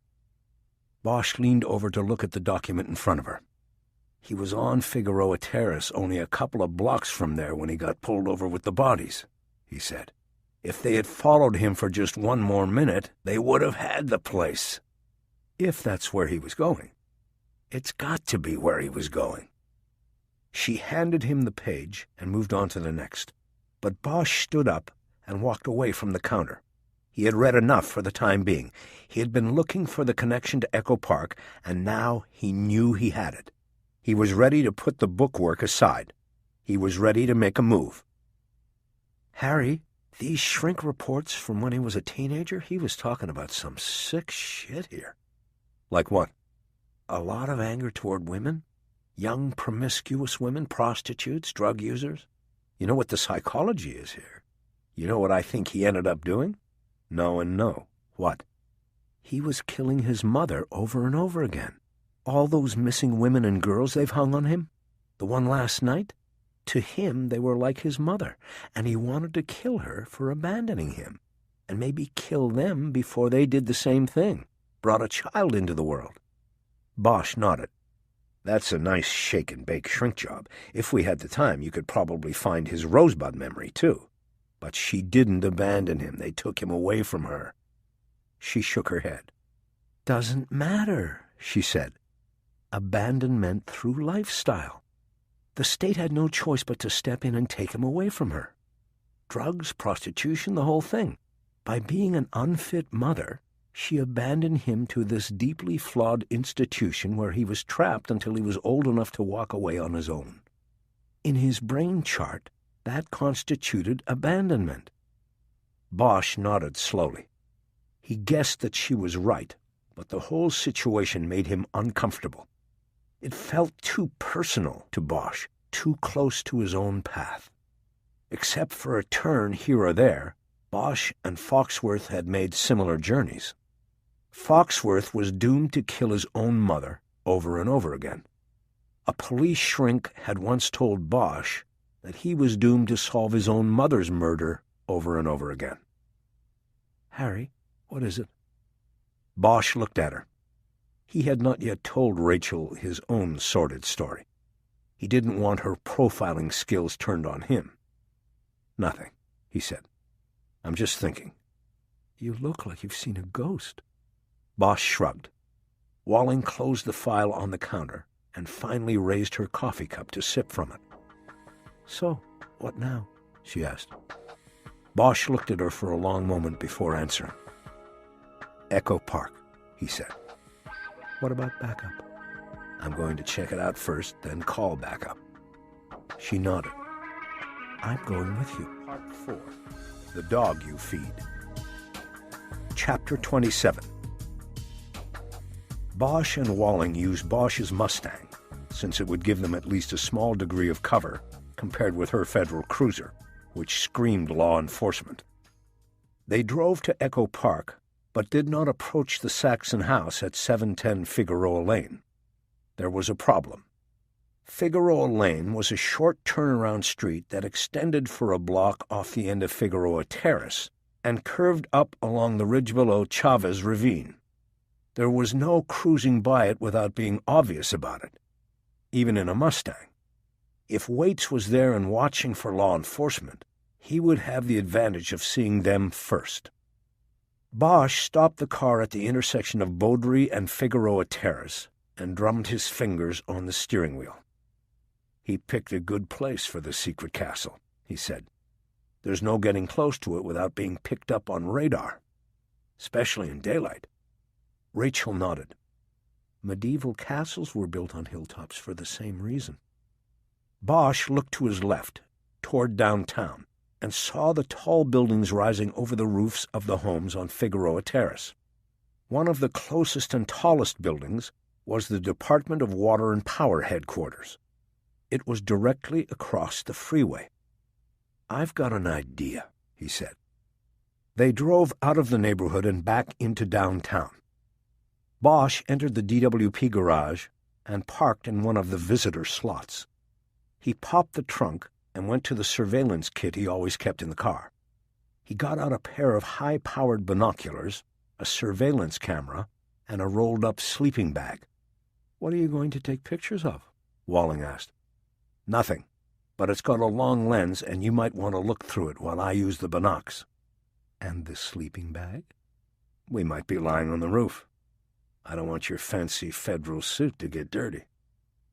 Bosch leaned over to look at the document in front of her. He was on Figueroa Terrace, only a couple of blocks from there when he got pulled over with the bodies, he said. If they had followed him for just 1 more minute, they would have had the place. If that's where he was going. It's got to be where he was going. She handed him the page and moved on to the next. But Bosch stood up and walked away from the counter. He had read enough for the time being. He had been looking for the connection to Echo Park, and now he knew he had it. He was ready to put the bookwork aside. He was ready to make a move. Harry, these shrink reports from when he was a teenager, he was talking about some sick shit here. Like what? A lot of anger toward women? Young, promiscuous women, prostitutes, drug users? You know what the psychology is here? You know what I think he ended up doing? No and no. What? He was killing his mother over and over again. All those missing women and girls they've hung on him? The one last night? To him, they were like his mother, and he wanted to kill her for abandoning him, and maybe kill them before they did the same thing, brought a child into the world. Bosch nodded. That's a nice shake-and-bake shrink job. If we had the time, you could probably find his rosebud memory, too. But she didn't abandon him. They took him away from her. She shook her head. Doesn't matter, she said. Abandonment through lifestyle. The state had no choice but to step in and take him away from her. Drugs, prostitution, the whole thing. By being an unfit mother, she abandoned him to this deeply flawed institution where he was trapped until he was old enough to walk away on his own. In his brain chart, that constituted abandonment. Bosch nodded slowly. He guessed that she was right, but the whole situation made him uncomfortable. It felt too personal to Bosch, too close to his own path. Except for a turn here or there, Bosch and Foxworth had made similar journeys. Foxworth was doomed to kill his own mother over and over again. A police shrink had once told Bosch that he was doomed to solve his own mother's murder over and over again. Harry, what is it? Bosch looked at her. He had not yet told Rachel his own sordid story. He didn't want her profiling skills turned on him. Nothing, he said. I'm just thinking. You look like you've seen a ghost. Bosch shrugged. Walling closed the file on the counter and finally raised her coffee cup to sip from it. So, what now? She asked. Bosch looked at her for a long moment before answering. Echo Park, he said. What about backup? I'm going to check it out first, then call backup. She nodded. I'm going with you. Part 4. The Dog You Feed. Chapter 27. Bosch and Walling used Bosch's Mustang, since it would give them at least a small degree of cover compared with her Federal Cruiser, which screamed law enforcement. They drove to Echo Park, but did not approach the Saxon house at 710 Figueroa Lane. There was a problem. Figueroa Lane was a short turnaround street that extended for a block off the end of Figueroa Terrace and curved up along the ridge below Chavez Ravine. There was no cruising by it without being obvious about it, even in a Mustang. If Waits was there and watching for law enforcement, he would have the advantage of seeing them first. Bosch stopped the car at the intersection of Beaudry and Figueroa Terrace and drummed his fingers on the steering wheel. He picked a good place for the secret castle, he said. There's no getting close to it without being picked up on radar, especially in daylight. Rachel nodded. Medieval castles were built on hilltops for the same reason. Bosch looked to his left, toward downtown, and saw the tall buildings rising over the roofs of the homes on Figueroa Terrace. One of the closest and tallest buildings was the Department of Water and Power headquarters. It was directly across the freeway. I've got an idea, he said. They drove out of the neighborhood and back into downtown. Bosch entered the DWP garage and parked in one of the visitor slots. He popped the trunk and went to the surveillance kit he always kept in the car. He got out a pair of high-powered binoculars, a surveillance camera, and a rolled-up sleeping bag. What are you going to take pictures of? Walling asked. Nothing, but it's got a long lens, and you might want to look through it while I use the binocs. And the sleeping bag? We might be lying on the roof. I don't want your fancy federal suit to get dirty.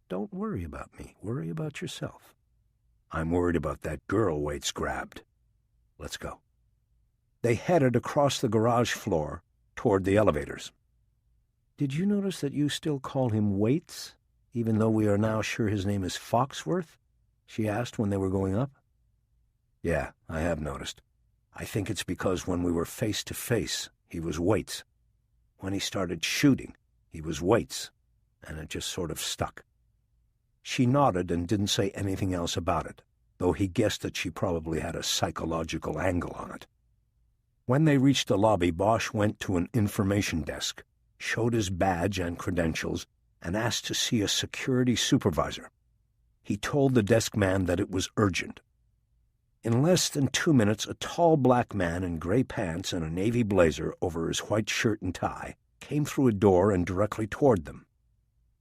Don't worry about me. Worry about yourself. I'm worried about that girl Waits grabbed. Let's go. They headed across the garage floor toward the elevators. Did you notice that you still call him Waits, even though we are now sure his name is Foxworth? She asked when they were going up. Yeah, I have noticed. I think it's because when we were face to face, he was Waits. When he started shooting, he was Waits, and it just sort of stuck. She nodded and didn't say anything else about it, though he guessed that she probably had a psychological angle on it. When they reached the lobby, Bosch went to an information desk, showed his badge and credentials, and asked to see a security supervisor. He told the desk man that it was urgent. In less than 2 minutes, a tall black man in gray pants and a navy blazer over his white shirt and tie came through a door and directly toward them.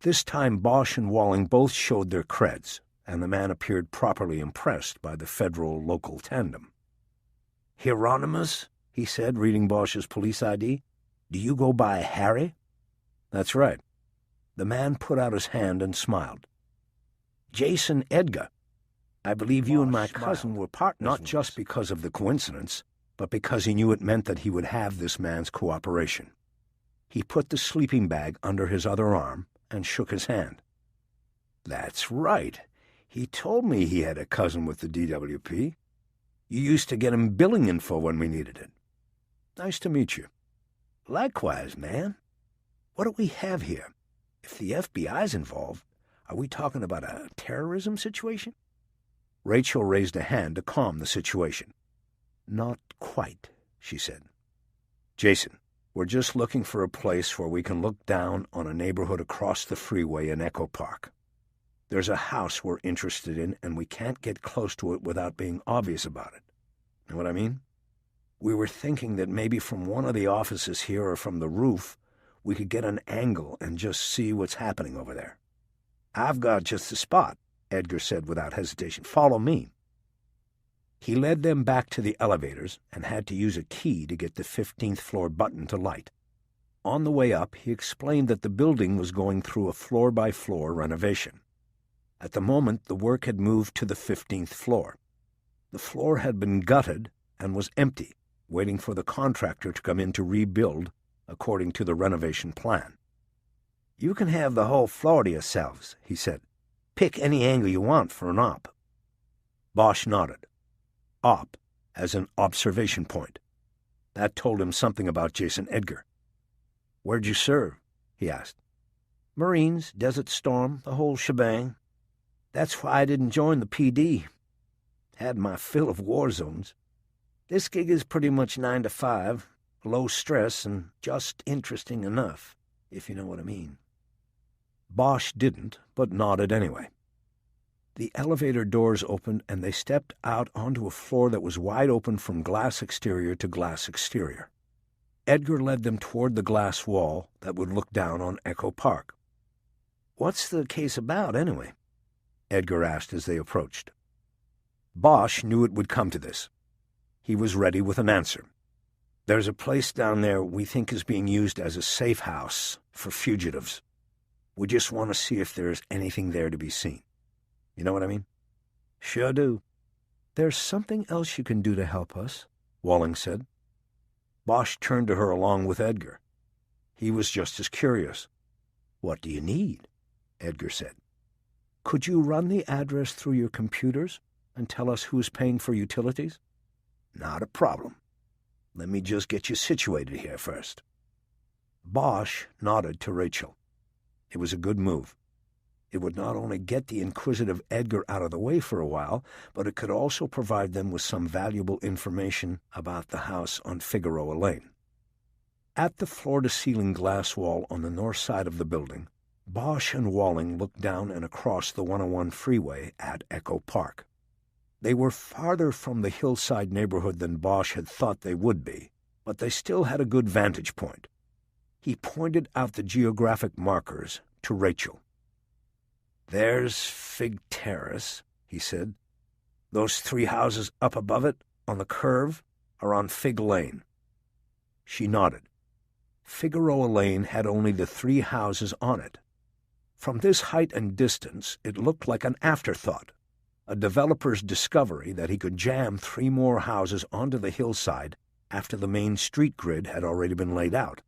This time Bosch and Walling both showed their creds, and the man appeared properly impressed by the federal-local tandem. "Hieronymus," he said, reading Bosch's police ID. "Do you go by Harry?" "That's right." The man put out his hand and smiled. "Jason Edgar. I believe you and my cousin were partners." Not just because of the coincidence, but because he knew it meant that he would have this man's cooperation. He put the sleeping bag under his other arm and shook his hand. "That's right. He told me he had a cousin with the DWP. You used to get him billing info when we needed it." "Nice to meet you." "Likewise, man. What do we have here? If the FBI's involved, are we talking about a terrorism situation?" Rachel raised a hand to calm the situation. "Not quite," she said. "Jason, we're just looking for a place where we can look down on a neighborhood across the freeway in Echo Park. There's a house we're interested in, and we can't get close to it without being obvious about it. Know what I mean? We were thinking that maybe from one of the offices here or from the roof, we could get an angle and just see what's happening over there." "I've got just the spot," Edgar said without hesitation. "Follow me." He led them back to the elevators and had to use a key to get the 15th floor button to light. On the way up, he explained that the building was going through a floor-by-floor renovation. At the moment, the work had moved to the 15th floor. The floor had been gutted and was empty, waiting for the contractor to come in to rebuild according to the renovation plan. "You can have the whole floor to yourselves," he said. "Pick any angle you want for an op." Bosch nodded. Op, as an observation point. That told him something about Jason Edgar. "Where'd you serve?" he asked. "Marines, Desert Storm, the whole shebang. That's why I didn't join the PD. Had my fill of war zones. This gig is pretty much 9 to 5, low stress and just interesting enough, if you know what I mean." Bosch didn't, but nodded anyway. The elevator doors opened, and they stepped out onto a floor that was wide open from glass exterior to glass exterior. Edgar led them toward the glass wall that would look down on Echo Park. "What's the case about, anyway?" Edgar asked as they approached. Bosch knew it would come to this. He was ready with an answer. "There's a place down there we think is being used as a safe house for fugitives. We just want to see if there's anything there to be seen. You know what I mean?" "Sure do." "There's something else you can do to help us," Walling said. Bosch turned to her along with Edgar. He was just as curious. "What do you need?" Edgar said. "Could you run the address through your computers and tell us who's paying for utilities?" "Not a problem. Let me just get you situated here first." Bosch nodded to Rachel. It was a good move. It would not only get the inquisitive Edgar out of the way for a while, but it could also provide them with some valuable information about the house on Figueroa Lane. At the floor-to-ceiling glass wall on the north side of the building, Bosch and Walling looked down and across the 101 freeway at Echo Park. They were farther from the hillside neighborhood than Bosch had thought they would be, but they still had a good vantage point. He pointed out the geographic markers to Rachel. "There's Fig Terrace," he said. "Those 3 houses up above it, on the curve, are on Fig Lane." She nodded. Figueroa Lane had only the 3 houses on it. From this height and distance, it looked like an afterthought, a developer's discovery that he could jam 3 more houses onto the hillside after the main street grid had already been laid out.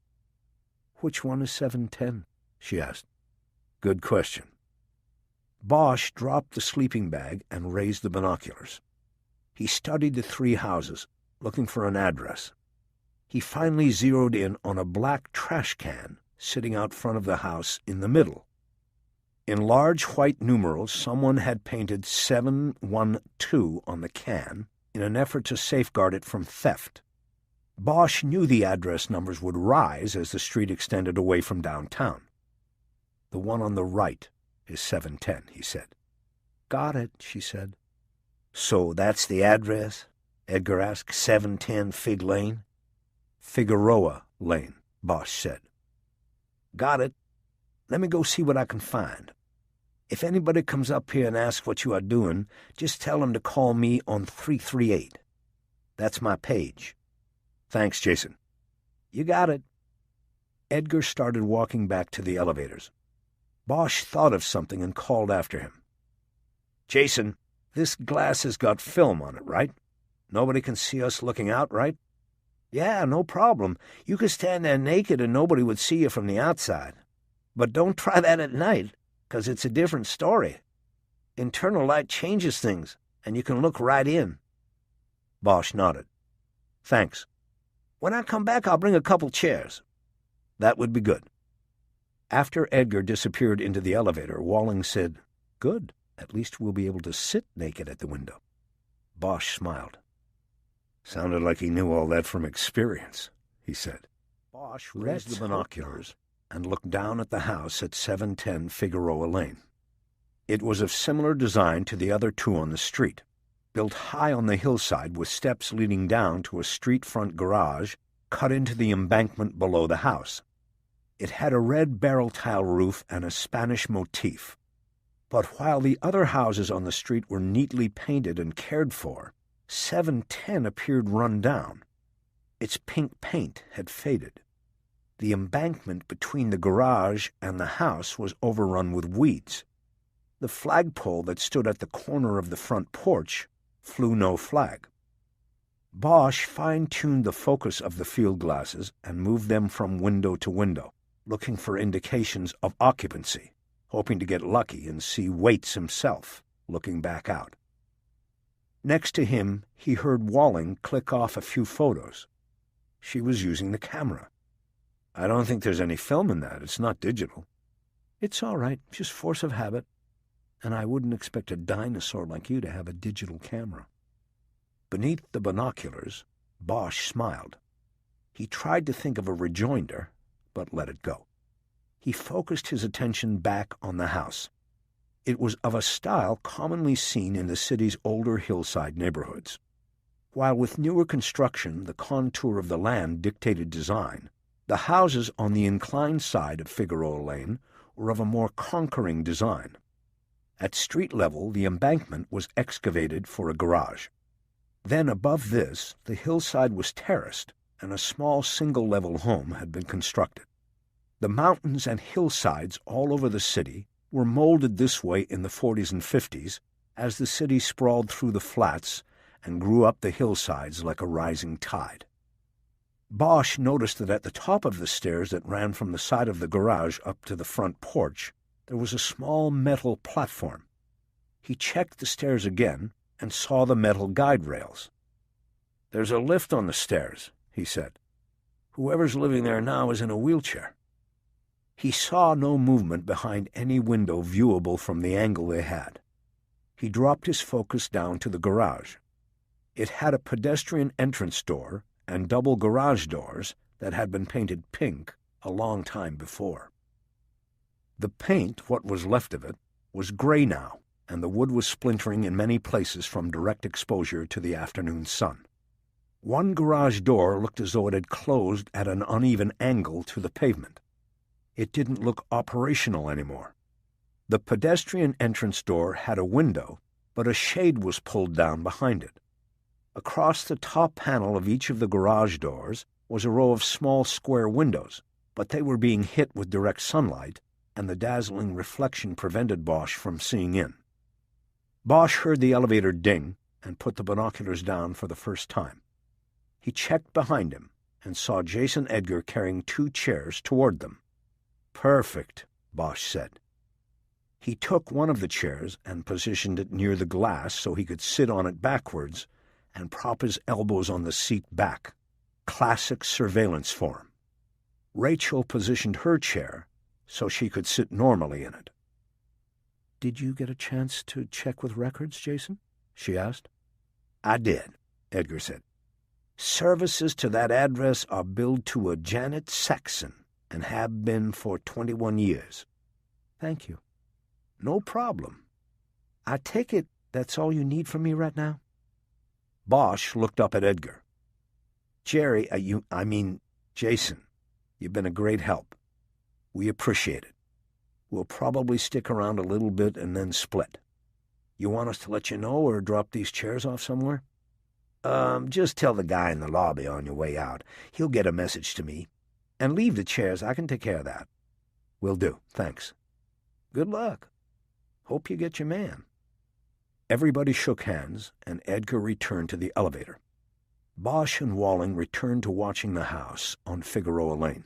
"Which one is 710? she asked. "Good question." Bosch dropped the sleeping bag and raised the binoculars. He studied the 3 houses, looking for an address. He finally zeroed in on a black trash can sitting out front of the house in the middle. In large white numerals, someone had painted 712 on the can in an effort to safeguard it from theft. Bosch knew the address numbers would rise as the street extended away from downtown. "The one on the right is 710, he said. "Got it," she said. "So that's the address?" Edgar asked. 710 Fig Lane? "Figueroa Lane," Bosch said. "Got it. Let me go see what I can find. If anybody comes up here and asks what you are doing, just tell them to call me on 338. That's my page. Thanks, Jason. You got it. Edgar started walking back to the elevators. Bosch thought of something and called after him. Jason, this glass has got film on it, right? Nobody can see us looking out, right? Yeah, no problem. You could stand there naked and nobody would see you from the outside. But don't try that at night, 'cause it's a different story. Internal light changes things, and you can look right in. Bosch nodded. Thanks. When I come back, I'll bring a couple chairs. That would be good. After Edgar disappeared into the elevator, Walling said, Good. At least we'll be able to sit naked at the window. Bosch smiled. Sounded like he knew all that from experience, he said. Bosch raised the binoculars and looked down at the house at 710 Figueroa Lane. It was of similar design to the other two on the street, built high on the hillside with steps leading down to a street-front garage cut into the embankment below the house. It had a red barrel-tile roof and a Spanish motif. But while the other houses on the street were neatly painted and cared for, 710 appeared run down. Its pink paint had faded. The embankment between the garage and the house was overrun with weeds. The flagpole that stood at the corner of the front porch flew no flag. Bosch fine-tuned the focus of the field glasses and moved them from window to window, looking for indications of occupancy, hoping to get lucky and see Waits himself looking back out. Next to him, he heard Walling click off a few photos. She was using the camera. I don't think there's any film in that. It's not digital. It's all right, just force of habit. And I wouldn't expect a dinosaur like you to have a digital camera. Beneath the binoculars, Bosch smiled. He tried to think of a rejoinder, but let it go. He focused his attention back on the house. It was of a style commonly seen in the city's older hillside neighborhoods. While with newer construction the contour of the land dictated design, the houses on the inclined side of Figueroa Lane were of a more conquering design. At street level, the embankment was excavated for a garage. Then above this, the hillside was terraced, and a small single-level home had been constructed. The mountains and hillsides all over the city were molded this way in the 40s and 50s as the city sprawled through the flats and grew up the hillsides like a rising tide. Bosch noticed that at the top of the stairs that ran from the side of the garage up to the front porch, there was a small metal platform. He checked the stairs again and saw the metal guide rails. "There's a lift on the stairs," he said. "Whoever's living there now is in a wheelchair." He saw no movement behind any window viewable from the angle they had. He dropped his focus down to the garage. It had a pedestrian entrance door and double garage doors that had been painted pink a long time before. The paint, what was left of it, was gray now, and the wood was splintering in many places from direct exposure to the afternoon sun. One garage door looked as though it had closed at an uneven angle to the pavement. It didn't look operational anymore. The pedestrian entrance door had a window, but a shade was pulled down behind it. Across the top panel of each of the garage doors was a row of small square windows, but they were being hit with direct sunlight, and the dazzling reflection prevented Bosch from seeing in. Bosch heard the elevator ding and put the binoculars down for the first time. He checked behind him and saw Jason Edgar carrying 2 chairs toward them. "Perfect," Bosch said. He took one of the chairs and positioned it near the glass so he could sit on it backwards and prop his elbows on the seat back. Classic surveillance form. Rachel positioned her chair so she could sit normally in it. "Did you get a chance to check with records, Jason?" she asked. "I did," Edgar said. "Services to that address are billed to a Janet Saxon and have been for 21 years. "Thank you." "No problem. I take it that's all you need from me right now?" Bosch looked up at Edgar. Jason, you've been a great help. We appreciate it. We'll probably stick around a little bit and then split. You want us to let you know or drop these chairs off somewhere? Just tell the guy in the lobby on your way out. He'll get a message to me. And leave the chairs. I can take care of that. Will do, thanks. Good luck. Hope you get your man. Everybody shook hands, and Edgar returned to the elevator. Bosch and Walling returned to watching the house on Figueroa Lane.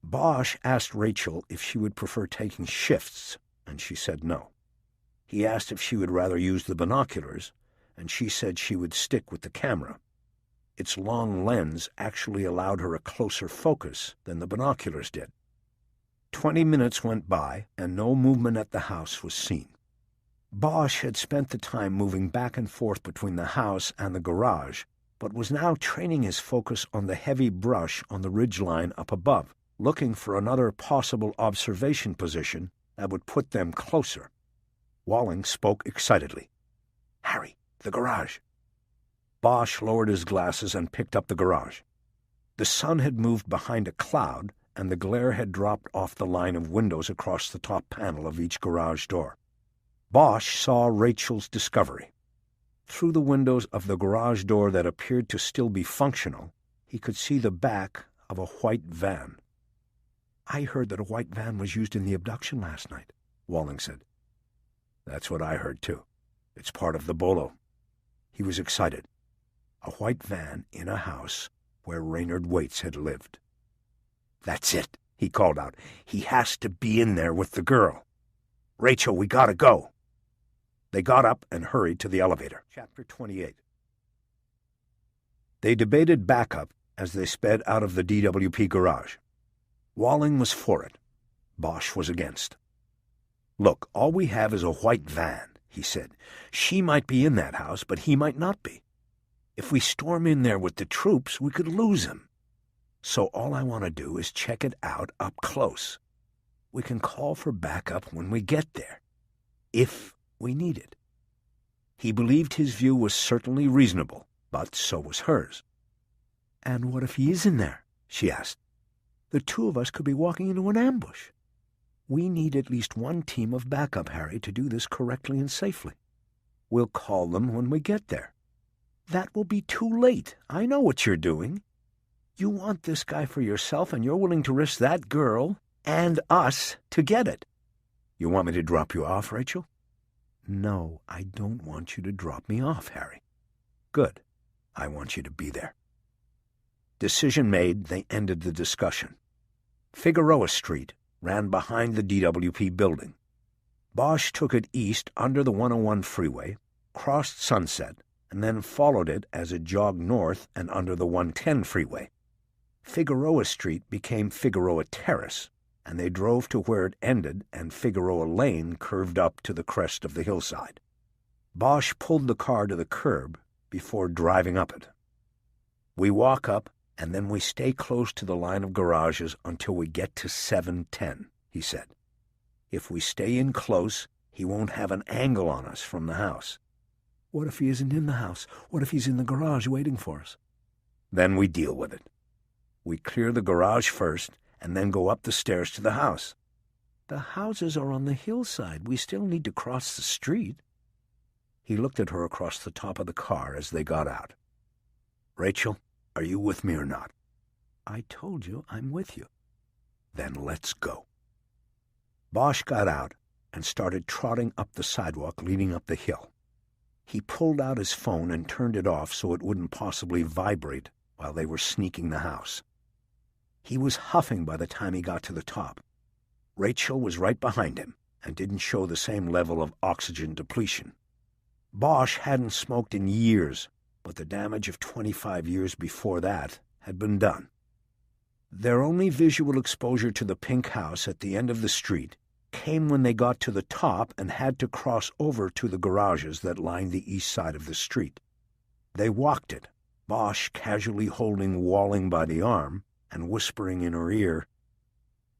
Bosch asked Rachel if she would prefer taking shifts, and she said no. He asked if she would rather use the binoculars, and she said she would stick with the camera. Its long lens actually allowed her a closer focus than the binoculars did. 20 minutes went by, and no movement at the house was seen. Bosch had spent the time moving back and forth between the house and the garage, but was now training his focus on the heavy brush on the ridgeline up above, looking for another possible observation position that would put them closer. Walling spoke excitedly. "Harry, the garage." Bosch lowered his glasses and picked up the garage. The sun had moved behind a cloud, and the glare had dropped off the line of windows across the top panel of each garage door. Bosch saw Rachel's discovery. Through the windows of the garage door that appeared to still be functional, he could see the back of a white van. "I heard that a white van was used in the abduction last night," Walling said. "That's what I heard, too. It's part of the bolo." He was excited. A white van in a house where Raynard Waits had lived. "That's it," he called out. "He has to be in there with the girl. Rachel, we gotta go." They got up and hurried to the elevator. Chapter 28. They debated backup as they sped out of the DWP garage. Walling was for it. Bosch was against. "Look, all we have is a white van," he said. "She might be in that house, but he might not be. If we storm in there with the troops, we could lose him. So all I want to do is check it out up close. We can call for backup when we get there, if we need it." He believed his view was certainly reasonable, but so was hers. "And what if he is in there?" she asked. "The two of us could be walking into an ambush. We need at least one team of backup, Harry, to do this correctly and safely. We'll call them when we get there." "That will be too late. I know what you're doing. You want this guy for yourself, and you're willing to risk that girl and us to get it." "You want me to drop you off, Rachel?" "No, I don't want you to drop me off, Harry." "Good. I want you to be there." Decision made, they ended the discussion. Figueroa Street ran behind the DWP building. Bosch took it east under the 101 freeway, crossed Sunset, and then followed it as it jogged north and under the 110 freeway. Figueroa Street became Figueroa Terrace, and they drove to where it ended and Figueroa Lane curved up to the crest of the hillside. Bosch pulled the car to the curb before driving up it. "We walk up, and then we stay close to the line of garages until we get to 710, he said. "If we stay in close, he won't have an angle on us from the house." "What if he isn't in the house? What if he's in the garage waiting for us?" "Then we deal with it. We clear the garage first, and then go up the stairs to the house." "The houses are on the hillside. We still need to cross the street." He looked at her across the top of the car as they got out. "Rachel, are you with me or not?" "I told you I'm with you." "Then let's go." Bosch got out and started trotting up the sidewalk leading up the hill. He pulled out his phone and turned it off so it wouldn't possibly vibrate while they were sneaking the house. He was huffing by the time he got to the top. Rachel was right behind him and didn't show the same level of oxygen depletion. Bosch hadn't smoked in years, but the damage of 25 years before that had been done. Their only visual exposure to the pink house at the end of the street came when they got to the top and had to cross over to the garages that lined the east side of the street. They walked it, Bosch casually holding Walling by the arm and whispering in her ear,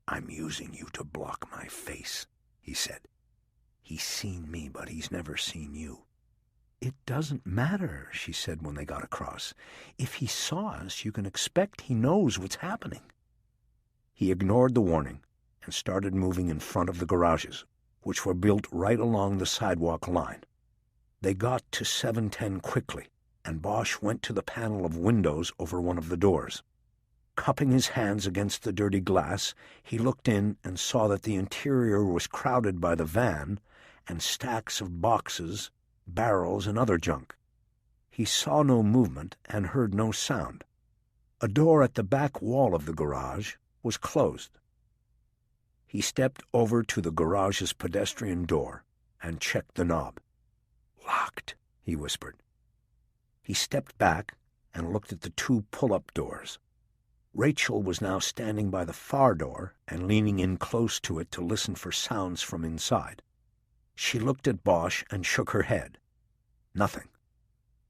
"I'm using you to block my face," he said. "He's seen me, but he's never seen you." "It doesn't matter," she said when they got across. "If he saw us, you can expect he knows what's happening." He ignored the warning and started moving in front of the garages, which were built right along the sidewalk line. They got to 710 quickly, and Bosch went to the panel of windows over one of the doors. Cupping his hands against the dirty glass, he looked in and saw that the interior was crowded by the van and stacks of boxes, barrels, and other junk. He saw no movement and heard no sound. A door at the back wall of the garage was closed. He stepped over to the garage's pedestrian door and checked the knob. "Locked," he whispered. He stepped back and looked at the two pull-up doors. Rachel was now standing by the far door and leaning in close to it to listen for sounds from inside. She looked at Bosch and shook her head. Nothing.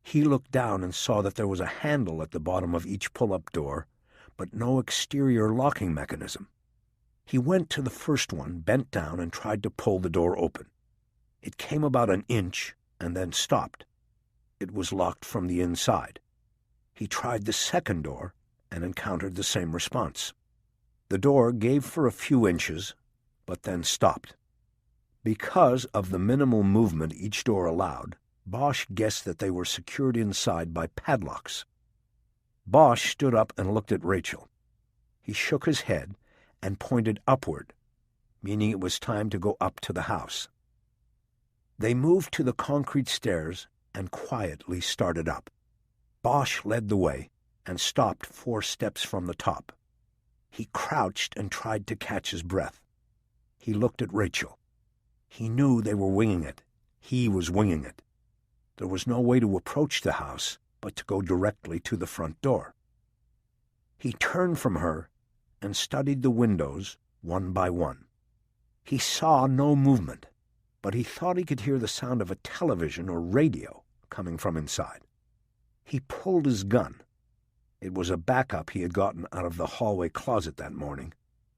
He looked down and saw that there was a handle at the bottom of each pull-up door, but no exterior locking mechanism. He went to the first one, bent down, and tried to pull the door open. It came about an inch and then stopped. It was locked from the inside. He tried the second door and encountered the same response. The door gave for a few inches, but then stopped. Because of the minimal movement each door allowed, Bosch guessed that they were secured inside by padlocks. Bosch stood up and looked at Rachel. He shook his head and pointed upward, meaning it was time to go up to the house. They moved to the concrete stairs and quietly started up. Bosch led the way and stopped 4 steps from the top. He crouched and tried to catch his breath. He looked at Rachel. He knew they were winging it. He was winging it. There was no way to approach the house but to go directly to the front door. He turned from her and studied the windows one by one. He saw no movement, but he thought he could hear the sound of a television or radio coming from inside. He pulled his gun. It was a backup he had gotten out of the hallway closet that morning,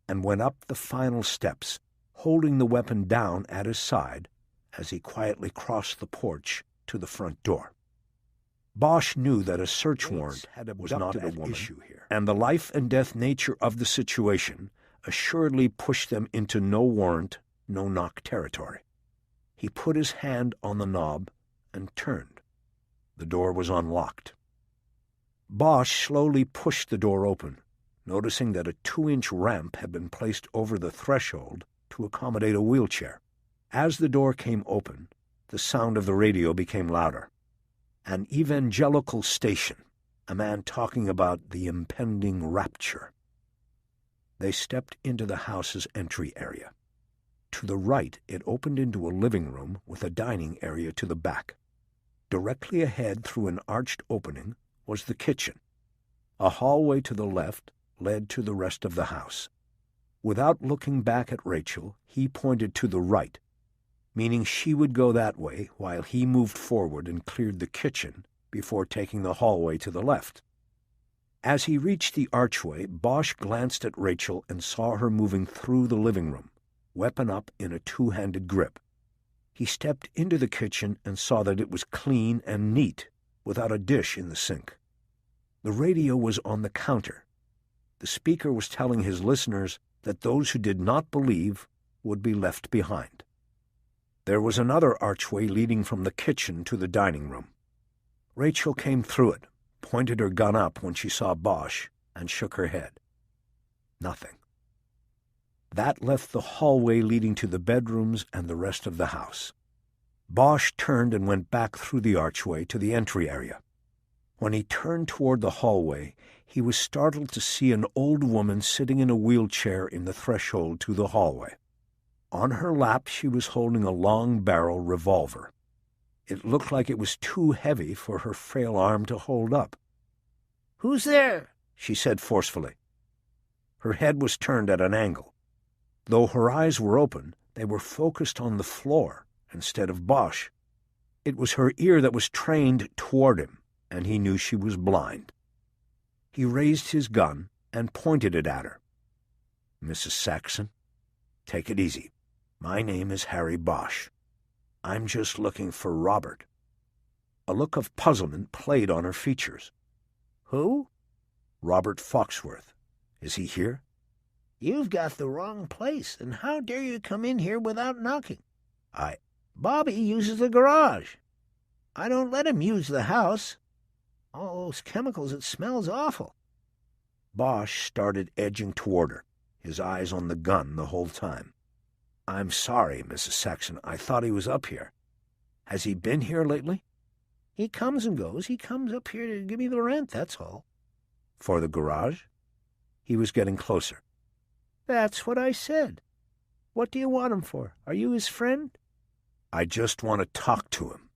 and went up the final steps, holding the weapon down at his side as he quietly crossed the porch to the front door. Bosch knew that a search warrant was not at issue here, and the life-and-death nature of the situation assuredly pushed them into no warrant, no-knock territory. He put his hand on the knob and turned. The door was unlocked. Bosch slowly pushed the door open, noticing that a 2-inch ramp had been placed over the threshold to accommodate a wheelchair. As the door came open, the sound of the radio became louder. An evangelical station, a man talking about the impending rapture. They stepped into the house's entry area. To the right, it opened into a living room with a dining area to the back. Directly ahead, through an arched opening, was the kitchen. A hallway to the left led to the rest of the house. Without looking back at Rachel, he pointed to the right, meaning she would go that way while he moved forward and cleared the kitchen before taking the hallway to the left. As he reached the archway, Bosch glanced at Rachel and saw her moving through the living room, weapon up in a 2-handed grip. He stepped into the kitchen and saw that it was clean and neat, without a dish in the sink. The radio was on the counter. The speaker was telling his listeners that those who did not believe would be left behind. There was another archway leading from the kitchen to the dining room. Rachel came through it, pointed her gun up when she saw Bosch, and shook her head. Nothing. That left the hallway leading to the bedrooms and the rest of the house. Bosch turned and went back through the archway to the entry area. When he turned toward the hallway, he was startled to see an old woman sitting in a wheelchair in the threshold to the hallway. On her lap she was holding a long-barrel revolver. It looked like it was too heavy for her frail arm to hold up. "Who's there?" she said forcefully. Her head was turned at an angle. Though her eyes were open, they were focused on the floor instead of Bosch. It was her ear that was trained toward him, and he knew she was blind. He raised his gun and pointed it at her. "Mrs. Saxon, take it easy. My name is Harry Bosch. I'm just looking for Robert." A look of puzzlement played on her features. "Who?" "Robert Foxworth. Is he here?" You've got the wrong place, and how dare you come in here without knocking? Bobby uses the garage. I don't let him use the house. All those chemicals, it smells awful." Bosch started edging toward her, his eyes on the gun the whole time. "I'm sorry, Mrs. Saxon. I thought he was up here. Has he been here lately?" "He comes and goes. He comes up here to give me the rent, that's all." "For the garage?" He was getting closer. "That's what I said. What do you want him for? Are you his friend?" "I just want to talk to him."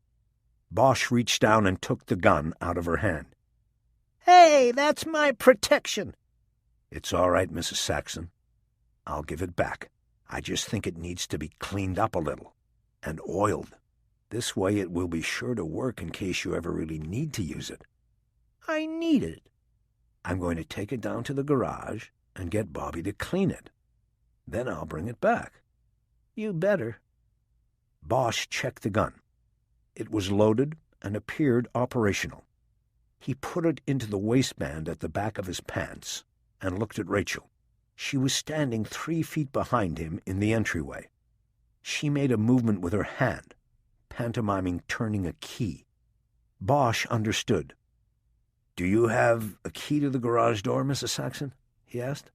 Bosch reached down and took the gun out of her hand. "Hey, that's my protection." "It's all right, Mrs. Saxon. I'll give it back. I just think it needs to be cleaned up a little and oiled. This way it will be sure to work in case you ever really need to use it." "I need it." "I'm going to take it down to the garage and get Bobby to clean it. Then I'll bring it back." "You better." Bosch checked the gun. It was loaded and appeared operational. He put it into the waistband at the back of his pants and looked at Rachel. She was standing 3 feet behind him in the entryway. She made a movement with her hand, pantomiming turning a key. Bosch understood. "Do you have a key to the garage door, Mrs. Saxon?" he asked.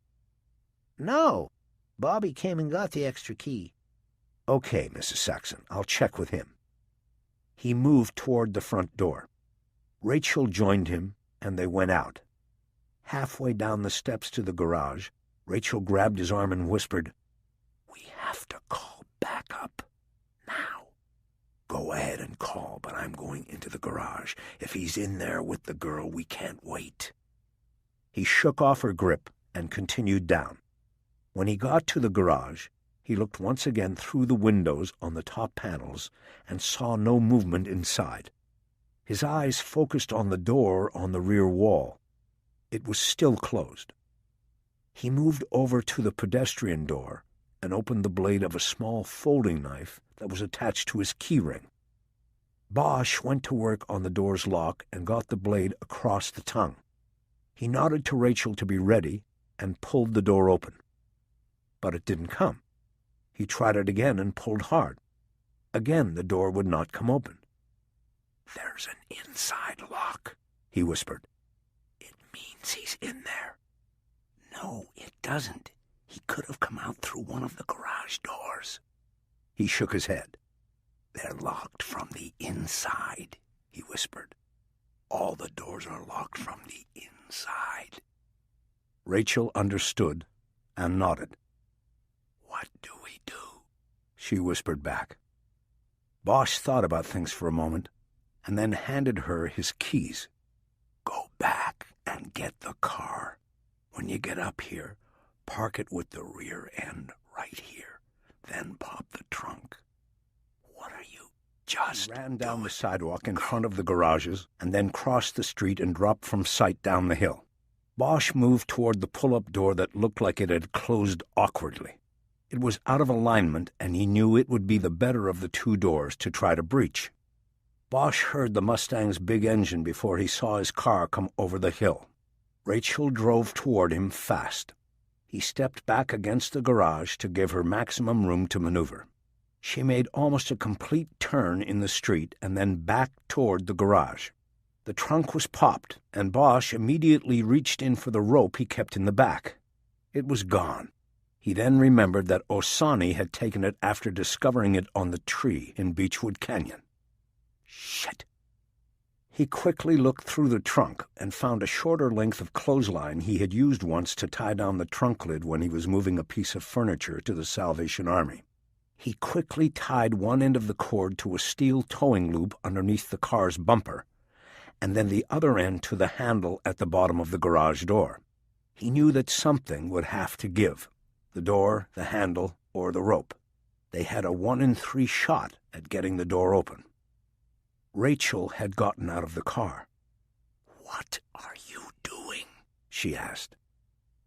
"No. Bobby came and got the extra key." "Okay, Mrs. Saxon, I'll check with him." He moved toward the front door. Rachel joined him, and they went out. Halfway down the steps to the garage, Rachel grabbed his arm and whispered, "We have to call backup now." "Go ahead and call, but I'm going into the garage. If he's in there with the girl, we can't wait." He shook off her grip and continued down. When he got to the garage, he looked once again through the windows on the top panels and saw no movement inside. His eyes focused on the door on the rear wall. It was still closed. He moved over to the pedestrian door and opened the blade of a small folding knife that was attached to his keyring. Bosch went to work on the door's lock and got the blade across the tongue. He nodded to Rachel to be ready and pulled the door open. But it didn't come. He tried it again and pulled hard. Again the door would not come open. "There's an inside lock," he whispered. "It means he's in there." "No, it doesn't. He could have come out through one of the garage doors." He shook his head. "They're locked from the inside," he whispered. "All the doors are locked from the inside." Rachel understood and nodded. "What do we do?" she whispered back. Bosch thought about things for a moment and then handed her his keys. "Go back and get the car. When you get up here, park it with the rear end right here. Then pop the trunk." "What are you just ran down the sidewalk in front of the garages and then crossed the street and dropped from sight down the hill. Bosch moved toward the pull-up door that looked like it had closed awkwardly. It was out of alignment, and he knew it would be the better of the 2 doors to try to breach. Bosch heard the Mustang's big engine before he saw his car come over the hill. Rachel drove toward him fast. He stepped back against the garage to give her maximum room to maneuver. She made almost a complete turn in the street and then backed toward the garage. The trunk was popped, and Bosch immediately reached in for the rope he kept in the back. It was gone. He then remembered that Osani had taken it after discovering it on the tree in Beechwood Canyon. Shit! He quickly looked through the trunk and found a shorter length of clothesline he had used once to tie down the trunk lid when he was moving a piece of furniture to the Salvation Army. He quickly tied one end of the cord to a steel towing loop underneath the car's bumper, and then the other end to the handle at the bottom of the garage door. He knew that something would have to give: the door, the handle, or the rope. They had a 1 in 3 shot at getting the door open. Rachel had gotten out of the car. "What are you doing?" she asked.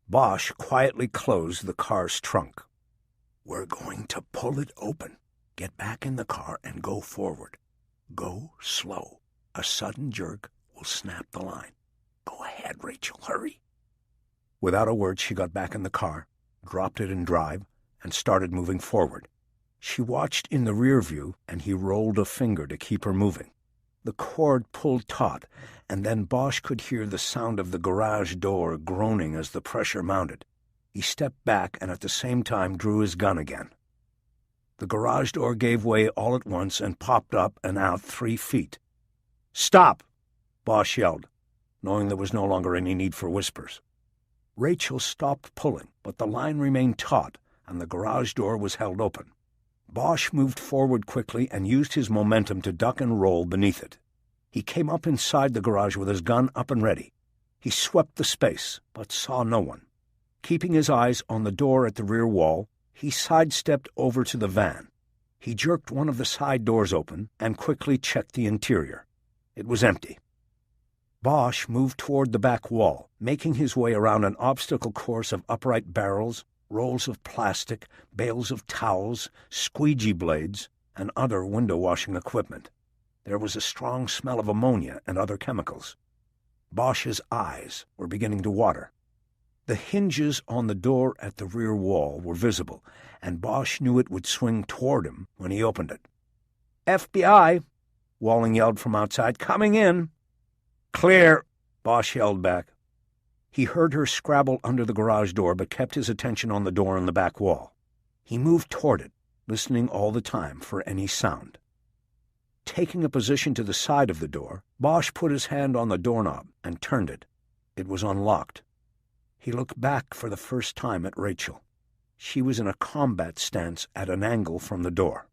Bosch quietly closed the car's trunk. "We're going to pull it open. Get back in the car and go forward. Go slow. A sudden jerk will snap the line. Go ahead, Rachel, hurry." Without a word, she got back in the car, dropped it in drive, and started moving forward. She watched in the rear view, and he rolled a finger to keep her moving. The cord pulled taut, and then Bosch could hear the sound of the garage door groaning as the pressure mounted. He stepped back and at the same time drew his gun again. The garage door gave way all at once and popped up and out 3 feet. "Stop!" Bosch yelled, knowing there was no longer any need for whispers. Rachel stopped pulling, but the line remained taut, and the garage door was held open. Bosch moved forward quickly and used his momentum to duck and roll beneath it. He came up inside the garage with his gun up and ready. He swept the space, but saw no one. Keeping his eyes on the door at the rear wall, he sidestepped over to the van. He jerked one of the side doors open and quickly checked the interior. It was empty. Bosch moved toward the back wall, making his way around an obstacle course of upright barrels, rolls of plastic, bales of towels, squeegee blades, and other window-washing equipment. There was a strong smell of ammonia and other chemicals. Bosch's eyes were beginning to water. The hinges on the door at the rear wall were visible, and Bosch knew it would swing toward him when he opened it. "FBI!" Walling yelled from outside. "Coming in!" "Clear!" Bosch yelled back. He heard her scrabble under the garage door, but kept his attention on the door in the back wall. He moved toward it, listening all the time for any sound. Taking a position to the side of the door, Bosch put his hand on the doorknob and turned it. It was unlocked. He looked back for the first time at Rachel. She was in a combat stance at an angle from the door.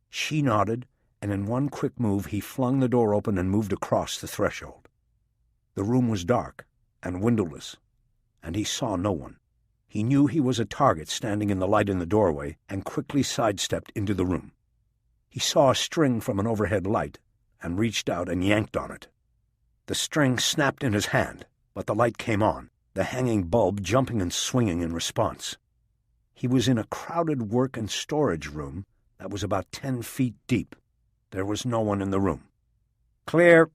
She nodded, and in one quick move he flung the door open and moved across the threshold. The room was dark and windowless, and he saw no one. He knew he was a target standing in the light in the doorway and quickly sidestepped into the room. He saw a string from an overhead light and reached out and yanked on it. The string snapped in his hand, but the light came on, the hanging bulb jumping and swinging in response. He was in a crowded work and storage room that was about 10 feet deep. There was no one in the room. "Clear!"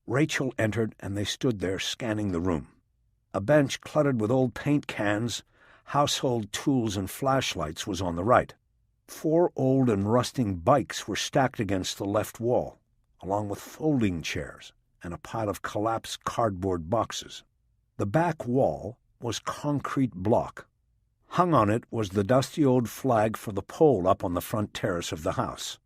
Rachel entered, and they stood there scanning the room. A bench cluttered with old paint cans, household tools, and flashlights was on the right. 4 old and rusting bikes were stacked against the left wall, along with folding chairs and a pile of collapsed cardboard boxes. The back wall was concrete block. Hung on it was the dusty old flag for the pole up on the front terrace of the house.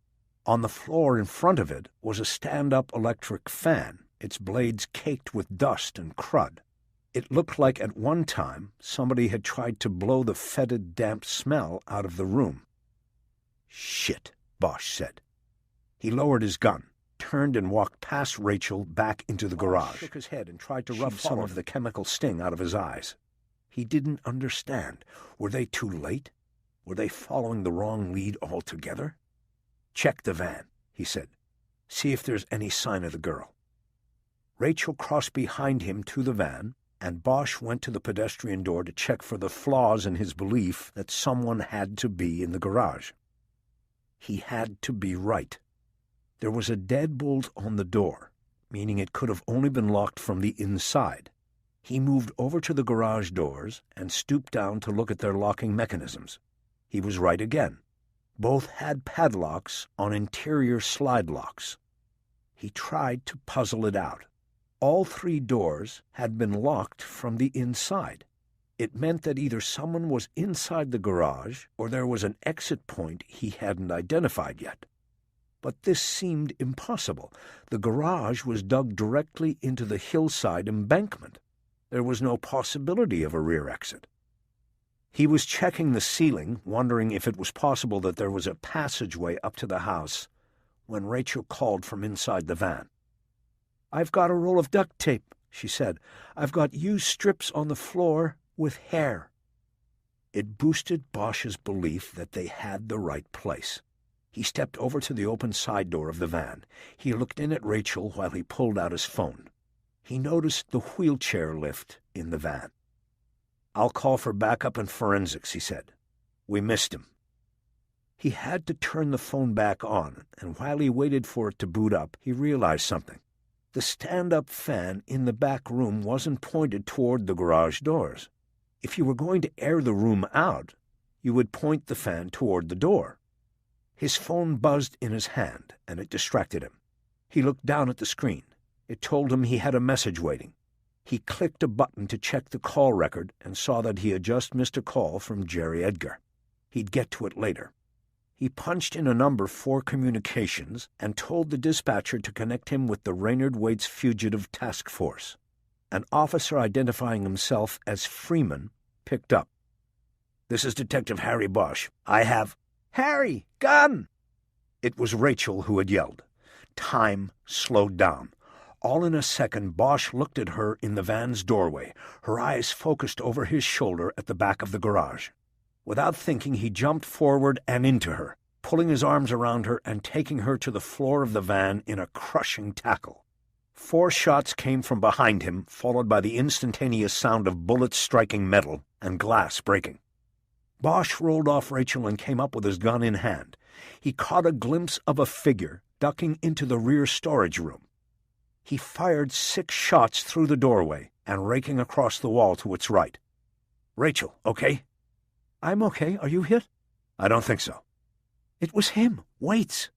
On the floor in front of it was a stand-up electric fan, its blades caked with dust and crud. It looked like at one time somebody had tried to blow the fetid, damp smell out of the room. "Shit," Bosch said. He lowered his gun, turned and walked past Rachel back into the garage. Bosch shook his head and tried to rub some of the chemical sting out of his eyes. He didn't understand. Were they too late? Were they following the wrong lead altogether? "Check the van," he said. "See if there's any sign of the girl." Rachel crossed behind him to the van, and Bosch went to the pedestrian door to check for the flaws in his belief that someone had to be in the garage. He had to be right. There was a deadbolt on the door, meaning it could have only been locked from the inside. He moved over to the garage doors and stooped down to look at their locking mechanisms. He was right again. Both had padlocks on interior slide locks. He tried to puzzle it out. All 3 doors had been locked from the inside. It meant that either someone was inside the garage or there was an exit point he hadn't identified yet. But this seemed impossible. The garage was dug directly into the hillside embankment. There was no possibility of a rear exit. He was checking the ceiling, wondering if it was possible that there was a passageway up to the house, when Rachel called from inside the van. "I've got a roll of duct tape," she said. "I've got used strips on the floor with hair." It boosted Bosch's belief that they had the right place. He stepped over to the open side door of the van. He looked in at Rachel while he pulled out his phone. He noticed the wheelchair lift in the van. "I'll call for backup and forensics," he said. "We missed him." He had to turn the phone back on, and while he waited for it to boot up, he realized something. The stand-up fan in the back room wasn't pointed toward the garage doors. If you were going to air the room out, you would point the fan toward the door. His phone buzzed in his hand, and it distracted him. He looked down at the screen. It told him he had a message waiting. He clicked a button to check the call record and saw that he had just missed a call from Jerry Edgar. He'd get to it later. He punched in a number for communications and told the dispatcher to connect him with the Raynard Waite's Fugitive Task Force. An officer identifying himself as Freeman picked up. "This is Detective Harry Bosch. I have—" "Harry! Gun!" It was Rachel who had yelled. Time slowed down. All in a second, Bosch looked at her in the van's doorway, her eyes focused over his shoulder at the back of the garage. Without thinking, he jumped forward and into her, pulling his arms around her and taking her to the floor of the van in a crushing tackle. 4 shots came from behind him, followed by the instantaneous sound of bullets striking metal and glass breaking. Bosch rolled off Rachel and came up with his gun in hand. He caught a glimpse of a figure ducking into the rear storage room. He fired 6 shots through the doorway and raking across the wall to its right. "Rachel, okay?" "I'm okay. Are you hit?" "I don't think so." "It was him. Waits."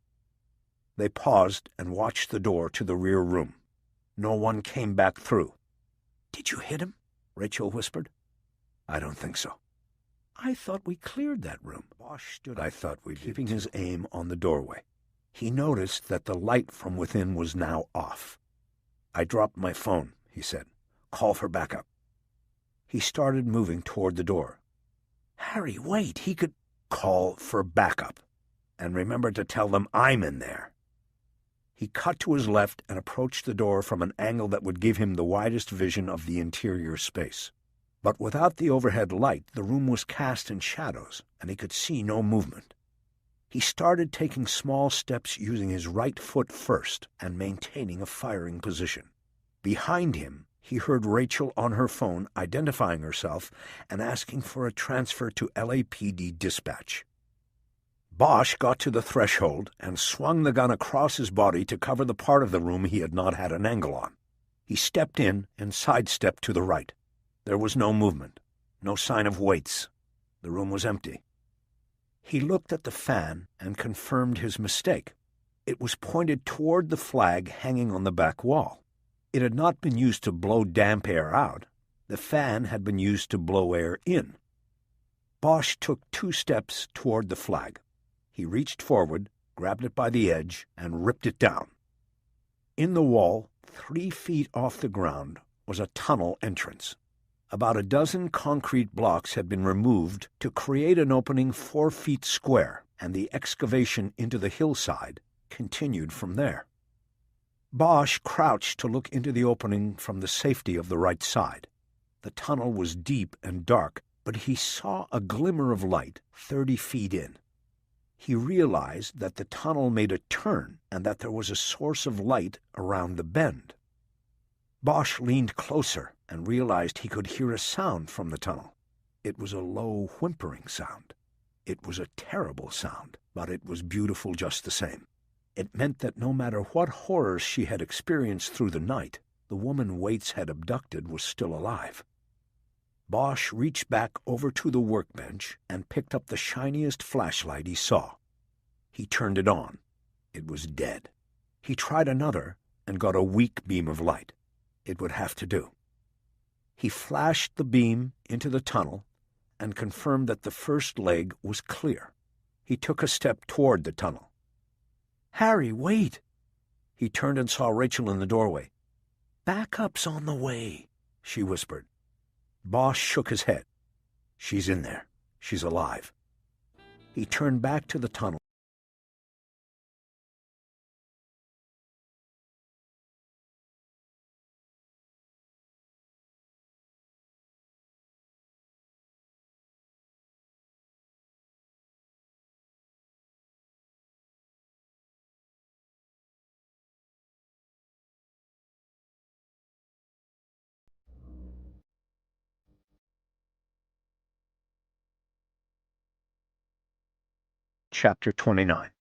They paused and watched the door to the rear room. No one came back through. "Did you hit him?" Rachel whispered. "I don't think so." "I thought we cleared that room." Bosch stood up, keeping his aim on the doorway. He noticed that the light from within was now off. "I dropped my phone," he said. "Call for backup." He started moving toward the door. "Harry, wait, he could—" "Call for backup. And remember to tell them I'm in there." He cut to his left and approached the door from an angle that would give him the widest vision of the interior space. But without the overhead light, the room was cast in shadows, and he could see no movement. He started taking small steps using his right foot first and maintaining a firing position. Behind him, he heard Rachel on her phone identifying herself and asking for a transfer to LAPD dispatch. Bosch got to the threshold and swung the gun across his body to cover the part of the room he had not had an angle on. He stepped in and sidestepped to the right. There was no movement, no sign of Waits. The room was empty. He looked at the fan and confirmed his mistake. It was pointed toward the flag hanging on the back wall. It had not been used to blow damp air out. The fan had been used to blow air in. Bosch took 2 steps toward the flag. He reached forward, grabbed it by the edge, and ripped it down. In the wall, 3 feet off the ground, was a tunnel entrance. About a dozen concrete blocks had been removed to create an opening 4 feet square, and the excavation into the hillside continued from there. Bosch crouched to look into the opening from the safety of the right side. The tunnel was deep and dark, but he saw a glimmer of light 30 feet in. He realized that the tunnel made a turn and that there was a source of light around the bend. Bosch leaned closer and realized he could hear a sound from the tunnel. It was a low, whimpering sound. It was a terrible sound, but it was beautiful just the same. It meant that no matter what horrors she had experienced through the night, the woman Waits had abducted was still alive. Bosch reached back over to the workbench and picked up the shiniest flashlight he saw. He turned it on. It was dead. He tried another and got a weak beam of light. It would have to do. He flashed the beam into the tunnel and confirmed that the first leg was clear. He took a step toward the tunnel. "Harry, wait!" He turned and saw Rachel in the doorway. "Backup's on the way," she whispered. Bosch shook his head. "She's in there. She's alive." He turned back to the tunnel. Chapter 29.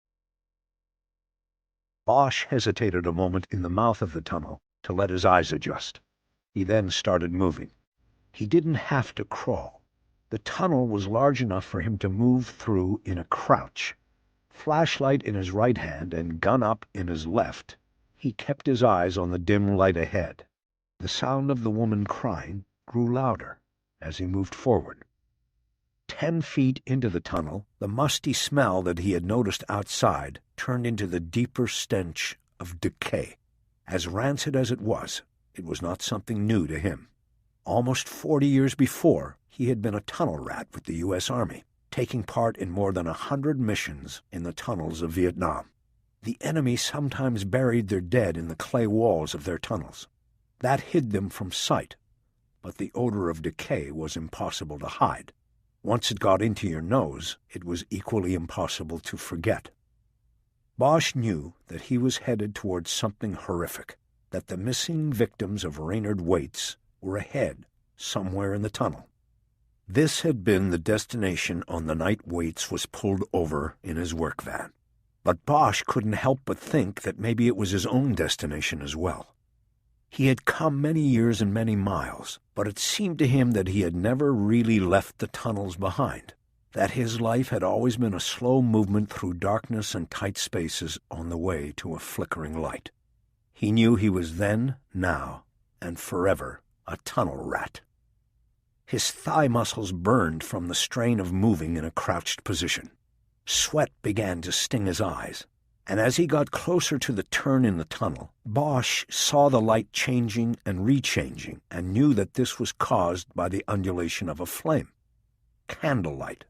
Bosch hesitated a moment in the mouth of the tunnel to let his eyes adjust. He then started moving. He didn't have to crawl. The tunnel was large enough for him to move through in a crouch. Flashlight in his right hand and gun up in his left, he kept his eyes on the dim light ahead. The sound of the woman crying grew louder as he moved forward. 10 feet into the tunnel, the musty smell that he had noticed outside turned into the deeper stench of decay. As rancid as it was not something new to him. Almost 40 years before, he had been a tunnel rat with the U.S. Army, taking part in more than 100 missions in the tunnels of Vietnam. The enemy sometimes buried their dead in the clay walls of their tunnels. That hid them from sight, but the odor of decay was impossible to hide. Once it got into your nose, it was equally impossible to forget. Bosch knew that he was headed towards something horrific, that the missing victims of Raynard Waite were ahead, somewhere in the tunnel. This had been the destination on the night Waite was pulled over in his work van. But Bosch couldn't help but think that maybe it was his own destination as well. He had come many years and many miles, but it seemed to him that he had never really left the tunnels behind, that his life had always been a slow movement through darkness and tight spaces on the way to a flickering light. He knew he was then, now, and forever a tunnel rat. His thigh muscles burned from the strain of moving in a crouched position. Sweat began to sting his eyes, and as he got closer to the turn in the tunnel, Bosch saw the light changing and rechanging and knew that this was caused by the undulation of a flame. Candlelight.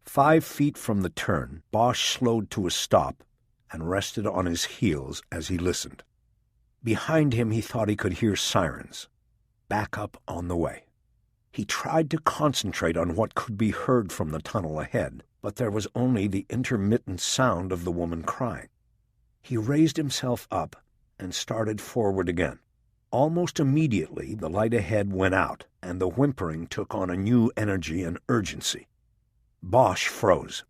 5 feet from the turn, Bosch slowed to a stop and rested on his heels as he listened. Behind him he thought he could hear sirens. Backup on the way. He tried to concentrate on what could be heard from the tunnel ahead, but there was only the intermittent sound of the woman crying. He raised himself up and started forward again. Almost immediately the light ahead went out, and the whimpering took on a new energy and urgency. Bosch froze.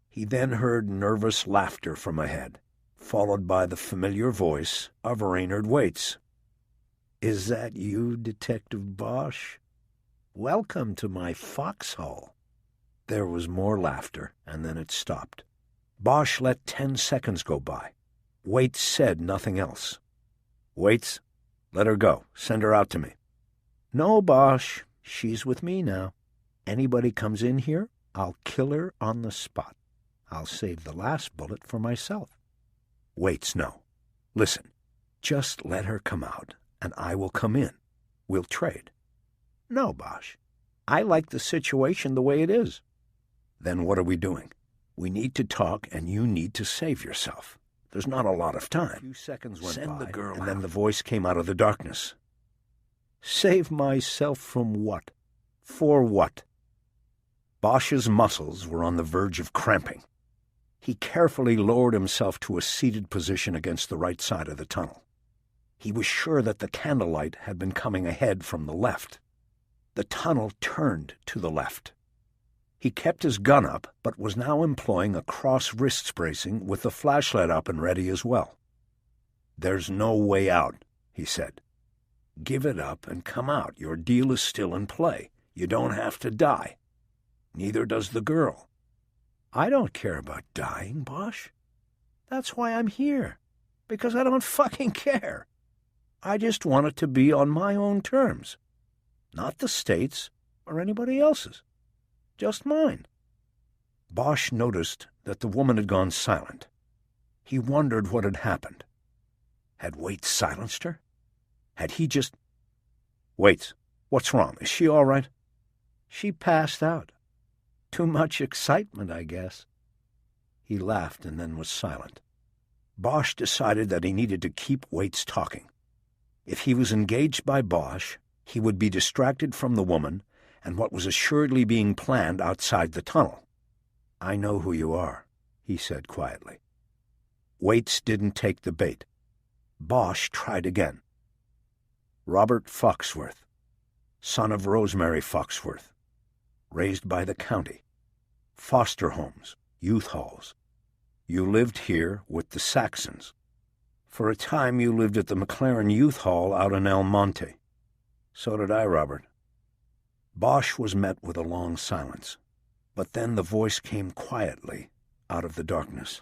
He then heard nervous laughter from ahead, followed by the familiar voice of Raynard Waite. "Is that you, Detective Bosch? Welcome to my foxhole." There was more laughter, and then it stopped. Bosch let 10 seconds go by. Waite said nothing else. "Waits, let her go. Send her out to me." "No, Bosch. She's with me now. Anybody comes in here, I'll kill her on the spot. I'll save the last bullet for myself." "Waits, no. Listen, just let her come out, and I will come in. We'll trade." "No, Bosch. I like the situation the way it is." "Then what are we doing? We need to talk, and you need to save yourself. There's not a lot of time." A few seconds went by, and then the voice came out of the darkness. "Save myself from what? For what?" Bosch's muscles were on the verge of cramping. He carefully lowered himself to a seated position against the right side of the tunnel. He was sure that the candlelight had been coming ahead from the left. The tunnel turned to the left. He kept his gun up, but was now employing a cross wrist bracing with the flashlight up and ready as well. "There's no way out," he said. "Give it up and come out. Your deal is still in play. You don't have to die. Neither does the girl." "I don't care about dying, Bosch. That's why I'm here. Because I don't fucking care. I just want it to be on my own terms. Not the state's or anybody else's. Just mine." Bosch noticed that the woman had gone silent. He wondered what had happened. Had Waite silenced her? Had he just... "Wait, what's wrong? Is she all right?" "She passed out. Too much excitement, I guess." He laughed and then was silent. Bosch decided that he needed to keep Waite talking. If he was engaged by Bosch, he would be distracted from the woman and what was assuredly being planned outside the tunnel. "I know who you are," he said quietly. Waite didn't take the bait. Bosch tried again. "Robert Foxworth, son of Rosemary Foxworth, raised by the county. Foster homes, youth halls. You lived here with the Saxons. For a time you lived at the McLaren Youth Hall out in El Monte." "So did I, Robert. Bosch was met with a long silence, but then the voice came quietly out of the darkness.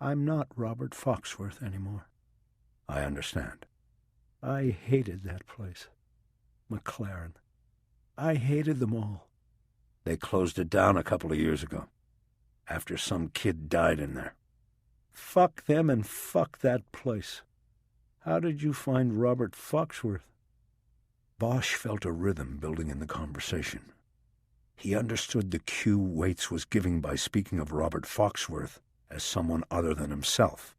"I'm not Robert Foxworth anymore." "I understand." "I hated that place. McLaren. I hated them all." "They closed it down a couple of years ago, after some kid died in there." "Fuck them and fuck that place. How did you find Robert Foxworth?" Bosch felt a rhythm building in the conversation. He understood the cue Waits was giving by speaking of Robert Foxworth as someone other than himself.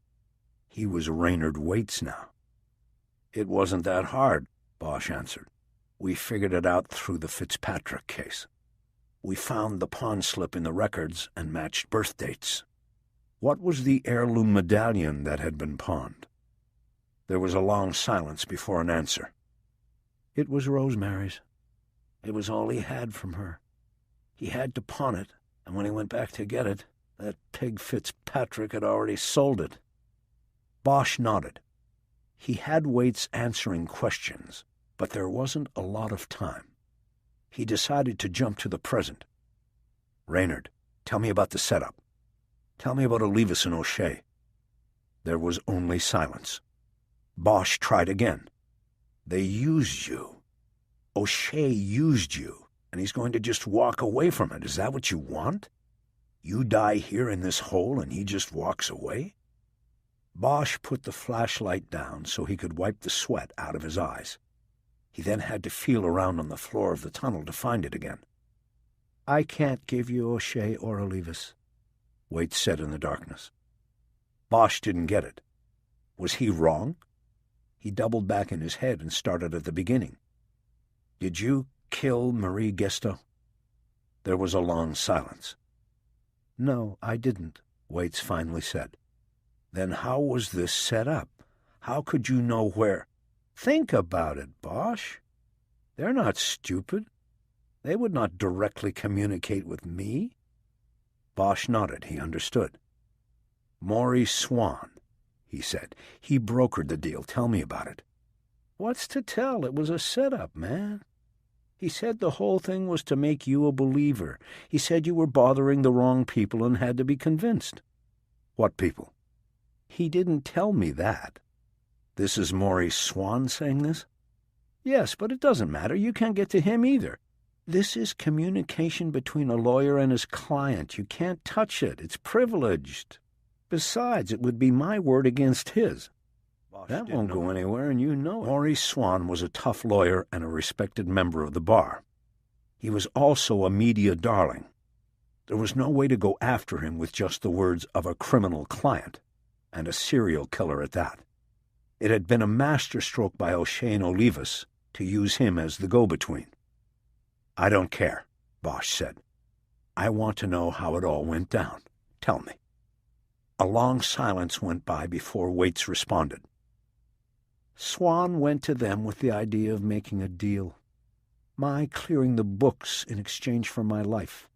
He was Raynard Waits now. "It wasn't that hard," Bosch answered. "We figured it out through the Fitzpatrick case. We found the pawn slip in the records and matched birth dates." "What was the heirloom medallion that had been pawned?" There was a long silence before an answer. "It was Rosemary's. It was all he had from her. He had to pawn it, and when he went back to get it, that pig Fitzpatrick had already sold it." Bosch nodded. He had Waits answering questions, but there wasn't a lot of time. He decided to jump to the present. "Raynard, tell me about the setup. Tell me about Olivas and O'Shea." There was only silence. Bosch tried again. "They used you. O'Shea used you, and he's going to just walk away from it. Is that what you want? You die here in this hole, and he just walks away?" Bosch put the flashlight down so he could wipe the sweat out of his eyes. He then had to feel around on the floor of the tunnel to find it again. "I can't give you O'Shea or Olivas," Waits said in the darkness. Bosch didn't get it. Was he wrong? He doubled back in his head and started at the beginning. "Did you kill Marie Gesto?" There was a long silence. "No, I didn't," Waits finally said. "Then how was this set up? How could you know where—" "Think about it, Bosch. They're not stupid. They would not directly communicate with me." Bosch nodded. He understood. "Maurice Swan," he said. "He brokered the deal. Tell me about it." "What's to tell? It was a setup, man. He said the whole thing was to make you a believer. He said you were bothering the wrong people and had to be convinced." "What people?" "He didn't tell me that." "This is Maurice Swan saying this?" "Yes, but it doesn't matter. You can't get to him either. This is communication between a lawyer and his client. You can't touch it. It's privileged. Besides, it would be my word against his. That won't go anywhere, and you know it." Maurice Swan was a tough lawyer and a respected member of the bar. He was also a media darling. There was no way to go after him with just the words of a criminal client, and a serial killer at that. It had been a masterstroke by O'Shea and Olivas to use him as the go-between. "I don't care," Bosch said. "I want to know how it all went down. Tell me." A long silence went by before Waits responded. "Swan went to them with the idea of making a deal. My clearing the books in exchange for my life.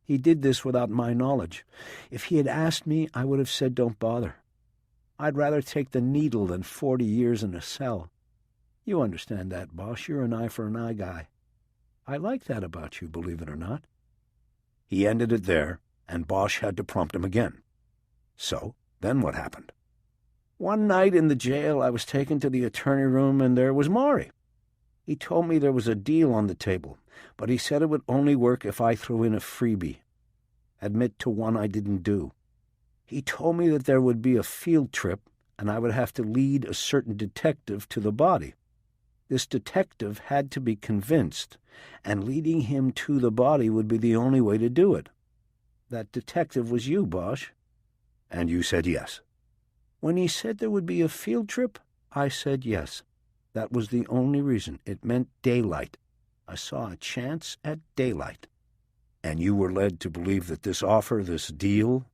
He did this without my knowledge. If he had asked me, I would have said don't bother. I'd rather take the needle than 40 years in a cell. You understand that, Bosch. You're an eye-for-an-eye guy. I like that about you, believe it or not." He ended it there, and Bosch had to prompt him again. "So, then what happened?" "One night in the jail, I was taken to the attorney room, and there was Maury. He told me there was a deal on the table, but he said it would only work if I threw in a freebie. Admit to one I didn't do. He told me that there would be a field trip, and I would have to lead a certain detective to the body. This detective had to be convinced, and leading him to the body would be the only way to do it. That detective was you, Bosch." "And you said yes?" "When he said there would be a field trip, I said yes. That was the only reason. It meant daylight. I saw a chance at daylight." "And you were led to believe that this offer, this deal,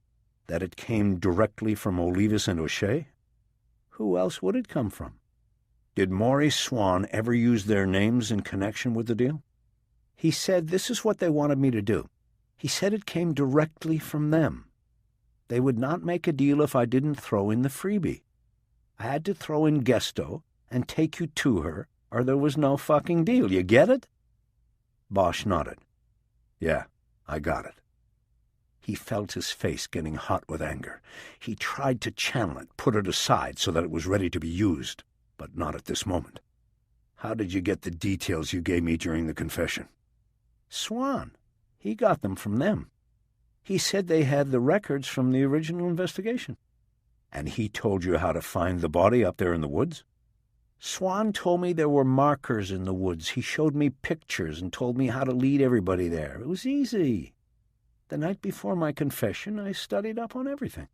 that it came directly from Olivas and O'Shea?" "Who else would it come from?" "Did Maurice Swan ever use their names in connection with the deal?" "He said this is what they wanted me to do. He said it came directly from them. They would not make a deal if I didn't throw in the freebie. I had to throw in Gesto and take you to her, or there was no fucking deal. You get it?" Bosch nodded. Yeah, I got it. He felt his face getting hot with anger. He tried to channel it, put it aside so that it was ready to be used, but not at this moment. How did you get the details you gave me during the confession? Swan. He got them from them. He said they had the records from the original investigation. And he told you how to find the body up there in the woods? Swan told me there were markers in the woods. He showed me pictures and told me how to lead everybody there. It was easy. The night before my confession, I studied up on everything.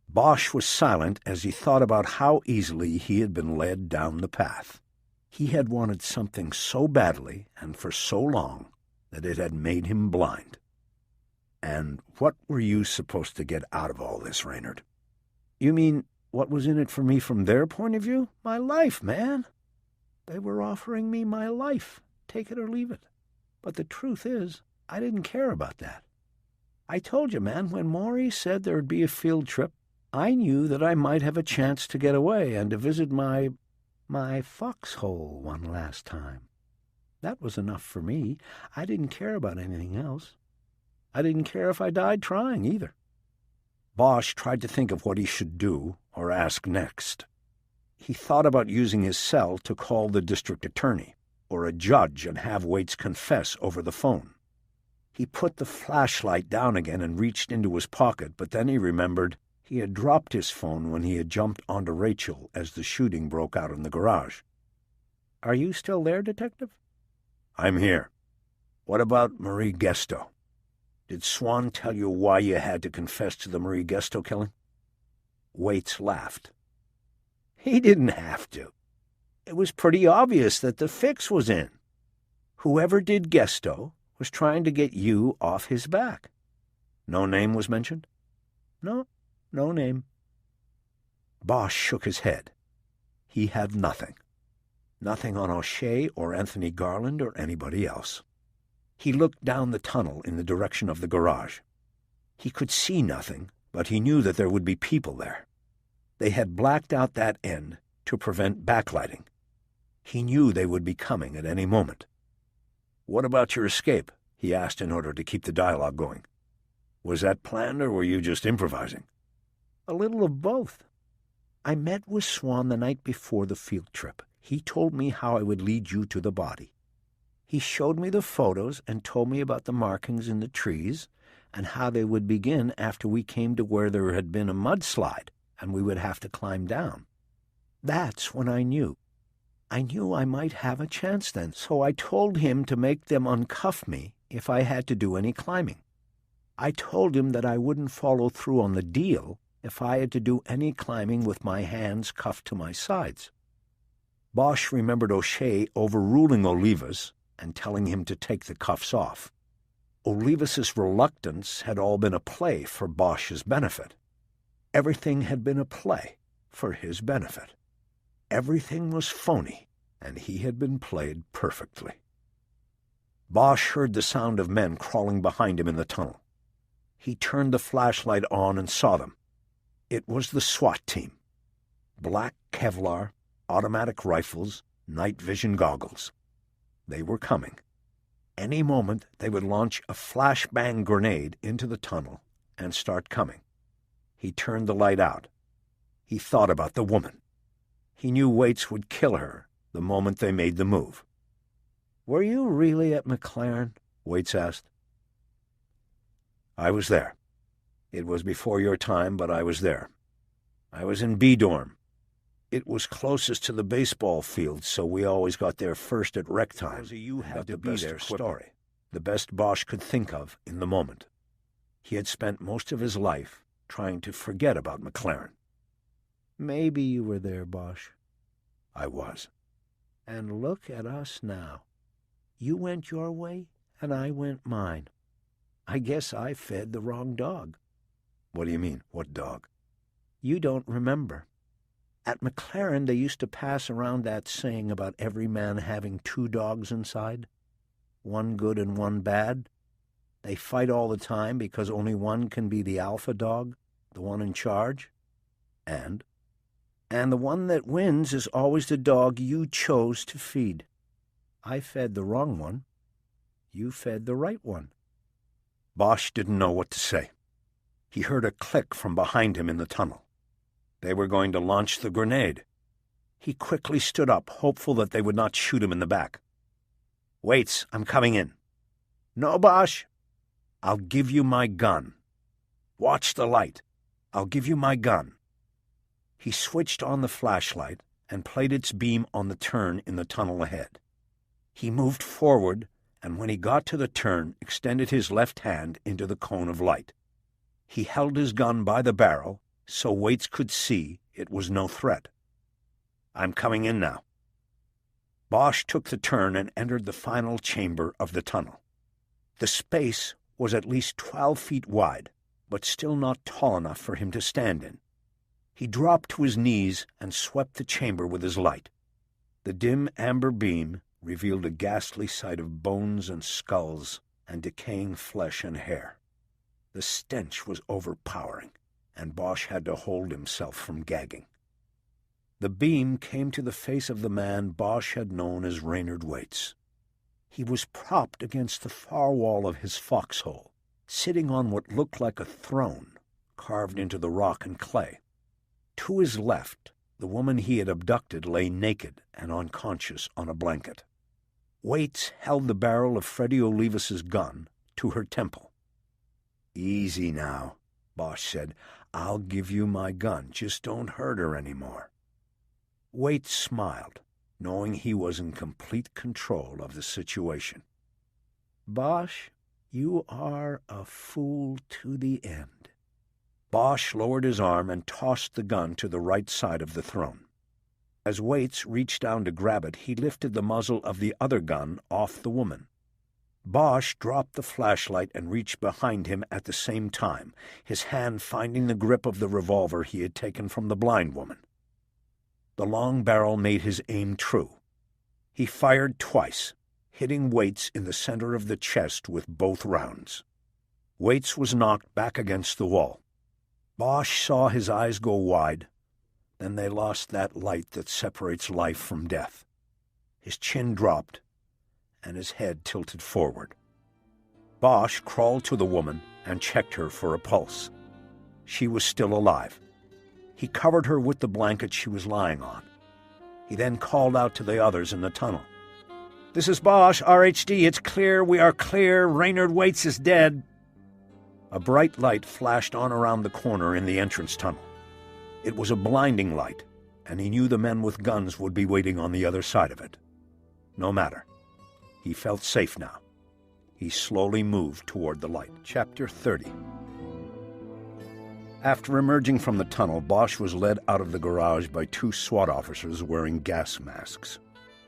Bosch was silent as he thought about how easily he had been led down the path. He had wanted something so badly and for so long that it had made him blind. And what were you supposed to get out of all this, Reynard? You mean what was in it for me from their point of view? My life, man. They were offering me my life, take it or leave it. But the truth is, I didn't care about that. I told you, man, when Maury said there would be a field trip, I knew that I might have a chance to get away and to visit my foxhole one last time. That was enough for me. I didn't care about anything else. I didn't care if I died trying, either. Bosch tried to think of what he should do or ask next. He thought about using his cell to call the district attorney or a judge and have Waits confess over the phone. He put the flashlight down again and reached into his pocket, but then he remembered he had dropped his phone when he had jumped onto Rachel as the shooting broke out in the garage. Are you still there, Detective? I'm here. What about Marie Gesto? Did Swan tell you why you had to confess to the Marie Gesto killing? Waits laughed. He didn't have to. It was pretty obvious that the fix was in. Whoever did Gesto was trying to get you off his back. No name was mentioned? No name. Bosch shook his head. He had nothing. Nothing on O'Shea or Anthony Garland or anybody else. He looked down the tunnel in the direction of the garage. He could see nothing, but he knew that there would be people there. They had blacked out that end to prevent backlighting. He knew they would be coming at any moment. What about your escape? He asked in order to keep the dialogue going. Was that planned, or were you just improvising? A little of both. I met with Swan the night before the field trip. He told me how I would lead you to the body. He showed me the photos and told me about the markings in the trees and how they would begin after we came to where there had been a mudslide and we would have to climb down. That's when I knew. I knew I might have a chance then, so I told him to make them uncuff me if I had to do any climbing. I told him that I wouldn't follow through on the deal if I had to do any climbing with my hands cuffed to my sides. Bosch remembered O'Shea overruling Olivas and telling him to take the cuffs off. Olivas's reluctance had all been a play for Bosch's benefit. Everything had been a play for his benefit. Everything was phony, and he had been played perfectly. Bosch heard the sound of men crawling behind him in the tunnel. He turned the flashlight on and saw them. It was the SWAT team. Black Kevlar, automatic rifles, night vision goggles. They were coming. Any moment they would launch a flashbang grenade into the tunnel and start coming. He turned the light out. He thought about the woman. He knew Waits would kill her the moment they made the move. "Were you really at McLaren?" Waits asked. "I was there. It was before your time, but I was there. I was in B dorm. It was closest to the baseball field, so we always got there first at rec time. You had to be there. Story, the best Bosch could think of in the moment. He had spent most of his life trying to forget about McLaren. Maybe you were there, Bosch. I was. And look at us now. You went your way, and I went mine. I guess I fed the wrong dog." "What do you mean? What dog?" "You don't remember. At McLaren, they used to pass around that saying about every man having 2 dogs inside, one good and one bad. They fight all the time because only one can be the alpha dog, the one in charge. And the one that wins is always the dog you chose to feed. I fed the wrong one, You fed the right one. Bosch didn't know what to say. He heard a click from behind him in the tunnel. They were going to launch the grenade. He quickly stood up, hopeful that they would not shoot him in the back. "Waits, I'm coming in." "No, Bosch." "I'll give you my gun." "Watch the light. I'll give you my gun." He switched on the flashlight and played its beam on the turn in the tunnel ahead. He moved forward, and when he got to the turn, extended his left hand into the cone of light. He held his gun by the barrel, so Waits could see it was no threat. "I'm coming in now." Bosch took the turn and entered the final chamber of the tunnel. The space was at least 12 feet wide, but still not tall enough for him to stand in. He dropped to his knees and swept the chamber with his light. The dim amber beam revealed a ghastly sight of bones and skulls and decaying flesh and hair. The stench was overpowering, and Bosch had to hold himself from gagging. The beam came to the face of the man Bosch had known as Raynard Waits. He was propped against the far wall of his foxhole, sitting on what looked like a throne carved into the rock and clay. To his left, the woman he had abducted lay naked and unconscious on a blanket. Waits held the barrel of Freddie Olivas's gun to her temple. "Easy now," Bosch said. "I'll give you my gun. Just don't hurt her any more." Waits smiled, knowing he was in complete control of the situation. Bosch, you are a fool to the end. Bosch lowered his arm and tossed the gun to the right side of the throne. As Waits reached down to grab it, he lifted the muzzle of the other gun off the woman. Bosch dropped the flashlight and reached behind him at the same time, his hand finding the grip of the revolver he had taken from the blind woman. The long barrel made his aim true. He fired twice, hitting Waits in the center of the chest with both rounds. Waits was knocked back against the wall. Bosch saw his eyes go wide. Then they lost that light that separates life from death. His chin dropped, and his head tilted forward. Bosch crawled to the woman and checked her for a pulse. She was still alive. He covered her with the blanket she was lying on. He then called out to the others in the tunnel. "This is Bosch, RHD. It's clear. We are clear. Raynard Waits is dead." A bright light flashed on around the corner in the entrance tunnel. It was a blinding light, and he knew the men with guns would be waiting on the other side of it. No matter. He felt safe now. He slowly moved toward the light. Chapter 30. After emerging from the tunnel, Bosch was led out of the garage by 2 SWAT officers wearing gas masks.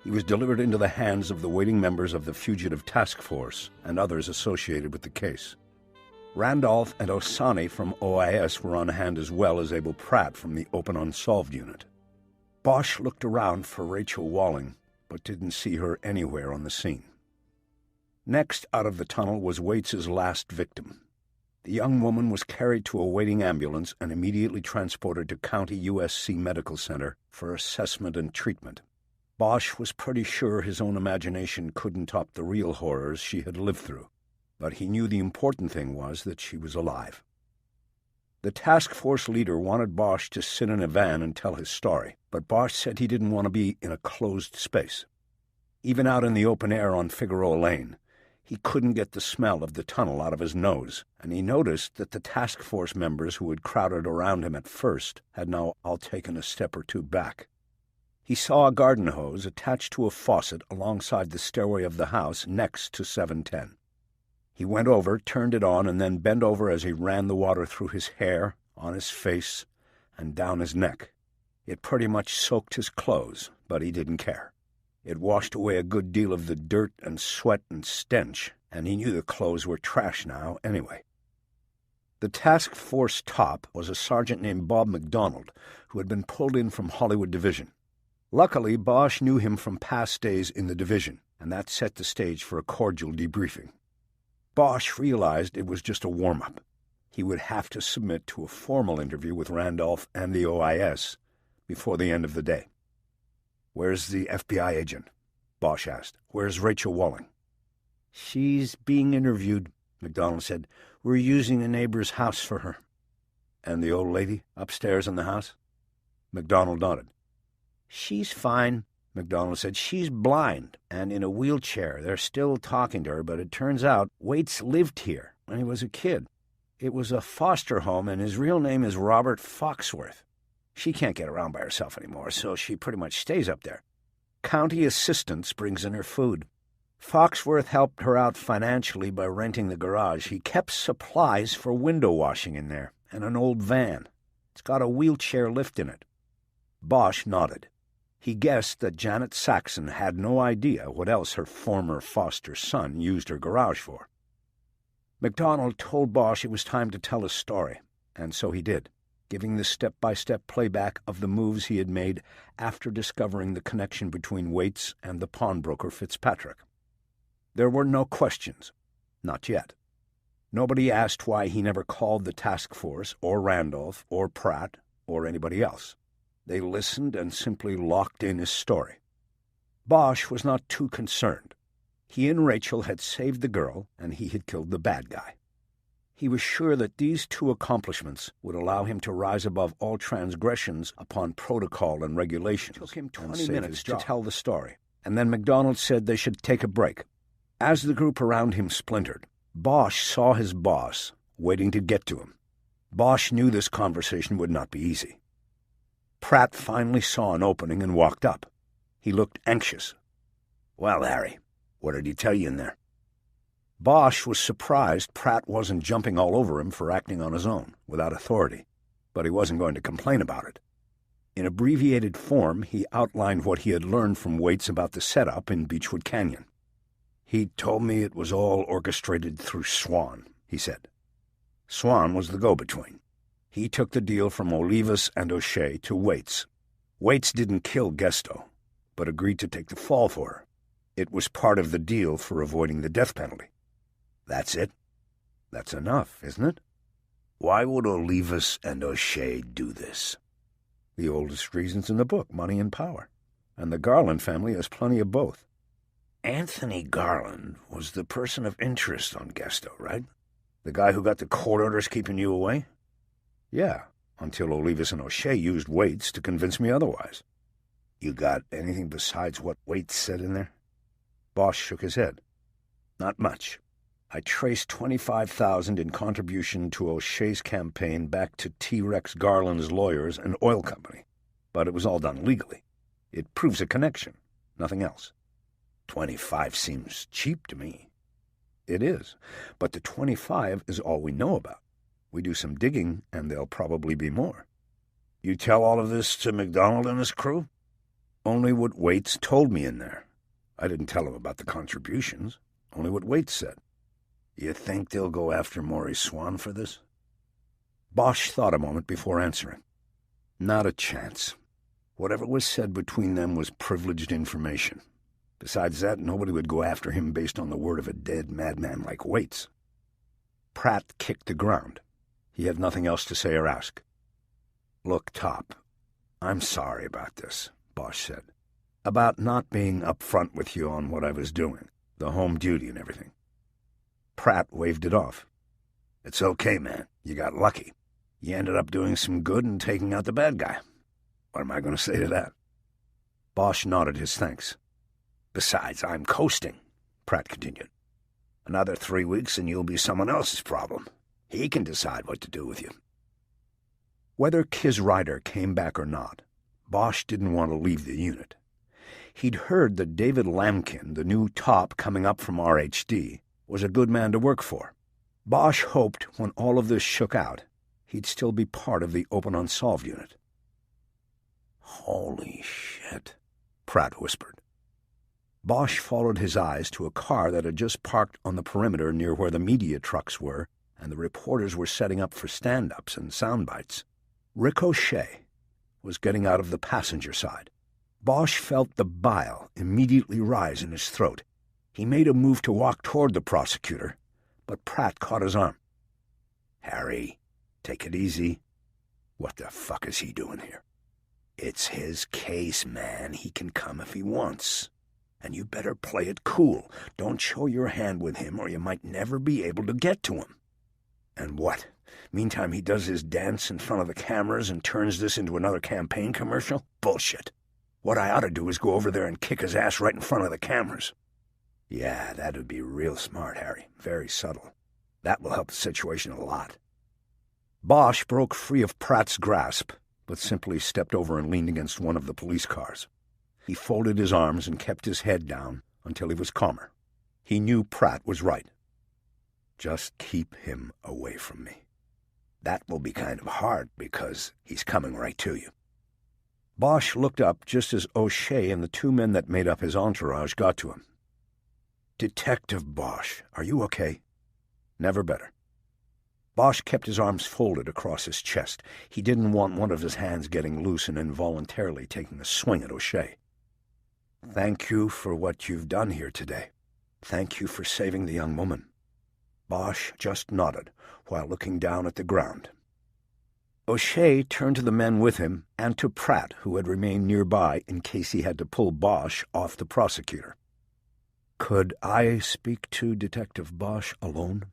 He was delivered into the hands of the waiting members of the Fugitive Task Force and others associated with the case. Randolph and Osani from OIS were on hand, as well as Abel Pratt from the Open Unsolved Unit. Bosch looked around for Rachel Walling, but didn't see her anywhere on the scene. Next out of the tunnel was Waits's last victim. The young woman was carried to a waiting ambulance and immediately transported to County USC Medical Center for assessment and treatment. Bosch was pretty sure his own imagination couldn't top the real horrors she had lived through, but he knew the important thing was that she was alive. The task force leader wanted Bosch to sit in a van and tell his story, but Bosch said he didn't want to be in a closed space. Even out in the open air on Figueroa Lane, he couldn't get the smell of the tunnel out of his nose, and he noticed that the task force members who had crowded around him at first had now all taken a step or two back. He saw a garden hose attached to a faucet alongside the stairway of the house next to 710. He went over, turned it on, and then bent over as he ran the water through his hair, on his face, and down his neck. It pretty much soaked his clothes, but he didn't care. It washed away a good deal of the dirt and sweat and stench, and he knew the clothes were trash now anyway. The task force top was a sergeant named Bob McDonald, who had been pulled in from Hollywood Division. Luckily, Bosch knew him from past days in the division, and that set the stage for a cordial debriefing. Bosch realized it was just a warm-up. He would have to submit to a formal interview with Randolph and the OIS before the end of the day. "Where's the FBI agent?" Bosch asked. "Where's Rachel Walling?" She's being interviewed, MacDonald said. We're using a neighbor's house for her. And the old lady upstairs in the house? MacDonald nodded. She's fine, MacDonald said. She's blind and in a wheelchair. They're still talking to her, but it turns out Waits lived here when he was a kid. It was a foster home, and his real name is Robert Foxworth. She can't get around by herself anymore, so she pretty much stays up there. County assistance brings in her food. Foxworth helped her out financially by renting the garage. He kept supplies for window washing in there, and an old van. It's got a wheelchair lift in it. Bosch nodded. He guessed that Janet Saxon had no idea what else her former foster son used her garage for. MacDonald told Bosch it was time to tell his story, and so he did, giving the step-by-step playback of the moves he had made after discovering the connection between Waits and the pawnbroker Fitzpatrick. There were no questions. Not yet. Nobody asked why he never called the task force, or Randolph, or Pratt, or anybody else. They listened and simply locked in his story. Bosch was not too concerned. He and Rachel had saved the girl, and he had killed the bad guy. He was sure that these two accomplishments would allow him to rise above all transgressions upon protocol and regulations. It took him 20 minutes to tell the story, and then MacDonald said they should take a break. As the group around him splintered, Bosch saw his boss, waiting to get to him. Bosch knew this conversation would not be easy. Pratt finally saw an opening and walked up. He looked anxious. "Well, Harry, what did he tell you in there?" Bosch was surprised Pratt wasn't jumping all over him for acting on his own, without authority, but he wasn't going to complain about it. In abbreviated form, he outlined what he had learned from Waits about the setup in Beechwood Canyon. "He told me it was all orchestrated through Swan," he said. Swan was the go-between. He took the deal from Olivas and O'Shea to Waits. Waits didn't kill Gesto, but agreed to take the fall for her. It was part of the deal for avoiding the death penalty. That's it? That's enough, isn't it? Why would Olivas and O'Shea do this? The oldest reasons in the book, money and power. And the Garland family has plenty of both. Anthony Garland was the person of interest on Gesto, right? The guy who got the court orders keeping you away? Yeah, until Olivas and O'Shea used Waits to convince me otherwise. You got anything besides what Waits said in there? Bosch shook his head. Not much. I traced $25,000 in contribution to O'Shea's campaign back to T-Rex Garland's lawyers and oil company, but it was all done legally. It proves a connection, nothing else. 25 seems cheap to me. It is, but the 25 is all we know about. We do some digging, and there'll probably be more. You tell all of this to MacDonald and his crew? Only what Waits told me in there. I didn't tell him about the contributions, only what Waits said. You think they'll go after Maurice Swan for this? Bosch thought a moment before answering. Not a chance. Whatever was said between them was privileged information. Besides that, nobody would go after him based on the word of a dead madman like Waits. Pratt kicked the ground. He had nothing else to say or ask. Look, Top, I'm sorry about this, Bosch said. About not being up front with you on what I was doing, the home duty and everything. Pratt waved it off. It's okay, man. You got lucky. You ended up doing some good and taking out the bad guy. What am I going to say to that? Bosch nodded his thanks. Besides, I'm coasting, Pratt continued. Another 3 weeks and you'll be someone else's problem. He can decide what to do with you. Whether Kiz Ryder came back or not, Bosch didn't want to leave the unit. He'd heard that David Lamkin, the new top coming up from RHD, was a good man to work for. Bosch hoped when all of this shook out, he'd still be part of the Open Unsolved unit. Holy shit, Pratt whispered. Bosch followed his eyes to a car that had just parked on the perimeter near where the media trucks were, and the reporters were setting up for stand-ups and sound bites. Ricochet was getting out of the passenger side. Bosch felt the bile immediately rise in his throat. He made a move to walk toward the prosecutor, but Pratt caught his arm. Harry, take it easy. What the fuck is he doing here? It's his case, man. He can come if he wants. And you better play it cool. Don't show your hand with him or you might never be able to get to him. And what? Meantime he does his dance in front of the cameras and turns this into another campaign commercial? Bullshit. What I ought to do is go over there and kick his ass right in front of the cameras. Yeah, that would be real smart, Harry. Very subtle. That will help the situation a lot. Bosch broke free of Pratt's grasp, but simply stepped over and leaned against one of the police cars. He folded his arms and kept his head down until he was calmer. He knew Pratt was right. Just keep him away from me. That will be kind of hard because he's coming right to you. Bosch looked up just as O'Shea and the two men that made up his entourage got to him. Detective Bosch, are you okay? Never better. Bosch kept his arms folded across his chest. He didn't want one of his hands getting loose and involuntarily taking a swing at O'Shea. Thank you for what you've done here today. Thank you for saving the young woman. Bosch just nodded while looking down at the ground. O'Shea turned to the men with him and to Pratt, who had remained nearby in case he had to pull Bosch off the prosecutor. Could I speak to Detective Bosch alone?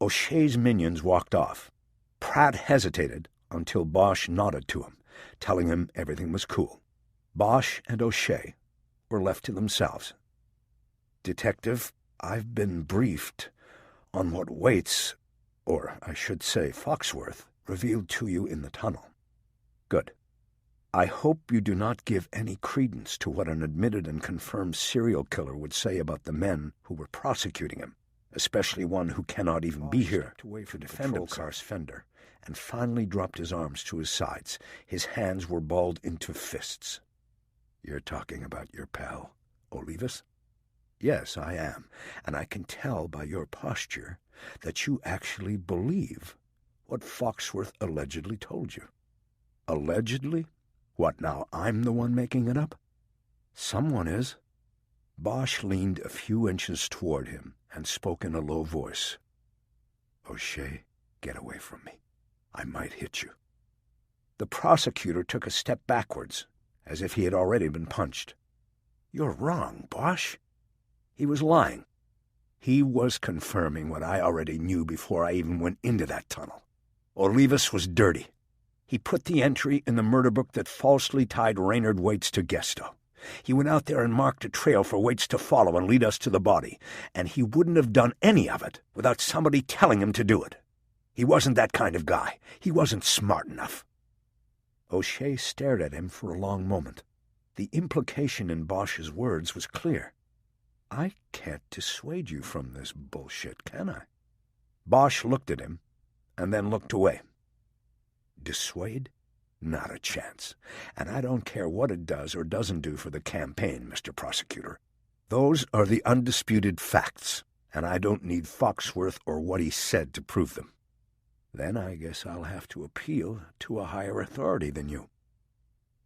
O'Shea's minions walked off. Pratt hesitated until Bosch nodded to him, telling him everything was cool. Bosch and O'Shea were left to themselves. Detective, I've been briefed on what Waits, or I should say Foxworth, revealed to you in the tunnel. Good. I hope you do not give any credence to what an admitted and confirmed serial killer would say about the men who were prosecuting him, especially one who cannot even be here to defend himself. Fender, and finally dropped his arms to his sides. His hands were balled into fists. You're talking about your pal, Olivas? Yes, I am, and I can tell by your posture that you actually believe what Foxworth allegedly told you. Allegedly? What now, I'm the one making it up? Someone is. Bosch leaned a few inches toward him and spoke in a low voice. O'Shea, get away from me. I might hit you. The prosecutor took a step backwards, as if he had already been punched. You're wrong, Bosch. He was lying. He was confirming what I already knew before I even went into that tunnel. Olivas was dirty. He put the entry in the murder book that falsely tied Raynard Waits to Gesto. He went out there and marked a trail for Waits to follow and lead us to the body, and he wouldn't have done any of it without somebody telling him to do it. He wasn't that kind of guy. He wasn't smart enough. O'Shea stared at him for a long moment. The implication in Bosch's words was clear. I can't dissuade you from this bullshit, can I? Bosch looked at him, and then looked away. Dissuade? Not a chance. And I don't care what it does or doesn't do for the campaign, Mr. Prosecutor. Those are the undisputed facts, and I don't need Foxworth or what he said to prove them. Then I guess I'll have to appeal to a higher authority than you.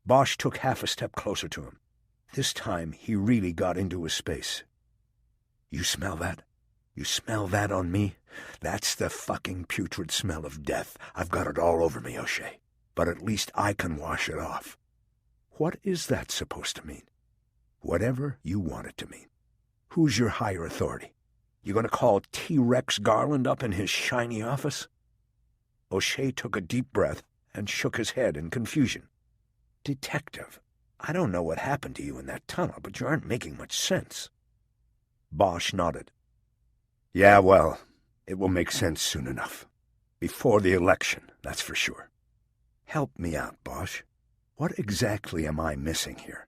Bosch took half a step closer to him. This time he really got into his space. You smell that? You smell that on me? That's the fucking putrid smell of death. I've got it all over me, O'Shea. But at least I can wash it off. What is that supposed to mean? Whatever you want it to mean. Who's your higher authority? You going to call T-Rex Garland up in his shiny office? O'Shea took a deep breath and shook his head in confusion. Detective, I don't know what happened to you in that tunnel, but you aren't making much sense. Bosch nodded. Yeah, well, it will make sense soon enough. Before the election, that's for sure. Help me out, Bosch. What exactly am I missing here?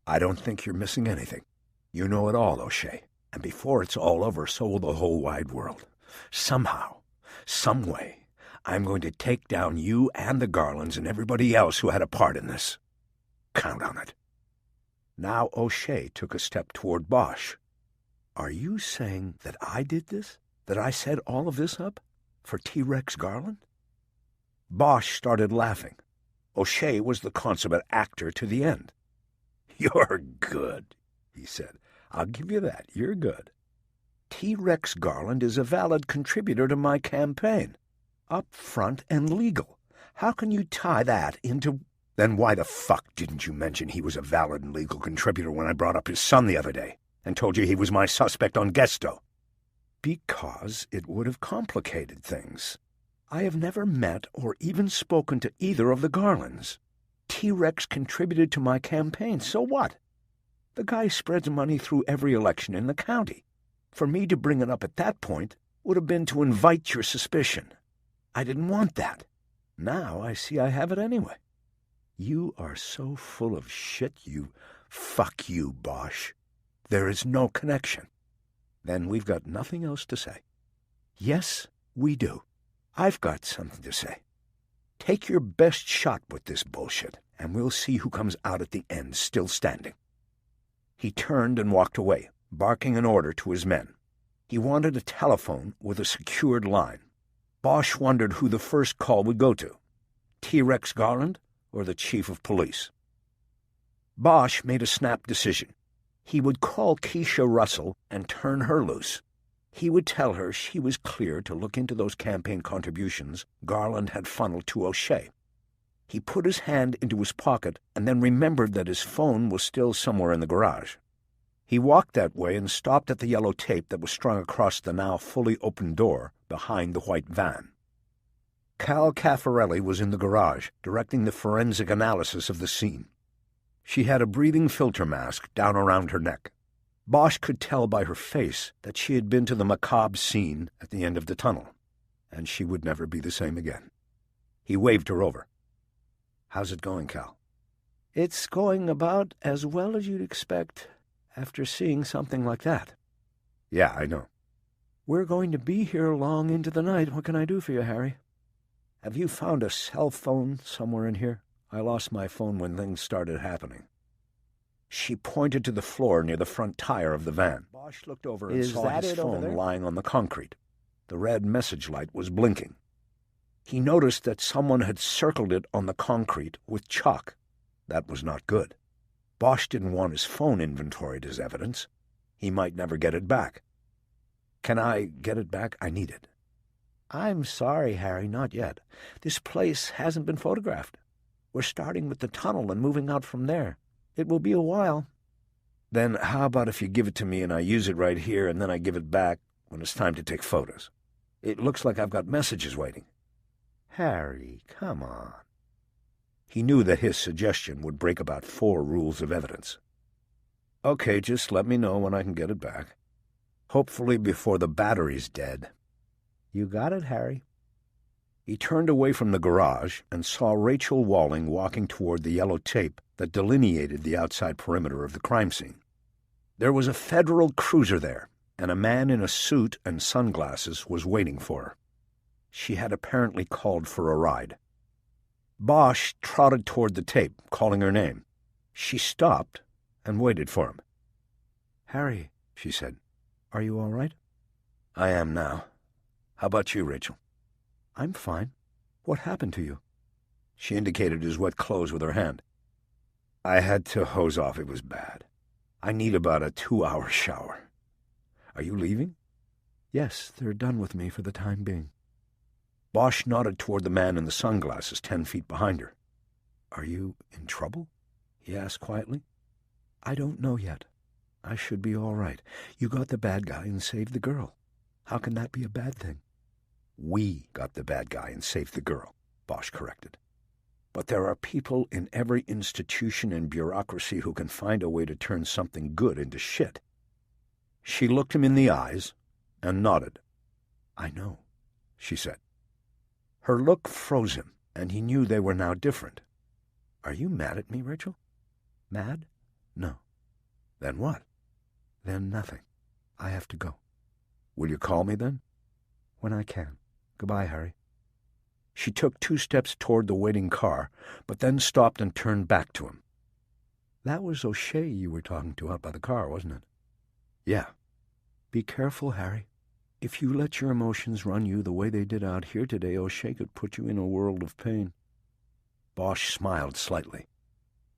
I don't think you're missing anything. You know it all, O'Shea, and before it's all over, so will the whole wide world. Somehow, some way, I'm going to take down you and the Garlands and everybody else who had a part in this. Count on it. Now O'Shea took a step toward Bosch. Are you saying that I did this? That I set all of this up? For T-Rex Garland? Bosch started laughing. O'Shea was the consummate actor to the end. You're good, he said. I'll give you that. You're good. T-Rex Garland is a valid contributor to my campaign. Up front and legal. How can you tie that into... Then why the fuck didn't you mention he was a valid and legal contributor when I brought up his son the other day and told you he was my suspect on Gesto? Because it would have complicated things. I have never met or even spoken to either of the Garlands. T-Rex contributed to my campaign, so what? The guy spreads money through every election in the county. For me to bring it up at that point would have been to invite your suspicion. I didn't want that. Now I see I have it anyway. You are so full of shit, you... Fuck you, Bosch. There is no connection. Then we've got nothing else to say. Yes, we do. I've got something to say. Take your best shot with this bullshit, and we'll see who comes out at the end still standing. He turned and walked away, barking an order to his men. He wanted a telephone with a secured line. Bosch wondered who the first call would go to, T-Rex Garland or the chief of police. Bosch made a snap decision. He would call Keisha Russell and turn her loose. He would tell her she was clear to look into those campaign contributions Garland had funneled to O'Shea. He put his hand into his pocket and then remembered that his phone was still somewhere in the garage. He walked that way and stopped at the yellow tape that was strung across the now fully open door behind the white van. Cal Caffarelli was in the garage, directing the forensic analysis of the scene. She had a breathing filter mask down around her neck. Bosch could tell by her face that she had been to the macabre scene at the end of the tunnel, and she would never be the same again. He waved her over. "How's it going, Cal?" "It's going about as well as you'd expect after seeing something like that." "Yeah, I know." "We're going to be here long into the night. What can I do for you, Harry?" "Have you found a cell phone somewhere in here? I lost my phone when things started happening." She pointed to the floor near the front tire of the van. Bosch looked over and saw his phone lying on the concrete. The red message light was blinking. He noticed that someone had circled it on the concrete with chalk. That was not good. Bosch didn't want his phone inventoried as evidence. He might never get it back. "Can I get it back? I need it." "I'm sorry, Harry, not yet. This place hasn't been photographed. We're starting with the tunnel and moving out from there. It will be a while." "Then how about if you give it to me and I use it right here and then I give it back when it's time to take photos? It looks like I've got messages waiting." "Harry, come on." He knew that his suggestion would break about 4 rules of evidence. "Okay, just let me know when I can get it back. Hopefully before the battery's dead." "You got it, Harry." He turned away from the garage and saw Rachel Walling walking toward the yellow tape that delineated the outside perimeter of the crime scene. There was a federal cruiser there, and a man in a suit and sunglasses was waiting for her. She had apparently called for a ride. Bosch trotted toward the tape, calling her name. She stopped and waited for him. "Harry," she said, "are you all right?" "I am now. How about you, Rachel?" "I'm fine. What happened to you?" She indicated his wet clothes with her hand. "I had to hose off. It was bad. I need about a 2-hour shower. Are you leaving?" "Yes, they're done with me for the time being." Bosch nodded toward the man in the sunglasses 10 feet behind her. "Are you in trouble?" he asked quietly. "I don't know yet. I should be all right. You got the bad guy and saved the girl. How can that be a bad thing?" "We got the bad guy and saved the girl," Bosch corrected. "But there are people in every institution and bureaucracy who can find a way to turn something good into shit." She looked him in the eyes and nodded. "I know," she said. Her look froze him, and he knew they were now different. "Are you mad at me, Rachel?" "Mad? No." "Then what?" "Then nothing. I have to go." "Will you call me then?" "When I can. Goodbye, Harry." She took 2 steps toward the waiting car, but then stopped and turned back to him. "That was O'Shea you were talking to out by the car, wasn't it?" "Yeah." "Be careful, Harry. If you let your emotions run you the way they did out here today, O'Shea could put you in a world of pain." Bosch smiled slightly.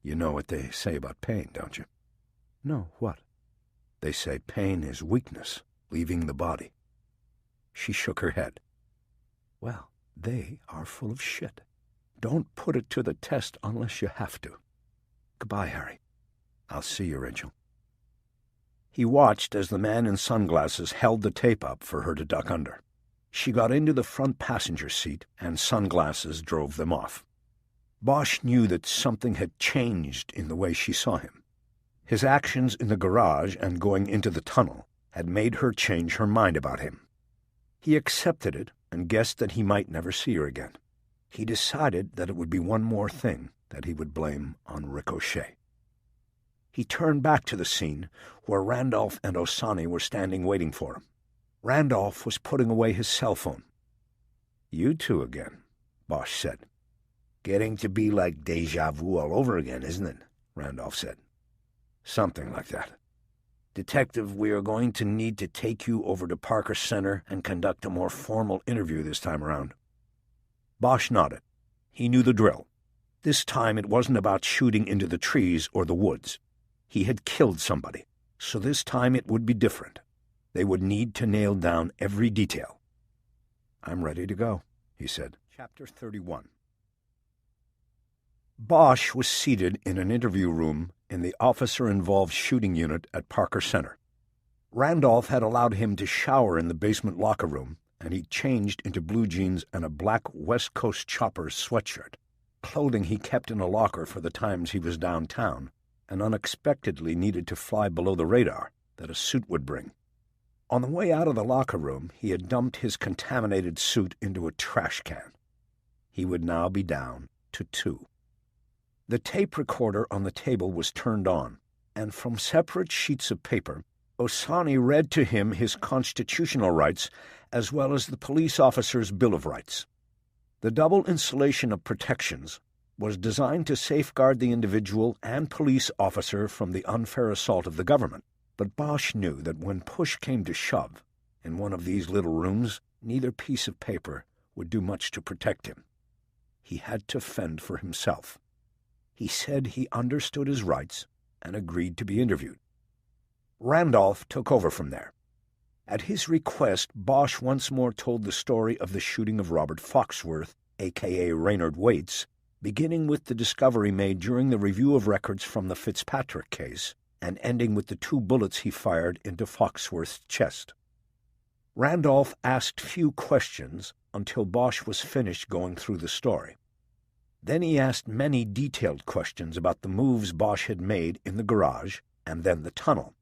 "You know what they say about pain, don't you?" "No, what?" "They say pain is weakness, leaving the body." She shook her head. "Well, they are full of shit. Don't put it to the test unless you have to. Goodbye, Harry. I'll see you, Rachel." He watched as the man in sunglasses held the tape up for her to duck under. She got into the front passenger seat, and Sunglasses drove them off. Bosch knew that something had changed in the way she saw him. His actions in the garage and going into the tunnel had made her change her mind about him. He accepted it and guessed that he might never see her again. He decided that it would be one more thing that he would blame on Ricochet. He turned back to the scene where Randolph and Osani were standing waiting for him. Randolph was putting away his cell phone. "You two again," Bosch said. "Getting to be like déjà vu all over again, isn't it?" Randolph said. "Something like that." "Detective, we are going to need to take you over to Parker Center and conduct a more formal interview this time around." Bosch nodded. He knew the drill. This time it wasn't about shooting into the trees or the woods. He had killed somebody, so this time it would be different. They would need to nail down every detail. "I'm ready to go," he said. Chapter 31. Bosch was seated in an interview room in the officer-involved shooting unit at Parker Center. Randolph had allowed him to shower in the basement locker room, and he changed into blue jeans and a black West Coast Choppers sweatshirt, clothing he kept in a locker for the times he was downtown and unexpectedly needed to fly below the radar that a suit would bring. On the way out of the locker room, he had dumped his contaminated suit into a trash can. He would now be down to 2. The tape recorder on the table was turned on, and from separate sheets of paper, Osani read to him his constitutional rights as well as the police officer's Bill of Rights. The double insulation of protections was designed to safeguard the individual and police officer from the unfair assault of the government. But Bosch knew that when push came to shove, in one of these little rooms, neither piece of paper would do much to protect him. He had to fend for himself. He said he understood his rights and agreed to be interviewed. Randolph took over from there. At his request, Bosch once more told the story of the shooting of Robert Foxworth, a.k.a. Raynard Waits, beginning with the discovery made during the review of records from the Fitzpatrick case, and ending with the 2 bullets he fired into Foxworth's chest. Randolph asked few questions until Bosch was finished going through the story. Then he asked many detailed questions about the moves Bosch had made in the garage and then the tunnel.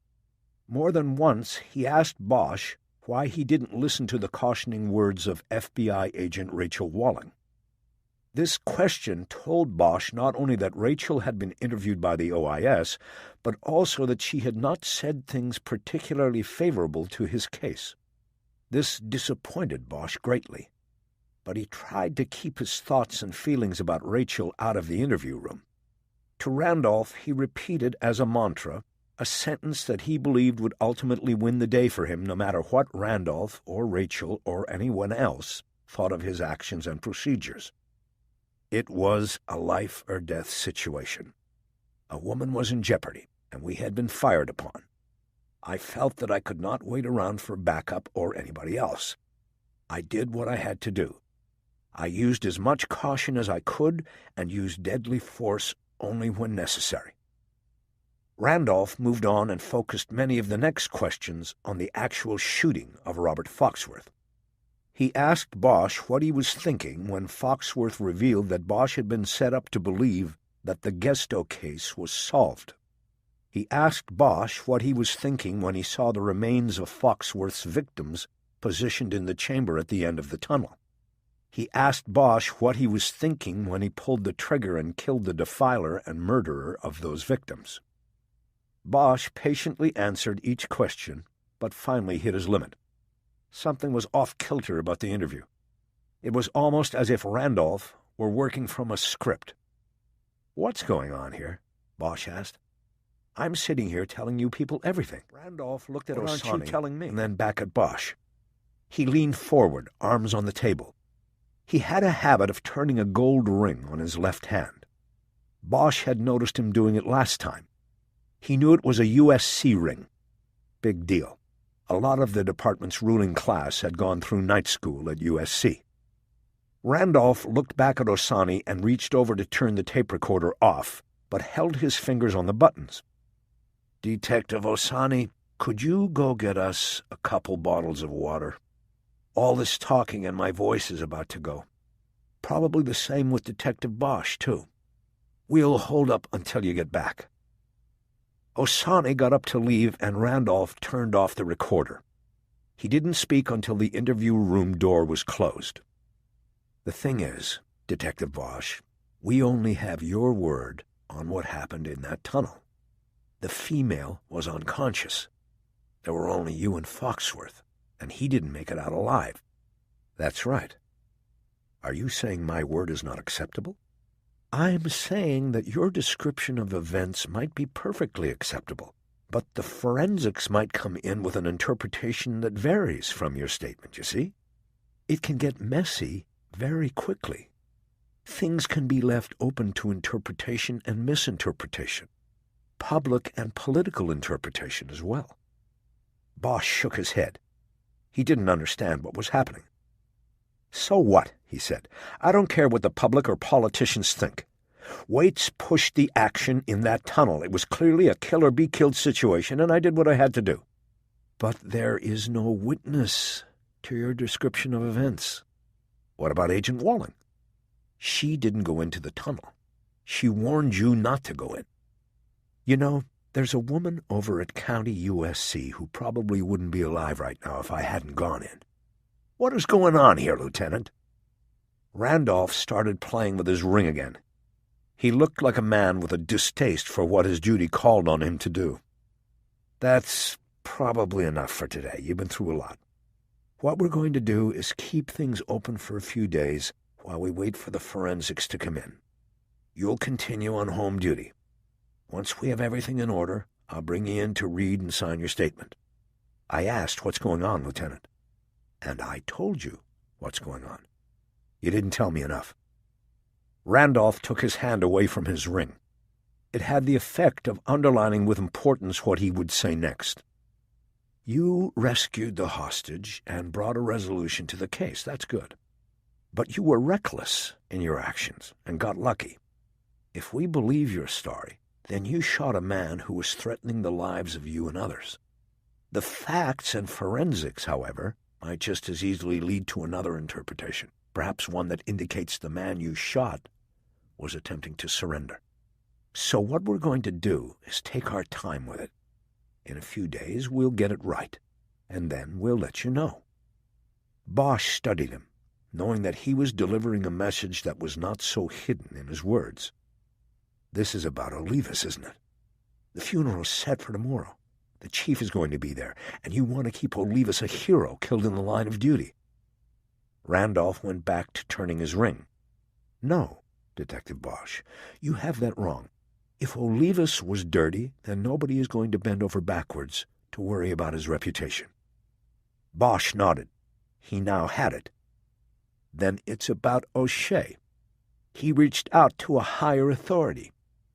More than once he asked Bosch why he didn't listen to the cautioning words of FBI agent Rachel Walling. This question told Bosch not only that Rachel had been interviewed by the OIS, but also that she had not said things particularly favorable to his case. This disappointed Bosch greatly, but he tried to keep his thoughts and feelings about Rachel out of the interview room. To Randolph he repeated as a mantra a sentence that he believed would ultimately win the day for him no matter what Randolph or Rachel or anyone else thought of his actions and procedures. It was a life-or-death situation. A woman was in jeopardy, and we had been fired upon. I felt that I could not wait around for backup or anybody else. I did what I had to do. I used as much caution as I could and used deadly force only when necessary. Randolph moved on and focused many of the next questions on the actual shooting of Robert Foxworth. He asked Bosch what he was thinking when Foxworth revealed that Bosch had been set up to believe that the Gesto case was solved. He asked Bosch what he was thinking when he saw the remains of Foxworth's victims positioned in the chamber at the end of the tunnel. He asked Bosch what he was thinking when he pulled the trigger and killed the defiler and murderer of those victims. Bosch patiently answered each question, but finally hit his limit. Something was off-kilter about the interview. It was almost as if Randolph were working from a script. "What's going on here?" Bosch asked. "I'm sitting here telling you people everything." Randolph looked at Osani, aren't you telling me? And then back at Bosch. He leaned forward, arms on the table. He had a habit of turning a gold ring on his left hand. Bosch had noticed him doing it last time. He knew it was a USC ring. Big deal. A lot of the department's ruling class had gone through night school at USC. Randolph looked back at Osani and reached over to turn the tape recorder off, but held his fingers on the buttons. "Detective Osani, could you go get us a couple bottles of water? All this talking and my voice is about to go. Probably the same with Detective Bosch, too. We'll hold up until you get back." Osani got up to leave, and Randolph turned off the recorder. He didn't speak until the interview room door was closed. "The thing is, Detective Bosch, we only have your word on what happened in that tunnel. The female was unconscious. There were only you and Foxworth, and he didn't make it out alive." "That's right. Are you saying my word is not acceptable?" "I'm saying that your description of events might be perfectly acceptable, but the forensics might come in with an interpretation that varies from your statement, you see? It can get messy very quickly. Things can be left open to interpretation and misinterpretation, public and political interpretation as well." Bosch shook his head. He didn't understand what was happening. "So what?" he said. "I don't care what the public or politicians think. Waits pushed the action in that tunnel. It was clearly a kill-or-be-killed situation, and I did what I had to do." "But there is no witness to your description of events." "What about Agent Walling?" "She didn't go into the tunnel. She warned you not to go in. You know, there's a woman over at County USC who probably wouldn't be alive right now if I hadn't gone in." "What is going on here, Lieutenant?" Randolph started playing with his ring again. He looked like a man with a distaste for what his duty called on him to do. "That's probably enough for today. You've been through a lot. What we're going to do is keep things open for a few days while we wait for the forensics to come in. You'll continue on home duty. Once we have everything in order, I'll bring you in to read and sign your statement." "I asked what's going on, Lieutenant." "And I told you what's going on. You didn't tell me enough." Randolph took his hand away from his ring. It had the effect of underlining with importance what he would say next. "You rescued the hostage and brought a resolution to the case. That's good. But you were reckless in your actions and got lucky. If we believe your story, then you shot a man who was threatening the lives of you and others. The facts and forensics, however, might just as easily lead to another interpretation, perhaps one that indicates the man you shot was attempting to surrender. So what we're going to do is take our time with it. In a few days we'll get it right, and then we'll let you know." Bosch studied him, knowing that he was delivering a message that was not so hidden in his words. "This is about Olivas, isn't it? The funeral's set for tomorrow. The chief is going to be there, and you want to keep Olivas a hero killed in the line of duty." Randolph went back to turning his ring. "No, Detective Bosch, you have that wrong. If Olivas was dirty, then nobody is going to bend over backwards to worry about his reputation." Bosch nodded. He now had it. "Then it's about O'Shea. He reached out to a higher authority.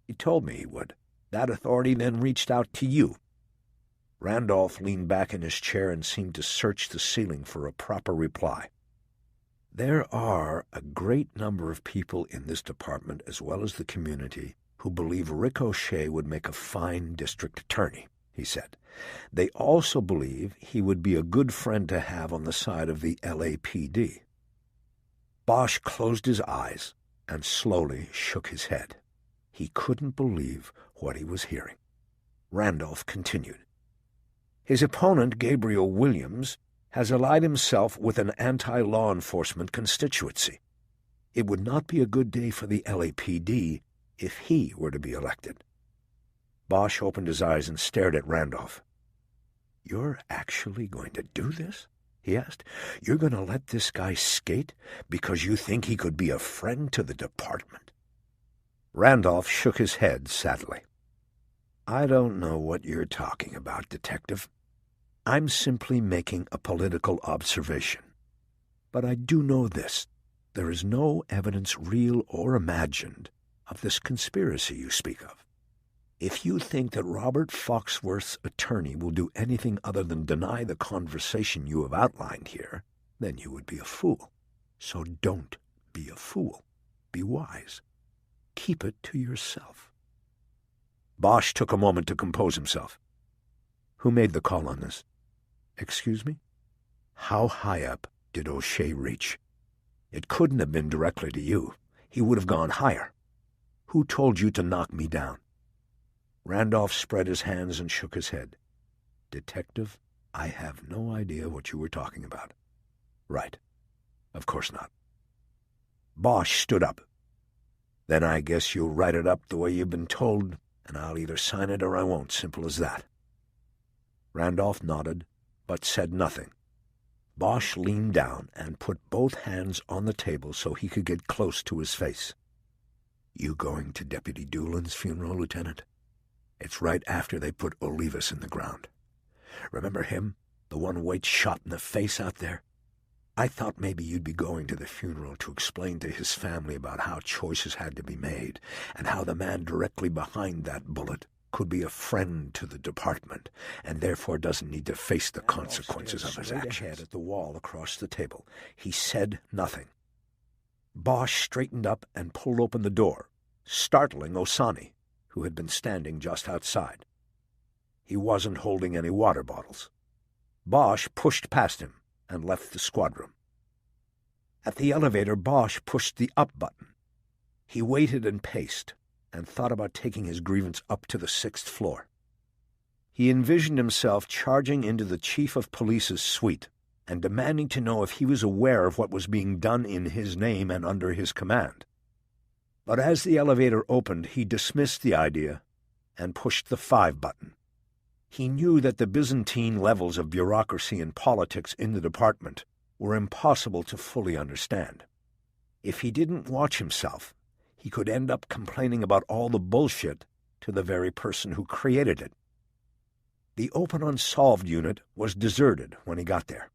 He told me he would. That authority then reached out to you." Randolph leaned back in his chair and seemed to search the ceiling for a proper reply. "There are a great number of people in this department, as well as the community, who believe Rick O'Shea would make a fine district attorney," he said. "They also believe he would be a good friend to have on the side of the LAPD." Bosch closed his eyes and slowly shook his head. He couldn't believe what he was hearing. Randolph continued. "His opponent, Gabriel Williams, has allied himself with an anti-law enforcement constituency. It would not be a good day for the LAPD if he were to be elected." Bosch opened his eyes and stared at Randolph. "You're actually going to do this?" he asked. "You're going to let this guy skate because you think he could be a friend to the department?" Randolph shook his head sadly. "I don't know what you're talking about, Detective. I'm simply making a political observation. But I do know this. There is no evidence, real or imagined, of this conspiracy you speak of. If you think that Robert Foxworth's attorney will do anything other than deny the conversation you have outlined here, then you would be a fool. So don't be a fool. Be wise. Keep it to yourself." Bosch took a moment to compose himself. "Who made the call on this?" "Excuse me?" "How high up did O'Shea reach?" "It couldn't have been directly to you. He would have gone higher." "Who told you to knock me down?" Randolph spread his hands and shook his head. "Detective, I have no idea what you were talking about." "Right. Of course not." Bosch stood up. "Then I guess you'll write it up the way you've been told, and I'll either sign it or I won't. Simple as that." Randolph nodded, but said nothing. Bosch leaned down and put both hands on the table so he could get close to his face. "You going to Deputy Doolan's funeral, Lieutenant? It's right after they put Olivas in the ground. Remember him, the one Waite shot in the face out there? I thought maybe you'd be going to the funeral to explain to his family about how choices had to be made, and how the man directly behind that bullet could be a friend to the department, and therefore doesn't need to face the consequences of his actions." At the wall across the table, he said nothing. Bosch straightened up and pulled open the door, startling Osani, who had been standing just outside. He wasn't holding any water bottles. Bosch pushed past him and left the squad-room. At the elevator, Bosch pushed the up button. He waited and paced, and thought about taking his grievance up to the 6th floor. He envisioned himself charging into the chief of police's suite and demanding to know if he was aware of what was being done in his name and under his command. But as the elevator opened, he dismissed the idea and pushed the 5 button. He knew that the Byzantine levels of bureaucracy and politics in the department were impossible to fully understand. If he didn't watch himself, he could end up complaining about all the bullshit to the very person who created it. The Open Unsolved unit was deserted when he got there.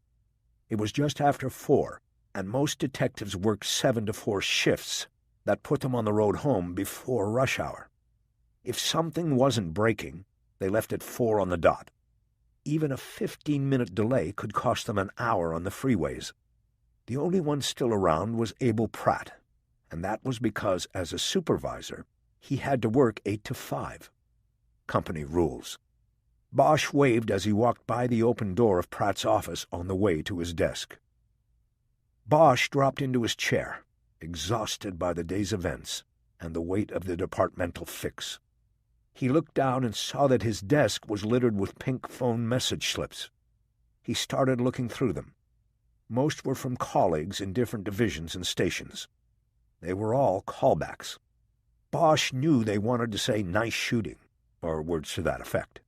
It was just after 4, and most detectives worked 7 to 4 shifts that put them on the road home before rush hour. If something wasn't breaking, they left at 4 on the dot. Even a 15-minute delay could cost them an hour on the freeways. The only one still around was Abel Pratt, and that was because, as a supervisor, he had to work 8 to 5. Company rules. Bosch waved as he walked by the open door of Pratt's office on the way to his desk. Bosch dropped into his chair, exhausted by the day's events and the weight of the departmental fix. He looked down and saw that his desk was littered with pink phone message slips. He started looking through them. Most were from colleagues in different divisions and stations. They were all callbacks. Bosch knew they wanted to say "nice shooting," or words to that effect.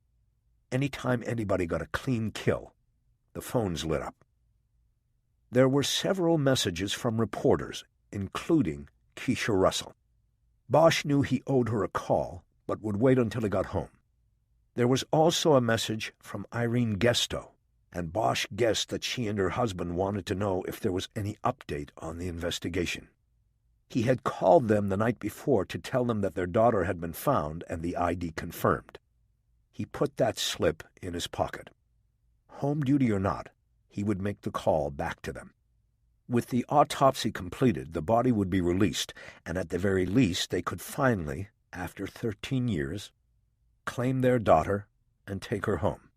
Any time anybody got a clean kill, the phones lit up. There were several messages from reporters, including Keisha Russell. Bosch knew he owed her a call, but would wait until he got home. There was also a message from Irene Gesto, and Bosch guessed that she and her husband wanted to know if there was any update on the investigation. He had called them the night before to tell them that their daughter had been found and the ID confirmed. He put that slip in his pocket. Home duty or not, he would make the call back to them. With the autopsy completed, the body would be released, and at the very least they could finally, after 13 years, claim their daughter and take her home.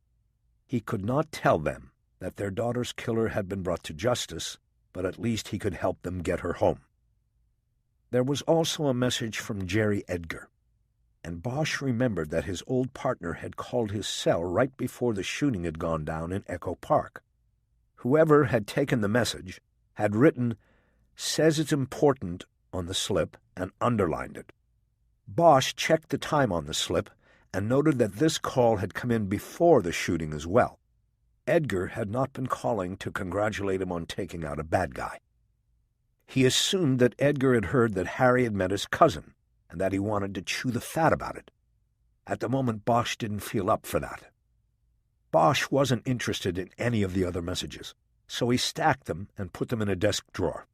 He could not tell them that their daughter's killer had been brought to justice, but at least he could help them get her home. There was also a message from Jerry Edgar, and Bosch remembered that his old partner had called his cell right before the shooting had gone down in Echo Park. Whoever had taken the message had written, "Says it's important," on the slip and underlined it. Bosch checked the time on the slip and noted that this call had come in before the shooting as well. Edgar had not been calling to congratulate him on taking out a bad guy. He assumed that Edgar had heard that Harry had met his cousin and that he wanted to chew the fat about it. At the moment, Bosch didn't feel up for that. Bosch wasn't interested in any of the other messages, so he stacked them and put them in a desk drawer.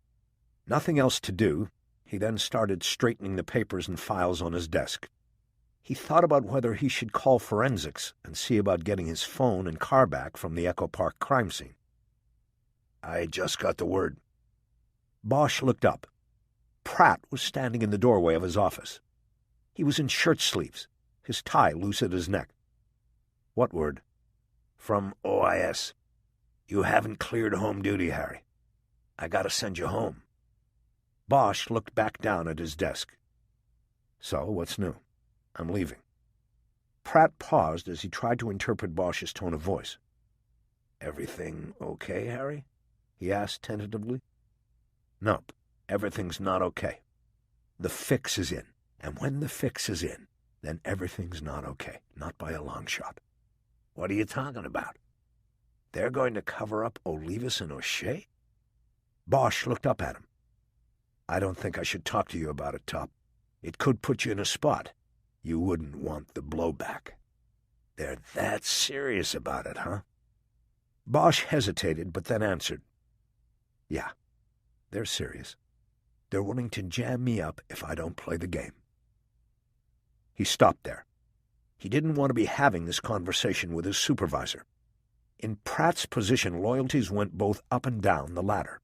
Nothing else to do, he then started straightening the papers and files on his desk. He thought about whether he should call forensics and see about getting his phone and car back from the Echo Park crime scene. "I just got the word." Bosch looked up. Pratt was standing in the doorway of his office. He was in shirt sleeves, his tie loose at his neck. "What word?" "From OIS. You haven't cleared home duty, Harry. I gotta send you home." Bosch looked back down at his desk. "So, what's new?" "I'm leaving." Pratt paused as he tried to interpret Bosch's tone of voice. "Everything okay, Harry?" he asked tentatively. "Nope, everything's not okay. The fix is in, and when the fix is in, then everything's not okay, not by a long shot." "What are you talking about? They're going to cover up Olivas and O'Shea?" Bosch looked up at him. "I don't think I should talk to you about it, Top. It could put you in a spot. You wouldn't want the blowback." "They're that serious about it, huh?" Bosch hesitated, but then answered. "Yeah, they're serious. They're willing to jam me up if I don't play the game." He stopped there. He didn't want to be having this conversation with his supervisor. In Pratt's position, loyalties went both up and down the ladder.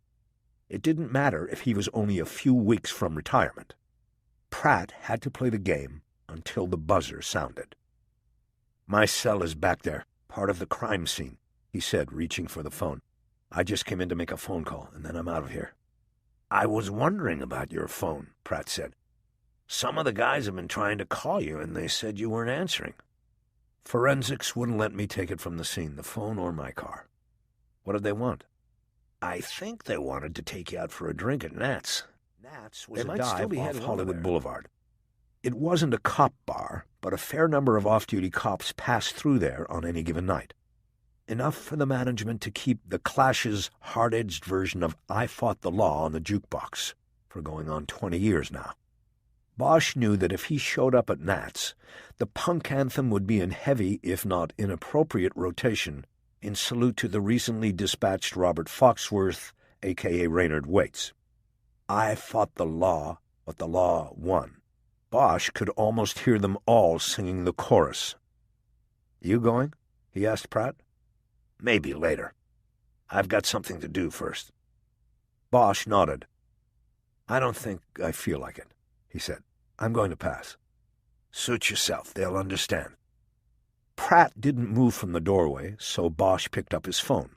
It didn't matter if he was only a few weeks from retirement. Pratt had to play the game until the buzzer sounded. "My cell is back there, part of the crime scene," he said, reaching for the phone. "I just came in to make a phone call, and then I'm out of here." "I was wondering about your phone," Pratt said. "Some of the guys have been trying to call you, and they said you weren't answering." "Forensics wouldn't let me take it from the scene, the phone or my car." "What did they want?" "I think they wanted to take you out for a drink at Nat's." Nat's was They a might still dive be off headed over Hollywood there. Boulevard. It wasn't a cop bar, but a fair number of off-duty cops passed through there on any given night. Enough for the management to keep the Clash's hard-edged version of I Fought the Law on the jukebox for going on 20 years now. Bosch knew that if he showed up at Nat's, the punk anthem would be in heavy, if not inappropriate, rotation in salute to the recently dispatched Robert Foxworth, a.k.a. Raynard Waits. I fought the law, but the law won. Bosch could almost hear them all singing the chorus. "You going?" he asked Pratt. "Maybe later. I've got something to do first." Bosch nodded. "I don't think I feel like it," he said. "I'm going to pass." "Suit yourself. They'll understand." Pratt didn't move from the doorway, so Bosch picked up his phone.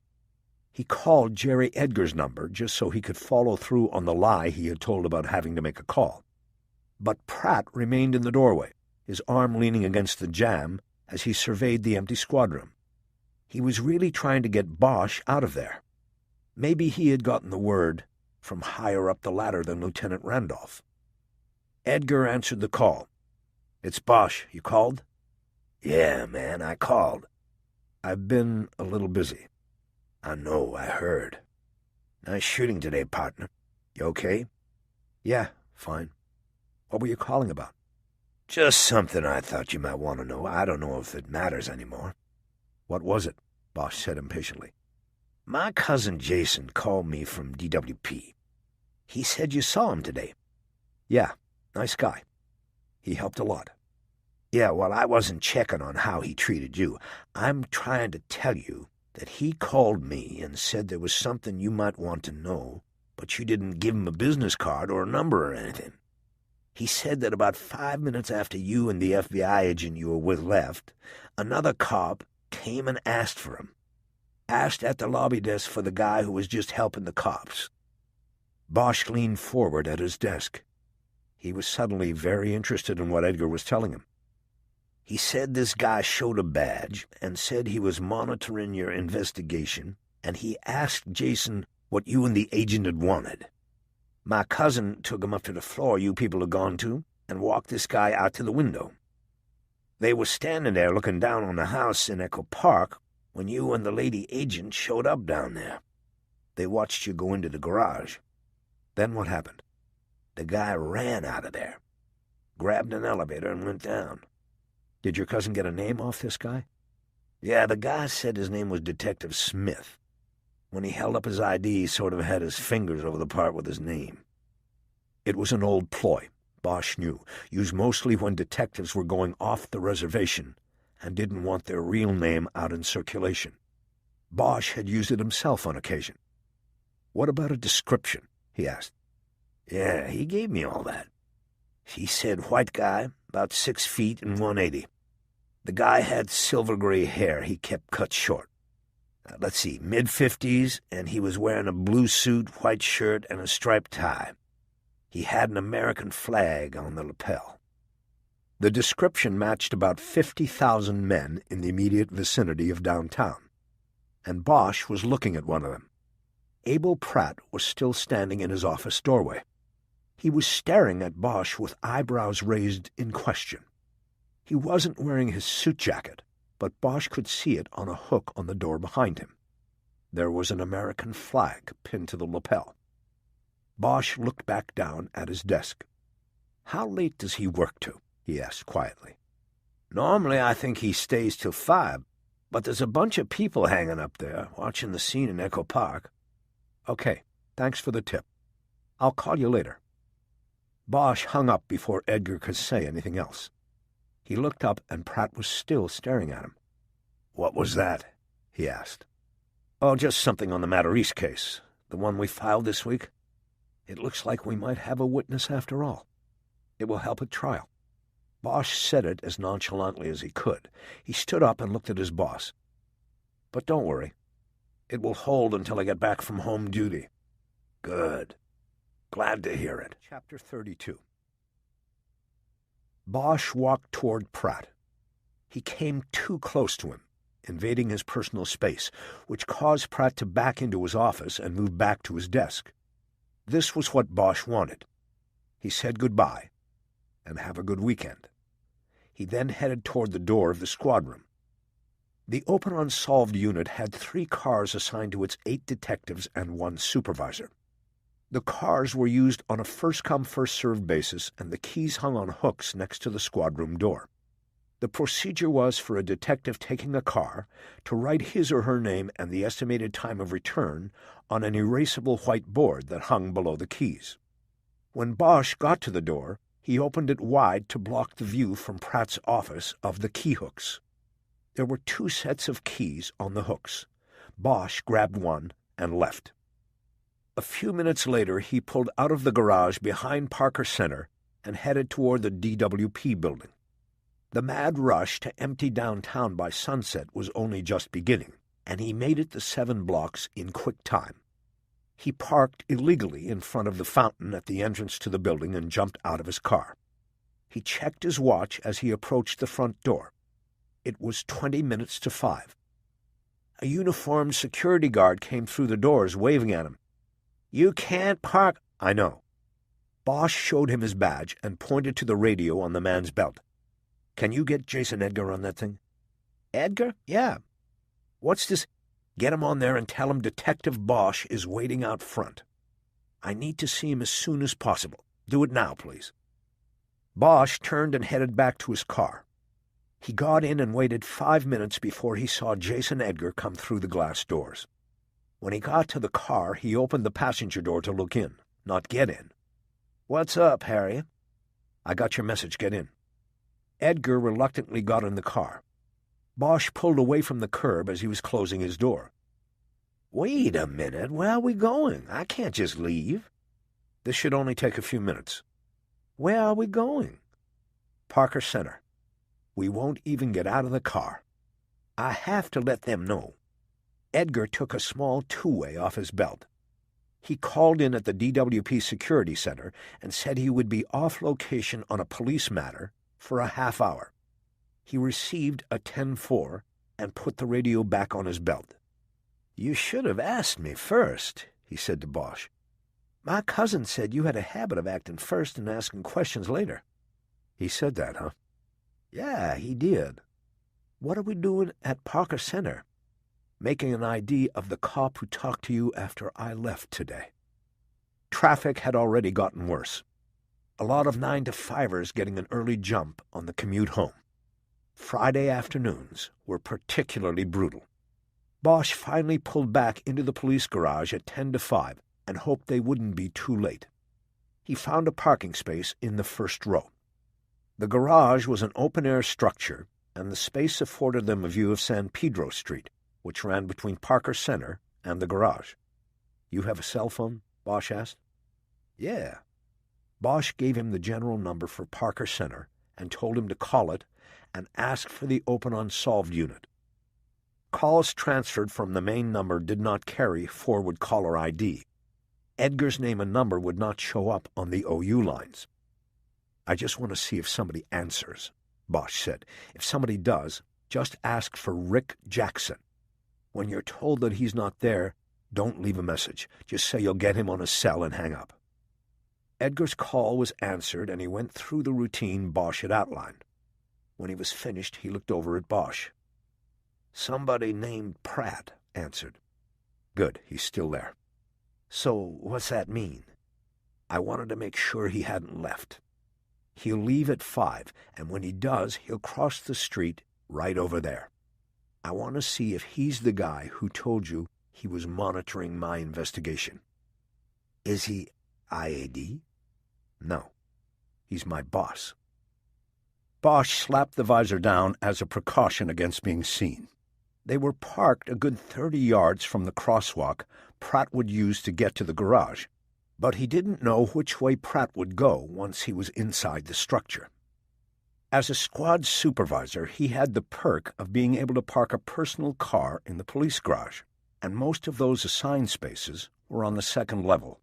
He called Jerry Edgar's number just so he could follow through on the lie he had told about having to make a call. But Pratt remained in the doorway, his arm leaning against the jamb as he surveyed the empty squad room. He was really trying to get Bosch out of there. Maybe he had gotten the word from higher up the ladder than Lieutenant Randolph. Edgar answered the call. "It's Bosch. You called?" "Yeah, man, I called." "I've been a little busy." "I know, I heard." "Nice shooting today, partner. You okay?" "Yeah, fine. What were you calling about?" "Just something I thought you might want to know. I don't know if it matters anymore." "What was it?" Bosch said impatiently. "My cousin Jason called me from DWP. He said you saw him today." "Yeah, nice guy. He helped a lot." "Yeah, well, I wasn't checking on how he treated you. I'm trying to tell you that he called me and said there was something you might want to know, but you didn't give him a business card or a number or anything. He said that about 5 minutes after you and the FBI agent you were with left, another cop came and asked for him. Asked at the lobby desk for the guy who was just helping the cops." Bosch leaned forward at his desk. He was suddenly very interested in what Edgar was telling him. "He said this guy showed a badge and said he was monitoring your investigation, and he asked Jason what you and the agent had wanted. My cousin took him up to the floor you people had gone to and walked this guy out to the window. They were standing there looking down on the house in Echo Park when you and the lady agent showed up down there. They watched you go into the garage. Then what happened?" The guy ran out of there, grabbed an elevator and went down." "Did your cousin get a name off this guy?" "Yeah, the guy said his name was Detective Smith. When he held up his ID, he sort of had his fingers over the part with his name." It was an old ploy, Bosch knew, used mostly when detectives were going off the reservation and didn't want their real name out in circulation. Bosch had used it himself on occasion. "What about a description?" he asked. Yeah, he gave me all that. He said white guy, about 6 feet and 180. The guy had silver-gray hair he kept cut short. Let's see, mid-50s, and he was wearing a blue suit, white shirt, and a striped tie. He had an American flag on the lapel. The description matched about 50,000 men in the immediate vicinity of downtown, and Bosch was looking at one of them. Abel Pratt was still standing in his office doorway. He was staring at Bosch with eyebrows raised in question. He wasn't wearing his suit jacket, but Bosch could see it on a hook on the door behind him. There was an American flag pinned to the lapel. Bosch looked back down at his desk. "How late does he work to?" he asked quietly. "Normally I think he stays till 5, but there's a bunch of people hanging up there, watching the scene in Echo Park." "Okay, thanks for the tip. I'll call you later." Bosch hung up before Edgar could say anything else. He looked up and Pratt was still staring at him. "What was that?" he asked. "Oh, just something on the Matarese case, the one we filed this week. It looks like we might have a witness after all. It will help at trial." Bosch said it as nonchalantly as he could. He stood up and looked at his boss. "But don't worry. It will hold until I get back from home duty." "Good. Glad to hear it." Chapter 32. Bosch walked toward Pratt. He came too close to him, invading his personal space, which caused Pratt to back into his office and move back to his desk. This was what Bosch wanted. He said goodbye, and have a good weekend. He then headed toward the door of the squad room. The Open Unsolved unit had 3 cars assigned to its 8 detectives and 1 supervisor. The cars were used on a first-come, first-served basis, and the keys hung on hooks next to the squad room door. The procedure was for a detective taking a car to write his or her name and the estimated time of return on an erasable white board that hung below the keys. When Bosch got to the door, he opened it wide to block the view from Pratt's office of the key hooks. There were 2 sets of keys on the hooks. Bosch grabbed one and left. A few minutes later, he pulled out of the garage behind Parker Center and headed toward the DWP building. The mad rush to empty downtown by sunset was only just beginning, and he made it the 7 blocks in quick time. He parked illegally in front of the fountain at the entrance to the building and jumped out of his car. He checked his watch as he approached the front door. It was 20 minutes to 5. A uniformed security guard came through the doors, waving at him. "You can't park—" "I know." Bosch showed him his badge and pointed to the radio on the man's belt. "Can you get Jason Edgar on that thing?" "Edgar? Yeah." "What's this?" "Get him on there and tell him Detective Bosch is waiting out front. I need to see him as soon as possible. Do it now, please." Bosch turned and headed back to his car. He got in and waited 5 minutes before he saw Jason Edgar come through the glass doors. When he got to the car, he opened the passenger door to look in, not get in. "What's up, Harry?" "I got your message. Get in." Edgar reluctantly got in the car. Bosch pulled away from the curb as he was closing his door. "Wait a minute. Where are we going? I can't just leave." "This should only take a few minutes." "Where are we going?" "Parker Center. We won't even get out of the car. I have to let them know." Edgar took a small 2-way off his belt. He called in at the DWP Security Center and said he would be off location on a police matter for a half hour. He received a 10-4 and put the radio back on his belt. "You should have asked me first," he said to Bosch. "My cousin said you had a habit of acting first and asking questions later." "He said that, huh?" "Yeah, he did." "What are we doing at Parker Center?" "Making an ID of the cop who talked to you after I left today." Traffic had already gotten worse. A lot of 9-to-5ers getting an early jump on the commute home. Friday afternoons were particularly brutal. Bosch finally pulled back into the police garage at 10-to-5 and hoped they wouldn't be too late. He found a parking space in the first row. The garage was an open-air structure, and the space afforded them a view of San Pedro Street, which ran between Parker Center and the garage. "You have a cell phone?" Bosch asked. "Yeah." Bosch gave him the general number for Parker Center and told him to call it and ask for the open unsolved unit. Calls transferred from the main number did not carry forward caller ID. Edgar's name and number would not show up on the OU lines. "I just want to see if somebody answers," Bosch said. "If somebody does, just ask for Rick Jackson. When you're told that he's not there, don't leave a message. Just say you'll get him on a cell and hang up." Edgar's call was answered, and he went through the routine Bosch had outlined. When he was finished, he looked over at Bosch. "Somebody named Pratt answered." "Good, he's still there." "So what's that mean?" "I wanted to make sure he hadn't left. He'll leave at 5, and when he does, he'll cross the street right over there. I want to see if he's the guy who told you he was monitoring my investigation." "Is he IAD?" "No. He's my boss." Bosch slapped the visor down as a precaution against being seen. They were parked a good 30 yards from the crosswalk Pratt would use to get to the garage, but he didn't know which way Pratt would go once he was inside the structure. As a squad supervisor, he had the perk of being able to park a personal car in the police garage, and most of those assigned spaces were on the second level.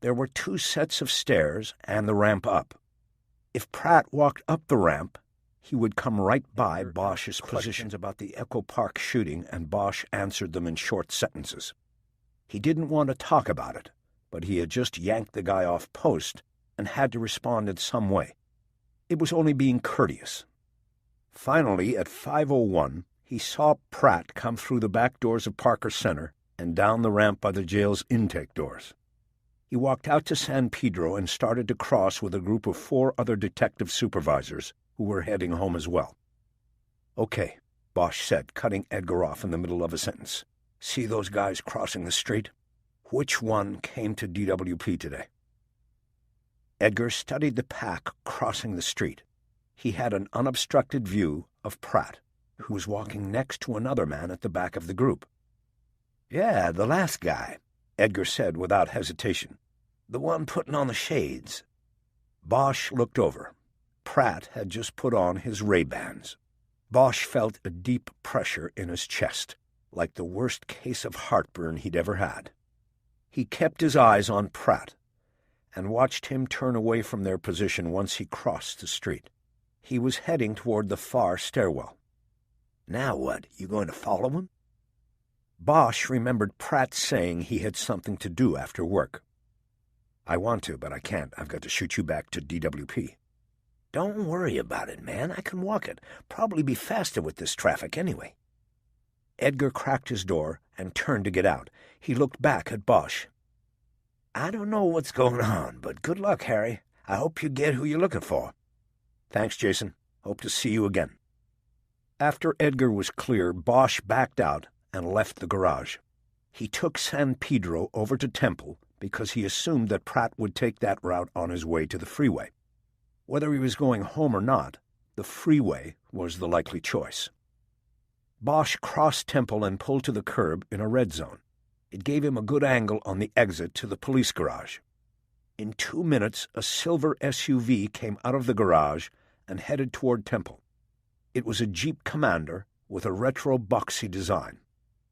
There were 2 sets of stairs and the ramp up. If Pratt walked up the ramp, he would come right by Bosch's questions about the Echo Park shooting, and Bosch answered them in short sentences. He didn't want to talk about it, but he had just yanked the guy off post and had to respond in some way. It was only being courteous. Finally, at 5:01, he saw Pratt come through the back doors of Parker Center and down the ramp by the jail's intake doors. He walked out to San Pedro and started to cross with a group of 4 other detective supervisors who were heading home as well. "Okay," Bosch said, cutting Edgar off in the middle of a sentence. "See those guys crossing the street? Which one came to DWP today?" Edgar studied the pack crossing the street. He had an unobstructed view of Pratt, who was walking next to another man at the back of the group. "Yeah, the last guy," Edgar said without hesitation. "The one putting on the shades." Bosch looked over. Pratt had just put on his Ray-Bans. Bosch felt a deep pressure in his chest, like the worst case of heartburn he'd ever had. He kept his eyes on Pratt and watched him turn away from their position once he crossed the street. He was heading toward the far stairwell. "Now what? You going to follow him?" Bosch remembered Pratt saying he had something to do after work. "I want to, but I can't. I've got to shoot you back to DWP." "Don't worry about it, man. I can walk it. Probably be faster with this traffic anyway." Edgar cracked his door and turned to get out. He looked back at Bosch. "I don't know what's going on, but good luck, Harry. I hope you get who you're looking for." "Thanks, Jason. Hope to see you again." After Edgar was clear, Bosch backed out and left the garage. He took San Pedro over to Temple because he assumed that Pratt would take that route on his way to the freeway. Whether he was going home or not, the freeway was the likely choice. Bosch crossed Temple and pulled to the curb in a red zone. It gave him a good angle on the exit to the police garage. In 2 minutes, a silver SUV came out of the garage and headed toward Temple. It was a Jeep Commander with a retro boxy design.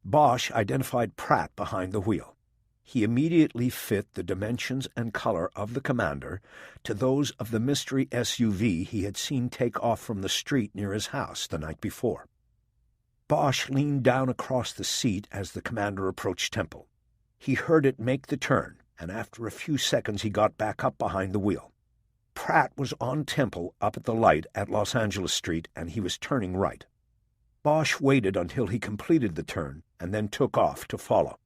Bosch identified Pratt behind the wheel. He immediately fit the dimensions and color of the Commander to those of the mystery SUV he had seen take off from the street near his house the night before. Bosch leaned down across the seat as the Commander approached Temple. He heard it make the turn, and after a few seconds he got back up behind the wheel. Pratt was on Temple up at the light at Los Angeles Street, and he was turning right. Bosch waited until he completed the turn and then took off to follow.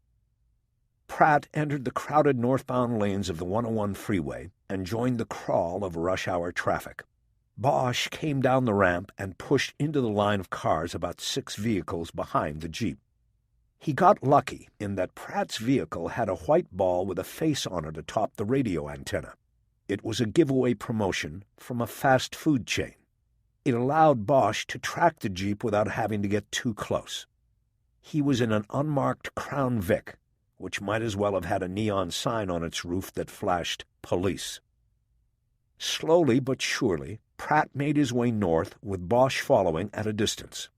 Pratt entered the crowded northbound lanes of the 101 freeway and joined the crawl of rush-hour traffic. Bosch came down the ramp and pushed into the line of cars about 6 vehicles behind the Jeep. He got lucky in that Pratt's vehicle had a white ball with a face on it atop the radio antenna. It was a giveaway promotion from a fast food chain. It allowed Bosch to track the Jeep without having to get too close. He was in an unmarked Crown Vic, which might as well have had a neon sign on its roof that flashed "Police." Slowly but surely, Pratt made his way north, with Bosch following at a distance.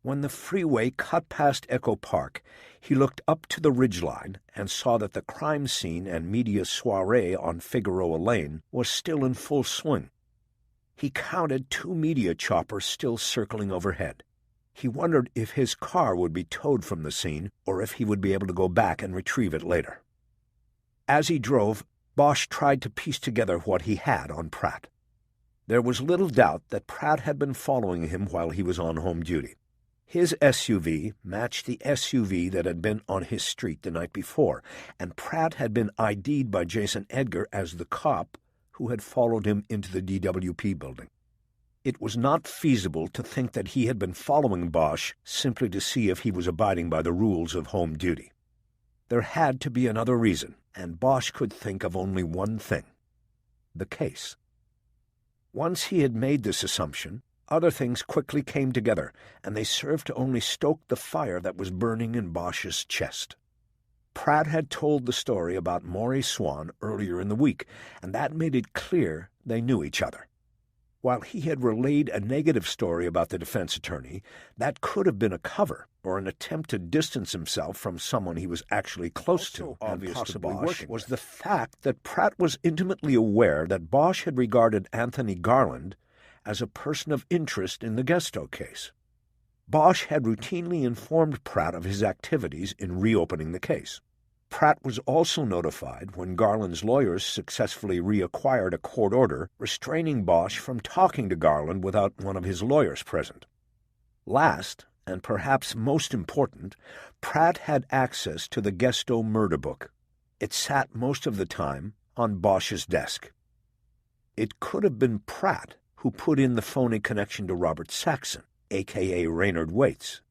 When the freeway cut past Echo Park, he looked up to the ridgeline and saw that the crime scene and media soiree on Figueroa Lane was still in full swing. He counted 2 media choppers still circling overhead. He wondered if his car would be towed from the scene or if he would be able to go back and retrieve it later. As he drove, Bosch tried to piece together what he had on Pratt. There was little doubt that Pratt had been following him while he was on home duty. His SUV matched the SUV that had been on his street the night before, and Pratt had been ID'd by Jason Edgar as the cop who had followed him into the DWP building. It was not feasible to think that he had been following Bosch simply to see if he was abiding by the rules of home duty. There had to be another reason, and Bosch could think of only one thing: the case. Once he had made this assumption, other things quickly came together, and they served to only stoke the fire that was burning in Bosch's chest. Pratt had told the story about Maury Swan earlier in the week, and that made it clear they knew each other. While he had relayed a negative story about the defense attorney, that could have been a cover or an attempt to distance himself from someone he was actually close to and possibly working was the fact that Pratt was intimately aware that Bosch had regarded Anthony Garland as a person of interest in the Gesto case. Bosch had routinely informed Pratt of his activities in reopening the case. Pratt was also notified when Garland's lawyers successfully reacquired a court order restraining Bosch from talking to Garland without one of his lawyers present. Last, and perhaps most important, Pratt had access to the Gesto murder book. It sat most of the time on Bosch's desk. It could have been Pratt who put in the phony connection to Robert Saxon, a.k.a. Raynard Waits.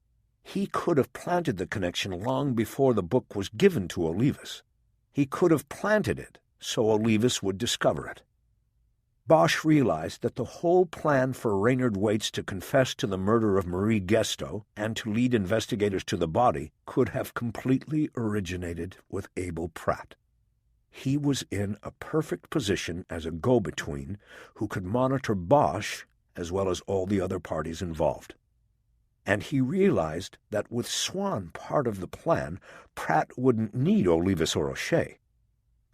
He could have planted the connection long before the book was given to Olivas. He could have planted it so Olivas would discover it. Bosch realized that the whole plan for Raynard Waits to confess to the murder of Marie Gesto and to lead investigators to the body could have completely originated with Abel Pratt. He was in a perfect position as a go-between who could monitor Bosch as well as all the other parties involved. And he realized that with Swan part of the plan, Pratt wouldn't need Olivas or O'Shea.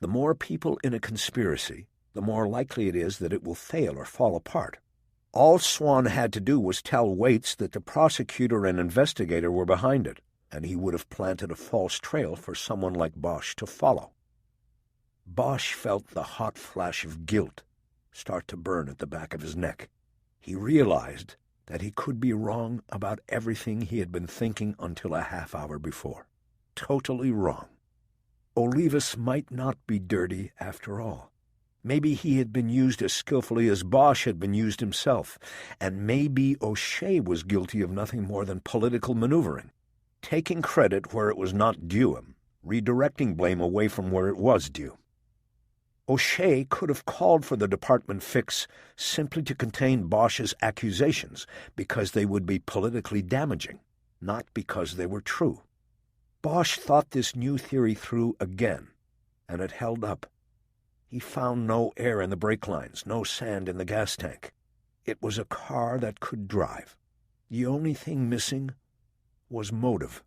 The more people in a conspiracy, the more likely it is that it will fail or fall apart. All Swan had to do was tell Waits that the prosecutor and investigator were behind it, and he would have planted a false trail for someone like Bosch to follow. Bosch felt the hot flash of guilt start to burn at the back of his neck. He realized that he could be wrong about everything he had been thinking until a half hour before. Totally wrong. Olivas might not be dirty after all. Maybe he had been used as skillfully as Bosch had been used himself, and maybe O'Shea was guilty of nothing more than political maneuvering, taking credit where it was not due him, redirecting blame away from where it was due. O'Shea could have called for the department fix simply to contain Bosch's accusations because they would be politically damaging, not because they were true. Bosch thought this new theory through again, and it held up. He found no air in the brake lines, no sand in the gas tank. It was a car that could drive. The only thing missing was motive.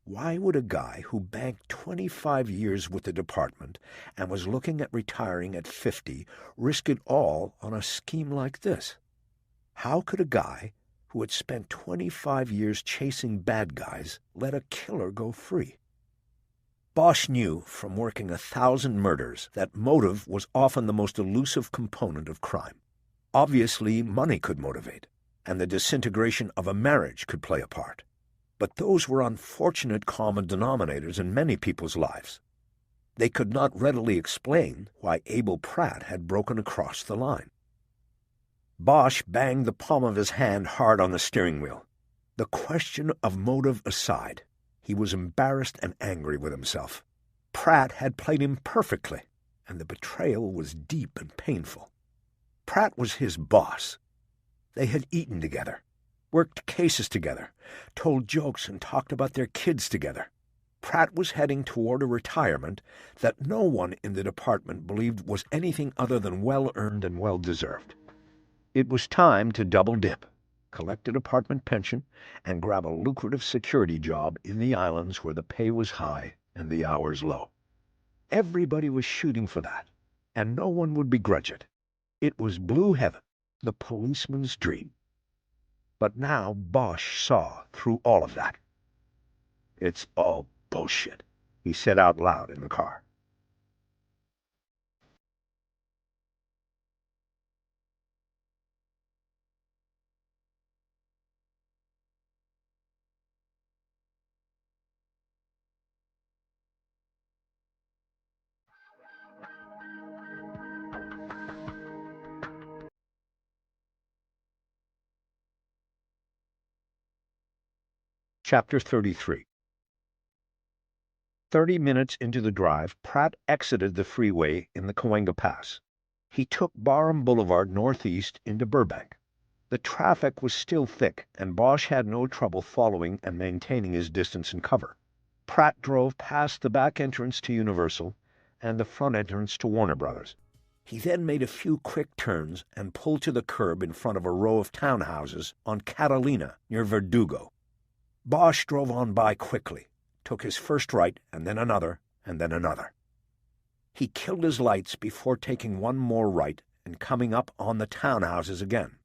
Why would a guy who banked 25 years with the department and was looking at retiring at 50 risk it all on a scheme like this? How could a guy who had spent 25 years chasing bad guys let a killer go free? Bosch knew from working 1,000 murders that motive was often the most elusive component of crime. Obviously, money could motivate, and the disintegration of a marriage could play a part. But those were unfortunate common denominators in many people's lives. They could not readily explain why Abel Pratt had broken across the line. Bosch banged the palm of his hand hard on the steering wheel. The question of motive aside, he was embarrassed and angry with himself. Pratt had played him perfectly, and the betrayal was deep and painful. Pratt was his boss. They had eaten together, worked cases together, told jokes and talked about their kids together. Pratt was heading toward a retirement that no one in the department believed was anything other than well-earned and well-deserved. It was time to double-dip, collect a department pension, and grab a lucrative security job in the islands where the pay was high and the hours low. Everybody was shooting for that, and no one would begrudge it. It was blue heaven, the policeman's dream. But now Bosch saw through all of that. "It's all bullshit," he said out loud in the car. Chapter 33. 30 minutes into the drive, Pratt exited the freeway in the Cahuenga Pass. He took Barham Boulevard northeast into Burbank. The traffic was still thick, and Bosch had no trouble following and maintaining his distance and cover. Pratt drove past the back entrance to Universal and the front entrance to Warner Brothers. He then made a few quick turns and pulled to the curb in front of a row of townhouses on Catalina near Verdugo. Bosch drove on by quickly, took his first right and then another and then another. He killed his lights before taking one more right and coming up on the townhouses again.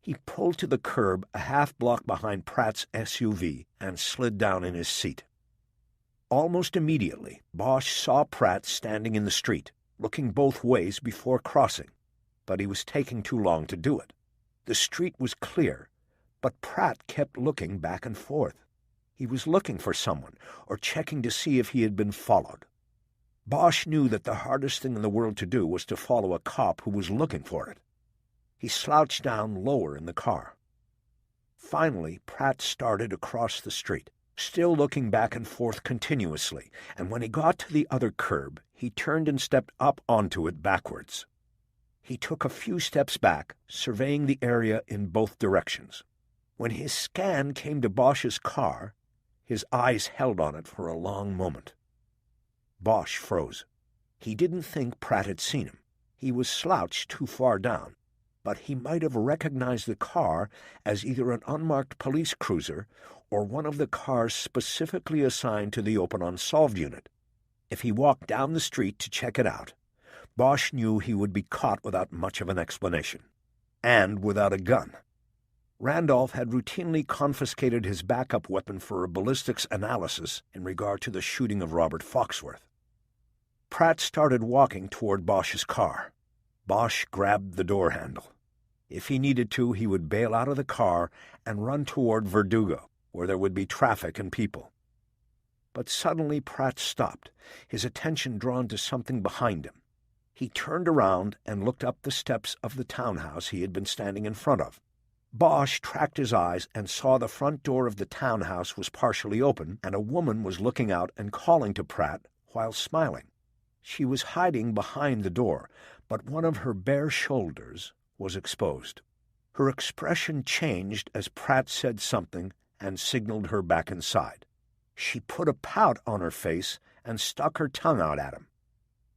He pulled to the curb a half-block behind Pratt's SUV and slid down in his seat. Almost immediately, Bosch saw Pratt standing in the street, looking both ways before crossing, but he was taking too long to do it. The street was clear, but Pratt kept looking back and forth. He was looking for someone, or checking to see if he had been followed. Bosch knew that the hardest thing in the world to do was to follow a cop who was looking for it. He slouched down lower in the car. Finally, Pratt started across the street, still looking back and forth continuously, and when he got to the other curb, he turned and stepped up onto it backwards. He took a few steps back, surveying the area in both directions. When his scan came to Bosch's car, his eyes held on it for a long moment. Bosch froze. He didn't think Pratt had seen him. He was slouched too far down, but he might have recognized the car as either an unmarked police cruiser or one of the cars specifically assigned to the Open Unsolved unit. If he walked down the street to check it out, Bosch knew he would be caught without much of an explanation, and without a gun. Randolph had routinely confiscated his backup weapon for a ballistics analysis in regard to the shooting of Robert Foxworth. Pratt started walking toward Bosch's car. Bosch grabbed the door handle. If he needed to, he would bail out of the car and run toward Verdugo, where there would be traffic and people. But suddenly Pratt stopped, his attention drawn to something behind him. He turned around and looked up the steps of the townhouse he had been standing in front of. Bosch tracked his eyes and saw the front door of the townhouse was partially open, and a woman was looking out and calling to Pratt while smiling. She was hiding behind the door, but one of her bare shoulders was exposed. Her expression changed as Pratt said something and signaled her back inside. She put a pout on her face and stuck her tongue out at him.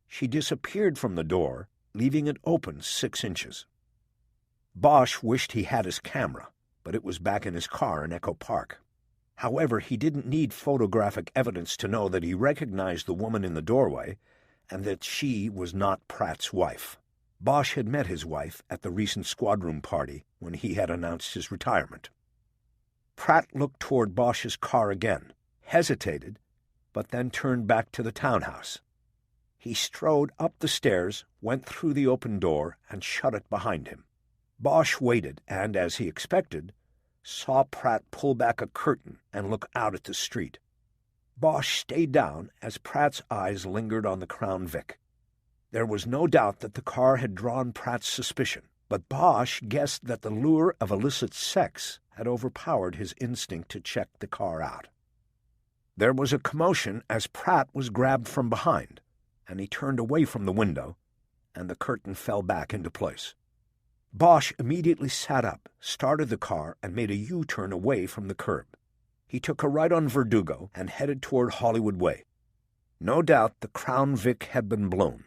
She disappeared from the door, leaving it open 6 inches. Bosch wished he had his camera, but it was back in his car in Echo Park. However, he didn't need photographic evidence to know that he recognized the woman in the doorway and that she was not Pratt's wife. Bosch had met his wife at the recent squad-room party when he had announced his retirement. Pratt looked toward Bosch's car again, hesitated, but then turned back to the townhouse. He strode up the stairs, went through the open door, and shut it behind him. Bosch waited and, as he expected, saw Pratt pull back a curtain and look out at the street. Bosch stayed down as Pratt's eyes lingered on the Crown Vic. There was no doubt that the car had drawn Pratt's suspicion, but Bosch guessed that the lure of illicit sex had overpowered his instinct to check the car out. There was a commotion as Pratt was grabbed from behind, and he turned away from the window, and the curtain fell back into place. Bosch immediately sat up, started the car, and made a U-turn away from the curb. He took a right on Verdugo and headed toward Hollywood Way. No doubt the Crown Vic had been blown.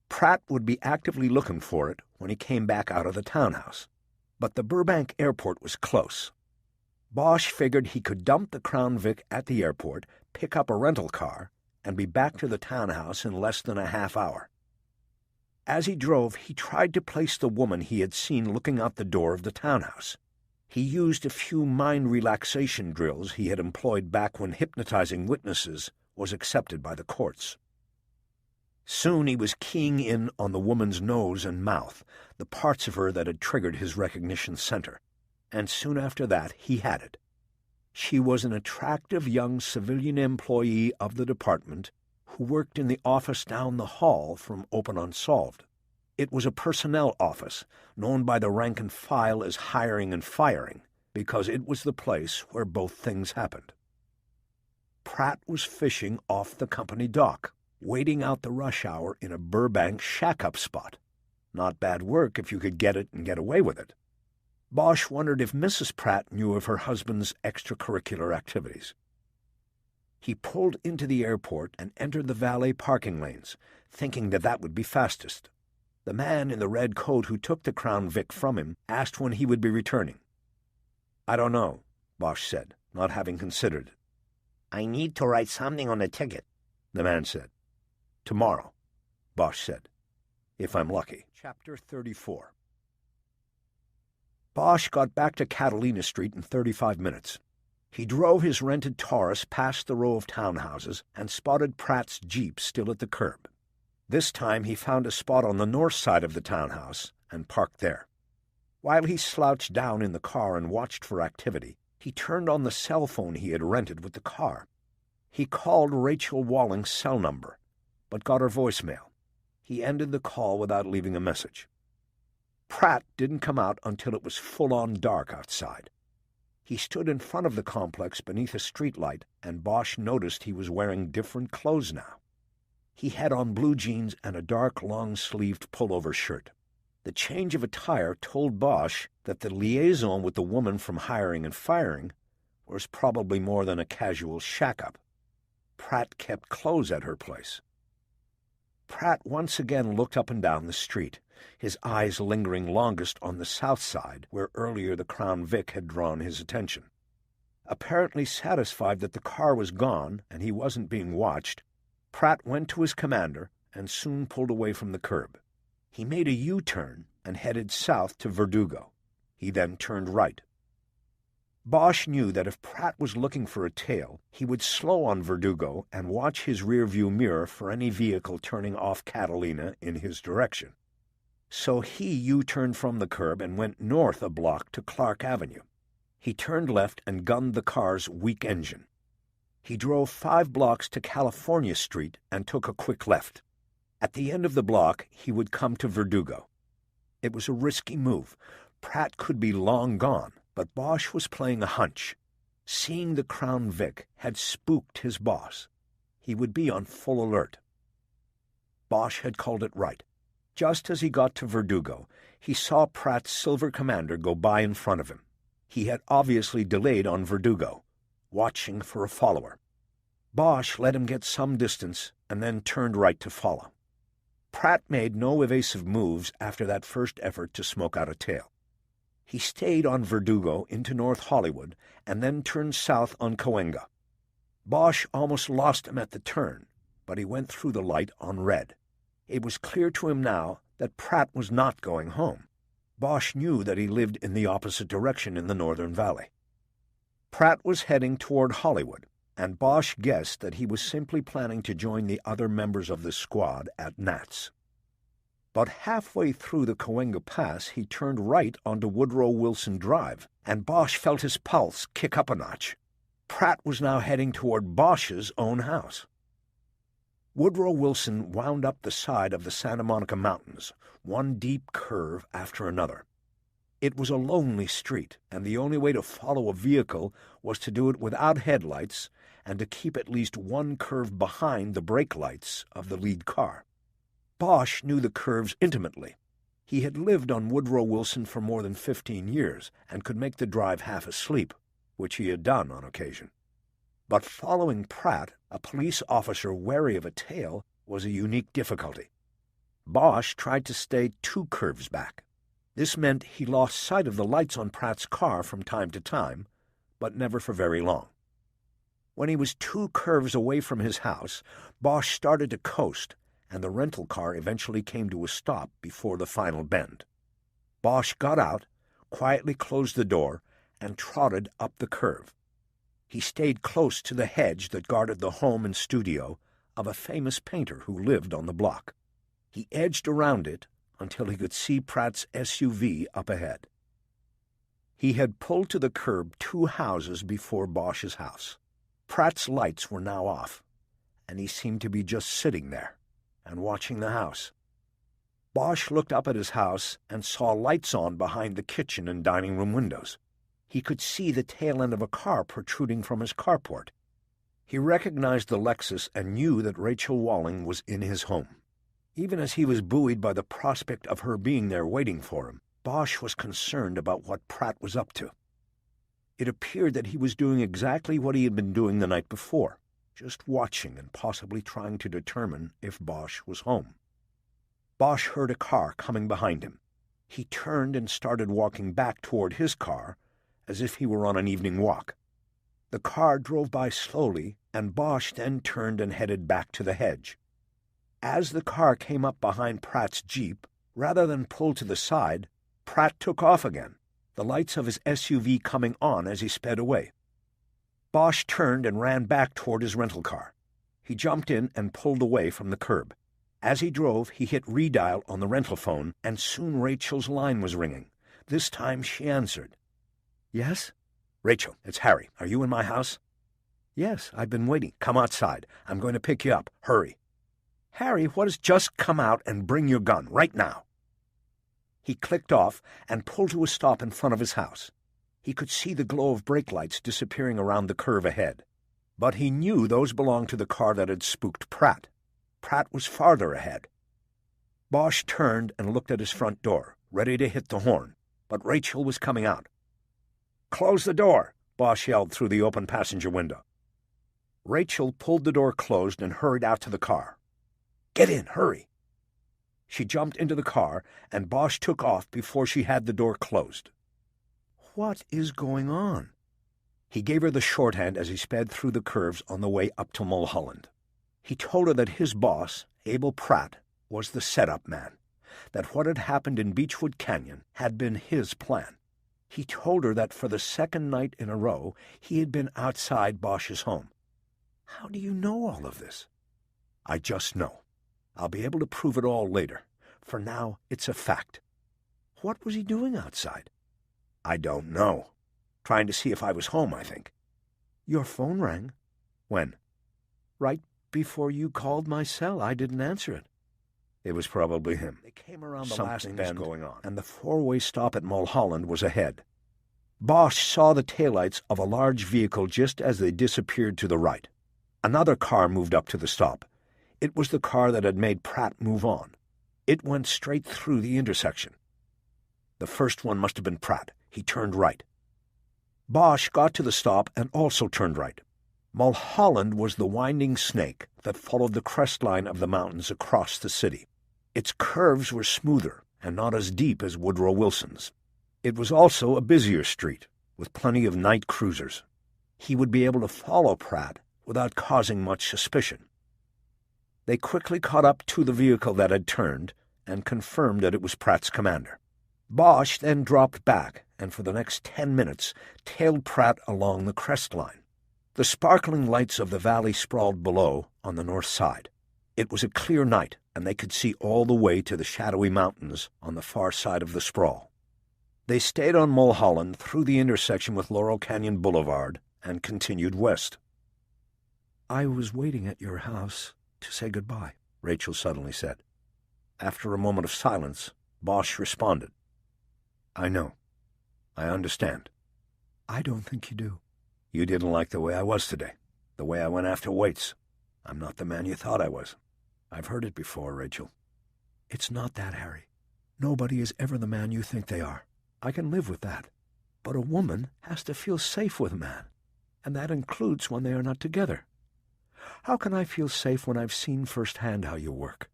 Pratt would be actively looking for it when he came back out of the townhouse. But the Burbank airport was close. Bosch figured he could dump the Crown Vic at the airport, pick up a rental car, and be back to the townhouse in less than a half hour. As he drove, he tried to place the woman he had seen looking out the door of the townhouse. He used a few mind relaxation drills he had employed back when hypnotizing witnesses was accepted by the courts. Soon he was keying in on the woman's nose and mouth, the parts of her that had triggered his recognition center, and soon after that he had it. She was an attractive young civilian employee of the department who worked in the office down the hall from Open Unsolved. It was a personnel office, known by the rank and file as hiring and firing, because it was the place where both things happened. Pratt was fishing off the company dock, waiting out the rush hour in a Burbank shack-up spot. Not bad work if you could get it and get away with it. Bosch wondered if Mrs. Pratt knew of her husband's extracurricular activities. He pulled into the airport and entered the valet parking lanes, thinking that would be fastest. The man in the red coat who took the Crown Vic from him asked when he would be returning. "I don't know," Bosch said, not having considered it. "I need to write something on the ticket," the man said. "Tomorrow," Bosch said, "if I'm lucky." Chapter 34. Bosch got back to Catalina Street in 35 minutes. He drove his rented Taurus past the row of townhouses and spotted Pratt's Jeep still at the curb. This time he found a spot on the north side of the townhouse and parked there. While he slouched down in the car and watched for activity, he turned on the cell phone he had rented with the car. He called Rachel Walling's cell number, but got her voicemail. He ended the call without leaving a message. Pratt didn't come out until it was full-on dark outside. He stood in front of the complex beneath a streetlight, and Bosch noticed he was wearing different clothes now. He had on blue jeans and a dark, long-sleeved pullover shirt. The change of attire told Bosch that the liaison with the woman from hiring and firing was probably more than a casual shack-up. Pratt kept clothes at her place. Pratt once again looked up and down the street, his eyes lingering longest on the south side, where earlier the Crown Vic had drawn his attention. Apparently satisfied that the car was gone and he wasn't being watched, Pratt went to his commander and soon pulled away from the curb. He made a U-turn and headed south to Verdugo. He then turned right. Bosch knew that if Pratt was looking for a tail, he would slow on Verdugo and watch his rearview mirror for any vehicle turning off Catalina in his direction. So he U-turned from the curb and went north a block to Clark Avenue. He turned left and gunned the car's weak engine. He drove 5 blocks to California Street and took a quick left. At the end of the block, he would come to Verdugo. It was a risky move. Pratt could be long gone, but Bosch was playing a hunch. Seeing the Crown Vic had spooked his boss. He would be on full alert. Bosch had called it right. Just as he got to Verdugo, he saw Pratt's silver commander go by in front of him. He had obviously delayed on Verdugo, watching for a follower. Bosch let him get some distance and then turned right to follow. Pratt made no evasive moves after that first effort to smoke out a tail. He stayed on Verdugo into North Hollywood and then turned south on Cahuenga. Bosch almost lost him at the turn, but he went through the light on red. It was clear to him now that Pratt was not going home. Bosch knew that he lived in the opposite direction in the Northern Valley. Pratt was heading toward Hollywood, and Bosch guessed that he was simply planning to join the other members of the squad at Nat's. But halfway through the Cahuenga Pass, he turned right onto Woodrow Wilson Drive, and Bosch felt his pulse kick up a notch. Pratt was now heading toward Bosch's own house. Woodrow Wilson wound up the side of the Santa Monica Mountains, one deep curve after another. It was a lonely street, and the only way to follow a vehicle was to do it without headlights and to keep at least one curve behind the brake lights of the lead car. Bosch knew the curves intimately. He had lived on Woodrow Wilson for more than 15 years and could make the drive half asleep, which he had done on occasion. But following Pratt, a police officer wary of a tail, was a unique difficulty. Bosch tried to stay 2 curves back. This meant he lost sight of the lights on Pratt's car from time to time, but never for very long. When he was 2 curves away from his house, Bosch started to coast, and the rental car eventually came to a stop before the final bend. Bosch got out, quietly closed the door, and trotted up the curve. He stayed close to the hedge that guarded the home and studio of a famous painter who lived on the block. He edged around it until he could see Pratt's SUV up ahead. He had pulled to the curb 2 houses before Bosch's house. Pratt's lights were now off, and he seemed to be just sitting there and watching the house. Bosch looked up at his house and saw lights on behind the kitchen and dining room windows. He could see the tail end of a car protruding from his carport. He recognized the Lexus and knew that Rachel Walling was in his home. Even as he was buoyed by the prospect of her being there waiting for him, Bosch was concerned about what Pratt was up to. It appeared that he was doing exactly what he had been doing the night before, just watching and possibly trying to determine if Bosch was home. Bosch heard a car coming behind him. He turned and started walking back toward his car, as if he were on an evening walk. The car drove by slowly, and Bosch then turned and headed back to the hedge. As the car came up behind Pratt's Jeep, rather than pull to the side, Pratt took off again, the lights of his SUV coming on as he sped away. Bosch turned and ran back toward his rental car. He jumped in and pulled away from the curb. As he drove, he hit redial on the rental phone, and soon Rachel's line was ringing. This time she answered. "Yes?" "Rachel, it's Harry. Are you in my house?" "Yes, I've been waiting." "Come outside. I'm going to pick you up. Hurry." "Harry, what has just come out and bring your gun, right now." He clicked off and pulled to a stop in front of his house. He could see the glow of brake lights disappearing around the curve ahead. But he knew those belonged to the car that had spooked Pratt. Pratt was farther ahead. Bosch turned and looked at his front door, ready to hit the horn, but Rachel was coming out. "Close the door," Bosch yelled through the open passenger window. Rachel pulled the door closed and hurried out to the car. "Get in, hurry." She jumped into the car, and Bosch took off before she had the door closed. What is going on? He gave her the shorthand as he sped through the curves on the way up to Mulholland. He told her that his boss, Abel Pratt, was the setup man, that what had happened in Beechwood Canyon had been his plan. He told her that for the 2nd night in a row he had been outside Bosch's home. "How do you know all of this?" "I just know. I'll be able to prove it all later. For now, it's a fact." "What was he doing outside?" "I don't know. Trying to see if I was home, I think." "Your phone rang." "When?" "Right before you called my cell. I didn't answer it." It was probably him. They came around the last bend, going on, and the 4-way stop at Mulholland was ahead. Bosch saw the taillights of a large vehicle just as they disappeared to the right. Another car moved up to the stop. It was the car that had made Pratt move on. It went straight through the intersection. The first one must have been Pratt. He turned right. Bosch got to the stop and also turned right. Mulholland was the winding snake that followed the crestline of the mountains across the city. Its curves were smoother and not as deep as Woodrow Wilson's. It was also a busier street, with plenty of night cruisers. He would be able to follow Pratt without causing much suspicion. They quickly caught up to the vehicle that had turned and confirmed that it was Pratt's commander. Bosch then dropped back and for the next 10 minutes tailed Pratt along the crestline. The sparkling lights of the valley sprawled below on the north side. It was a clear night, and they could see all the way to the shadowy mountains on the far side of the sprawl. They stayed on Mulholland through the intersection with Laurel Canyon Boulevard and continued west. "I was waiting at your house to say goodbye," Rachel suddenly said. After a moment of silence, Bosch responded. "I know. I understand." "I don't think you do." "You didn't like the way I was today, the way I went after Waits. I'm not the man you thought I was. I've heard it before, Rachel." "It's not that, Harry. Nobody is ever the man you think they are. I can live with that. But a woman has to feel safe with a man. and that includes when they are not together. How can I feel safe when I've seen firsthand how you work?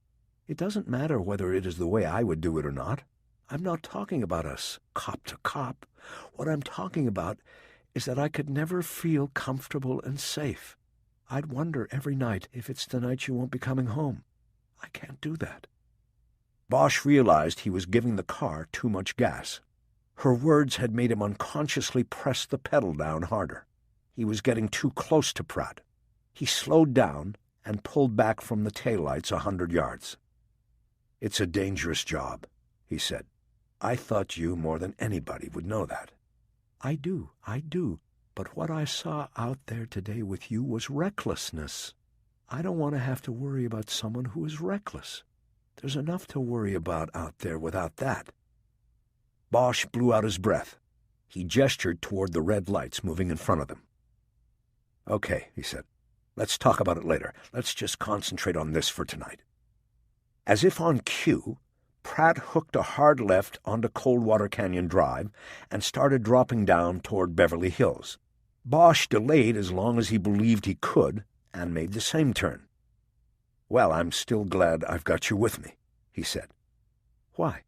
It doesn't matter whether it is the way I would do it or not. I'm not talking about us cop to cop. What I'm talking about is that I could never feel comfortable and safe. I'd wonder every night if it's the night you won't be coming home. I can't do that." Bosch realized he was giving the car too much gas. Her words had made him unconsciously press the pedal down harder. He was getting too close to Pratt. He slowed down and pulled back from the taillights 100 yards. "It's a dangerous job," he said. "I thought you, more than anybody, would know that." I do. But what I saw out there today with you was recklessness. I don't want to have to worry about someone who is reckless. There's enough to worry about out there without that." Bosch blew out his breath. He gestured toward the red lights moving in front of them. "Okay," he said. "Let's talk about it later. Let's just concentrate on this for tonight." As if on cue, Pratt hooked a hard left onto Coldwater Canyon Drive and started dropping down toward Beverly Hills. Bosch delayed as long as he believed he could and made the same turn. "Well, I'm still glad I've got you with me," he said. "Why?"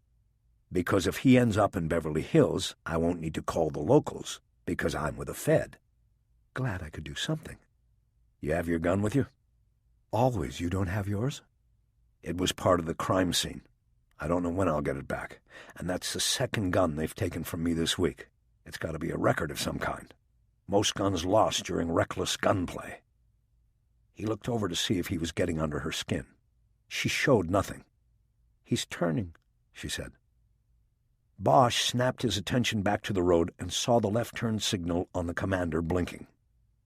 "Because if he ends up in Beverly Hills, I won't need to call the locals, because I'm with a Fed." "Glad I could do something." "You have your gun with you?" "Always. You don't have yours?" "It was part of the crime scene. I don't know when I'll get it back, and that's the second gun they've taken from me this week. It's got to be a record of some kind. Most guns lost during reckless gunplay." He looked over to see if he was getting under her skin. She showed nothing. "He's turning," she said. Bosch snapped his attention back to the road and saw the left turn signal on the commander blinking.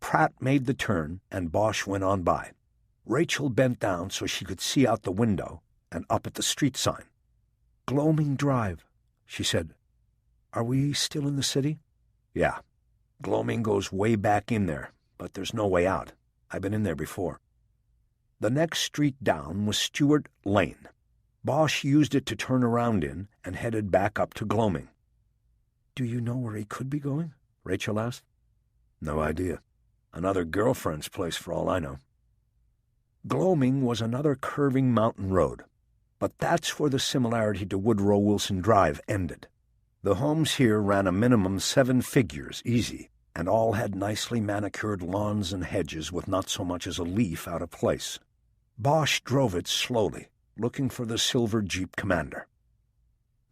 Pratt made the turn, and Bosch went on by. Rachel bent down so she could see out the window and up at the street sign. "Gloaming Drive," she said. "Are we still in the city?" "Yeah. Gloaming goes way back in there, but there's no way out. I've been in there before." The next street down was Stewart Lane. Bosch used it to turn around in and headed back up to Gloaming. "Do you know where he could be going?" Rachel asked. "No idea. Another girlfriend's place for all I know." Gloaming was another curving mountain road, but that's where the similarity to Woodrow Wilson Drive ended. The homes here ran a minimum 7 figures, easy, and all had nicely manicured lawns and hedges with not so much as a leaf out of place. Bosch drove it slowly, looking for the silver Jeep Commander.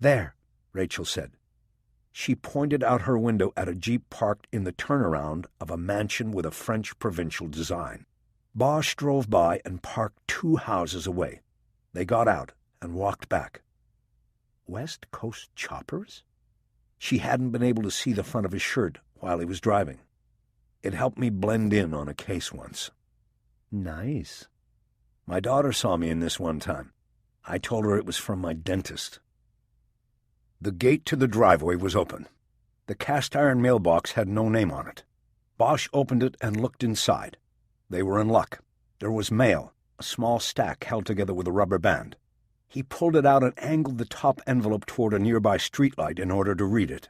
"There," Rachel said. She pointed out her window at a Jeep parked in the turnaround of a mansion with a French provincial design. Bosch drove by and parked 2 houses away. They got out and walked back. West Coast choppers? She hadn't been able to see the front of his shirt while he was driving. "It helped me blend in on a case once." "Nice." "My daughter saw me in this one time. I told her it was from my dentist." The gate to the driveway was open. The cast-iron mailbox had no name on it. Bosch opened it and looked inside. They were in luck. There was mail, a small stack held together with a rubber band. He pulled it out and angled the top envelope toward a nearby streetlight in order to read it.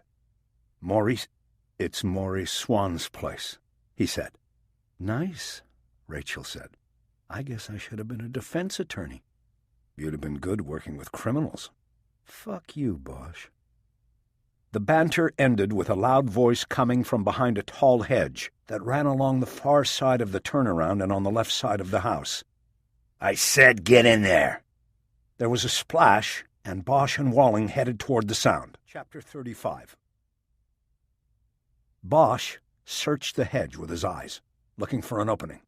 "It's Maurice Swan's place," he said. "Nice," Rachel said. "I guess I should have been a defense attorney." "You'd have been good working with criminals." "Fuck you, Bosch." The banter ended with a loud voice coming from behind a tall hedge that ran along the far side of the turnaround and on the left side of the house. "I said get in there." There was a splash, and Bosch and Walling headed toward the sound. Chapter 35. Bosch searched the hedge with his eyes, looking for an opening.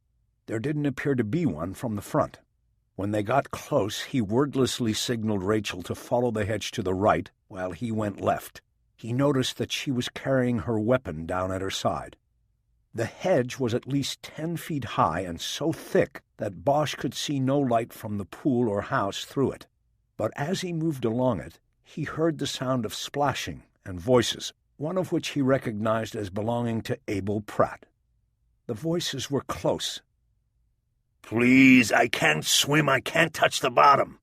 There didn't appear to be one from the front. When they got close, he wordlessly signaled Rachel to follow the hedge to the right while he went left. He noticed that she was carrying her weapon down at her side. The hedge was at least 10 feet high and so thick that Bosch could see no light from the pool or house through it. But as he moved along it, he heard the sound of splashing and voices, one of which he recognized as belonging to Abel Pratt. The voices were close. "Please, I can't swim. I can't touch the bottom."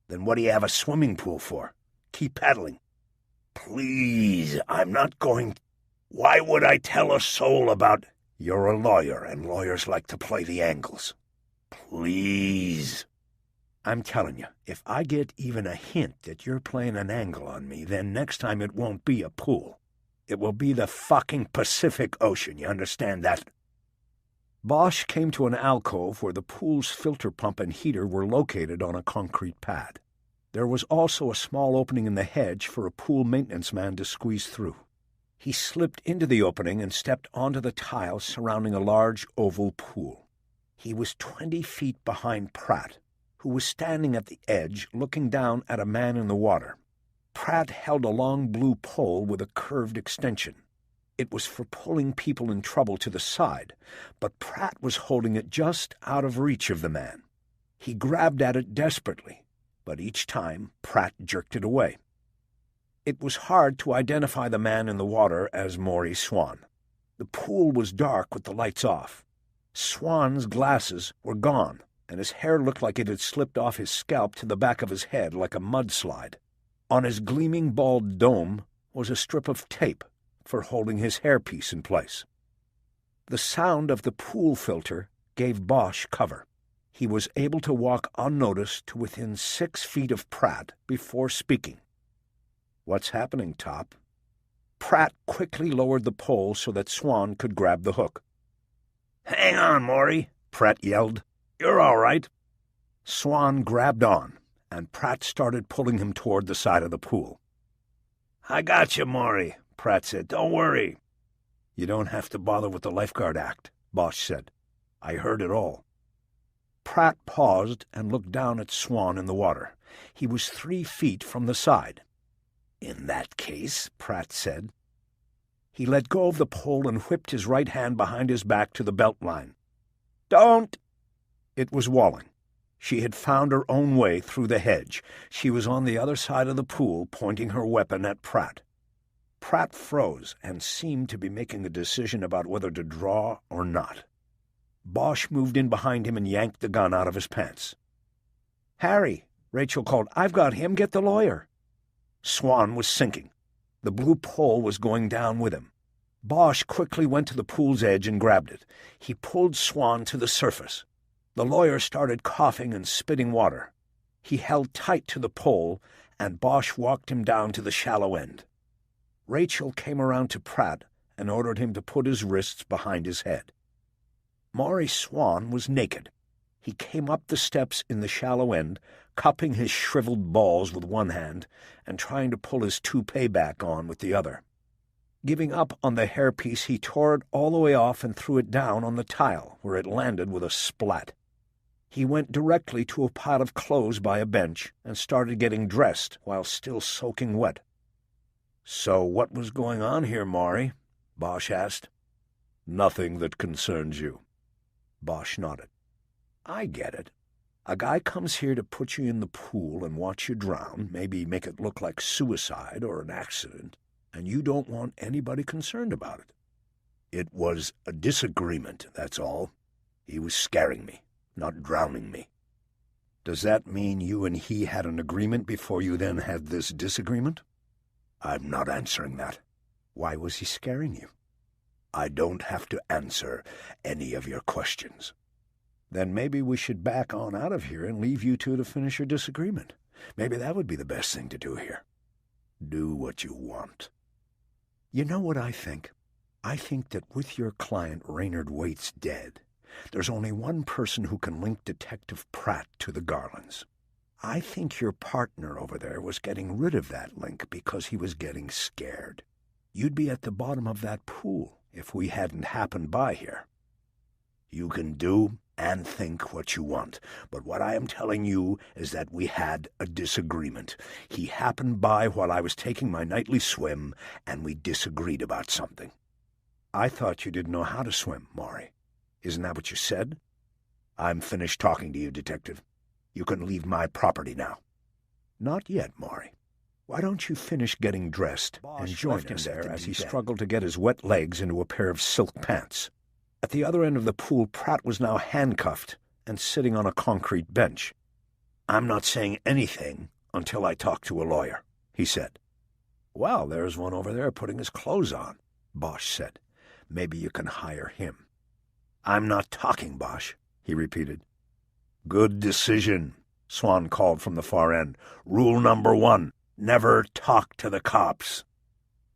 "Then what do you have a swimming pool for? Keep paddling." "Please, I'm not going. Why would I tell a soul about—" You're a lawyer, and lawyers like to play the angles. Please. I'm telling you, if I get even a hint that you're playing an angle on me, then next time it won't be a pool. It will be the fucking Pacific Ocean, you understand that? Bosch came to an alcove where the pool's filter pump and heater were located on a concrete pad. There was also a small opening in the hedge for a pool maintenance man to squeeze through. He slipped into the opening and stepped onto the tiles surrounding a large oval pool. He was 20 feet behind Pratt, who was standing at the edge looking down at a man in the water. Pratt held a long blue pole with a curved extension. It was for pulling people in trouble to the side, but Pratt was holding it just out of reach of the man. He grabbed at it desperately, but each time Pratt jerked it away. It was hard to identify the man in the water as Maury Swan. The pool was dark with the lights off. Swan's glasses were gone, and his hair looked like it had slipped off his scalp to the back of his head like a mudslide. On his gleaming bald dome was a strip of tape for holding his hairpiece in place. The sound of the pool filter gave Bosch cover. He was able to walk unnoticed to within 6 feet of Pratt before speaking. "What's happening, Top?" Pratt quickly lowered the pole so that Swan could grab the hook. "Hang on, Maury," Pratt yelled. "You're all right." Swan grabbed on, and Pratt started pulling him toward the side of the pool. "I got you, Maury," Pratt said. "Don't worry." "You don't have to bother with the Lifeguard Act," Bosch said. "I heard it all." Pratt paused and looked down at Swan in the water. He was 3 feet from the side. "In that case," Pratt said. He let go of the pole and whipped his right hand behind his back to the belt line. "Don't!" It was Walling. She had found her own way through the hedge. She was on the other side of the pool, pointing her weapon at Pratt. Pratt froze and seemed to be making a decision about whether to draw or not. Bosch moved in behind him and yanked the gun out of his pants. "Harry," Rachel called, "I've got him. Get the lawyer." Swan was sinking. The blue pole was going down with him. Bosch quickly went to the pool's edge and grabbed it. He pulled Swan to the surface. The lawyer started coughing and spitting water. He held tight to the pole, and Bosch walked him down to the shallow end. Rachel came around to Pratt and ordered him to put his wrists behind his head. Maury Swan was naked. He came up the steps in the shallow end, cupping his shriveled balls with one hand and trying to pull his toupee back on with the other. Giving up on the hairpiece, he tore it all the way off and threw it down on the tile, where it landed with a splat. He went directly to a pile of clothes by a bench and started getting dressed while still soaking wet. "So what was going on here, Maury?" Bosch asked. "Nothing that concerns you." Bosch nodded. "I get it. A guy comes here to put you in the pool and watch you drown, maybe make it look like suicide or an accident, and you don't want anybody concerned about it." "It was a disagreement, that's all. He was scaring me, not drowning me." "Does that mean you and he had an agreement before you then had this disagreement?" "I'm not answering that." "Why was he scaring you?" "I don't have to answer any of your questions." "Then maybe we should back on out of here and leave you two to finish your disagreement. Maybe that would be the best thing to do here." "Do what you want." "You know what I think? I think that with your client Raynard Waite's dead, there's only one person who can link Detective Pratt to the Garlands. I think your partner over there was getting rid of that link because he was getting scared. You'd be at the bottom of that pool if we hadn't happened by here." "You can do and think what you want, but what I am telling you is that we had a disagreement. He happened by while I was taking my nightly swim, and we disagreed about something." "I thought you didn't know how to swim, Maury. Isn't that what you said?" "I'm finished talking to you, Detective. You can leave my property now." "Not yet, Maury. Why don't you finish getting dressed and join us there as he struggled to get his wet legs into a pair of silk pants?" At the other end of the pool, Pratt was now handcuffed and sitting on a concrete bench. "I'm not saying anything until I talk to a lawyer," he said. "Well, there's one over there putting his clothes on," Bosch said. "Maybe you can hire him." "I'm not talking, Bosch," he repeated. "Good decision," Swan called from the far end. "Rule number 1, never talk to the cops."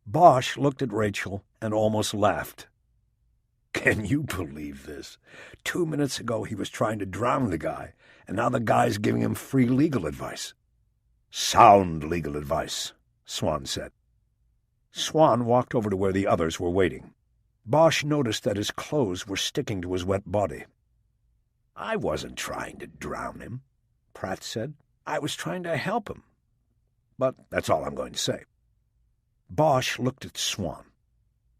Bosch looked at Rachel and almost laughed. "Can you believe this? 2 minutes ago he was trying to drown the guy, and now the guy's giving him free legal advice." "Sound legal advice," Swan said. Swan walked over to where the others were waiting. Bosch noticed that his clothes were sticking to his wet body. "I wasn't trying to drown him," Pratt said. "I was trying to help him. But that's all I'm going to say." Bosch looked at Swan.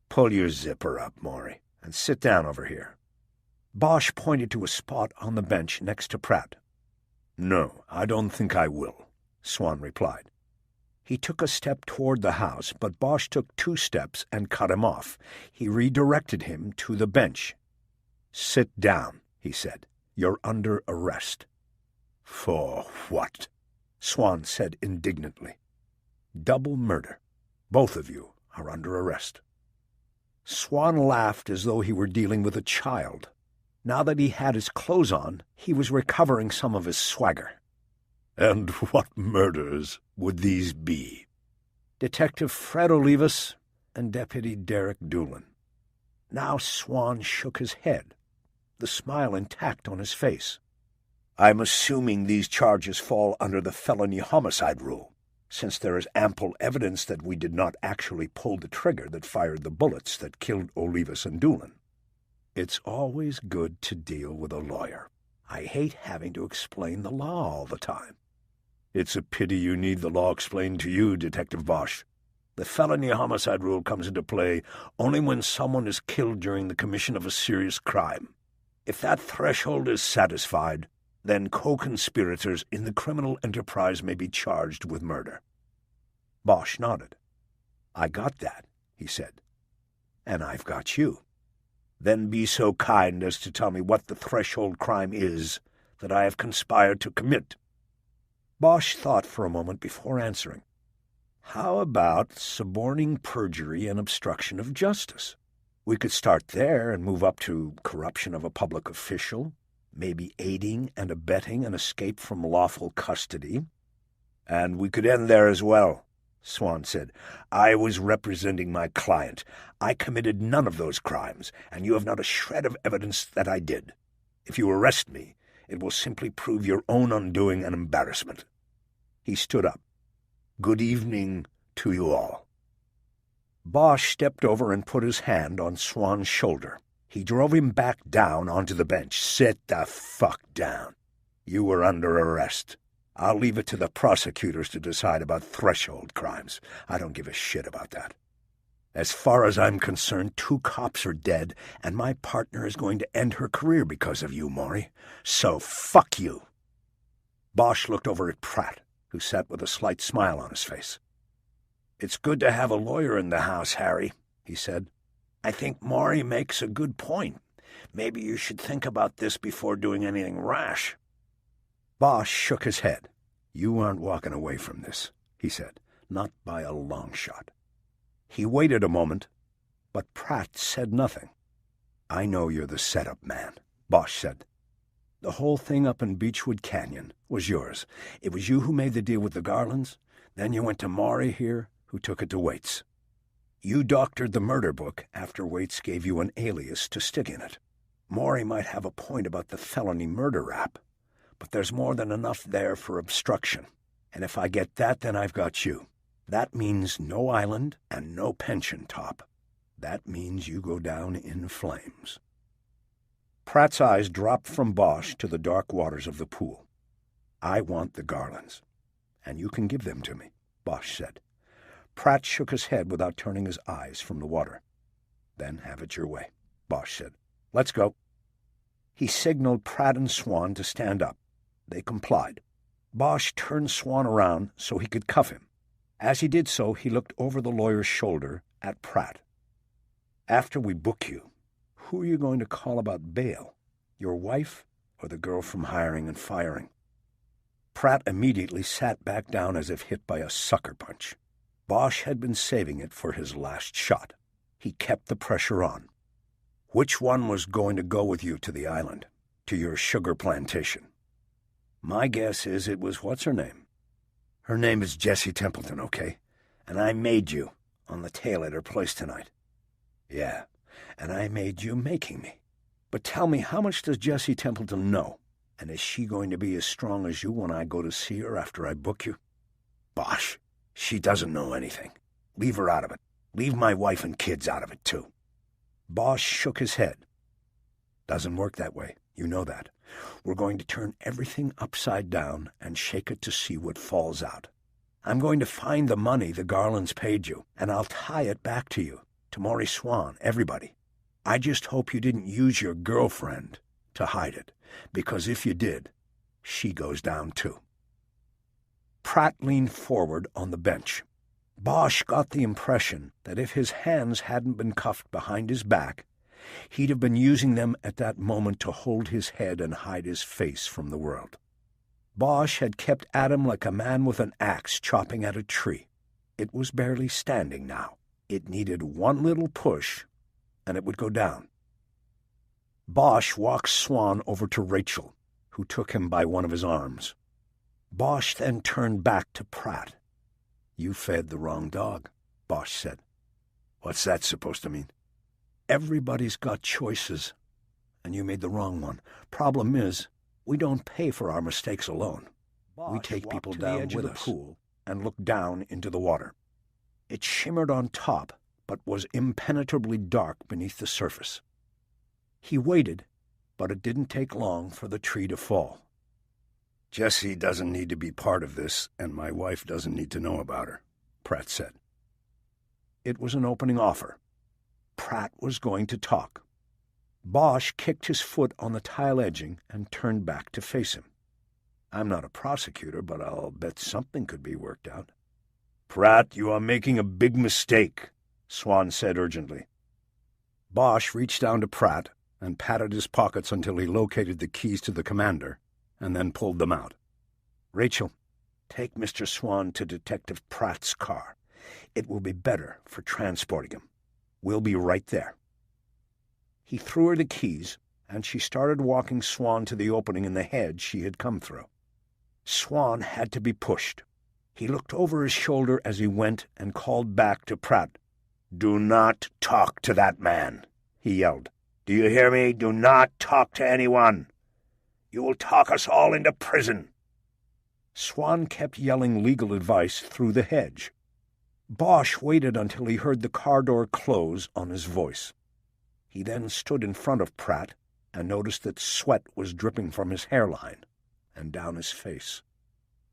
"Pull your zipper up, Maury, and sit down over here." Bosch pointed to a spot on the bench next to Pratt. "No, I don't think I will," Swan replied. He took a step toward the house, but Bosch took 2 steps and cut him off. He redirected him to the bench. "Sit down," he said. "You're under arrest." "For what?" Swan said indignantly. "Double murder. Both of you are under arrest." Swan laughed as though he were dealing with a child. Now that he had his clothes on, he was recovering some of his swagger. "And what murders would these be?" "Detective Fred Olivas and Deputy Derek Doolin." Now Swan shook his head, the smile intact on his face. "I'm assuming these charges fall under the felony homicide rule, since there is ample evidence that we did not actually pull the trigger that fired the bullets that killed Olivas and Doolin. It's always good to deal with a lawyer. I hate having to explain the law all the time." "It's a pity you need the law explained to you, Detective Bosch. The felony homicide rule comes into play only when someone is killed during the commission of a serious crime. If that threshold is satisfied, then co-conspirators in the criminal enterprise may be charged with murder." Bosch nodded. "I got that," he said. "And I've got you. Then be so kind as to tell me what the threshold crime is that I have conspired to commit." Bosch thought for a moment before answering. "How about suborning perjury and obstruction of justice? We could start there and move up to corruption of a public official, maybe aiding and abetting an escape from lawful custody." "And we could end there as well," Swan said. "I was representing my client. I committed none of those crimes, and you have not a shred of evidence that I did. If you arrest me, it will simply prove your own undoing and embarrassment." He stood up. "Good evening to you all." Bosch stepped over and put his hand on Swan's shoulder. He drove him back down onto the bench. "Sit the fuck down. You were under arrest. I'll leave it to the prosecutors to decide about threshold crimes. I don't give a shit about that. As far as I'm concerned, 2 cops are dead, and my partner is going to end her career because of you, Maury. So fuck you." Bosch looked over at Pratt, who sat with a slight smile on his face. "It's good to have a lawyer in the house, Harry," he said. "I think Maury makes a good point. Maybe you should think about this before doing anything rash." Bosch shook his head. "You aren't walking away from this," he said. "Not by a long shot." He waited a moment, but Pratt said nothing. "I know you're the setup man," Bosch said. "The whole thing up in Beechwood Canyon was yours. It was you who made the deal with the Garlands. Then you went to Maury here, who took it to Waits. You doctored the murder book after Waits gave you an alias to stick in it. Maury might have a point about the felony murder rap, but there's more than enough there for obstruction. And if I get that, then I've got you. That means no island and no pension top. That means you go down in flames." Pratt's eyes dropped from Bosch to the dark waters of the pool. "I want the Garlands, and you can give them to me," Bosch said. Pratt shook his head without turning his eyes from the water. "Then have it your way," Bosch said. "Let's go." He signaled Pratt and Swan to stand up. They complied. Bosch turned Swan around so he could cuff him. As he did so, he looked over the lawyer's shoulder at Pratt. "After we book you, who are you going to call about bail? Your wife or the girl from hiring and firing?" Pratt immediately sat back down as if hit by a sucker punch. Bosch had been saving it for his last shot. He kept the pressure on. Which one was going to go with you to the island, to your sugar plantation? My guess is it was what's-her-name. Her name is Jessie Templeton, okay? And I made you on the tail at her place tonight. Yeah, and I made you making me. But tell me, how much does Jessie Templeton know? And is she going to be as strong as you when I go to see her after I book you? Bosch, she doesn't know anything. Leave her out of it. Leave my wife and kids out of it, too. Bosch shook his head. Doesn't work that way. You know that. We're going to turn everything upside down and shake it to see what falls out. I'm going to find the money the Garlands paid you, and I'll tie it back to you, to Maury Swan, everybody. I just hope you didn't use your girlfriend to hide it, because if you did, she goes down too. Pratt leaned forward on the bench. Bosch got the impression that if his hands hadn't been cuffed behind his back, he'd have been using them at that moment to hold his head and hide his face from the world. Bosch had kept at him like a man with an axe chopping at a tree. It was barely standing now. It needed one little push, and it would go down. Bosch walked Swan over to Rachel, who took him by one of his arms. Bosch then turned back to Pratt. "You fed the wrong dog," Bosch said. "What's that supposed to mean?" "Everybody's got choices, and you made the wrong one. Problem is, we don't pay for our mistakes alone. We take people down with us pool and look down into the water. It shimmered on top, but was impenetrably dark beneath the surface. He waited, but it didn't take long for the tree to fall. "Jessie doesn't need to be part of this, and my wife doesn't need to know about her," Pratt said. It was an opening offer. Pratt was going to talk. Bosch kicked his foot on the tile edging and turned back to face him. "I'm not a prosecutor, but I'll bet something could be worked out." "Pratt, you are making a big mistake," Swan said urgently. Bosch reached down to Pratt and patted his pockets until he located the keys to the commander, and then pulled them out. "Rachel, take Mr. Swan to Detective Pratt's car. It will be better for transporting him. We'll be right there." He threw her the keys, and she started walking Swan to the opening in the hedge she had come through. Swan had to be pushed. He looked over his shoulder as he went and called back to Pratt. "Do not talk to that man," he yelled. "Do you hear me? Do not talk to anyone. You will talk us all into prison." Swan kept yelling legal advice through the hedge. Bosch waited until he heard the car door close on his voice. He then stood in front of Pratt and noticed that sweat was dripping from his hairline and down his face.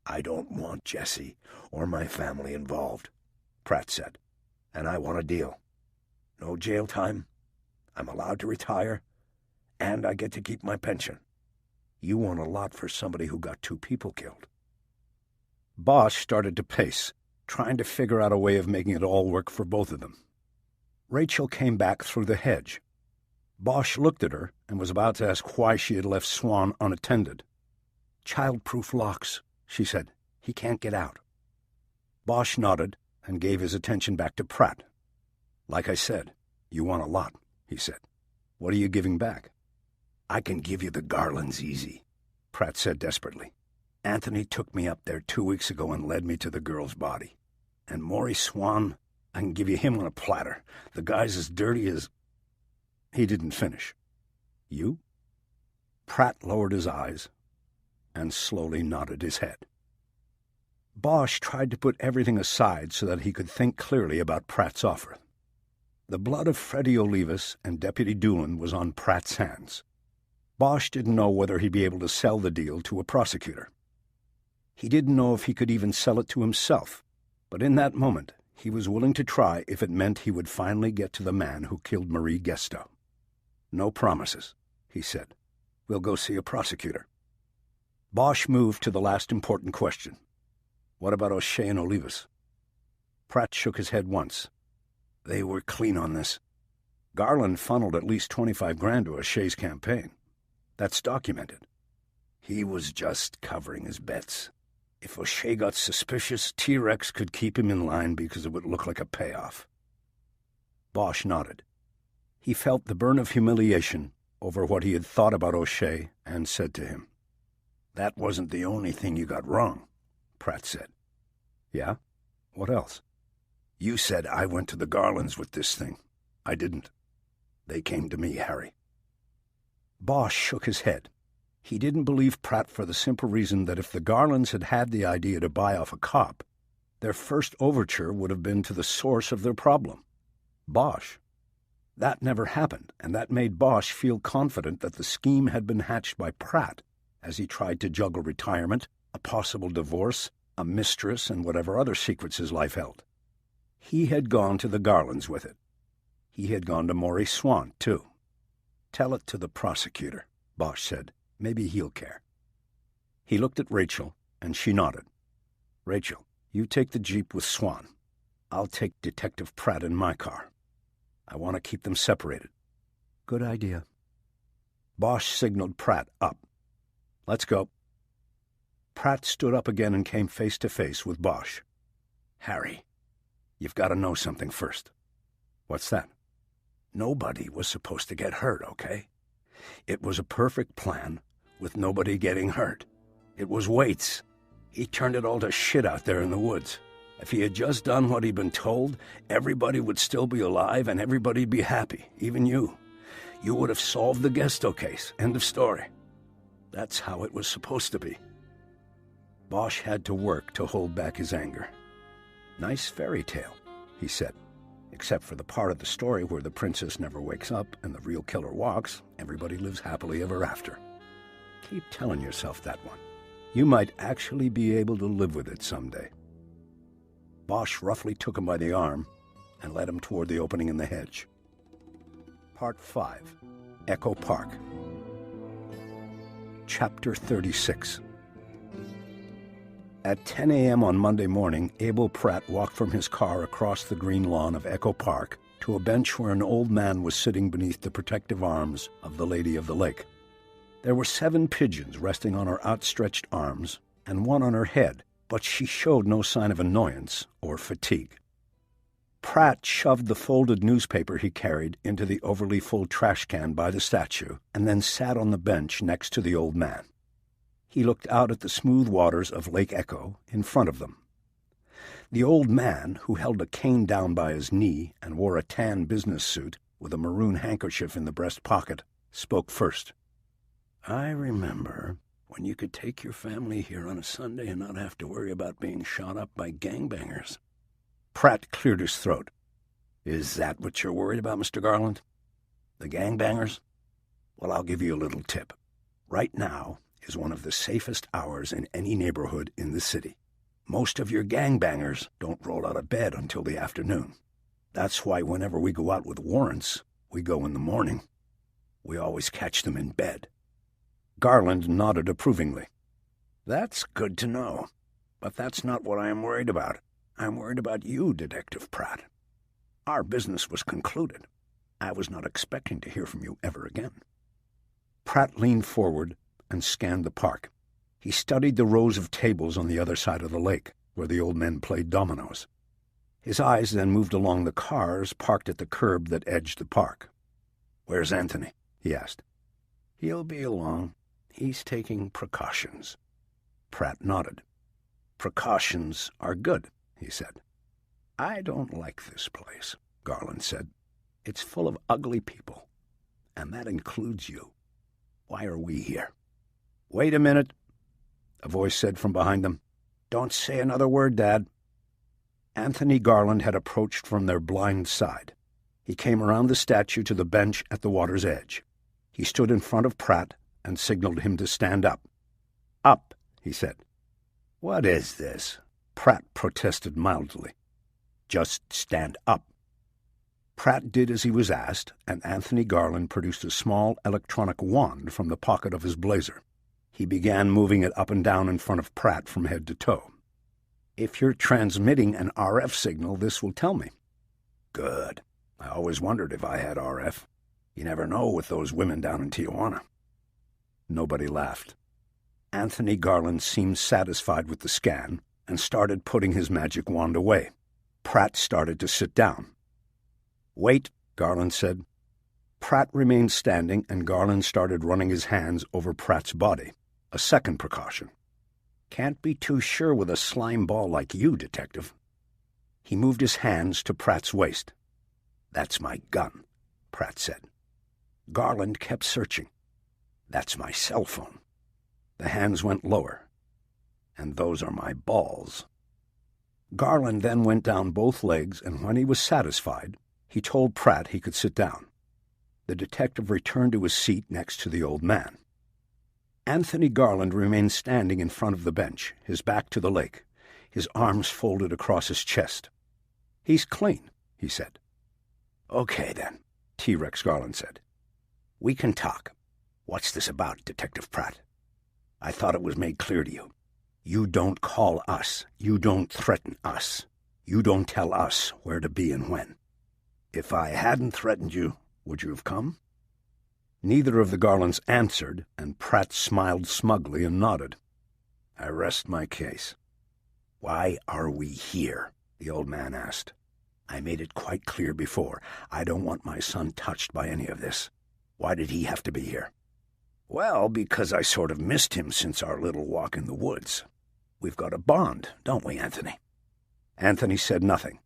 "I don't want Jessie or my family involved," Pratt said, "and I want a deal. No jail time. I'm allowed to retire, and I get to keep my pension. You want a lot for somebody who got 2 people killed." Bosch started to pace, trying to figure out a way of making it all work for both of them. Rachel came back through the hedge. Bosch looked at her and was about to ask why she had left Swan unattended. "Child-proof locks," she said. "He can't get out." Bosch nodded and gave his attention back to Pratt. "Like I said, you want a lot," he said. "What are you giving back?" "I can give you the Garlands easy," Pratt said desperately. "Anthony took me up there 2 weeks ago and led me to the girl's body. And Maury Swan, I can give you him on a platter. The guy's as dirty as—" He didn't finish. "You?" Pratt lowered his eyes and slowly nodded his head. Bosch tried to put everything aside so that he could think clearly about Pratt's offer. The blood of Freddie Olivas and Deputy Doolan was on Pratt's hands. Bosch didn't know whether he'd be able to sell the deal to a prosecutor. He didn't know if he could even sell it to himself, but in that moment he was willing to try if it meant he would finally get to the man who killed Marie Gesto. "No promises," he said. "We'll go see a prosecutor." Bosch moved to the last important question. "What about O'Shea and Olivas?" Pratt shook his head once. "They were clean on this. Garland funneled at least 25 grand to O'Shea's campaign. That's documented. He was just covering his bets. If O'Shea got suspicious, T-Rex could keep him in line because it would look like a payoff." Bosch nodded. He felt the burn of humiliation over what he had thought about O'Shea and said to him, "That wasn't the only thing you got wrong," Pratt said. "Yeah? What else?" "You said I went to the Garlands with this thing. I didn't. They came to me, Harry." Bosch shook his head. He didn't believe Pratt for the simple reason that if the Garlands had had the idea to buy off a cop, their first overture would have been to the source of their problem, Bosch. That never happened, and that made Bosch feel confident that the scheme had been hatched by Pratt as he tried to juggle retirement, a possible divorce, a mistress, and whatever other secrets his life held. He had gone to the Garlands with it. He had gone to Maurice Swan, too. "Tell it to the prosecutor," Bosch said. "Maybe he'll care." He looked at Rachel, and she nodded. "Rachel, you take the Jeep with Swan. I'll take Detective Pratt in my car. I want to keep them separated." "Good idea." Bosch signaled Pratt up. "Let's go." Pratt stood up again and came face to face with Bosch. "Harry, you've got to know something first." "What's that?" "Nobody was supposed to get hurt, okay? It was a perfect plan, with nobody getting hurt. It was Waits. He turned it all to shit out there in the woods. If he had just done what he'd been told, everybody would still be alive and everybody'd be happy, even you. You would have solved the Gesto case. End of story. That's how it was supposed to be." Bosch had to work to hold back his anger. "Nice fairy tale," he said. "Except for the part of the story where the princess never wakes up and the real killer walks, everybody lives happily ever after. Keep telling yourself that one. You might actually be able to live with it someday." Bosch roughly took him by the arm and led him toward the opening in the hedge. Part 5. Echo Park. Chapter 36. At 10 a.m. on Monday morning, Abel Pratt walked from his car across the green lawn of Echo Park to a bench where an old man was sitting beneath the protective arms of the Lady of the Lake. There were 7 pigeons resting on her outstretched arms and one on her head, but she showed no sign of annoyance or fatigue. Pratt shoved the folded newspaper he carried into the overly full trash can by the statue and then sat on the bench next to the old man. He looked out at the smooth waters of Lake Echo in front of them. The old man, who held a cane down by his knee and wore a tan business suit with a maroon handkerchief in the breast pocket, spoke first. "I remember when you could take your family here on a Sunday and not have to worry about being shot up by gangbangers." Pratt cleared his throat. "Is that what you're worried about, Mr. Garland? The gangbangers? Well, I'll give you a little tip. Right now is one of the safest hours in any neighborhood in the city. Most of your gangbangers don't roll out of bed until the afternoon. That's why whenever we go out with warrants, we go in the morning. We always catch them in bed." Garland nodded approvingly. "That's good to know. But that's not what I am worried about. I'm worried about you, Detective Pratt. Our business was concluded. I was not expecting to hear from you ever again." Pratt leaned forward and scanned the park. He studied the rows of tables on the other side of the lake, where the old men played dominoes. His eyes then moved along the cars parked at the curb that edged the park. "Where's Anthony?" he asked. "He'll be along. He's taking precautions." Pratt nodded. "Precautions are good," he said. "I don't like this place," Garland said. "It's full of ugly people, and that includes you. Why are we here?" "Wait a minute," a voice said from behind them. "Don't say another word, Dad." Anthony Garland had approached from their blind side. He came around the statue to the bench at the water's edge. He stood in front of Pratt and signaled him to stand up. "Up," he said. "What is this?" Pratt protested mildly. "Just stand up." Pratt did as he was asked, and Anthony Garland produced a small electronic wand from the pocket of his blazer. He began moving it up and down in front of Pratt from head to toe. "If you're transmitting an RF signal, this will tell me." "Good. I always wondered if I had RF. You never know with those women down in Tijuana." Nobody laughed. Anthony Garland seemed satisfied with the scan and started putting his magic wand away. Pratt started to sit down. "Wait," Garland said. Pratt remained standing, and Garland started running his hands over Pratt's body, a second precaution. Can't be too sure with a slime ball like you, Detective. He moved his hands to Pratt's waist. That's my gun, Pratt said. Garland kept searching. That's my cell phone. The hands went lower. And those are my balls. Garland then went down both legs, and when he was satisfied, he told Pratt he could sit down. The detective returned to his seat next to the old man. Anthony Garland remained standing in front of the bench, his back to the lake, his arms folded across his chest. "He's clean," he said. "Okay, then," T-Rex Garland said. "We can talk. What's this about, Detective Pratt? I thought it was made clear to you. You don't call us. You don't threaten us. You don't tell us where to be and when. If I hadn't threatened you, would you have come?" Neither of the Garlands answered, and Pratt smiled smugly and nodded. "I rest my case." "Why are we here?" the old man asked. "I made it quite clear before. I don't want my son touched by any of this. Why did he have to be here?" "Well, because I sort of missed him since our little walk in the woods. We've got a bond, don't we, Anthony?" Anthony said nothing.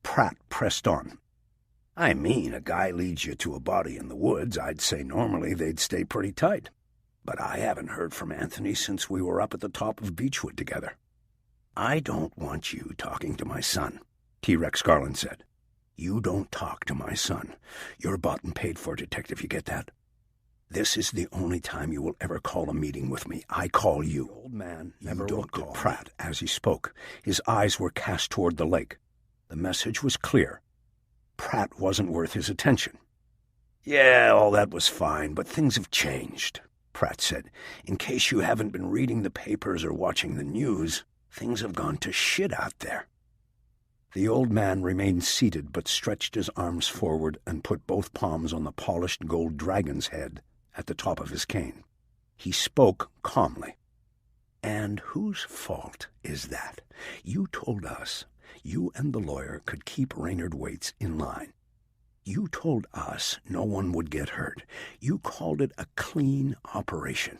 Pratt pressed on. "I mean, a guy leads you to a body in the woods. I'd say normally they'd stay pretty tight. But I haven't heard from Anthony since we were up at the top of Beechwood together." "I don't want you talking to my son," T-Rex Garland said. "You don't talk to my son. You're bought and paid for, Detective, you get that? This is the only time you will ever call a meeting with me. I call you." The old man never don't looked at call Pratt as he spoke. His eyes were cast toward the lake. The message was clear. Pratt wasn't worth his attention. "Yeah, all that was fine, but things have changed," Pratt said. "In case you haven't been reading the papers or watching the news, things have gone to shit out there." The old man remained seated but stretched his arms forward and put both palms on the polished gold dragon's head at the top of his cane. He spoke calmly. "And whose fault is that? You told us you and the lawyer could keep Raynard Waits in line. You told us no one would get hurt. You called it a clean operation.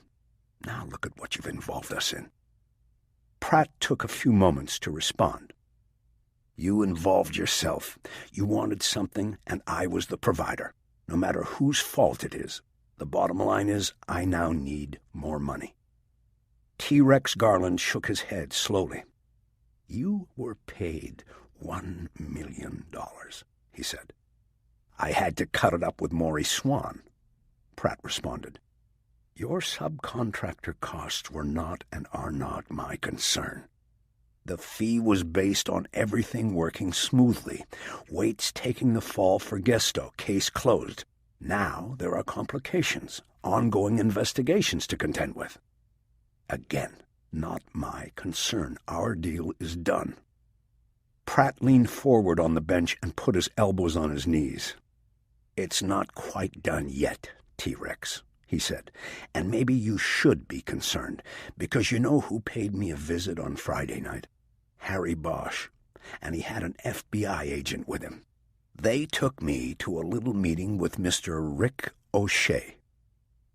Now look at what you've involved us in." Pratt took a few moments to respond. "You involved yourself. You wanted something, and I was the provider. No matter whose fault it is, the bottom line is I now need more money." T-Rex Garland shook his head slowly. "You were paid $1 million, he said. "I had to cut it up with Maury Swan," Pratt responded. "Your subcontractor costs were not and are not my concern. The fee was based on everything working smoothly. Waits taking the fall for Gesto, case closed. Now there are complications, ongoing investigations to contend with. Again, not my concern. Our deal is done." Pratt leaned forward on the bench and put his elbows on his knees. "It's not quite done yet, T-Rex," he said, "and maybe you should be concerned, because you know who paid me a visit on Friday night? Harry Bosch, and he had an FBI agent with him. They took me to a little meeting with Mr. Rick O'Shea.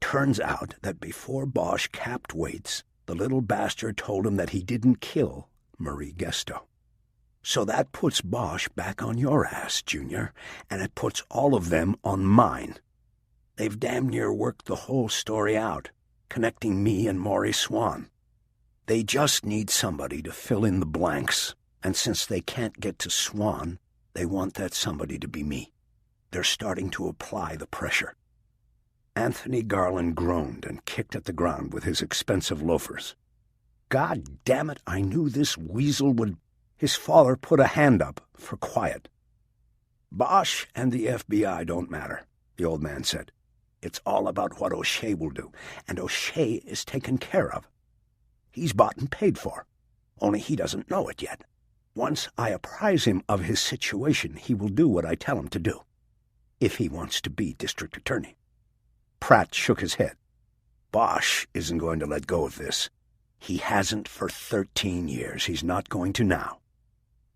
Turns out that before Bosch capped Waits, the little bastard told him that he didn't kill Marie Gesto. So that puts Bosch back on your ass, Junior, and it puts all of them on mine. They've damn near worked the whole story out, connecting me and Maury Swan. They just need somebody to fill in the blanks, and since they can't get to Swan, they want that somebody to be me. They're starting to apply the pressure." Anthony Garland groaned and kicked at the ground with his expensive loafers. "God damn it, I knew this weasel would—" His father put a hand up for quiet. "Bosch and the FBI don't matter," the old man said. "It's all about what O'Shea will do, and O'Shea is taken care of. He's bought and paid for, only he doesn't know it yet. Once I apprise him of his situation, he will do what I tell him to do, if he wants to be district attorney." Pratt shook his head. "Bosch isn't going to let go of this. He hasn't for 13 years. He's not going to now.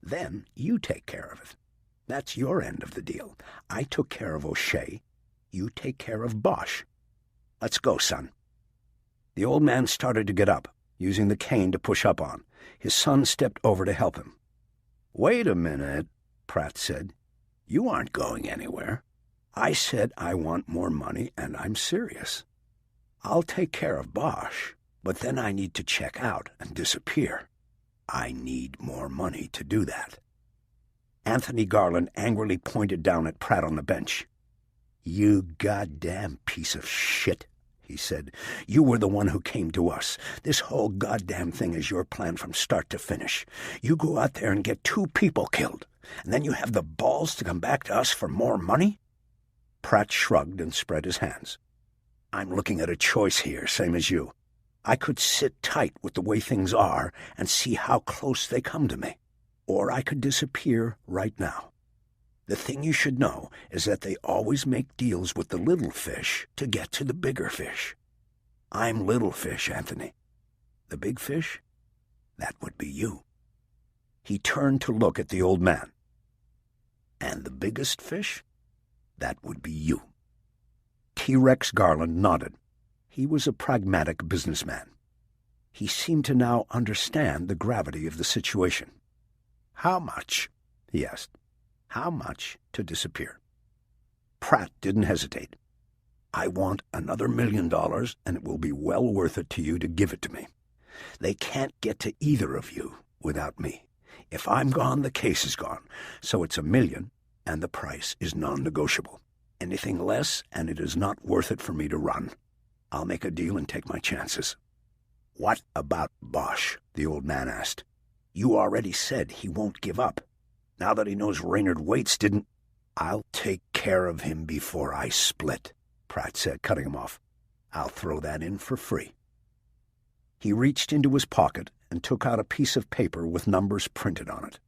Then you take care of it. That's your end of the deal. I took care of O'Shea. You take care of Bosch. Let's go, son." The old man started to get up, using the cane to push up on. His son stepped over to help him. "Wait a minute," Pratt said. "You aren't going anywhere. I said I want more money, and I'm serious. I'll take care of Bosch, but then I need to check out and disappear. I need more money to do that." Anthony Garland angrily pointed down at Pratt on the bench. "You goddamn piece of shit," he said. "You were the one who came to us. This whole goddamn thing is your plan from start to finish. You go out there and get 2 people killed, and then you have the balls to come back to us for more money?" Pratt shrugged and spread his hands. "I'm looking at a choice here, same as you. I could sit tight with the way things are and see how close they come to me. Or I could disappear right now. The thing you should know is that they always make deals with the little fish to get to the bigger fish. I'm little fish, Anthony. The big fish? That would be you." He turned to look at the old man. "And the biggest fish? That would be you." T-Rex Garland nodded. He was a pragmatic businessman. He seemed to now understand the gravity of the situation. "How much?" he asked. "How much to disappear?" Pratt didn't hesitate. "I want another $1 million, and it will be well worth it to you to give it to me. They can't get to either of you without me. If I'm gone, the case is gone, so it's $1 million, and the price is non-negotiable. Anything less, and it is not worth it for me to run. I'll make a deal and take my chances." "What about Bosch?" the old man asked. "You already said he won't give up. Now that he knows Raynard Waits didn't—" "I'll take care of him before I split," Pratt said, cutting him off. "I'll throw that in for free." He reached into his pocket and took out a piece of paper with numbers printed on it.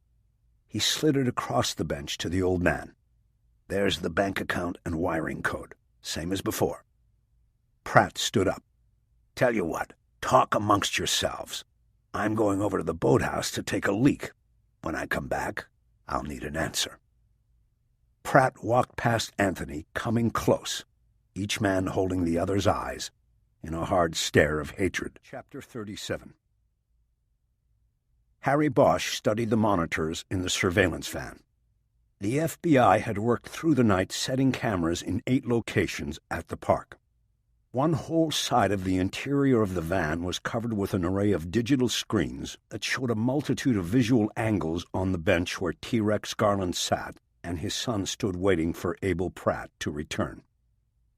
He slid it across the bench to the old man. "There's the bank account and wiring code, same as before." Pratt stood up. "Tell you what, talk amongst yourselves. I'm going over to the boathouse to take a leak. When I come back, I'll need an answer." Pratt walked past Anthony, coming close, each man holding the other's eyes in a hard stare of hatred. Chapter 37. Harry Bosch studied the monitors in the surveillance van. The FBI had worked through the night setting cameras in 8 locations at the park. One whole side of the interior of the van was covered with an array of digital screens that showed a multitude of visual angles on the bench where T-Rex Garland sat and his son stood waiting for Abel Pratt to return.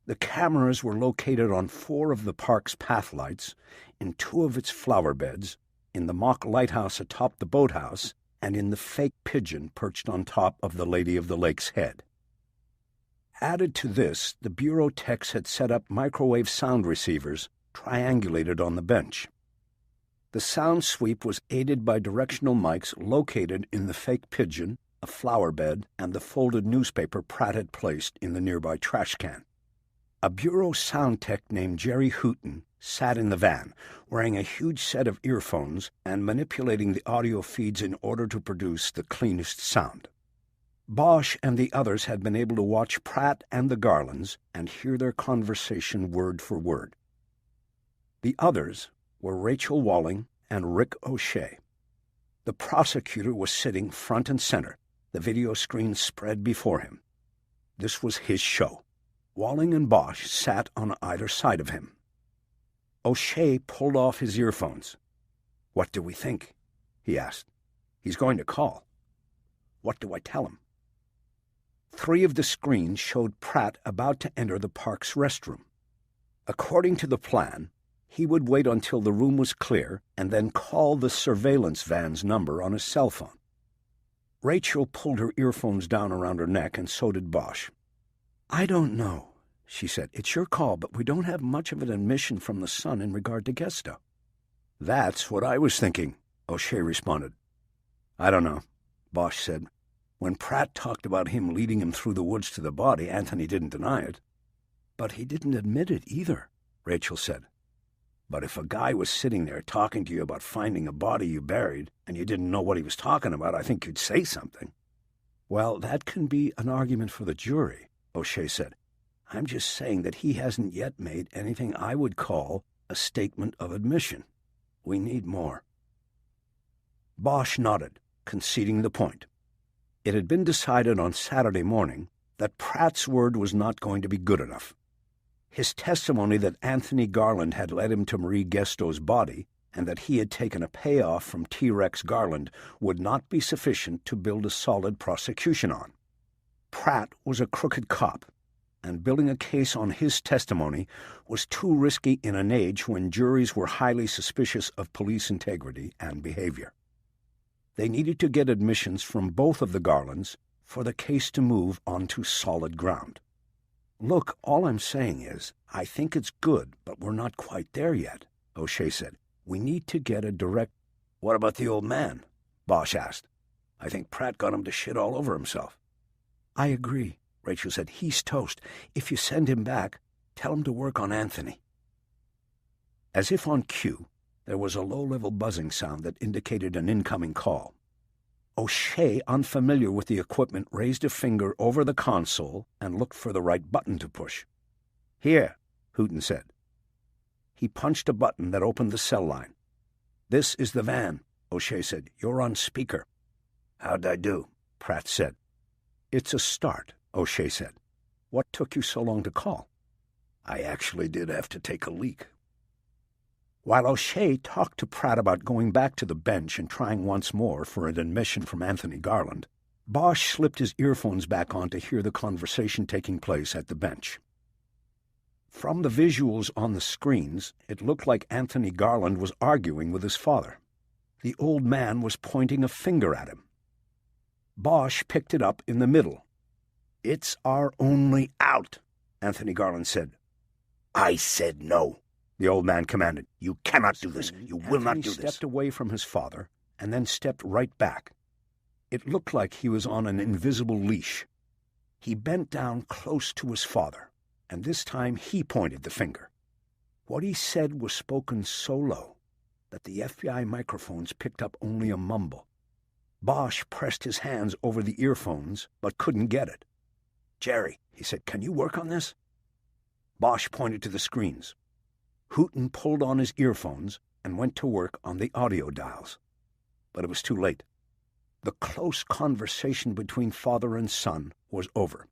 The cameras were located on 4 of the park's path lights, in 2 of its flower beds, in the mock lighthouse atop the boathouse, and in the fake pigeon perched on top of the Lady of the Lake's head. Added to this, the bureau techs had set up microwave sound receivers triangulated on the bench. The sound sweep was aided by directional mics located in the fake pigeon, a flower bed, and the folded newspaper Pratt had placed in the nearby trash can. A bureau sound tech named Jerry Hooton sat in the van, wearing a huge set of earphones and manipulating the audio feeds in order to produce the cleanest sound. Bosch and the others had been able to watch Pratt and the Garlands and hear their conversation word for word. The others were Rachel Walling and Rick O'Shea. The prosecutor was sitting front and center, the video screen spread before him. This was his show. Walling and Bosch sat on either side of him. O'Shea pulled off his earphones. "What do we think?" he asked. "He's going to call. What do I tell him?" 3 of the screens showed Pratt about to enter the park's restroom. According to the plan, he would wait until the room was clear and then call the surveillance van's number on his cell phone. Rachel pulled her earphones down around her neck, and so did Bosch. "I don't know," she said. "It's your call, but we don't have much of an admission from the Sun in regard to Gesto." "That's what I was thinking," O'Shea responded. "I don't know," Bosch said. When Pratt talked about him leading him through the woods to the body, Anthony didn't deny it. "But he didn't admit it either," Rachel said. "But if a guy was sitting there talking to you about finding a body you buried, and you didn't know what he was talking about, I think you'd say something." "Well, that can be an argument for the jury," O'Shea said. I'm just saying that he hasn't yet made anything I would call a statement of admission. We need more." Bosch nodded, conceding the point. It had been decided on Saturday morning that Pratt's word was not going to be good enough. His testimony that Anthony Garland had led him to Marie Gesto's body and that he had taken a payoff from T-Rex Garland would not be sufficient to build a solid prosecution on. Pratt was a crooked cop, and building a case on his testimony was too risky in an age when juries were highly suspicious of police integrity and behavior. They needed to get admissions from both of the Garlands for the case to move onto solid ground. "Look, all I'm saying is, I think it's good, but we're not quite there yet," O'Shea said. "We need to get a direct—" "What about the old man?" Bosch asked. "I think Pratt got him to shit all over himself." "I agree," Rachel said. "He's toast. If you send him back, tell him to work on Anthony." As if on cue, there was a low-level buzzing sound that indicated an incoming call. O'Shea, unfamiliar with the equipment, raised a finger over the console and looked for the right button to push. "Here," Hooton said. He punched a button that opened the cell line. "This is the van," O'Shea said. "You're on speaker." "How'd I do?" Pratt said. "It's a start," O'Shea said. "What took you so long to call?" "I actually did have to take a leak." While O'Shea talked to Pratt about going back to the bench and trying once more for an admission from Anthony Garland, Bosch slipped his earphones back on to hear the conversation taking place at the bench. From the visuals on the screens, it looked like Anthony Garland was arguing with his father. The old man was pointing a finger at him. Bosch picked it up in the middle. "It's our only out," Anthony Garland said. "I said no," the old man commanded. "You cannot do this. You will not do this." Anthony stepped away from his father and then stepped right back. It looked like he was on an invisible leash. He bent down close to his father, and this time he pointed the finger. What he said was spoken so low that the FBI microphones picked up only a mumble. Bosch pressed his hands over the earphones, but couldn't get it. "Jerry," he said, "can you work on this?" Bosch pointed to the screens. Hooton pulled on his earphones and went to work on the audio dials. But it was too late. The close conversation between father and son was over.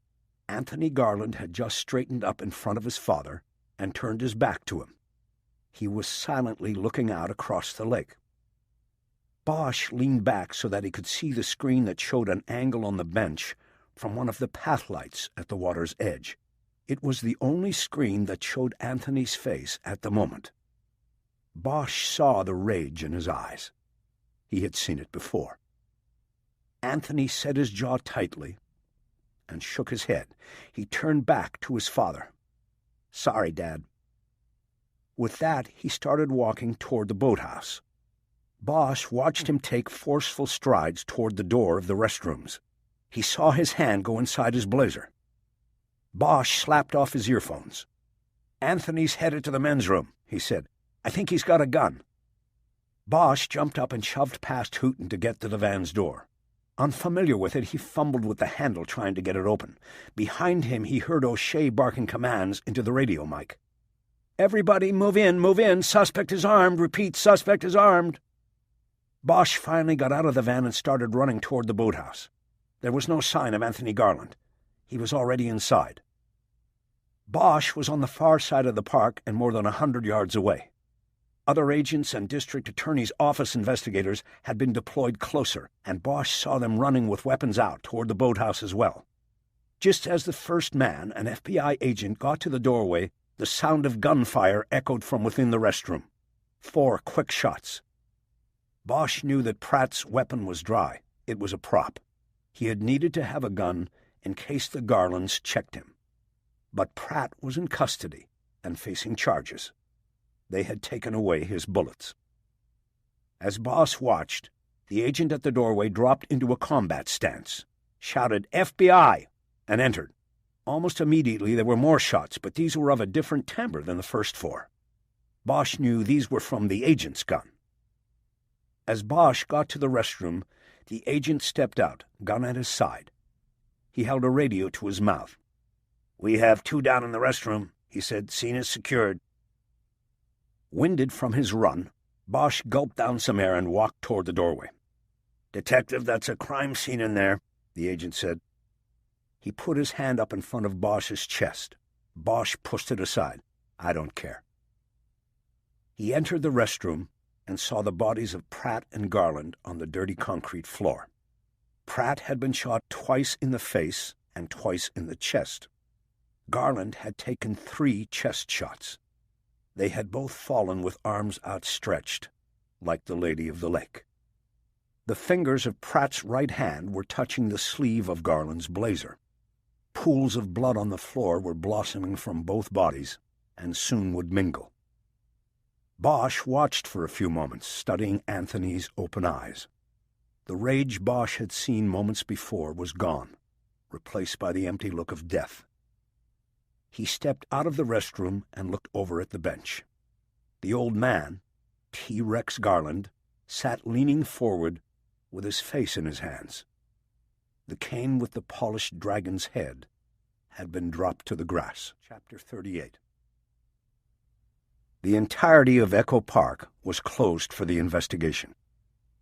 Anthony Garland had just straightened up in front of his father and turned his back to him. He was silently looking out across the lake. Bosch leaned back so that he could see the screen that showed an angle on the bench from one of the path lights at the water's edge. It was the only screen that showed Anthony's face at the moment. Bosch saw the rage in his eyes. He had seen it before. Anthony set his jaw tightly and shook his head. He turned back to his father. "Sorry, Dad." With that, he started walking toward the boathouse. Bosch watched him take forceful strides toward the door of the restrooms. He saw his hand go inside his blazer. Bosch slapped off his earphones. "Anthony's headed to the men's room," he said. "I think he's got a gun." Bosch jumped up and shoved past Hooton to get to the van's door. Unfamiliar with it, he fumbled with the handle trying to get it open. Behind him, he heard O'Shea barking commands into the radio mic. "Everybody move in, suspect is armed, repeat, suspect is armed." Bosch finally got out of the van and started running toward the boathouse. There was no sign of Anthony Garland. He was already inside. Bosch was on the far side of the park and more than 100 yards away. Other agents and district attorney's office investigators had been deployed closer, and Bosch saw them running with weapons out toward the boathouse as well. Just as the first man, an FBI agent, got to the doorway, the sound of gunfire echoed from within the restroom. 4 quick shots. Bosch knew that Pratt's weapon was dry. It was a prop. He had needed to have a gun in case the Garlands checked him. But Pratt was in custody and facing charges. They had taken away his bullets. As Bosch watched, the agent at the doorway dropped into a combat stance, shouted "FBI!" and entered. Almost immediately there were more shots, but these were of a different timbre than the first 4. Bosch knew these were from the agent's gun. As Bosch got to the restroom, the agent stepped out, gun at his side. He held a radio to his mouth. "We have 2 down in the restroom," he said. "Scene is secured." Winded from his run, Bosch gulped down some air and walked toward the doorway. "Detective, that's a crime scene in there," the agent said. He put his hand up in front of Bosch's chest. Bosch pushed it aside. "I don't care." He entered the restroom and saw the bodies of Pratt and Garland on the dirty concrete floor. Pratt had been shot twice in the face and twice in the chest. Garland had taken 3 chest shots. They had both fallen with arms outstretched, like the Lady of the Lake. The fingers of Pratt's right hand were touching the sleeve of Garland's blazer. Pools of blood on the floor were blossoming from both bodies, and soon would mingle. Bosch watched for a few moments, studying Anthony's open eyes. The rage Bosch had seen moments before was gone, replaced by the empty look of death. He stepped out of the restroom and looked over at the bench. The old man, T-Rex Garland, sat leaning forward with his face in his hands. The cane with the polished dragon's head had been dropped to the grass. Chapter 38. The entirety of Echo Park was closed for the investigation.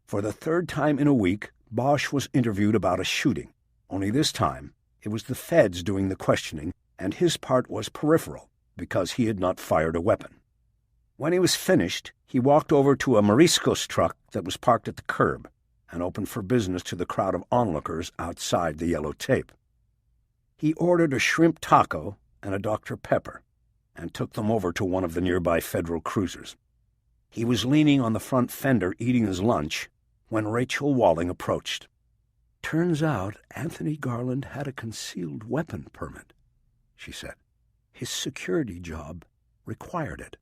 For the 3rd time in a week, Bosch was interviewed about a shooting, only this time it was the feds doing the questioning, and his part was peripheral, because he had not fired a weapon. When he was finished, he walked over to a Mariscos truck that was parked at the curb and opened for business to the crowd of onlookers outside the yellow tape. He ordered a shrimp taco and a Dr. Pepper and took them over to one of the nearby federal cruisers. He was leaning on the front fender eating his lunch when Rachel Walling approached. "Turns out Anthony Garland had a concealed weapon permit," she said. "His security job required it."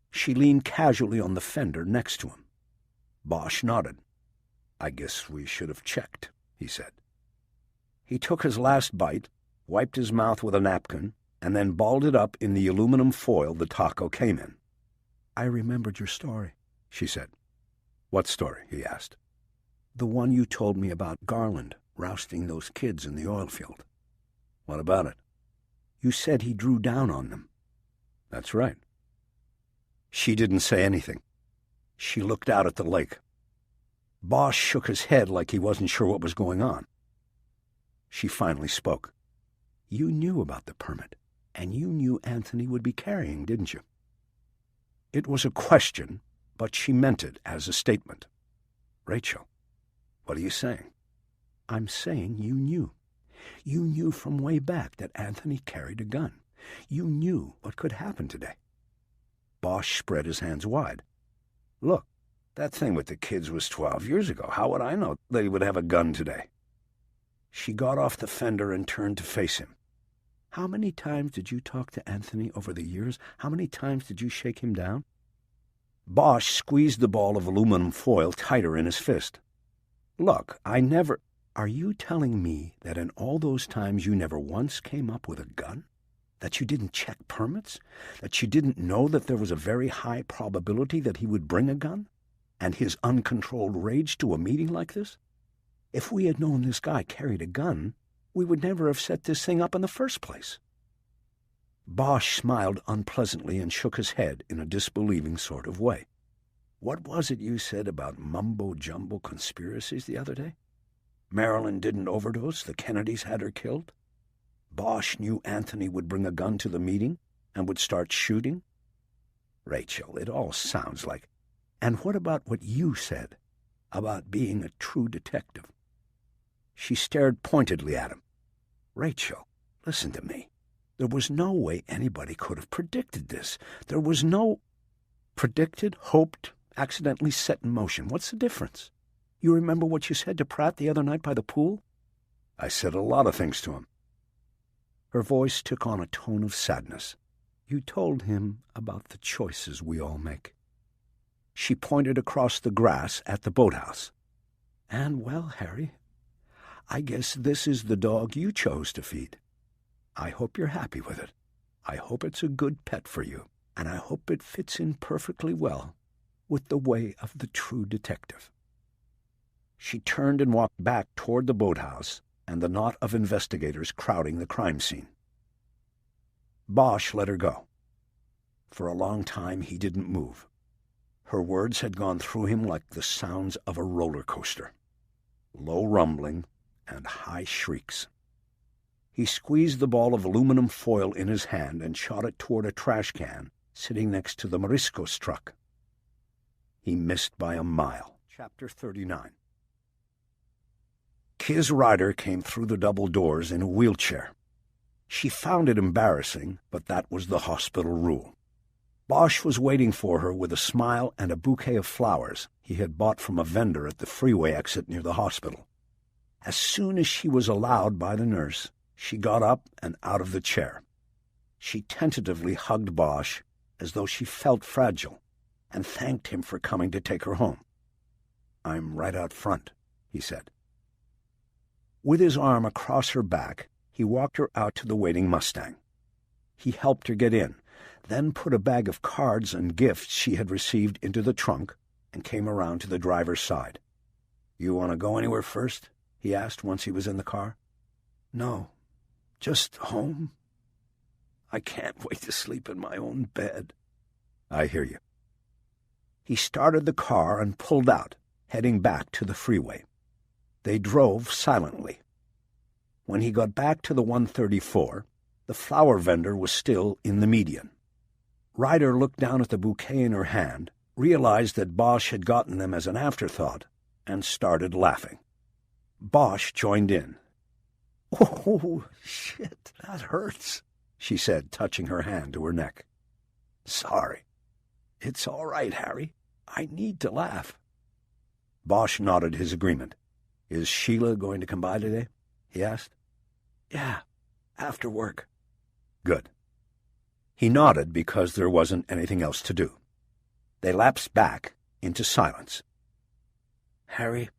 She leaned casually on the fender next to him. Bosch nodded. "I guess we should have checked," he said. He took his last bite, wiped his mouth with a napkin, and then balled it up in the aluminum foil the taco came in. "I remembered your story," she said. "What story?" he asked. "The one you told me about Garland rousting those kids in the oil field." "What about it?" "You said he drew down on them." "That's right." She didn't say anything. She looked out at the lake. Bosch shook his head like he wasn't sure what was going on. She finally spoke. "You knew about the permit, and you knew Anthony would be carrying, didn't you?" It was a question, but she meant it as a statement. "Rachel, what are you saying?" "I'm saying you knew. You knew from way back that Anthony carried a gun. You knew what could happen today." Bosch spread his hands wide. "Look, that thing with the kids was 12 years ago. How would I know they would have a gun today?" She got off the fender and turned to face him. "How many times did you talk to Anthony over the years? How many times did you shake him down?" Bosch squeezed the ball of aluminum foil tighter in his fist. "Look, I never—" "Are you telling me that in all those times you never once came up with a gun? That you didn't check permits? That you didn't know that there was a very high probability that he would bring a gun? And his uncontrolled rage to a meeting like this? If we had known this guy carried a gun, we would never have set this thing up in the first place." Bosch smiled unpleasantly and shook his head in a disbelieving sort of way. "What was it you said about mumbo-jumbo conspiracies the other day? Marilyn didn't overdose, the Kennedys had her killed? Bosch knew Anthony would bring a gun to the meeting and would start shooting? Rachel, it all sounds like—" "And what about what you said about being a true detective?" She stared pointedly at him. "Rachel, listen to me. There was no way anybody could have predicted this. There was no—" "Predicted, hoped, accidentally set in motion. What's the difference? You remember what you said to Pratt the other night by the pool?" "I said a lot of things to him." Her voice took on a tone of sadness. "You told him about the choices we all make." She pointed across the grass at the boathouse. "And, well, Harry, I guess this is the dog you chose to feed. I hope you're happy with it. I hope it's a good pet for you, and I hope it fits in perfectly well with the way of the true detective." She turned and walked back toward the boathouse and the knot of investigators crowding the crime scene. Bosch let her go. For a long time he didn't move. Her words had gone through him like the sounds of a roller coaster. Low rumbling and high shrieks. He squeezed the ball of aluminum foil in his hand and shot it toward a trash can sitting next to the Morisco's truck. He missed by a mile. Chapter 39. Kiz Ryder came through the double doors in a wheelchair. She found it embarrassing, but that was the hospital rule. Bosch was waiting for her with a smile and a bouquet of flowers he had bought from a vendor at the freeway exit near the hospital. As soon as she was allowed by the nurse, she got up and out of the chair. She tentatively hugged Bosch as though she felt fragile, and thanked him for coming to take her home. "I'm right out front," he said. With his arm across her back, he walked her out to the waiting Mustang. He helped her get in, then put a bag of cards and gifts she had received into the trunk and came around to the driver's side. "You want to go anywhere first?" he asked once he was in the car. "No, just home. I can't wait to sleep in my own bed." "I hear you." He started the car and pulled out, heading back to the freeway. They drove silently. When he got back to the 134, the flower vendor was still in the median. Ryder looked down at the bouquet in her hand, realized that Bosch had gotten them as an afterthought, and started laughing. Bosch joined in. "Oh, shit, that hurts," she said, touching her hand to her neck. "Sorry." "It's all right, Harry. I need to laugh." Bosch nodded his agreement. "Is Sheila going to come by today?" he asked. "Yeah, after work." "Good." He nodded because there wasn't anything else to do. They lapsed back into silence. "Harry,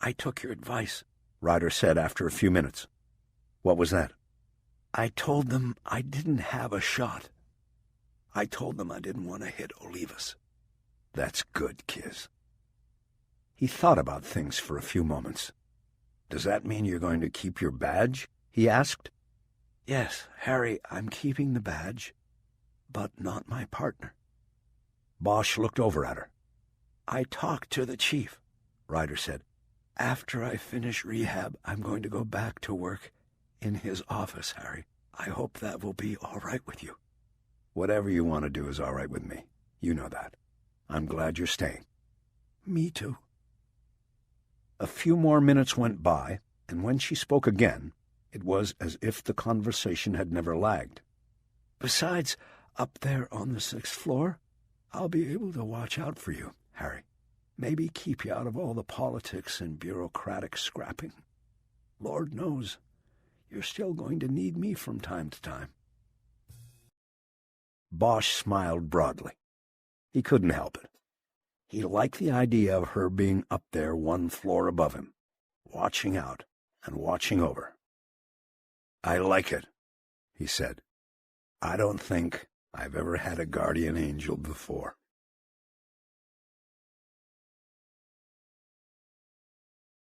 I took your advice," Ryder said after a few minutes. "What was that?" "I told them I didn't have a shot. I told them I didn't want to hit Olivas." "That's good, Kiz." He thought about things for a few moments. "Does that mean you're going to keep your badge?" he asked. "Yes, Harry, I'm keeping the badge, but not my partner." Bosch looked over at her. "I talked to the chief," Ryder said. "After I finish rehab, I'm going to go back to work in his office, Harry. I hope that will be all right with you." "Whatever you want to do is all right with me. You know that. I'm glad you're staying." "Me too." A few more minutes went by, and when she spoke again, it was as if the conversation had never lagged. "Besides, up there on the 6th floor, I'll be able to watch out for you, Harry. Maybe keep you out of all the politics and bureaucratic scrapping. Lord knows, you're still going to need me from time to time." Bosch smiled broadly. He couldn't help it. He liked the idea of her being up there one floor above him, watching out and watching over. "I like it," he said. "I don't think I've ever had a guardian angel before."